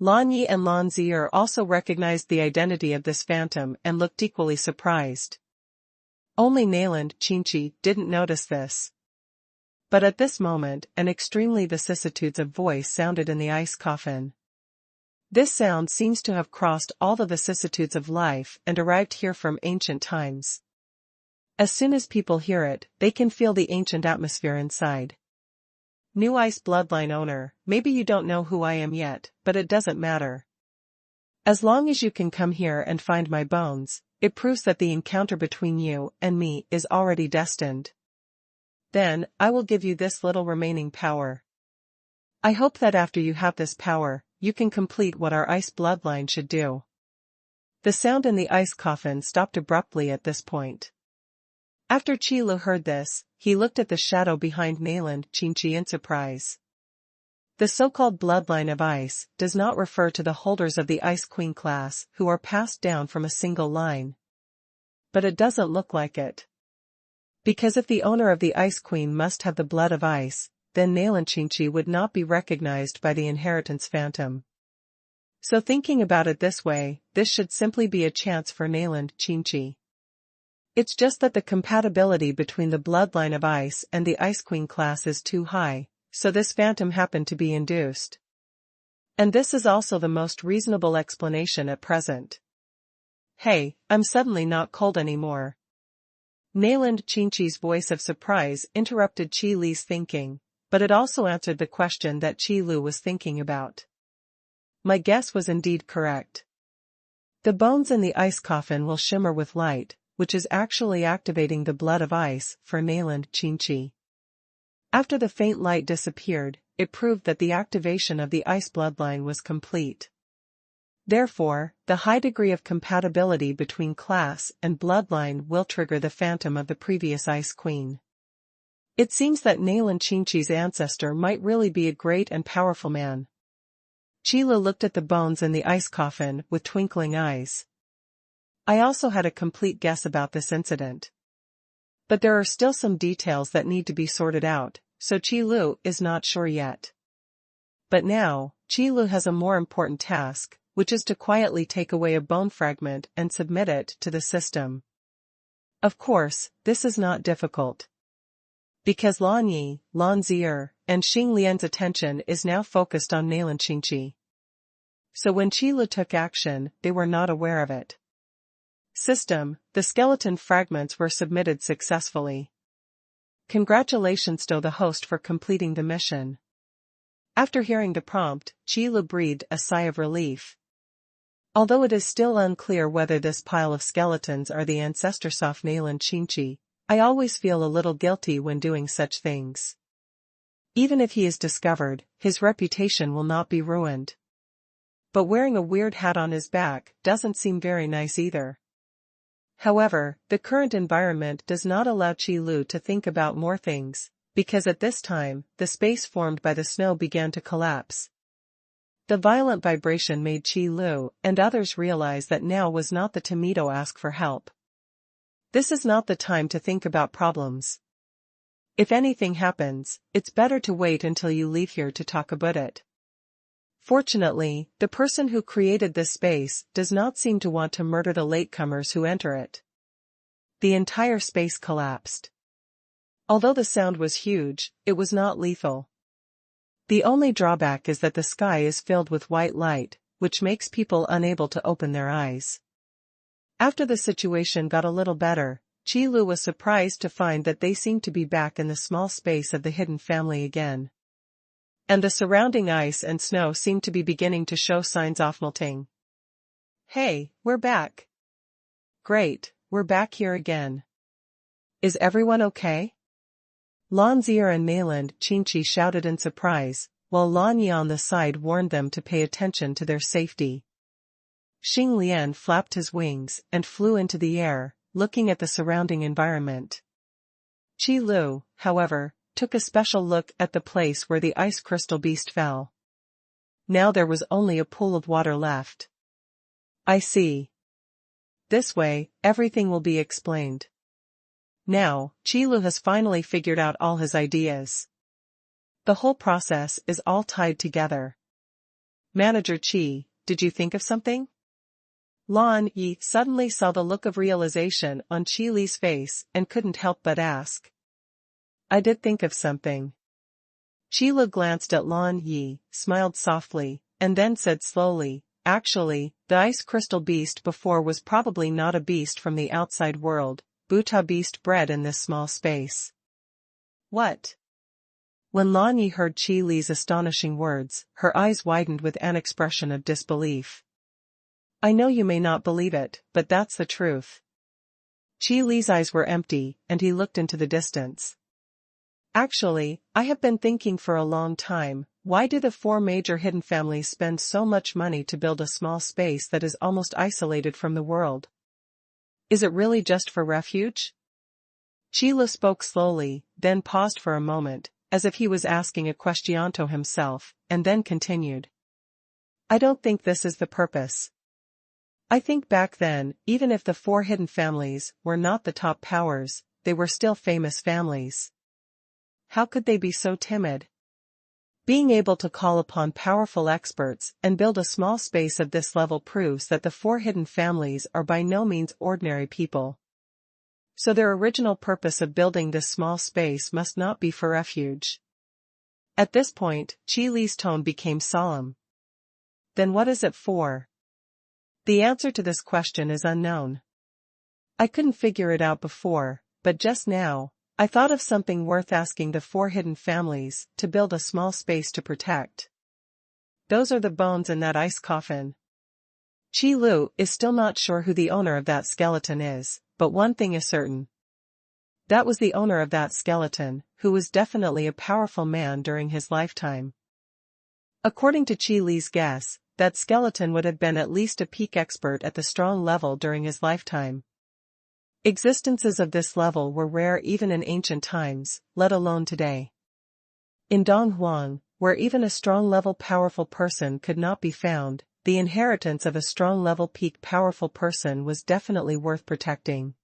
Lan Yi and Lan Zier also recognized the identity of this phantom and looked equally surprised. Only Nailan Qingqi didn't notice this. But at this moment, an extremely vicissitudes of voice sounded in the ice coffin. This sound seems to have crossed all the vicissitudes of life and arrived here from ancient times. As soon as people hear it, they can feel the ancient atmosphere inside. New Ice Bloodline owner, maybe you don't know who I am yet, but it doesn't matter. As long as you can come here and find my bones, it proves that the encounter between you and me is already destined. Then, I will give you this little remaining power. I hope that after you have this power, you can complete what our ice bloodline should do. The sound in the ice coffin stopped abruptly at this point. After Qi Lu heard this, he looked at the shadow behind Nailan Qingqi in surprise. The so-called bloodline of ice does not refer to the holders of the Ice Queen class who are passed down from a single line. But it doesn't look like it. Because if the owner of the Ice Queen must have the blood of ice, then Nalan would not be recognized by the inheritance phantom. So thinking about it this way, this should simply be a chance for Nalan. It's just that the compatibility between the bloodline of ice and the Ice Queen class is too high, so this phantom happened to be induced. And this is also the most reasonable explanation at present. Hey, I'm suddenly not cold anymore. Nalan Chinchi's voice of surprise interrupted Qi Li's thinking, but it also answered the question that Qi Lu was thinking about. My guess was indeed correct. The bones in the ice coffin will shimmer with light, which is actually activating the blood of ice for Nalan Chinchi. After the faint light disappeared, it proved that the activation of the ice bloodline was complete. Therefore, the high degree of compatibility between class and bloodline will trigger the phantom of the previous Ice Queen. It seems that Nalan Chinchi's ancestor might really be a great and powerful man. Qi Lu looked at the bones in the ice coffin with twinkling eyes. I also had a complete guess about this incident. But there are still some details that need to be sorted out, so Qi Lu is not sure yet. But now, Qi Lu has a more important task, which is to quietly take away a bone fragment and submit it to the system. Of course, this is not difficult. Because Lan Yi, Lan Zier, and Xing Lian's attention is now focused on Nalan Chinchi. So when Qi Lu took action, they were not aware of it. System, the skeleton fragments were submitted successfully. Congratulations to the host for completing the mission. After hearing the prompt, Qi Lu breathed a sigh of relief. Although it is still unclear whether this pile of skeletons are the ancestors of Nalan Chinchi, I always feel a little guilty when doing such things. Even if he is discovered, his reputation will not be ruined. But wearing a weird hat on his back doesn't seem very nice either. However, the current environment does not allow Qi Lu to think about more things, because at this time, the space formed by the snow began to collapse. The violent vibration made Qi Lu and others realize that now was not the time to ask for help. This is not the time to think about problems. If anything happens, it's better to wait until you leave here to talk about it. Fortunately, the person who created this space does not seem to want to murder the latecomers who enter it. The entire space collapsed. Although the sound was huge, it was not lethal. The only drawback is that the sky is filled with white light, which makes people unable to open their eyes. After the situation got a little better, Qi Lu was surprised to find that they seemed to be back in the small space of the hidden family again. And the surrounding ice and snow seemed to be beginning to show signs of melting. Hey, we're back. Great, we're back here again. Is everyone okay? Lan Zier and Nalan Chinchi shouted in surprise, while Lan Yi on the side warned them to pay attention to their safety. Xing Lian flapped his wings and flew into the air, looking at the surrounding environment. Qi Lu, however, took a special look at the place where the ice crystal beast fell. Now there was only a pool of water left. I see. This way, everything will be explained. Now, Qi Lu has finally figured out all his ideas. The whole process is all tied together. Manager Qi, did you think of something? Lan Yi suddenly saw the look of realization on Qi Li's face and couldn't help but ask. I did think of something. Qi Lu glanced at Lan Yi, smiled softly, and then said slowly, actually, the ice crystal beast before was probably not a beast from the outside world, but a beast bred in this small space. What? When Lan Yi heard Qi Li's astonishing words, her eyes widened with an expression of disbelief. I know you may not believe it, but that's the truth. Qi Li's eyes were empty, and he looked into the distance. Actually, I have been thinking for a long time, why do the four major hidden families spend so much money to build a small space that is almost isolated from the world? Is it really just for refuge? Qi Lu spoke slowly, then paused for a moment, as if he was asking a question to himself, and then continued. I don't think this is the purpose. I think back then, even if the four hidden families were not the top powers, they were still famous families. How could they be so timid? Being able to call upon powerful experts and build a small space of this level proves that the four hidden families are by no means ordinary people. So their original purpose of building this small space must not be for refuge. At this point, Qi Li's tone became solemn. Then what is it for? The answer to this question is unknown. I couldn't figure it out before, but just now, I thought of something worth asking the four hidden families to build a small space to protect. Those are the bones in that ice coffin. Qi Lu is still not sure who the owner of that skeleton is, but one thing is certain. That was the owner of that skeleton, who was definitely a powerful man during his lifetime. According to Qi Li's guess, that skeleton would have been at least a peak expert at the strong level during his lifetime. Existences of this level were rare even in ancient times, let alone today. In Donghuang, where even a strong-level powerful person could not be found, the inheritance of a strong-level peak powerful person was definitely worth protecting.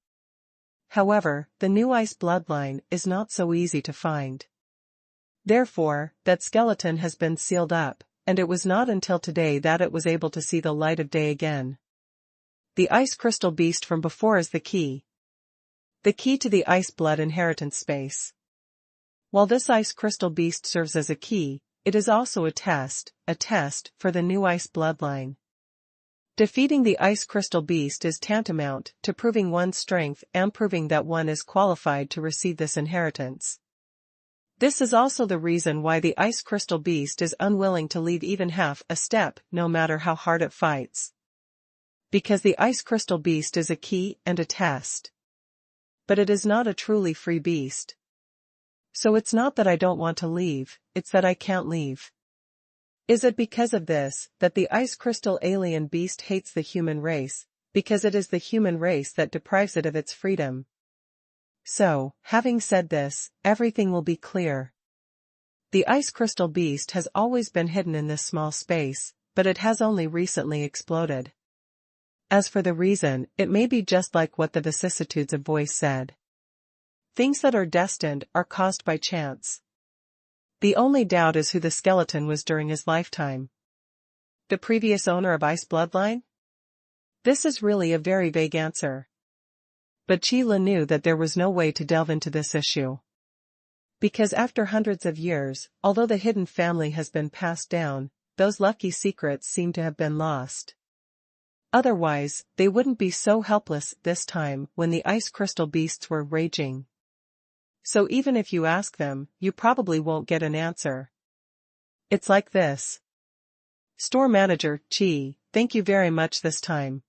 However, the new ice bloodline is not so easy to find. Therefore, that skeleton has been sealed up, and it was not until today that it was able to see the light of day again. The ice crystal beast from before is the key. The key to the ice blood inheritance space. While this ice crystal beast serves as a key, it is also a test for the new ice bloodline. Defeating the ice crystal beast is tantamount to proving one's strength and proving that one is qualified to receive this inheritance. This is also the reason why the ice crystal beast is unwilling to leave even half a step no matter how hard it fights. Because the ice crystal beast is a key and a test. But it is not a truly free beast. So it's not that I don't want to leave, it's that I can't leave. Is it because of this that the ice crystal alien beast hates the human race, because it is the human race that deprives it of its freedom? So, having said this, everything will be clear. The ice crystal beast has always been hidden in this small space, but it has only recently exploded. As for the reason, it may be just like what the vicissitudes of voice said. Things that are destined are caused by chance. The only doubt is who the skeleton was during his lifetime. The previous owner of Ice Bloodline? This is really a very vague answer. But Qi Li knew that there was no way to delve into this issue. Because after hundreds of years, although the hidden family has been passed down, those lucky secrets seem to have been lost. Otherwise, they wouldn't be so helpless this time when the ice crystal beasts were raging. So even if you ask them, you probably won't get an answer. It's like this. Store manager, Qi, thank you very much this time.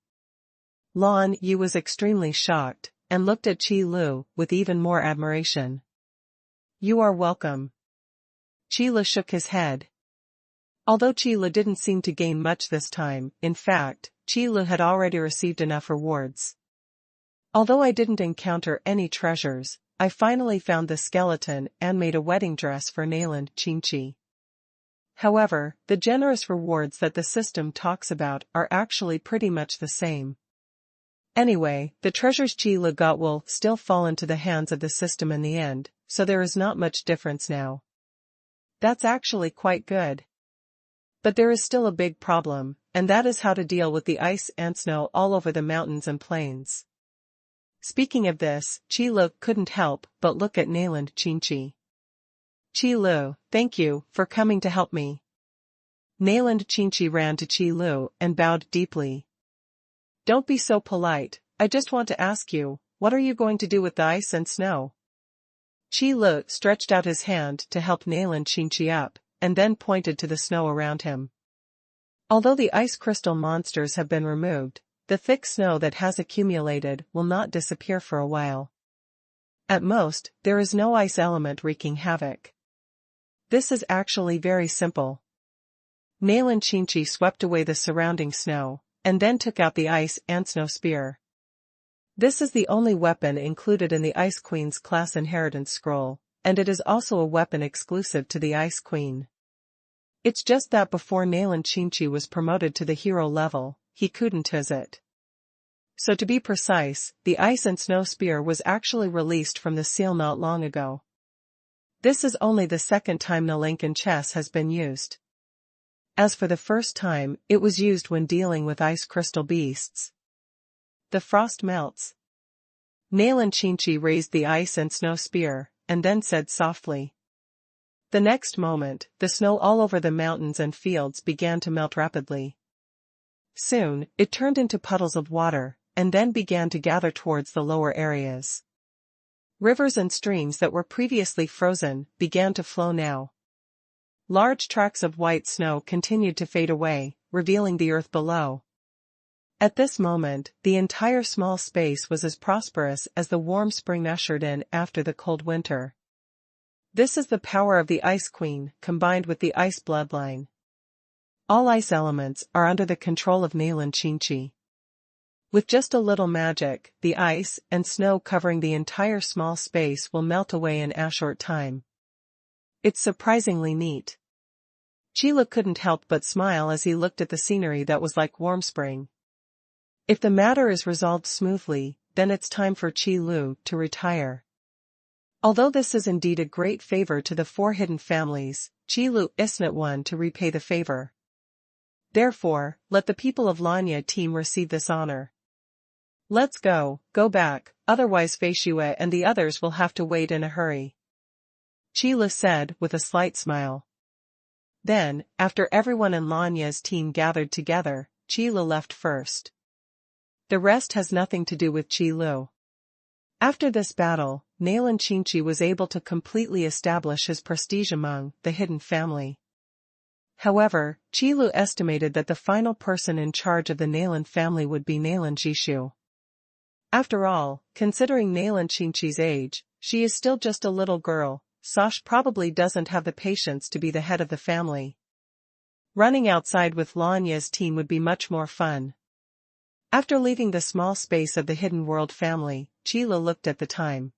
Lan Yu was extremely shocked, and looked at Qi Lu with even more admiration. You are welcome. Qi Lu shook his head. Although Qi Lu didn't seem to gain much this time, in fact, Qi Lu had already received enough rewards. Although I didn't encounter any treasures, I finally found the skeleton and made a wedding dress for Mainland Qingqi. However, the generous rewards that the system talks about are actually pretty much the same. Anyway, the treasures Qi Lu got will still fall into the hands of the system in the end, so there is not much difference now. That's actually quite good. But there is still a big problem, and that is how to deal with the ice and snow all over the mountains and plains. Speaking of this, Qi Lu couldn't help but look at Mainland Qingqi. Qi Lu, thank you for coming to help me. Mainland Qingqi ran to Qi Lu and bowed deeply. Don't be so polite, I just want to ask you, what are you going to do with the ice and snow? Qi Lu stretched out his hand to help Mainland Qingqi up, and then pointed to the snow around him. Although the ice crystal monsters have been removed, the thick snow that has accumulated will not disappear for a while. At most, there is no ice element wreaking havoc. This is actually very simple. Mainland Qingqi swept away the surrounding snow, and then took out the ice and snow spear. This is the only weapon included in the Ice Queen's class inheritance scroll, and it is also a weapon exclusive to the Ice Queen. It's just that before Mainland Qingqi was promoted to the hero level, he couldn't use it. So to be precise, the ice and snow spear was actually released from the seal not long ago. This is only the second time the link in chess has been used. As for the first time, it was used when dealing with ice crystal beasts. The frost melts. Mainland Chinchi raised the ice and snow spear, and then said softly. The next moment, the snow all over the mountains and fields began to melt rapidly. Soon, it turned into puddles of water, and then began to gather towards the lower areas. Rivers and streams that were previously frozen began to flow now. Large tracts of white snow continued to fade away, revealing the earth below. At this moment, the entire small space was as prosperous as the warm spring ushered in after the cold winter. This is the power of the Ice Queen, combined with the ice bloodline. All ice elements are under the control of mainland Chinchi. With just a little magic, the ice and snow covering the entire small space will melt away in a short time. It's surprisingly neat. Qi couldn't help but smile as he looked at the scenery that was like warm spring. If the matter is resolved smoothly, then it's time for Qi to retire. Although this is indeed a great favor to the four hidden families, Qi isn't one to repay the favor. Therefore, let the people of Lanya team receive this honor. Let's go back, otherwise Fei Xue and the others will have to wait in a hurry. Qi said with a slight smile. Then, after everyone in Lanya's team gathered together, Qi left first. The rest has nothing to do with Qi. After this battle, mainland Chinchi was able to completely establish his prestige among the hidden family. However, Qi estimated that the final person in charge of the mainland family would be mainland Jishu. After all, considering mainland Chinchi's age, she is still just a little girl. Sosh probably doesn't have the patience to be the head of the family. Running outside with Lanya's team would be much more fun. After leaving the small space of the Hidden World family, Qi looked at the time.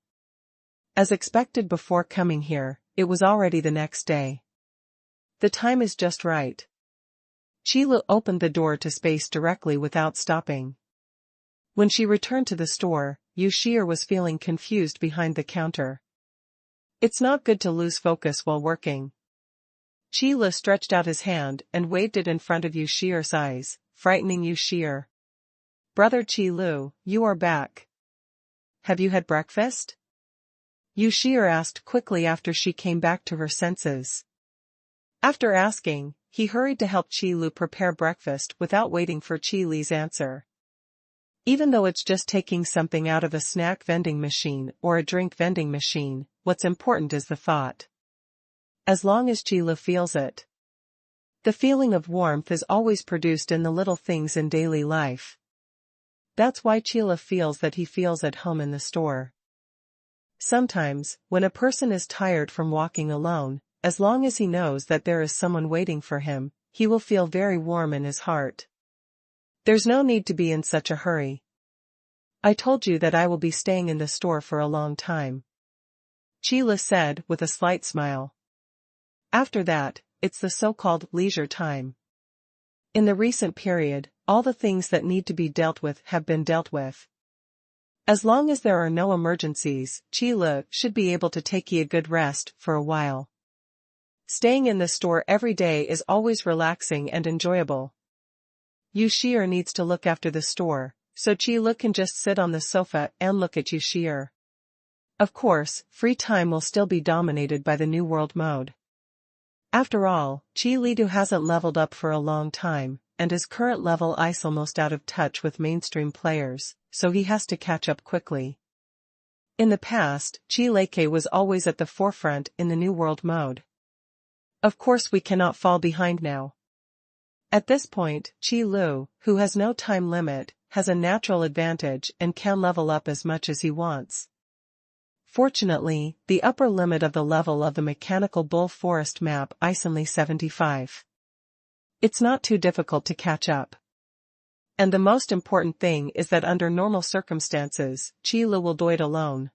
As expected before coming here, it was already the next day. The time is just right. Qi opened the door to space directly without stopping. When she returned to the store, Yu Shi'er was feeling confused behind the counter. It's not good to lose focus while working. Qi stretched out his hand and waved it in front of Yu Shi'er's eyes, frightening Yu Shi'er. Brother Qi, you are back. Have you had breakfast? Yu Shi'er asked quickly after she came back to her senses. After asking, he hurried to help Qi prepare breakfast without waiting for Qi answer. Even though it's just taking something out of a snack vending machine or a drink vending machine, what's important is the thought. As long as Qi feels it. The feeling of warmth is always produced in the little things in daily life. That's why Qi feels that he feels at home in the store. Sometimes, when a person is tired from walking alone, as long as he knows that there is someone waiting for him, he will feel very warm in his heart. There's no need to be in such a hurry. I told you that I will be staying in the store for a long time. Qi said with a slight smile. After that, it's the so-called leisure time. In the recent period, all the things that need to be dealt with have been dealt with. As long as there are no emergencies, Qi should be able to take a good rest for a while. Staying in the store every day is always relaxing and enjoyable. Yu Shi'er needs to look after the store, so Qi can just sit on the sofa and look at Yu Shi'er. Of course, free time will still be dominated by the New World mode. After all, Qi hasn't leveled up for a long time, and his current level is almost out of touch with mainstream players, so he has to catch up quickly. In the past, Qi was always at the forefront in the New World mode. Of course we cannot fall behind now. At this point, Qi, who has no time limit, has a natural advantage and can level up as much as he wants. Fortunately, the upper limit of the level of the Mechanical Bull Forest map is only 75. It's not too difficult to catch up. And the most important thing is that under normal circumstances, Qi will do it alone.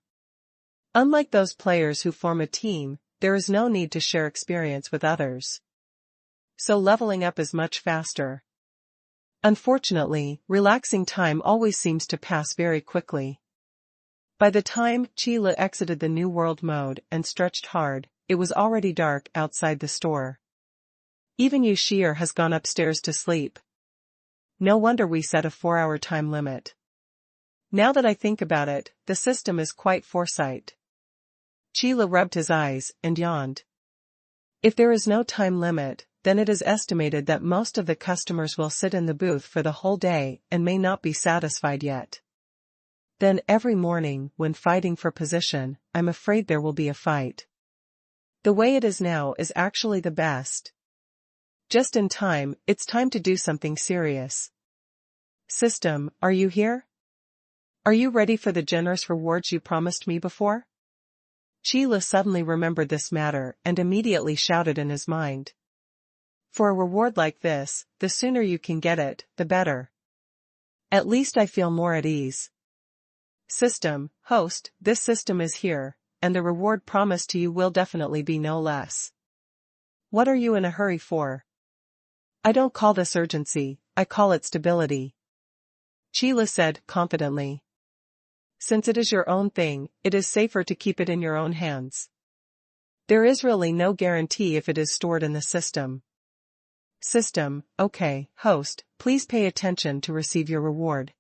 Unlike those players who form a team, there is no need to share experience with others. So leveling up is much faster. Unfortunately, relaxing time always seems to pass very quickly. By the time Qi exited the New World mode and stretched hard, it was already dark outside the store. Even Yu Shi'er has gone upstairs to sleep. No wonder we set a 4-hour time limit. Now that I think about it, the system is quite foresight. Qile rubbed his eyes and yawned. If there is no time limit, then it is estimated that most of the customers will sit in the booth for the whole day and may not be satisfied yet. Then every morning, when fighting for position, I'm afraid there will be a fight. The way it is now is actually the best. Just in time, it's time to do something serious. System, are you here? Are you ready for the generous rewards you promised me before? Qile suddenly remembered this matter and immediately shouted in his mind. For a reward like this, the sooner you can get it, the better. At least I feel more at ease. System, host, this system is here, and the reward promised to you will definitely be no less. What are you in a hurry for? I don't call this urgency, I call it stability. Qile said confidently. Since it is your own thing, it is safer to keep it in your own hands. There is really no guarantee if it is stored in the system. System, okay, host, please pay attention to receive your reward.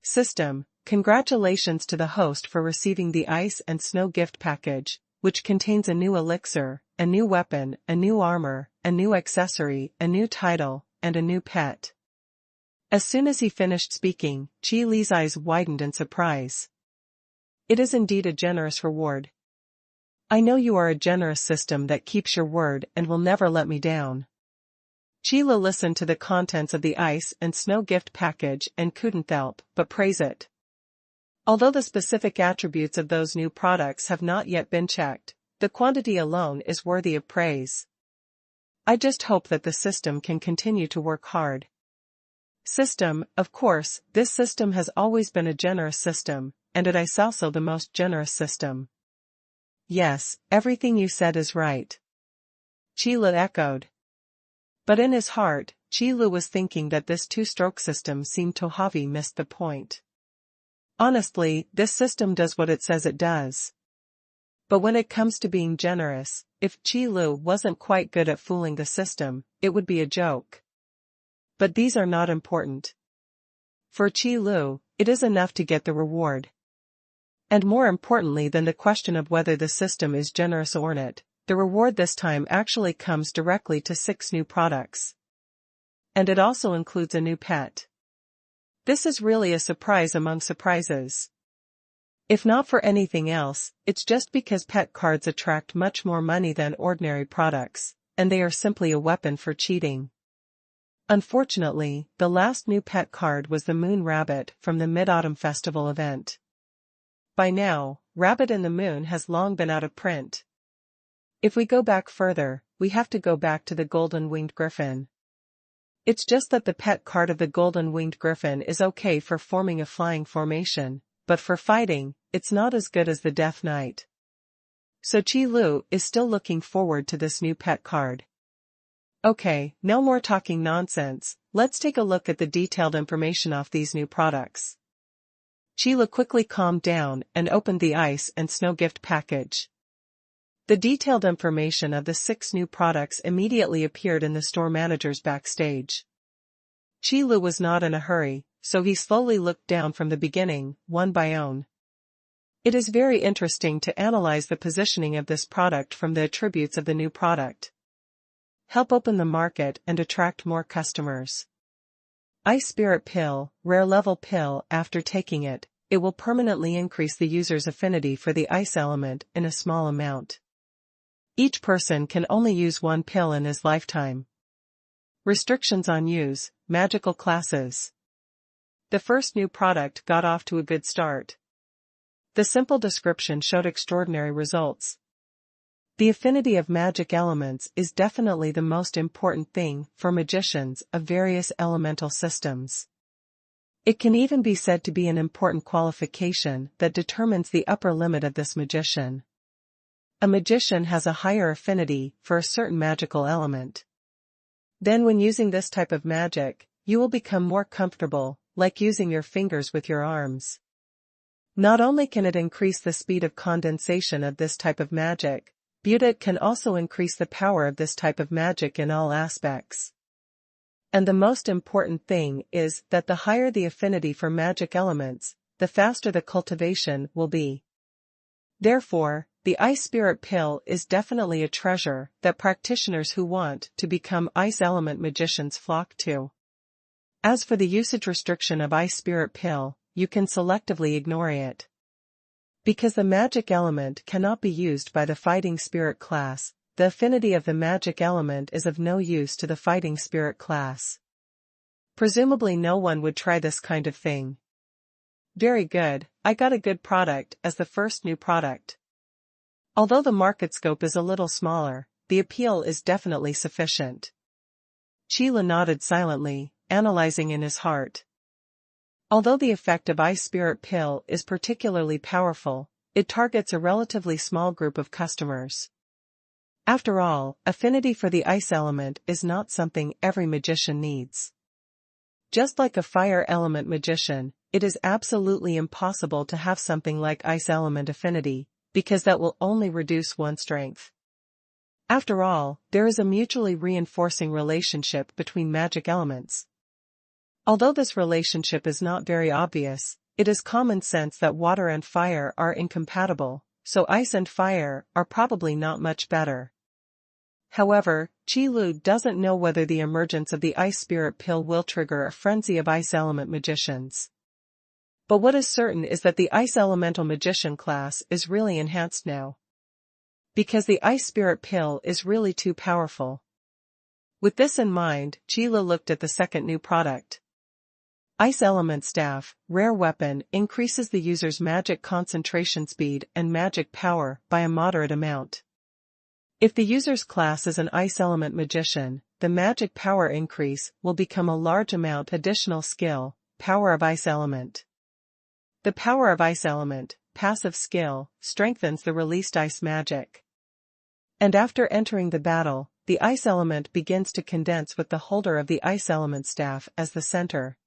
System, congratulations to the host for receiving the ice and snow gift package, which contains a new elixir, a new weapon, a new armor, a new accessory, a new title, and a new pet. As soon as he finished speaking, Qile's eyes widened in surprise. It is indeed a generous reward. I know you are a generous system that keeps your word and will never let me down. Qile listened to the contents of the ice and snow gift package and couldn't help but praise it. Although the specific attributes of those new products have not yet been checked, the quantity alone is worthy of praise. I just hope that the system can continue to work hard. System, of course, this system has always been a generous system, and it is also the most generous system. Yes, everything you said is right. Qile echoed. But in his heart, Qile was thinking that this two-stroke system seemed to have missed the point. Honestly, this system does what it says it does. But when it comes to being generous, if Qile wasn't quite good at fooling the system, it would be a joke. But these are not important. For Qile, it is enough to get the reward. And more importantly than the question of whether the system is generous or not, the reward this time actually comes directly to 6 new products. And it also includes a new pet. This is really a surprise among surprises. If not for anything else, it's just because pet cards attract much more money than ordinary products, and they are simply a weapon for cheating. Unfortunately, the last new pet card was the Moon Rabbit from the Mid-Autumn Festival event. By now, Rabbit in the Moon has long been out of print. If we go back further, we have to go back to the Golden Winged Griffin. It's just that the pet card of the Golden Winged Griffin is okay for forming a flying formation, but for fighting, it's not as good as the Death Knight. So Qile is still looking forward to this new pet card. Okay, no more talking nonsense, let's take a look at the detailed information of these new products. Qile quickly calmed down and opened the ice and snow gift package. The detailed information of the 6 new products immediately appeared in the store manager's backstage. Qile was not in a hurry, so he slowly looked down from the beginning, one by one. It is very interesting to analyze the positioning of this product from the attributes of the new product. Help open the market and attract more customers. Ice Spirit Pill, rare level pill. After taking it, it will permanently increase the user's affinity for the ice element in a small amount. Each person can only use 1 pill in his lifetime. Restrictions on use, magical classes. The first new product got off to a good start. The simple description showed extraordinary results. The affinity of magic elements is definitely the most important thing for magicians of various elemental systems. It can even be said to be an important qualification that determines the upper limit of this magician. A magician has a higher affinity for a certain magical element. Then when using this type of magic, you will become more comfortable, like using your fingers with your arms. Not only can it increase the speed of condensation of this type of magic, but can also increase the power of this type of magic in all aspects. And the most important thing is that the higher the affinity for magic elements, the faster the cultivation will be. Therefore, the ice spirit pill is definitely a treasure that practitioners who want to become ice element magicians flock to. As for the usage restriction of ice spirit pill, you can selectively ignore it. Because the magic element cannot be used by the fighting spirit class, the affinity of the magic element is of no use to the fighting spirit class. Presumably no one would try this kind of thing. Very good, I got a good product as the first new product. Although the market scope is a little smaller, the appeal is definitely sufficient. Chi Lu nodded silently, analyzing in his heart. Although the effect of ice spirit pill is particularly powerful, it targets a relatively small group of customers. After all, affinity for the ice element is not something every magician needs. Just like a fire element magician, it is absolutely impossible to have something like ice element affinity, because that will only reduce one's strength. After all, there is a mutually reinforcing relationship between magic elements. Although this relationship is not very obvious, it is common sense that water and fire are incompatible, so ice and fire are probably not much better. However, Chi Lu doesn't know whether the emergence of the ice spirit pill will trigger a frenzy of ice element magicians. But what is certain is that the ice elemental magician class is really enhanced now. Because the ice spirit pill is really too powerful. With this in mind, Chi Lu looked at the second new product. Ice Element Staff, rare weapon, increases the user's magic concentration speed and magic power by a moderate amount. If the user's class is an Ice Element Magician, the magic power increase will become a large amount additional skill, Power of Ice Element. The Power of Ice Element, passive skill, strengthens the released ice magic. And after entering the battle, the ice element begins to condense with the holder of the Ice Element Staff as the center.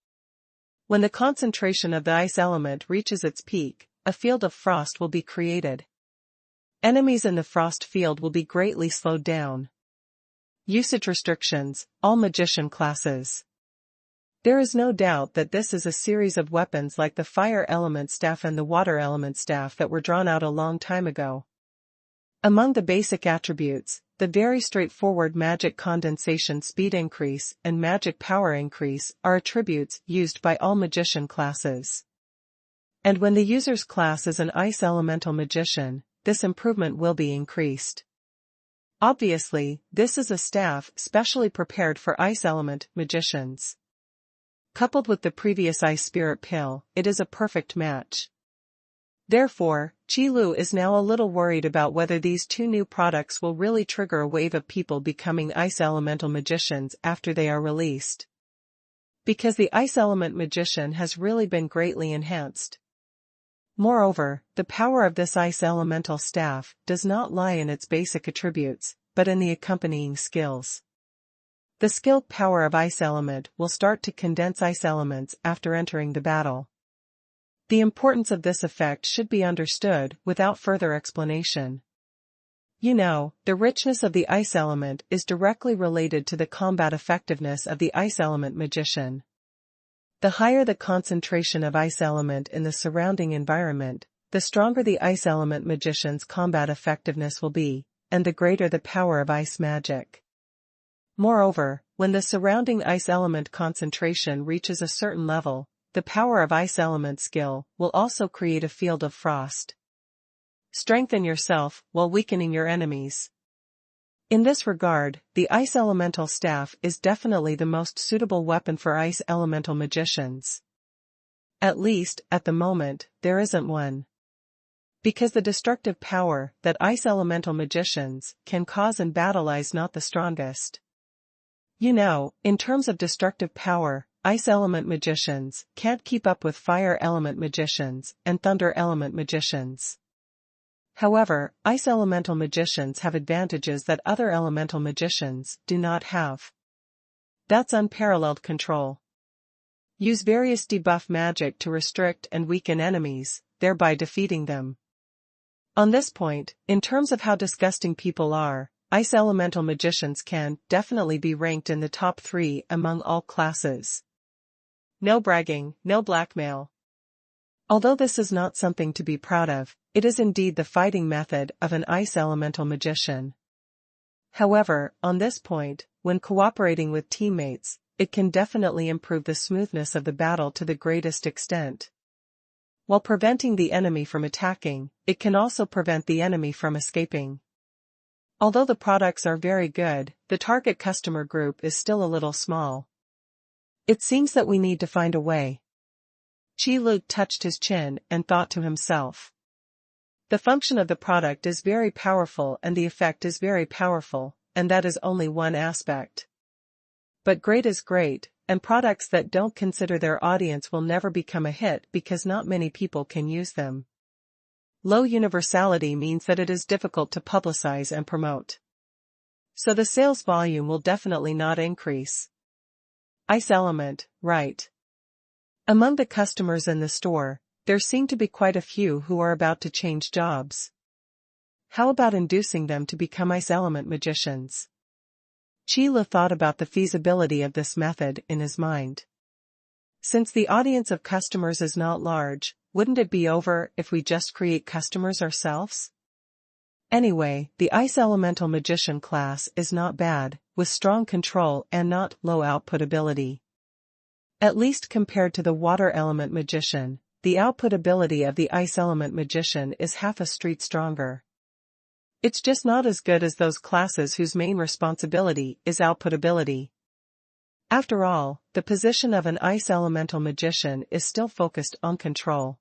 When the concentration of the ice element reaches its peak, a field of frost will be created. Enemies in the frost field will be greatly slowed down. Usage restrictions, all magician classes. There is no doubt that this is a series of weapons like the fire element staff and the water element staff that were drawn out a long time ago. Among the basic attributes, the very straightforward magic condensation speed increase and magic power increase are attributes used by all magician classes. And when the user's class is an ice elemental magician, this improvement will be increased. Obviously, this is a staff specially prepared for ice element magicians. Coupled with the previous ice spirit pill, it is a perfect match. Therefore, Chi Lu is now a little worried about whether these two new products will really trigger a wave of people becoming ice elemental magicians after they are released. Because the ice element magician has really been greatly enhanced. Moreover, the power of this ice elemental staff does not lie in its basic attributes, but in the accompanying skills. The skilled power of ice element will start to condense ice elements after entering the battle. The importance of this effect should be understood without further explanation. You know, the richness of the ice element is directly related to the combat effectiveness of the ice element magician. The higher the concentration of ice element in the surrounding environment, the stronger the ice element magician's combat effectiveness will be, and the greater the power of ice magic. Moreover, when the surrounding ice element concentration reaches a certain level, the power of ice element skill will also create a field of frost. Strengthen yourself while weakening your enemies. In this regard, the ice elemental staff is definitely the most suitable weapon for ice elemental magicians. At least, at the moment, there isn't one. Because the destructive power that ice elemental magicians can cause in battle is not the strongest. You know, in terms of destructive power, ice element magicians can't keep up with fire element magicians and thunder element magicians. However, ice elemental magicians have advantages that other elemental magicians do not have. That's unparalleled control. Use various debuff magic to restrict and weaken enemies, thereby defeating them. On this point, in terms of how disgusting people are, ice elemental magicians can definitely be ranked in the top 3 among all classes. No bragging, no blackmail. Although this is not something to be proud of, it is indeed the fighting method of an ice elemental magician. However, on this point, when cooperating with teammates, it can definitely improve the smoothness of the battle to the greatest extent. While preventing the enemy from attacking, it can also prevent the enemy from escaping. Although the products are very good, the target customer group is still a little small. It seems that we need to find a way. Qi Lu touched his chin and thought to himself. The function of the product is very powerful and the effect is very powerful, and that is only one aspect. But great is great, and products that don't consider their audience will never become a hit because not many people can use them. Low universality means that it is difficult to publicize and promote. So the sales volume will definitely not increase. Ice element, right. Among the customers in the store, there seem to be quite a few who are about to change jobs. How about inducing them to become ice element magicians? Qi Lu thought about the feasibility of this method in his mind. Since the audience of customers is not large, wouldn't it be over if we just create customers ourselves? Anyway, the ice elemental magician class is not bad, with strong control and not low output ability. At least compared to the water element magician, the output ability of the ice element magician is half a street stronger. It's just not as good as those classes whose main responsibility is output ability. After all, the position of an ice elemental magician is still focused on control.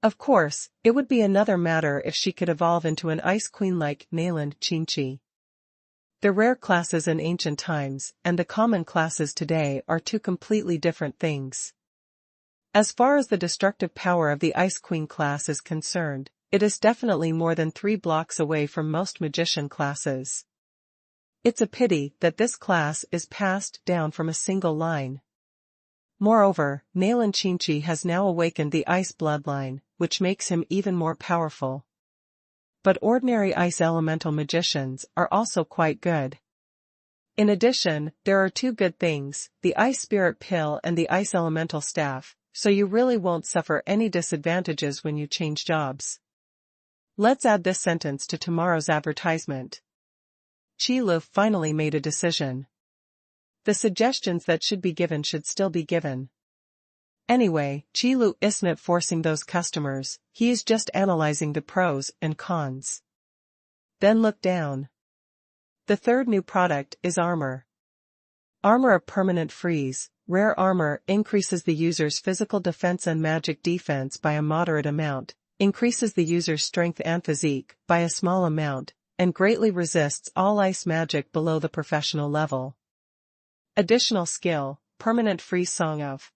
Of course, it would be another matter if she could evolve into an ice queen like mainland Qinqi. The rare classes in ancient times and the common classes today are two completely different things. As far as the destructive power of the Ice Queen class is concerned, it is definitely more than 3 blocks away from most magician classes. It's a pity that this class is passed down from a single line. Moreover, mainland Qinqi has now awakened the ice bloodline, which makes him even more powerful. But ordinary ice elemental magicians are also quite good. In addition, there are 2 good things, the ice spirit pill and the ice elemental staff, so you really won't suffer any disadvantages when you change jobs. Let's add this sentence to tomorrow's advertisement. Qi Lu finally made a decision. The suggestions that should be given should still be given. Anyway, Qi Lu isn't forcing those customers, he is just analyzing the pros and cons. Then look down. The 3rd new product is armor. Armor of permanent freeze, rare armor increases the user's physical defense and magic defense by a moderate amount, increases the user's strength and physique by a small amount, and greatly resists all ice magic below the professional level. Additional skill, permanent freeze Song of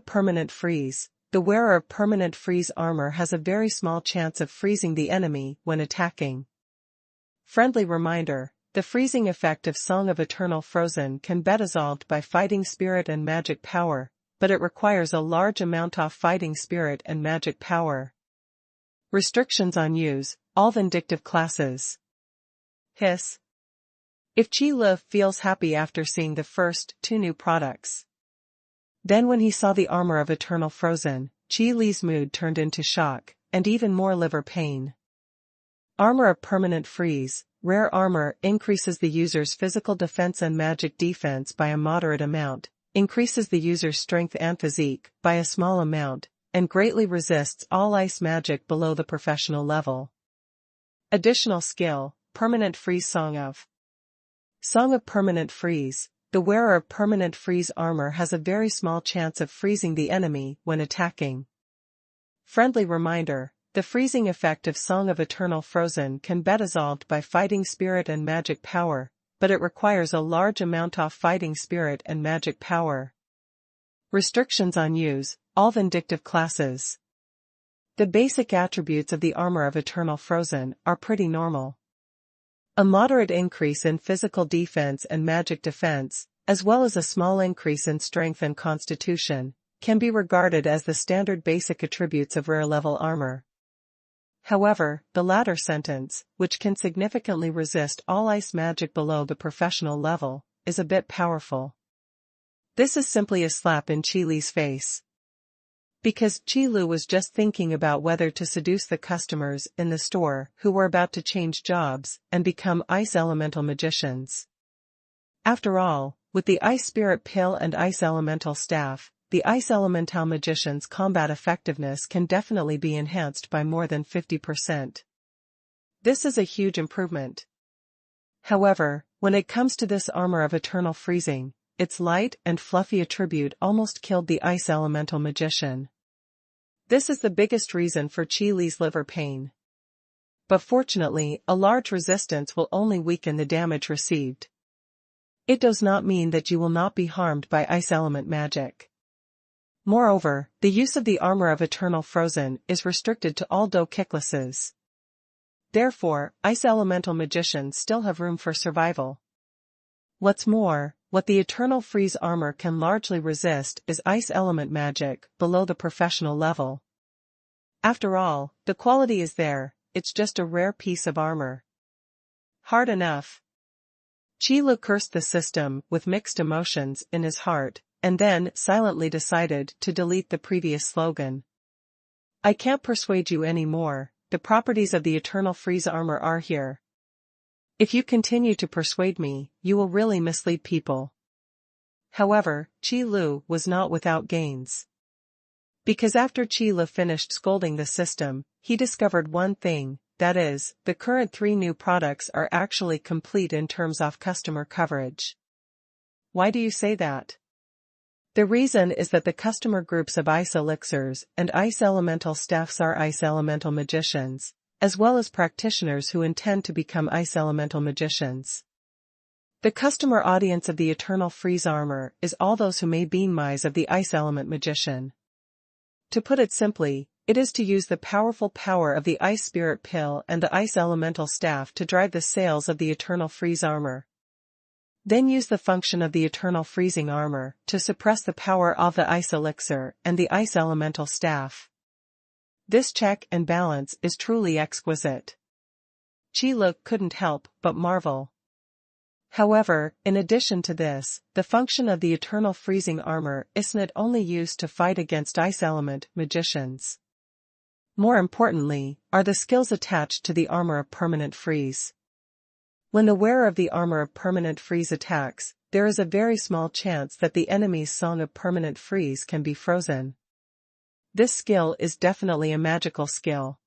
Permanent Freeze. The wearer of permanent freeze armor has a very small chance of freezing the enemy when attacking. Friendly reminder, the freezing effect of Song of Eternal Frozen can be dissolved by fighting spirit and magic power, but it requires a large amount of fighting spirit and magic power. Restrictions on use, all vindictive classes. Hiss. If Qi Lu feels happy after seeing the first 2 new products. Then when he saw the armor of Eternal Frozen, Qi Li's mood turned into shock, and even more liver pain. Armor of Permanent Freeze, rare armor increases the user's physical defense and magic defense by a moderate amount, increases the user's strength and physique by a small amount, and greatly resists all ice magic below the professional level. Additional skill, Permanent Freeze Song of Permanent Freeze. The wearer of permanent freeze armor has a very small chance of freezing the enemy when attacking. Friendly reminder, the freezing effect of Song of Eternal Frozen can be dissolved by fighting spirit and magic power, but it requires a large amount of fighting spirit and magic power. Restrictions on use, all vindictive classes. The basic attributes of the armor of Eternal Frozen are pretty normal. A moderate increase in physical defense and magic defense, as well as a small increase in strength and constitution, can be regarded as the standard basic attributes of rare level armor. However, the latter sentence, which can significantly resist all ice magic below the professional level, is a bit powerful. This is simply a slap in Qi Li's face. Because Qi Lu was just thinking about whether to seduce the customers in the store who were about to change jobs and become ice elemental magicians. After all, with the ice spirit pill and ice elemental staff, the ice elemental magician's combat effectiveness can definitely be enhanced by more than 50%. This is a huge improvement. However, when it comes to this armor of eternal freezing, its light and fluffy attribute almost killed the ice elemental magician. This is the biggest reason for Qi Li's liver pain. But fortunately, a large resistance will only weaken the damage received. It does not mean that you will not be harmed by ice element magic. Moreover, the use of the armor of eternal frozen is restricted to all Do Kicklesses. Therefore, ice elemental magicians still have room for survival. What's more, what the eternal freeze armor can largely resist is ice element magic below the professional level. After all, the quality is there, it's just a rare piece of armor. Hard enough. Qi Lu cursed the system with mixed emotions in his heart, and then silently decided to delete the previous slogan. I can't persuade you anymore, the properties of the eternal freeze armor are here. If you continue to persuade me, you will really mislead people. However, Qi Lu was not without gains. Because after Qi Lu finished scolding the system, he discovered one thing, that is, the current 3 new products are actually complete in terms of customer coverage. Why do you say that? The reason is that the customer groups of ice elixirs and ice elemental staffs are ice elemental magicians, as well as practitioners who intend to become ice elemental magicians. The customer audience of the eternal freeze armor is all those who may be mice of the ice element magician. To put it simply, it is to use the powerful power of the ice spirit pill and the ice elemental staff to drive the sales of the eternal freeze armor. Then use the function of the eternal freezing armor to suppress the power of the ice elixir and the ice elemental staff. This check and balance is truly exquisite. Qi Lu couldn't help but marvel. However, in addition to this, the function of the eternal freezing armor isn't only used to fight against ice element magicians. More importantly, are the skills attached to the armor of permanent freeze. When the wearer of the armor of permanent freeze attacks, there is a very small chance that the enemy's song of permanent freeze can be frozen. This skill is definitely a magical skill.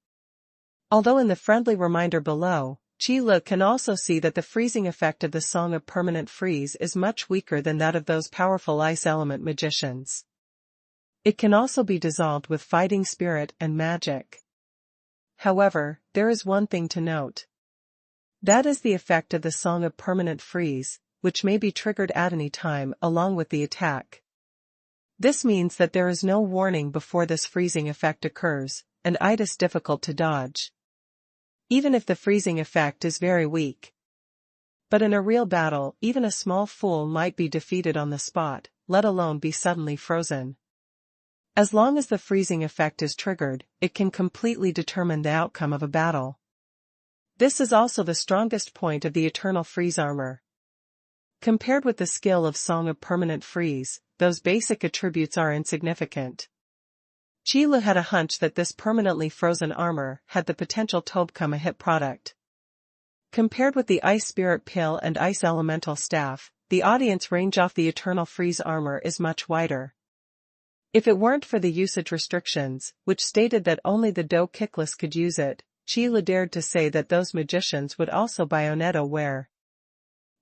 Although in the friendly reminder below, Qi Lu can also see that the freezing effect of the song of permanent freeze is much weaker than that of those powerful ice element magicians. It can also be dissolved with fighting spirit and magic. However, there is one thing to note. That is the effect of the song of permanent freeze, which may be triggered at any time along with the attack. This means that there is no warning before this freezing effect occurs, and it is difficult to dodge. Even if the freezing effect is very weak. But in a real battle, even a small fool might be defeated on the spot, let alone be suddenly frozen. As long as the freezing effect is triggered, it can completely determine the outcome of a battle. This is also the strongest point of the eternal freeze armor. Compared with the skill of Song of Permanent Freeze, those basic attributes are insignificant. Qi Lu had a hunch that this permanently frozen armor had the potential to become a hit product. Compared with the Ice Spirit Pill and Ice Elemental Staff, the audience range of the Eternal Freeze armor is much wider. If it weren't for the usage restrictions, which stated that only the Do Kickless could use it, Qi Lu dared to say that those magicians would also Bayonetta wear.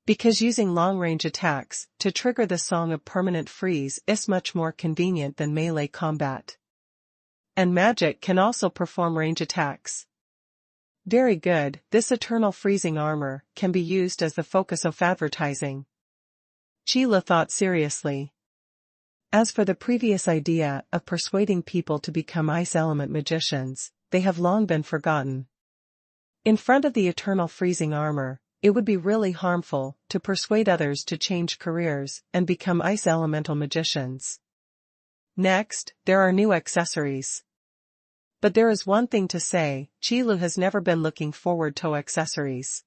Because using long-range attacks to trigger the Song of Permanent Freeze is much more convenient than melee combat. And magic can also perform range attacks. Very good, this eternal freezing armor can be used as the focus of advertising. Qi Lu thought seriously. As for the previous idea of persuading people to become ice element magicians, they have long been forgotten. In front of the eternal freezing armor, it would be really harmful to persuade others to change careers and become ice elemental magicians. Next, there are new accessories. But there is one thing to say, Qi Lu has never been looking forward to accessories.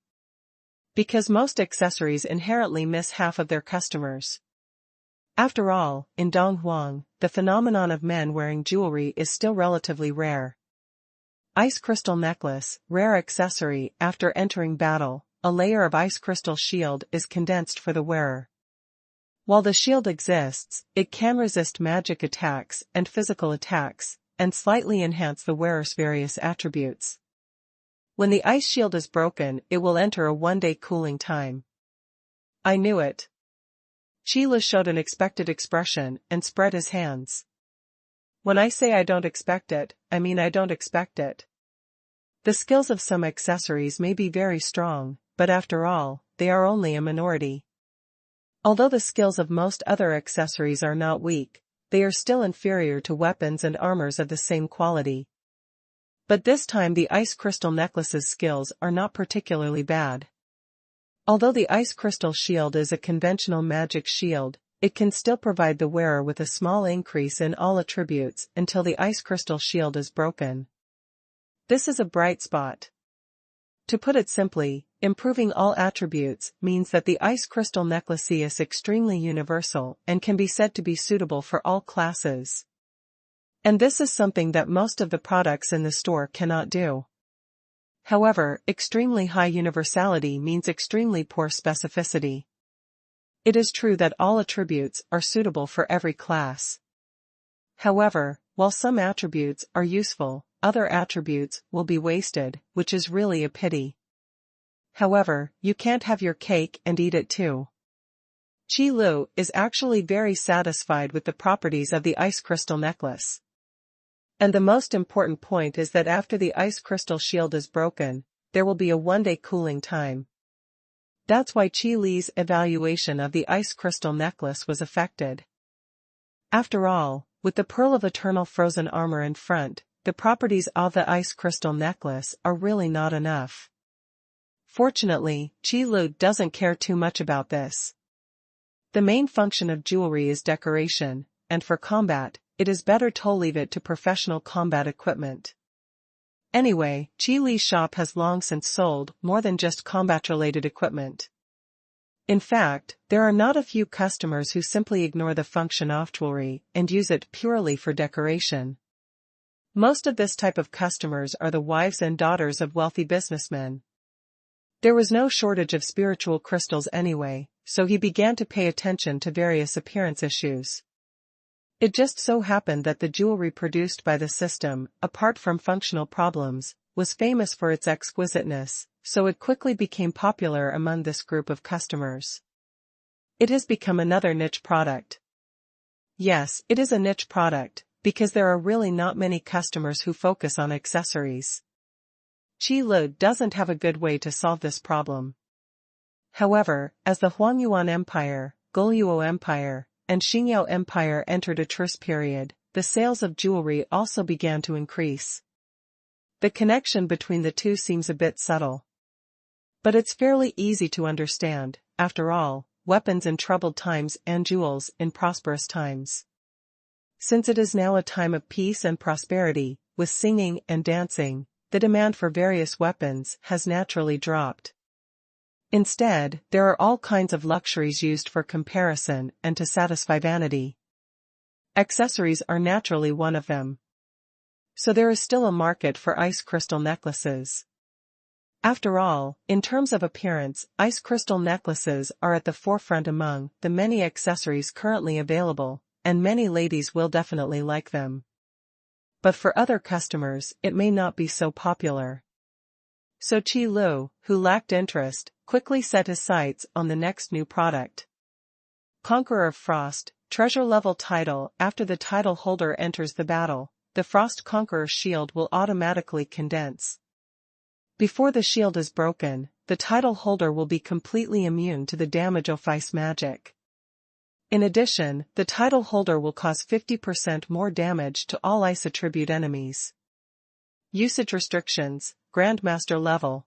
Because most accessories inherently miss half of their customers. After all, in Donghuang, the phenomenon of men wearing jewelry is still relatively rare. Ice crystal necklace, rare accessory. After entering battle, a layer of ice crystal shield is condensed for the wearer. While the shield exists, it can resist magic attacks and physical attacks, and slightly enhance the wearer's various attributes. When the ice shield is broken, it will enter a one-day cooling time. I knew it. Qi Lu showed an expected expression and spread his hands. When I say I don't expect it, I mean I don't expect it. The skills of some accessories may be very strong, but after all, they are only a minority. Although the skills of most other accessories are not weak, they are still inferior to weapons and armors of the same quality. But this time the ice crystal necklace's skills are not particularly bad. Although the ice crystal shield is a conventional magic shield, it can still provide the wearer with a small increase in all attributes until the ice crystal shield is broken. This is a bright spot. To put it simply, improving all attributes means that the ice crystal necklace is extremely universal and can be said to be suitable for all classes. And this is something that most of the products in the store cannot do. However, extremely high universality means extremely poor specificity. It is true that all attributes are suitable for every class. However, while some attributes are useful, other attributes will be wasted, which is really a pity. However, you can't have your cake and eat it too. Qi Lu is actually very satisfied with the properties of the ice crystal necklace. And the most important point is that after the ice crystal shield is broken, there will be a one-day cooling time. That's why Qi Li's evaluation of the ice crystal necklace was affected. After all, with the pearl of eternal frozen armor in front, the properties of the ice crystal necklace are really not enough. Fortunately, Qi Lu doesn't care too much about this. The main function of jewelry is decoration, and for combat, it is better to leave it to professional combat equipment. Anyway, Qi Li's shop has long since sold more than just combat-related equipment. In fact, there are not a few customers who simply ignore the function of jewelry and use it purely for decoration. Most of this type of customers are the wives and daughters of wealthy businessmen. There was no shortage of spiritual crystals anyway, so he began to pay attention to various appearance issues. It just so happened that the jewelry produced by the system, apart from functional problems, was famous for its exquisiteness, so it quickly became popular among this group of customers. It has become another niche product. Yes, it is a niche product, because there are really not many customers who focus on accessories. Qi Lu doesn't have a good way to solve this problem. However, as the Huangyuan Empire, Goryeo Empire, and Xingyao Empire entered a truce period, the sales of jewelry also began to increase. The connection between the two seems a bit subtle. But it's fairly easy to understand, after all, weapons in troubled times and jewels in prosperous times. Since it is now a time of peace and prosperity, with singing and dancing, the demand for various weapons has naturally dropped. Instead, there are all kinds of luxuries used for comparison and to satisfy vanity. Accessories are naturally one of them. So there is still a market for ice crystal necklaces. After all, in terms of appearance, ice crystal necklaces are at the forefront among the many accessories currently available, and many ladies will definitely like them. But for other customers, it may not be so popular. So Qi Lu, who lacked interest, quickly set his sights on the next new product. Conqueror of Frost, treasure level title. After the title holder enters the battle, the Frost Conqueror shield will automatically condense. Before the shield is broken, the title holder will be completely immune to the damage of ice magic. In addition, the title holder will cause 50% more damage to all ice attribute enemies. Usage restrictions, Grandmaster level.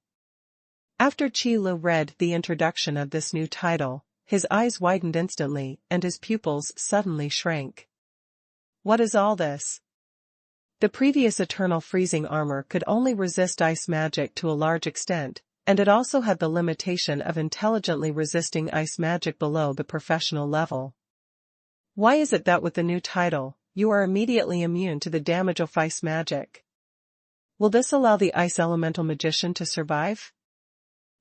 After Qi Lu read the introduction of this new title, his eyes widened instantly and his pupils suddenly shrank. What is all this? The previous eternal freezing armor could only resist ice magic to a large extent, and it also had the limitation of intelligently resisting ice magic below the professional level. Why is it that with the new title, you are immediately immune to the damage of ice magic? Will this allow the ice elemental magician to survive?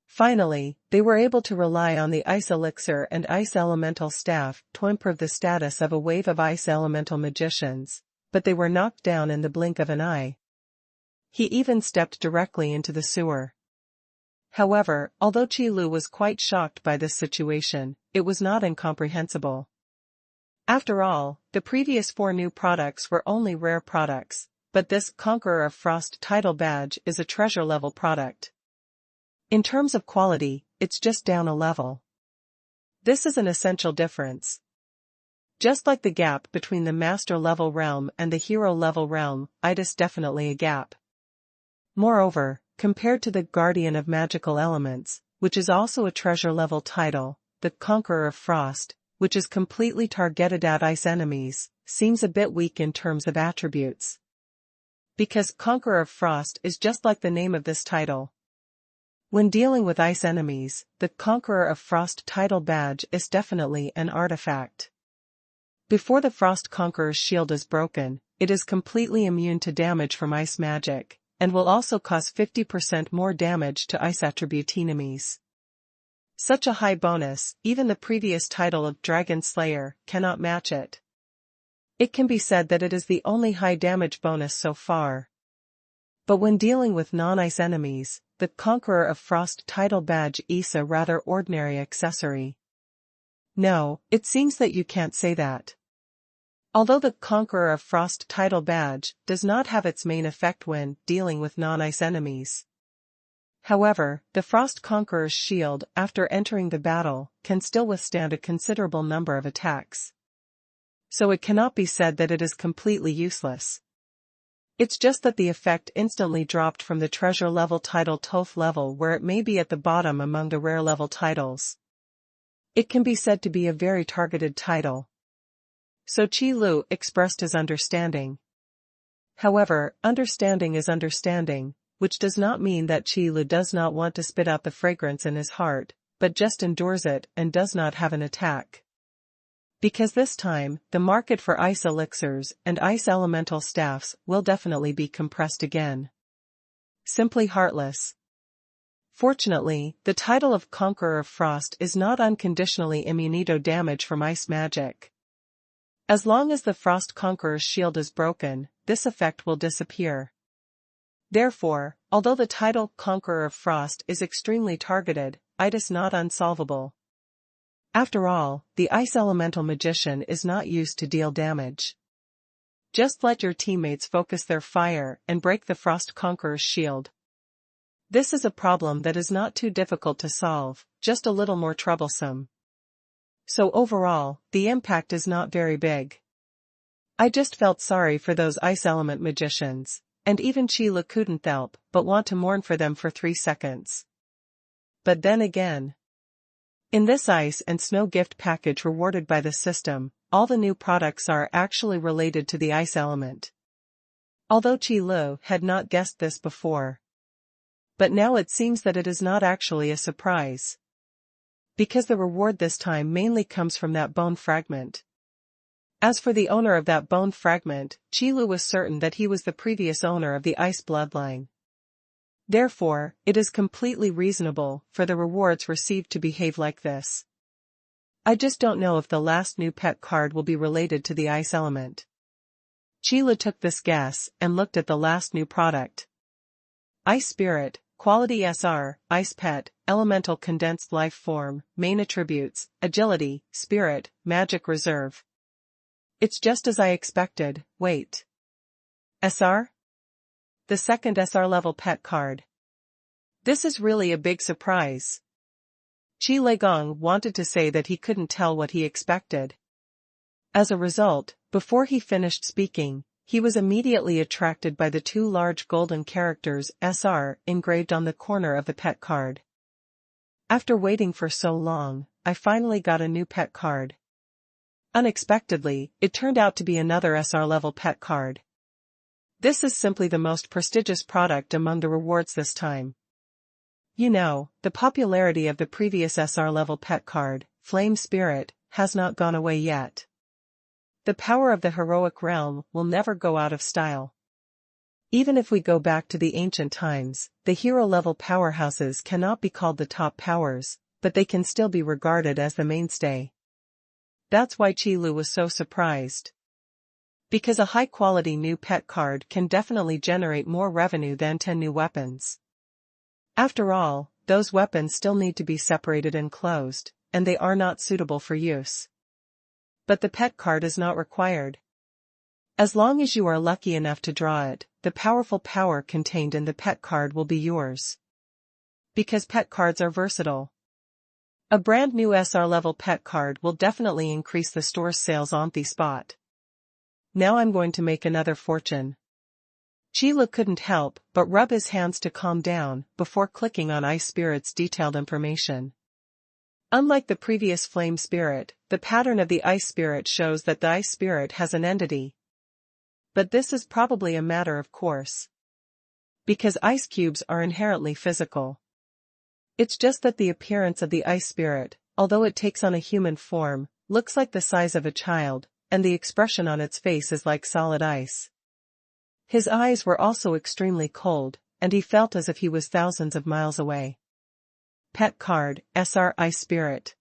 Finally, they were able to rely on the ice elixir and ice elemental staff to improve the status of a wave of ice elemental magicians, but they were knocked down in the blink of an eye. He even stepped directly into the sewer. However, although Qi Lu was quite shocked by this situation, it was not incomprehensible. After all, the previous 4 new products were only rare products, but this Conqueror of Frost title badge is a treasure-level product. In terms of quality, it's just down a level. This is an essential difference. Just like the gap between the master-level realm and the hero-level realm, it is definitely a gap. Moreover, compared to the Guardian of Magical Elements, which is also a treasure-level title, the Conqueror of Frost, which is completely targeted at ice enemies, seems a bit weak in terms of attributes. Because Conqueror of Frost is just like the name of this title. When dealing with ice enemies, the Conqueror of Frost title badge is definitely an artifact. Before the Frost Conqueror's shield is broken, it is completely immune to damage from ice magic, and will also cause 50% more damage to ice attribute enemies. Such a high bonus, even the previous title of Dragon Slayer cannot match it. It can be said that it is the only high damage bonus so far. But when dealing with non-ice enemies, the Conqueror of Frost title badge is a rather ordinary accessory. No, it seems that you can't say that. Although the Conqueror of Frost title badge does not have its main effect when dealing with non-ice enemies. However, the Frost Conqueror's shield after entering the battle can still withstand a considerable number of attacks. So it cannot be said that it is completely useless. It's just that the effect instantly dropped from the treasure level title TOF level where it may be at the bottom among the rare level titles. It can be said to be a very targeted title. So Qi Lu expressed his understanding. However, understanding is understanding, which does not mean that Qi Lu does not want to spit out the fragrance in his heart, but just endures it and does not have an attack. Because this time, the market for ice elixirs and ice elemental staffs will definitely be compressed again. Simply heartless. Fortunately, the title of Conqueror of Frost is not unconditionally immunito damage from ice magic. As long as the Frost Conqueror's shield is broken, this effect will disappear. Therefore, although the title Conqueror of Frost is extremely targeted, it is not unsolvable. After all, the ice elemental magician is not used to deal damage. Just let your teammates focus their fire and break the Frost Conqueror's shield. This is a problem that is not too difficult to solve, just a little more troublesome. So overall, the impact is not very big. I just felt sorry for those ice element magicians, and even Qi Lu couldn't help but want to mourn for them for 3 seconds. But then again, in this ice and snow gift package rewarded by the system, all the new products are actually related to the ice element. Although Qi Lu had not guessed this before. But now it seems that it is not actually a surprise. Because the reward this time mainly comes from that bone fragment. As for the owner of that bone fragment, Qi Lu was certain that he was the previous owner of the ice bloodline. Therefore, it is completely reasonable for the rewards received to behave like this. I just don't know if the last new pet card will be related to the ice element. Qi Lu took this guess and looked at the last new product. Ice Spirit, Quality SR, Ice Pet, Elemental Condensed Life Form, Main Attributes, Agility, Spirit, Magic Reserve. It's just as I expected. Wait. SR? The second SR level pet card. This is really a big surprise. Qi Legong wanted to say that he couldn't tell what he expected. As a result, before he finished speaking, he was immediately attracted by the 2 large golden characters SR engraved on the corner of the pet card. After waiting for so long, I finally got a new pet card. Unexpectedly, it turned out to be another SR level pet card. This is simply the most prestigious product among the rewards this time. You know, the popularity of the previous SR level pet card, Flame Spirit, has not gone away yet. The power of the heroic realm will never go out of style. Even if we go back to the ancient times, the hero-level powerhouses cannot be called the top powers, but they can still be regarded as the mainstay. That's why Qilu was so surprised. Because a high-quality new pet card can definitely generate more revenue than 10 new weapons. After all, those weapons still need to be separated and closed, and they are not suitable for use. But the pet card is not required. As long as you are lucky enough to draw it, the powerful power contained in the pet card will be yours. Because pet cards are versatile. A brand new SR level pet card will definitely increase the store's sales on the spot. Now I'm going to make another fortune. Qilu couldn't help but rub his hands to calm down before clicking on Ice Spirit's detailed information. Unlike the previous Flame Spirit, the pattern of the Ice Spirit shows that the Ice Spirit has an entity. But this is probably a matter of course. Because ice cubes are inherently physical. It's just that the appearance of the Ice Spirit, although it takes on a human form, looks like the size of a child, and the expression on its face is like solid ice. His eyes were also extremely cold, and he felt as if he was thousands of miles away. Pet card, SR Ice Spirit.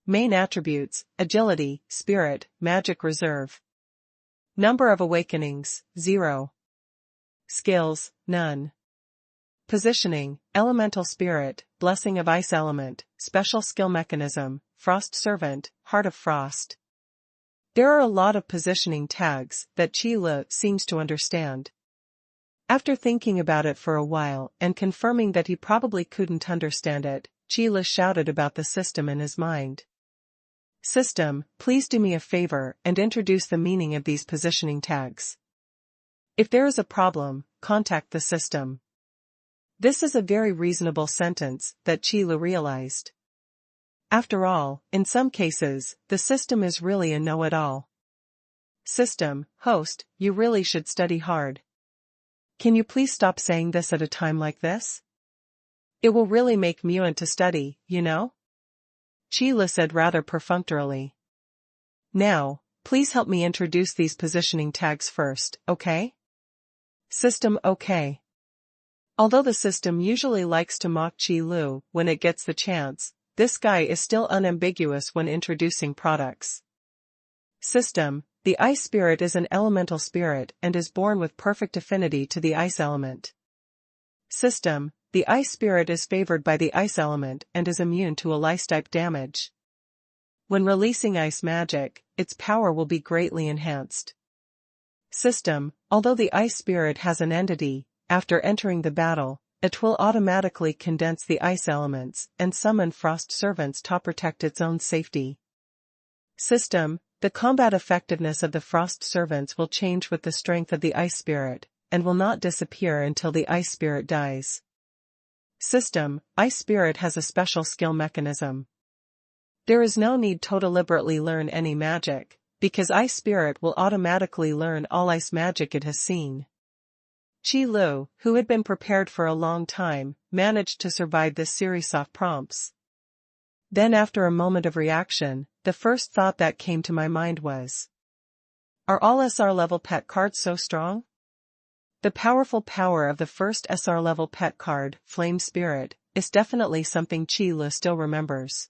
Main attributes, Agility, Spirit, Magic Reserve. Number of awakenings, 0. Skills, none. Positioning, Elemental Spirit, Blessing of Ice Element, Special Skill Mechanism, Frost Servant, Heart of Frost. There are a lot of positioning tags that Qilu seems to understand. After thinking about it for a while and confirming that he probably couldn't understand it, Qilu shouted about the system in his mind. System, please do me a favor and introduce the meaning of these positioning tags. If there is a problem, contact the system. This is a very reasonable sentence that Qilu realized. After all, in some cases, the system is really a know-it-all. System, host, you really should study hard. Can you please stop saying this at a time like this? It will really make me want to study, you know? Qilu said rather perfunctorily. Now, please help me introduce these positioning tags first, okay? System okay. Although the system usually likes to mock Qilu when it gets the chance, this guy is still unambiguous when introducing products. System, the Ice Spirit is an elemental spirit and is born with perfect affinity to the ice element. System, the Ice Spirit is favored by the ice element and is immune to a ice-type damage. When releasing ice magic, its power will be greatly enhanced. System, although the Ice Spirit has an entity, after entering the battle, it will automatically condense the ice elements and summon Frost Servants to protect its own safety. System, the combat effectiveness of the Frost Servants will change with the strength of the Ice Spirit, and will not disappear until the Ice Spirit dies. System, Ice Spirit has a special skill mechanism. There is no need to deliberately learn any magic, because Ice Spirit will automatically learn all ice magic it has seen. Qilu, who had been prepared for a long time, managed to survive this series of prompts. Then after a moment of reaction, the first thought that came to my mind was, are all SR level pet cards so strong? The powerful power of the first SR level pet card, Flame Spirit, is definitely something Qilu still remembers.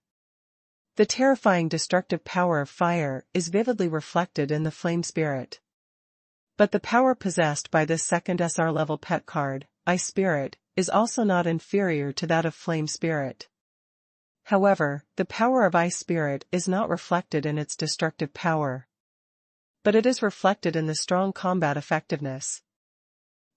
The terrifying destructive power of fire is vividly reflected in the Flame Spirit. But the power possessed by this second SR level pet card, Ice Spirit, is also not inferior to that of Flame Spirit. However, the power of Ice Spirit is not reflected in its destructive power. But it is reflected in the strong combat effectiveness.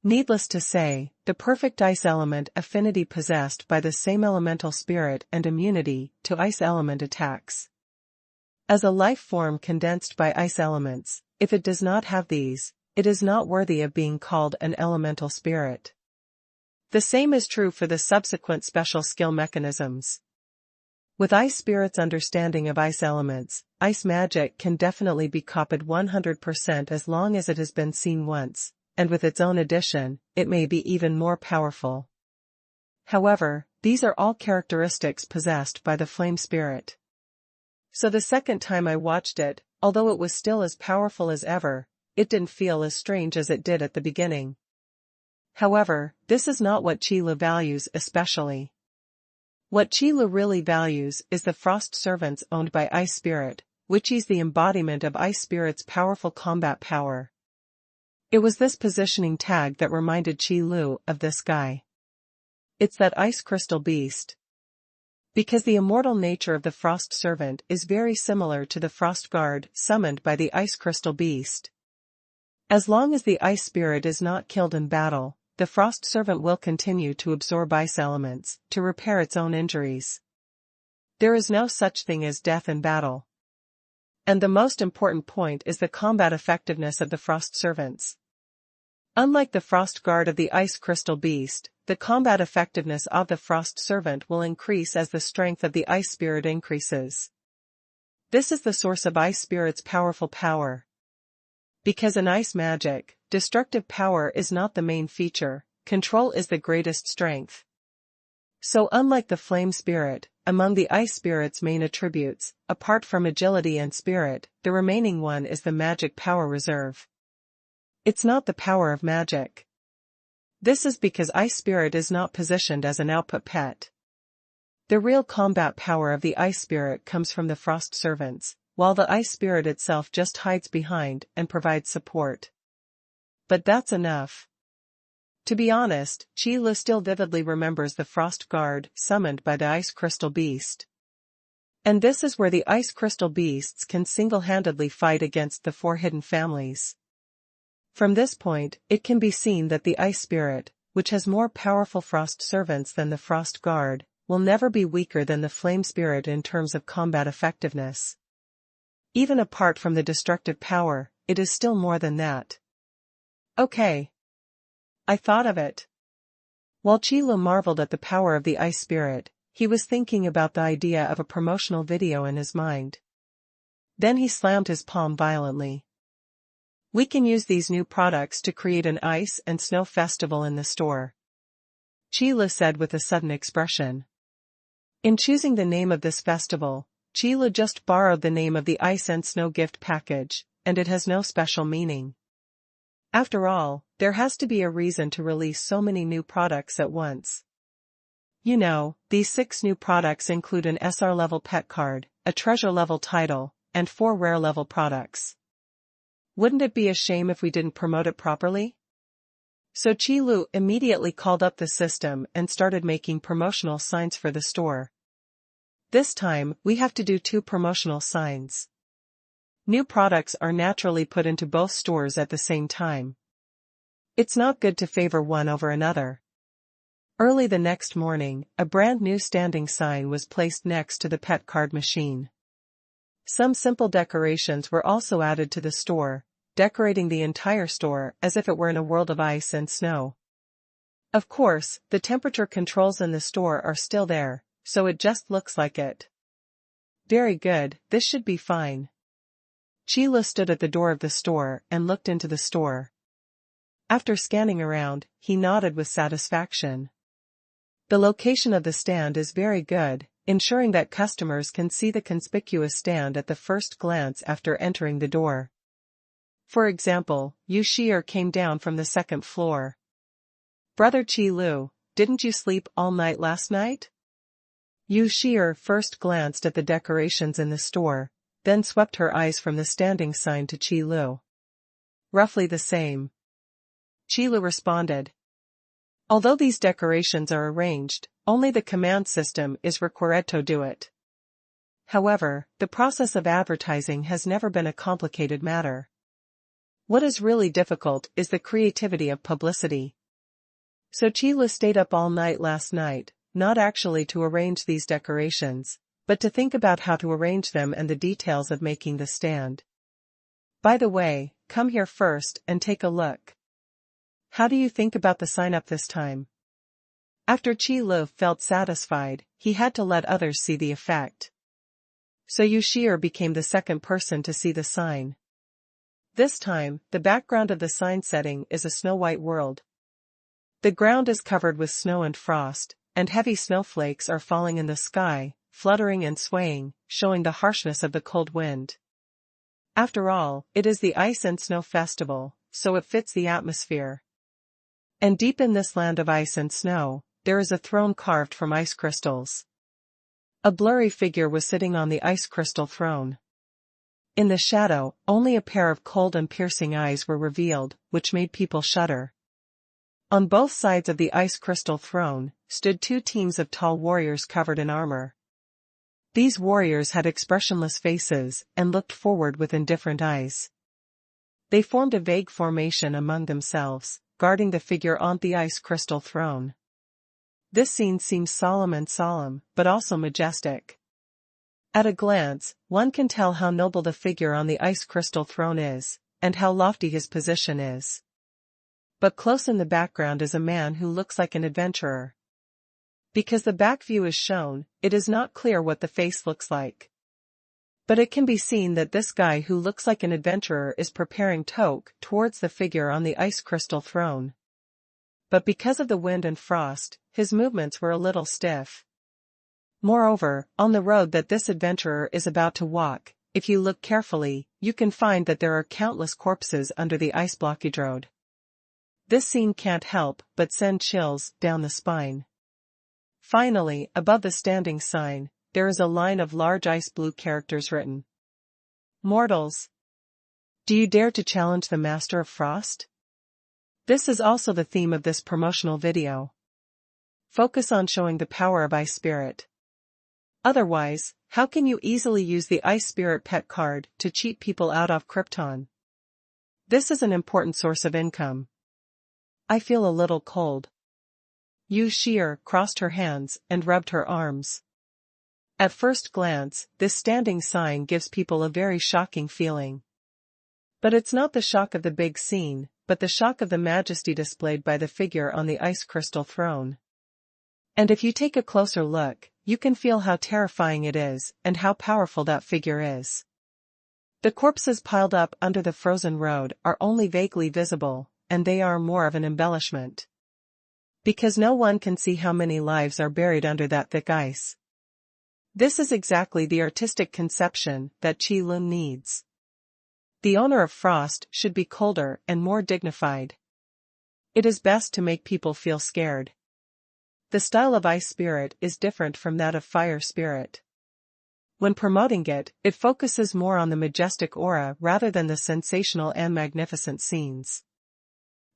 Needless to say, the perfect ice element affinity possessed by the same elemental spirit and immunity to ice element attacks. As a life form condensed by ice elements, if it does not have these, it is not worthy of being called an elemental spirit. The same is true for the subsequent special skill mechanisms. With Ice Spirit's understanding of ice elements, ice magic can definitely be copied 100% as long as it has been seen once, and with its own addition, it may be even more powerful. However, these are all characteristics possessed by the flame spirit. So the second time I watched it, although it was still as powerful as ever, it didn't feel as strange as it did at the beginning. However, this is not what Qilu values especially. What Qilu really values is the frost servants owned by Ice Spirit, which is the embodiment of Ice Spirit's powerful combat power. It was this positioning tag that reminded Qilu of this guy. It's that ice crystal beast. Because the immortal nature of the frost servant is very similar to the frost guard summoned by the ice crystal beast. As long as the ice spirit is not killed in battle, the frost servant will continue to absorb ice elements to repair its own injuries. There is no such thing as death in battle. And the most important point is the combat effectiveness of the frost servants. Unlike the frost guard of the ice crystal beast, the combat effectiveness of the frost servant will increase as the strength of the ice spirit increases. This is the source of ice spirit's powerful power. Because in ice magic, destructive power is not the main feature, control is the greatest strength. So unlike the flame spirit, among the ice spirit's main attributes, apart from agility and spirit, the remaining one is the magic power reserve. It's not the power of magic. This is because Ice Spirit is not positioned as an output pet. The real combat power of the Ice Spirit comes from the Frost Servants, while the Ice Spirit itself just hides behind and provides support. But that's enough. To be honest, Qilu still vividly remembers the Frost Guard summoned by the Ice Crystal Beast. And this is where the Ice Crystal Beasts can single-handedly fight against the four hidden families. From this point, it can be seen that the Ice Spirit, which has more powerful Frost Servants than the Frost Guard, will never be weaker than the Flame Spirit in terms of combat effectiveness. Even apart from the destructive power, it is still more than that. Okay. I thought of it. While Qilu marveled at the power of the Ice Spirit, he was thinking about the idea of a promotional video in his mind. Then he slammed his palm violently. We can use these new products to create an ice and snow festival in the store, Qilu said with a sudden expression. In choosing the name of this festival, Qilu just borrowed the name of the ice and snow gift package, and it has no special meaning. After all, there has to be a reason to release so many new products at once. You know, these 6 new products include an SR-level pet card, a treasure-level title, and 4 rare-level products. Wouldn't it be a shame if we didn't promote it properly? So Qilu immediately called up the system and started making promotional signs for the store. This time, we have to do 2 promotional signs. New products are naturally put into both stores at the same time. It's not good to favor one over another. Early the next morning, a brand new standing sign was placed next to the pet card machine. Some simple decorations were also added to the store, decorating the entire store as if it were in a world of ice and snow. Of course, the temperature controls in the store are still there, so it just looks like it. Very good, this should be fine. Qilu stood at the door of the store and looked into the store. After scanning around, he nodded with satisfaction. The location of the stand is very good, ensuring that customers can see the conspicuous stand at the first glance after entering the door. For example, Yu Shi'er came down from the 2nd floor. Brother Qilu, didn't you sleep all night last night? Yu Shi'er first glanced at the decorations in the store, then swept her eyes from the standing sign to Qilu. Roughly the same, Qilu responded. Although these decorations are arranged, only the command system is required to do it. However, the process of advertising has never been a complicated matter. What is really difficult is the creativity of publicity. So Qilu stayed up all night last night, not actually to arrange these decorations, but to think about how to arrange them and the details of making the stand. By the way, come here first and take a look. How do you think about the sign-up this time? After Qilu felt satisfied, he had to let others see the effect. So Yu Shi'er became the 2nd person to see the sign. This time, the background of the sign setting is a snow-white world. The ground is covered with snow and frost, and heavy snowflakes are falling in the sky, fluttering and swaying, showing the harshness of the cold wind. After all, it is the Ice and Snow Festival, so it fits the atmosphere. And deep in this land of ice and snow, there is a throne carved from ice crystals. A blurry figure was sitting on the ice crystal throne. In the shadow, only a pair of cold and piercing eyes were revealed, which made people shudder. On both sides of the ice crystal throne, stood two teams of tall warriors covered in armor. These warriors had expressionless faces, and looked forward with indifferent eyes. They formed a vague formation among themselves, guarding the figure on the ice crystal throne. This scene seems solemn, but also majestic. At a glance, one can tell how noble the figure on the ice crystal throne is, and how lofty his position is. But close in the background is a man who looks like an adventurer. Because the back view is shown, it is not clear what the face looks like. But it can be seen that this guy who looks like an adventurer is preparing towards the figure on the ice crystal throne. But because of the wind and frost, his movements were a little stiff. Moreover, on the road that this adventurer is about to walk, if you look carefully, you can find that there are countless corpses under the ice blockage road. This scene can't help but send chills down the spine. Finally, above the standing sign, there is a line of large ice blue characters written. Mortals! Do you dare to challenge the Master of Frost? This is also the theme of this promotional video. Focus on showing the power of Ice Spirit. Otherwise, how can you easily use the Ice Spirit pet card to cheat people out of Krypton? This is an important source of income. I feel a little cold. Yu Xie crossed her hands and rubbed her arms. At first glance, this standing sign gives people a very shocking feeling. But it's not the shock of the big scene, but the shock of the majesty displayed by the figure on the ice crystal throne. And if you take a closer look, you can feel how terrifying it is, and how powerful that figure is. The corpses piled up under the frozen road are only vaguely visible, and they are more of an embellishment. Because no one can see how many lives are buried under that thick ice. This is exactly the artistic conception that Qi Lun needs. The owner of Frost should be colder and more dignified. It is best to make people feel scared. The style of Ice Spirit is different from that of Fire Spirit. When promoting it, it focuses more on the majestic aura rather than the sensational and magnificent scenes.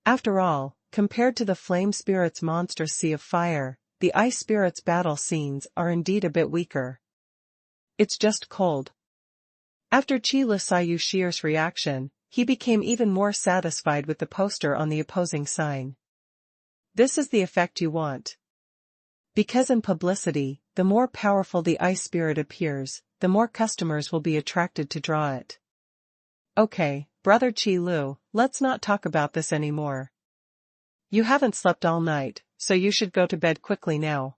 After all, compared to the Flame Spirit's monstrous sea of fire, the Ice Spirit's battle scenes are indeed a bit weaker. It's just cold. After Qi Lu saw Yu Xie's reaction, he became even more satisfied with the poster on the opposing sign. This is the effect you want. Because in publicity, the more powerful the Ice Spirit appears, the more customers will be attracted to draw it. Okay, Brother Qi Lu, let's not talk about this anymore. You haven't slept all night, so you should go to bed quickly now.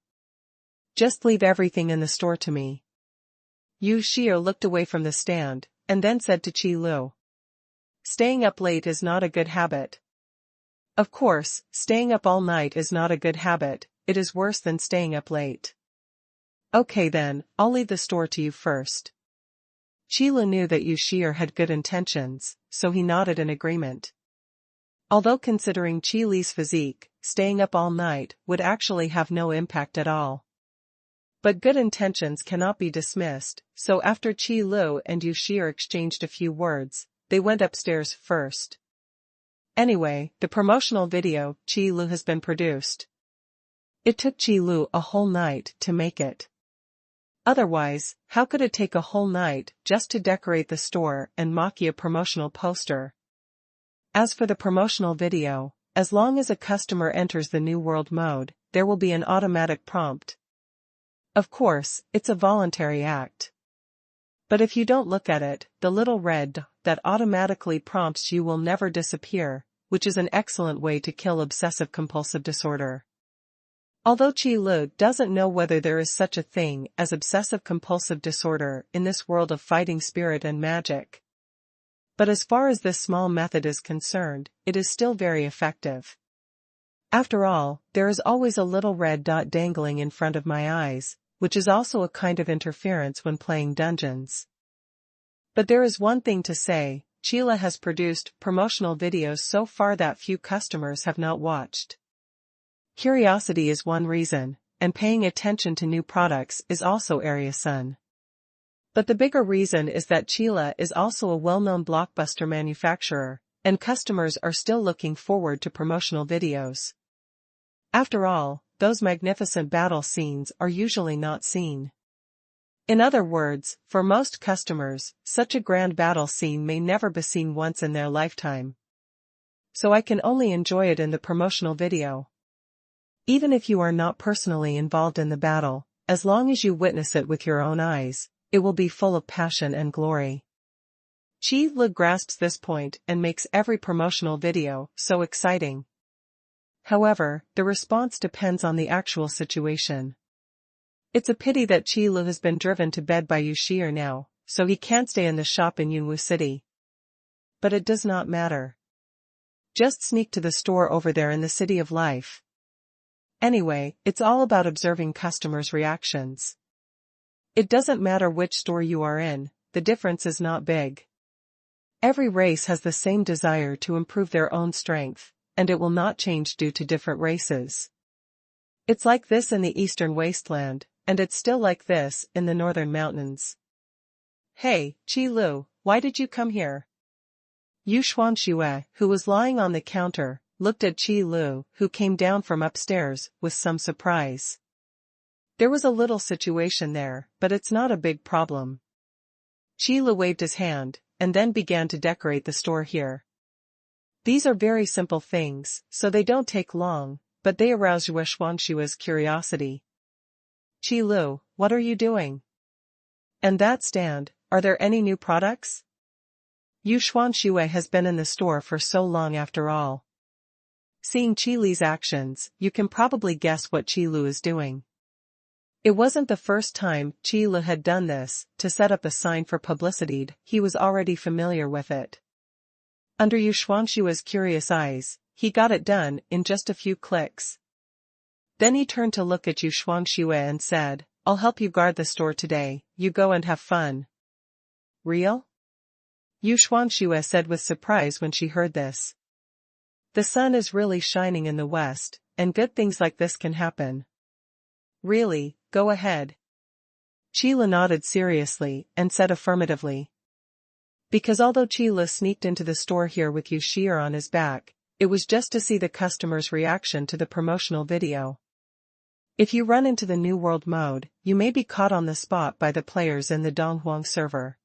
Just leave everything in the store to me. Yu Xie looked away from the stand, and then said to Qi Lu. Staying up late is not a good habit. Of course, staying up all night is not a good habit, it is worse than staying up late. Okay then, I'll leave the store to you first. Qi Lu knew that Yu Xie had good intentions, so he nodded in agreement. Although considering Qi Li's physique, staying up all night would actually have no impact at all. But good intentions cannot be dismissed, so after Qi Lu and Yu Xie exchanged a few words, they went upstairs first. Anyway, the promotional video, Qi Lu, has been produced. It took Qi Lu a whole night to make it. Otherwise, how could it take a whole night just to decorate the store and mock a promotional poster? As for the promotional video, as long as a customer enters the New World mode, there will be an automatic prompt. Of course, it's a voluntary act. But if you don't look at it, the little red dot that automatically prompts you will never disappear, which is an excellent way to kill obsessive-compulsive disorder. Although Qi Lu doesn't know whether there is such a thing as obsessive-compulsive disorder in this world of fighting spirit and magic. But as far as this small method is concerned, it is still very effective. After all, there is always a little red dot dangling in front of my eyes, which is also a kind of interference when playing dungeons. But there is one thing to say, Chila has produced promotional videos so far that few customers have not watched. Curiosity is one reason, and paying attention to new products is also area sun. But the bigger reason is that Chila is also a well-known blockbuster manufacturer, and customers are still looking forward to promotional videos. After all, those magnificent battle scenes are usually not seen. In other words, for most customers, such a grand battle scene may never be seen once in their lifetime. So I can only enjoy it in the promotional video. Even if you are not personally involved in the battle, as long as you witness it with your own eyes, it will be full of passion and glory. Chi Lu grasps this point and makes every promotional video so exciting. However, the response depends on the actual situation. It's a pity that Chi Lu has been driven to bed by Yu Shi'er now, so he can't stay in the shop in Yunwu City. But it does not matter. Just sneak to the store over there in the City of Life. Anyway, it's all about observing customers' reactions. It doesn't matter which store you are in, the difference is not big. Every race has the same desire to improve their own strength, and it will not change due to different races. It's like this in the Eastern Wasteland, and it's still like this in the Northern Mountains. Hey, Chi Lu, why did you come here? Yu Xuanxue, who was lying on the counter, looked at Chi Lu, who came down from upstairs, with some surprise. There was a little situation there, but it's not a big problem. Chi Lu waved his hand, and then began to decorate the store here. These are very simple things, so they don't take long, but they arouse Yu Xuanxue's curiosity. Chi Lu, what are you doing? And that stand, are there any new products? Yu Xuanxue has been in the store for so long after all. Seeing Chi Li's actions, you can probably guess what Chi Lu is doing. It wasn't the first time Chi Lu had done this, to set up a sign for publicity, he was already familiar with it. Under Yu Xuanxue's curious eyes, he got it done in just a few clicks. Then he turned to look at Yu Xuanxue and said, I'll help you guard the store today, you go and have fun. Real? Yu Xuanxue said with surprise when she heard this. The sun is really shining in the west, and good things like this can happen. Really, go ahead. Chi Lu nodded seriously and said affirmatively. Because although Chi Lu sneaked into the store here with Yu Shi'er on his back, it was just to see the customer's reaction to the promotional video. If you run into the New World mode, you may be caught on the spot by the players in the Donghuang server.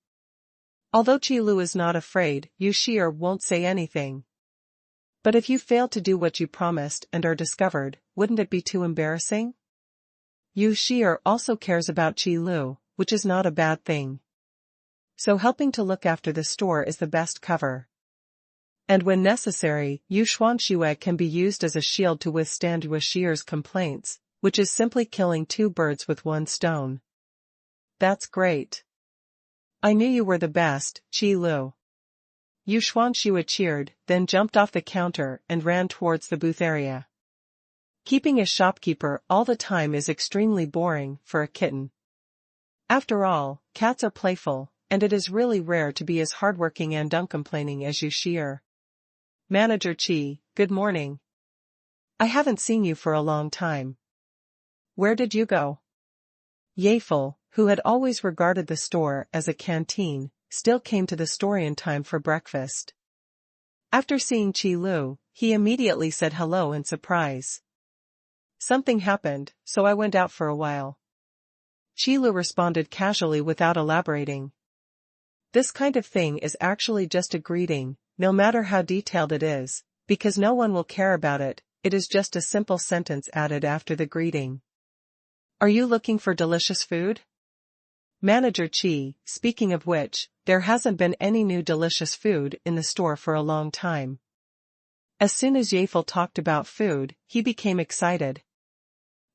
Although Chi Lu is not afraid, Yu Shi'er won't say anything. But if you fail to do what you promised and are discovered, wouldn't it be too embarrassing? Yu Shi'er also cares about Chi Lu, which is not a bad thing. So helping to look after the store is the best cover. And when necessary, Yu Xuanxue can be used as a shield to withstand Yu Shi'er's complaints, which is simply killing two birds with one stone. That's great. I knew you were the best, Chi Lu. Yu Xuanxue cheered, then jumped off the counter and ran towards the booth area. Keeping a shopkeeper all the time is extremely boring for a kitten. After all, cats are playful, and it is really rare to be as hardworking and uncomplaining as Yu Shi'er. Manager Chi, good morning. I haven't seen you for a long time. Where did you go? Yefel, who had always regarded the store as a canteen, still came to the store in time for breakfast. After seeing Chi Lu, he immediately said hello in surprise. Something happened, so I went out for a while. Chi Lu responded casually without elaborating. This kind of thing is actually just a greeting, no matter how detailed it is, because no one will care about it, it is just a simple sentence added after the greeting. Are you looking for delicious food? Manager Chi, speaking of which, there hasn't been any new delicious food in the store for a long time. As soon as Yefel talked about food, he became excited.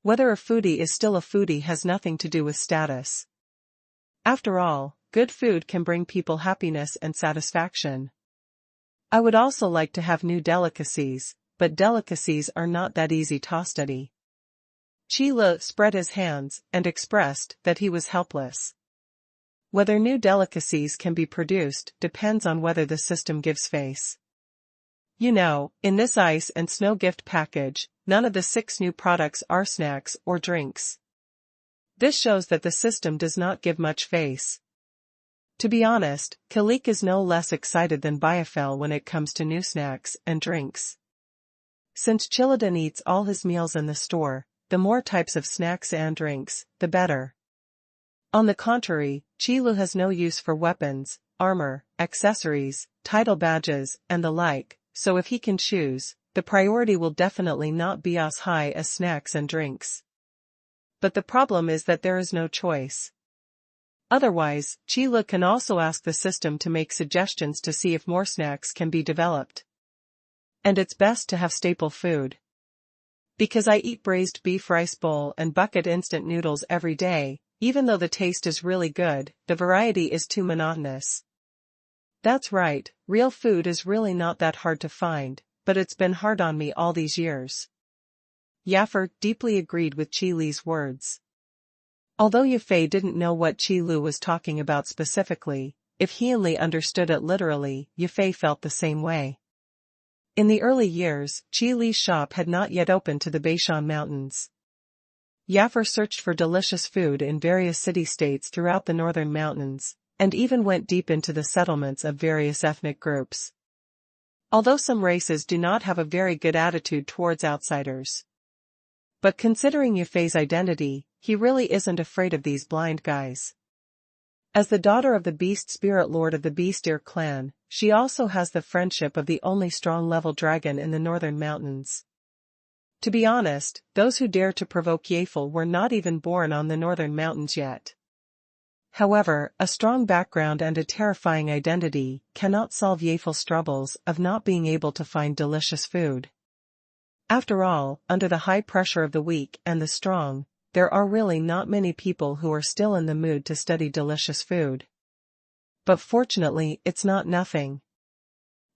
Whether a foodie is still a foodie has nothing to do with status. After all, good food can bring people happiness and satisfaction. I would also like to have new delicacies, but delicacies are not that easy to study. Qi Lu spread his hands and expressed that he was helpless. Whether new delicacies can be produced depends on whether the system gives face. You know, in this ice and snow gift package, none of the 6 new products are snacks or drinks. This shows that the system does not give much face. To be honest, Kalik is no less excited than Biafel when it comes to new snacks and drinks. Since Chiladin eats all his meals in the store, the more types of snacks and drinks, the better. On the contrary, Qi Lu has no use for weapons, armor, accessories, title badges, and the like, so if he can choose, the priority will definitely not be as high as snacks and drinks. But the problem is that there is no choice. Otherwise, Qi Lu can also ask the system to make suggestions to see if more snacks can be developed. And it's best to have staple food. Because I eat braised beef rice bowl and bucket instant noodles every day, even though the taste is really good, the variety is too monotonous. That's right, real food is really not that hard to find, but it's been hard on me all these years. Yaffer deeply agreed with Qi Li's words. Although Yafei didn't know what Qi Lu was talking about specifically, if he and Li understood it literally, Yafei felt the same way. In the early years, Qi Li's shop had not yet opened to the Beishan Mountains. Yaffer searched for delicious food in various city-states throughout the northern mountains, and even went deep into the settlements of various ethnic groups. Although some races do not have a very good attitude towards outsiders. But considering Yafei's identity, he really isn't afraid of these blind guys. As the daughter of the Beast Spirit Lord of the Beast Ear clan, she also has the friendship of the only strong-level dragon in the northern mountains. To be honest, those who dare to provoke Yafel were not even born on the northern mountains yet. However, a strong background and a terrifying identity cannot solve Yafel's troubles of not being able to find delicious food. After all, under the high pressure of the weak and the strong, there are really not many people who are still in the mood to study delicious food. But fortunately, it's not nothing.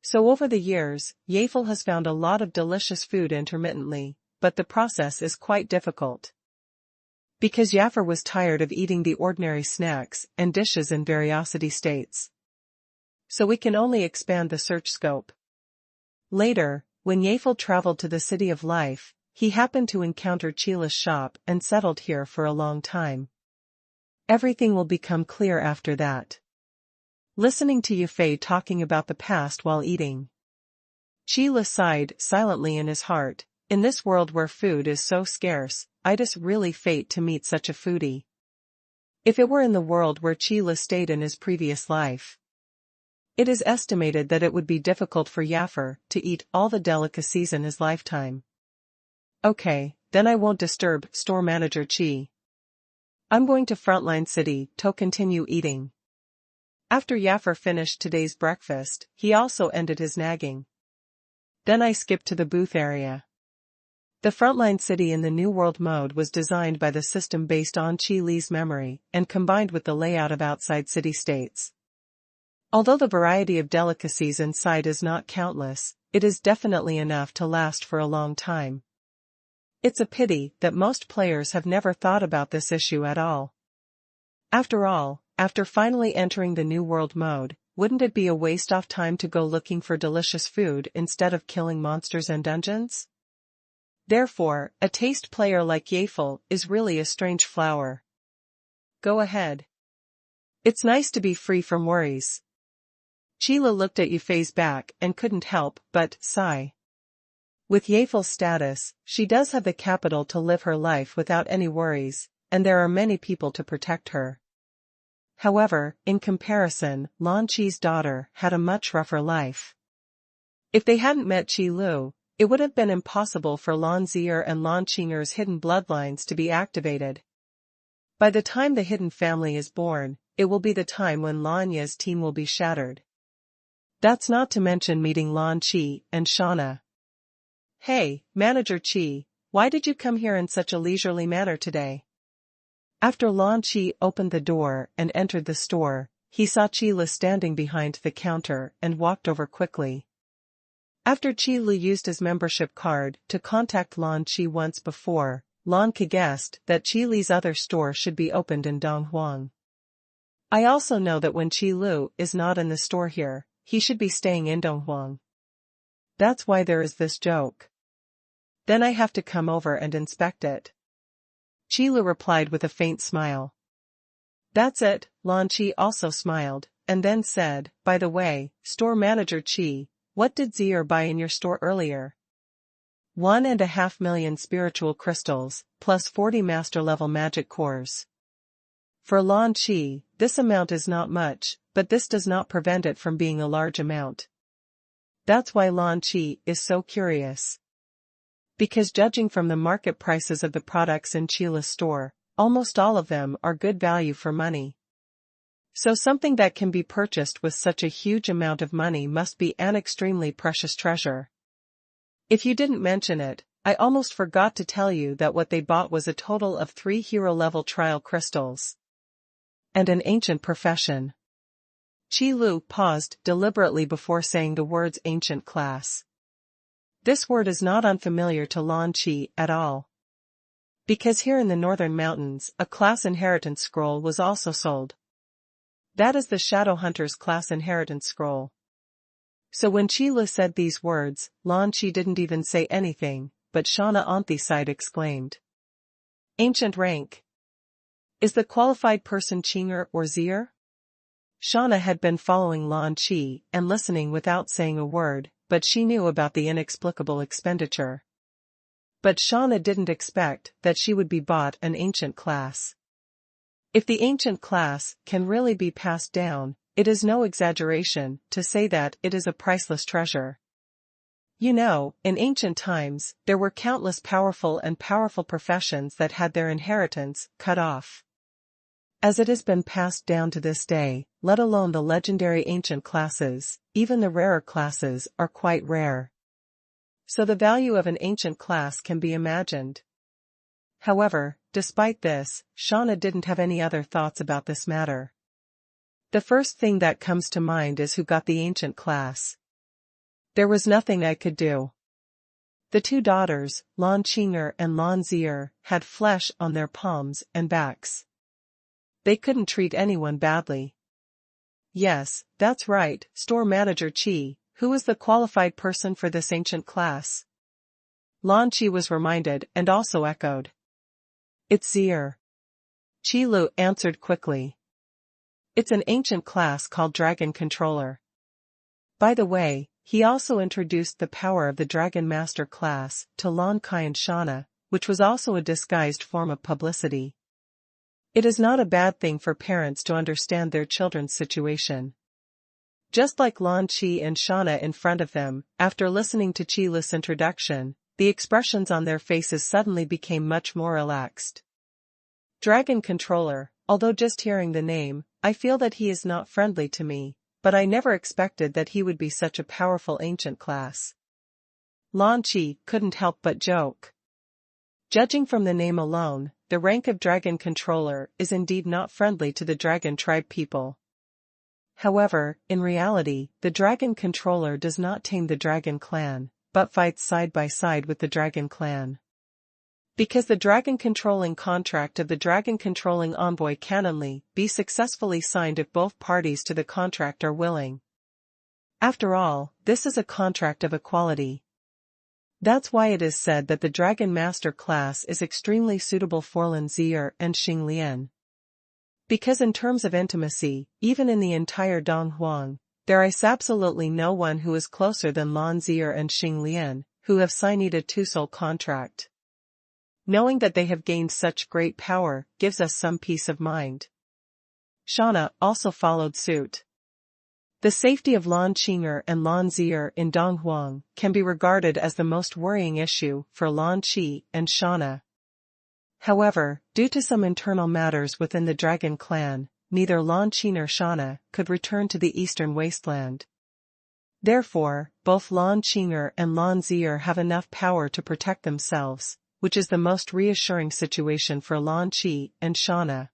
So over the years, Yafel has found a lot of delicious food intermittently, but the process is quite difficult. Because Yaffer was tired of eating the ordinary snacks and dishes in variosity states. So we can only expand the search scope. Later, when Yafel traveled to the City of Life, he happened to encounter Chila's shop and settled here for a long time. Everything will become clear after that. Listening to Yafei talking about the past while eating. Qi sighed silently in his heart. In this world where food is so scarce, I'd really fate to meet such a foodie. If it were in the world where Qi stayed in his previous life. It is estimated that it would be difficult for Yaffer to eat all the delicacies in his lifetime. Okay, then I won't disturb store manager Qi. I'm going to Frontline City to continue eating. After Yaffer finished today's breakfast, he also ended his nagging. Then I skipped to the booth area. The Frontline City in the New World mode was designed by the system based on Qi Li's memory and combined with the layout of outside city-states. Although the variety of delicacies inside is not countless, it is definitely enough to last for a long time. It's a pity that most players have never thought about this issue at all. After all, after finally entering the New World mode, wouldn't it be a waste of time to go looking for delicious food instead of killing monsters and dungeons? Therefore, a taste player like Yafel is really a strange flower. Go ahead. It's nice to be free from worries. Qi looked at Yafei's back and couldn't help but sigh. With Yafel's status, she does have the capital to live her life without any worries, and there are many people to protect her. However, in comparison, Lan Qi's daughter had a much rougher life. If they hadn't met Qi Lu, it would have been impossible for Lan Zier and Lan Qinger's hidden bloodlines to be activated. By the time the hidden family is born, it will be the time when Lan Ye's team will be shattered. That's not to mention meeting Lan Qi and Shauna. Hey, Manager Qi, why did you come here in such a leisurely manner today? After Lan Qi opened the door and entered the store, he saw Qi Lu standing behind the counter and walked over quickly. After Qi Lu used his membership card to contact Lan Qi once before, Lan Ke guessed that Qi Li's other store should be opened in Donghuang. I also know that when Qi Lu is not in the store here, he should be staying in Donghuang. That's why there is this joke. Then I have to come over and inspect it. Qi Lu replied with a faint smile. That's it, Lan Qi also smiled, and then said, by the way, store manager Qi, what did Zier buy in your store earlier? 1.5 million spiritual crystals, plus 40 master-level magic cores. For Lan Qi, this amount is not much, but this does not prevent it from being a large amount. That's why Lan Qi is so curious. Because judging from the market prices of the products in Qi Lu's store, almost all of them are good value for money. So something that can be purchased with such a huge amount of money must be an extremely precious treasure. If you didn't mention it, I almost forgot to tell you that what they bought was a total of 3 hero-level trial crystals. And an ancient profession. Qi Lu paused deliberately before saying the words ancient class. This word is not unfamiliar to Lan Qi at all. Because here in the northern mountains, a class inheritance scroll was also sold. That is the Shadow Hunter's class inheritance scroll. So when Qi Lu said these words, Lan Qi didn't even say anything, but Shauna on the side exclaimed. Ancient rank. Is the qualified person Qinger or Zier? Shauna had been following Lan Qi and listening without saying a word, but she knew about the inexplicable expenditure. But Shauna didn't expect that she would be bought an ancient class. If the ancient class can really be passed down, it is no exaggeration to say that it is a priceless treasure. You know, in ancient times, there were countless powerful professions that had their inheritance cut off. As it has been passed down to this day, let alone the legendary ancient classes, even the rarer classes are quite rare. So the value of an ancient class can be imagined. However, despite this, Shauna didn't have any other thoughts about this matter. The first thing that comes to mind is who got the ancient class. There was nothing I could do. The two daughters, Lan Qinger and Lan Zier, had flesh on their palms and backs. They couldn't treat anyone badly. Yes, that's right, store manager Qi, who is the qualified person for this ancient class? Lan Qi was reminded and also echoed. It's Zier. Qi Lu answered quickly. It's an ancient class called Dragon Controller. By the way, he also introduced the power of the Dragon Master class to Lan Kai and Shauna, which was also a disguised form of publicity. It is not a bad thing for parents to understand their children's situation. Just like Lan Qi and Shauna in front of them, after listening to Qi Lu's introduction, the expressions on their faces suddenly became much more relaxed. Dragon Controller, although just hearing the name, I feel that he is not friendly to me, but I never expected that he would be such a powerful ancient class. Lan Qi couldn't help but joke. Judging from the name alone, the rank of Dragon Controller is indeed not friendly to the Dragon Tribe people. However, in reality, the Dragon Controller does not tame the Dragon Clan, but fights side by side with the Dragon Clan. Because the Dragon Controlling contract of the Dragon Controlling Envoy can only be successfully signed if both parties to the contract are willing. After all, this is a contract of equality. That's why it is said that the Dragon Master class is extremely suitable for Lan Zier and Xing Lian. Because in terms of intimacy, even in the entire Donghuang, there is absolutely no one who is closer than Lan Zier and Xing Lian, who have signed a two-soul contract. Knowing that they have gained such great power gives us some peace of mind. Shauna also followed suit. The safety of Lan Qinger and Lan Zier in Donghuang can be regarded as the most worrying issue for Lan Qi and Shauna. However, due to some internal matters within the Dragon Clan, neither Lan Qi nor Shauna could return to the eastern wasteland. Therefore, both Lan Qinger and Lan Zier have enough power to protect themselves, which is the most reassuring situation for Lan Qi and Shauna.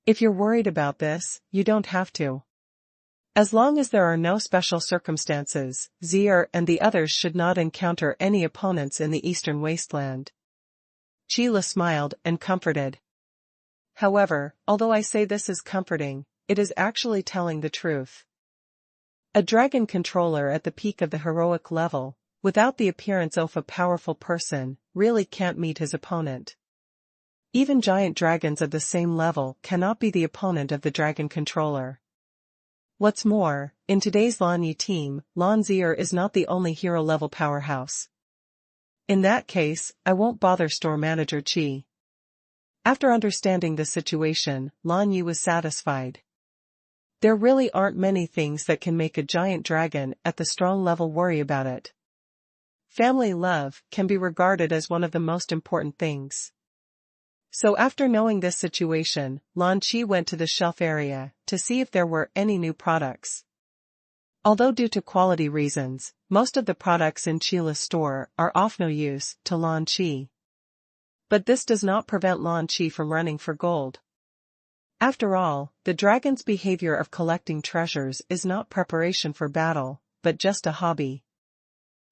If you're worried about this, you don't have to. As long as there are no special circumstances, Zier and the others should not encounter any opponents in the eastern wasteland. Chila smiled and comforted. However, although I say this is comforting, it is actually telling the truth. A dragon controller at the peak of the heroic level, without the appearance of a powerful person, really can't meet his opponent. Even giant dragons of the same level cannot be the opponent of the dragon controller. What's more, in today's Lan Yi team, Lan Zier is not the only hero-level powerhouse. In that case, I won't bother store manager Qi. After understanding the situation, Lan Yi was satisfied. There really aren't many things that can make a giant dragon at the strong level worry about it. Family love can be regarded as one of the most important things. So after knowing this situation, Lan Qi went to the shelf area to see if there were any new products. Although due to quality reasons, most of the products in Chila's store are of no use to Lan Qi. But this does not prevent Lan Qi from running for gold. After all, the dragon's behavior of collecting treasures is not preparation for battle, but just a hobby.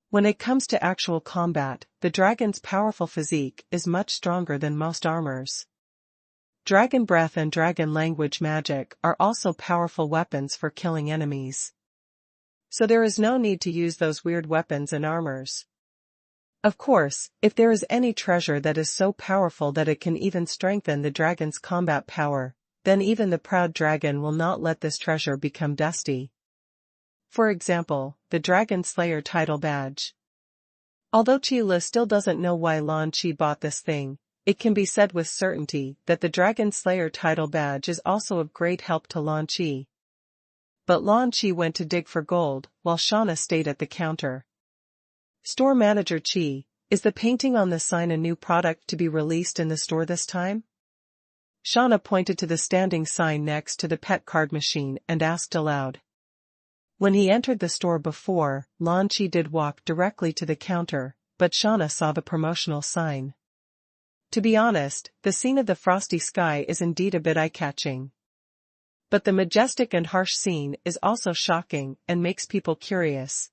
When it comes to actual combat, the dragon's powerful physique is much stronger than most armors. Dragon breath and dragon language magic are also powerful weapons for killing enemies. So there is no need to use those weird weapons and armors. Of course, if there is any treasure that is so powerful that it can even strengthen the dragon's combat power, then even the proud dragon will not let this treasure become dusty. For example, the Dragon Slayer title badge. Although Chila still doesn't know why Lan Qi bought this thing, it can be said with certainty that the Dragon Slayer title badge is also of great help to Lan Qi. But Lan Qi went to dig for gold, while Shauna stayed at the counter. Store manager Qi, is the painting on the sign a new product to be released in the store this time? Shauna pointed to the standing sign next to the pet card machine and asked aloud. When he entered the store before, Lan Qi did walk directly to the counter, but Shauna saw the promotional sign. To be honest, the scene of the frosty sky is indeed a bit eye-catching. But the majestic and harsh scene is also shocking and makes people curious.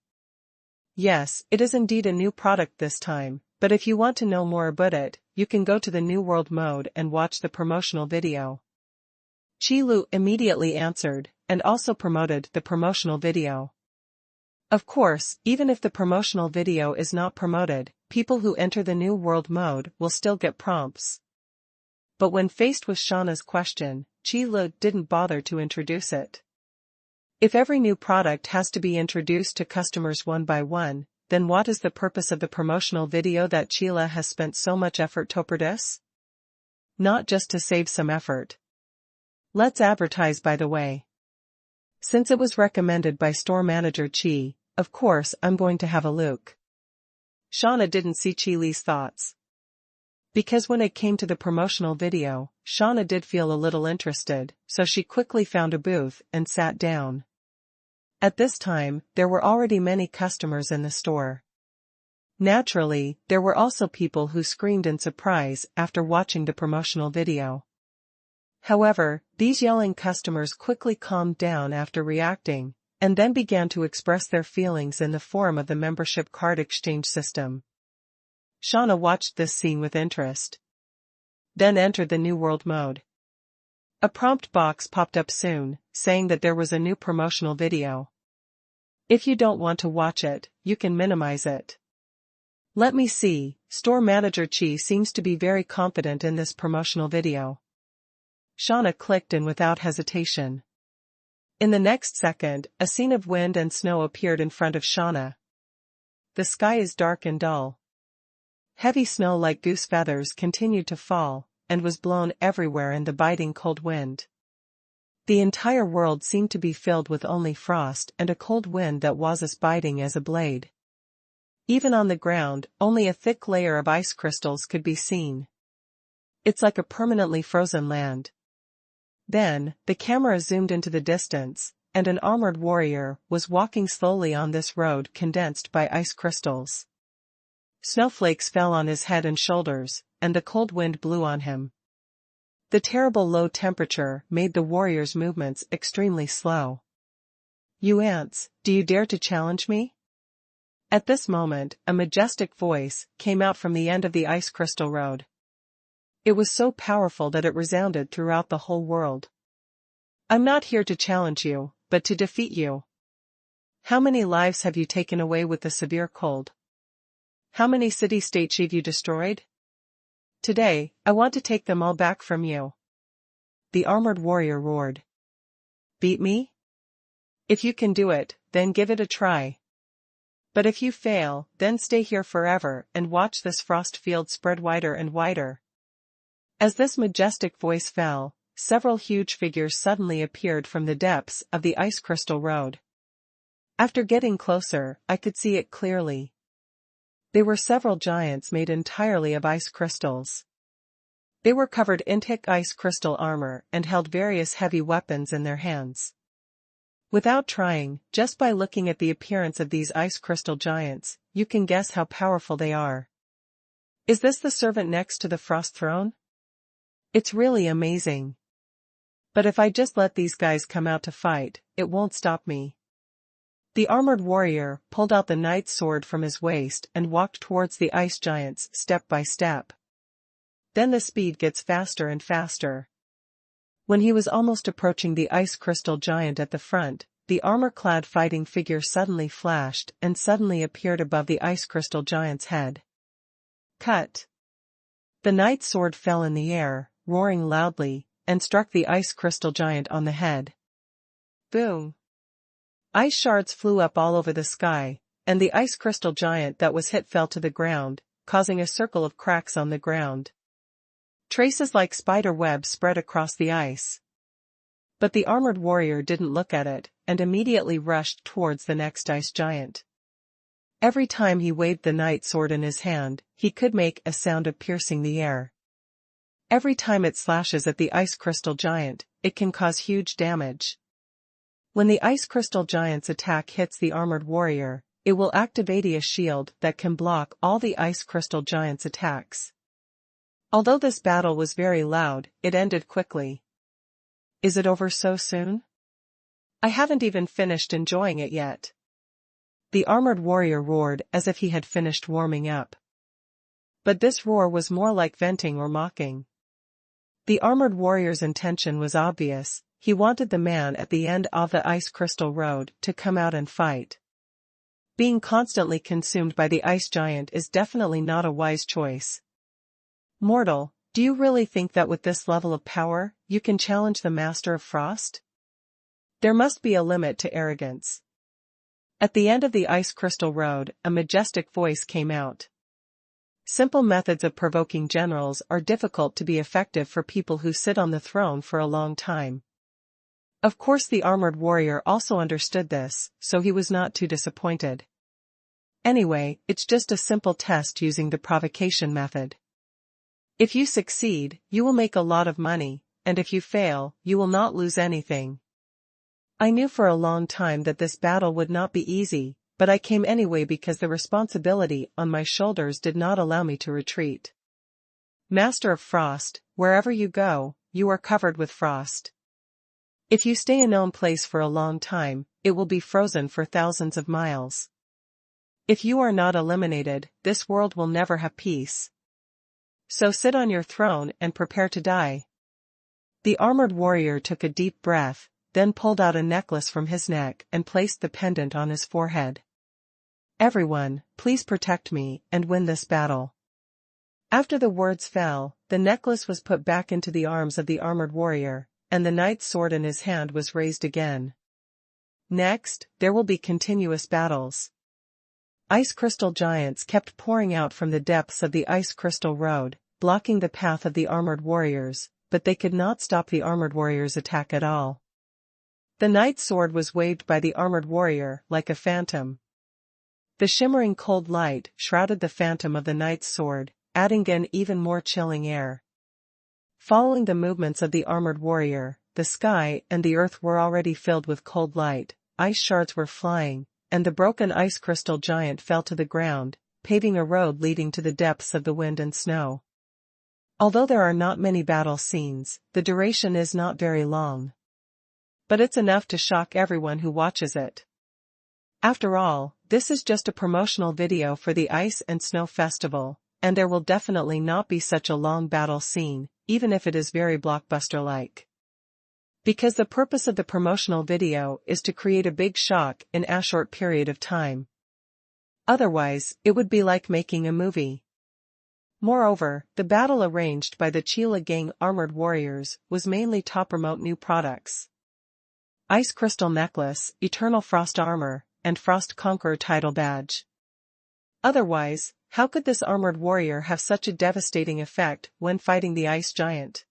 Yes, it is indeed a new product this time, but if you want to know more about it, you can go to the New World mode and watch the promotional video. Qi Lu immediately answered, and also promoted the promotional video. Of course, even if the promotional video is not promoted, people who enter the New World mode will still get prompts. But when faced with Shauna's question, Qi Lu didn't bother to introduce it. If every new product has to be introduced to customers one by one, then what is the purpose of the promotional video that Chila has spent so much effort to produce? Not just to save some effort. Let's advertise, by the way. Since it was recommended by store manager Qi, of course I'm going to have a look. Shauna didn't see Qi Li's thoughts. Because when it came to the promotional video, Shauna did feel a little interested, so she quickly found a booth and sat down. At this time, there were already many customers in the store. Naturally, there were also people who screamed in surprise after watching the promotional video. However, these yelling customers quickly calmed down after reacting, and then began to express their feelings in the form of the membership card exchange system. Shauna watched this scene with interest. Then entered the New World mode. A prompt box popped up soon, saying that there was a new promotional video. If you don't want to watch it, you can minimize it. Let me see, store manager Qi seems to be very confident in this promotional video. Shauna clicked in without hesitation. In the next second, a scene of wind and snow appeared in front of Shauna. The sky is dark and dull. Heavy snow like goose feathers continued to fall, and was blown everywhere in the biting cold wind. The entire world seemed to be filled with only frost and a cold wind that was as biting as a blade. Even on the ground, only a thick layer of ice crystals could be seen. It's like a permanently frozen land. Then, the camera zoomed into the distance, and an armored warrior was walking slowly on this road condensed by ice crystals. Snowflakes fell on his head and shoulders, and the cold wind blew on him. The terrible low temperature made the warrior's movements extremely slow. "You ants, do you dare to challenge me?" At this moment, a majestic voice came out from the end of the ice crystal road. It was so powerful that it resounded throughout the whole world. "I'm not here to challenge you, but to defeat you. How many lives have you taken away with the severe cold? How many city-states have you destroyed? Today, I want to take them all back from you." The armored warrior roared. "Beat me? If you can do it, then give it a try. But if you fail, then stay here forever and watch this frost field spread wider and wider." As this majestic voice fell, several huge figures suddenly appeared from the depths of the ice crystal road. After getting closer, I could see it clearly. They were several giants made entirely of ice crystals. They were covered in thick ice crystal armor and held various heavy weapons in their hands. Without trying, just by looking at the appearance of these ice crystal giants, you can guess how powerful they are. Is this the servant next to the frost throne? It's really amazing. But if I just let these guys come out to fight, it won't stop me. The armored warrior pulled out the knight's sword from his waist and walked towards the ice giants step by step. Then the speed gets faster and faster. When he was almost approaching the ice crystal giant at the front, the armor-clad fighting figure suddenly flashed and suddenly appeared above the ice crystal giant's head. Cut! The knight's sword fell in the air, roaring loudly, and struck the ice crystal giant on the head. Boom! Ice shards flew up all over the sky, and the ice crystal giant that was hit fell to the ground, causing a circle of cracks on the ground. Traces like spider webs spread across the ice. But the armored warrior didn't look at it, and immediately rushed towards the next ice giant. Every time he waved the knight's sword in his hand, he could make a sound of piercing the air. Every time it slashes at the ice crystal giant, it can cause huge damage. When the ice crystal giant's attack hits the armored warrior, it will activate a shield that can block all the ice crystal giant's attacks. Although this battle was very loud, it ended quickly. Is it over so soon? I haven't even finished enjoying it yet. The armored warrior roared as if he had finished warming up. But this roar was more like venting or mocking. The armored warrior's intention was obvious. He wanted the man at the end of the ice crystal road to come out and fight. Being constantly consumed by the ice giant is definitely not a wise choice. Mortal, do you really think that with this level of power, you can challenge the Master of Frost? There must be a limit to arrogance. At the end of the ice crystal road, a majestic voice came out. Simple methods of provoking generals are difficult to be effective for people who sit on the throne for a long time. Of course, the armored warrior also understood this, so he was not too disappointed. Anyway, it's just a simple test using the provocation method. If you succeed, you will make a lot of money, and if you fail, you will not lose anything. I knew for a long time that this battle would not be easy, but I came anyway because the responsibility on my shoulders did not allow me to retreat. Master of Frost, wherever you go, you are covered with frost. If you stay in a known place for a long time, it will be frozen for thousands of miles. If you are not eliminated, this world will never have peace. So sit on your throne and prepare to die. The armored warrior took a deep breath, then pulled out a necklace from his neck and placed the pendant on his forehead. Everyone, please protect me and win this battle. After the words fell, the necklace was put back into the arms of the armored warrior, and the knight's sword in his hand was raised again. Next, there will be continuous battles. Ice crystal giants kept pouring out from the depths of the ice crystal road, blocking the path of the armored warriors, but they could not stop the armored warrior's attack at all. The knight's sword was waved by the armored warrior like a phantom. The shimmering cold light shrouded the phantom of the knight's sword, adding an even more chilling air. Following the movements of the armored warrior, the sky and the earth were already filled with cold light, ice shards were flying, and the broken ice crystal giant fell to the ground, paving a road leading to the depths of the wind and snow. Although there are not many battle scenes, the duration is not very long. But it's enough to shock everyone who watches it. After all, this is just a promotional video for the Ice and Snow Festival, and there will definitely not be such a long battle scene, even if it is very blockbuster-like. Because the purpose of the promotional video is to create a big shock in a short period of time. Otherwise, it would be like making a movie. Moreover, the battle arranged by the Chila Gang armored warriors was mainly to promote new products. Ice Crystal Necklace, Eternal Frost Armor, and Frost Conqueror title badge. Otherwise, how could this armored warrior have such a devastating effect when fighting the ice giant?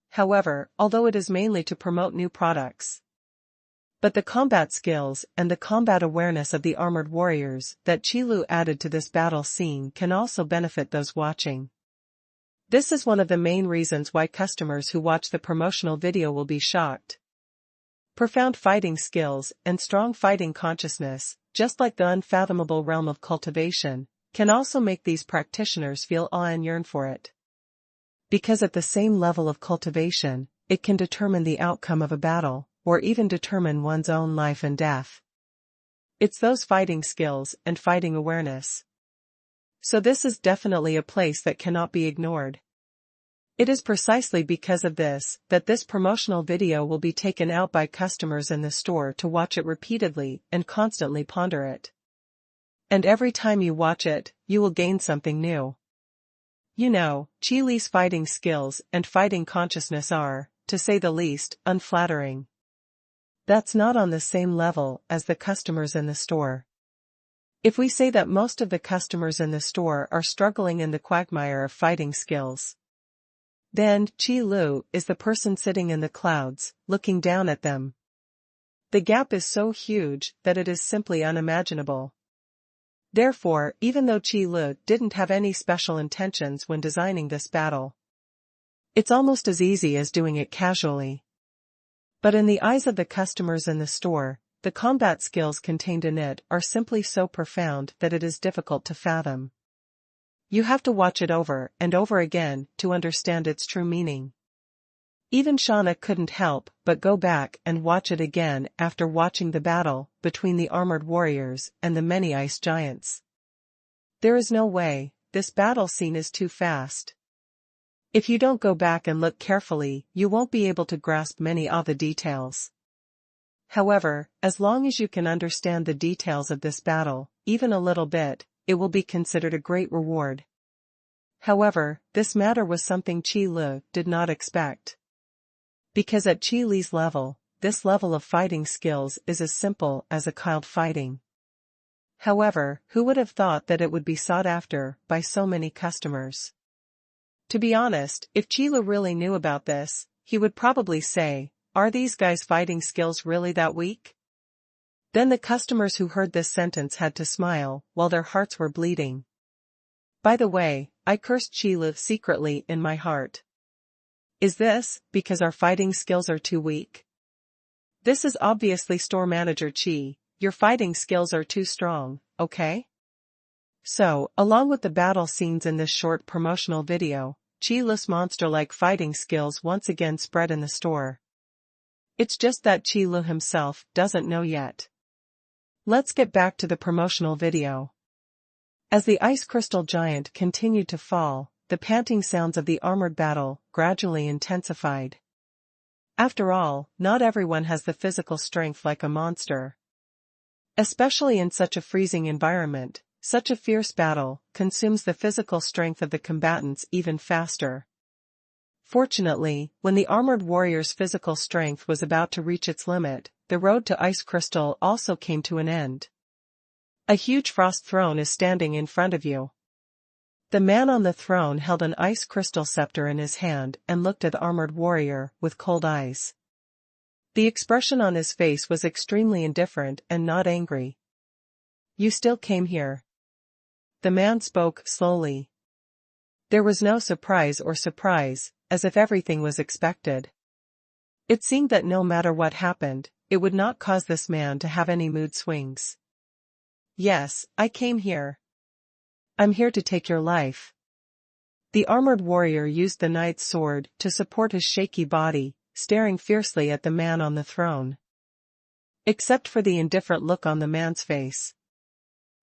However, although it is mainly to promote new products, but the combat skills and the combat awareness of the armored warriors that Qilu added to this battle scene can also benefit those watching. This is one of the main reasons why customers who watch the promotional video will be shocked. Profound fighting skills and strong fighting consciousness, just like the unfathomable realm of cultivation, can also make these practitioners feel awe and yearn for it. Because at the same level of cultivation, it can determine the outcome of a battle, or even determine one's own life and death. It's those fighting skills and fighting awareness. So this is definitely a place that cannot be ignored. It is precisely because of this that this promotional video will be taken out by customers in the store to watch it repeatedly and constantly ponder it. And every time you watch it, you will gain something new. You know, Chili's fighting skills and fighting consciousness are, to say the least, unflattering. That's not on the same level as the customers in the store. If we say that most of the customers in the store are struggling in the quagmire of fighting skills, then Qi Lu is the person sitting in the clouds, looking down at them. The gap is so huge that it is simply unimaginable. Therefore, even though Qi Lu didn't have any special intentions when designing this battle, it's almost as easy as doing it casually. But in the eyes of the customers in the store, the combat skills contained in it are simply so profound that it is difficult to fathom. You have to watch it over and over again to understand its true meaning. Even Shauna couldn't help but go back and watch it again after watching the battle between the armored warriors and the many ice giants. There is no way, this battle scene is too fast. If you don't go back and look carefully, you won't be able to grasp many of the details. However, as long as you can understand the details of this battle, even a little bit, it will be considered a great reward. However, this matter was something Qi Lu did not expect. Because at Qi Li's level, this level of fighting skills is as simple as a child fighting. However, who would have thought that it would be sought after by so many customers? To be honest, if Qi Lu really knew about this, he would probably say, "Are these guys' fighting skills really that weak?" Then the customers who heard this sentence had to smile, while their hearts were bleeding. By the way, I cursed Qi Lu secretly in my heart. Is this because our fighting skills are too weak? This is obviously store manager Qi, your fighting skills are too strong, okay? So, along with the battle scenes in this short promotional video, Qi Lu's monster-like fighting skills once again spread in the store. It's just that Qi Lu himself doesn't know yet. Let's get back to the promotional video. As the ice crystal giant continued to fall, the panting sounds of the armored battle gradually intensified. After all, not everyone has the physical strength like a monster. Especially in such a freezing environment, such a fierce battle consumes the physical strength of the combatants even faster. Fortunately, when the armored warrior's physical strength was about to reach its limit, the road to Ice Crystal also came to an end. A huge frost throne is standing in front of you. The man on the throne held an ice crystal scepter in his hand and looked at the armored warrior with cold eyes. The expression on his face was extremely indifferent and not angry. "You still came here." The man spoke slowly. There was no surprise, as if everything was expected. It seemed that no matter what happened, it would not cause this man to have any mood swings. "Yes, I came here. I'm here to take your life." The armored warrior used the knight's sword to support his shaky body, staring fiercely at the man on the throne. Except for the indifferent look on the man's face.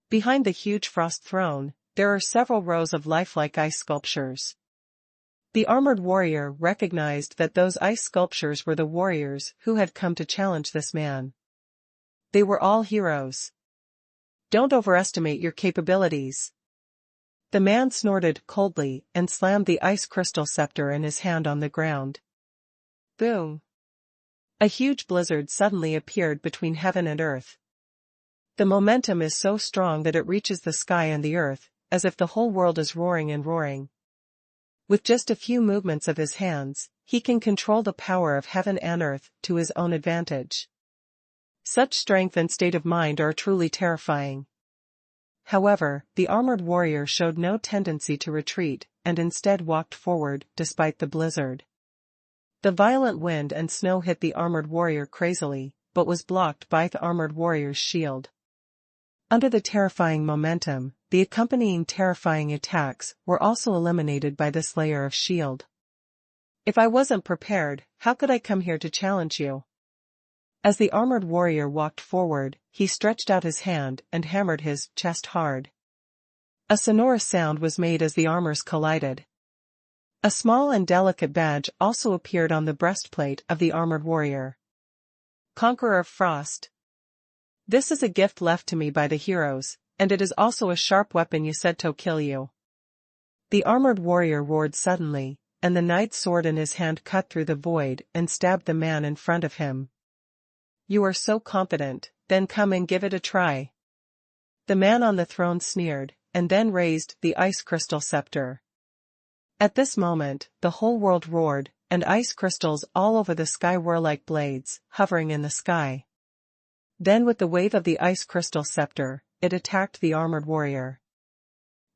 Behind the huge frost throne, there are several rows of lifelike ice sculptures. The armored warrior recognized that those ice sculptures were the warriors who had come to challenge this man. They were all heroes. Don't overestimate your capabilities. The man snorted coldly and slammed the ice crystal scepter in his hand on the ground. Boom! A huge blizzard suddenly appeared between heaven and earth. The momentum is so strong that it reaches the sky and the earth, as if the whole world is roaring and roaring. With just a few movements of his hands, he can control the power of heaven and earth to his own advantage. Such strength and state of mind are truly terrifying. However, the armored warrior showed no tendency to retreat, and instead walked forward, despite the blizzard. The violent wind and snow hit the armored warrior crazily, but was blocked by the armored warrior's shield. Under the terrifying momentum, the accompanying terrifying attacks were also eliminated by this layer of shield. If I wasn't prepared, how could I come here to challenge you? As the armored warrior walked forward, he stretched out his hand and hammered his chest hard. A sonorous sound was made as the armors collided. A small and delicate badge also appeared on the breastplate of the armored warrior. Conqueror of Frost. This is a gift left to me by the heroes, and it is also a sharp weapon you said to kill you. The armored warrior roared suddenly, and the knight's sword in his hand cut through the void and stabbed the man in front of him. You are so confident, then come and give it a try. The man on the throne sneered, and then raised the ice crystal scepter. At this moment, the whole world roared, and ice crystals all over the sky were like blades, hovering in the sky. Then with the wave of the ice crystal scepter, it attacked the armored warrior.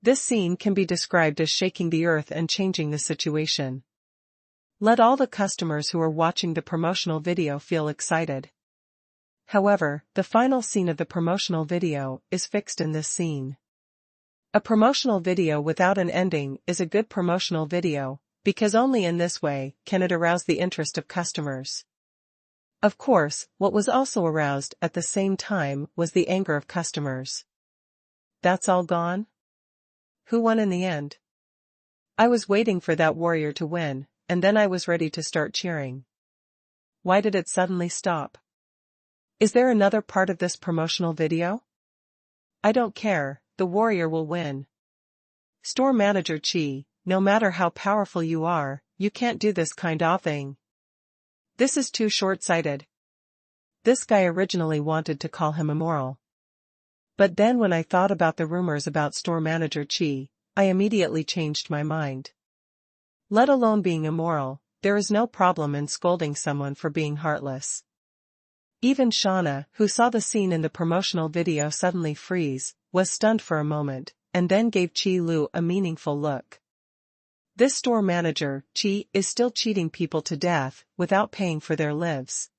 This scene can be described as shaking the earth and changing the situation. Let all the customers who are watching the promotional video feel excited. However, the final scene of the promotional video is fixed in this scene. A promotional video without an ending is a good promotional video, because only in this way can it arouse the interest of customers. Of course, what was also aroused at the same time was the anger of customers. That's all gone? Who won in the end? I was waiting for that warrior to win, and then I was ready to start cheering. Why did it suddenly stop? Is there another part of this promotional video? I don't care, the warrior will win. Store manager Chi, no matter how powerful you are, you can't do this kind of thing. This is too short-sighted. This guy originally wanted to call him immoral. But then when I thought about the rumors about store manager Chi, I immediately changed my mind. Let alone being immoral, there is no problem in scolding someone for being heartless. Even Shauna, who saw the scene in the promotional video suddenly freeze, was stunned for a moment, and then gave Chi Lu a meaningful look. This store manager, Chi, is still cheating people to death, without paying for their lives.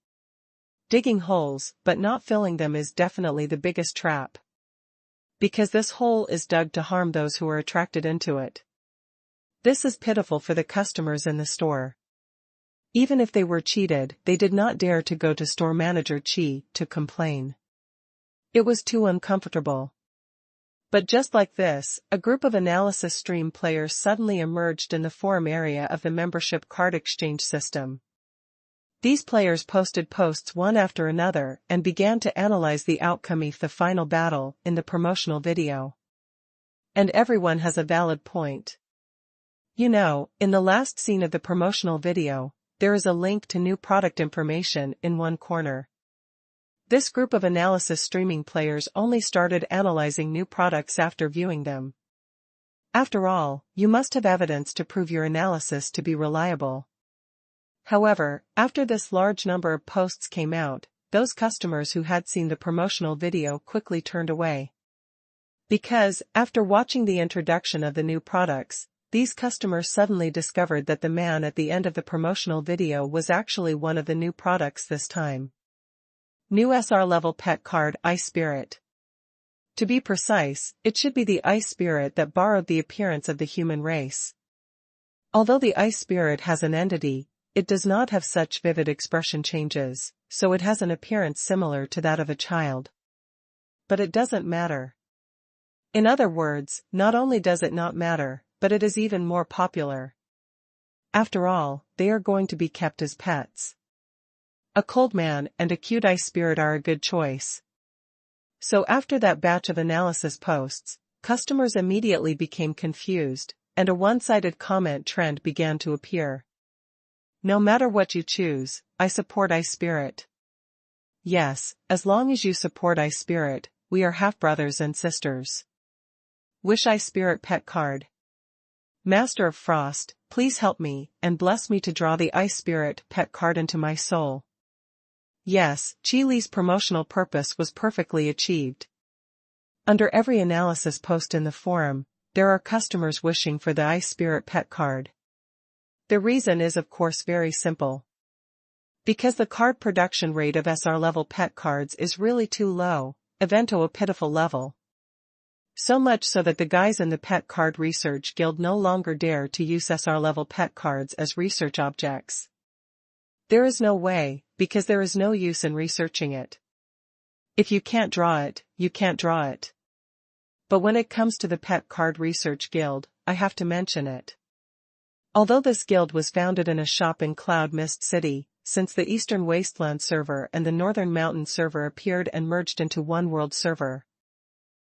Digging holes, but not filling them is definitely the biggest trap. Because this hole is dug to harm those who are attracted into it. This is pitiful for the customers in the store. Even if they were cheated, they did not dare to go to store manager Chi to complain. It was too uncomfortable. But just like this, a group of analysis stream players suddenly emerged in the forum area of the membership card exchange system. These players posted posts one after another and began to analyze the outcome of the final battle in the promotional video. And everyone has a valid point. You know, in the last scene of the promotional video, there is a link to new product information in one corner. This group of analysis streaming players only started analyzing new products after viewing them. After all, you must have evidence to prove your analysis to be reliable. However, after this large number of posts came out, those customers who had seen the promotional video quickly turned away. Because, after watching the introduction of the new products, these customers suddenly discovered that the man at the end of the promotional video was actually one of the new products this time. New SR level pet card Ice Spirit. To be precise, it should be the Ice Spirit that borrowed the appearance of the human race. Although the ice spirit has an entity, it does not have such vivid expression changes, so it has an appearance similar to that of a child. But it doesn't matter. In other words, not only does it not matter, but it is even more popular. After all, they are going to be kept as pets. A cold man and a cute ice spirit are a good choice. So after that batch of analysis posts, customers immediately became confused, and a one-sided comment trend began to appear. No matter what you choose, I support ice spirit. Yes, as long as you support ice spirit, we are half brothers and sisters. Wish ice spirit pet card. Master of Frost, please help me, and bless me to draw the ice spirit pet card into my soul. Yes, Chi Li's promotional purpose was perfectly achieved. Under every analysis post in the forum, there are customers wishing for the ice spirit pet card. The reason is of course very simple. Because the card production rate of SR level pet cards is really too low, evento a pitiful level. So much so that the guys in the Pet Card Research Guild no longer dare to use SR level pet cards as research objects. There is no way, because there is no use in researching it. If you can't draw it, you can't draw it. But when it comes to the Pet Card Research Guild, I have to mention it. Although this guild was founded in a shop in Cloud Mist City, since the Eastern Wasteland server and the Northern Mountain server appeared and merged into one world server,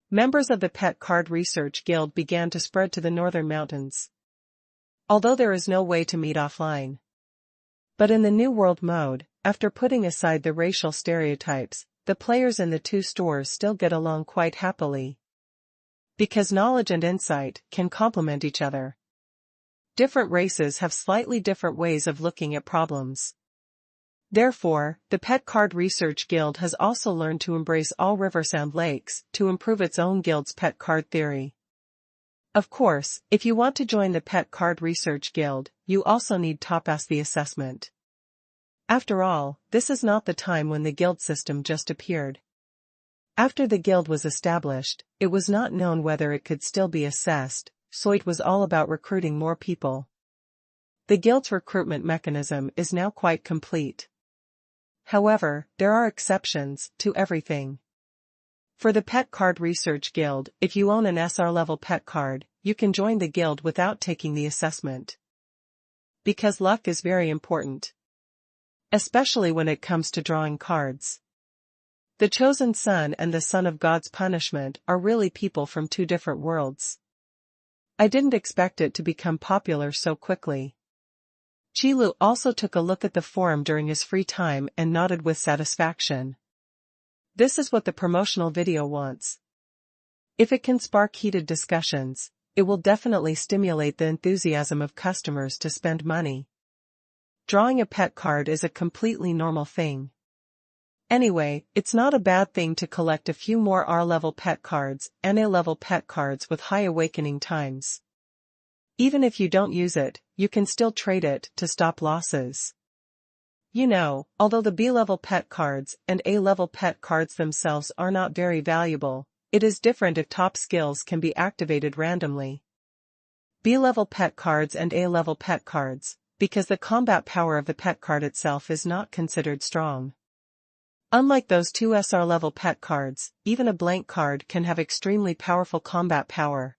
members of the Pet Card Research Guild began to spread to the Northern Mountains. Although there is no way to meet offline. But in the New World mode, after putting aside the racial stereotypes, the players in the two stores still get along quite happily. Because knowledge and insight can complement each other. Different races have slightly different ways of looking at problems. Therefore, the Pet Card Research Guild has also learned to embrace all Riversound lakes to improve its own guild's pet card theory. Of course, if you want to join the Pet Card Research Guild, you also need to pass the assessment. After all, this is not the time when the guild system just appeared. After the guild was established, it was not known whether it could still be assessed, so it was all about recruiting more people. The guild's recruitment mechanism is now quite complete. However, there are exceptions to everything. For the Pet Card Research Guild, if you own an SR level pet card, you can join the guild without taking the assessment. Because luck is very important. Especially when it comes to drawing cards. The Chosen Son and the Son of God's Punishment are really people from two different worlds. I didn't expect it to become popular so quickly. Chi Lu also took a look at the forum during his free time and nodded with satisfaction. This is what the promotional video wants. If it can spark heated discussions, it will definitely stimulate the enthusiasm of customers to spend money. Drawing a pet card is a completely normal thing. Anyway, it's not a bad thing to collect a few more R-level pet cards and A-level pet cards with high awakening times. Even if you don't use it, you can still trade it to stop losses. You know, although the B-level pet cards and A-level pet cards themselves are not very valuable, it is different if top skills can be activated randomly. B-level pet cards and A-level pet cards, because the combat power of the pet card itself is not considered strong. Unlike those two SR-level pet cards, even a blank card can have extremely powerful combat power.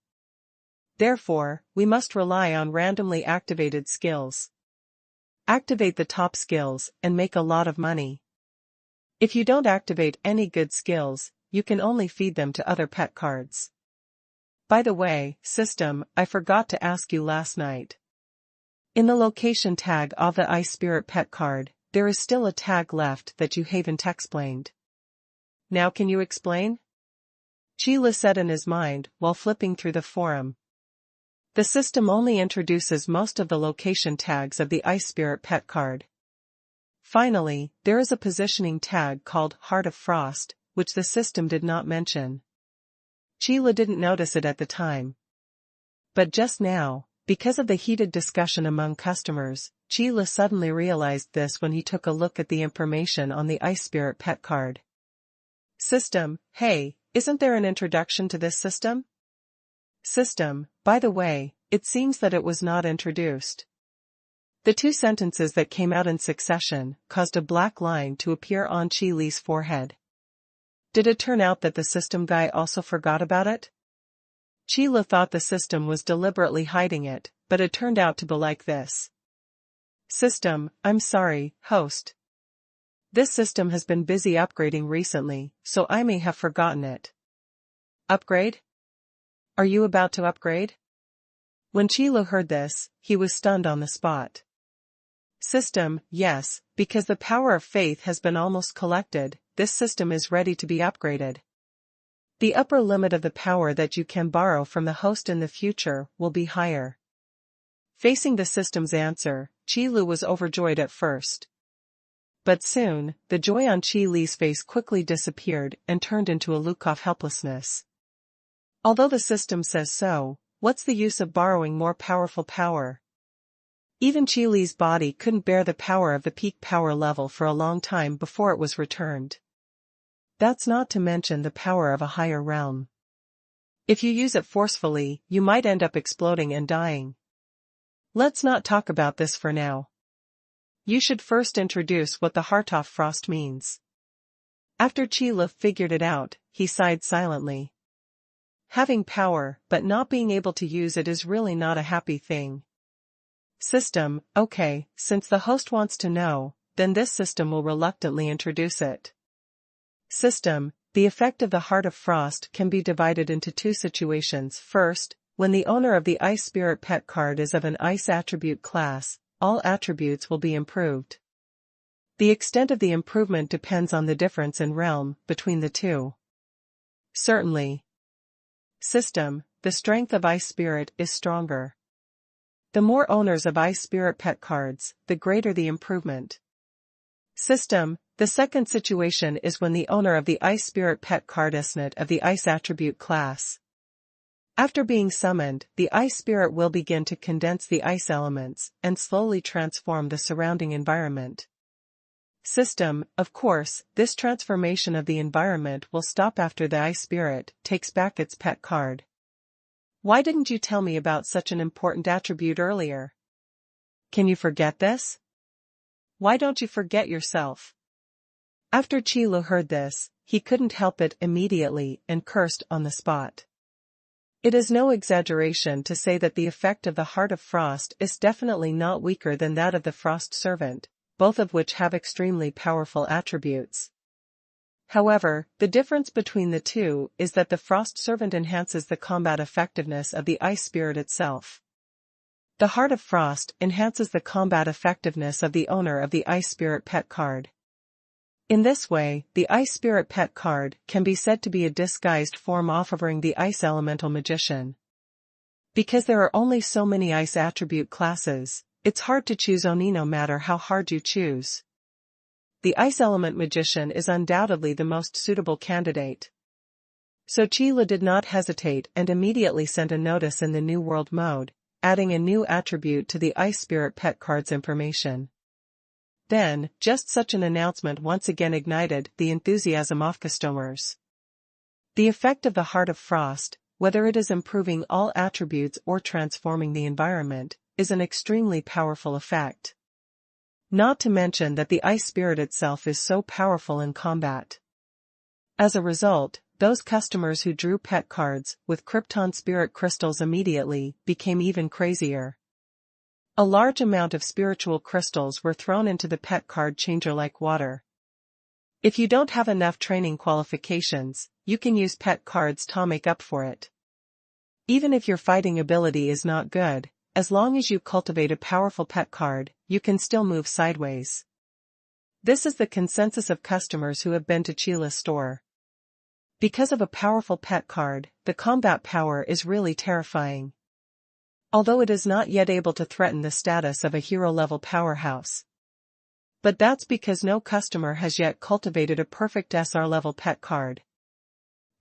Therefore, we must rely on randomly activated skills. Activate the top skills and make a lot of money. If you don't activate any good skills, you can only feed them to other pet cards. By the way, system, I forgot to ask you last night. In the location tag of the Ice Spirit pet card, there is still a tag left that you haven't explained. Now can you explain? Chi Li said in his mind while flipping through the forum. The system only introduces most of the location tags of the Ice Spirit pet card. Finally, there is a positioning tag called Heart of Frost, which the system did not mention. Chi Li didn't notice it at the time. But just now, because of the heated discussion among customers, Chi Li suddenly realized this when he took a look at the information on the Ice Spirit pet card. System, hey, isn't there an introduction to this system? System, by the way, it seems that it was not introduced. The two sentences that came out in succession caused a black line to appear on Qi Li's forehead. Did it turn out that the system guy also forgot about it? Qi Li thought the system was deliberately hiding it, but it turned out to be like this. System, I'm sorry, host. This system has been busy upgrading recently, so I may have forgotten it. Upgrade? Are you about to upgrade? When Qi Li heard this, he was stunned on the spot. System, yes, because the power of faith has been almost collected, this system is ready to be upgraded. The upper limit of the power that you can borrow from the host in the future will be higher. Facing the system's answer, Qi Li was overjoyed at first. But soon, the joy on Qi Li's face quickly disappeared and turned into a look of helplessness. Although the system says so, what's the use of borrowing more powerful power? Even Qi Li's body couldn't bear the power of the peak power level for a long time before it was returned. That's not to mention the power of a higher realm. If you use it forcefully, you might end up exploding and dying. Let's not talk about this for now. You should first introduce what the Heart of Frost means. After Qi Li figured it out, he sighed silently. Having power, but not being able to use it is really not a happy thing. System, okay, since the host wants to know, then this system will reluctantly introduce it. System, the effect of the Heart of Frost can be divided into two situations. First, when the owner of the Ice Spirit Pet card is of an Ice attribute class, all attributes will be improved. The extent of the improvement depends on the difference in realm between the two. Certainly. System, the strength of Ice Spirit is stronger. The more owners of Ice Spirit Pet cards, the greater the improvement. System, the second situation is when the owner of the Ice Spirit Pet card is not of the Ice attribute class. After being summoned, the Ice Spirit will begin to condense the ice elements and slowly transform the surrounding environment. System, of course, this transformation of the environment will stop after the Ice Spirit takes back its pet card. Why didn't you tell me about such an important attribute earlier? Can you forget this? Why don't you forget yourself? After Qi Li heard this, he couldn't help it immediately and cursed on the spot. It is no exaggeration to say that the effect of the Heart of Frost is definitely not weaker than that of the Frost Servant, both of which have extremely powerful attributes. However, the difference between the two is that the Frost Servant enhances the combat effectiveness of the Ice Spirit itself. The Heart of Frost enhances the combat effectiveness of the owner of the Ice Spirit Pet card. In this way, the Ice Spirit Pet card can be said to be a disguised form offering the Ice Elemental Magician. Because there are only so many Ice attribute classes, it's hard to choose Oni no matter how hard you choose. The Ice Element Magician is undoubtedly the most suitable candidate. So Qi Li did not hesitate and immediately sent a notice in the New World mode, adding a new attribute to the Ice Spirit Pet card's information. Then, just such an announcement once again ignited the enthusiasm of customers. The effect of the Heart of Frost, whether it is improving all attributes or transforming the environment, is an extremely powerful effect. Not to mention that the Ice Spirit itself is so powerful in combat. As a result, those customers who drew pet cards with Krypton Spirit crystals immediately became even crazier. A large amount of spiritual crystals were thrown into the pet card changer like water. If you don't have enough training qualifications, you can use pet cards to make up for it. Even if your fighting ability is not good, as long as you cultivate a powerful pet card, you can still move sideways. This is the consensus of customers who have been to Qi Li's store. Because of a powerful pet card, the combat power is really terrifying. Although it is not yet able to threaten the status of a hero-level powerhouse. But that's because no customer has yet cultivated a perfect SR-level pet card.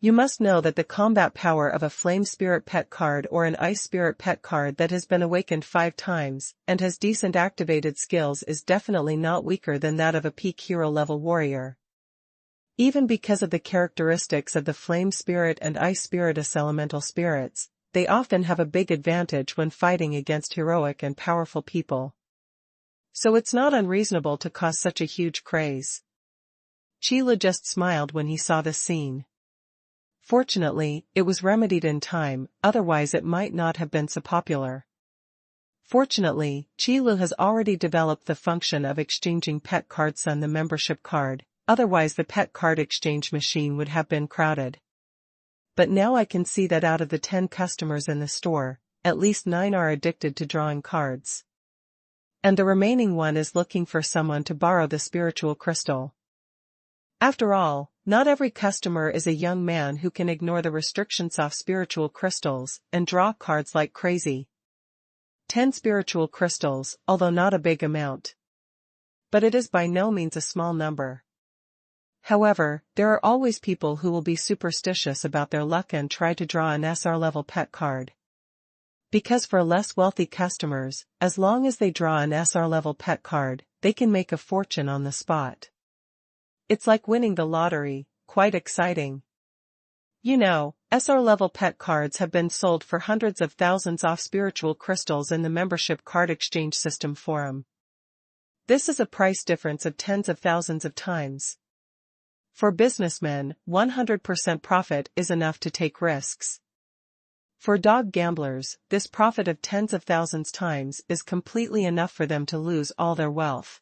You must know that the combat power of a Flame Spirit Pet card or an Ice Spirit Pet card that has been awakened 5 times and has decent activated skills is definitely not weaker than that of a peak hero-level warrior. Even because of the characteristics of the Flame Spirit and Ice Spirit as elemental spirits, they often have a big advantage when fighting against heroic and powerful people. So it's not unreasonable to cause such a huge craze. Qi just smiled when he saw this scene. Fortunately, it was remedied in time, otherwise it might not have been so popular. Fortunately, Qi has already developed the function of exchanging pet cards on the membership card, otherwise the pet card exchange machine would have been crowded. But now I can see that out of the 10 customers in the store, at least 9 are addicted to drawing cards. And the remaining one is looking for someone to borrow the spiritual crystal. After all, not every customer is a young man who can ignore the restrictions of spiritual crystals and draw cards like crazy. 10 spiritual crystals, although not a big amount. But it is by no means a small number. However, there are always people who will be superstitious about their luck and try to draw an SR-level pet card. Because for less wealthy customers, as long as they draw an SR-level pet card, they can make a fortune on the spot. It's like winning the lottery, quite exciting. You know, SR-level pet cards have been sold for hundreds of thousands of spiritual crystals in the membership card exchange system forum. This is a price difference of tens of thousands of times. For businessmen, 100% profit is enough to take risks. For dog gamblers, this profit of tens of thousands times is completely enough for them to lose all their wealth.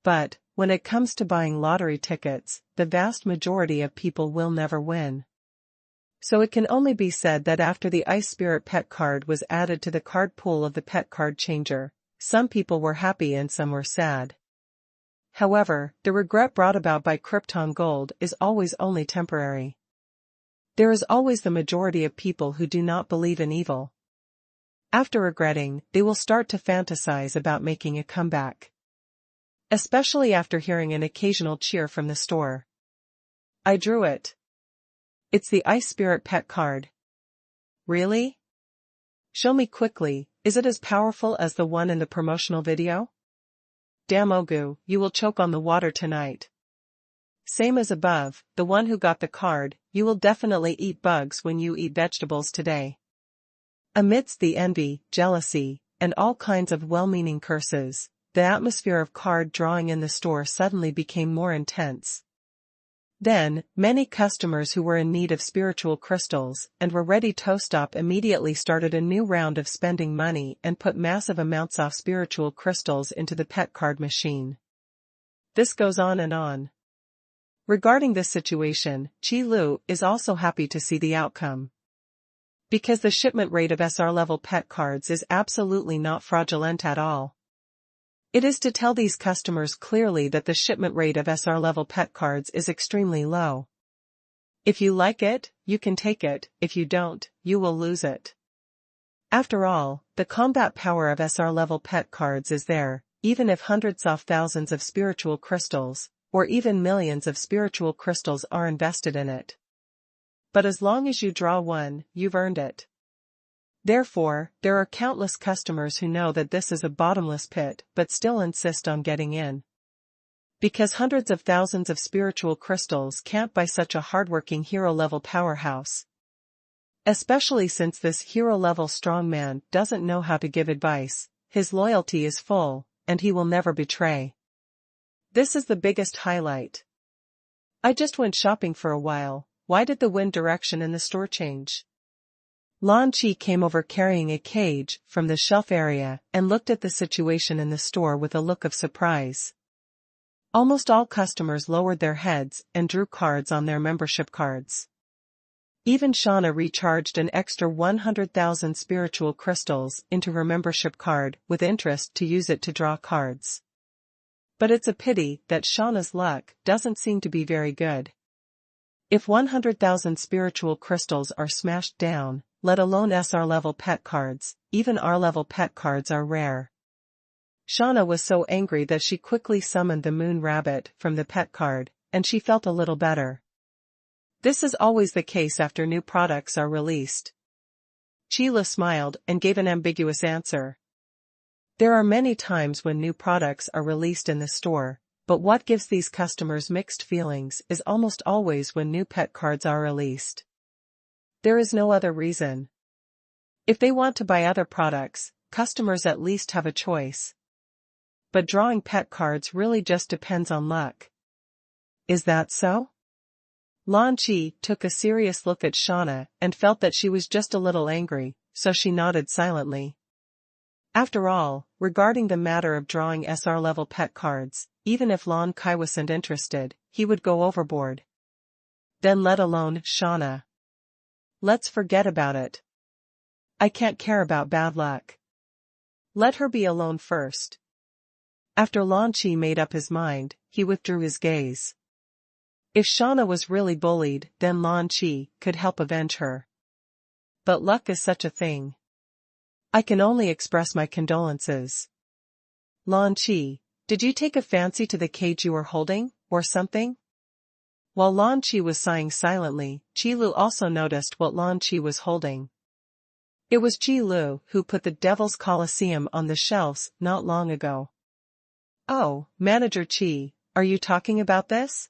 But, when it comes to buying lottery tickets, the vast majority of people will never win. So it can only be said that after the Ice Spirit pet card was added to the card pool of the pet card changer, some people were happy and some were sad. However, the regret brought about by Krypton Gold is always only temporary. There is always the majority of people who do not believe in evil. After regretting, they will start to fantasize about making a comeback. Especially after hearing an occasional cheer from the store. I drew it. It's the Ice Spirit pet card. Really? Show me quickly, is it as powerful as the one in the promotional video? Damn Ogu, you will choke on the water tonight. Same as above, the one who got the card, you will definitely eat bugs when you eat vegetables today. Amidst the envy, jealousy, and all kinds of well-meaning curses, the atmosphere of card drawing in the store suddenly became more intense. Then, many customers who were in need of spiritual crystals and were ready to stop immediately started a new round of spending money and put massive amounts of spiritual crystals into the pet card machine. This goes on and on. Regarding this situation, Qi is also happy to see the outcome. Because the shipment rate of SR-level pet cards is absolutely not fraudulent at all. It is to tell these customers clearly that the shipment rate of SR-level pet cards is extremely low. If you like it, you can take it, if you don't, you will lose it. After all, the combat power of SR-level pet cards is there, even if hundreds of thousands of spiritual crystals, or even millions of spiritual crystals are invested in it. But as long as you draw one, you've earned it. Therefore, there are countless customers who know that this is a bottomless pit but still insist on getting in. Because hundreds of thousands of spiritual crystals can't buy such a hardworking hero-level powerhouse. Especially since this hero-level strongman doesn't know how to give advice, his loyalty is full, and he will never betray. This is the biggest highlight. I just went shopping for a while, why did the wind direction in the store change? Lan Qi came over carrying a cage from the shelf area and looked at the situation in the store with a look of surprise. Almost all customers lowered their heads and drew cards on their membership cards. Even Shauna recharged an extra 100,000 spiritual crystals into her membership card with interest to use it to draw cards. But it's a pity that Shauna's luck doesn't seem to be very good. If 100,000 spiritual crystals are smashed down, let alone SR-level pet cards, even R-level pet cards are rare. Shauna was so angry that she quickly summoned the moon rabbit from the pet card, and she felt a little better. This is always the case after new products are released. Sheila smiled and gave an ambiguous answer. There are many times when new products are released in the store, but what gives these customers mixed feelings is almost always when new pet cards are released. There is no other reason. If they want to buy other products, customers at least have a choice. But drawing pet cards really just depends on luck. Is that so? Lan Qi took a serious look at Shauna and felt that she was just a little angry, so she nodded silently. After all, regarding the matter of drawing SR-level pet cards, even if Lan Kai wasn't interested, he would go overboard. Then let alone Shauna. Let's forget about it. I can't care about bad luck. Let her be alone first. After Lan Qi made up his mind, he withdrew his gaze. If Shauna was really bullied, then Lan Qi could help avenge her. But luck is such a thing. I can only express my condolences. Lan Qi, did you take a fancy to the cage you were holding, or something? While Lan Qi was sighing silently, Qi Lu also noticed what Lan Qi was holding. It was Qi Lu who put the Devil's Colosseum on the shelves not long ago. Oh, Manager Qi, are you talking about this?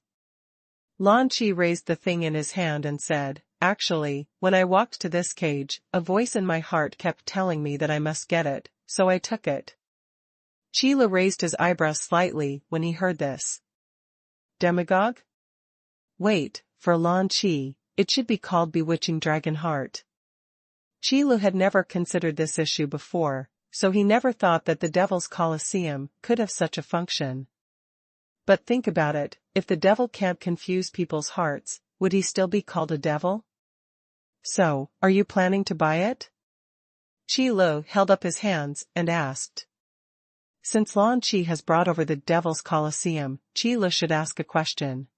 Lan Qi raised the thing in his hand and said, actually, when I walked to this cage, a voice in my heart kept telling me that I must get it, so I took it. Qi Lu raised his eyebrows slightly when he heard this. Demagogue? Wait, for Lan Qi, it should be called Bewitching Dragon Heart. Qi Lu had never considered this issue before, so he never thought that the Devil's Colosseum could have such a function. But think about it, if the devil can't confuse people's hearts, would he still be called a devil? So, are you planning to buy it? Qi Lu held up his hands and asked. Since Lan Qi has brought over the Devil's Colosseum, Qi Lu should ask a question.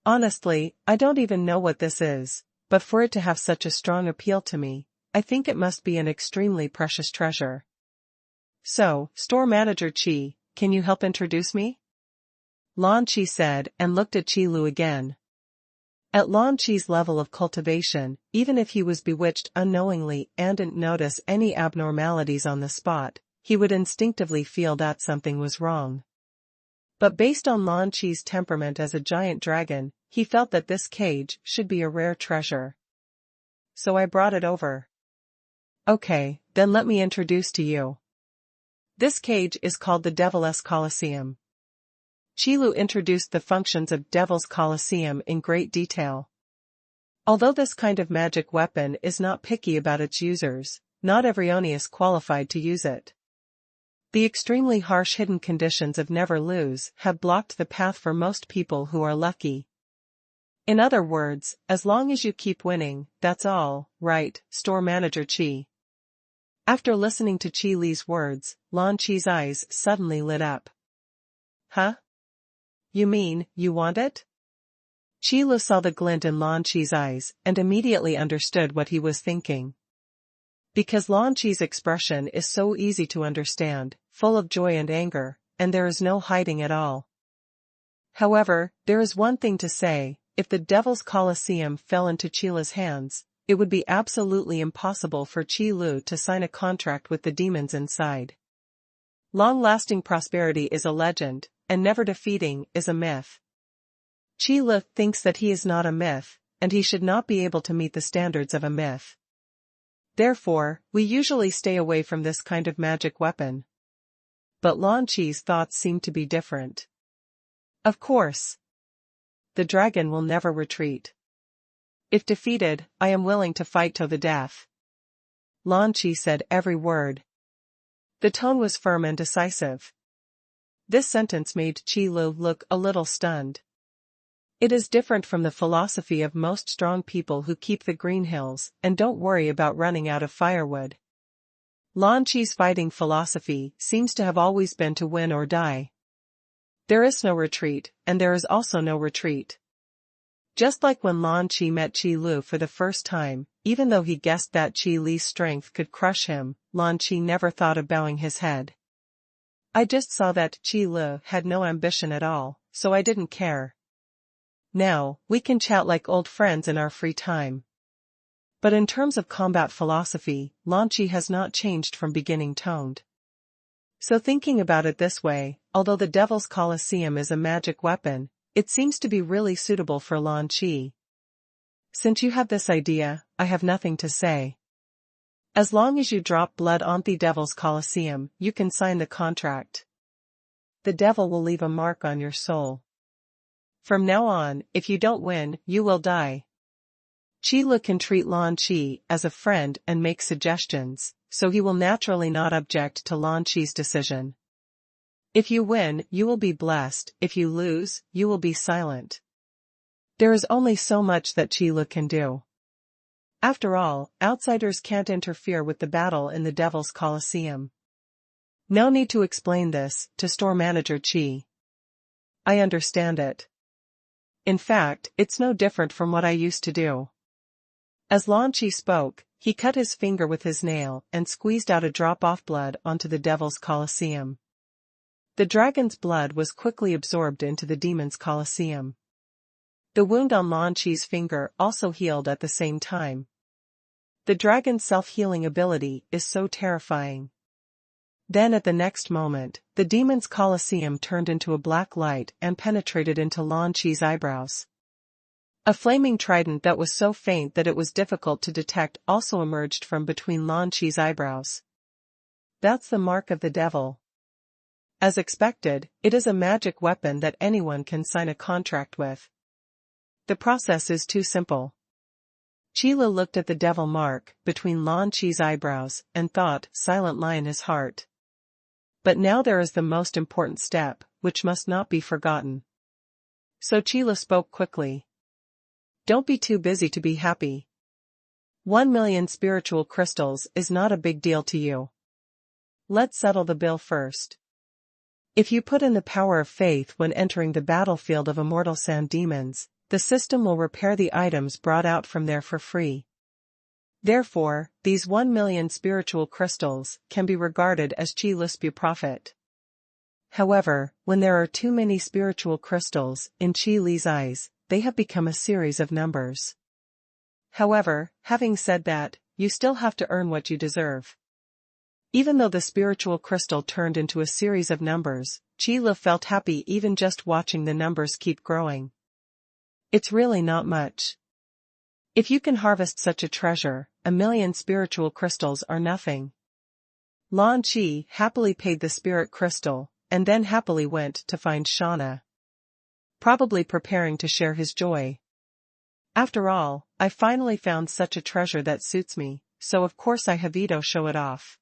Honestly, I don't even know what this is, but for it to have such a strong appeal to me, I think it must be an extremely precious treasure. So, Store Manager Qi, can you help introduce me? Lan Qi said and looked at Qi Lu again. At Lan Qi's level of cultivation, even if he was bewitched unknowingly and didn't notice any abnormalities on the spot, he would instinctively feel that something was wrong. But based on Lan Qi's temperament as a giant dragon, he felt that this cage should be a rare treasure. So I brought it over. Okay, then let me introduce to you. This cage is called the Devil's Colosseum. Qi Lu introduced the functions of Devil's Colosseum in great detail. Although this kind of magic weapon is not picky about its users, not every Oni is qualified to use it. The extremely harsh hidden conditions of never lose have blocked the path for most people who are lucky. In other words, as long as you keep winning, that's all, right, Store Manager Qi. After listening to Qi Li's words, Lan Qi's eyes suddenly lit up. Huh? You mean, you want it? Qi Lu saw the glint in Lan Qi's eyes and immediately understood what he was thinking. Because Lan Qi's expression is so easy to understand, full of joy and anger, and there is no hiding at all. However, there is one thing to say, if the Devil's Colosseum fell into Qi Lu's hands, it would be absolutely impossible for Qi Lu to sign a contract with the demons inside. Long-lasting prosperity is a legend, and never defeating is a myth. Qi Lu thinks that he is not a myth, and he should not be able to meet the standards of a myth. Therefore, we usually stay away from this kind of magic weapon. But Lan Qi's thoughts seem to be different. Of course. The dragon will never retreat. If defeated, I am willing to fight to the death. Lan Qi said every word. The tone was firm and decisive. This sentence made Qi Lu look a little stunned. It is different from the philosophy of most strong people who keep the green hills and don't worry about running out of firewood. Lan Qi's fighting philosophy seems to have always been to win or die. There is no retreat, and there is also no retreat. Just like when Lan Qi met Qi Lu for the first time, even though he guessed that Qi Li's strength could crush him, Lan Qi never thought of bowing his head. I just saw that Qi Lu had no ambition at all, so I didn't care. Now, we can chat like old friends in our free time. But in terms of combat philosophy, Lan Qi has not changed from beginning toned. So thinking about it this way, although the Devil's Colosseum is a magic weapon, it seems to be really suitable for Lan Qi. Since you have this idea, I have nothing to say. As long as you drop blood on the Devil's Colosseum, you can sign the contract. The devil will leave a mark on your soul. From now on, if you don't win, you will die. Qi Lu can treat Lan Qi as a friend and make suggestions, so he will naturally not object to Lan Qi's decision. If you win, you will be blessed. If you lose, you will be silent. There is only so much that Qi Lu can do. After all, outsiders can't interfere with the battle in the Devil's Colosseum. No need to explain this to store manager Qi. I understand it. In fact, it's no different from what I used to do. As Lan Qi spoke, he cut his finger with his nail and squeezed out a drop of blood onto the Devil's Colosseum. The dragon's blood was quickly absorbed into the demon's Colosseum. The wound on Lan Qi's finger also healed at the same time. The dragon's self-healing ability is so terrifying. Then at the next moment, the demon's Colosseum turned into a black light and penetrated into Lan Qi's eyebrows. A flaming trident that was so faint that it was difficult to detect also emerged from between Lan Qi's eyebrows. That's the mark of the devil. As expected, it is a magic weapon that anyone can sign a contract with. The process is too simple. Qi Lu looked at the devil mark between Lan Qi's eyebrows and thought, silent lie in his heart. But now there is the most important step, which must not be forgotten. So Qi Lu spoke quickly. Don't be too busy to be happy. 1 million spiritual crystals is not a big deal to you. Let's settle the bill first. If you put in the power of faith when entering the battlefield of immortal sand demons, the system will repair the items brought out from there for free. Therefore, these 1 million spiritual crystals can be regarded as Qi Lu's profit. However, when there are too many spiritual crystals in Qi Li's eyes, they have become a series of numbers. However, having said that, you still have to earn what you deserve. Even though the spiritual crystal turned into a series of numbers, Qi Lu felt happy even just watching the numbers keep growing. It's really not much. If you can harvest such a treasure, 1 million spiritual crystals are nothing. Lan Qi happily paid the spirit crystal, and then happily went to find Shauna. Probably preparing to share his joy. After all, I finally found such a treasure that suits me, so of course I have Ito show it off.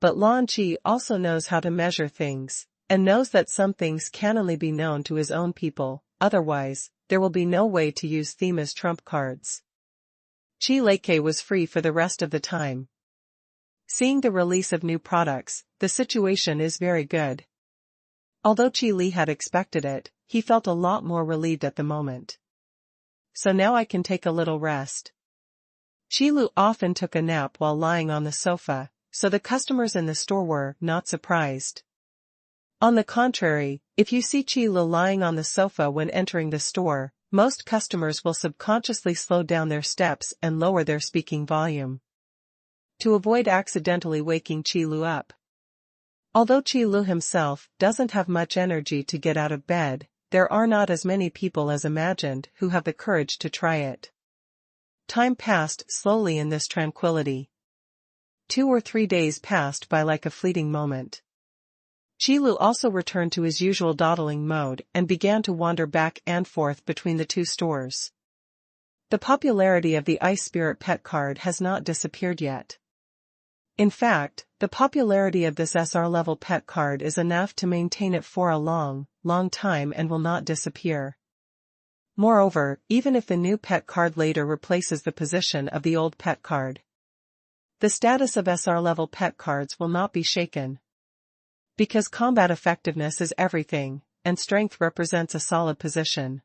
But Lan Qi also knows how to measure things, and knows that some things can only be known to his own people, otherwise, there will be no way to use them as trump cards. Qi Leke was free for the rest of the time. Seeing the release of new products, the situation is very good. Although Qi Li had expected it, he felt a lot more relieved at the moment. So now I can take a little rest. Qi Lu often took a nap while lying on the sofa, so the customers in the store were not surprised. On the contrary, if you see Qi Lu lying on the sofa when entering the store, most customers will subconsciously slow down their steps and lower their speaking volume, to avoid accidentally waking Qi Lu up. Although Qi Lu himself doesn't have much energy to get out of bed, there are not as many people as imagined who have the courage to try it. Time passed slowly in this tranquility. 2 or 3 days passed by like a fleeting moment. Qi Lu also returned to his usual dawdling mode and began to wander back and forth between the two stores. The popularity of the Ice Spirit pet card has not disappeared yet. In fact, the popularity of this SR-level pet card is enough to maintain it for a long time and will not disappear. Moreover, even if the new pet card later replaces the position of the old pet card, the status of SR-level pet cards will not be shaken. Because combat effectiveness is everything, and strength represents a solid position.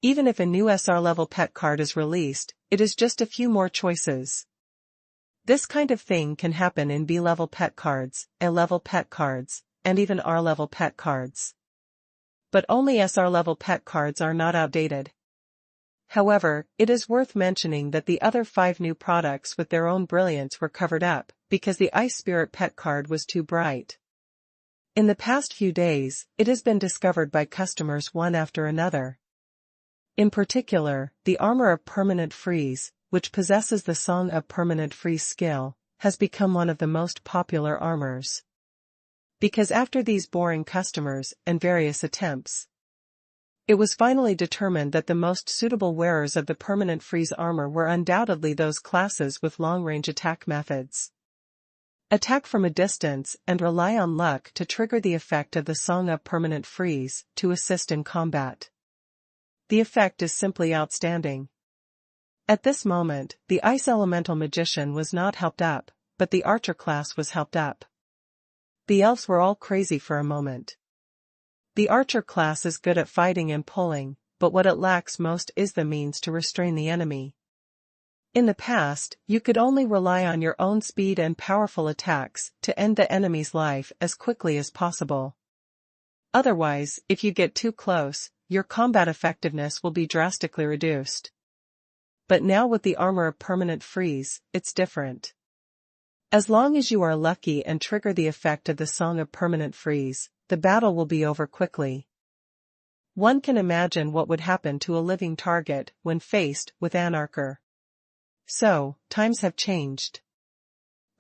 Even if a new SR-level pet card is released, it is just a few more choices. This kind of thing can happen in B-level pet cards, A-level pet cards, and even R-level pet cards. But only SR-level pet cards are not outdated. However, it is worth mentioning that the other 5 new products with their own brilliance were covered up, because the Ice Spirit pet card was too bright. In the past few days, it has been discovered by customers one after another. In particular, the armor of permanent freeze, which possesses the Song of Permanent Freeze skill, has become one of the most popular armors. Because after these boring customers and various attempts, it was finally determined that the most suitable wearers of the permanent freeze armor were undoubtedly those classes with long-range attack methods. Attack from a distance and rely on luck to trigger the effect of the Song of Permanent Freeze to assist in combat. The effect is simply outstanding. At this moment, the Ice Elemental Magician was not helped up, but the Archer class was helped up. The elves were all crazy for a moment. The Archer class is good at fighting and pulling, but what it lacks most is the means to restrain the enemy. In the past, you could only rely on your own speed and powerful attacks to end the enemy's life as quickly as possible. Otherwise, if you get too close, your combat effectiveness will be drastically reduced. But now with the armor of permanent freeze, it's different. As long as you are lucky and trigger the effect of the Song of Permanent Freeze, the battle will be over quickly. One can imagine what would happen to a living target when faced with Anarcher. So, times have changed.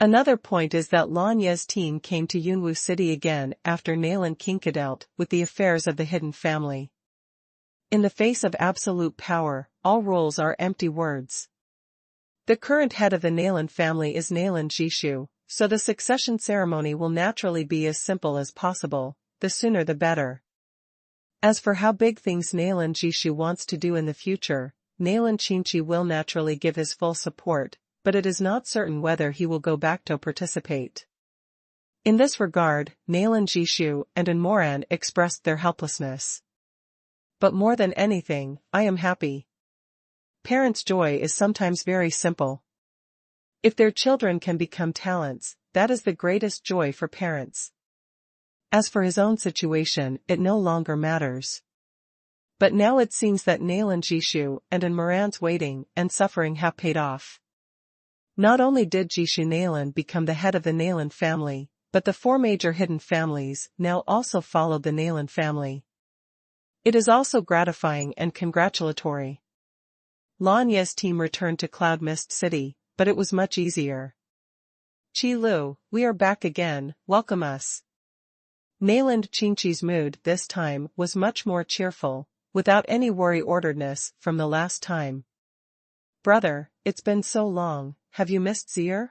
Another point is that Lan Ye's team came to Yunwu City again after Nayland Kinkadelt with the affairs of the hidden family. In the face of absolute power, all rules are empty words. The current head of the Nayland family is Nayland Jishu, so the succession ceremony will naturally be as simple as possible, the sooner the better. As for how big things Nayland Jishu wants to do in the future, Nayland Chinchi will naturally give his full support, but it is not certain whether he will go back to participate. In this regard, Nayland Jishu and Anmoran expressed their helplessness. But more than anything, I am happy. Parents' joy is sometimes very simple. If their children can become talents, that is the greatest joy for parents. As for his own situation, it no longer matters. But now it seems that Nayland Jishu and Anmoran's waiting and suffering have paid off. Not only did Jishu Nayland become the head of the Nayland family, but the four major hidden families now also followed the Nayland family. It is also gratifying and congratulatory. Lan Ye's team returned to Cloud Mist City, but it was much easier. Qi Lu, we are back again, welcome us. Nayland Chinchi's mood this time was much more cheerful, without any worry-orderedness from the last time. Brother, it's been so long, have you missed Zier?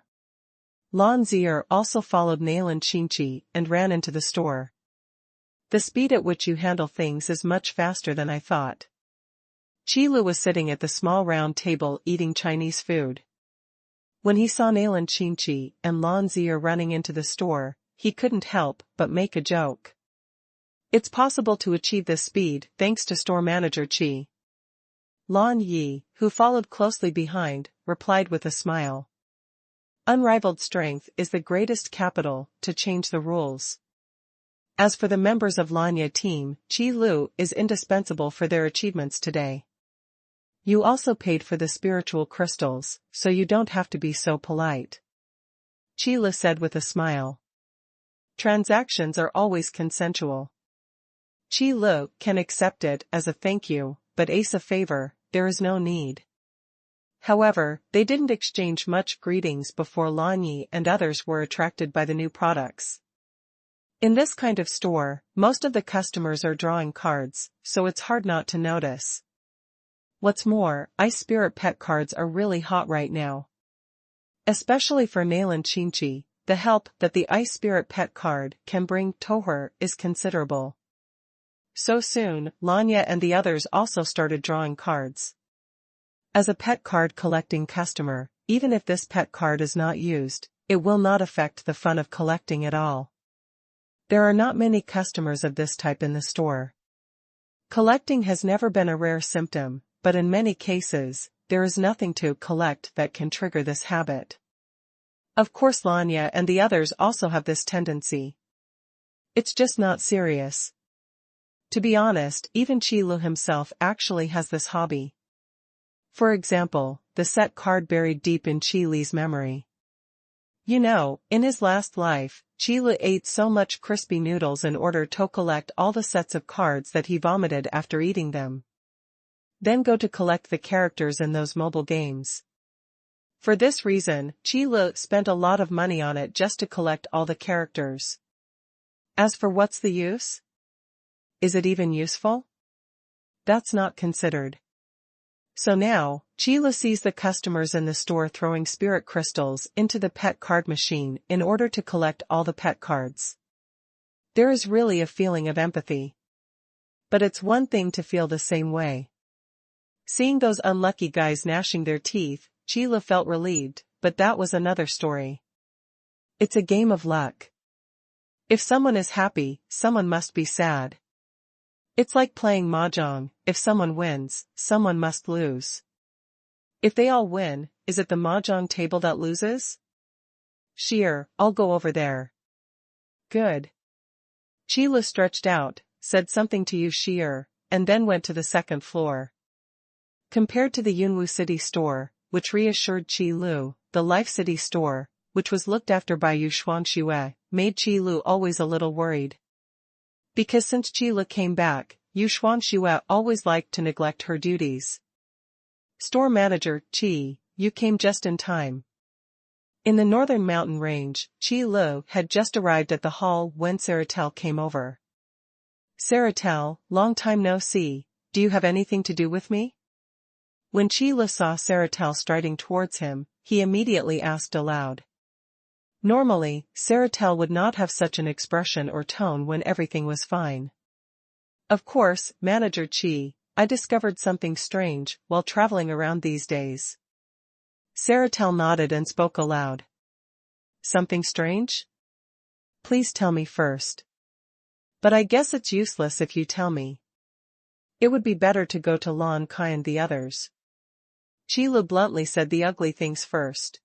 Lan Zier also followed Nayland Chinchi and ran into the store. The speed at which you handle things is much faster than I thought. Qi Lu was sitting at the small round table eating Chinese food. When he saw Nayland Chinchi and Lan Zier running into the store, he couldn't help but make a joke. It's possible to achieve this speed thanks to store manager Qi. Lan Yi, who followed closely behind, replied with a smile. Unrivaled strength is the greatest capital to change the rules. As for the members of Lan Ye team, Qi Lu is indispensable for their achievements today. You also paid for the spiritual crystals, so you don't have to be so polite. Qi Lu said with a smile. Transactions are always consensual. Qi Lu can accept it as a thank you, but as a favor, there is no need. However, they didn't exchange much greetings before Lan Yi and others were attracted by the new products. In this kind of store, most of the customers are drawing cards, so it's hard not to notice. What's more, Ice Spirit pet cards are really hot right now. Especially for Nayland Chinchi, the help that the Ice Spirit pet card can bring to her is considerable. So soon, Lanya and the others also started drawing cards. As a pet card collecting customer, even if this pet card is not used, it will not affect the fun of collecting at all. There are not many customers of this type in the store. Collecting has never been a rare symptom, but in many cases, there is nothing to collect that can trigger this habit. Of course Lanya and the others also have this tendency. It's just not serious. To be honest, even Qi Lu himself actually has this hobby. For example, the set card buried deep in Qi Li's memory. You know, in his last life, Qi Lu ate so much crispy noodles in order to collect all the sets of cards that he vomited after eating them. Then go to collect the characters in those mobile games. For this reason, Qi Lu spent a lot of money on it just to collect all the characters. As for what's the use? Is it even useful? That's not considered. So now, Qi Lu sees the customers in the store throwing spirit crystals into the pet card machine in order to collect all the pet cards. There is really a feeling of empathy. But it's one thing to feel the same way. Seeing those unlucky guys gnashing their teeth, Qi Lu felt relieved, but that was another story. It's a game of luck. If someone is happy, someone must be sad. It's like playing mahjong. If someone wins, someone must lose. If they all win, is it the mahjong table that loses? Sheer, I'll go over there. Good. Qi Lu stretched out, said something to Yu Shi'er, and then went to the second floor. Compared to the Yunwu City store, which reassured Qi Lu, the Life City store, which was looked after by Yu Xuanxue, made Qi Lu always a little worried. Because since Qi Lu came back, Yu Xuanxue always liked to neglect her duties. Store manager, Qi, you came just in time. In the northern mountain range, Qi Lu had just arrived at the hall when Saratel came over. Saratel, long time no see, do you have anything to do with me? When Qi Lu saw Saratel striding towards him, he immediately asked aloud. Normally, Saratel would not have such an expression or tone when everything was fine. Of course, Manager Qi, I discovered something strange while traveling around these days. Saratel nodded and spoke aloud. Something strange? Please tell me first. But I guess it's useless if you tell me. It would be better to go to Lan Kai and the others. Qi Lu bluntly said the ugly things first.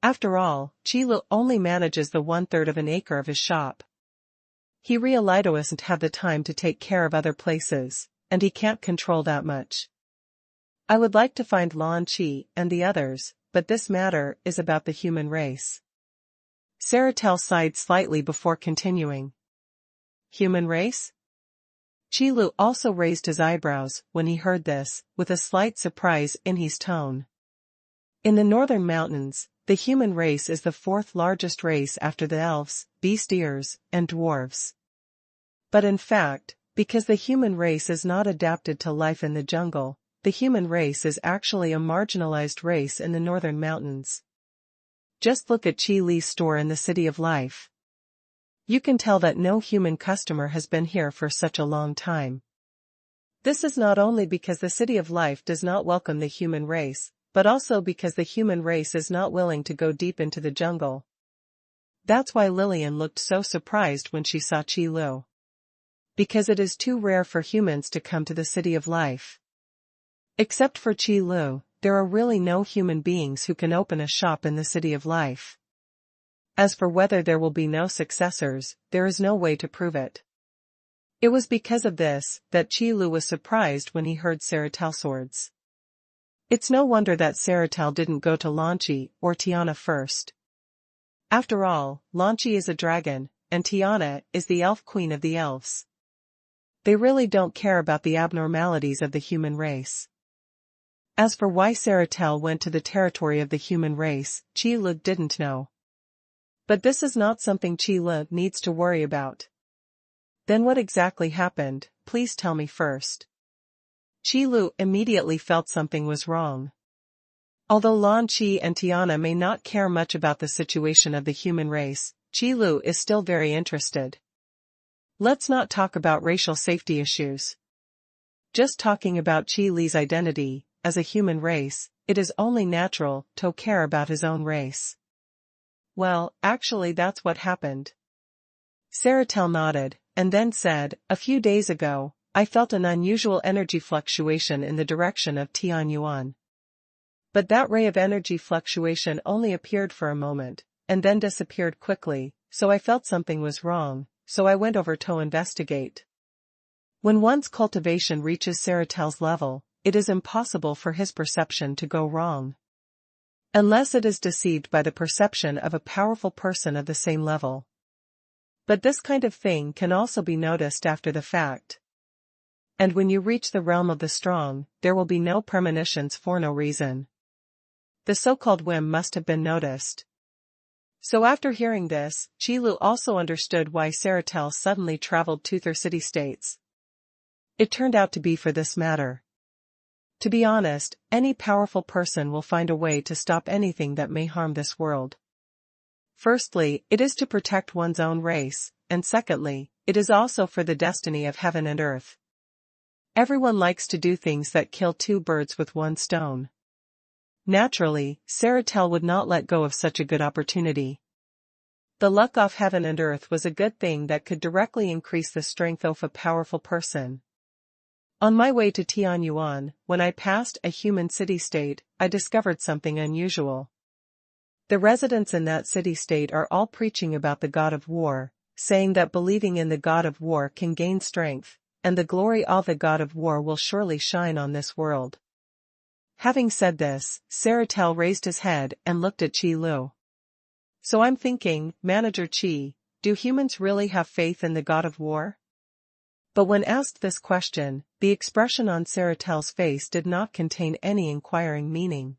After all, Qi Lu only manages the 1/3 of an acre of his shop. He really doesn't have the time to take care of other places, and he can't control that much. I would like to find Lan Qi and the others, but this matter is about the human race. Saratel sighed slightly before continuing. Human race? Qi Lu also raised his eyebrows when he heard this, with a slight surprise in his tone. In the northern mountains, the human race is the 4th largest race after the elves, beastiers, and dwarves. But in fact, because the human race is not adapted to life in the jungle, the human race is actually a marginalized race in the northern mountains. Just look at Qi Li's store in the City of Life. You can tell that no human customer has been here for such a long time. This is not only because the City of Life does not welcome the human race, but also because the human race is not willing to go deep into the jungle. That's why Lillian looked so surprised when she saw Qi Lu. Because it is too rare for humans to come to the City of Life. Except for Qi Lu, there are really no human beings who can open a shop in the City of Life. As for whether there will be no successors, there is no way to prove it. It was because of this that Qi Lu was surprised when he heard Saratel's words. It's no wonder that Saratel didn't go to Lanchi or Tiana first. After all, Lanchi is a dragon, and Tiana is the elf queen of the elves. They really don't care about the abnormalities of the human race. As for why Saratel went to the territory of the human race, Qi Lu didn't know. But this is not something Qi Lu needs to worry about. Then what exactly happened, please tell me first. Qi Lu immediately felt something was wrong. Although Lan Qi and Tiana may not care much about the situation of the human race, Qi Lu is still very interested. Let's not talk about racial safety issues. Just talking about Qi Li's identity, as a human race, it is only natural to care about his own race. Well, actually that's what happened. Saratel nodded, and then said, a few days ago, I felt an unusual energy fluctuation in the direction of Tianyuan. But that ray of energy fluctuation only appeared for a moment, and then disappeared quickly, so I felt something was wrong, so I went over to investigate. When one's cultivation reaches Saratel's level, it is impossible for his perception to go wrong. Unless it is deceived by the perception of a powerful person of the same level. But this kind of thing can also be noticed after the fact. And when you reach the realm of the strong, there will be no premonitions for no reason. The so-called whim must have been noticed. So after hearing this, Qi Lu also understood why Saratel suddenly traveled to their city-states. It turned out to be for this matter. To be honest, any powerful person will find a way to stop anything that may harm this world. Firstly, it is to protect one's own race, and secondly, it is also for the destiny of heaven and earth. Everyone likes to do things that kill two birds with one stone. Naturally, Saratel would not let go of such a good opportunity. The luck of heaven and earth was a good thing that could directly increase the strength of a powerful person. On my way to Tianyuan, when I passed a human city-state, I discovered something unusual. The residents in that city-state are all preaching about the god of war, saying that believing in the god of war can gain strength, and the glory of the god of war will surely shine on this world. Having said this, Saratel raised his head and looked at Qi Lu. So I'm thinking, Manager Qi, do humans really have faith in the god of war? But when asked this question, the expression on Saratel's face did not contain any inquiring meaning.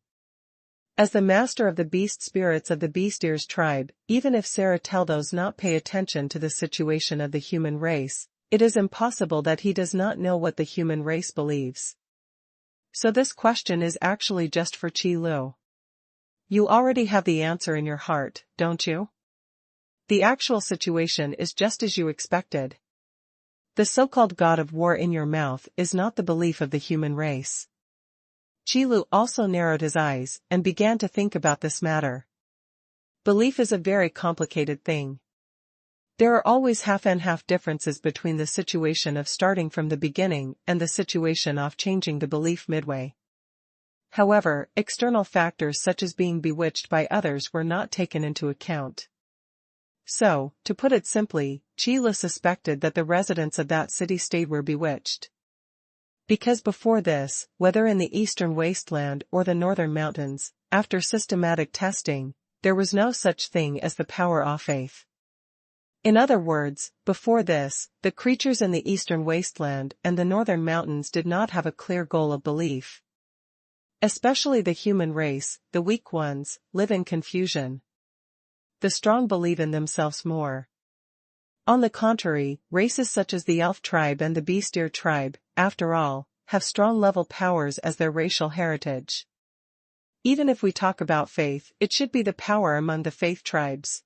As the master of the beast spirits of the Beastiers tribe, even if Saratel does not pay attention to the situation of the human race, it is impossible that he does not know what the human race believes. So this question is actually just for Qi Lu. You already have the answer in your heart, don't you? The actual situation is just as you expected. The so-called god of war in your mouth is not the belief of the human race. Qi Lu also narrowed his eyes and began to think about this matter. Belief is a very complicated thing. There are always half-and-half differences between the situation of starting from the beginning and the situation of changing the belief midway. However, external factors such as being bewitched by others were not taken into account. So, to put it simply, Qi Lu suspected that the residents of that city-state were bewitched. Because before this, whether in the eastern wasteland or the northern mountains, after systematic testing, there was no such thing as the power of faith. In other words, before this, the creatures in the eastern wasteland and the northern mountains did not have a clear goal of belief. Especially the human race, the weak ones, live in confusion. The strong believe in themselves more. On the contrary, races such as the Elf tribe and the Beastier tribe, after all, have strong level powers as their racial heritage. Even if we talk about faith, it should be the power among the faith tribes.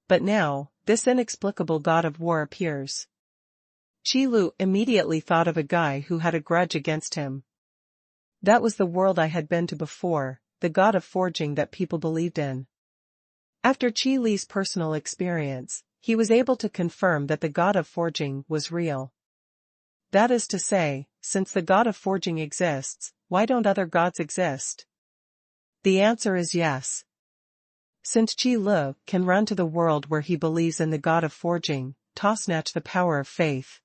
But now, this inexplicable god of war appears. Qi Lu immediately thought of a guy who had a grudge against him. That was the world I had been to before, the god of forging that people believed in. After Qi Li's personal experience, he was able to confirm that the god of forging was real. That is to say, since the god of forging exists, why don't other gods exist? The answer is yes. Since Qi Lu can run to the world where he believes in the god of forging, snatch the power of faith.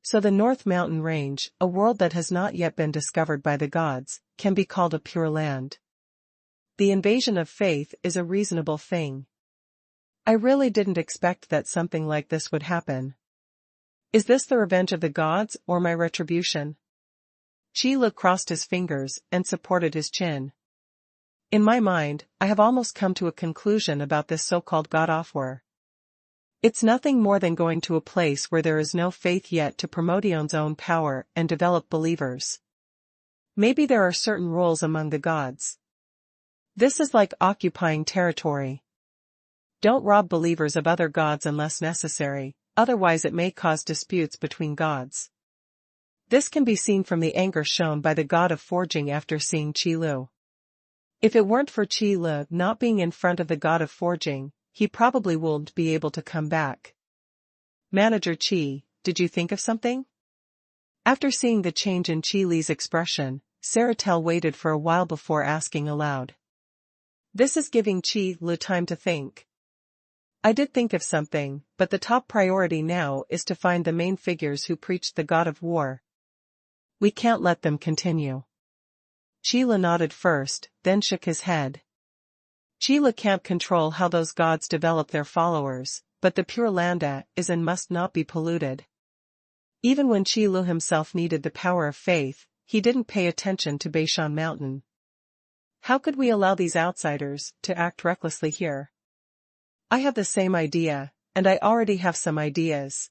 So the North Mountain Range, a world that has not yet been discovered by the gods, can be called a pure land. The invasion of faith is a reasonable thing. I really didn't expect that something like this would happen. Is this the revenge of the gods or my retribution? Qi Lu crossed his fingers and supported his chin. In my mind, I have almost come to a conclusion about this so-called god of war. It's nothing more than going to a place where there is no faith yet to promote one's own power and develop believers. Maybe there are certain rules among the gods. This is like occupying territory. Don't rob believers of other gods unless necessary, otherwise it may cause disputes between gods. This can be seen from the anger shown by the god of forging after seeing Qi Lu. If it weren't for Qi Lu not being in front of the god of forging, he probably wouldn't be able to come back. Manager Qi, did you think of something? After seeing the change in Qi Li's expression, Saratel waited for a while before asking aloud. This is giving Qi Lu time to think. I did think of something, but the top priority now is to find the main figures who preached the god of war. We can't let them continue. Qi Lu nodded first, then shook his head. Qi Lu can't control how those gods develop their followers, but the Pure Land is and must not be polluted. Even when Qi Lu himself needed the power of faith, he didn't pay attention to Beishan Mountain. How could we allow these outsiders to act recklessly here? I have the same idea, and I already have some ideas.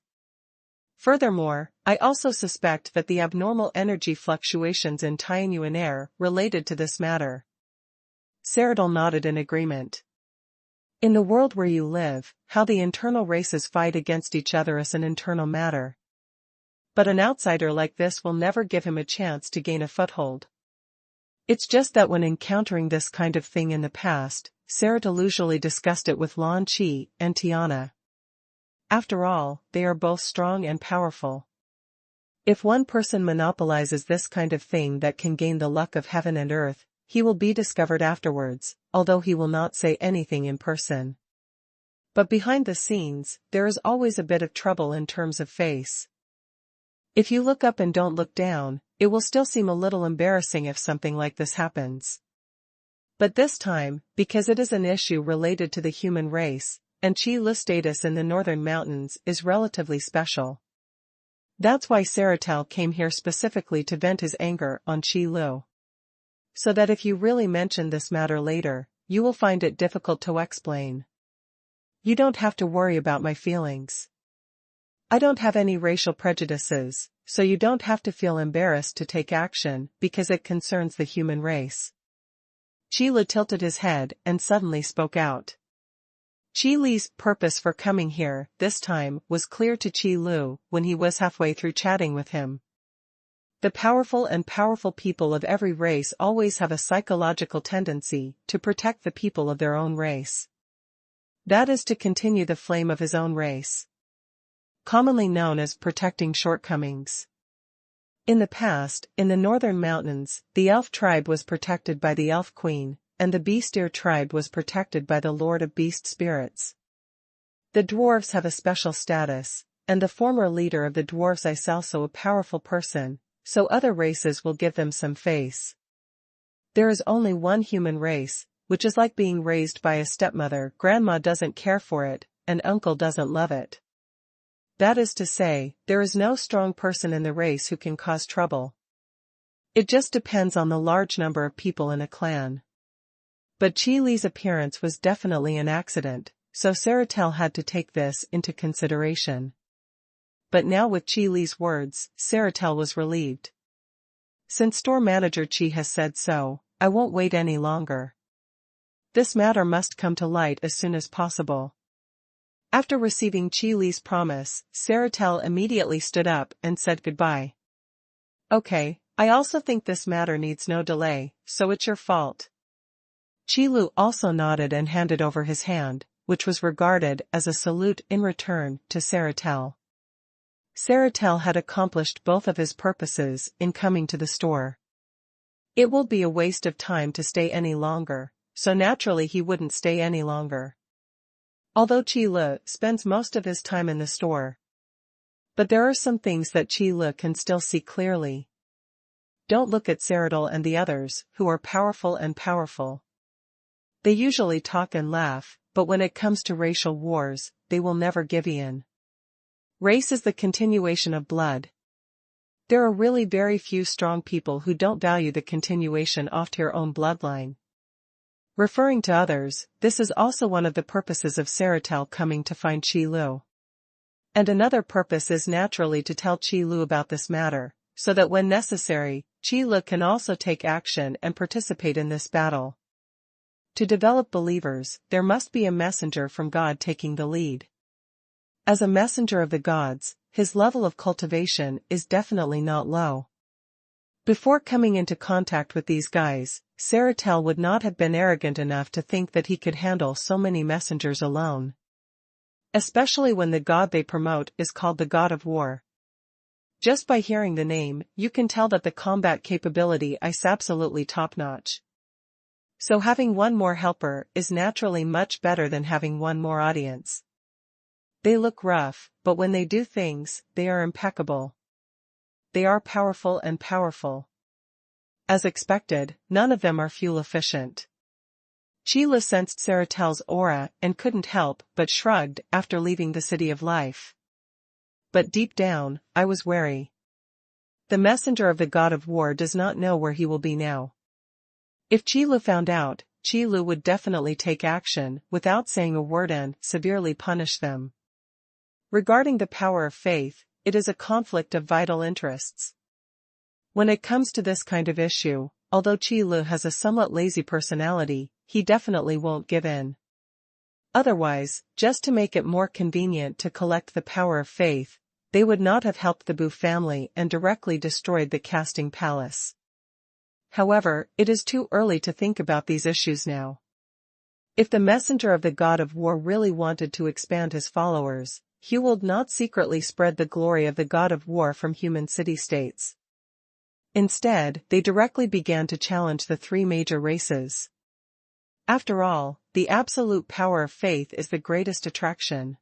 Furthermore, I also suspect that the abnormal energy fluctuations in Tianyuan air related to this matter. Cyrodiil nodded in agreement. In the world where you live, how the internal races fight against each other is an internal matter. But an outsider like this will never give him a chance to gain a foothold. It's just that when encountering this kind of thing in the past, Cyrodiil usually discussed it with Lan Qi and Tiana. After all, they are both strong and powerful. If one person monopolizes this kind of thing that can gain the luck of heaven and earth, he will be discovered afterwards, although he will not say anything in person. But behind the scenes, there is always a bit of trouble in terms of face. If you look up and don't look down, it will still seem a little embarrassing if something like this happens. But this time, because it is an issue related to the human race, and Qi Lu's status in the northern mountains is relatively special. That's why Cyrodiil came here specifically to vent his anger on Qi Lu. So that if you really mention this matter later, you will find it difficult to explain. You don't have to worry about my feelings. I don't have any racial prejudices, so you don't have to feel embarrassed to take action because it concerns the human race. Qi Lu tilted his head and suddenly spoke out. Qi Li's purpose for coming here, this time, was clear to Qi Lu when he was halfway through chatting with him. The powerful people of every race always have a psychological tendency to protect the people of their own race. That is to continue the flame of his own race. Commonly known as protecting shortcomings. In the past, in the northern mountains, the elf tribe was protected by the elf queen, and the beastier tribe was protected by the lord of beast spirits. The dwarves have a special status, and the former leader of the dwarves is also a powerful person, so other races will give them some face. There is only one human race, which is like being raised by a stepmother. Grandma doesn't care for it, and uncle doesn't love it. That is to say, there is no strong person in the race who can cause trouble. It just depends on the large number of people in a clan. But Qi Li's appearance was definitely an accident, so Cyrodiil had to take this into consideration. But now with Qi Li's words, Cyrodiil was relieved. Since store manager Qi has said so, I won't wait any longer. This matter must come to light as soon as possible. After receiving Qi Li's promise, Cyrodiil immediately stood up and said goodbye. Okay, I also think this matter needs no delay, so it's your fault. Qi Lu also nodded and handed over his hand, which was regarded as a salute in return to Cyrodiil. Cyrodiil had accomplished both of his purposes in coming to the store. It will be a waste of time to stay any longer, so naturally he wouldn't stay any longer. Although Qi Lu spends most of his time in the store. But there are some things that Qi Lu can still see clearly. Don't look at Cyrodiil and the others, who are powerful. They usually talk and laugh, but when it comes to racial wars, they will never give in. Race is the continuation of blood. There are really very few strong people who don't value the continuation of your own bloodline. Referring to others, this is also one of the purposes of Cyrodiil coming to find Qi Lu. And another purpose is naturally to tell Qi Lu about this matter, so that when necessary, Qi Lu can also take action and participate in this battle. To develop believers, there must be a messenger from God taking the lead. As a messenger of the gods, his level of cultivation is definitely not low. Before coming into contact with these guys, Cyrodiil would not have been arrogant enough to think that he could handle so many messengers alone. Especially when the god they promote is called the god of war. Just by hearing the name, you can tell that the combat capability is absolutely top-notch. So having one more helper is naturally much better than having one more audience. They look rough, but when they do things, they are impeccable. They are powerful. As expected, none of them are fuel efficient. Qi Lu sensed Cyrodiil's aura and couldn't help but shrugged after leaving the City of Life. But deep down, I was wary. The messenger of the god of war does not know where he will be now. If Qilu found out, Qilu would definitely take action without saying a word and severely punish them. Regarding the power of faith, it is a conflict of vital interests. When it comes to this kind of issue, although Qilu has a somewhat lazy personality, he definitely won't give in. Otherwise, just to make it more convenient to collect the power of faith, they would not have helped the Bu family and directly destroyed the casting palace. However, it is too early to think about these issues now. If the messenger of the god of war really wanted to expand his followers, he would not secretly spread the glory of the god of war from human city-states. Instead, they directly began to challenge the three major races. After all, the absolute power of faith is the greatest attraction.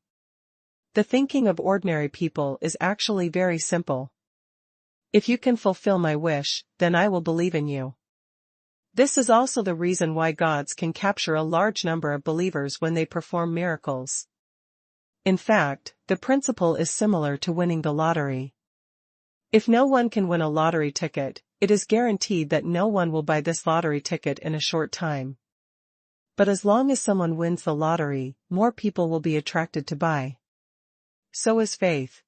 The thinking of ordinary people is actually very simple. If you can fulfill my wish, then I will believe in you. This is also the reason why gods can capture a large number of believers when they perform miracles. In fact, the principle is similar to winning the lottery. If no one can win a lottery ticket, it is guaranteed that no one will buy this lottery ticket in a short time. But as long as someone wins the lottery, more people will be attracted to buy. So is faith.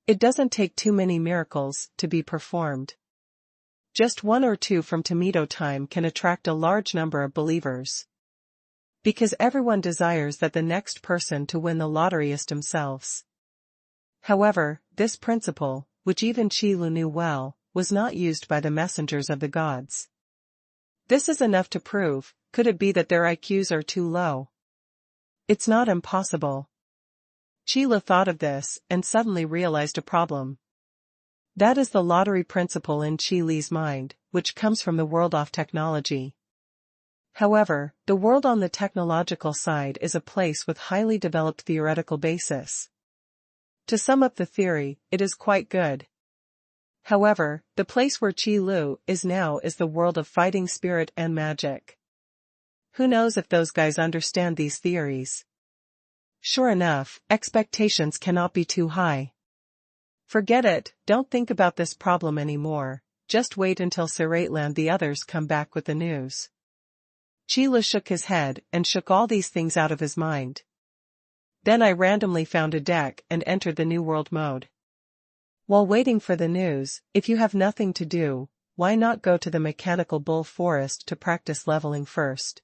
It doesn't take too many miracles to be performed. Just one or two from tomato time can attract a large number of believers. Because everyone desires that the next person to win the lottery is themselves. However, this principle, which even Qilu knew well, was not used by the messengers of the gods. This is enough to prove, could it be that their IQs are too low? It's not impossible. Qilu thought of this and suddenly realized a problem. That is the lottery principle in Qilu's mind, which comes from the world of technology. However, the world on the technological side is a place with highly developed theoretical basis. To sum up the theory, it is quite good. However, the place where Qilu is now is the world of fighting spirit and magic. Who knows if those guys understand these theories? Sure enough, expectations cannot be too high. Forget it, don't think about this problem anymore, just wait until Mainland the others come back with the news. Qilu shook his head and shook all these things out of his mind. Then I randomly found a deck and entered the New World mode. While waiting for the news, if you have nothing to do, why not go to the Mechanical Bull Forest to practice leveling first?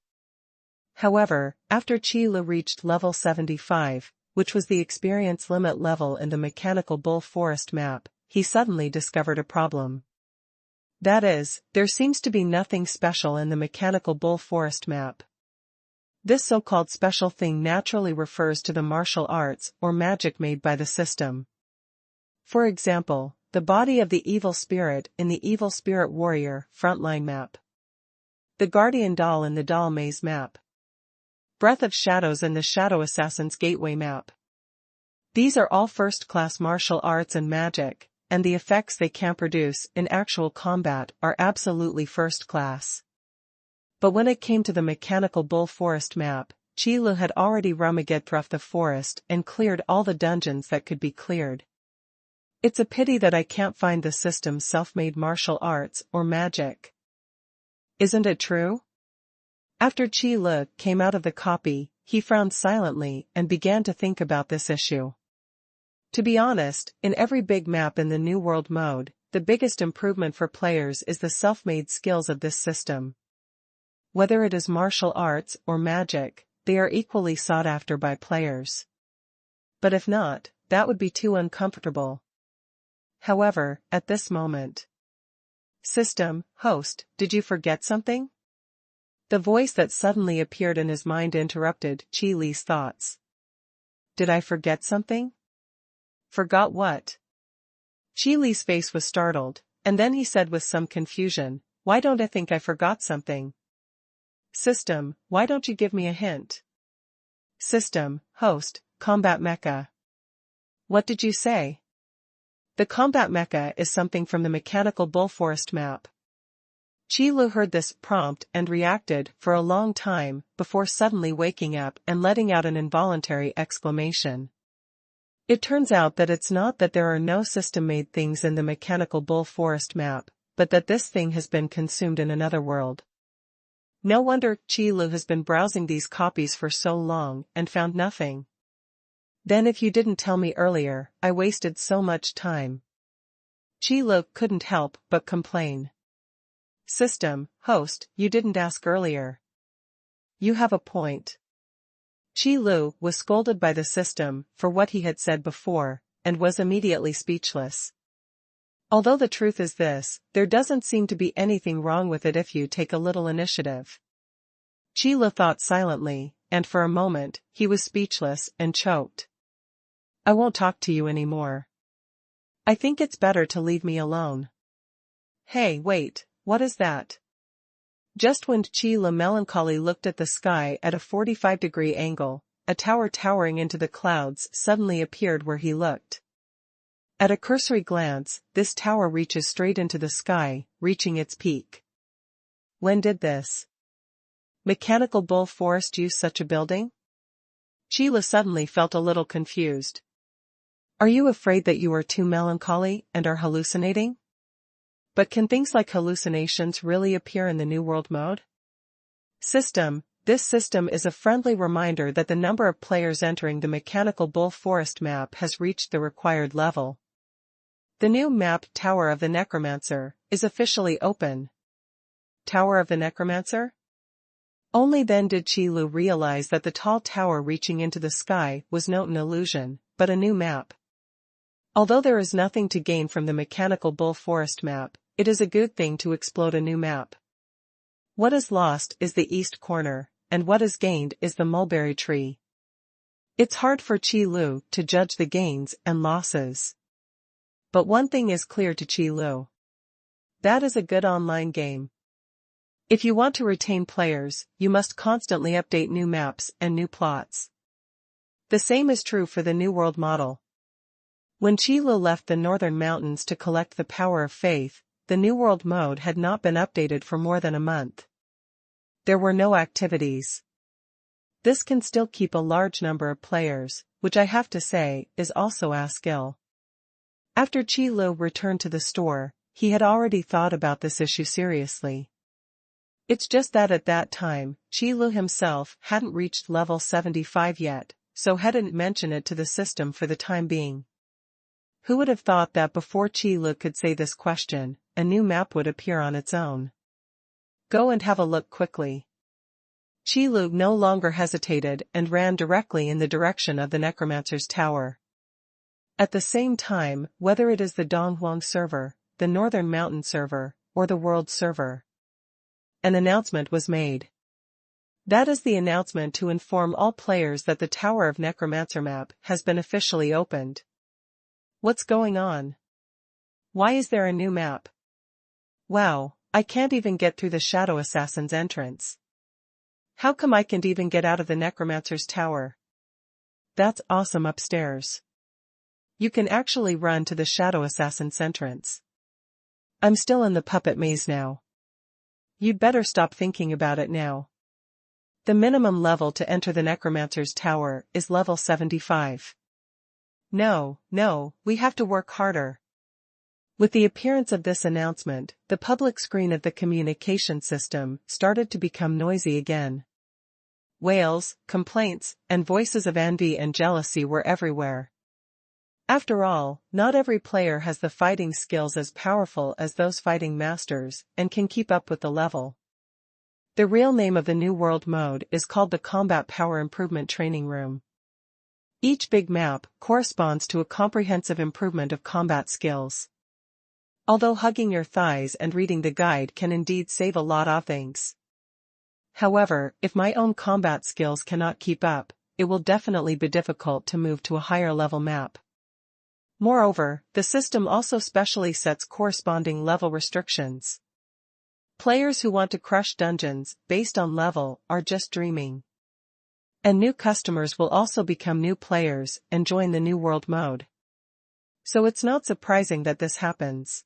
However, after Qilu reached level 75, which was the experience limit level in the Mechanical Bull Forest map, he suddenly discovered a problem. That is, there seems to be nothing special in the Mechanical Bull Forest map. This so-called special thing naturally refers to the martial arts or magic made by the system. For example, the body of the evil spirit in the Evil Spirit Warrior frontline map. The Guardian Doll in the Doll Maze map. Breath of Shadows in the Shadow Assassin's Gateway map. These are all first-class martial arts and magic, and the effects they can produce in actual combat are absolutely first-class. But when it came to the Mechanical Bull Forest map, Qilu had already rummaged through the forest and cleared all the dungeons that could be cleared. It's a pity that I can't find the system's self-made martial arts or magic. Isn't it true? After Qilu came out of the copy, he frowned silently and began to think about this issue. To be honest, in every big map in the New World mode, the biggest improvement for players is the self-made skills of this system. Whether it is martial arts or magic, they are equally sought after by players. But if not, that would be too uncomfortable. However, at this moment. System, host, did you forget something? The voice that suddenly appeared in his mind interrupted Qilu's thoughts. Did I forget something? Forgot what? Qilu's face was startled, and then he said with some confusion, why don't I think I forgot something? System, why don't you give me a hint? System, host, combat mecha. What did you say? The combat mecha is something from the Mechanical Bull Forest map. Qilu heard this prompt and reacted for a long time before suddenly waking up and letting out an involuntary exclamation. It turns out that it's not that there are no system-made things in the Mechanical Bull Forest map, but that this thing has been consumed in another world. No wonder Qi Lu has been browsing these copies for so long and found nothing. Then if you didn't tell me earlier, I wasted so much time. Qi Lu couldn't help but complain. System, host, you didn't ask earlier. You have a point. Qi Lu was scolded by the system for what he had said before, and was immediately speechless. Although the truth is this, there doesn't seem to be anything wrong with it if you take a little initiative. Qi Lu thought silently, and for a moment, he was speechless and choked. I won't talk to you anymore. I think it's better to leave me alone. Hey, wait, what is that? Just when Qi Lu melancholy looked at the sky at a 45-degree angle, a tower towering into the clouds suddenly appeared where he looked. At a cursory glance, this tower reaches straight into the sky, reaching its peak. When did this mechanical bull forest use such a building? Qi Lu suddenly felt a little confused. Are you afraid that you are too melancholy and are hallucinating? But can things like hallucinations really appear in the New World mode? System. This system is a friendly reminder that the number of players entering the mechanical bull forest map has reached the required level. The new map Tower of the Necromancer is officially open. Tower of the Necromancer? Only then did Qi Lu realize that the tall tower reaching into the sky was not an illusion, but a new map. Although there is nothing to gain from the mechanical bull forest map, it is a good thing to explode a new map. What is lost is the east corner, and what is gained is the mulberry tree. It's hard for Qi Lu to judge the gains and losses. But one thing is clear to Qi Lu. That is a good online game. If you want to retain players, you must constantly update new maps and new plots. The same is true for the New World model. When Qi Lu left the northern mountains to collect the power of faith, the New World mode had not been updated for more than a month. There were no activities. This can still keep a large number of players, which I have to say, is also a skill. After Qi Lu returned to the store, he had already thought about this issue seriously. It's just that at that time, Qi Lu himself hadn't reached level 75 yet, so hadn't mentioned it to the system for the time being. Who would have thought that before Qi Lu could say this question, a new map would appear on its own? Go and have a look quickly. Qi Lu no longer hesitated and ran directly in the direction of the Necromancer's tower. At the same time, whether it is the Donghuang server, the Northern Mountain server, or the World server, an announcement was made. That is the announcement to inform all players that the Tower of Necromancer map has been officially opened. What's going on? Why is there a new map? Wow, I can't even get through the Shadow Assassin's entrance. How come I can't even get out of the Necromancer's tower? That's awesome upstairs. You can actually run to the Shadow Assassin's entrance. I'm still in the puppet maze now. You'd better stop thinking about it now. The minimum level to enter the Necromancer's tower is level 75. No, we have to work harder. With the appearance of this announcement, the public screen of the communication system started to become noisy again. Wails, complaints, and voices of envy and jealousy were everywhere. After all, not every player has the fighting skills as powerful as those fighting masters and can keep up with the level. The real name of the New World mode is called the Combat Power Improvement Training Room. Each big map corresponds to a comprehensive improvement of combat skills. Although hugging your thighs and reading the guide can indeed save a lot of things. However, if my own combat skills cannot keep up, it will definitely be difficult to move to a higher level map. Moreover, the system also specially sets corresponding level restrictions. Players who want to crush dungeons based on level are just dreaming. And new customers will also become new players and join the New World mode. So it's not surprising that this happens.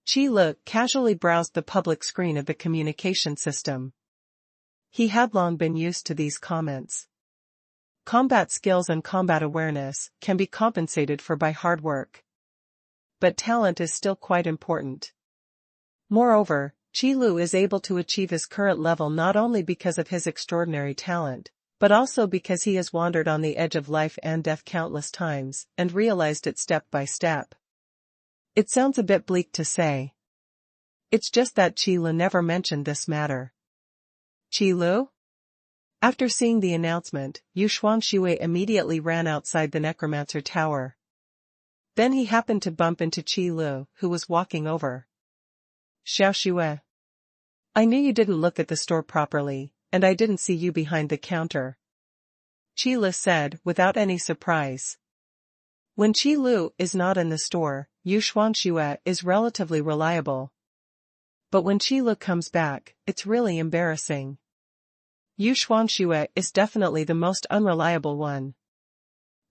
Qi Lu casually browsed the public screen of the communication system. He had long been used to these comments. Combat skills and combat awareness can be compensated for by hard work. But talent is still quite important. Moreover, Qi Lu is able to achieve his current level not only because of his extraordinary talent, but also because he has wandered on the edge of life and death countless times and realized it step by step. It sounds a bit bleak to say. It's just that Qi Lu never mentioned this matter. Qi Lu? After seeing the announcement, Yu Xuanxue immediately ran outside the necromancer tower. Then he happened to bump into Qi Lu, who was walking over. Shao Shu. I knew you didn't look at the store properly, and I didn't see you behind the counter. Qi Lu said, without any surprise. When Qi Lu is not in the store, Yu Xuanxue is relatively reliable. But when Qi Lu comes back, it's really embarrassing. Yu Xuanxue is definitely the most unreliable one.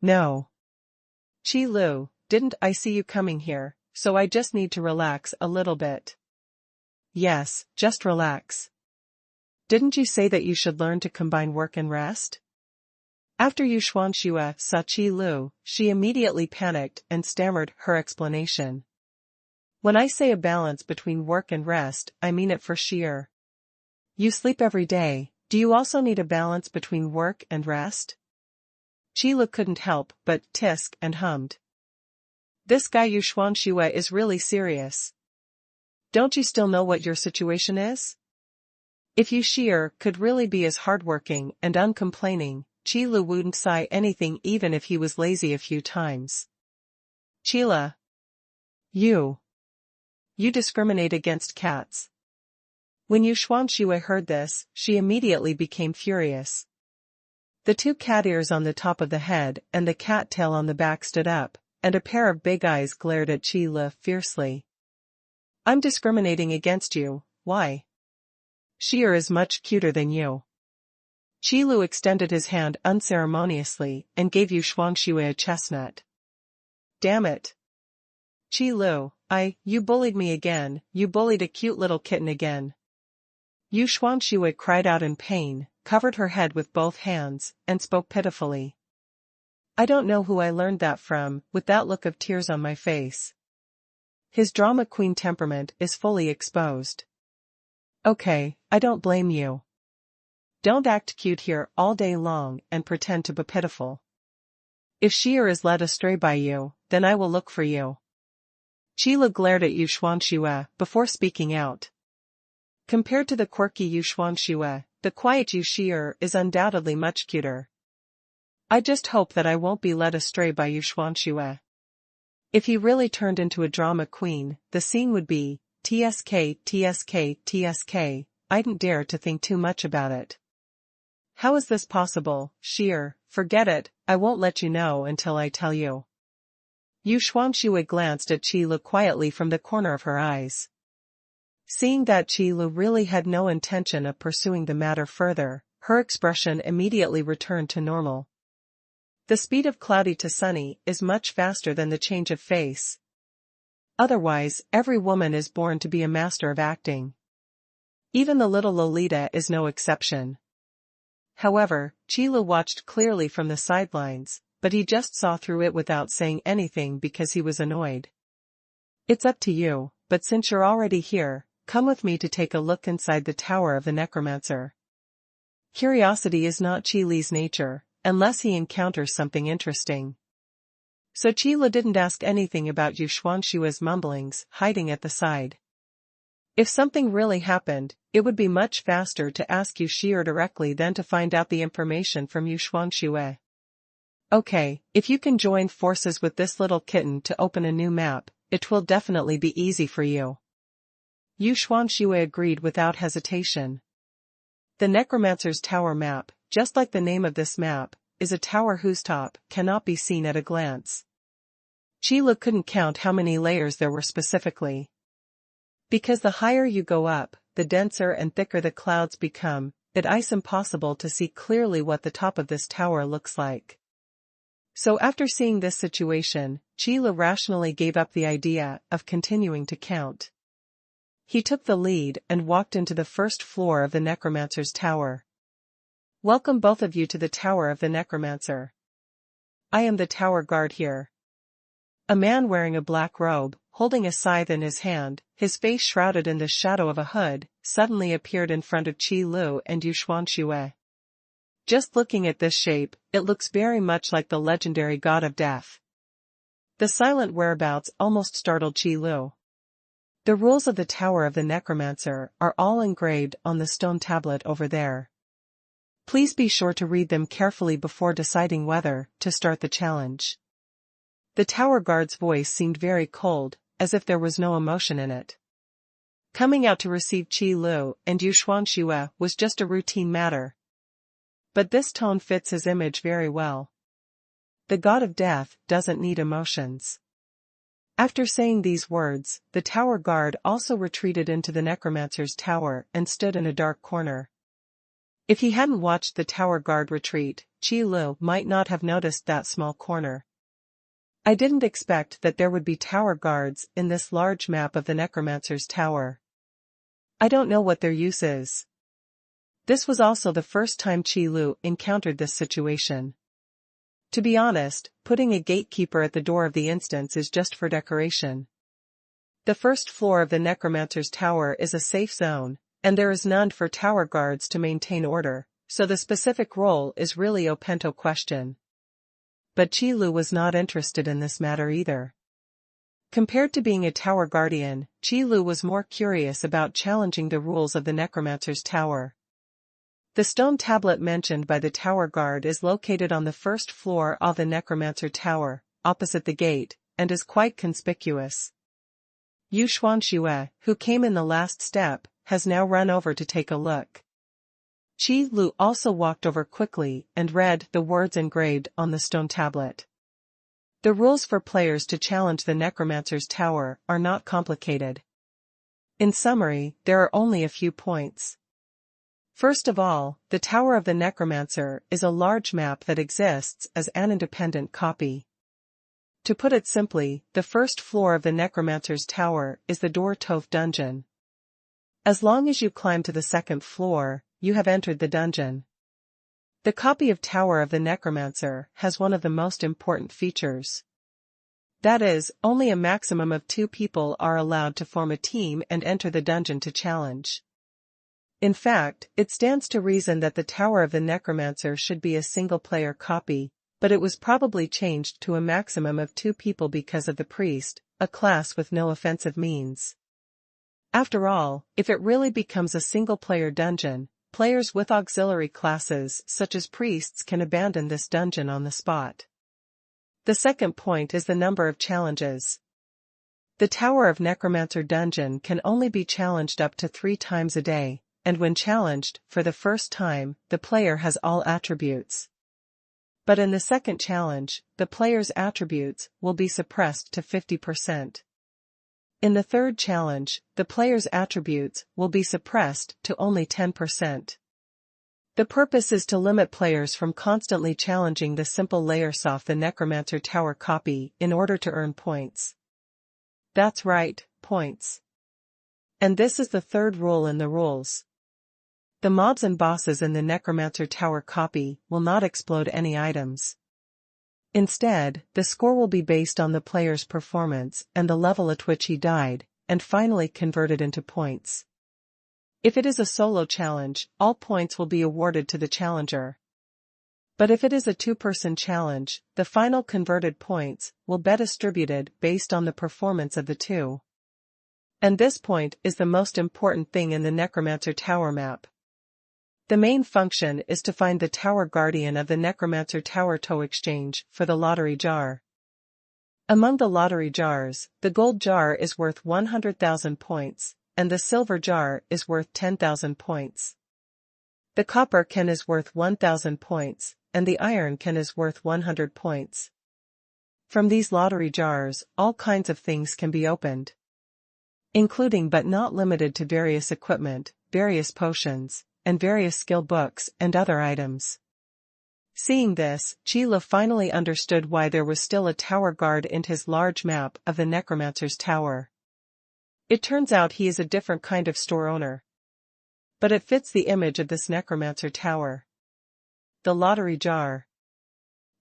No. Qi Lu, didn't I see you coming here, so I just need to relax a little bit. Yes, just relax. Didn't you say that you should learn to combine work and rest? After Yu Xuanxue saw Qi Lu, she immediately panicked and stammered her explanation. When I say a balance between work and rest, I mean it for sheer. You sleep every day, do you also need a balance between work and rest? Qi Lu couldn't help but tisk and hummed. This guy Yu Xuanxue is really serious. Don't you still know what your situation is? If Yu Sheer could really be as hardworking and uncomplaining, Qi Lu wouldn't sigh anything even if he was lazy a few times. Qila. You discriminate against cats. When Yu Xuanxue heard this, she immediately became furious. The two cat ears on the top of the head and the cat tail on the back stood up, and a pair of big eyes glared at Qi Lu fiercely. I'm discriminating against you, why? Sheer is much cuter than you. Qi Lu extended his hand unceremoniously and gave Yu Xuanxue a chestnut. Damn it. Qi Lu, you bullied me again, you bullied a cute little kitten again. Yu Xuanxue cried out in pain, covered her head with both hands, and spoke pitifully. I don't know who I learned that from, with that look of tears on my face. His drama queen temperament is fully exposed. Okay, I don't blame you. Don't act cute here all day long and pretend to be pitiful. If Sheer is led astray by you, then I will look for you. Qi Lu glared at Yu Xuanxue before speaking out. Compared to the quirky Yu Xuanxue, the quiet Yu Sheer is undoubtedly much cuter. I just hope that I won't be led astray by Yu Xuanxue. If he really turned into a drama queen, the scene would be, TSK, TSK, TSK, I didn't dare to think too much about it. How is this possible, Sheer? Forget it, I won't let you know until I tell you. Yu Xuanxue glanced at Qi Lu quietly from the corner of her eyes. Seeing that Qi Lu really had no intention of pursuing the matter further, her expression immediately returned to normal. The speed of cloudy to sunny is much faster than the change of face. Otherwise, every woman is born to be a master of acting. Even the little Lolita is no exception. However, Qi Lu watched clearly from the sidelines, but he just saw through it without saying anything because he was annoyed. It's up to you, but since you're already here, come with me to take a look inside the tower of the necromancer. Curiosity is not Qi Li's nature, unless he encounters something interesting. So Qi Lu didn't ask anything about Yu Xuanxue's mumblings hiding at the side. If something really happened, it would be much faster to ask Yu Sheer directly than to find out the information from Yu Xuanxue. Okay, if you can join forces with this little kitten to open a new map, it will definitely be easy for you. Yu Xuanxue agreed without hesitation. The necromancer's tower map, just like the name of this map, is a tower whose top cannot be seen at a glance. Qi Lu couldn't count how many layers there were specifically. Because the higher you go up, the denser and thicker the clouds become, it's impossible to see clearly what the top of this tower looks like. So after seeing this situation, Qi Lu rationally gave up the idea of continuing to count. He took the lead and walked into the first floor of the necromancer's tower. Welcome both of you to the tower of the necromancer. I am the tower guard here. A man wearing a black robe, holding a scythe in his hand, his face shrouded in the shadow of a hood, suddenly appeared in front of Qi Lu and Yuxuan. Just looking at this shape, it looks very much like the legendary god of death. The silent whereabouts almost startled Qi Lu. The rules of the Tower of the Necromancer are all engraved on the stone tablet over there. Please be sure to read them carefully before deciding whether to start the challenge. The tower guard's voice seemed very cold, as if there was no emotion in it. Coming out to receive Qi Lu and Yuxuan was just a routine matter. But this tone fits his image very well. The god of death doesn't need emotions. After saying these words, the tower guard also retreated into the necromancer's tower and stood in a dark corner. If he hadn't watched the tower guard retreat, Qi Lu might not have noticed that small corner. I didn't expect that there would be tower guards in this large map of the necromancer's tower. I don't know what their use is. This was also the first time Qi Lu encountered this situation. To be honest, putting a gatekeeper at the door of the instance is just for decoration. The first floor of the necromancer's tower is a safe zone, and there is none for tower guards to maintain order, so the specific role is really a Pento question. But Qi Lu was not interested in this matter either. Compared to being a tower guardian, Qi Lu was more curious about challenging the rules of the necromancer's tower. The stone tablet mentioned by the tower guard is located on the first floor of the necromancer tower, opposite the gate, and is quite conspicuous. Yuxuan, who came in the last step, has now run over to take a look. Qi Lu also walked over quickly and read the words engraved on the stone tablet. The rules for players to challenge the necromancer's tower are not complicated. In summary, there are only a few points. First of all, the Tower of the Necromancer is a large map that exists as an independent copy. To put it simply, the first floor of the Necromancer's tower is the Door Tove dungeon. As long as you climb to the second floor, you have entered the dungeon. The copy of Tower of the Necromancer has one of the most important features. That is, only a maximum of 2 people are allowed to form a team and enter the dungeon to challenge. In fact, it stands to reason that the Tower of the Necromancer should be a single-player copy, but it was probably changed to a maximum of 2 people because of the priest, a class with no offensive means. After all, if it really becomes a single-player dungeon, players with auxiliary classes such as priests can abandon this dungeon on the spot. The second point is the number of challenges. The Tower of Necromancer dungeon can only be challenged up to 3 times a day, and when challenged for the first time, the player has all attributes. But in the second challenge, the player's attributes will be suppressed to 50%. In the third challenge, the player's attributes will be suppressed to only 10%. The purpose is to limit players from constantly challenging the simple layers of the Necromancer Tower copy in order to earn points. That's right, points. And this is the third rule in the rules. The mobs and bosses in the Necromancer Tower copy will not explode any items. Instead, the score will be based on the player's performance and the level at which he died, and finally converted into points. If it is a solo challenge, all points will be awarded to the challenger. But if it is a 2-person challenge, the final converted points will be distributed based on the performance of the 2. And this point is the most important thing in the Necromancer Tower map. The main function is to find the Tower Guardian of the Necromancer Tower to exchange for the lottery jar. Among the lottery jars, the gold jar is worth 100,000 points, and the silver jar is worth 10,000 points. The copper can is worth 1,000 points, and the iron can is worth 100 points. From these lottery jars, all kinds of things can be opened, including but not limited to various equipment, various potions, and various skill books and other items. Seeing this, Qi Lu finally understood why there was still a tower guard in his large map of the Necromancer's tower. It turns out he is a different kind of store owner. But it fits the image of this Necromancer tower. The lottery jar.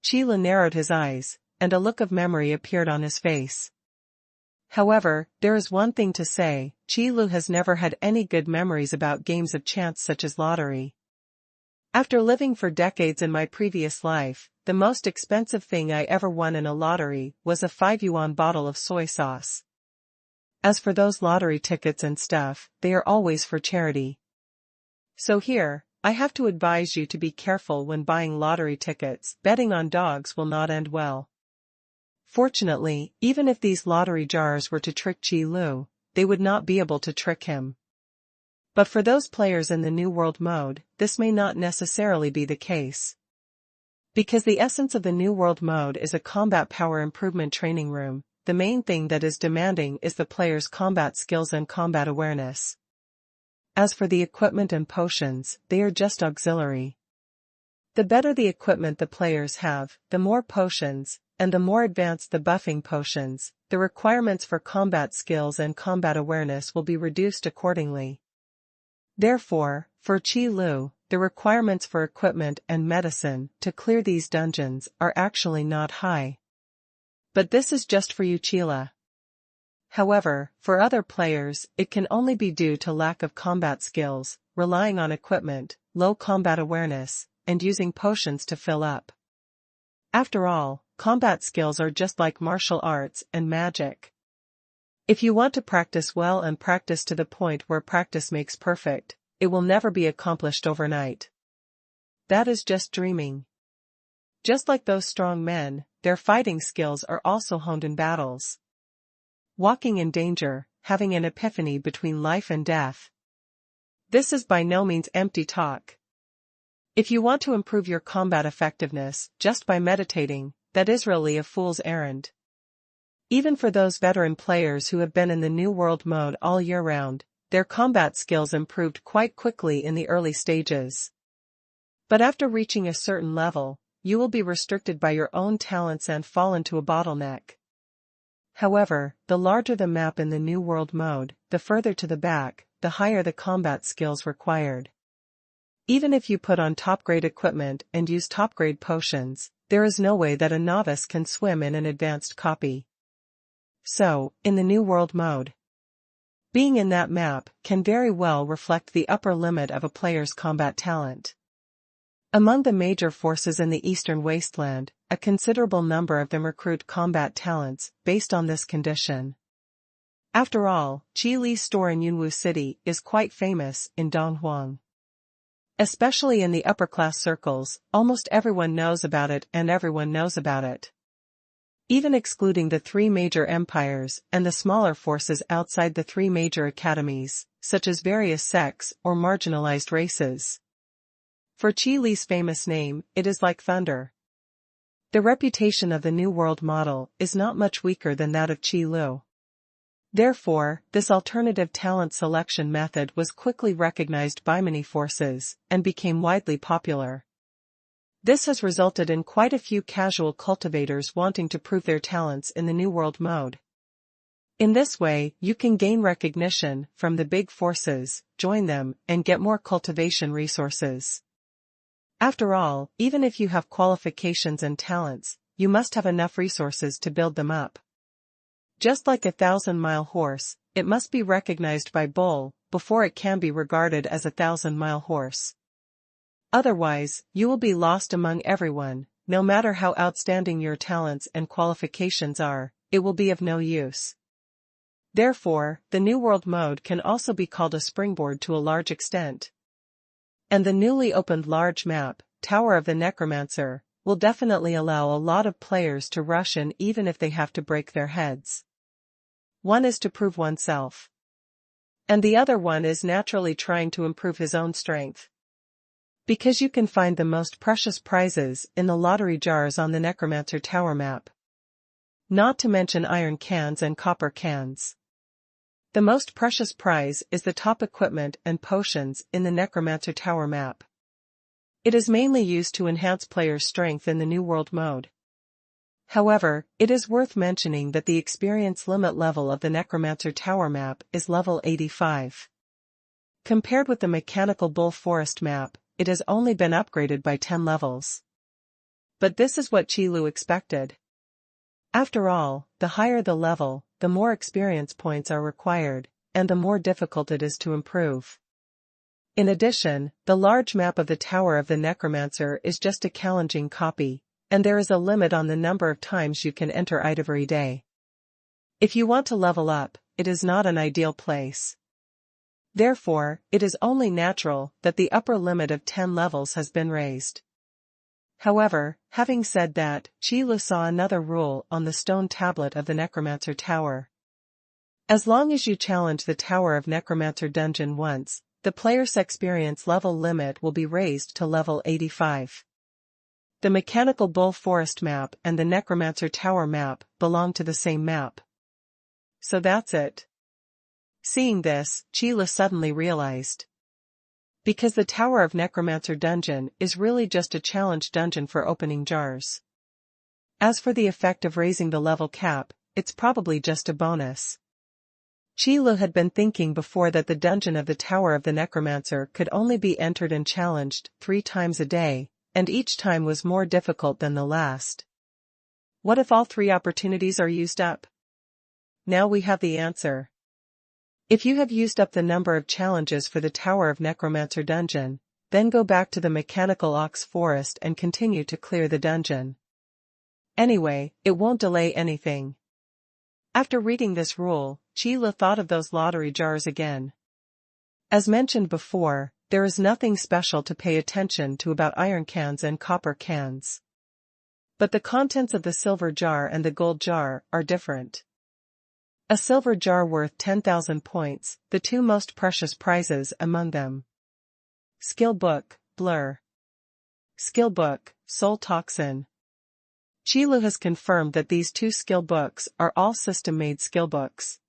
Qi Lu narrowed his eyes, and a look of memory appeared on his face. However, there is one thing to say, Qi Lu has never had any good memories about games of chance such as lottery. After living for decades in my previous life, the most expensive thing I ever won in a lottery was a 5 yuan bottle of soy sauce. As for those lottery tickets and stuff, they are always for charity. So here, I have to advise you to be careful when buying lottery tickets. Betting on dogs will not end well. Fortunately, even if these lottery jars were to trick Qi Lu, they would not be able to trick him. But for those players in the New World mode, this may not necessarily be the case. Because the essence of the New World mode is a combat power improvement training room, the main thing that is demanding is the player's combat skills and combat awareness. As for the equipment and potions, they are just auxiliary. The better the equipment the players have, the more potions, and the more advanced the buffing potions, the requirements for combat skills and combat awareness will be reduced accordingly. Therefore, for Qi Lu, the requirements for equipment and medicine to clear these dungeons are actually not high. But this is just for you Qila. However, for other players, it can only be due to lack of combat skills, relying on equipment, low combat awareness, and using potions to fill up. After all, combat skills are just like martial arts and magic. If you want to practice well and practice to the point where practice makes perfect, it will never be accomplished overnight. That is just dreaming. Just like those strong men, their fighting skills are also honed in battles. Walking in danger, having an epiphany between life and death. This is by no means empty talk. If you want to improve your combat effectiveness just by meditating, that is really a fool's errand. Even for those veteran players who have been in the New World mode all year round, their combat skills improved quite quickly in the early stages. But after reaching a certain level, you will be restricted by your own talents and fall into a bottleneck. However, the larger the map in the New World mode, the further to the back, the higher the combat skills required. Even if you put on top-grade equipment and use top-grade potions, there is no way that a novice can swim in an advanced copy. So, in the New World mode, being in that map can very well reflect the upper limit of a player's combat talent. Among the major forces in the Eastern Wasteland, a considerable number of them recruit combat talents based on this condition. After all, Qi Li's store in Yunwu City is quite famous in Donghuang. Especially in the upper-class circles, almost everyone knows about it and everyone knows about it. Even excluding the three major empires and the smaller forces outside the three major academies, such as various sects or marginalized races. For Qi Li's famous name, it is like thunder. The reputation of the New World model is not much weaker than that of Qi Lu. Therefore, this alternative talent selection method was quickly recognized by many forces, and became widely popular. This has resulted in quite a few casual cultivators wanting to prove their talents in the New World mode. In this way, you can gain recognition from the big forces, join them, and get more cultivation resources. After all, even if you have qualifications and talents, you must have enough resources to build them up. Just like a 1,000-mile horse, it must be recognized by bull before it can be regarded as a 1,000-mile horse. Otherwise, you will be lost among everyone, no matter how outstanding your talents and qualifications are, it will be of no use. Therefore, the New World mode can also be called a springboard to a large extent. And the newly opened large map, Tower of the Necromancer, will definitely allow a lot of players to rush in even if they have to break their heads. One is to prove oneself. And the other one is naturally trying to improve his own strength. Because you can find the most precious prizes in the lottery jars on the Necromancer Tower map. Not to mention iron cans and copper cans. The most precious prize is the top equipment and potions in the Necromancer Tower map. It is mainly used to enhance players' strength in the New World mode. However, it is worth mentioning that the experience limit level of the Necromancer Tower map is level 85. Compared with the Mechanical Bull Forest map, it has only been upgraded by 10 levels. But this is what Qi Lu expected. After all, the higher the level, the more experience points are required, and the more difficult it is to improve. In addition, the large map of the Tower of the Necromancer is just a challenging copy, and there is a limit on the number of times you can enter it every day. If you want to level up, it is not an ideal place. Therefore, it is only natural that the upper limit of 10 levels has been raised. However, having said that, Qi Lu saw another rule on the stone tablet of the Necromancer Tower. As long as you challenge the Tower of Necromancer dungeon once, the player's experience level limit will be raised to level 85. The Mechanical Bull Forest map and the Necromancer Tower map belong to the same map. So that's it. Seeing this, Qi Lu suddenly realized. Because the Tower of Necromancer dungeon is really just a challenge dungeon for opening jars. As for the effect of raising the level cap, it's probably just a bonus. Qi Lu had been thinking before that the dungeon of the Tower of the Necromancer could only be entered and challenged 3 times a day, and each time was more difficult than the last. What if all 3 opportunities are used up? Now we have the answer. If you have used up the number of challenges for the Tower of Necromancer dungeon, then go back to the Mechanical Ox Forest and continue to clear the dungeon. Anyway, it won't delay anything. After reading this rule, Qi Lu thought of those lottery jars again. As mentioned before, there is nothing special to pay attention to about iron cans and copper cans. But the contents of the silver jar and the gold jar are different. A silver jar worth 10,000 points, the 2 most precious prizes among them. Skill Book, Blur. Skill Book, Soul Toxin. Qi Lu has confirmed that these 2 skill books are all system-made skill books.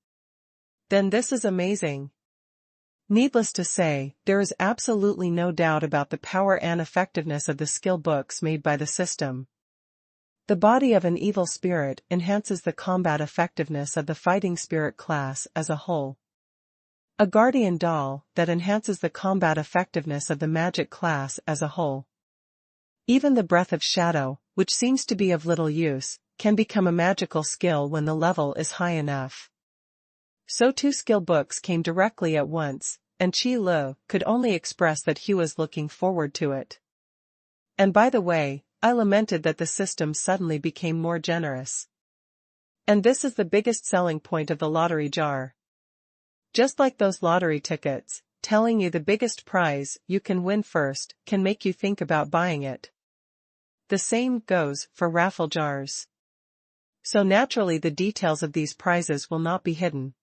Then this is amazing. Needless to say, there is absolutely no doubt about the power and effectiveness of the skill books made by the system. The body of an evil spirit enhances the combat effectiveness of the fighting spirit class as a whole. A guardian doll that enhances the combat effectiveness of the magic class as a whole. Even the breath of shadow, which seems to be of little use, can become a magical skill when the level is high enough. So 2 skill books came directly at once, and Qi Lu could only express that he was looking forward to it. And by the way, I lamented that the system suddenly became more generous. And this is the biggest selling point of the lottery jar. Just like those lottery tickets, telling you the biggest prize you can win first can make you think about buying it. The same goes for raffle jars. So naturally the details of these prizes will not be hidden.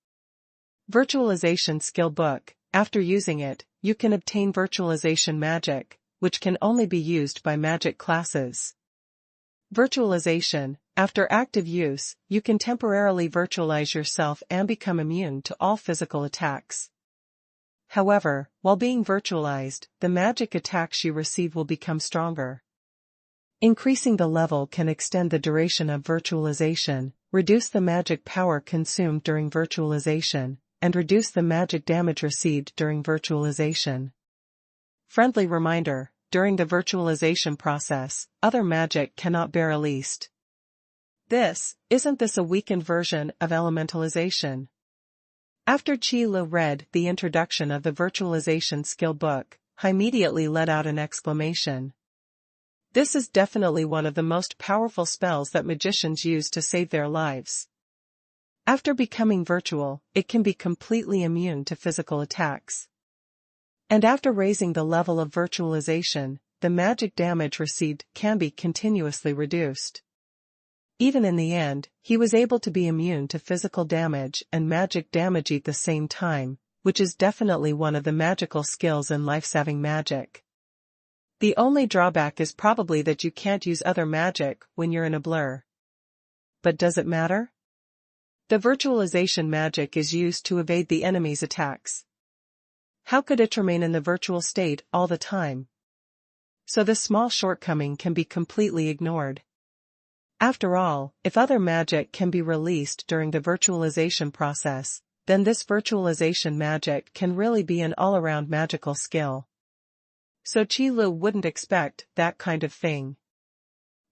Virtualization Skill Book. After using it, you can obtain virtualization magic, which can only be used by magic classes. Virtualization. After active use, you can temporarily virtualize yourself and become immune to all physical attacks. However, while being virtualized, the magic attacks you receive will become stronger. Increasing the level can extend the duration of virtualization, reduce the magic power consumed during virtualization, and reduce the magic damage received during virtualization. Friendly reminder, during the virtualization process, other magic cannot be released. Isn't this a weakened version of elementalization? After Qi Lu read the introduction of the virtualization skill book, he immediately let out an exclamation. This is definitely one of the most powerful spells that magicians use to save their lives. After becoming virtual, it can be completely immune to physical attacks. And after raising the level of virtualization, the magic damage received can be continuously reduced. Even in the end, he was able to be immune to physical damage and magic damage at the same time, which is definitely one of the magical skills in life-saving magic. The only drawback is probably that you can't use other magic when you're in a blur. But does it matter? The virtualization magic is used to evade the enemy's attacks. How could it remain in the virtual state all the time? So this small shortcoming can be completely ignored. After all, if other magic can be released during the virtualization process, then this virtualization magic can really be an all-around magical skill. So Qi Lu wouldn't expect that kind of thing.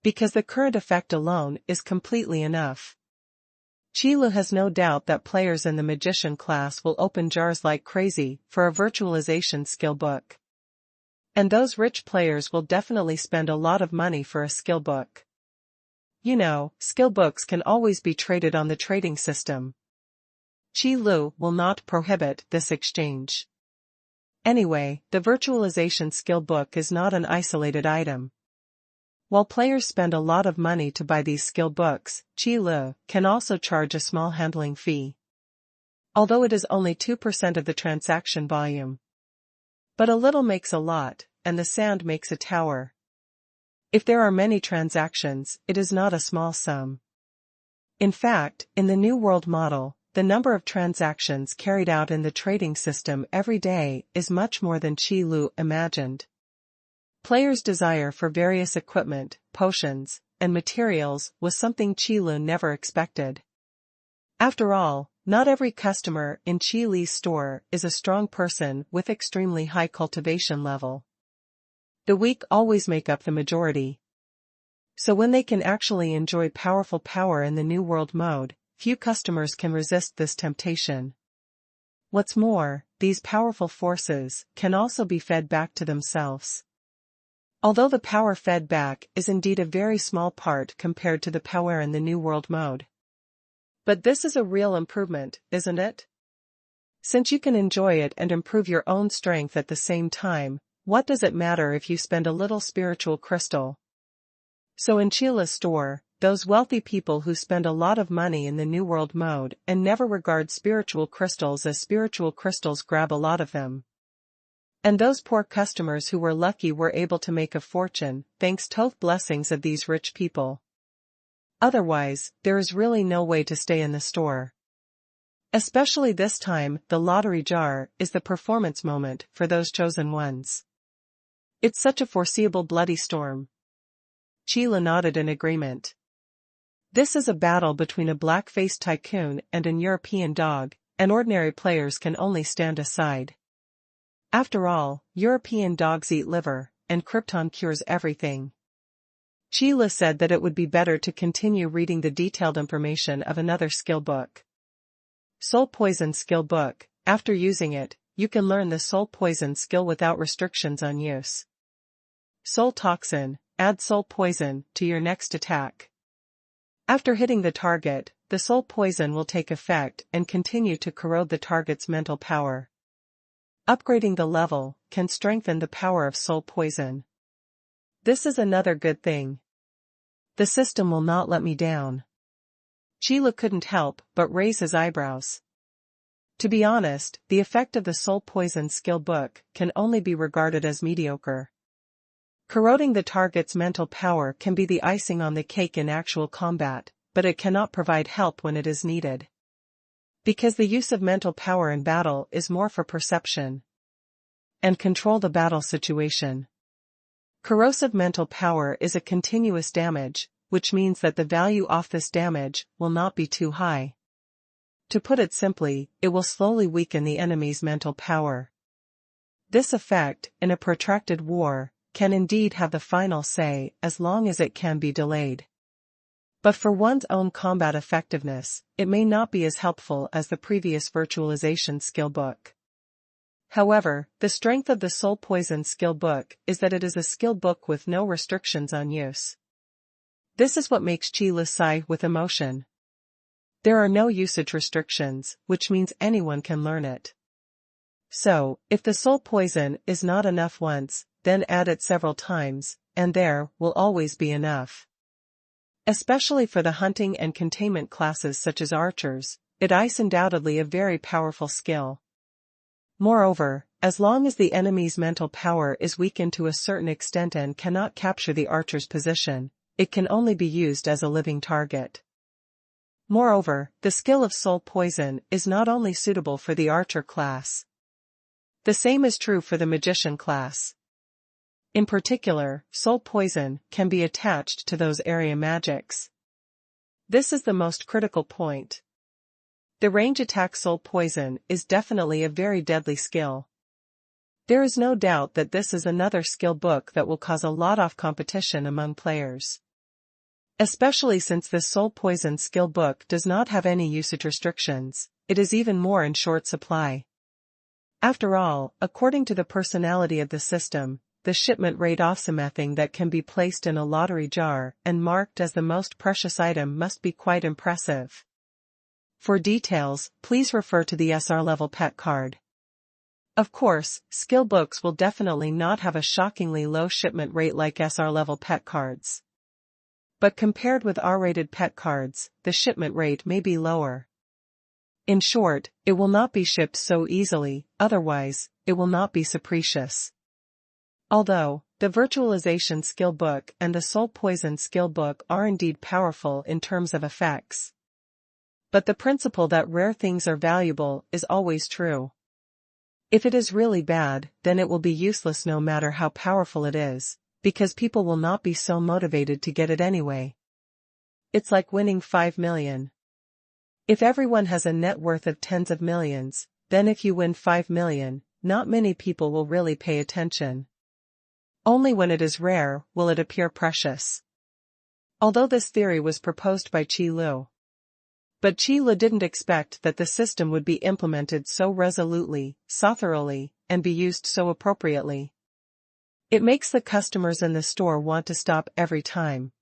Because the current effect alone is completely enough. Qilu has no doubt that players in the magician class will open jars like crazy for a virtualization skill book. And those rich players will definitely spend a lot of money for a skill book. You know, skill books can always be traded on the trading system. Qilu will not prohibit this exchange. Anyway, the virtualization skill book is not an isolated item. While players spend a lot of money to buy these skill books, Qilu can also charge a small handling fee. Although it is only 2% of the transaction volume. But a little makes a lot, and the sand makes a tower. If there are many transactions, it is not a small sum. In fact, in the New World model, the number of transactions carried out in the trading system every day is much more than Qilu imagined. Players' desire for various equipment, potions, and materials was something Qilu never expected. After all, not every customer in Qilu's store is a strong person with extremely high cultivation level. The weak always make up the majority. So when they can actually enjoy powerful power in the New World mode, few customers can resist this temptation. What's more, these powerful forces can also be fed back to themselves. Although the power fed back is indeed a very small part compared to the power in the New World mode. But this is a real improvement, isn't it? Since you can enjoy it and improve your own strength at the same time, what does it matter if you spend a little spiritual crystal? So in Qilu's store, those wealthy people who spend a lot of money in the New World mode and never regard spiritual crystals as spiritual crystals grab a lot of them. And those poor customers who were lucky were able to make a fortune, thanks to blessings of these rich people. Otherwise, there is really no way to stay in the store. Especially this time, the lottery jar is the performance moment for those chosen ones. It's such a foreseeable bloody storm. Qilu nodded in agreement. This is a battle between a black-faced tycoon and an European dog, and ordinary players can only stand aside. After all, European dogs eat liver, and Krypton cures everything. Qilu said that it would be better to continue reading the detailed information of another skill book. Soul Poison Skill Book. After using it, you can learn the Soul Poison skill without restrictions on use. Soul Toxin. Add Soul Poison to your next attack. After hitting the target, the Soul Poison will take effect and continue to corrode the target's mental power. Upgrading the level can strengthen the power of Soul Poison. This is another good thing. The system will not let me down. Qilu couldn't help but raise his eyebrows. To be honest, the effect of the Soul Poison skill book can only be regarded as mediocre. Corroding the target's mental power can be the icing on the cake in actual combat, but it cannot provide help when it is needed. Because the use of mental power in battle is more for perception and control the battle situation. Corrosive mental power is a continuous damage, which means that the value of this damage will not be too high. To put it simply, it will slowly weaken the enemy's mental power. This effect, in a protracted war, can indeed have the final say as long as it can be delayed. But for one's own combat effectiveness, it may not be as helpful as the previous virtualization skill book. However, the strength of the Soul Poison skill book is that it is a skill book with no restrictions on use. This is what makes Qilu sigh with emotion. There are no usage restrictions, which means anyone can learn it. So, if the Soul Poison is not enough once, then add it several times, and there will always be enough. Especially for the hunting and containment classes such as archers, it is undoubtedly a very powerful skill. Moreover, as long as the enemy's mental power is weakened to a certain extent and cannot capture the archer's position, it can only be used as a living target. Moreover, the skill of Soul Poison is not only suitable for the archer class. The same is true for the magician class. In particular, Soul Poison can be attached to those area magics. This is the most critical point. The range attack Soul Poison is definitely a very deadly skill. There is no doubt that this is another skill book that will cause a lot of competition among players. Especially since this soul poison skill book does not have any usage restrictions, it is even more in short supply. After all, according to the personality of the system, the shipment rate of something that can be placed in a lottery jar and marked as the most precious item must be quite impressive. For details, please refer to the SR level pet card. Of course, skill books will definitely not have a shockingly low shipment rate like SR level pet cards. But compared with R-rated pet cards, the shipment rate may be lower. In short, it will not be shipped so easily, otherwise, it will not be so precious. Although, the Virtualization skill book and the Soul Poison skill book are indeed powerful in terms of effects. But the principle that rare things are valuable is always true. If it is really bad, then it will be useless no matter how powerful it is, because people will not be so motivated to get it anyway. It's like winning 5 million. If everyone has a net worth of tens of millions, then if you win 5 million, not many people will really pay attention. Only when it is rare will it appear precious. Although this theory was proposed by Qi Lu. But Qi Lu didn't expect that the system would be implemented so resolutely, so thoroughly, and be used so appropriately. It makes the customers in the store want to stop every time.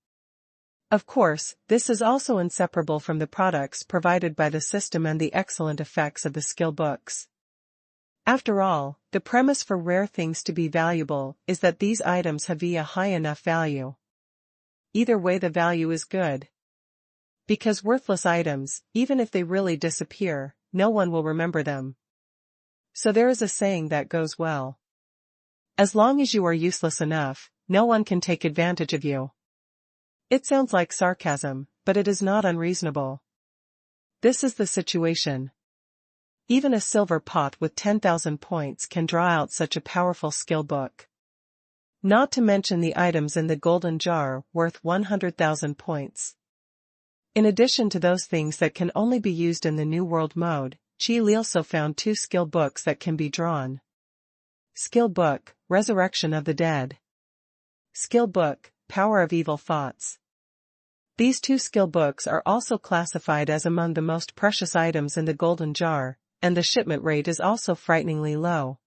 Of course, this is also inseparable from the products provided by the system and the excellent effects of the skill books. After all, the premise for rare things to be valuable is that these items have a high enough value. Either way, the value is good. Because worthless items, even if they really disappear, no one will remember them. So there is a saying that goes well. As long as you are useless enough, no one can take advantage of you. It sounds like sarcasm, but it is not unreasonable. This is the situation. Even a silver pot with 10,000 points can draw out such a powerful skill book. Not to mention the items in the golden jar worth 100,000 points. In addition to those things that can only be used in the New World mode, Qi Li also found 2 skill books that can be drawn. Skill book, Resurrection of the Dead. Skill book, Power of Evil Thoughts. These 2 skill books are also classified as among the most precious items in the golden jar, and the shipment rate is also frighteningly low.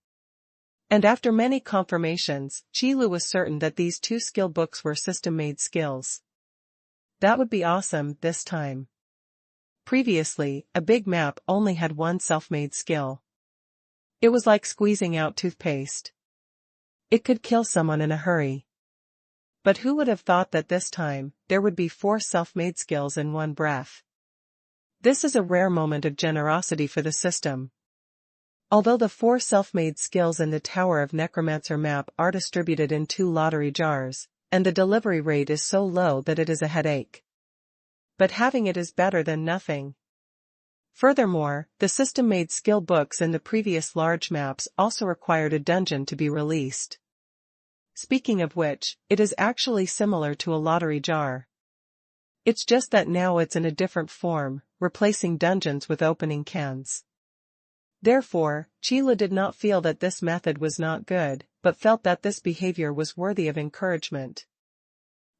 And after many confirmations, Qi Lu was certain that these 2 skill books were system-made skills. That would be awesome this time. Previously, a big map only had one self-made skill. It was like squeezing out toothpaste. It could kill someone in a hurry. But who would have thought that this time, there would be 4 self-made skills in one breath? This is a rare moment of generosity for the system. Although the 4 self-made skills in the Tower of Necromancer map are distributed in 2 lottery jars, and the delivery rate is so low that it is a headache. But having it is better than nothing. Furthermore, the system-made skill books in the previous large maps also required a dungeon to be released. Speaking of which, it is actually similar to a lottery jar. It's just that now it's in a different form, replacing dungeons with opening cans. Therefore, Qi Lu did not feel that this method was not good, but felt that this behavior was worthy of encouragement.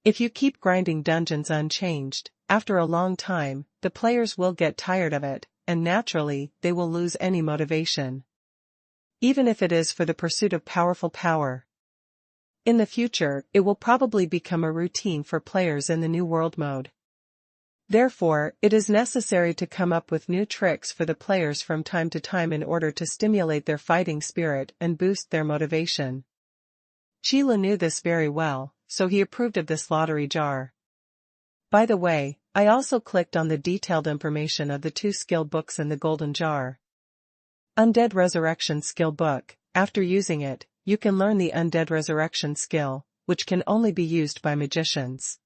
If you keep grinding dungeons unchanged, after a long time, the players will get tired of it, and naturally, they will lose any motivation. Even if it is for the pursuit of powerful power. In the future, it will probably become a routine for players in the New World mode. Therefore, it is necessary to come up with new tricks for the players from time to time in order to stimulate their fighting spirit and boost their motivation. Qi Lu knew this very well, so he approved of this lottery jar. By the way, I also clicked on the detailed information of the 2 skill books in the golden jar. Undead Resurrection skill book. After using it, you can learn the Undead Resurrection skill, which can only be used by magicians.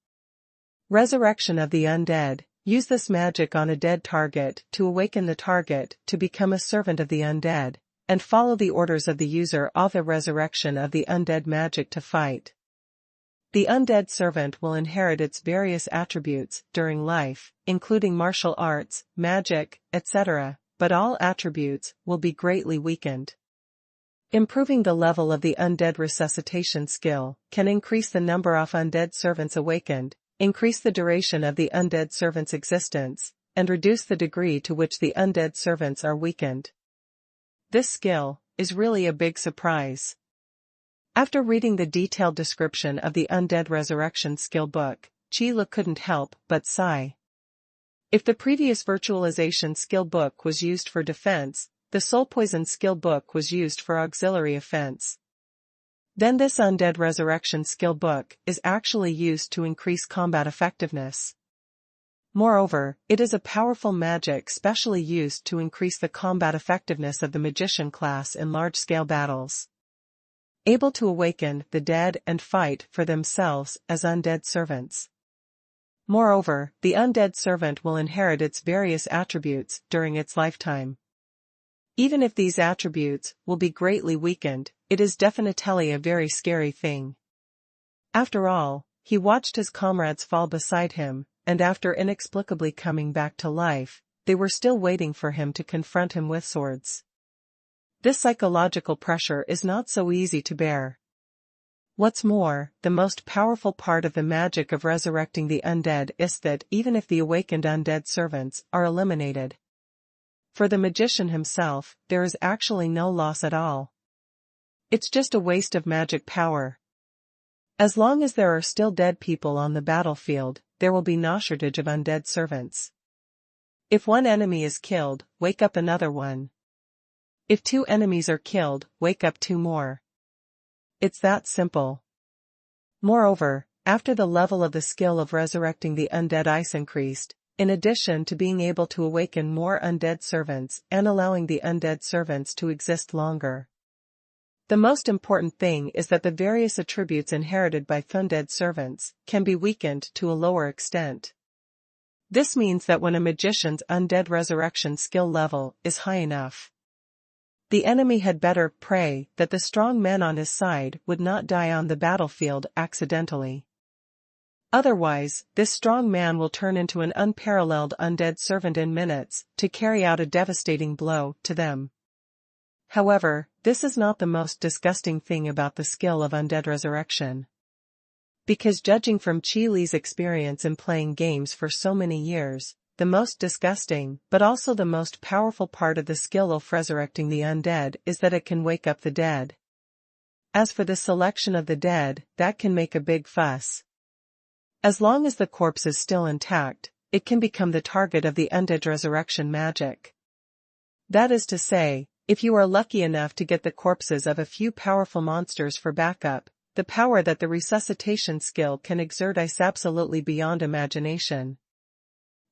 Resurrection of the Undead. Use this magic on a dead target to awaken the target to become a servant of the undead, and follow the orders of the user of the resurrection of the undead magic to fight. The undead servant will inherit its various attributes during life, including martial arts, magic, etc., but all attributes will be greatly weakened. Improving the level of the undead resuscitation skill can increase the number of undead servants awakened, increase the duration of the undead servant's existence, and reduce the degree to which the undead servants are weakened. This skill is really a big surprise. After reading the detailed description of the Undead Resurrection skill book, Qi Lu couldn't help but sigh. If the previous virtualization skill book was used for defense, the Soul Poison skill book was used for auxiliary offense. Then this Undead Resurrection skill book is actually used to increase combat effectiveness. Moreover, it is a powerful magic specially used to increase the combat effectiveness of the magician class in large-scale battles. Able to awaken the dead and fight for themselves as undead servants. Moreover, the undead servant will inherit its various attributes during its lifetime. Even if these attributes will be greatly weakened, it is definitely a very scary thing. After all, he watched his comrades fall beside him, and after inexplicably coming back to life, they were still waiting for him to confront him with swords. This psychological pressure is not so easy to bear. What's more, the most powerful part of the magic of resurrecting the undead is that even if the awakened undead servants are eliminated, for the magician himself, there is actually no loss at all. It's just a waste of magic power. As long as there are still dead people on the battlefield, there will be no shortage of undead servants. If one enemy is killed, wake up another one. If 2 enemies are killed, wake up 2 more. It's that simple. Moreover, after the level of the skill of resurrecting the undead ice increased, in addition to being able to awaken more undead servants and allowing the undead servants to exist longer, the most important thing is that the various attributes inherited by undead servants can be weakened to a lower extent. This means that when a magician's undead resurrection skill level is high enough, the enemy had better pray that the strong men on his side would not die on the battlefield accidentally. Otherwise, this strong man will turn into an unparalleled undead servant in minutes to carry out a devastating blow to them. However, this is not the most disgusting thing about the skill of undead resurrection. Because judging from Qi Li's experience in playing games for so many years, the most disgusting, but also the most powerful part of the skill of resurrecting the undead is that it can wake up the dead. As for the selection of the dead, that can make a big fuss. As long as the corpse is still intact, it can become the target of the undead resurrection magic. That is to say, if you are lucky enough to get the corpses of a few powerful monsters for backup, the power that the resuscitation skill can exert is absolutely beyond imagination.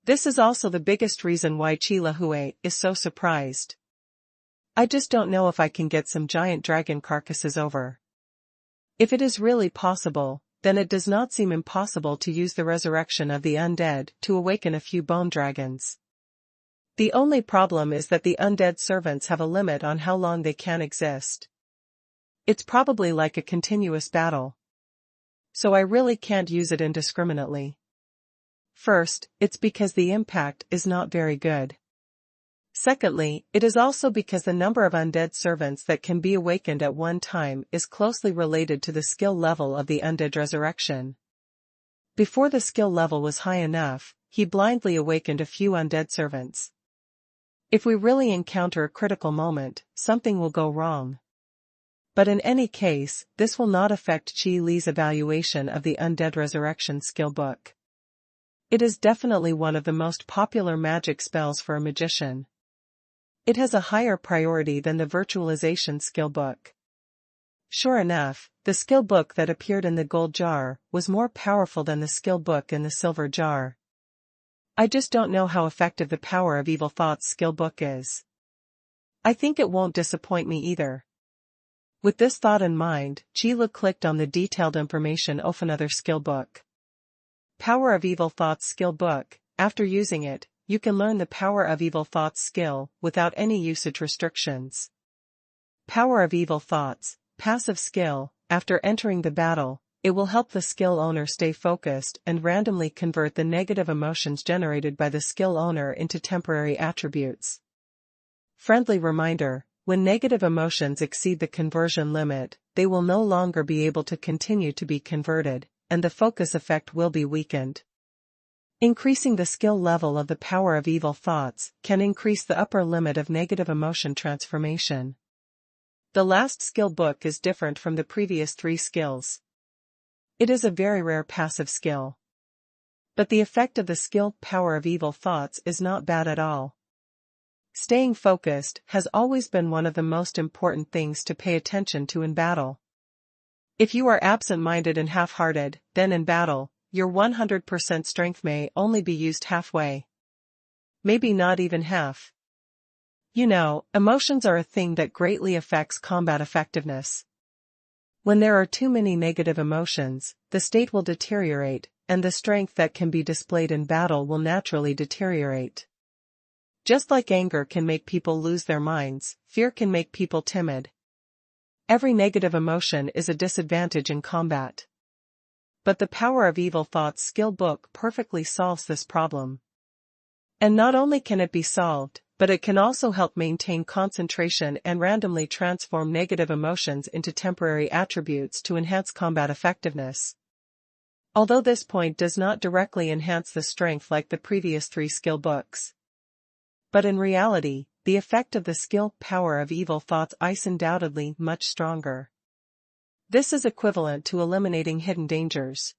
This is also the biggest reason why Qi Lu Hui is so surprised. I just don't know if I can get some giant dragon carcasses over. If it is really possible, then it does not seem impossible to use the resurrection of the undead to awaken a few bone dragons. The only problem is that the undead servants have a limit on how long they can exist. It's probably like a continuous battle. So I really can't use it indiscriminately. First, it's because the impact is not very good. Secondly, it is also because the number of undead servants that can be awakened at one time is closely related to the skill level of the undead resurrection. Before the skill level was high enough, he blindly awakened a few undead servants. If we really encounter a critical moment, something will go wrong. But in any case, this will not affect Qi Li's evaluation of the undead resurrection skill book. It is definitely one of the most popular magic spells for a magician. It has a higher priority than the virtualization skill book. Sure enough, the skill book that appeared in the gold jar was more powerful than the skill book in the silver jar. I just don't know how effective the power of evil thoughts skill book is. I think it won't disappoint me either. With this thought in mind, Qi Lu clicked on the detailed information of another skill book. Power of Evil Thoughts skill book. After using it, you can learn the Power of Evil Thoughts skill without any usage restrictions. Power of Evil Thoughts, passive skill. After entering the battle, it will help the skill owner stay focused and randomly convert the negative emotions generated by the skill owner into temporary attributes. Friendly reminder: when negative emotions exceed the conversion limit, they will no longer be able to continue to be converted. and the focus effect will be weakened. Increasing the skill level of the power of evil thoughts can increase the upper limit of negative emotion transformation. The last skill book is different from the previous 3 skills. It is a very rare passive skill. But the effect of the skill power of evil thoughts is not bad at all. Staying focused has always been one of the most important things to pay attention to in battle. If you are absent-minded and half-hearted, then in battle, your 100% strength may only be used halfway. Maybe not even half. You know, emotions are a thing that greatly affects combat effectiveness. When there are too many negative emotions, the state will deteriorate, and the strength that can be displayed in battle will naturally deteriorate. Just like anger can make people lose their minds, fear can make people timid. Every negative emotion is a disadvantage in combat. But the Power of Evil Thoughts skill book perfectly solves this problem. And not only can it be solved, but it can also help maintain concentration and randomly transform negative emotions into temporary attributes to enhance combat effectiveness. Although this point does not directly enhance the strength like the previous 3 skill books. But in reality, the effect of the skill Power of Evil Thoughts is undoubtedly much stronger. This is equivalent to eliminating hidden dangers.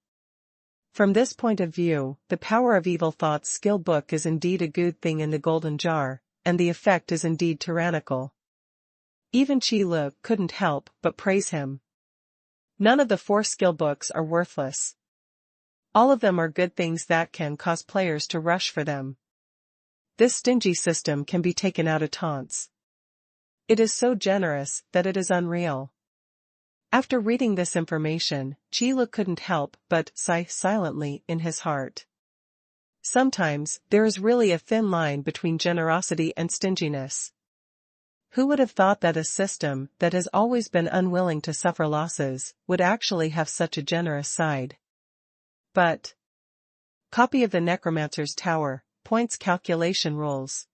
From this point of view, the Power of Evil Thoughts skill book is indeed a good thing in the golden jar, and the effect is indeed tyrannical. Even Qi Lu couldn't help but praise him. None of the 4 skill books are worthless. All of them are good things that can cause players to rush for them. This stingy system can be taken out of taunts. It is so generous that it is unreal. After reading this information, Qi Lu couldn't help but sigh silently in his heart. Sometimes, there is really a thin line between generosity and stinginess. Who would have thought that a system that has always been unwilling to suffer losses would actually have such a generous side? But copy of the Necromancer's Tower, points calculation rules.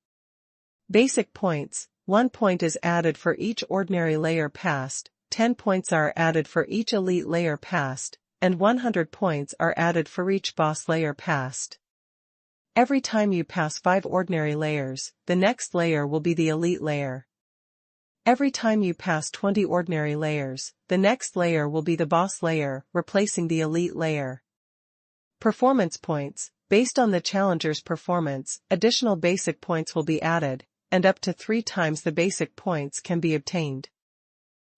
Basic points, 1 point is added for each ordinary layer passed, 10 points are added for each elite layer passed, and 100 points are added for each boss layer passed. Every time you pass 5 ordinary layers, the next layer will be the elite layer. Every time you pass 20 ordinary layers, the next layer will be the boss layer, replacing the elite layer. Performance points, based on the challenger's performance, additional basic points will be added, and up to 3 times the basic points can be obtained.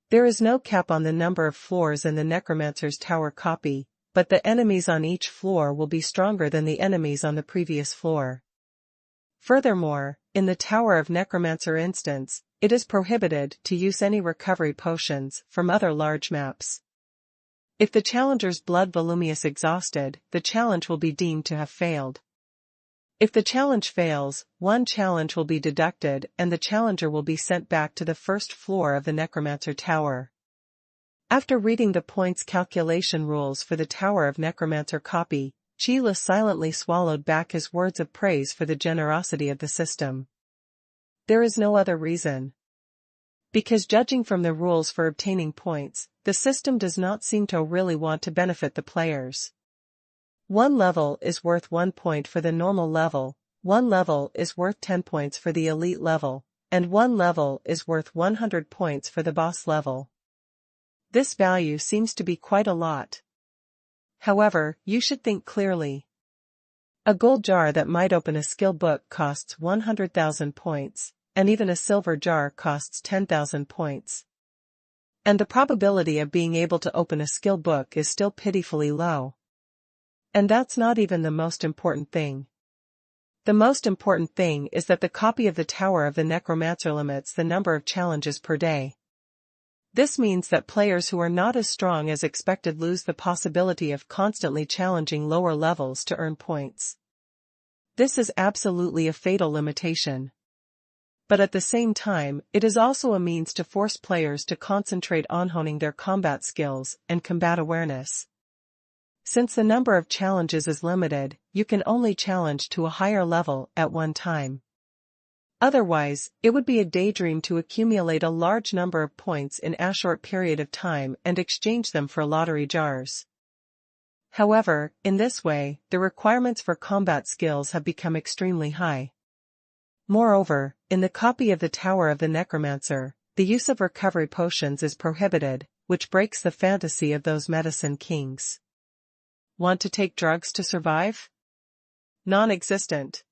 There is no cap on the number of floors in the Necromancer's Tower copy, but the enemies on each floor will be stronger than the enemies on the previous floor. Furthermore, in the Tower of Necromancer instance, it is prohibited to use any recovery potions from other large maps. If the challenger's blood volume is exhausted, the challenge will be deemed to have failed. If the challenge fails, 1 challenge will be deducted and the challenger will be sent back to the first floor of the Necromancer Tower. After reading the points calculation rules for the Tower of Necromancer copy, Qi Lu silently swallowed back his words of praise for the generosity of the system. There is no other reason. Because judging from the rules for obtaining points, the system does not seem to really want to benefit the players. 1 level is worth 1 point for the normal level, 1 level is worth 10 points for the elite level, and 1 level is worth 100 points for the boss level. This value seems to be quite a lot. However, you should think clearly. A gold jar that might open a skill book costs 100,000 points, and even a silver jar costs 10,000 points. And the probability of being able to open a skill book is still pitifully low. And that's not even the most important thing. The most important thing is that the copy of the Tower of the Necromancer limits the number of challenges per day. This means that players who are not as strong as expected lose the possibility of constantly challenging lower levels to earn points. This is absolutely a fatal limitation. But at the same time, it is also a means to force players to concentrate on honing their combat skills and combat awareness. Since the number of challenges is limited, you can only challenge to a higher level at one time. Otherwise, it would be a daydream to accumulate a large number of points in a short period of time and exchange them for lottery jars. However, in this way, the requirements for combat skills have become extremely high. Moreover, in the copy of the Tower of the Necromancer, the use of recovery potions is prohibited, which breaks the fantasy of those medicine kings. Want to take drugs to survive? Non-existent.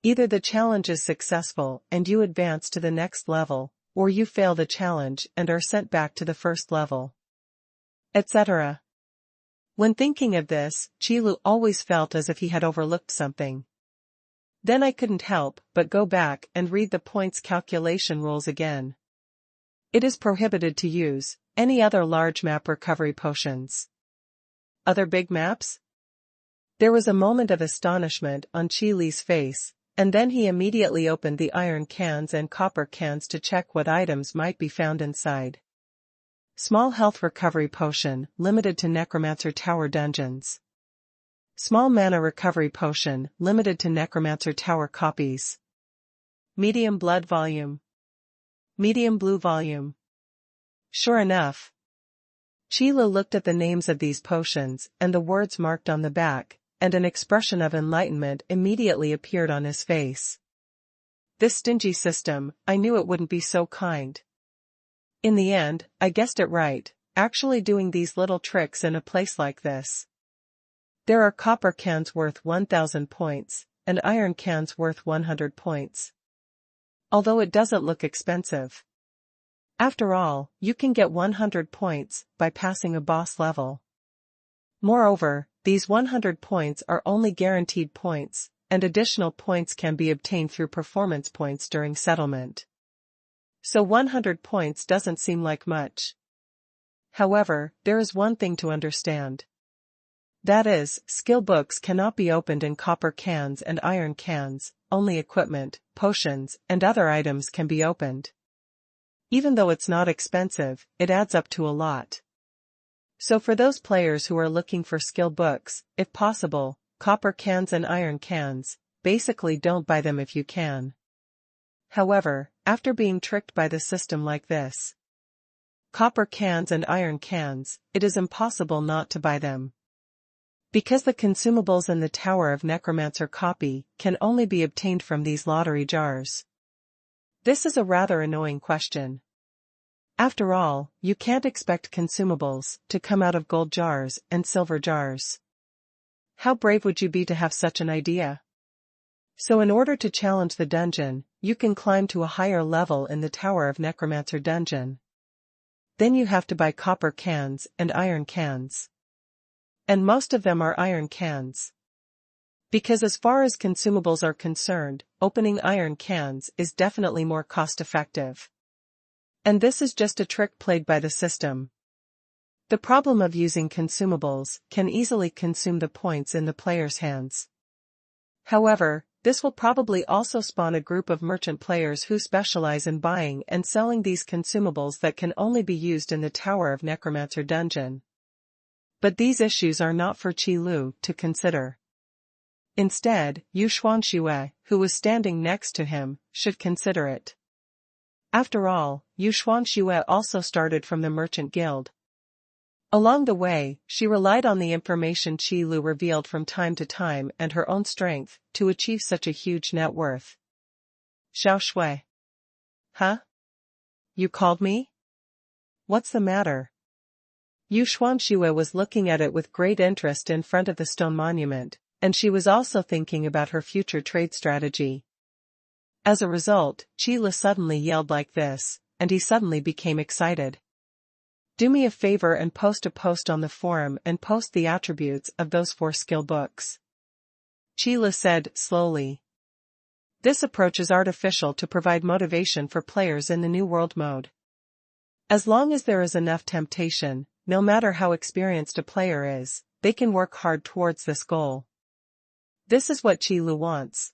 Either the challenge is successful and you advance to the next level, or you fail the challenge and are sent back to the first level, etc. When thinking of this, Qilu always felt as if he had overlooked something. Then I couldn't help but go back and read the points calculation rules again. It is prohibited to use any other large map recovery potions. Other big maps? There was a moment of astonishment on Qilu's face, and then he immediately opened the iron cans and copper cans to check what items might be found inside. Small health recovery potion, limited to Necromancer Tower dungeons. Small mana recovery potion, limited to Necromancer Tower copies. Medium blood volume. Medium blue volume. Sure enough. Qilu looked at the names of these potions and the words marked on the back, and an expression of enlightenment immediately appeared on his face. This stingy system, I knew it wouldn't be so kind. In the end, I guessed it right, actually doing these little tricks in a place like this. There are copper cans worth 1,000 points, and iron cans worth 100 points. Although it doesn't look expensive. After all, you can get 100 points by passing a boss level. Moreover, these 100 points are only guaranteed points, and additional points can be obtained through performance points during settlement. So 100 points doesn't seem like much. However, there is one thing to understand. That is, skill books cannot be opened in copper cans and iron cans, only equipment, potions, and other items can be opened. Even though it's not expensive, it adds up to a lot. So for those players who are looking for skill books, if possible, copper cans and iron cans, basically don't buy them if you can. However, after being tricked by the system like this, copper cans and iron cans, it is impossible not to buy them. Because the consumables in the Tower of Necromancer copy can only be obtained from these lottery jars. This is a rather annoying question. After all, you can't expect consumables to come out of gold jars and silver jars. How brave would you be to have such an idea? So in order to challenge the dungeon, you can climb to a higher level in the Tower of Necromancer dungeon. Then you have to buy copper cans and iron cans. And most of them are iron cans. Because as far as consumables are concerned, opening iron cans is definitely more cost-effective. And this is just a trick played by the system. The problem of using consumables can easily consume the points in the player's hands. However, this will probably also spawn a group of merchant players who specialize in buying and selling these consumables that can only be used in the Tower of Necromancer dungeon. But these issues are not for Qilu to consider. Instead, Yuxuanxue, who was standing next to him, should consider it. After all, Yuxuanxue also started from the merchant guild. Along the way, she relied on the information Qilu revealed from time to time and her own strength to achieve such a huge net worth. Shao Shui. Huh? You called me? What's the matter? Yuxuanxue was looking at it with great interest in front of the stone monument, and she was also thinking about her future trade strategy. As a result, Qilu suddenly yelled like this, and he suddenly became excited. Do me a favor and post a post on the forum and post the attributes of those 4 skill books. Qilu said slowly. This approach is artificial to provide motivation for players in the New World mode. As long as there is enough temptation, no matter how experienced a player is, they can work hard towards this goal. This is what Qilu wants.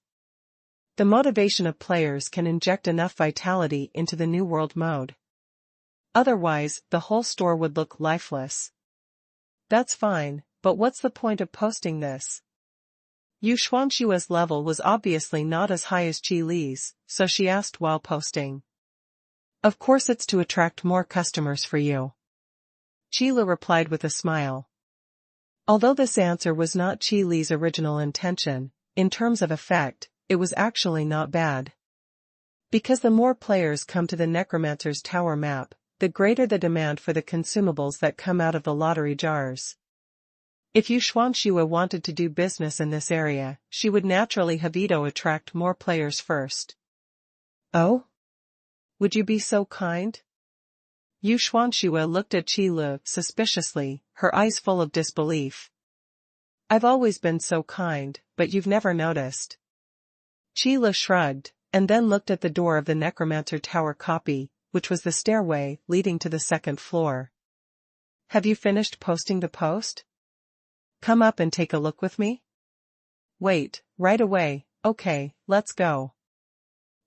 The motivation of players can inject enough vitality into the New World mode. Otherwise, the whole store would look lifeless. That's fine, but what's the point of posting this? Yuxuanxue's level was obviously not as high as Qilu's, so she asked while posting. Of course it's to attract more customers for you. Qilu replied with a smile. Although this answer was not Qi Li's original intention, in terms of effect, it was actually not bad. Because the more players come to the Necromancer's Tower map, the greater the demand for the consumables that come out of the lottery jars. If Yu Xuanxue wanted to do business in this area, she would naturally have Ito attract more players first. Oh? Would you be so kind? Yu Xuanxue looked at Qi Lu suspiciously, her eyes full of disbelief. I've always been so kind, but you've never noticed. Qi Lu shrugged, and then looked at the door of the Necromancer Tower copy, which was the stairway leading to the second floor. Have you finished posting the post? Come up and take a look with me? Wait, right away, okay, let's go.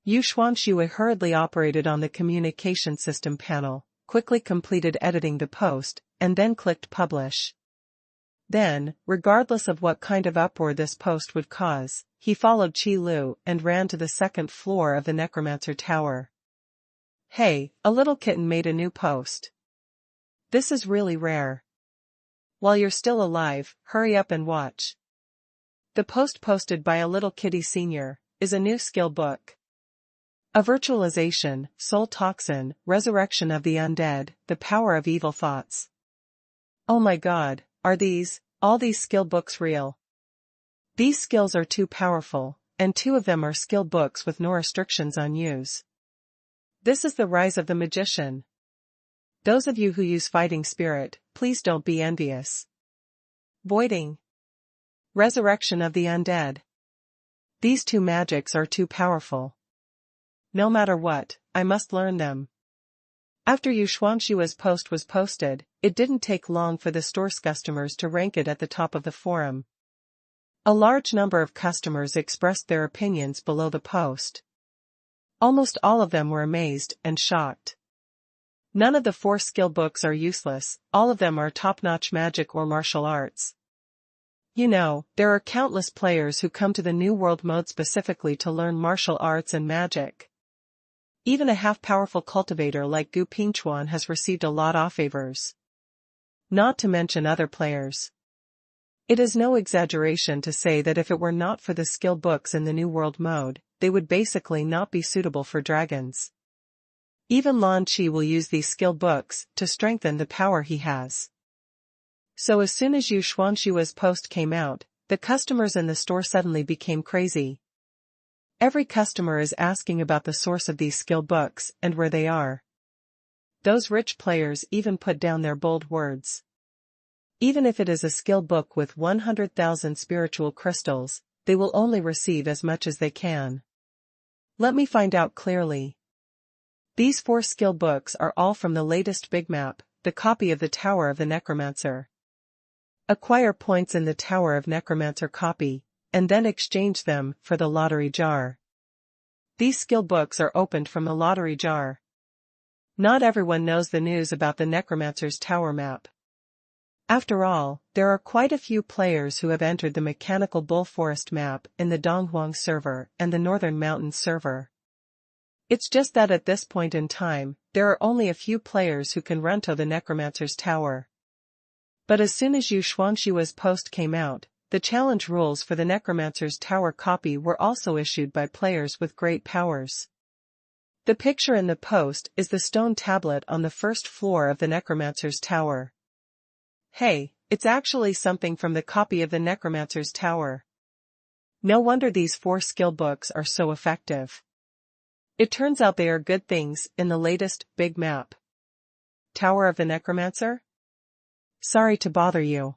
Yu Xuanxue hurriedly operated on the communication system panel, quickly completed editing the post, and then clicked publish. Then, regardless of what kind of uproar this post would cause, he followed Qi Lu and ran to the second floor of the Necromancer Tower. Hey, a little kitten made a new post. This is really rare. While you're still alive, hurry up and watch. The post posted by a little kitty senior is a new skill book. A virtualization, soul toxin, resurrection of the undead, the power of evil thoughts. Oh my god, are all these skill books real? These skills are too powerful, and 2 of them are skill books with no restrictions on use. This is the rise of the magician. Those of you who use fighting spirit, please don't be envious. Voiding. Resurrection of the undead. These 2 magics are too powerful. No matter what, I must learn them. After Yu Xuanxue's post was posted, it didn't take long for the store's customers to rank it at the top of the forum. A large number of customers expressed their opinions below the post. Almost all of them were amazed and shocked. None of the 4 skill books are useless, all of them are top-notch magic or martial arts. You know, there are countless players who come to the New World mode specifically to learn martial arts and magic. Even a half-powerful cultivator like Gu Pingchuan has received a lot of favors. Not to mention other players. It is no exaggeration to say that if it were not for the skill books in the New World mode, they would basically not be suitable for dragons. Even Lan Qi will use these skill books to strengthen the power he has. So as soon as Yu Xuanxue's post came out, the customers in the store suddenly became crazy. Every customer is asking about the source of these skill books and where they are. Those rich players even put down their bold words. Even if it is a skill book with 100,000 spiritual crystals, they will only receive as much as they can. Let me find out clearly. These 4 skill books are all from the latest big map, the copy of the Tower of the Necromancer. Acquire points in the Tower of Necromancer copy, and then exchange them for the lottery jar. These skill books are opened from the lottery jar. Not everyone knows the news about the Necromancer's Tower map. After all, there are quite a few players who have entered the Mechanical Bull Forest map in the Donghuang server and the Northern Mountains server. It's just that at this point in time, there are only a few players who can run to the Necromancer's Tower. But as soon as Yu Xuanxue's post came out, the challenge rules for the Necromancer's Tower copy were also issued by players with great powers. The picture in the post is the stone tablet on the first floor of the Necromancer's Tower. Hey, it's actually something from the copy of the Necromancer's Tower. No wonder these 4 skill books are so effective. It turns out they are good things in the latest big map. Tower of the Necromancer? Sorry to bother you.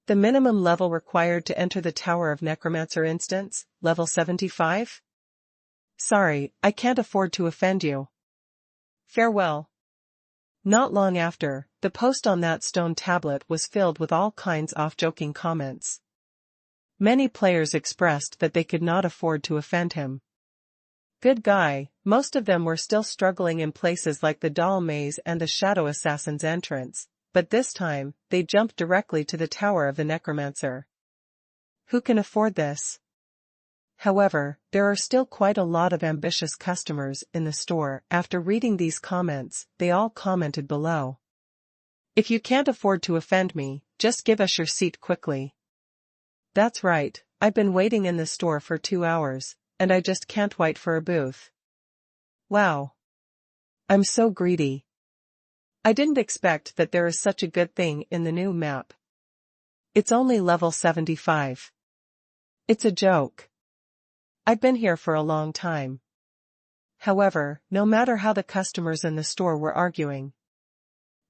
The minimum level required to enter the Tower of Necromancer instance, level 75? Sorry, I can't afford to offend you. Farewell. Not long after, the post on that stone tablet was filled with all kinds of joking comments. Many players expressed that they could not afford to offend him. Good guy, most of them were still struggling in places like the Doll Maze and the Shadow Assassin's entrance, but this time, they jumped directly to the Tower of the Necromancer. Who can afford this? However, there are still quite a lot of ambitious customers in the store. After reading these comments, they all commented below. If you can't afford to offend me, just give us your seat quickly. That's right, I've been waiting in the store for 2 hours, and I just can't wait for a booth. Wow. I'm so greedy. I didn't expect that there is such a good thing in the new map. It's only level 75. It's a joke. I've been here for a long time. However, no matter how the customers in the store were arguing,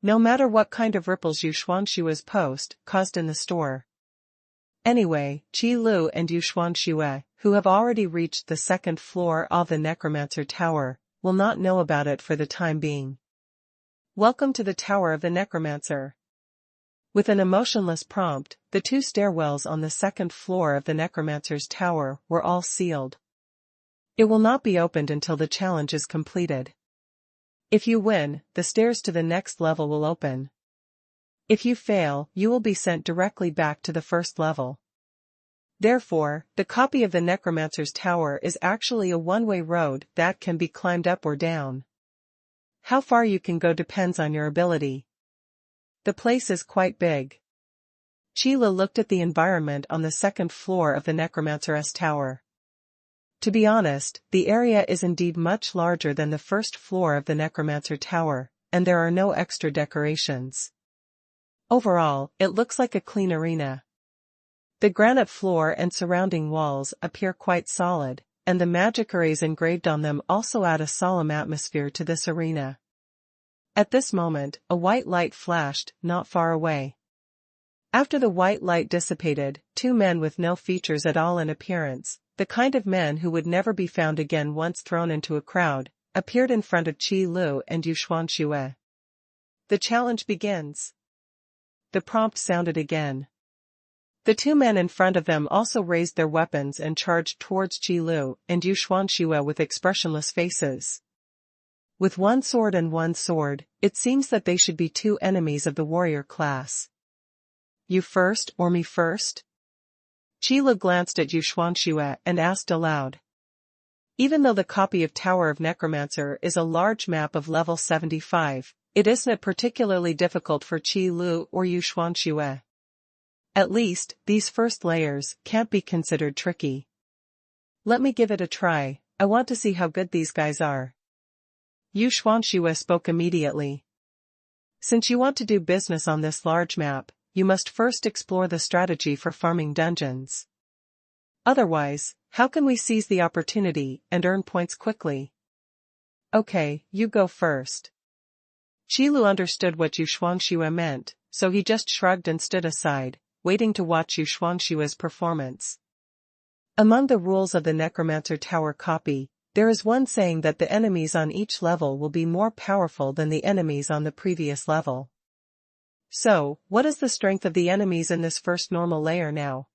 no matter what kind of ripples Yu Xuanxue's post caused in the store. Anyway, Qi Lu and Yu Xuanxue, who have already reached the second floor of the Necromancer Tower, will not know about it for the time being. Welcome to the Tower of the Necromancer. With an emotionless prompt, the 2 stairwells on the second floor of the Necromancer's Tower were all sealed. It will not be opened until the challenge is completed. If you win, the stairs to the next level will open. If you fail, you will be sent directly back to the first level. Therefore, the copy of the Necromancer's Tower is actually a one-way road that can be climbed up or down. How far you can go depends on your ability. The place is quite big. Qi Lu looked at the environment on the second floor of the Necromancer's Tower. To be honest, the area is indeed much larger than the first floor of the Necromancer Tower, and there are no extra decorations. Overall, it looks like a clean arena. The granite floor and surrounding walls appear quite solid, and the magic arrays engraved on them also add a solemn atmosphere to this arena. At this moment, a white light flashed not far away. After the white light dissipated, 2 men with no features at all in appearance, the kind of men who would never be found again once thrown into a crowd, appeared in front of Qi Lu and Yu Xuanxue. The challenge begins. The prompt sounded again. The 2 men in front of them also raised their weapons and charged towards Qi Lu and Yu Xuanxue with expressionless faces. With 1 sword and 1 sword, it seems that they should be 2 enemies of the warrior class. You first or me first? Qi Lu glanced at Yu Xuanxue and asked aloud. Even though the copy of Tower of Necromancer is a large map of level 75, it isn't particularly difficult for Qi Lu or Yu Xuanxue. At least, these first layers can't be considered tricky. Let me give it a try, I want to see how good these guys are. Yu Xuanxue spoke immediately. Since you want to do business on this large map, you must first explore the strategy for farming dungeons. Otherwise, how can we seize the opportunity and earn points quickly? Okay, you go first. Qi Lu understood what Yu Xuanxue meant, so he just shrugged and stood aside, waiting to watch Yu Xuanxue's performance. Among the rules of the Necromancer Tower copy, there is one saying that the enemies on each level will be more powerful than the enemies on the previous level. So, what is the strength of the enemies in this first normal layer now?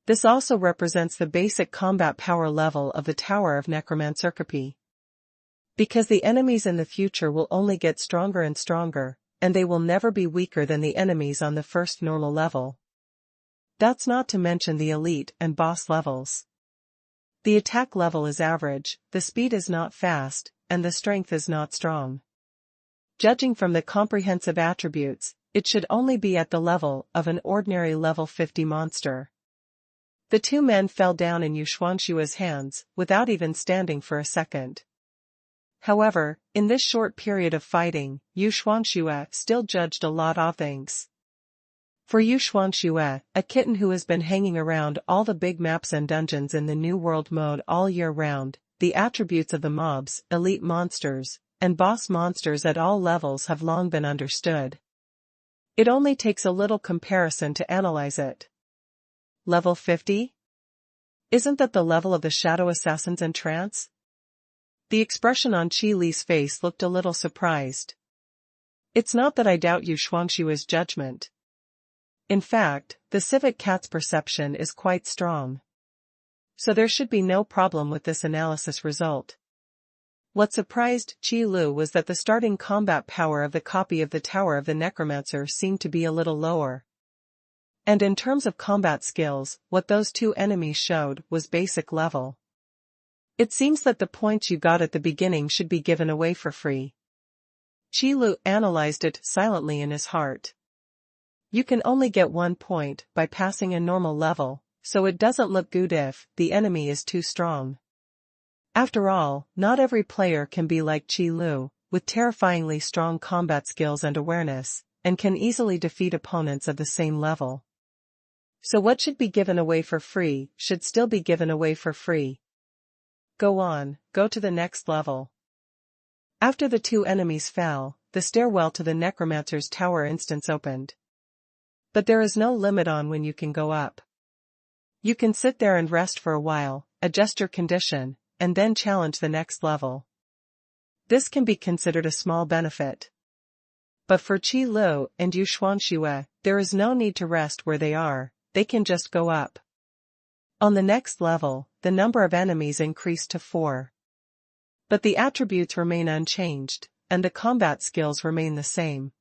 This also represents the basic combat power level of the Tower of Necromancer copy. Because the enemies in the future will only get stronger and stronger, and they will never be weaker than the enemies on the first normal level. That's not to mention the elite and boss levels. The attack level is average, the speed is not fast, and the strength is not strong. Judging from the comprehensive attributes, it should only be at the level of an ordinary level 50 monster. The 2 men fell down in Yu Xuanxue's hands, without even standing for a second. However, in this short period of fighting, Yu Xuanxue still judged a lot of things. For Yu Xuanxue, a kitten who has been hanging around all the big maps and dungeons in the New World mode all year round, the attributes of the mobs, elite monsters, and boss monsters at all levels have long been understood. It only takes a little comparison to analyze it. Level 50? Isn't that the level of the Shadow Assassins and Trance? The expression on Qi Li's face looked a little surprised. It's not that I doubt Yu Xuanxue's judgment. In fact, the civet cat's perception is quite strong. So there should be no problem with this analysis result. What surprised Qi Lu was that the starting combat power of the copy of the Tower of the Necromancer seemed to be a little lower. And in terms of combat skills, what those 2 enemies showed was basic level. It seems that the points you got at the beginning should be given away for free. Qi Lu analyzed it silently in his heart. You can only get 1 point by passing a normal level, so it doesn't look good if the enemy is too strong. After all, not every player can be like Qi Lu, with terrifyingly strong combat skills and awareness, and can easily defeat opponents of the same level. So what should be given away for free should still be given away for free. Go on, go to the next level. After the 2 enemies fell, the stairwell to the Necromancer's tower instance opened. But there is no limit on when you can go up. You can sit there and rest for a while, adjust your condition, and then challenge the next level. This can be considered a small benefit. But for Qi Lu and Yu Xuanxue, there is no need to rest where they are, they can just go up. On the next level, the number of enemies increased to 4. But the attributes remain unchanged, and the combat skills remain the same.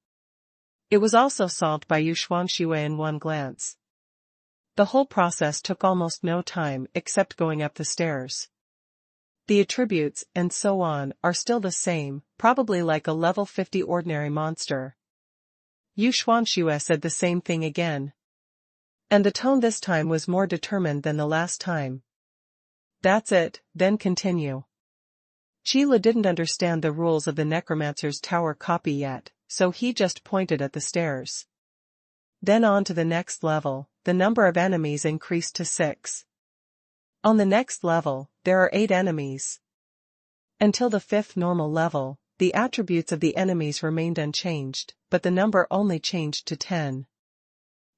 It was also solved by Yu Xuanxue in one glance. The whole process took almost no time except going up the stairs. The attributes, and so on, are still the same, probably like a level 50 ordinary monster. Yu Xuanxue said the same thing again. And the tone this time was more determined than the last time. That's it, then continue. Qi Lu didn't understand the rules of the Necromancer's tower copy yet, so he just pointed at the stairs. Then on to the next level, the number of enemies increased to 6. On the next level, there are 8 enemies. Until the 5th normal level, the attributes of the enemies remained unchanged, but the number only changed to 10.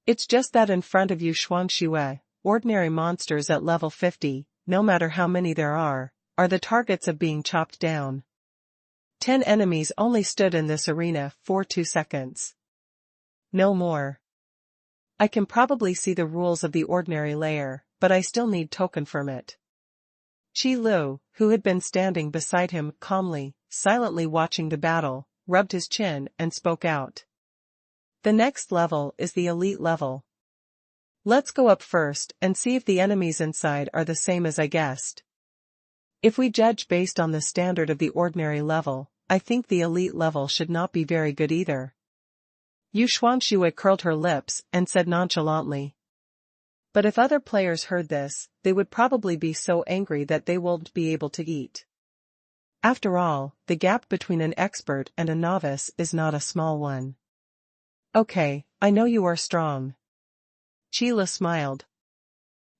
It's just that in front of Yu Xuanxue, ordinary monsters at level 50, no matter how many there are the targets of being chopped down. 10 enemies only stood in this arena for 2 seconds. No more. I can probably see the rules of the ordinary layer, but I still need token from it. Qi Lu, who had been standing beside him calmly, silently watching the battle, rubbed his chin and spoke out. The next level is the elite level. Let's go up first and see if the enemies inside are the same as I guessed. If we judge based on the standard of the ordinary level, I think the elite level should not be very good either. Yu Xuanxue curled her lips and said nonchalantly. But if other players heard this, they would probably be so angry that they won't be able to eat. After all, the gap between an expert and a novice is not a small one. Okay, I know you are strong. Qi Lu smiled.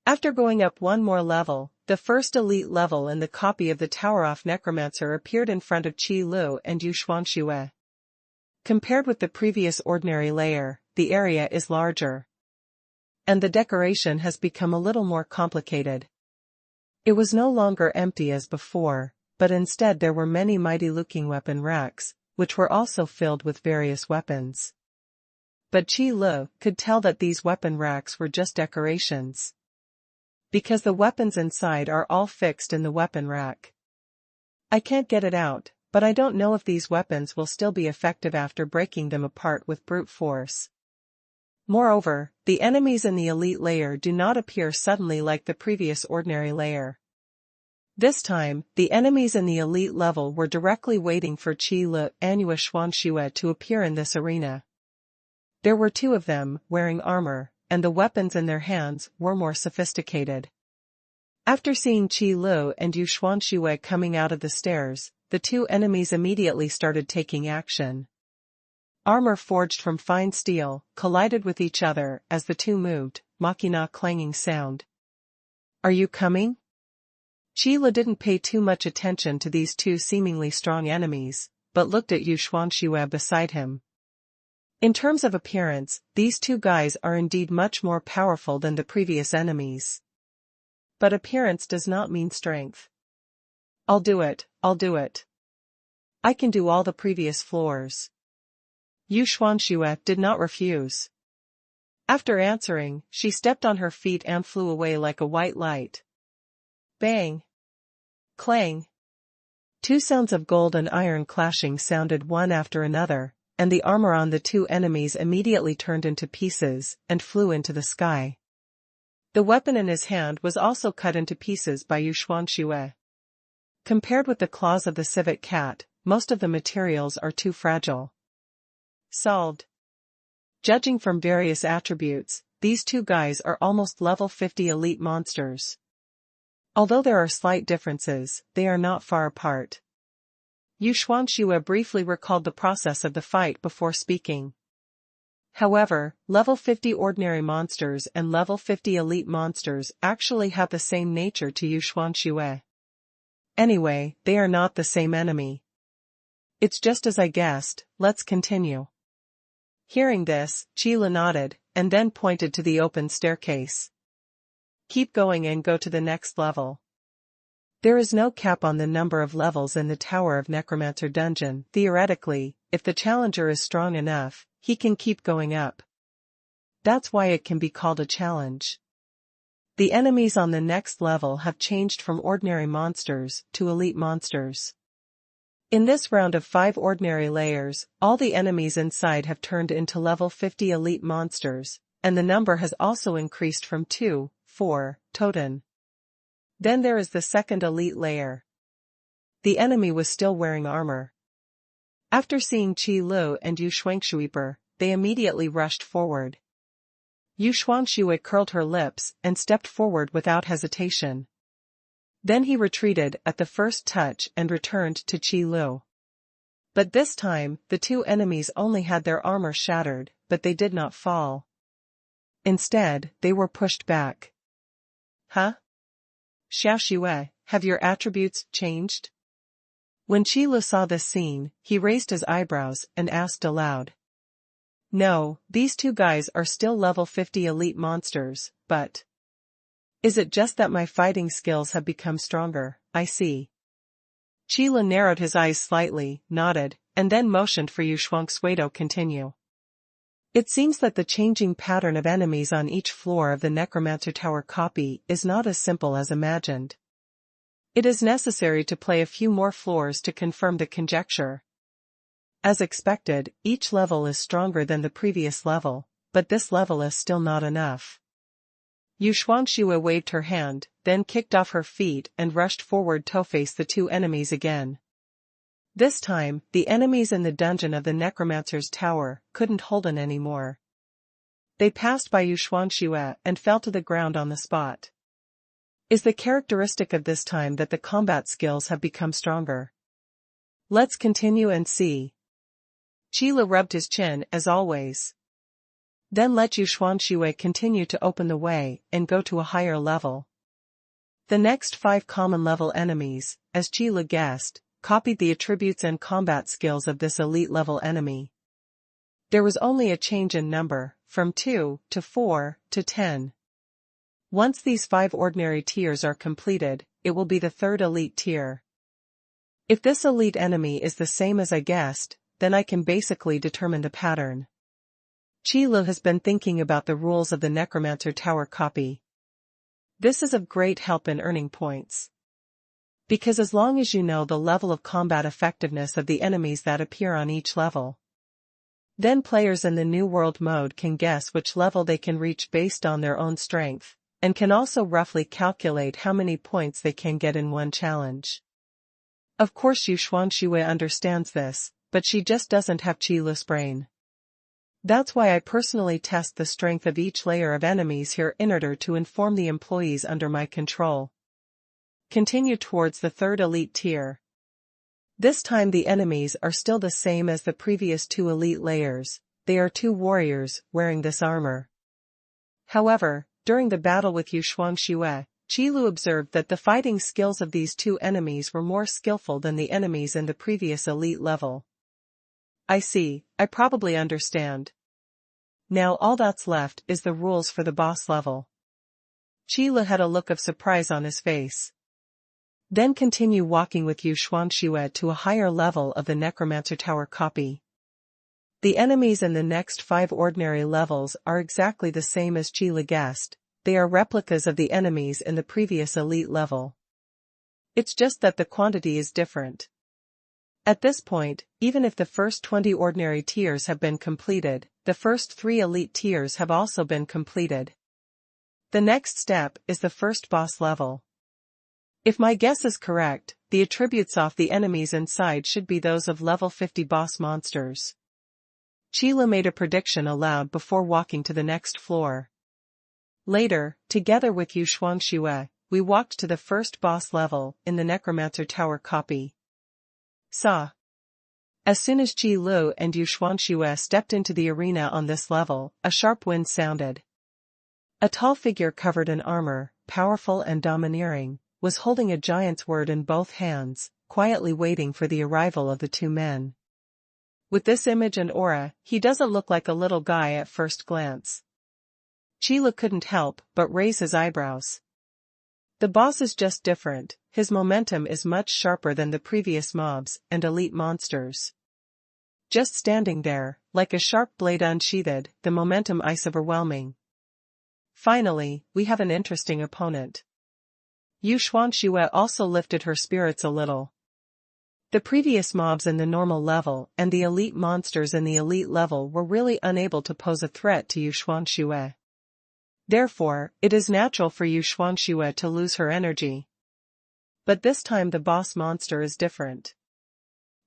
After going up one more level, the first elite level in the copy of the Tower of Necromancer appeared in front of Qi Lu and Yu Xuanxue. Compared with the previous ordinary layer, the area is larger. And the decoration has become a little more complicated. It was no longer empty as before, but instead there were many mighty-looking weapon racks, which were also filled with various weapons. But Qi Lu could tell that these weapon racks were just decorations. Because the weapons inside are all fixed in the weapon rack. I can't get it out, but I don't know if these weapons will still be effective after breaking them apart with brute force. Moreover, the enemies in the elite layer do not appear suddenly like the previous ordinary layer. This time, the enemies in the elite level were directly waiting for Qi Lu and Yu Xuanxue to appear in this arena. There were 2 of them, wearing armor, and the weapons in their hands were more sophisticated. After seeing Qi Lu and Yu Xuanxue coming out of the stairs, the 2 enemies immediately started taking action. Armor forged from fine steel collided with each other as the 2 moved, machina clanging sound. Are you coming? Qi Lu didn't pay too much attention to these 2 seemingly strong enemies, but looked at Yu Xuanxue beside him. In terms of appearance, these 2 guys are indeed much more powerful than the previous enemies. But appearance does not mean strength. I'll do it, I'll do it. I can do all the previous floors. Yu Xuanxue did not refuse. After answering, she stepped on her feet and flew away like a white light. Bang! Clang! 2 sounds of gold and iron clashing sounded one after another, and the armor on the 2 enemies immediately turned into pieces and flew into the sky. The weapon in his hand was also cut into pieces by Yu Xuanxue. Compared with the claws of the civet cat, most of the materials are too fragile. Solved. Judging from various attributes, these two guys are almost level 50 elite monsters. Although there are slight differences, they are not far apart. Yu Xuanxue briefly recalled the process of the fight before speaking. However, level 50 ordinary monsters and level 50 elite monsters actually have the same nature to Yu Xuanxue. Anyway, they are not the same enemy. It's just as I guessed, let's continue. Hearing this, Qile nodded, and then pointed to the open staircase. Keep going and go to the next level. There is no cap on the number of levels in the Tower of Necromancer dungeon. Theoretically, if the challenger is strong enough, he can keep going up. That's why it can be called a challenge. The enemies on the next level have changed from ordinary monsters to elite monsters. In this round of 5 ordinary layers, all the enemies inside have turned into level 50 elite monsters, and the number has also increased from 2, 4, toten. Then there is the second elite layer. The enemy was still wearing armor. After seeing Qi Lu and Yu Xuanxue, they immediately rushed forward. Yu Xuanxue curled her lips and stepped forward without hesitation. Then he retreated at the first touch and returned to Qi Lu. But this time, the two enemies only had their armor shattered, but they did not fall. Instead, they were pushed back. Huh? Shao Shu, have your attributes changed? When Qi Lu saw this scene, he raised his eyebrows and asked aloud. No, these two guys are still level 50 elite monsters, but... Is it just that my fighting skills have become stronger? I see. Qi Lu narrowed his eyes slightly, nodded, and then motioned for Yu Xuanxue to continue. It seems that the changing pattern of enemies on each floor of the Necromancer Tower copy is not as simple as imagined. It is necessary to play a few more floors to confirm the conjecture. As expected, each level is stronger than the previous level, but this level is still not enough. Yu Xuanxue waved her hand, then kicked off her feet and rushed forward to face the two enemies again. This time, the enemies in the dungeon of the Necromancer's tower couldn't hold on anymore. They passed by Yu Xuanxue and fell to the ground on the spot. Is the characteristic of this time that the combat skills have become stronger? Let's continue and see. Qi Lu rubbed his chin as always. Then let Yu Xuanxue continue to open the way and go to a higher level. The next 5 common level enemies, as Qi Lu guessed, copied the attributes and combat skills of this elite level enemy. There was only a change in number, from 2 to 4 to 10. Once these 5 ordinary tiers are completed, it will be the 3rd elite tier. If this elite enemy is the same as I guessed, then I can basically determine the pattern. Qi Lu has been thinking about the rules of the Necromancer Tower copy. This is of great help in earning points. Because as long as you know the level of combat effectiveness of the enemies that appear on each level, then players in the New World mode can guess which level they can reach based on their own strength, and can also roughly calculate how many points they can get in one challenge. Of course Yu Xuanxue understands this, but she just doesn't have Qi Lu's brain. That's why I personally test the strength of each layer of enemies here in order to inform the employees under my control. Continue towards the 3rd elite tier. This time the enemies are still the same as the previous 2 elite layers. They are 2 warriors wearing this armor. However, during the battle with Yu Xuanxue, Qi Lu observed that the fighting skills of these 2 enemies were more skillful than the enemies in the previous elite level. I see, I probably understand. Now all that's left is the rules for the boss level. Qi Lu had a look of surprise on his face. Then continue walking with Yu Xuanxue to a higher level of the Necromancer Tower copy. The enemies in the next 5 ordinary levels are exactly the same as Qi Lu guessed. They are replicas of the enemies in the previous elite level. It's just that the quantity is different. At this point, even if the first 20 ordinary tiers have been completed, the first 3 elite tiers have also been completed. The next step is the first boss level. If my guess is correct, the attributes of the enemies inside should be those of level 50 boss monsters. Qila made a prediction aloud before walking to the next floor. Later, together with Yu Xuanxue, we walked to the first boss level in the Necromancer Tower copy. As soon as Qi Lu and Yu Xuanxue stepped into the arena on this level, a sharp wind sounded. A tall figure covered in armor, powerful and domineering, was holding a giant's sword in both hands, quietly waiting for the arrival of the two men. With this image and aura, he doesn't look like a little guy at first glance. Qila couldn't help but raise his eyebrows. The boss is just different, his momentum is much sharper than the previous mobs and elite monsters. Just standing there, like a sharp blade unsheathed, the momentum is overwhelming. Finally, we have an interesting opponent. Yu Xuanxue also lifted her spirits a little. The previous mobs in the normal level and the elite monsters in the elite level were really unable to pose a threat to Yu Xuanxue. Therefore, it is natural for Yu Xuanxue to lose her energy. But this time the boss monster is different.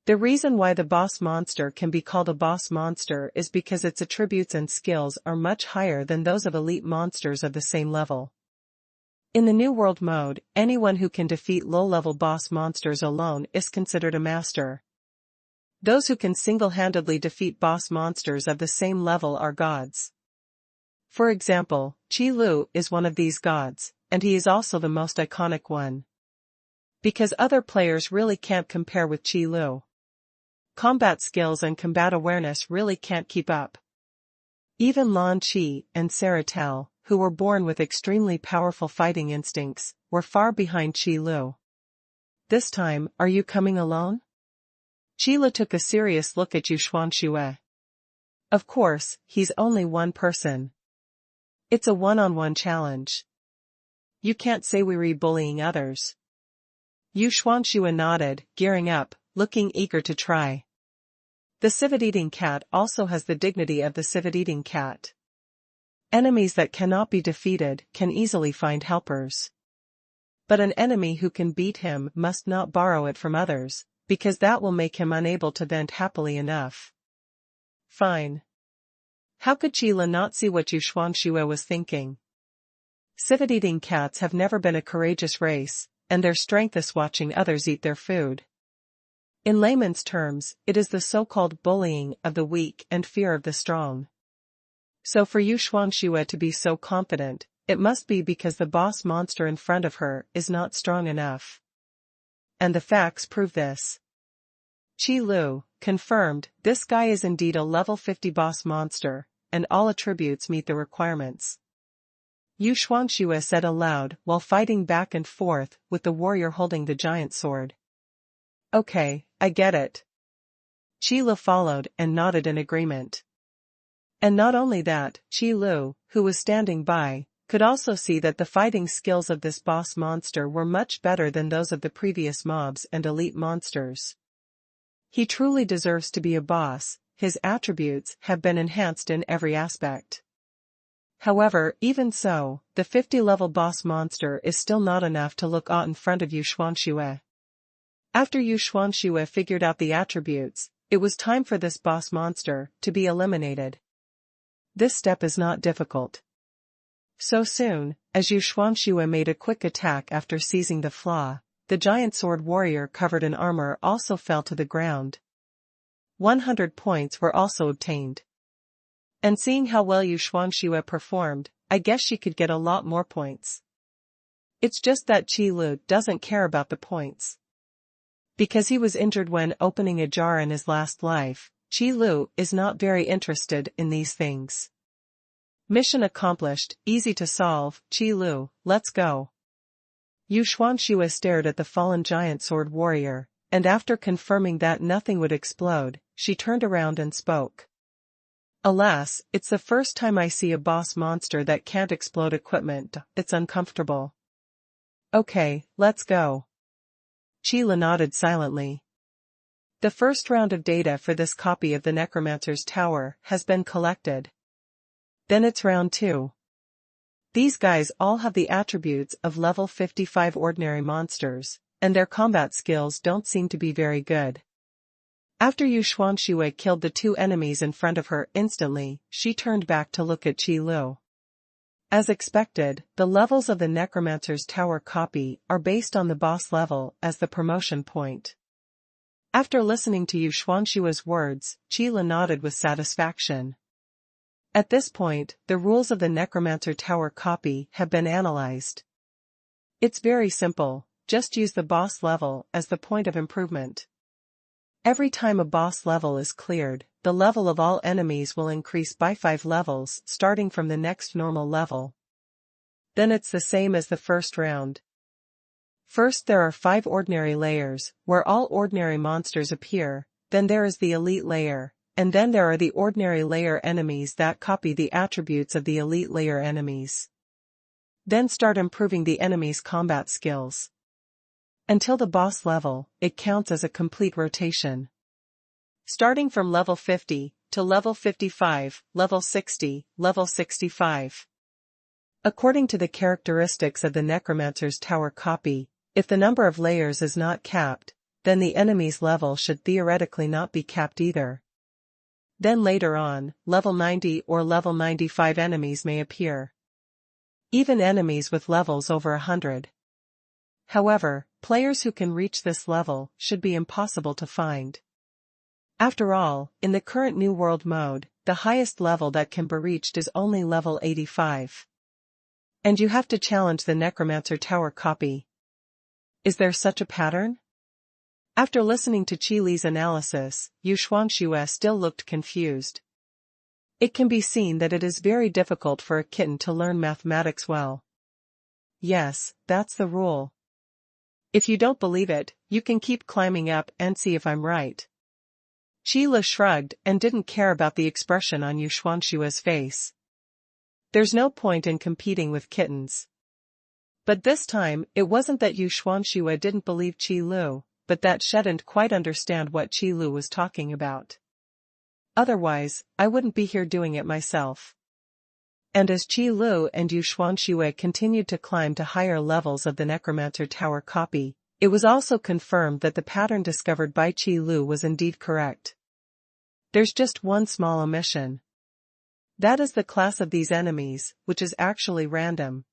The reason why the boss monster can be called a boss monster is because its attributes and skills are much higher than those of elite monsters of the same level. In the New World mode, anyone who can defeat low-level boss monsters alone is considered a master. Those who can single-handedly defeat boss monsters of the same level are gods. For example, Qi Lu is one of these gods, and he is also the most iconic one. Because other players really can't compare with Qi Lu. Combat skills and combat awareness really can't keep up. Even Lan Qi and Saratel, who were born with extremely powerful fighting instincts, were far behind Qi Lu. This time, are you coming alone? Qila took a serious look at Yu Xuanxue. Of course, he's only one person. It's a one-on-one challenge. You can't say we were bullying others. Yu Xuanxue nodded, gearing up, looking eager to try. The civet-eating cat also has the dignity of the civet-eating cat. Enemies that cannot be defeated can easily find helpers. But an enemy who can beat him must not borrow it from others, because that will make him unable to vent happily enough. Fine. How could Qila not see what Yu Xuanxue was thinking? Civet-eating cats have never been a courageous race, and their strength is watching others eat their food. In layman's terms, it is the so-called bullying of the weak and fear of the strong. So for Yu Xuanxue to be so confident, it must be because the boss monster in front of her is not strong enough. And the facts prove this. Qi Lu confirmed, this guy is indeed a level 50 boss monster, and all attributes meet the requirements. Yu Xuanxue said aloud while fighting back and forth with the warrior holding the giant sword. Okay, I get it. Qila followed and nodded in agreement. And not only that, Qi Lu, who was standing by, could also see that the fighting skills of this boss monster were much better than those of the previous mobs and elite monsters. He truly deserves to be a boss, his attributes have been enhanced in every aspect. However, even so, the 50-level boss monster is still not enough to look awe in front of Yu Xuanxue. After Yu Xuanxue figured out the attributes, it was time for this boss monster to be eliminated. This step is not difficult. So soon, as Yu Xuanxue made a quick attack after seizing the flaw, the giant sword warrior covered in armor also fell to the ground. 100 points were also obtained. And seeing how well Yu Xuanxue performed, I guess she could get a lot more points. It's just that Qi Lu doesn't care about the points. Because he was injured when opening a jar in his last life, Qi Lu is not very interested in these things. Mission accomplished, easy to solve, Qi Lu, let's go. Yu Xuanxue stared at the fallen giant sword warrior, and after confirming that nothing would explode, she turned around and spoke. Alas, it's the first time I see a boss monster that can't explode equipment, it's uncomfortable. Okay, let's go. Qila nodded silently. The first round of data for this copy of the Necromancer's Tower has been collected. Then it's round 2. These guys all have the attributes of level 55 ordinary monsters, and their combat skills don't seem to be very good. After Yu Xuanxue killed the two enemies in front of her instantly, she turned back to look at Qi Lu. As expected, the levels of the Necromancer's Tower copy are based on the boss level as the promotion point. After listening to Yu Xuanxue's words, Qi Lu nodded with satisfaction. At this point, the rules of the Necromancer Tower copy have been analyzed. It's very simple, just use the boss level as the point of improvement. Every time a boss level is cleared, the level of all enemies will increase by 5 levels starting from the next normal level. Then it's the same as the first round. First there are 5 ordinary layers, where all ordinary monsters appear, then there is the elite layer, and then there are the ordinary layer enemies that copy the attributes of the elite layer enemies. Then start improving the enemy's combat skills. Until the boss level, it counts as a complete rotation. Starting from level 50, to level 55, level 60, level 65. According to the characteristics of the Necromancer's Tower copy, if the number of layers is not capped, then the enemy's level should theoretically not be capped either. Then later on, level 90 or level 95 enemies may appear. Even enemies with levels over 100. However, players who can reach this level should be impossible to find. After all, in the current New World mode, the highest level that can be reached is only level 85. And you have to challenge the Necromancer Tower copy. Is there such a pattern? After listening to Qi Li's analysis, Yu Xuanxue still looked confused. It can be seen that it is very difficult for a kitten to learn mathematics well. Yes, that's the rule. If you don't believe it, you can keep climbing up and see if I'm right. Qi Li shrugged and didn't care about the expression on Yu Xuanxue's face. There's no point in competing with kittens. But this time, it wasn't that Yu Xuanxue didn't believe Qi Lu, but that she didn't quite understand what Qi Lu was talking about. Otherwise, I wouldn't be here doing it myself. And as Qi Lu and Yu Xuanxue continued to climb to higher levels of the Necromancer Tower copy, it was also confirmed that the pattern discovered by Qi Lu was indeed correct. There's just one small omission. That is the class of these enemies, which is actually random.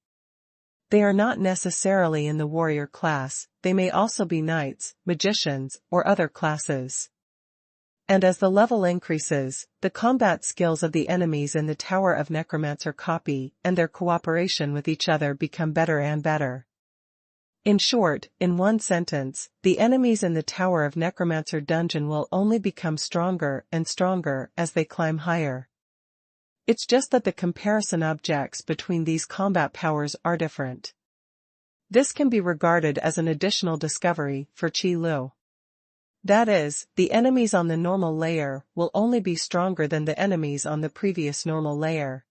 They are not necessarily in the warrior class, they may also be knights, magicians, or other classes. And as the level increases, the combat skills of the enemies in the Tower of Necromancer copy and their cooperation with each other become better and better. In short, in one sentence, the enemies in the Tower of Necromancer dungeon will only become stronger and stronger as they climb higher. It's just that the comparison objects between these combat powers are different. This can be regarded as an additional discovery for Qi Lu. That is, the enemies on the normal layer will only be stronger than the enemies on the previous normal layer.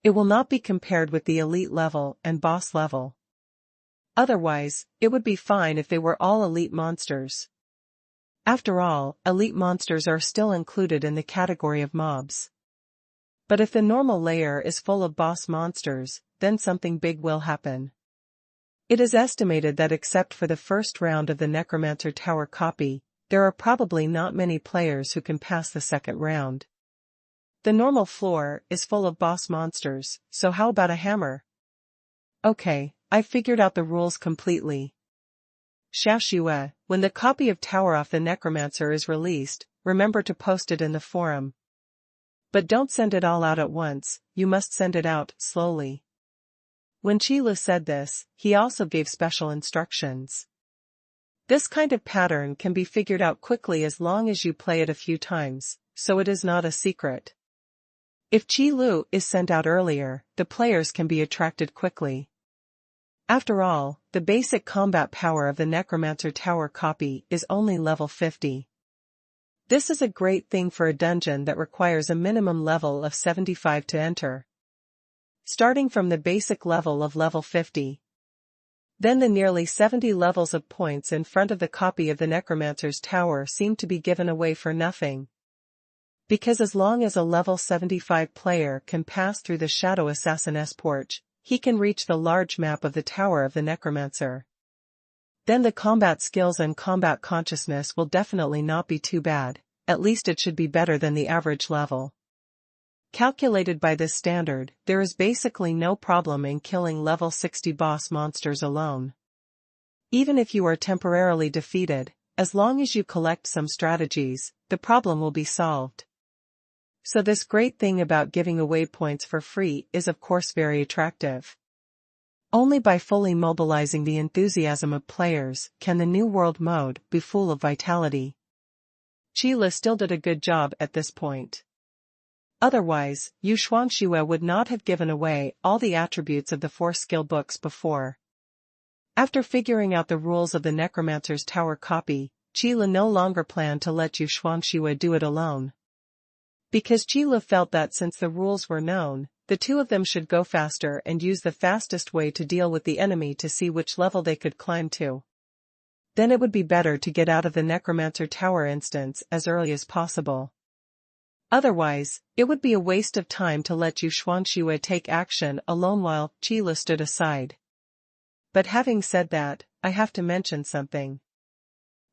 It will not be compared with the elite level and boss level. Otherwise, it would be fine if they were all elite monsters. After all, elite monsters are still included in the category of mobs. But if the normal layer is full of boss monsters, then something big will happen. It is estimated that except for the first round of the Necromancer Tower copy, there are probably not many players who can pass the second round. The normal floor is full of boss monsters, so how about a hammer? Okay, I figured out the rules completely. Shao Shu, when the copy of Tower of the Necromancer is released, remember to post it in the forum. But don't send it all out at once, you must send it out slowly. When Qi Lu said this, he also gave special instructions. This kind of pattern can be figured out quickly as long as you play it a few times, so it is not a secret. If Qi Lu is sent out earlier, the players can be attracted quickly. After all, the basic combat power of the Necromancer Tower copy is only level 50. This is a great thing for a dungeon that requires a minimum level of 75 to enter. Starting from the basic level of level 50. Then the nearly 70 levels of points in front of the copy of the Necromancer's Tower seem to be given away for nothing. Because as long as a level 75 player can pass through the Shadow Assassin's porch, he can reach the large map of the Tower of the Necromancer. Then the combat skills and combat consciousness will definitely not be too bad, at least it should be better than the average level. Calculated by this standard, there is basically no problem in killing level 60 boss monsters alone. Even if you are temporarily defeated, as long as you collect some strategies, the problem will be solved. So this great thing about giving away points for free is of course very attractive. Only by fully mobilizing the enthusiasm of players can the New World mode be full of vitality. Qile still did a good job at this point. Otherwise, Yu Shuangxue would not have given away all the attributes of the 4 skill books before. After figuring out the rules of the Necromancer's Tower copy, Qile no longer planned to let Yu Shuangxue do it alone. Because Qile felt that since the rules were known, the two of them should go faster and use the fastest way to deal with the enemy to see which level they could climb to. Then it would be better to get out of the Necromancer Tower instance as early as possible. Otherwise, it would be a waste of time to let Yu Shuangxue take action alone while Qile stood aside. But having said that, I have to mention something.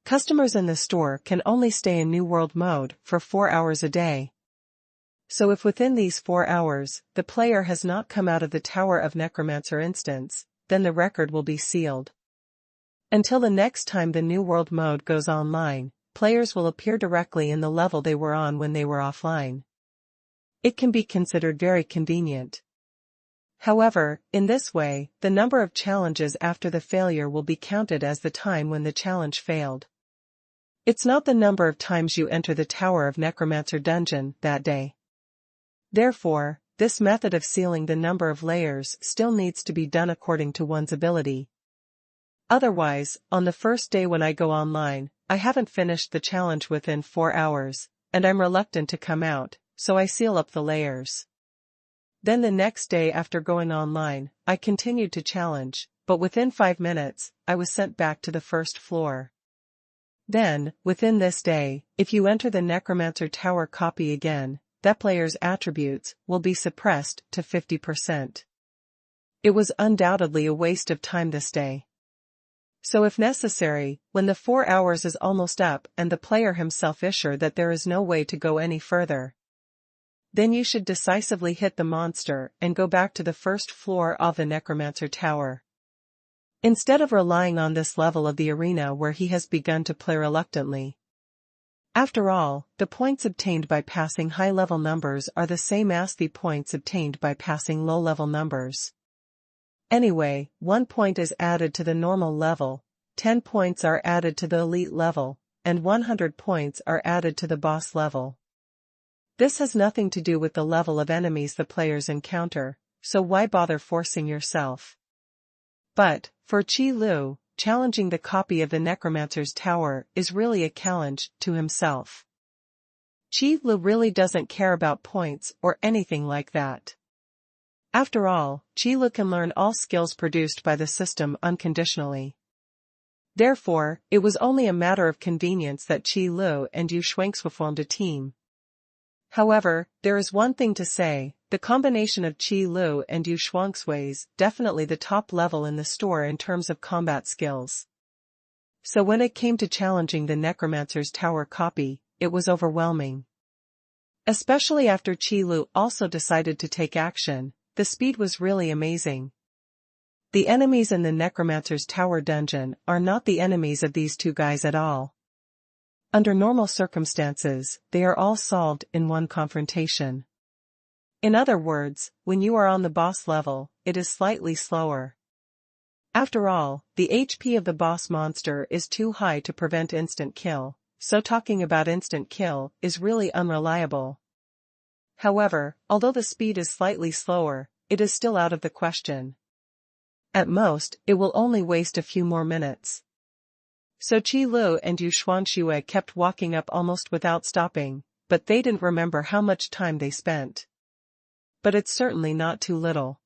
Customers in the store can only stay in New World mode for 4 hours a day. So if within these 4 hours, the player has not come out of the Tower of Necromancer instance, then the record will be sealed. Until the next time the New World mode goes online, players will appear directly in the level they were on when they were offline. It can be considered very convenient. However, in this way, the number of challenges after the failure will be counted as the time when the challenge failed. It's not the number of times you enter the Tower of Necromancer dungeon that day. Therefore, this method of sealing the number of layers still needs to be done according to one's ability. Otherwise, on the first day when I go online, I haven't finished the challenge within 4 hours, and I'm reluctant to come out, so I seal up the layers. Then the next day after going online, I continued to challenge, but within 5 minutes, I was sent back to the first floor. Then, within this day, if you enter the Necromancer Tower copy again, that player's attributes will be suppressed to 50%. It was undoubtedly a waste of time this day. So if necessary, when the 4 hours is almost up and the player himself is sure that there is no way to go any further, then you should decisively hit the monster and go back to the first floor of the Necromancer Tower. Instead of relying on this level of the arena where he has begun to play reluctantly. After all, the points obtained by passing high-level numbers are the same as the points obtained by passing low-level numbers. Anyway, 1 point is added to the normal level, 10 points are added to the elite level, and 100 points are added to the boss level. This has nothing to do with the level of enemies the players encounter, so why bother forcing yourself? But, for Qile, challenging the copy of the Necromancer's Tower is really a challenge to himself. Qile really doesn't care about points or anything like that. After all, Qile can learn all skills produced by the system unconditionally. Therefore, it was only a matter of convenience that Qile and Yu Shuangxue formed a team. However, there is one thing to say, the combination of Qile and Yu Shuangxue is definitely the top level in the store in terms of combat skills. So when it came to challenging the Necromancer's Tower copy, it was overwhelming. Especially after Qile also decided to take action, the speed was really amazing. The enemies in the Necromancer's Tower dungeon are not the enemies of these two guys at all. Under normal circumstances, they are all solved in one confrontation. In other words, when you are on the boss level, it is slightly slower. After all, the HP of the boss monster is too high to prevent instant kill, so talking about instant kill is really unreliable. However, although the speed is slightly slower, it is still out of the question. At most, it will only waste a few more minutes. So Qile and Yu Shuangxue kept walking up almost without stopping, but they didn't remember how much time they spent. But it's certainly not too little.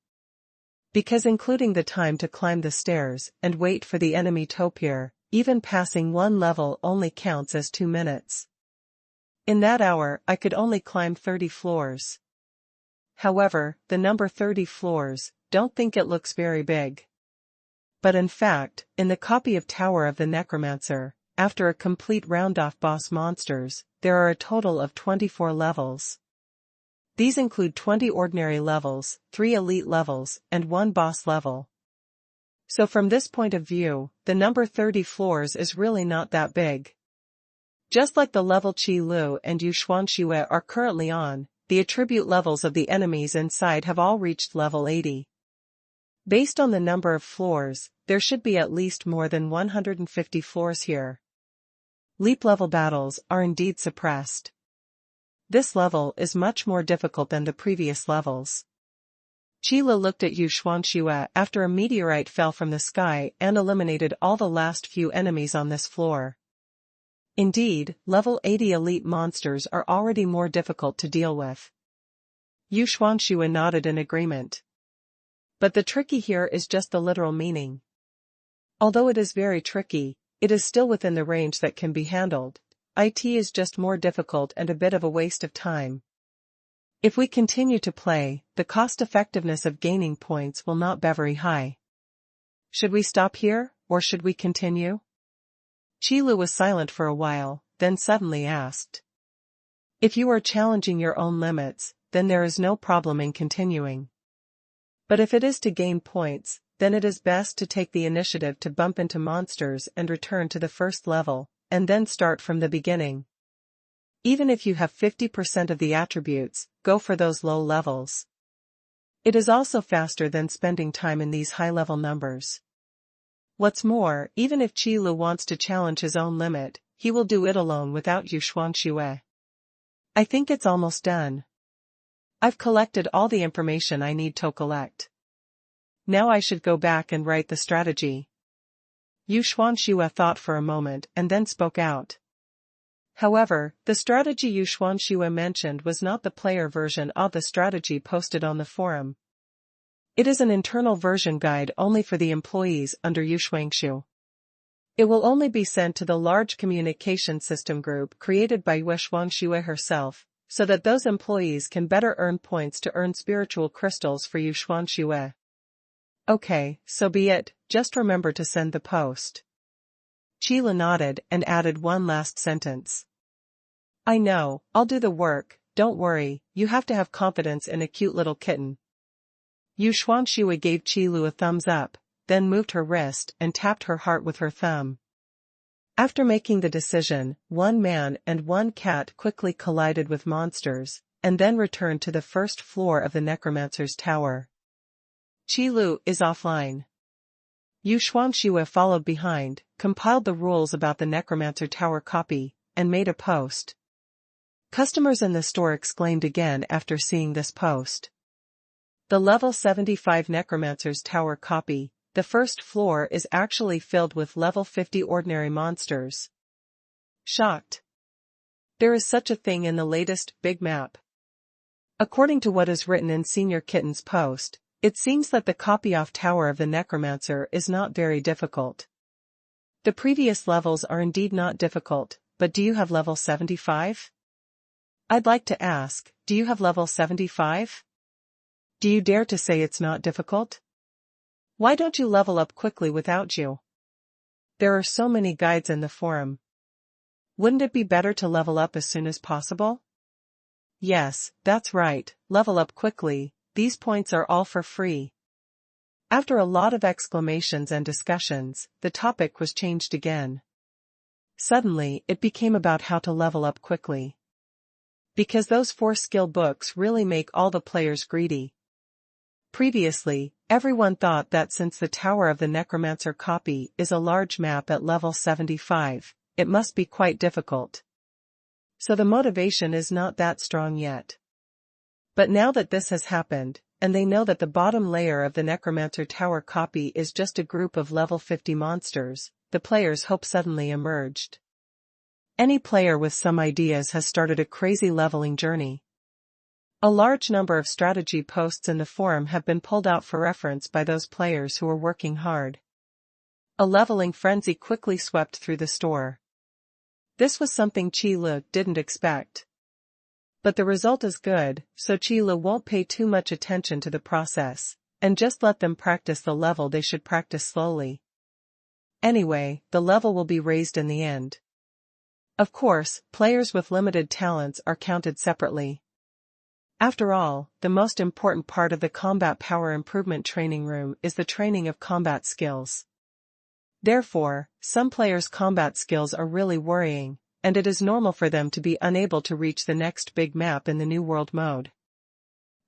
Because including the time to climb the stairs and wait for the enemy to appear, even passing one level only counts as 2 minutes. In that hour I could only climb 30 floors. However, the number 30 floors, don't think it looks very big. But in fact, in the copy of Tower of the Necromancer, after a complete round-off boss monsters, there are a total of 24 levels. These include 20 ordinary levels, 3 elite levels, and 1 boss level. So from this point of view, the number 30 floors is really not that big. Just like the level Qi Lu and Yu Xuanxue are currently on, the attribute levels of the enemies inside have all reached level 80. Based on the number of floors, there should be at least more than 150 floors here. Leap level battles are indeed suppressed. This level is much more difficult than the previous levels. Qi Lu looked at Yu Xuanxue after a meteorite fell from the sky and eliminated all the last few enemies on this floor. Indeed, level 80 elite monsters are already more difficult to deal with. Yu Xuanxue nodded in agreement. But the tricky here is just the literal meaning. Although it is very tricky, it is still within the range that can be handled. It is just more difficult and a bit of a waste of time. If we continue to play, the cost-effectiveness of gaining points will not be very high. Should we stop here, or should we continue? Qi Lu was silent for a while, then suddenly asked. If you are challenging your own limits, then there is no problem in continuing. But if it is to gain points, then it is best to take the initiative to bump into monsters and return to the first level, and then start from the beginning. Even if you have 50% of the attributes, go for those low levels. It is also faster than spending time in these high-level numbers. What's more, even if Qi Lu wants to challenge his own limit, he will do it alone without Yu Xuanxue. I think it's almost done. I've collected all the information I need to collect. Now I should go back and write the strategy. Yu Xuanxue thought for a moment and then spoke out. However, the strategy Yu Xuanxue mentioned was not the player version of the strategy posted on the forum. It is an internal version guide only for the employees under Yu Xuanxue. It will only be sent to the large communication system group created by Yu Xuanxue herself, so that those employees can better earn points to earn spiritual crystals for Yu Xuanxue. Okay, so be it, just remember to send the post. Qi Lu nodded and added one last sentence. I know, I'll do the work, don't worry, you have to have confidence in a cute little kitten. Yu Xuanxue gave Qi Lu a thumbs up, then moved her wrist and tapped her heart with her thumb. After making the decision, one man and one cat quickly collided with monsters, and then returned to the first floor of the Necromancer's tower. Qi Lu is offline. Yu Xuanxue followed behind, compiled the rules about the Necromancer Tower copy, and made a post. Customers in the store exclaimed again after seeing this post. The level 75 Necromancer's Tower copy, the first floor is actually filled with level 50 ordinary monsters. Shocked. There is such a thing in the latest big map. According to what is written in Senior Kitten's post, it seems that the copy of Tower of the Necromancer is not very difficult. The previous levels are indeed not difficult, but do you have level 75? I'd like to ask, do you have level 75? Do you dare to say it's not difficult? Why don't you level up quickly without you? There are so many guides in the forum. Wouldn't it be better to level up as soon as possible? Yes, that's right, level up quickly, these points are all for free. After a lot of exclamations and discussions, the topic was changed again. Suddenly, it became about how to level up quickly. Because those 4 skill books really make all the players greedy. Previously, everyone thought that since the Tower of the Necromancer copy is a large map at level 75, it must be quite difficult. So the motivation is not that strong yet. But now that this has happened, and they know that the bottom layer of the Necromancer Tower copy is just a group of level 50 monsters, the players' hope suddenly emerged. Any player with some ideas has started a crazy leveling journey. A large number of strategy posts in the forum have been pulled out for reference by those players who are working hard. A leveling frenzy quickly swept through the store. This was something Qi Lu didn't expect. But the result is good, so Qi Lu won't pay too much attention to the process, and just let them practice the level they should practice slowly. Anyway, the level will be raised in the end. Of course, players with limited talents are counted separately. After all, the most important part of the combat power improvement training room is the training of combat skills. Therefore, some players' combat skills are really worrying, and it is normal for them to be unable to reach the next big map in the New World mode.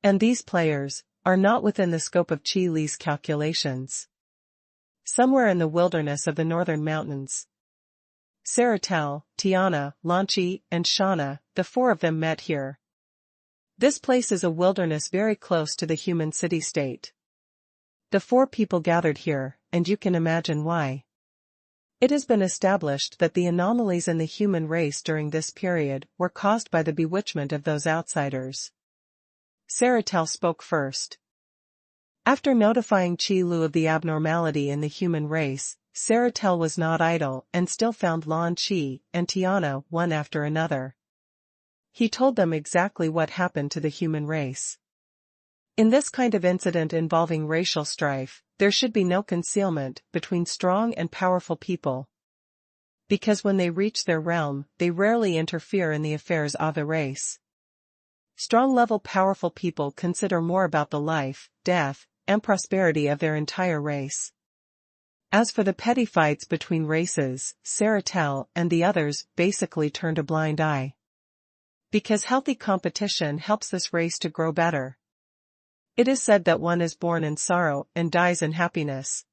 And these players are not within the scope of Qi Li's calculations. Somewhere in the wilderness of the northern mountains, Saratel, Tiana, Lanchi, and Shauna, the four of them met here. This place is a wilderness very close to the human city-state. The four people gathered here, and you can imagine why. It has been established that the anomalies in the human race during this period were caused by the bewitchment of those outsiders. Saratel spoke first. After notifying Qi Lu of the abnormality in the human race, Saratel was not idle and still found Lan Qi and Tiana one after another. He told them exactly what happened to the human race. In this kind of incident involving racial strife, there should be no concealment between strong and powerful people. Because when they reach their realm, they rarely interfere in the affairs of the race. Strong-level powerful people consider more about the life, death, and prosperity of their entire race. As for the petty fights between races, Saratel and the others basically turned a blind eye. Because healthy competition helps this race to grow better. It is said that one is born in sorrow and dies in happiness.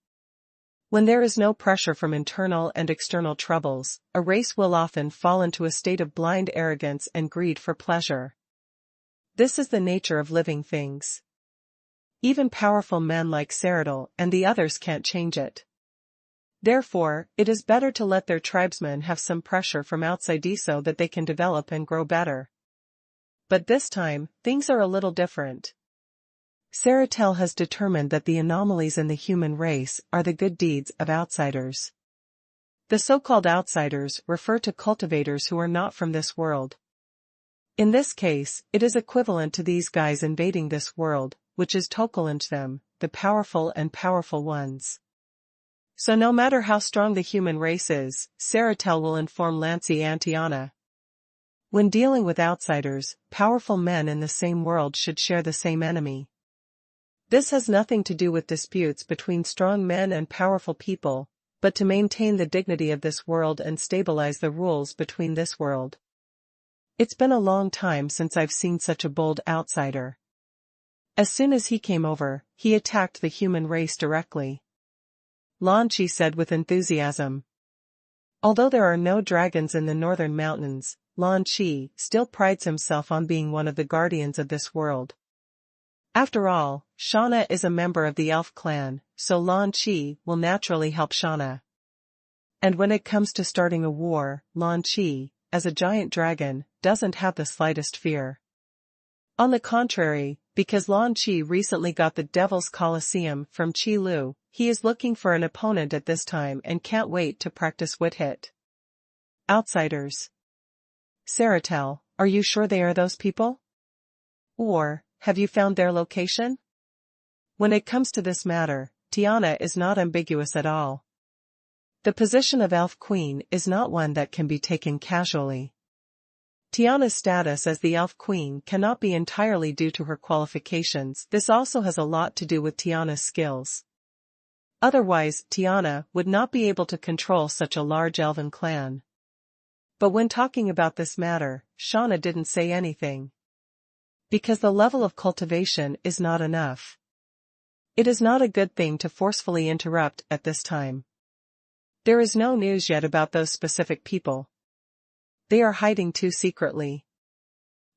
When there is no pressure from internal and external troubles, a race will often fall into a state of blind arrogance and greed for pleasure. This is the nature of living things. Even powerful men like Saratel and the others can't change it. Therefore, it is better to let their tribesmen have some pressure from outside so that they can develop and grow better. But this time, things are a little different. Saratel has determined that the anomalies in the human race are the good deeds of outsiders. The so-called outsiders refer to cultivators who are not from this world. In this case, it is equivalent to these guys invading this world, which is Tokalanj them, the powerful and powerful ones. So no matter how strong the human race is, Saratel will inform Lanci and Tiana. When dealing with outsiders, powerful men in the same world should share the same enemy. This has nothing to do with disputes between strong men and powerful people, but to maintain the dignity of this world and stabilize the rules between this world. It's been a long time since I've seen such a bold outsider. As soon as he came over, he attacked the human race directly. Lan Qi said with enthusiasm. Although there are no dragons in the northern mountains, Lan Qi still prides himself on being one of the guardians of this world. After all, Shauna is a member of the elf clan, so Lan Qi will naturally help Shauna. And when it comes to starting a war, Lan Qi, as a giant dragon, doesn't have the slightest fear. On the contrary, because Lan Qi recently got the Devil's Colosseum from Qi Lu, he is looking for an opponent at this time and can't wait to practice Wit-Hit. Outsiders. Saratel, are you sure they are those people? Or, have you found their location? When it comes to this matter, Tiana is not ambiguous at all. The position of Elf Queen is not one that can be taken casually. Tiana's status as the Elf Queen cannot be entirely due to her qualifications. This also has a lot to do with Tiana's skills. Otherwise, Tiana would not be able to control such a large elven clan. But when talking about this matter, Shauna didn't say anything. Because the level of cultivation is not enough. It is not a good thing to forcefully interrupt at this time. There is no news yet about those specific people. They are hiding too secretly.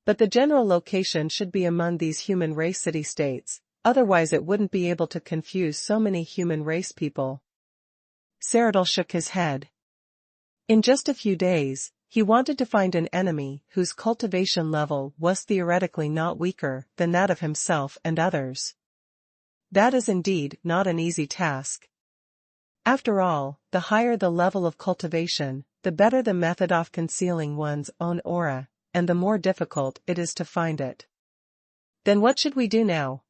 But the general location should be among these human race city-states, otherwise it wouldn't be able to confuse so many human race people. Saratel shook his head. In just a few days, he wanted to find an enemy whose cultivation level was theoretically not weaker than that of himself and others. That is indeed not an easy task. After all, the higher the level of cultivation, the better the method of concealing one's own aura, and the more difficult it is to find it. Then what should we do now?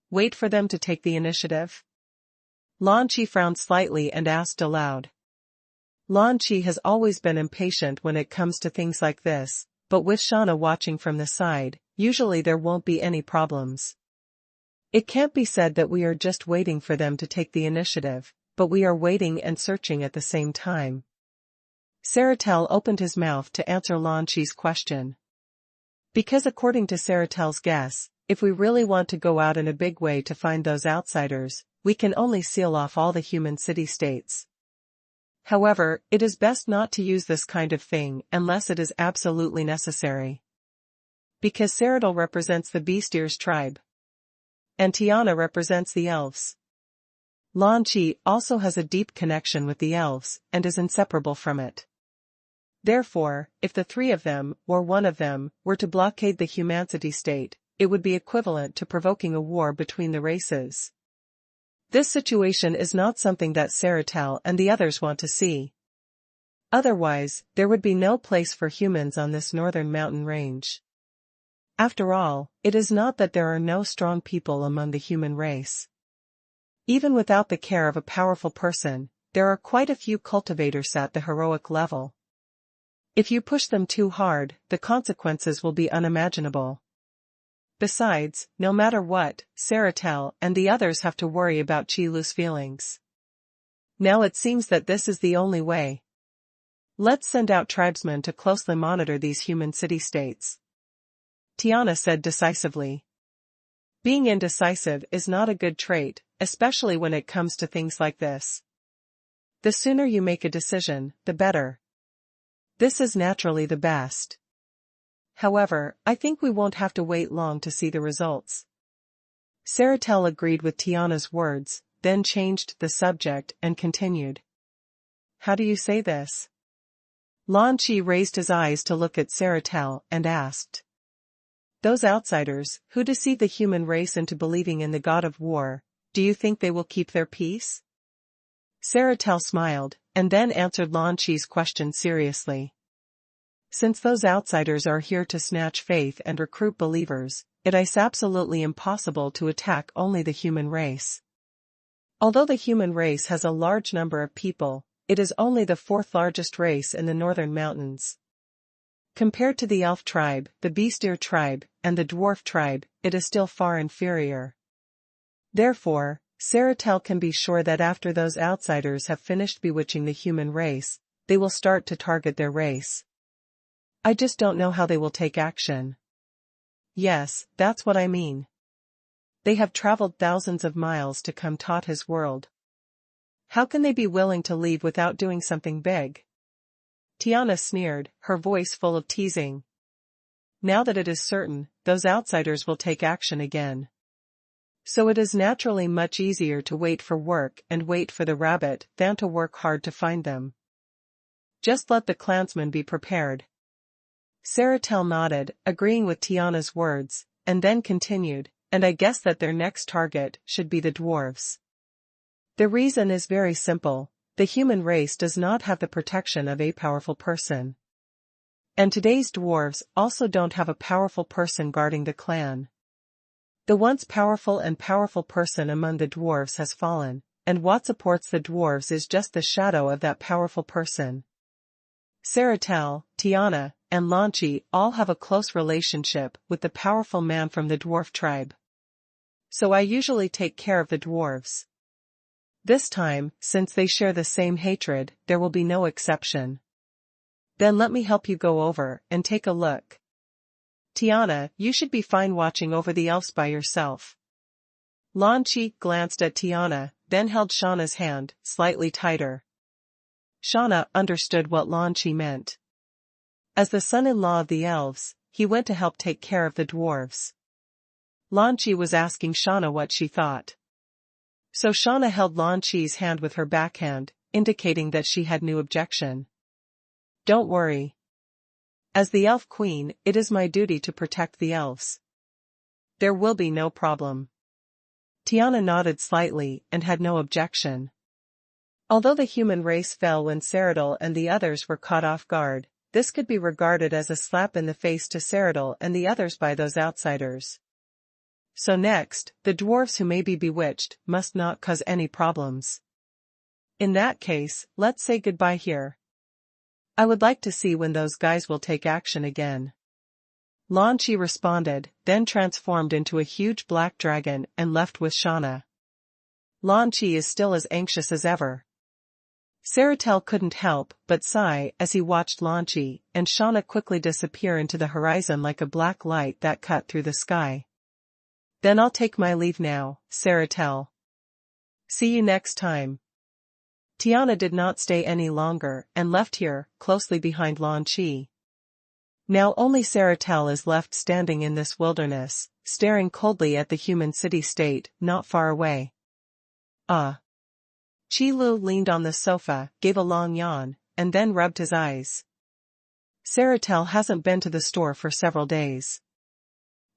Wait for them to take the initiative? Lan Qi frowned slightly and asked aloud. Lan Qi has always been impatient when it comes to things like this, but with Shauna watching from the side, usually there won't be any problems. It can't be said that we are just waiting for them to take the initiative, but we are waiting and searching at the same time. Saratel opened his mouth to answer Lan Qi's question. Because according to Saratel's guess, if we really want to go out in a big way to find those outsiders, we can only seal off all the human city-states. However, it is best not to use this kind of thing unless it is absolutely necessary. Because Saratel represents the Beastiers tribe. And Tiana represents the elves. Lan Qi also has a deep connection with the elves and is inseparable from it. Therefore, if the three of them, or one of them, were to blockade the humanity state, it would be equivalent to provoking a war between the races. This situation is not something that Saratel and the others want to see. Otherwise, there would be no place for humans on this northern mountain range. After all, it is not that there are no strong people among the human race. Even without the care of a powerful person, there are quite a few cultivators at the heroic level. If you push them too hard, the consequences will be unimaginable. Besides, no matter what, Saratel and the others have to worry about Qi Lu's feelings. Now it seems that this is the only way. Let's send out tribesmen to closely monitor these human city-states. Tiana said decisively. Being indecisive is not a good trait, especially when it comes to things like this. The sooner you make a decision, the better. This is naturally the best. However, I think we won't have to wait long to see the results. Saratel agreed with Tiana's words, then changed the subject and continued. How do you say this? Lan Qi raised his eyes to look at Saratel and asked. Those outsiders, who deceive the human race into believing in the god of war, do you think they will keep their peace? Saratel smiled, and then answered Lan Qi's question seriously. Since those outsiders are here to snatch faith and recruit believers, it is absolutely impossible to attack only the human race. Although the human race has a large number of people, it is only the fourth largest race in the northern mountains. Compared to the elf tribe, the Beastier tribe, and the dwarf tribe, it is still far inferior. Therefore, Saratel can be sure that after those outsiders have finished bewitching the human race, they will start to target their race. I just don't know how they will take action. Yes, that's what I mean. They have traveled thousands of miles to come taught his world. How can they be willing to leave without doing something big? Tiana sneered, her voice full of teasing. Now that it is certain, those outsiders will take action again. So it is naturally much easier to wait for work and wait for the rabbit than to work hard to find them. Just let the clansmen be prepared. Saratel nodded, agreeing with Tiana's words, and then continued, and I guess that their next target should be the dwarves. The reason is very simple, the human race does not have the protection of a powerful person. And today's dwarves also don't have a powerful person guarding the clan. The once powerful person among the dwarves has fallen, and what supports the dwarves is just the shadow of that powerful person. Saratel, Tiana, and Lan Qi all have a close relationship with the powerful man from the dwarf tribe. So I usually take care of the dwarves. This time, since they share the same hatred, there will be no exception. Then let me help you go over and take a look. Tiana, you should be fine watching over the elves by yourself. Lan Qi glanced at Tiana, then held Shauna's hand, slightly tighter. Shauna understood what Lan Qi meant. As the son-in-law of the elves, he went to help take care of the dwarves. Lan Qi was asking Shauna what she thought. So Shauna held Lan Qi's hand with her backhand, indicating that she had no objection. Don't worry. As the elf queen, it is my duty to protect the elves. There will be no problem. Tiana nodded slightly and had no objection. Although the human race fell when Saratel and the others were caught off guard, this could be regarded as a slap in the face to Saratel and the others by those outsiders. So next, the dwarves who may be bewitched must not cause any problems. In that case, let's say goodbye here. I would like to see when those guys will take action again. Lan Qi responded, then transformed into a huge black dragon and left with Shauna. Lan Qi is still as anxious as ever. Saratel couldn't help but sigh as he watched Lan Qi and Shauna quickly disappear into the horizon like a black light that cut through the sky. Then I'll take my leave now, Saratel. See you next time. Tiana did not stay any longer and left here, closely behind Lan Qi. Now only Saratel is left standing in this wilderness, staring coldly at the human city-state not far away. Ah. Qi Lu leaned on the sofa, gave a long yawn, and then rubbed his eyes. Saratel hasn't been to the store for several days.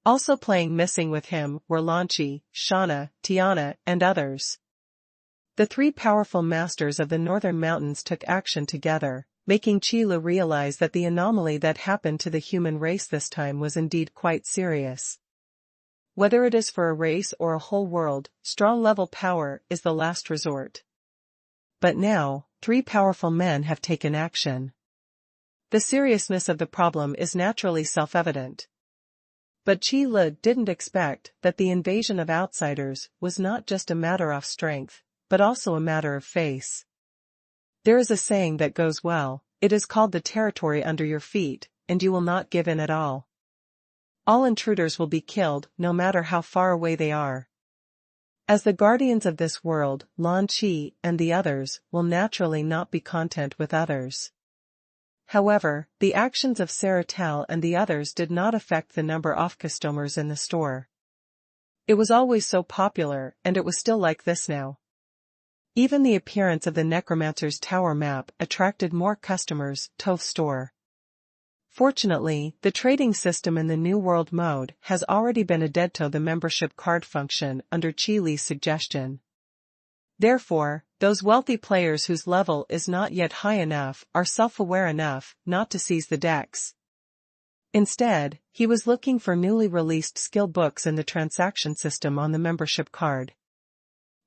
Also playing missing with him were Lan Qi, Shauna, Tiana, and others. The three powerful masters of the northern mountains took action together, making Qi Lu realize that the anomaly that happened to the human race this time was indeed quite serious. Whether it is for a race or a whole world, strong level power is the last resort. But now, three powerful men have taken action. The seriousness of the problem is naturally self-evident. But Qi Lu didn't expect that the invasion of outsiders was not just a matter of strength, but also a matter of face. There is a saying that goes well, it is called the territory under your feet, and you will not give in at all. All intruders will be killed, no matter how far away they are. As the guardians of this world, Lan Qi and the others will naturally not be content with others. However, the actions of Saratel and the others did not affect the number of customers in the store. It was always so popular, and it was still like this now. Even the appearance of the Necromancer's Tower map attracted more customers to the store. Fortunately, the trading system in the New World mode has already been adapted to the membership card function under Qi Li's suggestion. Therefore, those wealthy players whose level is not yet high enough are self-aware enough not to seize the decks. Instead, he was looking for newly released skill books in the transaction system on the membership card.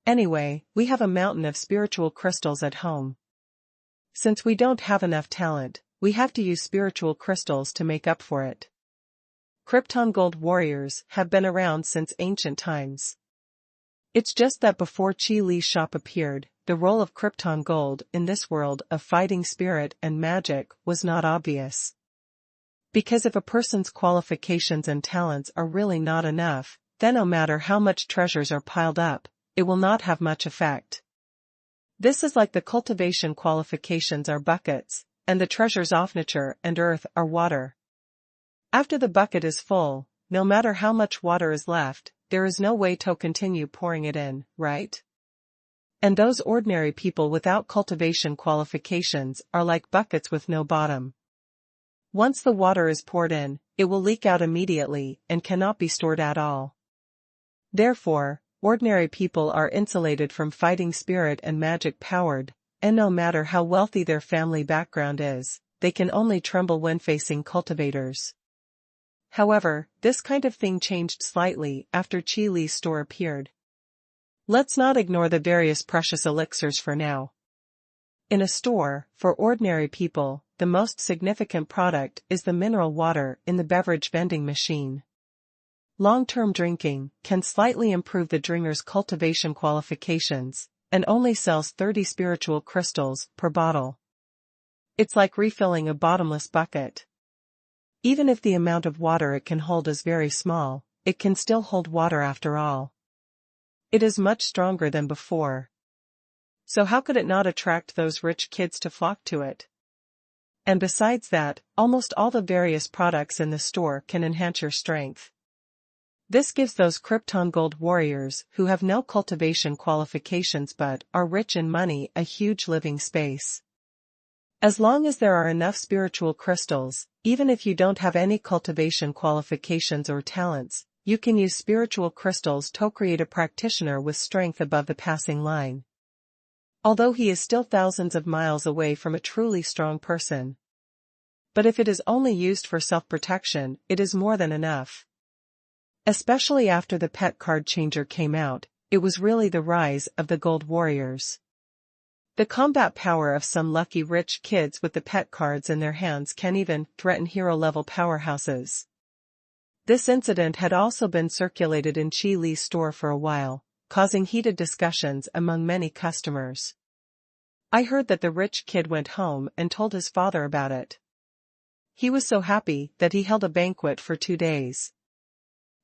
Anyway, we have a mountain of spiritual crystals at home. Since we don't have enough talent, we have to use spiritual crystals to make up for it. Krypton Gold warriors have been around since ancient times. It's just that before Qi Li's shop appeared, the role of Krypton Gold in this world of fighting spirit and magic was not obvious. Because if a person's qualifications and talents are really not enough, then no matter how much treasures are piled up, it will not have much effect. This is like the cultivation qualifications are buckets, and the treasures of nature and earth are water. After the bucket is full, no matter how much water is left, there is no way to continue pouring it in, right? And those ordinary people without cultivation qualifications are like buckets with no bottom. Once the water is poured in, it will leak out immediately and cannot be stored at all. Therefore, ordinary people are insulated from fighting spirit and magic powered, and no matter how wealthy their family background is, they can only tremble when facing cultivators. However, this kind of thing changed slightly after Qi Li's store appeared. Let's not ignore the various precious elixirs for now. In a store, for ordinary people, the most significant product is the mineral water in the beverage vending machine. Long-term drinking can slightly improve the drinker's cultivation qualifications, and only sells 30 spiritual crystals per bottle. It's like refilling a bottomless bucket. Even if the amount of water it can hold is very small, it can still hold water after all. It is much stronger than before. So how could it not attract those rich kids to flock to it? And besides that, almost all the various products in the store can enhance your strength. This gives those Krypton Gold warriors who have no cultivation qualifications but are rich in money a huge living space. As long as there are enough spiritual crystals, even if you don't have any cultivation qualifications or talents, you can use spiritual crystals to create a practitioner with strength above the passing line. Although he is still thousands of miles away from a truly strong person. But if it is only used for self-protection, it is more than enough. Especially after the pet card changer came out, it was really the rise of the gold warriors. The combat power of some lucky rich kids with the pet cards in their hands can even threaten hero-level powerhouses. This incident had also been circulated in Qi Li's store for a while, causing heated discussions among many customers. I heard that the rich kid went home and told his father about it. He was so happy that he held a banquet for 2 days.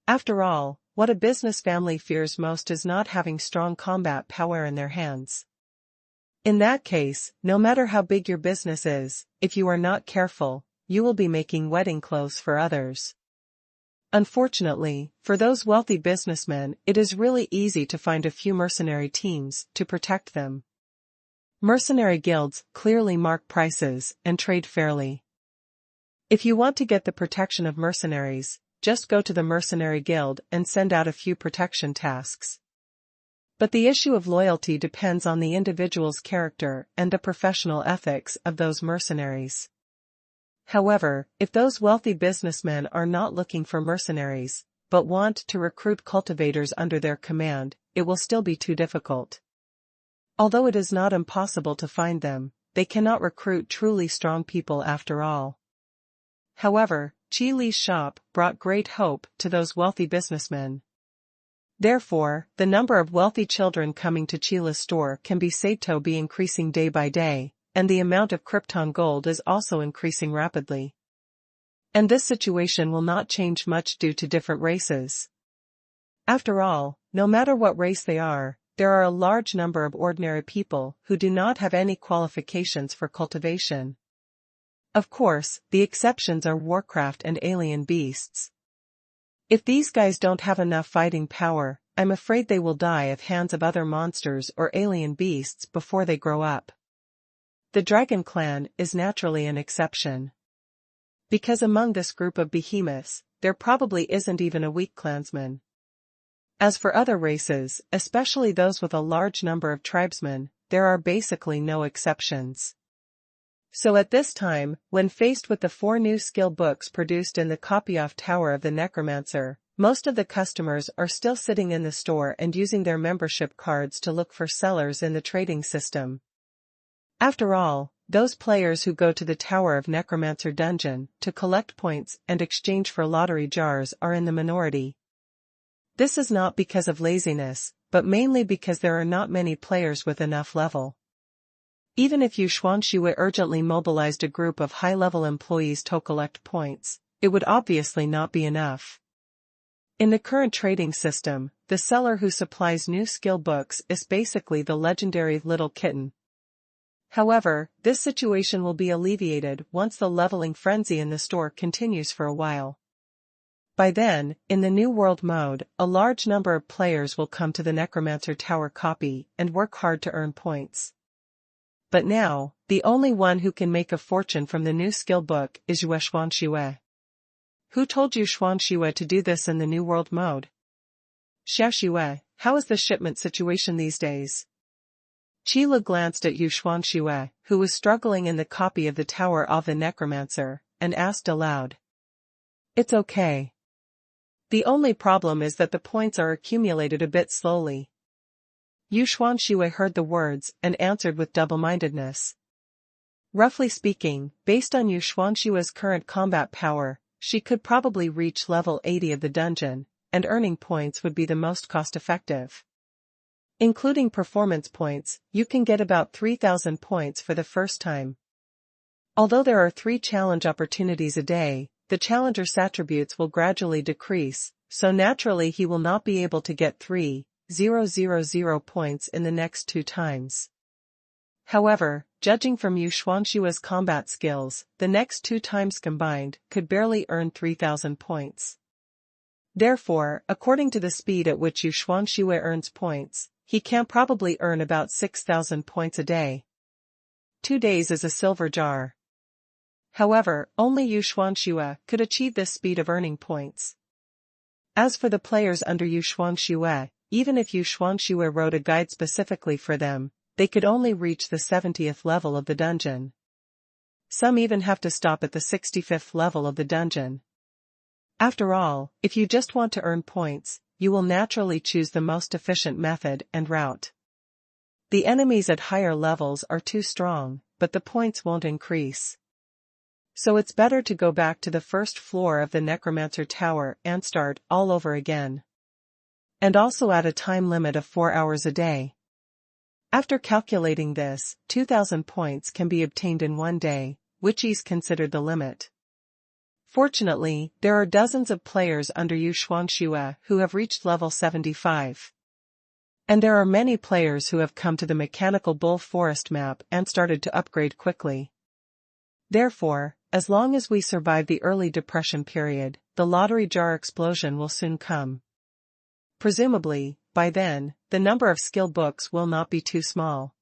After all, what a business family fears most is not having strong combat power in their hands. In that case, no matter how big your business is, if you are not careful, you will be making wedding clothes for others. Unfortunately, for those wealthy businessmen, it is really easy to find a few mercenary teams to protect them. Mercenary guilds clearly mark prices and trade fairly. If you want to get the protection of mercenaries, just go to the mercenary guild and send out a few protection tasks. But the issue of loyalty depends on the individual's character and the professional ethics of those mercenaries. However, if those wealthy businessmen are not looking for mercenaries, but want to recruit cultivators under their command, it will still be too difficult. Although it is not impossible to find them, they cannot recruit truly strong people after all. However, Qi Li's shop brought great hope to those wealthy businessmen. Therefore, the number of wealthy children coming to Qi Li's store can be said to be increasing day by day, and the amount of Krypton gold is also increasing rapidly. And this situation will not change much due to different races. After all, no matter what race they are, there are a large number of ordinary people who do not have any qualifications for cultivation. Of course, the exceptions are Warcraft and alien beasts. If these guys don't have enough fighting power, I'm afraid they will die at hands of other monsters or alien beasts before they grow up. The Dragon Clan is naturally an exception. Because among this group of behemoths, there probably isn't even a weak clansman. As for other races, especially those with a large number of tribesmen, there are basically no exceptions. So at this time, when faced with the 4 new skill books produced in the copy-off Tower of the Necromancer, most of the customers are still sitting in the store and using their membership cards to look for sellers in the trading system. After all, those players who go to the Tower of Necromancer dungeon to collect points and exchange for lottery jars are in the minority. This is not because of laziness, but mainly because there are not many players with enough level. Even if Yuan Shui urgently mobilized a group of high-level employees to collect points, it would obviously not be enough. In the current trading system, the seller who supplies new skill books is basically the legendary Little Kitten. However, this situation will be alleviated once the leveling frenzy in the store continues for a while. By then, in the New World mode, a large number of players will come to the Necromancer Tower copy and work hard to earn points. But now, the only one who can make a fortune from the new skill book is Yuan Shui. Who told Yuan Shui to do this in the New World mode? Shao Shui, how is the shipment situation these days? Qi Li glanced at Yuan Shui, who was struggling in the copy of the Tower of the Necromancer, and asked aloud. It's okay. The only problem is that the points are accumulated a bit slowly. Yuan Shui heard the words and answered with double-mindedness. Roughly speaking, based on Yuan Shui's current combat power, she could probably reach level 80 of the dungeon, and earning points would be the most cost-effective. Including performance points, you can get about 3,000 points for the first time. Although there are 3 challenge opportunities a day, the challenger's attributes will gradually decrease, so naturally he will not be able to get 3,000 points in the next 2 times. However, judging from Yuan Shui's combat skills, the next 2 times combined could barely earn 3,000 points. Therefore, according to the speed at which Yuan Shui earns points, he can probably earn about 6,000 points a day. 2 days is a silver jar. However, only Yuan Shui could achieve this speed of earning points. As for the players under Yuan Shui, even if Yuan Shui wrote a guide specifically for them, they could only reach the 70th level of the dungeon. Some even have to stop at the 65th level of the dungeon. After all, if you just want to earn points, you will naturally choose the most efficient method and route. The enemies at higher levels are too strong, but the points won't increase. So it's better to go back to the first floor of the Necromancer Tower and start all over again. And also at a time limit of 4 hours a day. After calculating this, 2,000 points can be obtained in one day, which is considered the limit. Fortunately, there are dozens of players under Yu Shuangxue who have reached level 75. And there are many players who have come to the Mechanical Bull Forest map and started to upgrade quickly. Therefore, as long as we survive the early depression period, the lottery jar explosion will soon come. Presumably, by then, the number of skill books will not be too small.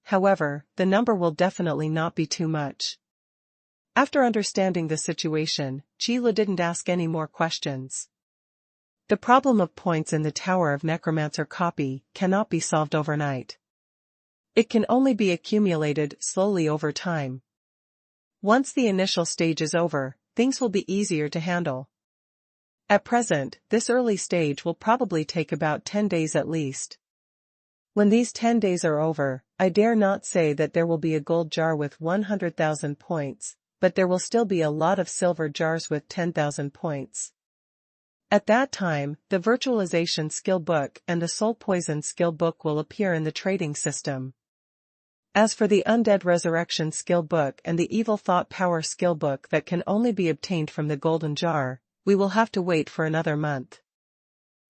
However, the number will definitely not be too much. After understanding the situation, Qi Lu didn't ask any more questions. The problem of points in the Tower of Necromancer copy cannot be solved overnight. It can only be accumulated slowly over time. Once the initial stage is over, things will be easier to handle. At present, this early stage will probably take about 10 days at least. When these 10 days are over, I dare not say that there will be a gold jar with 100,000 points, but there will still be a lot of silver jars with 10,000 points. At that time, the Virtualization Skill Book and the Soul Poison Skill Book will appear in the trading system. As for the Undead Resurrection Skill Book and the Evil Thought Power Skill Book that can only be obtained from the Golden Jar, we will have to wait for another month.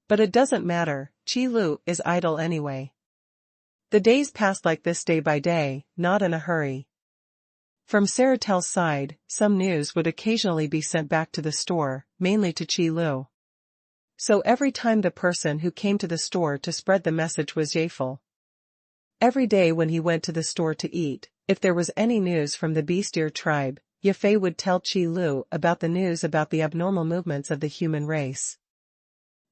But it doesn't matter, Qi Lu is idle anyway. The days passed like this day by day, not in a hurry. From Saratel's side, some news would occasionally be sent back to the store, mainly to Qi Lu. So every time the person who came to the store to spread the message was Yeful. Every day when he went to the store to eat, if there was any news from the Bestiar tribe, Yefei would tell Qi Lu about the news about the abnormal movements of the human race.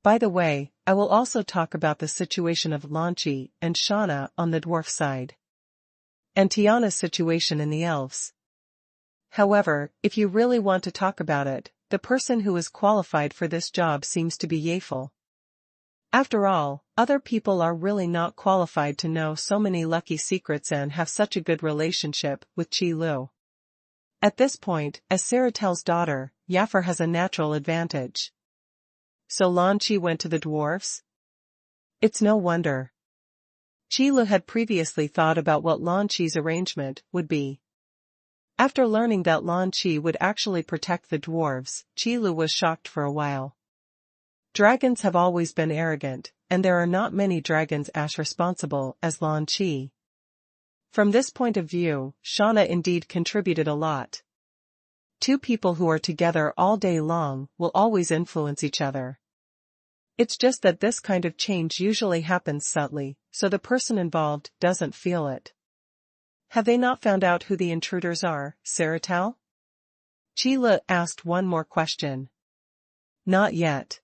By the way, I will also talk about the situation of Lanqi and Shauna on the dwarf side. And Tiana's situation in the elves. However, if you really want to talk about it, the person who is qualified for this job seems to be Yeful. After all, other people are really not qualified to know so many lucky secrets and have such a good relationship with Qi Lu. At this point, as Saratel's daughter, Yaffer has a natural advantage. So Lanqi went to the dwarves? It's no wonder. Qi Lu had previously thought about what Lanqi's arrangement would be. After learning that Lanqi would actually protect the dwarves, Qi Lu was shocked for a while. Dragons have always been arrogant, and there are not many dragons as responsible as Lanqi. From this point of view, Shauna indeed contributed a lot. Two people who are together all day long will always influence each other. It's just that this kind of change usually happens subtly, so the person involved doesn't feel it. Have they not found out who the intruders are, Saratel? Qi Lu asked one more question. Not yet.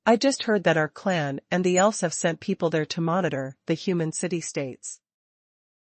I just heard that our clan and the elves have sent people there to monitor the human city-states.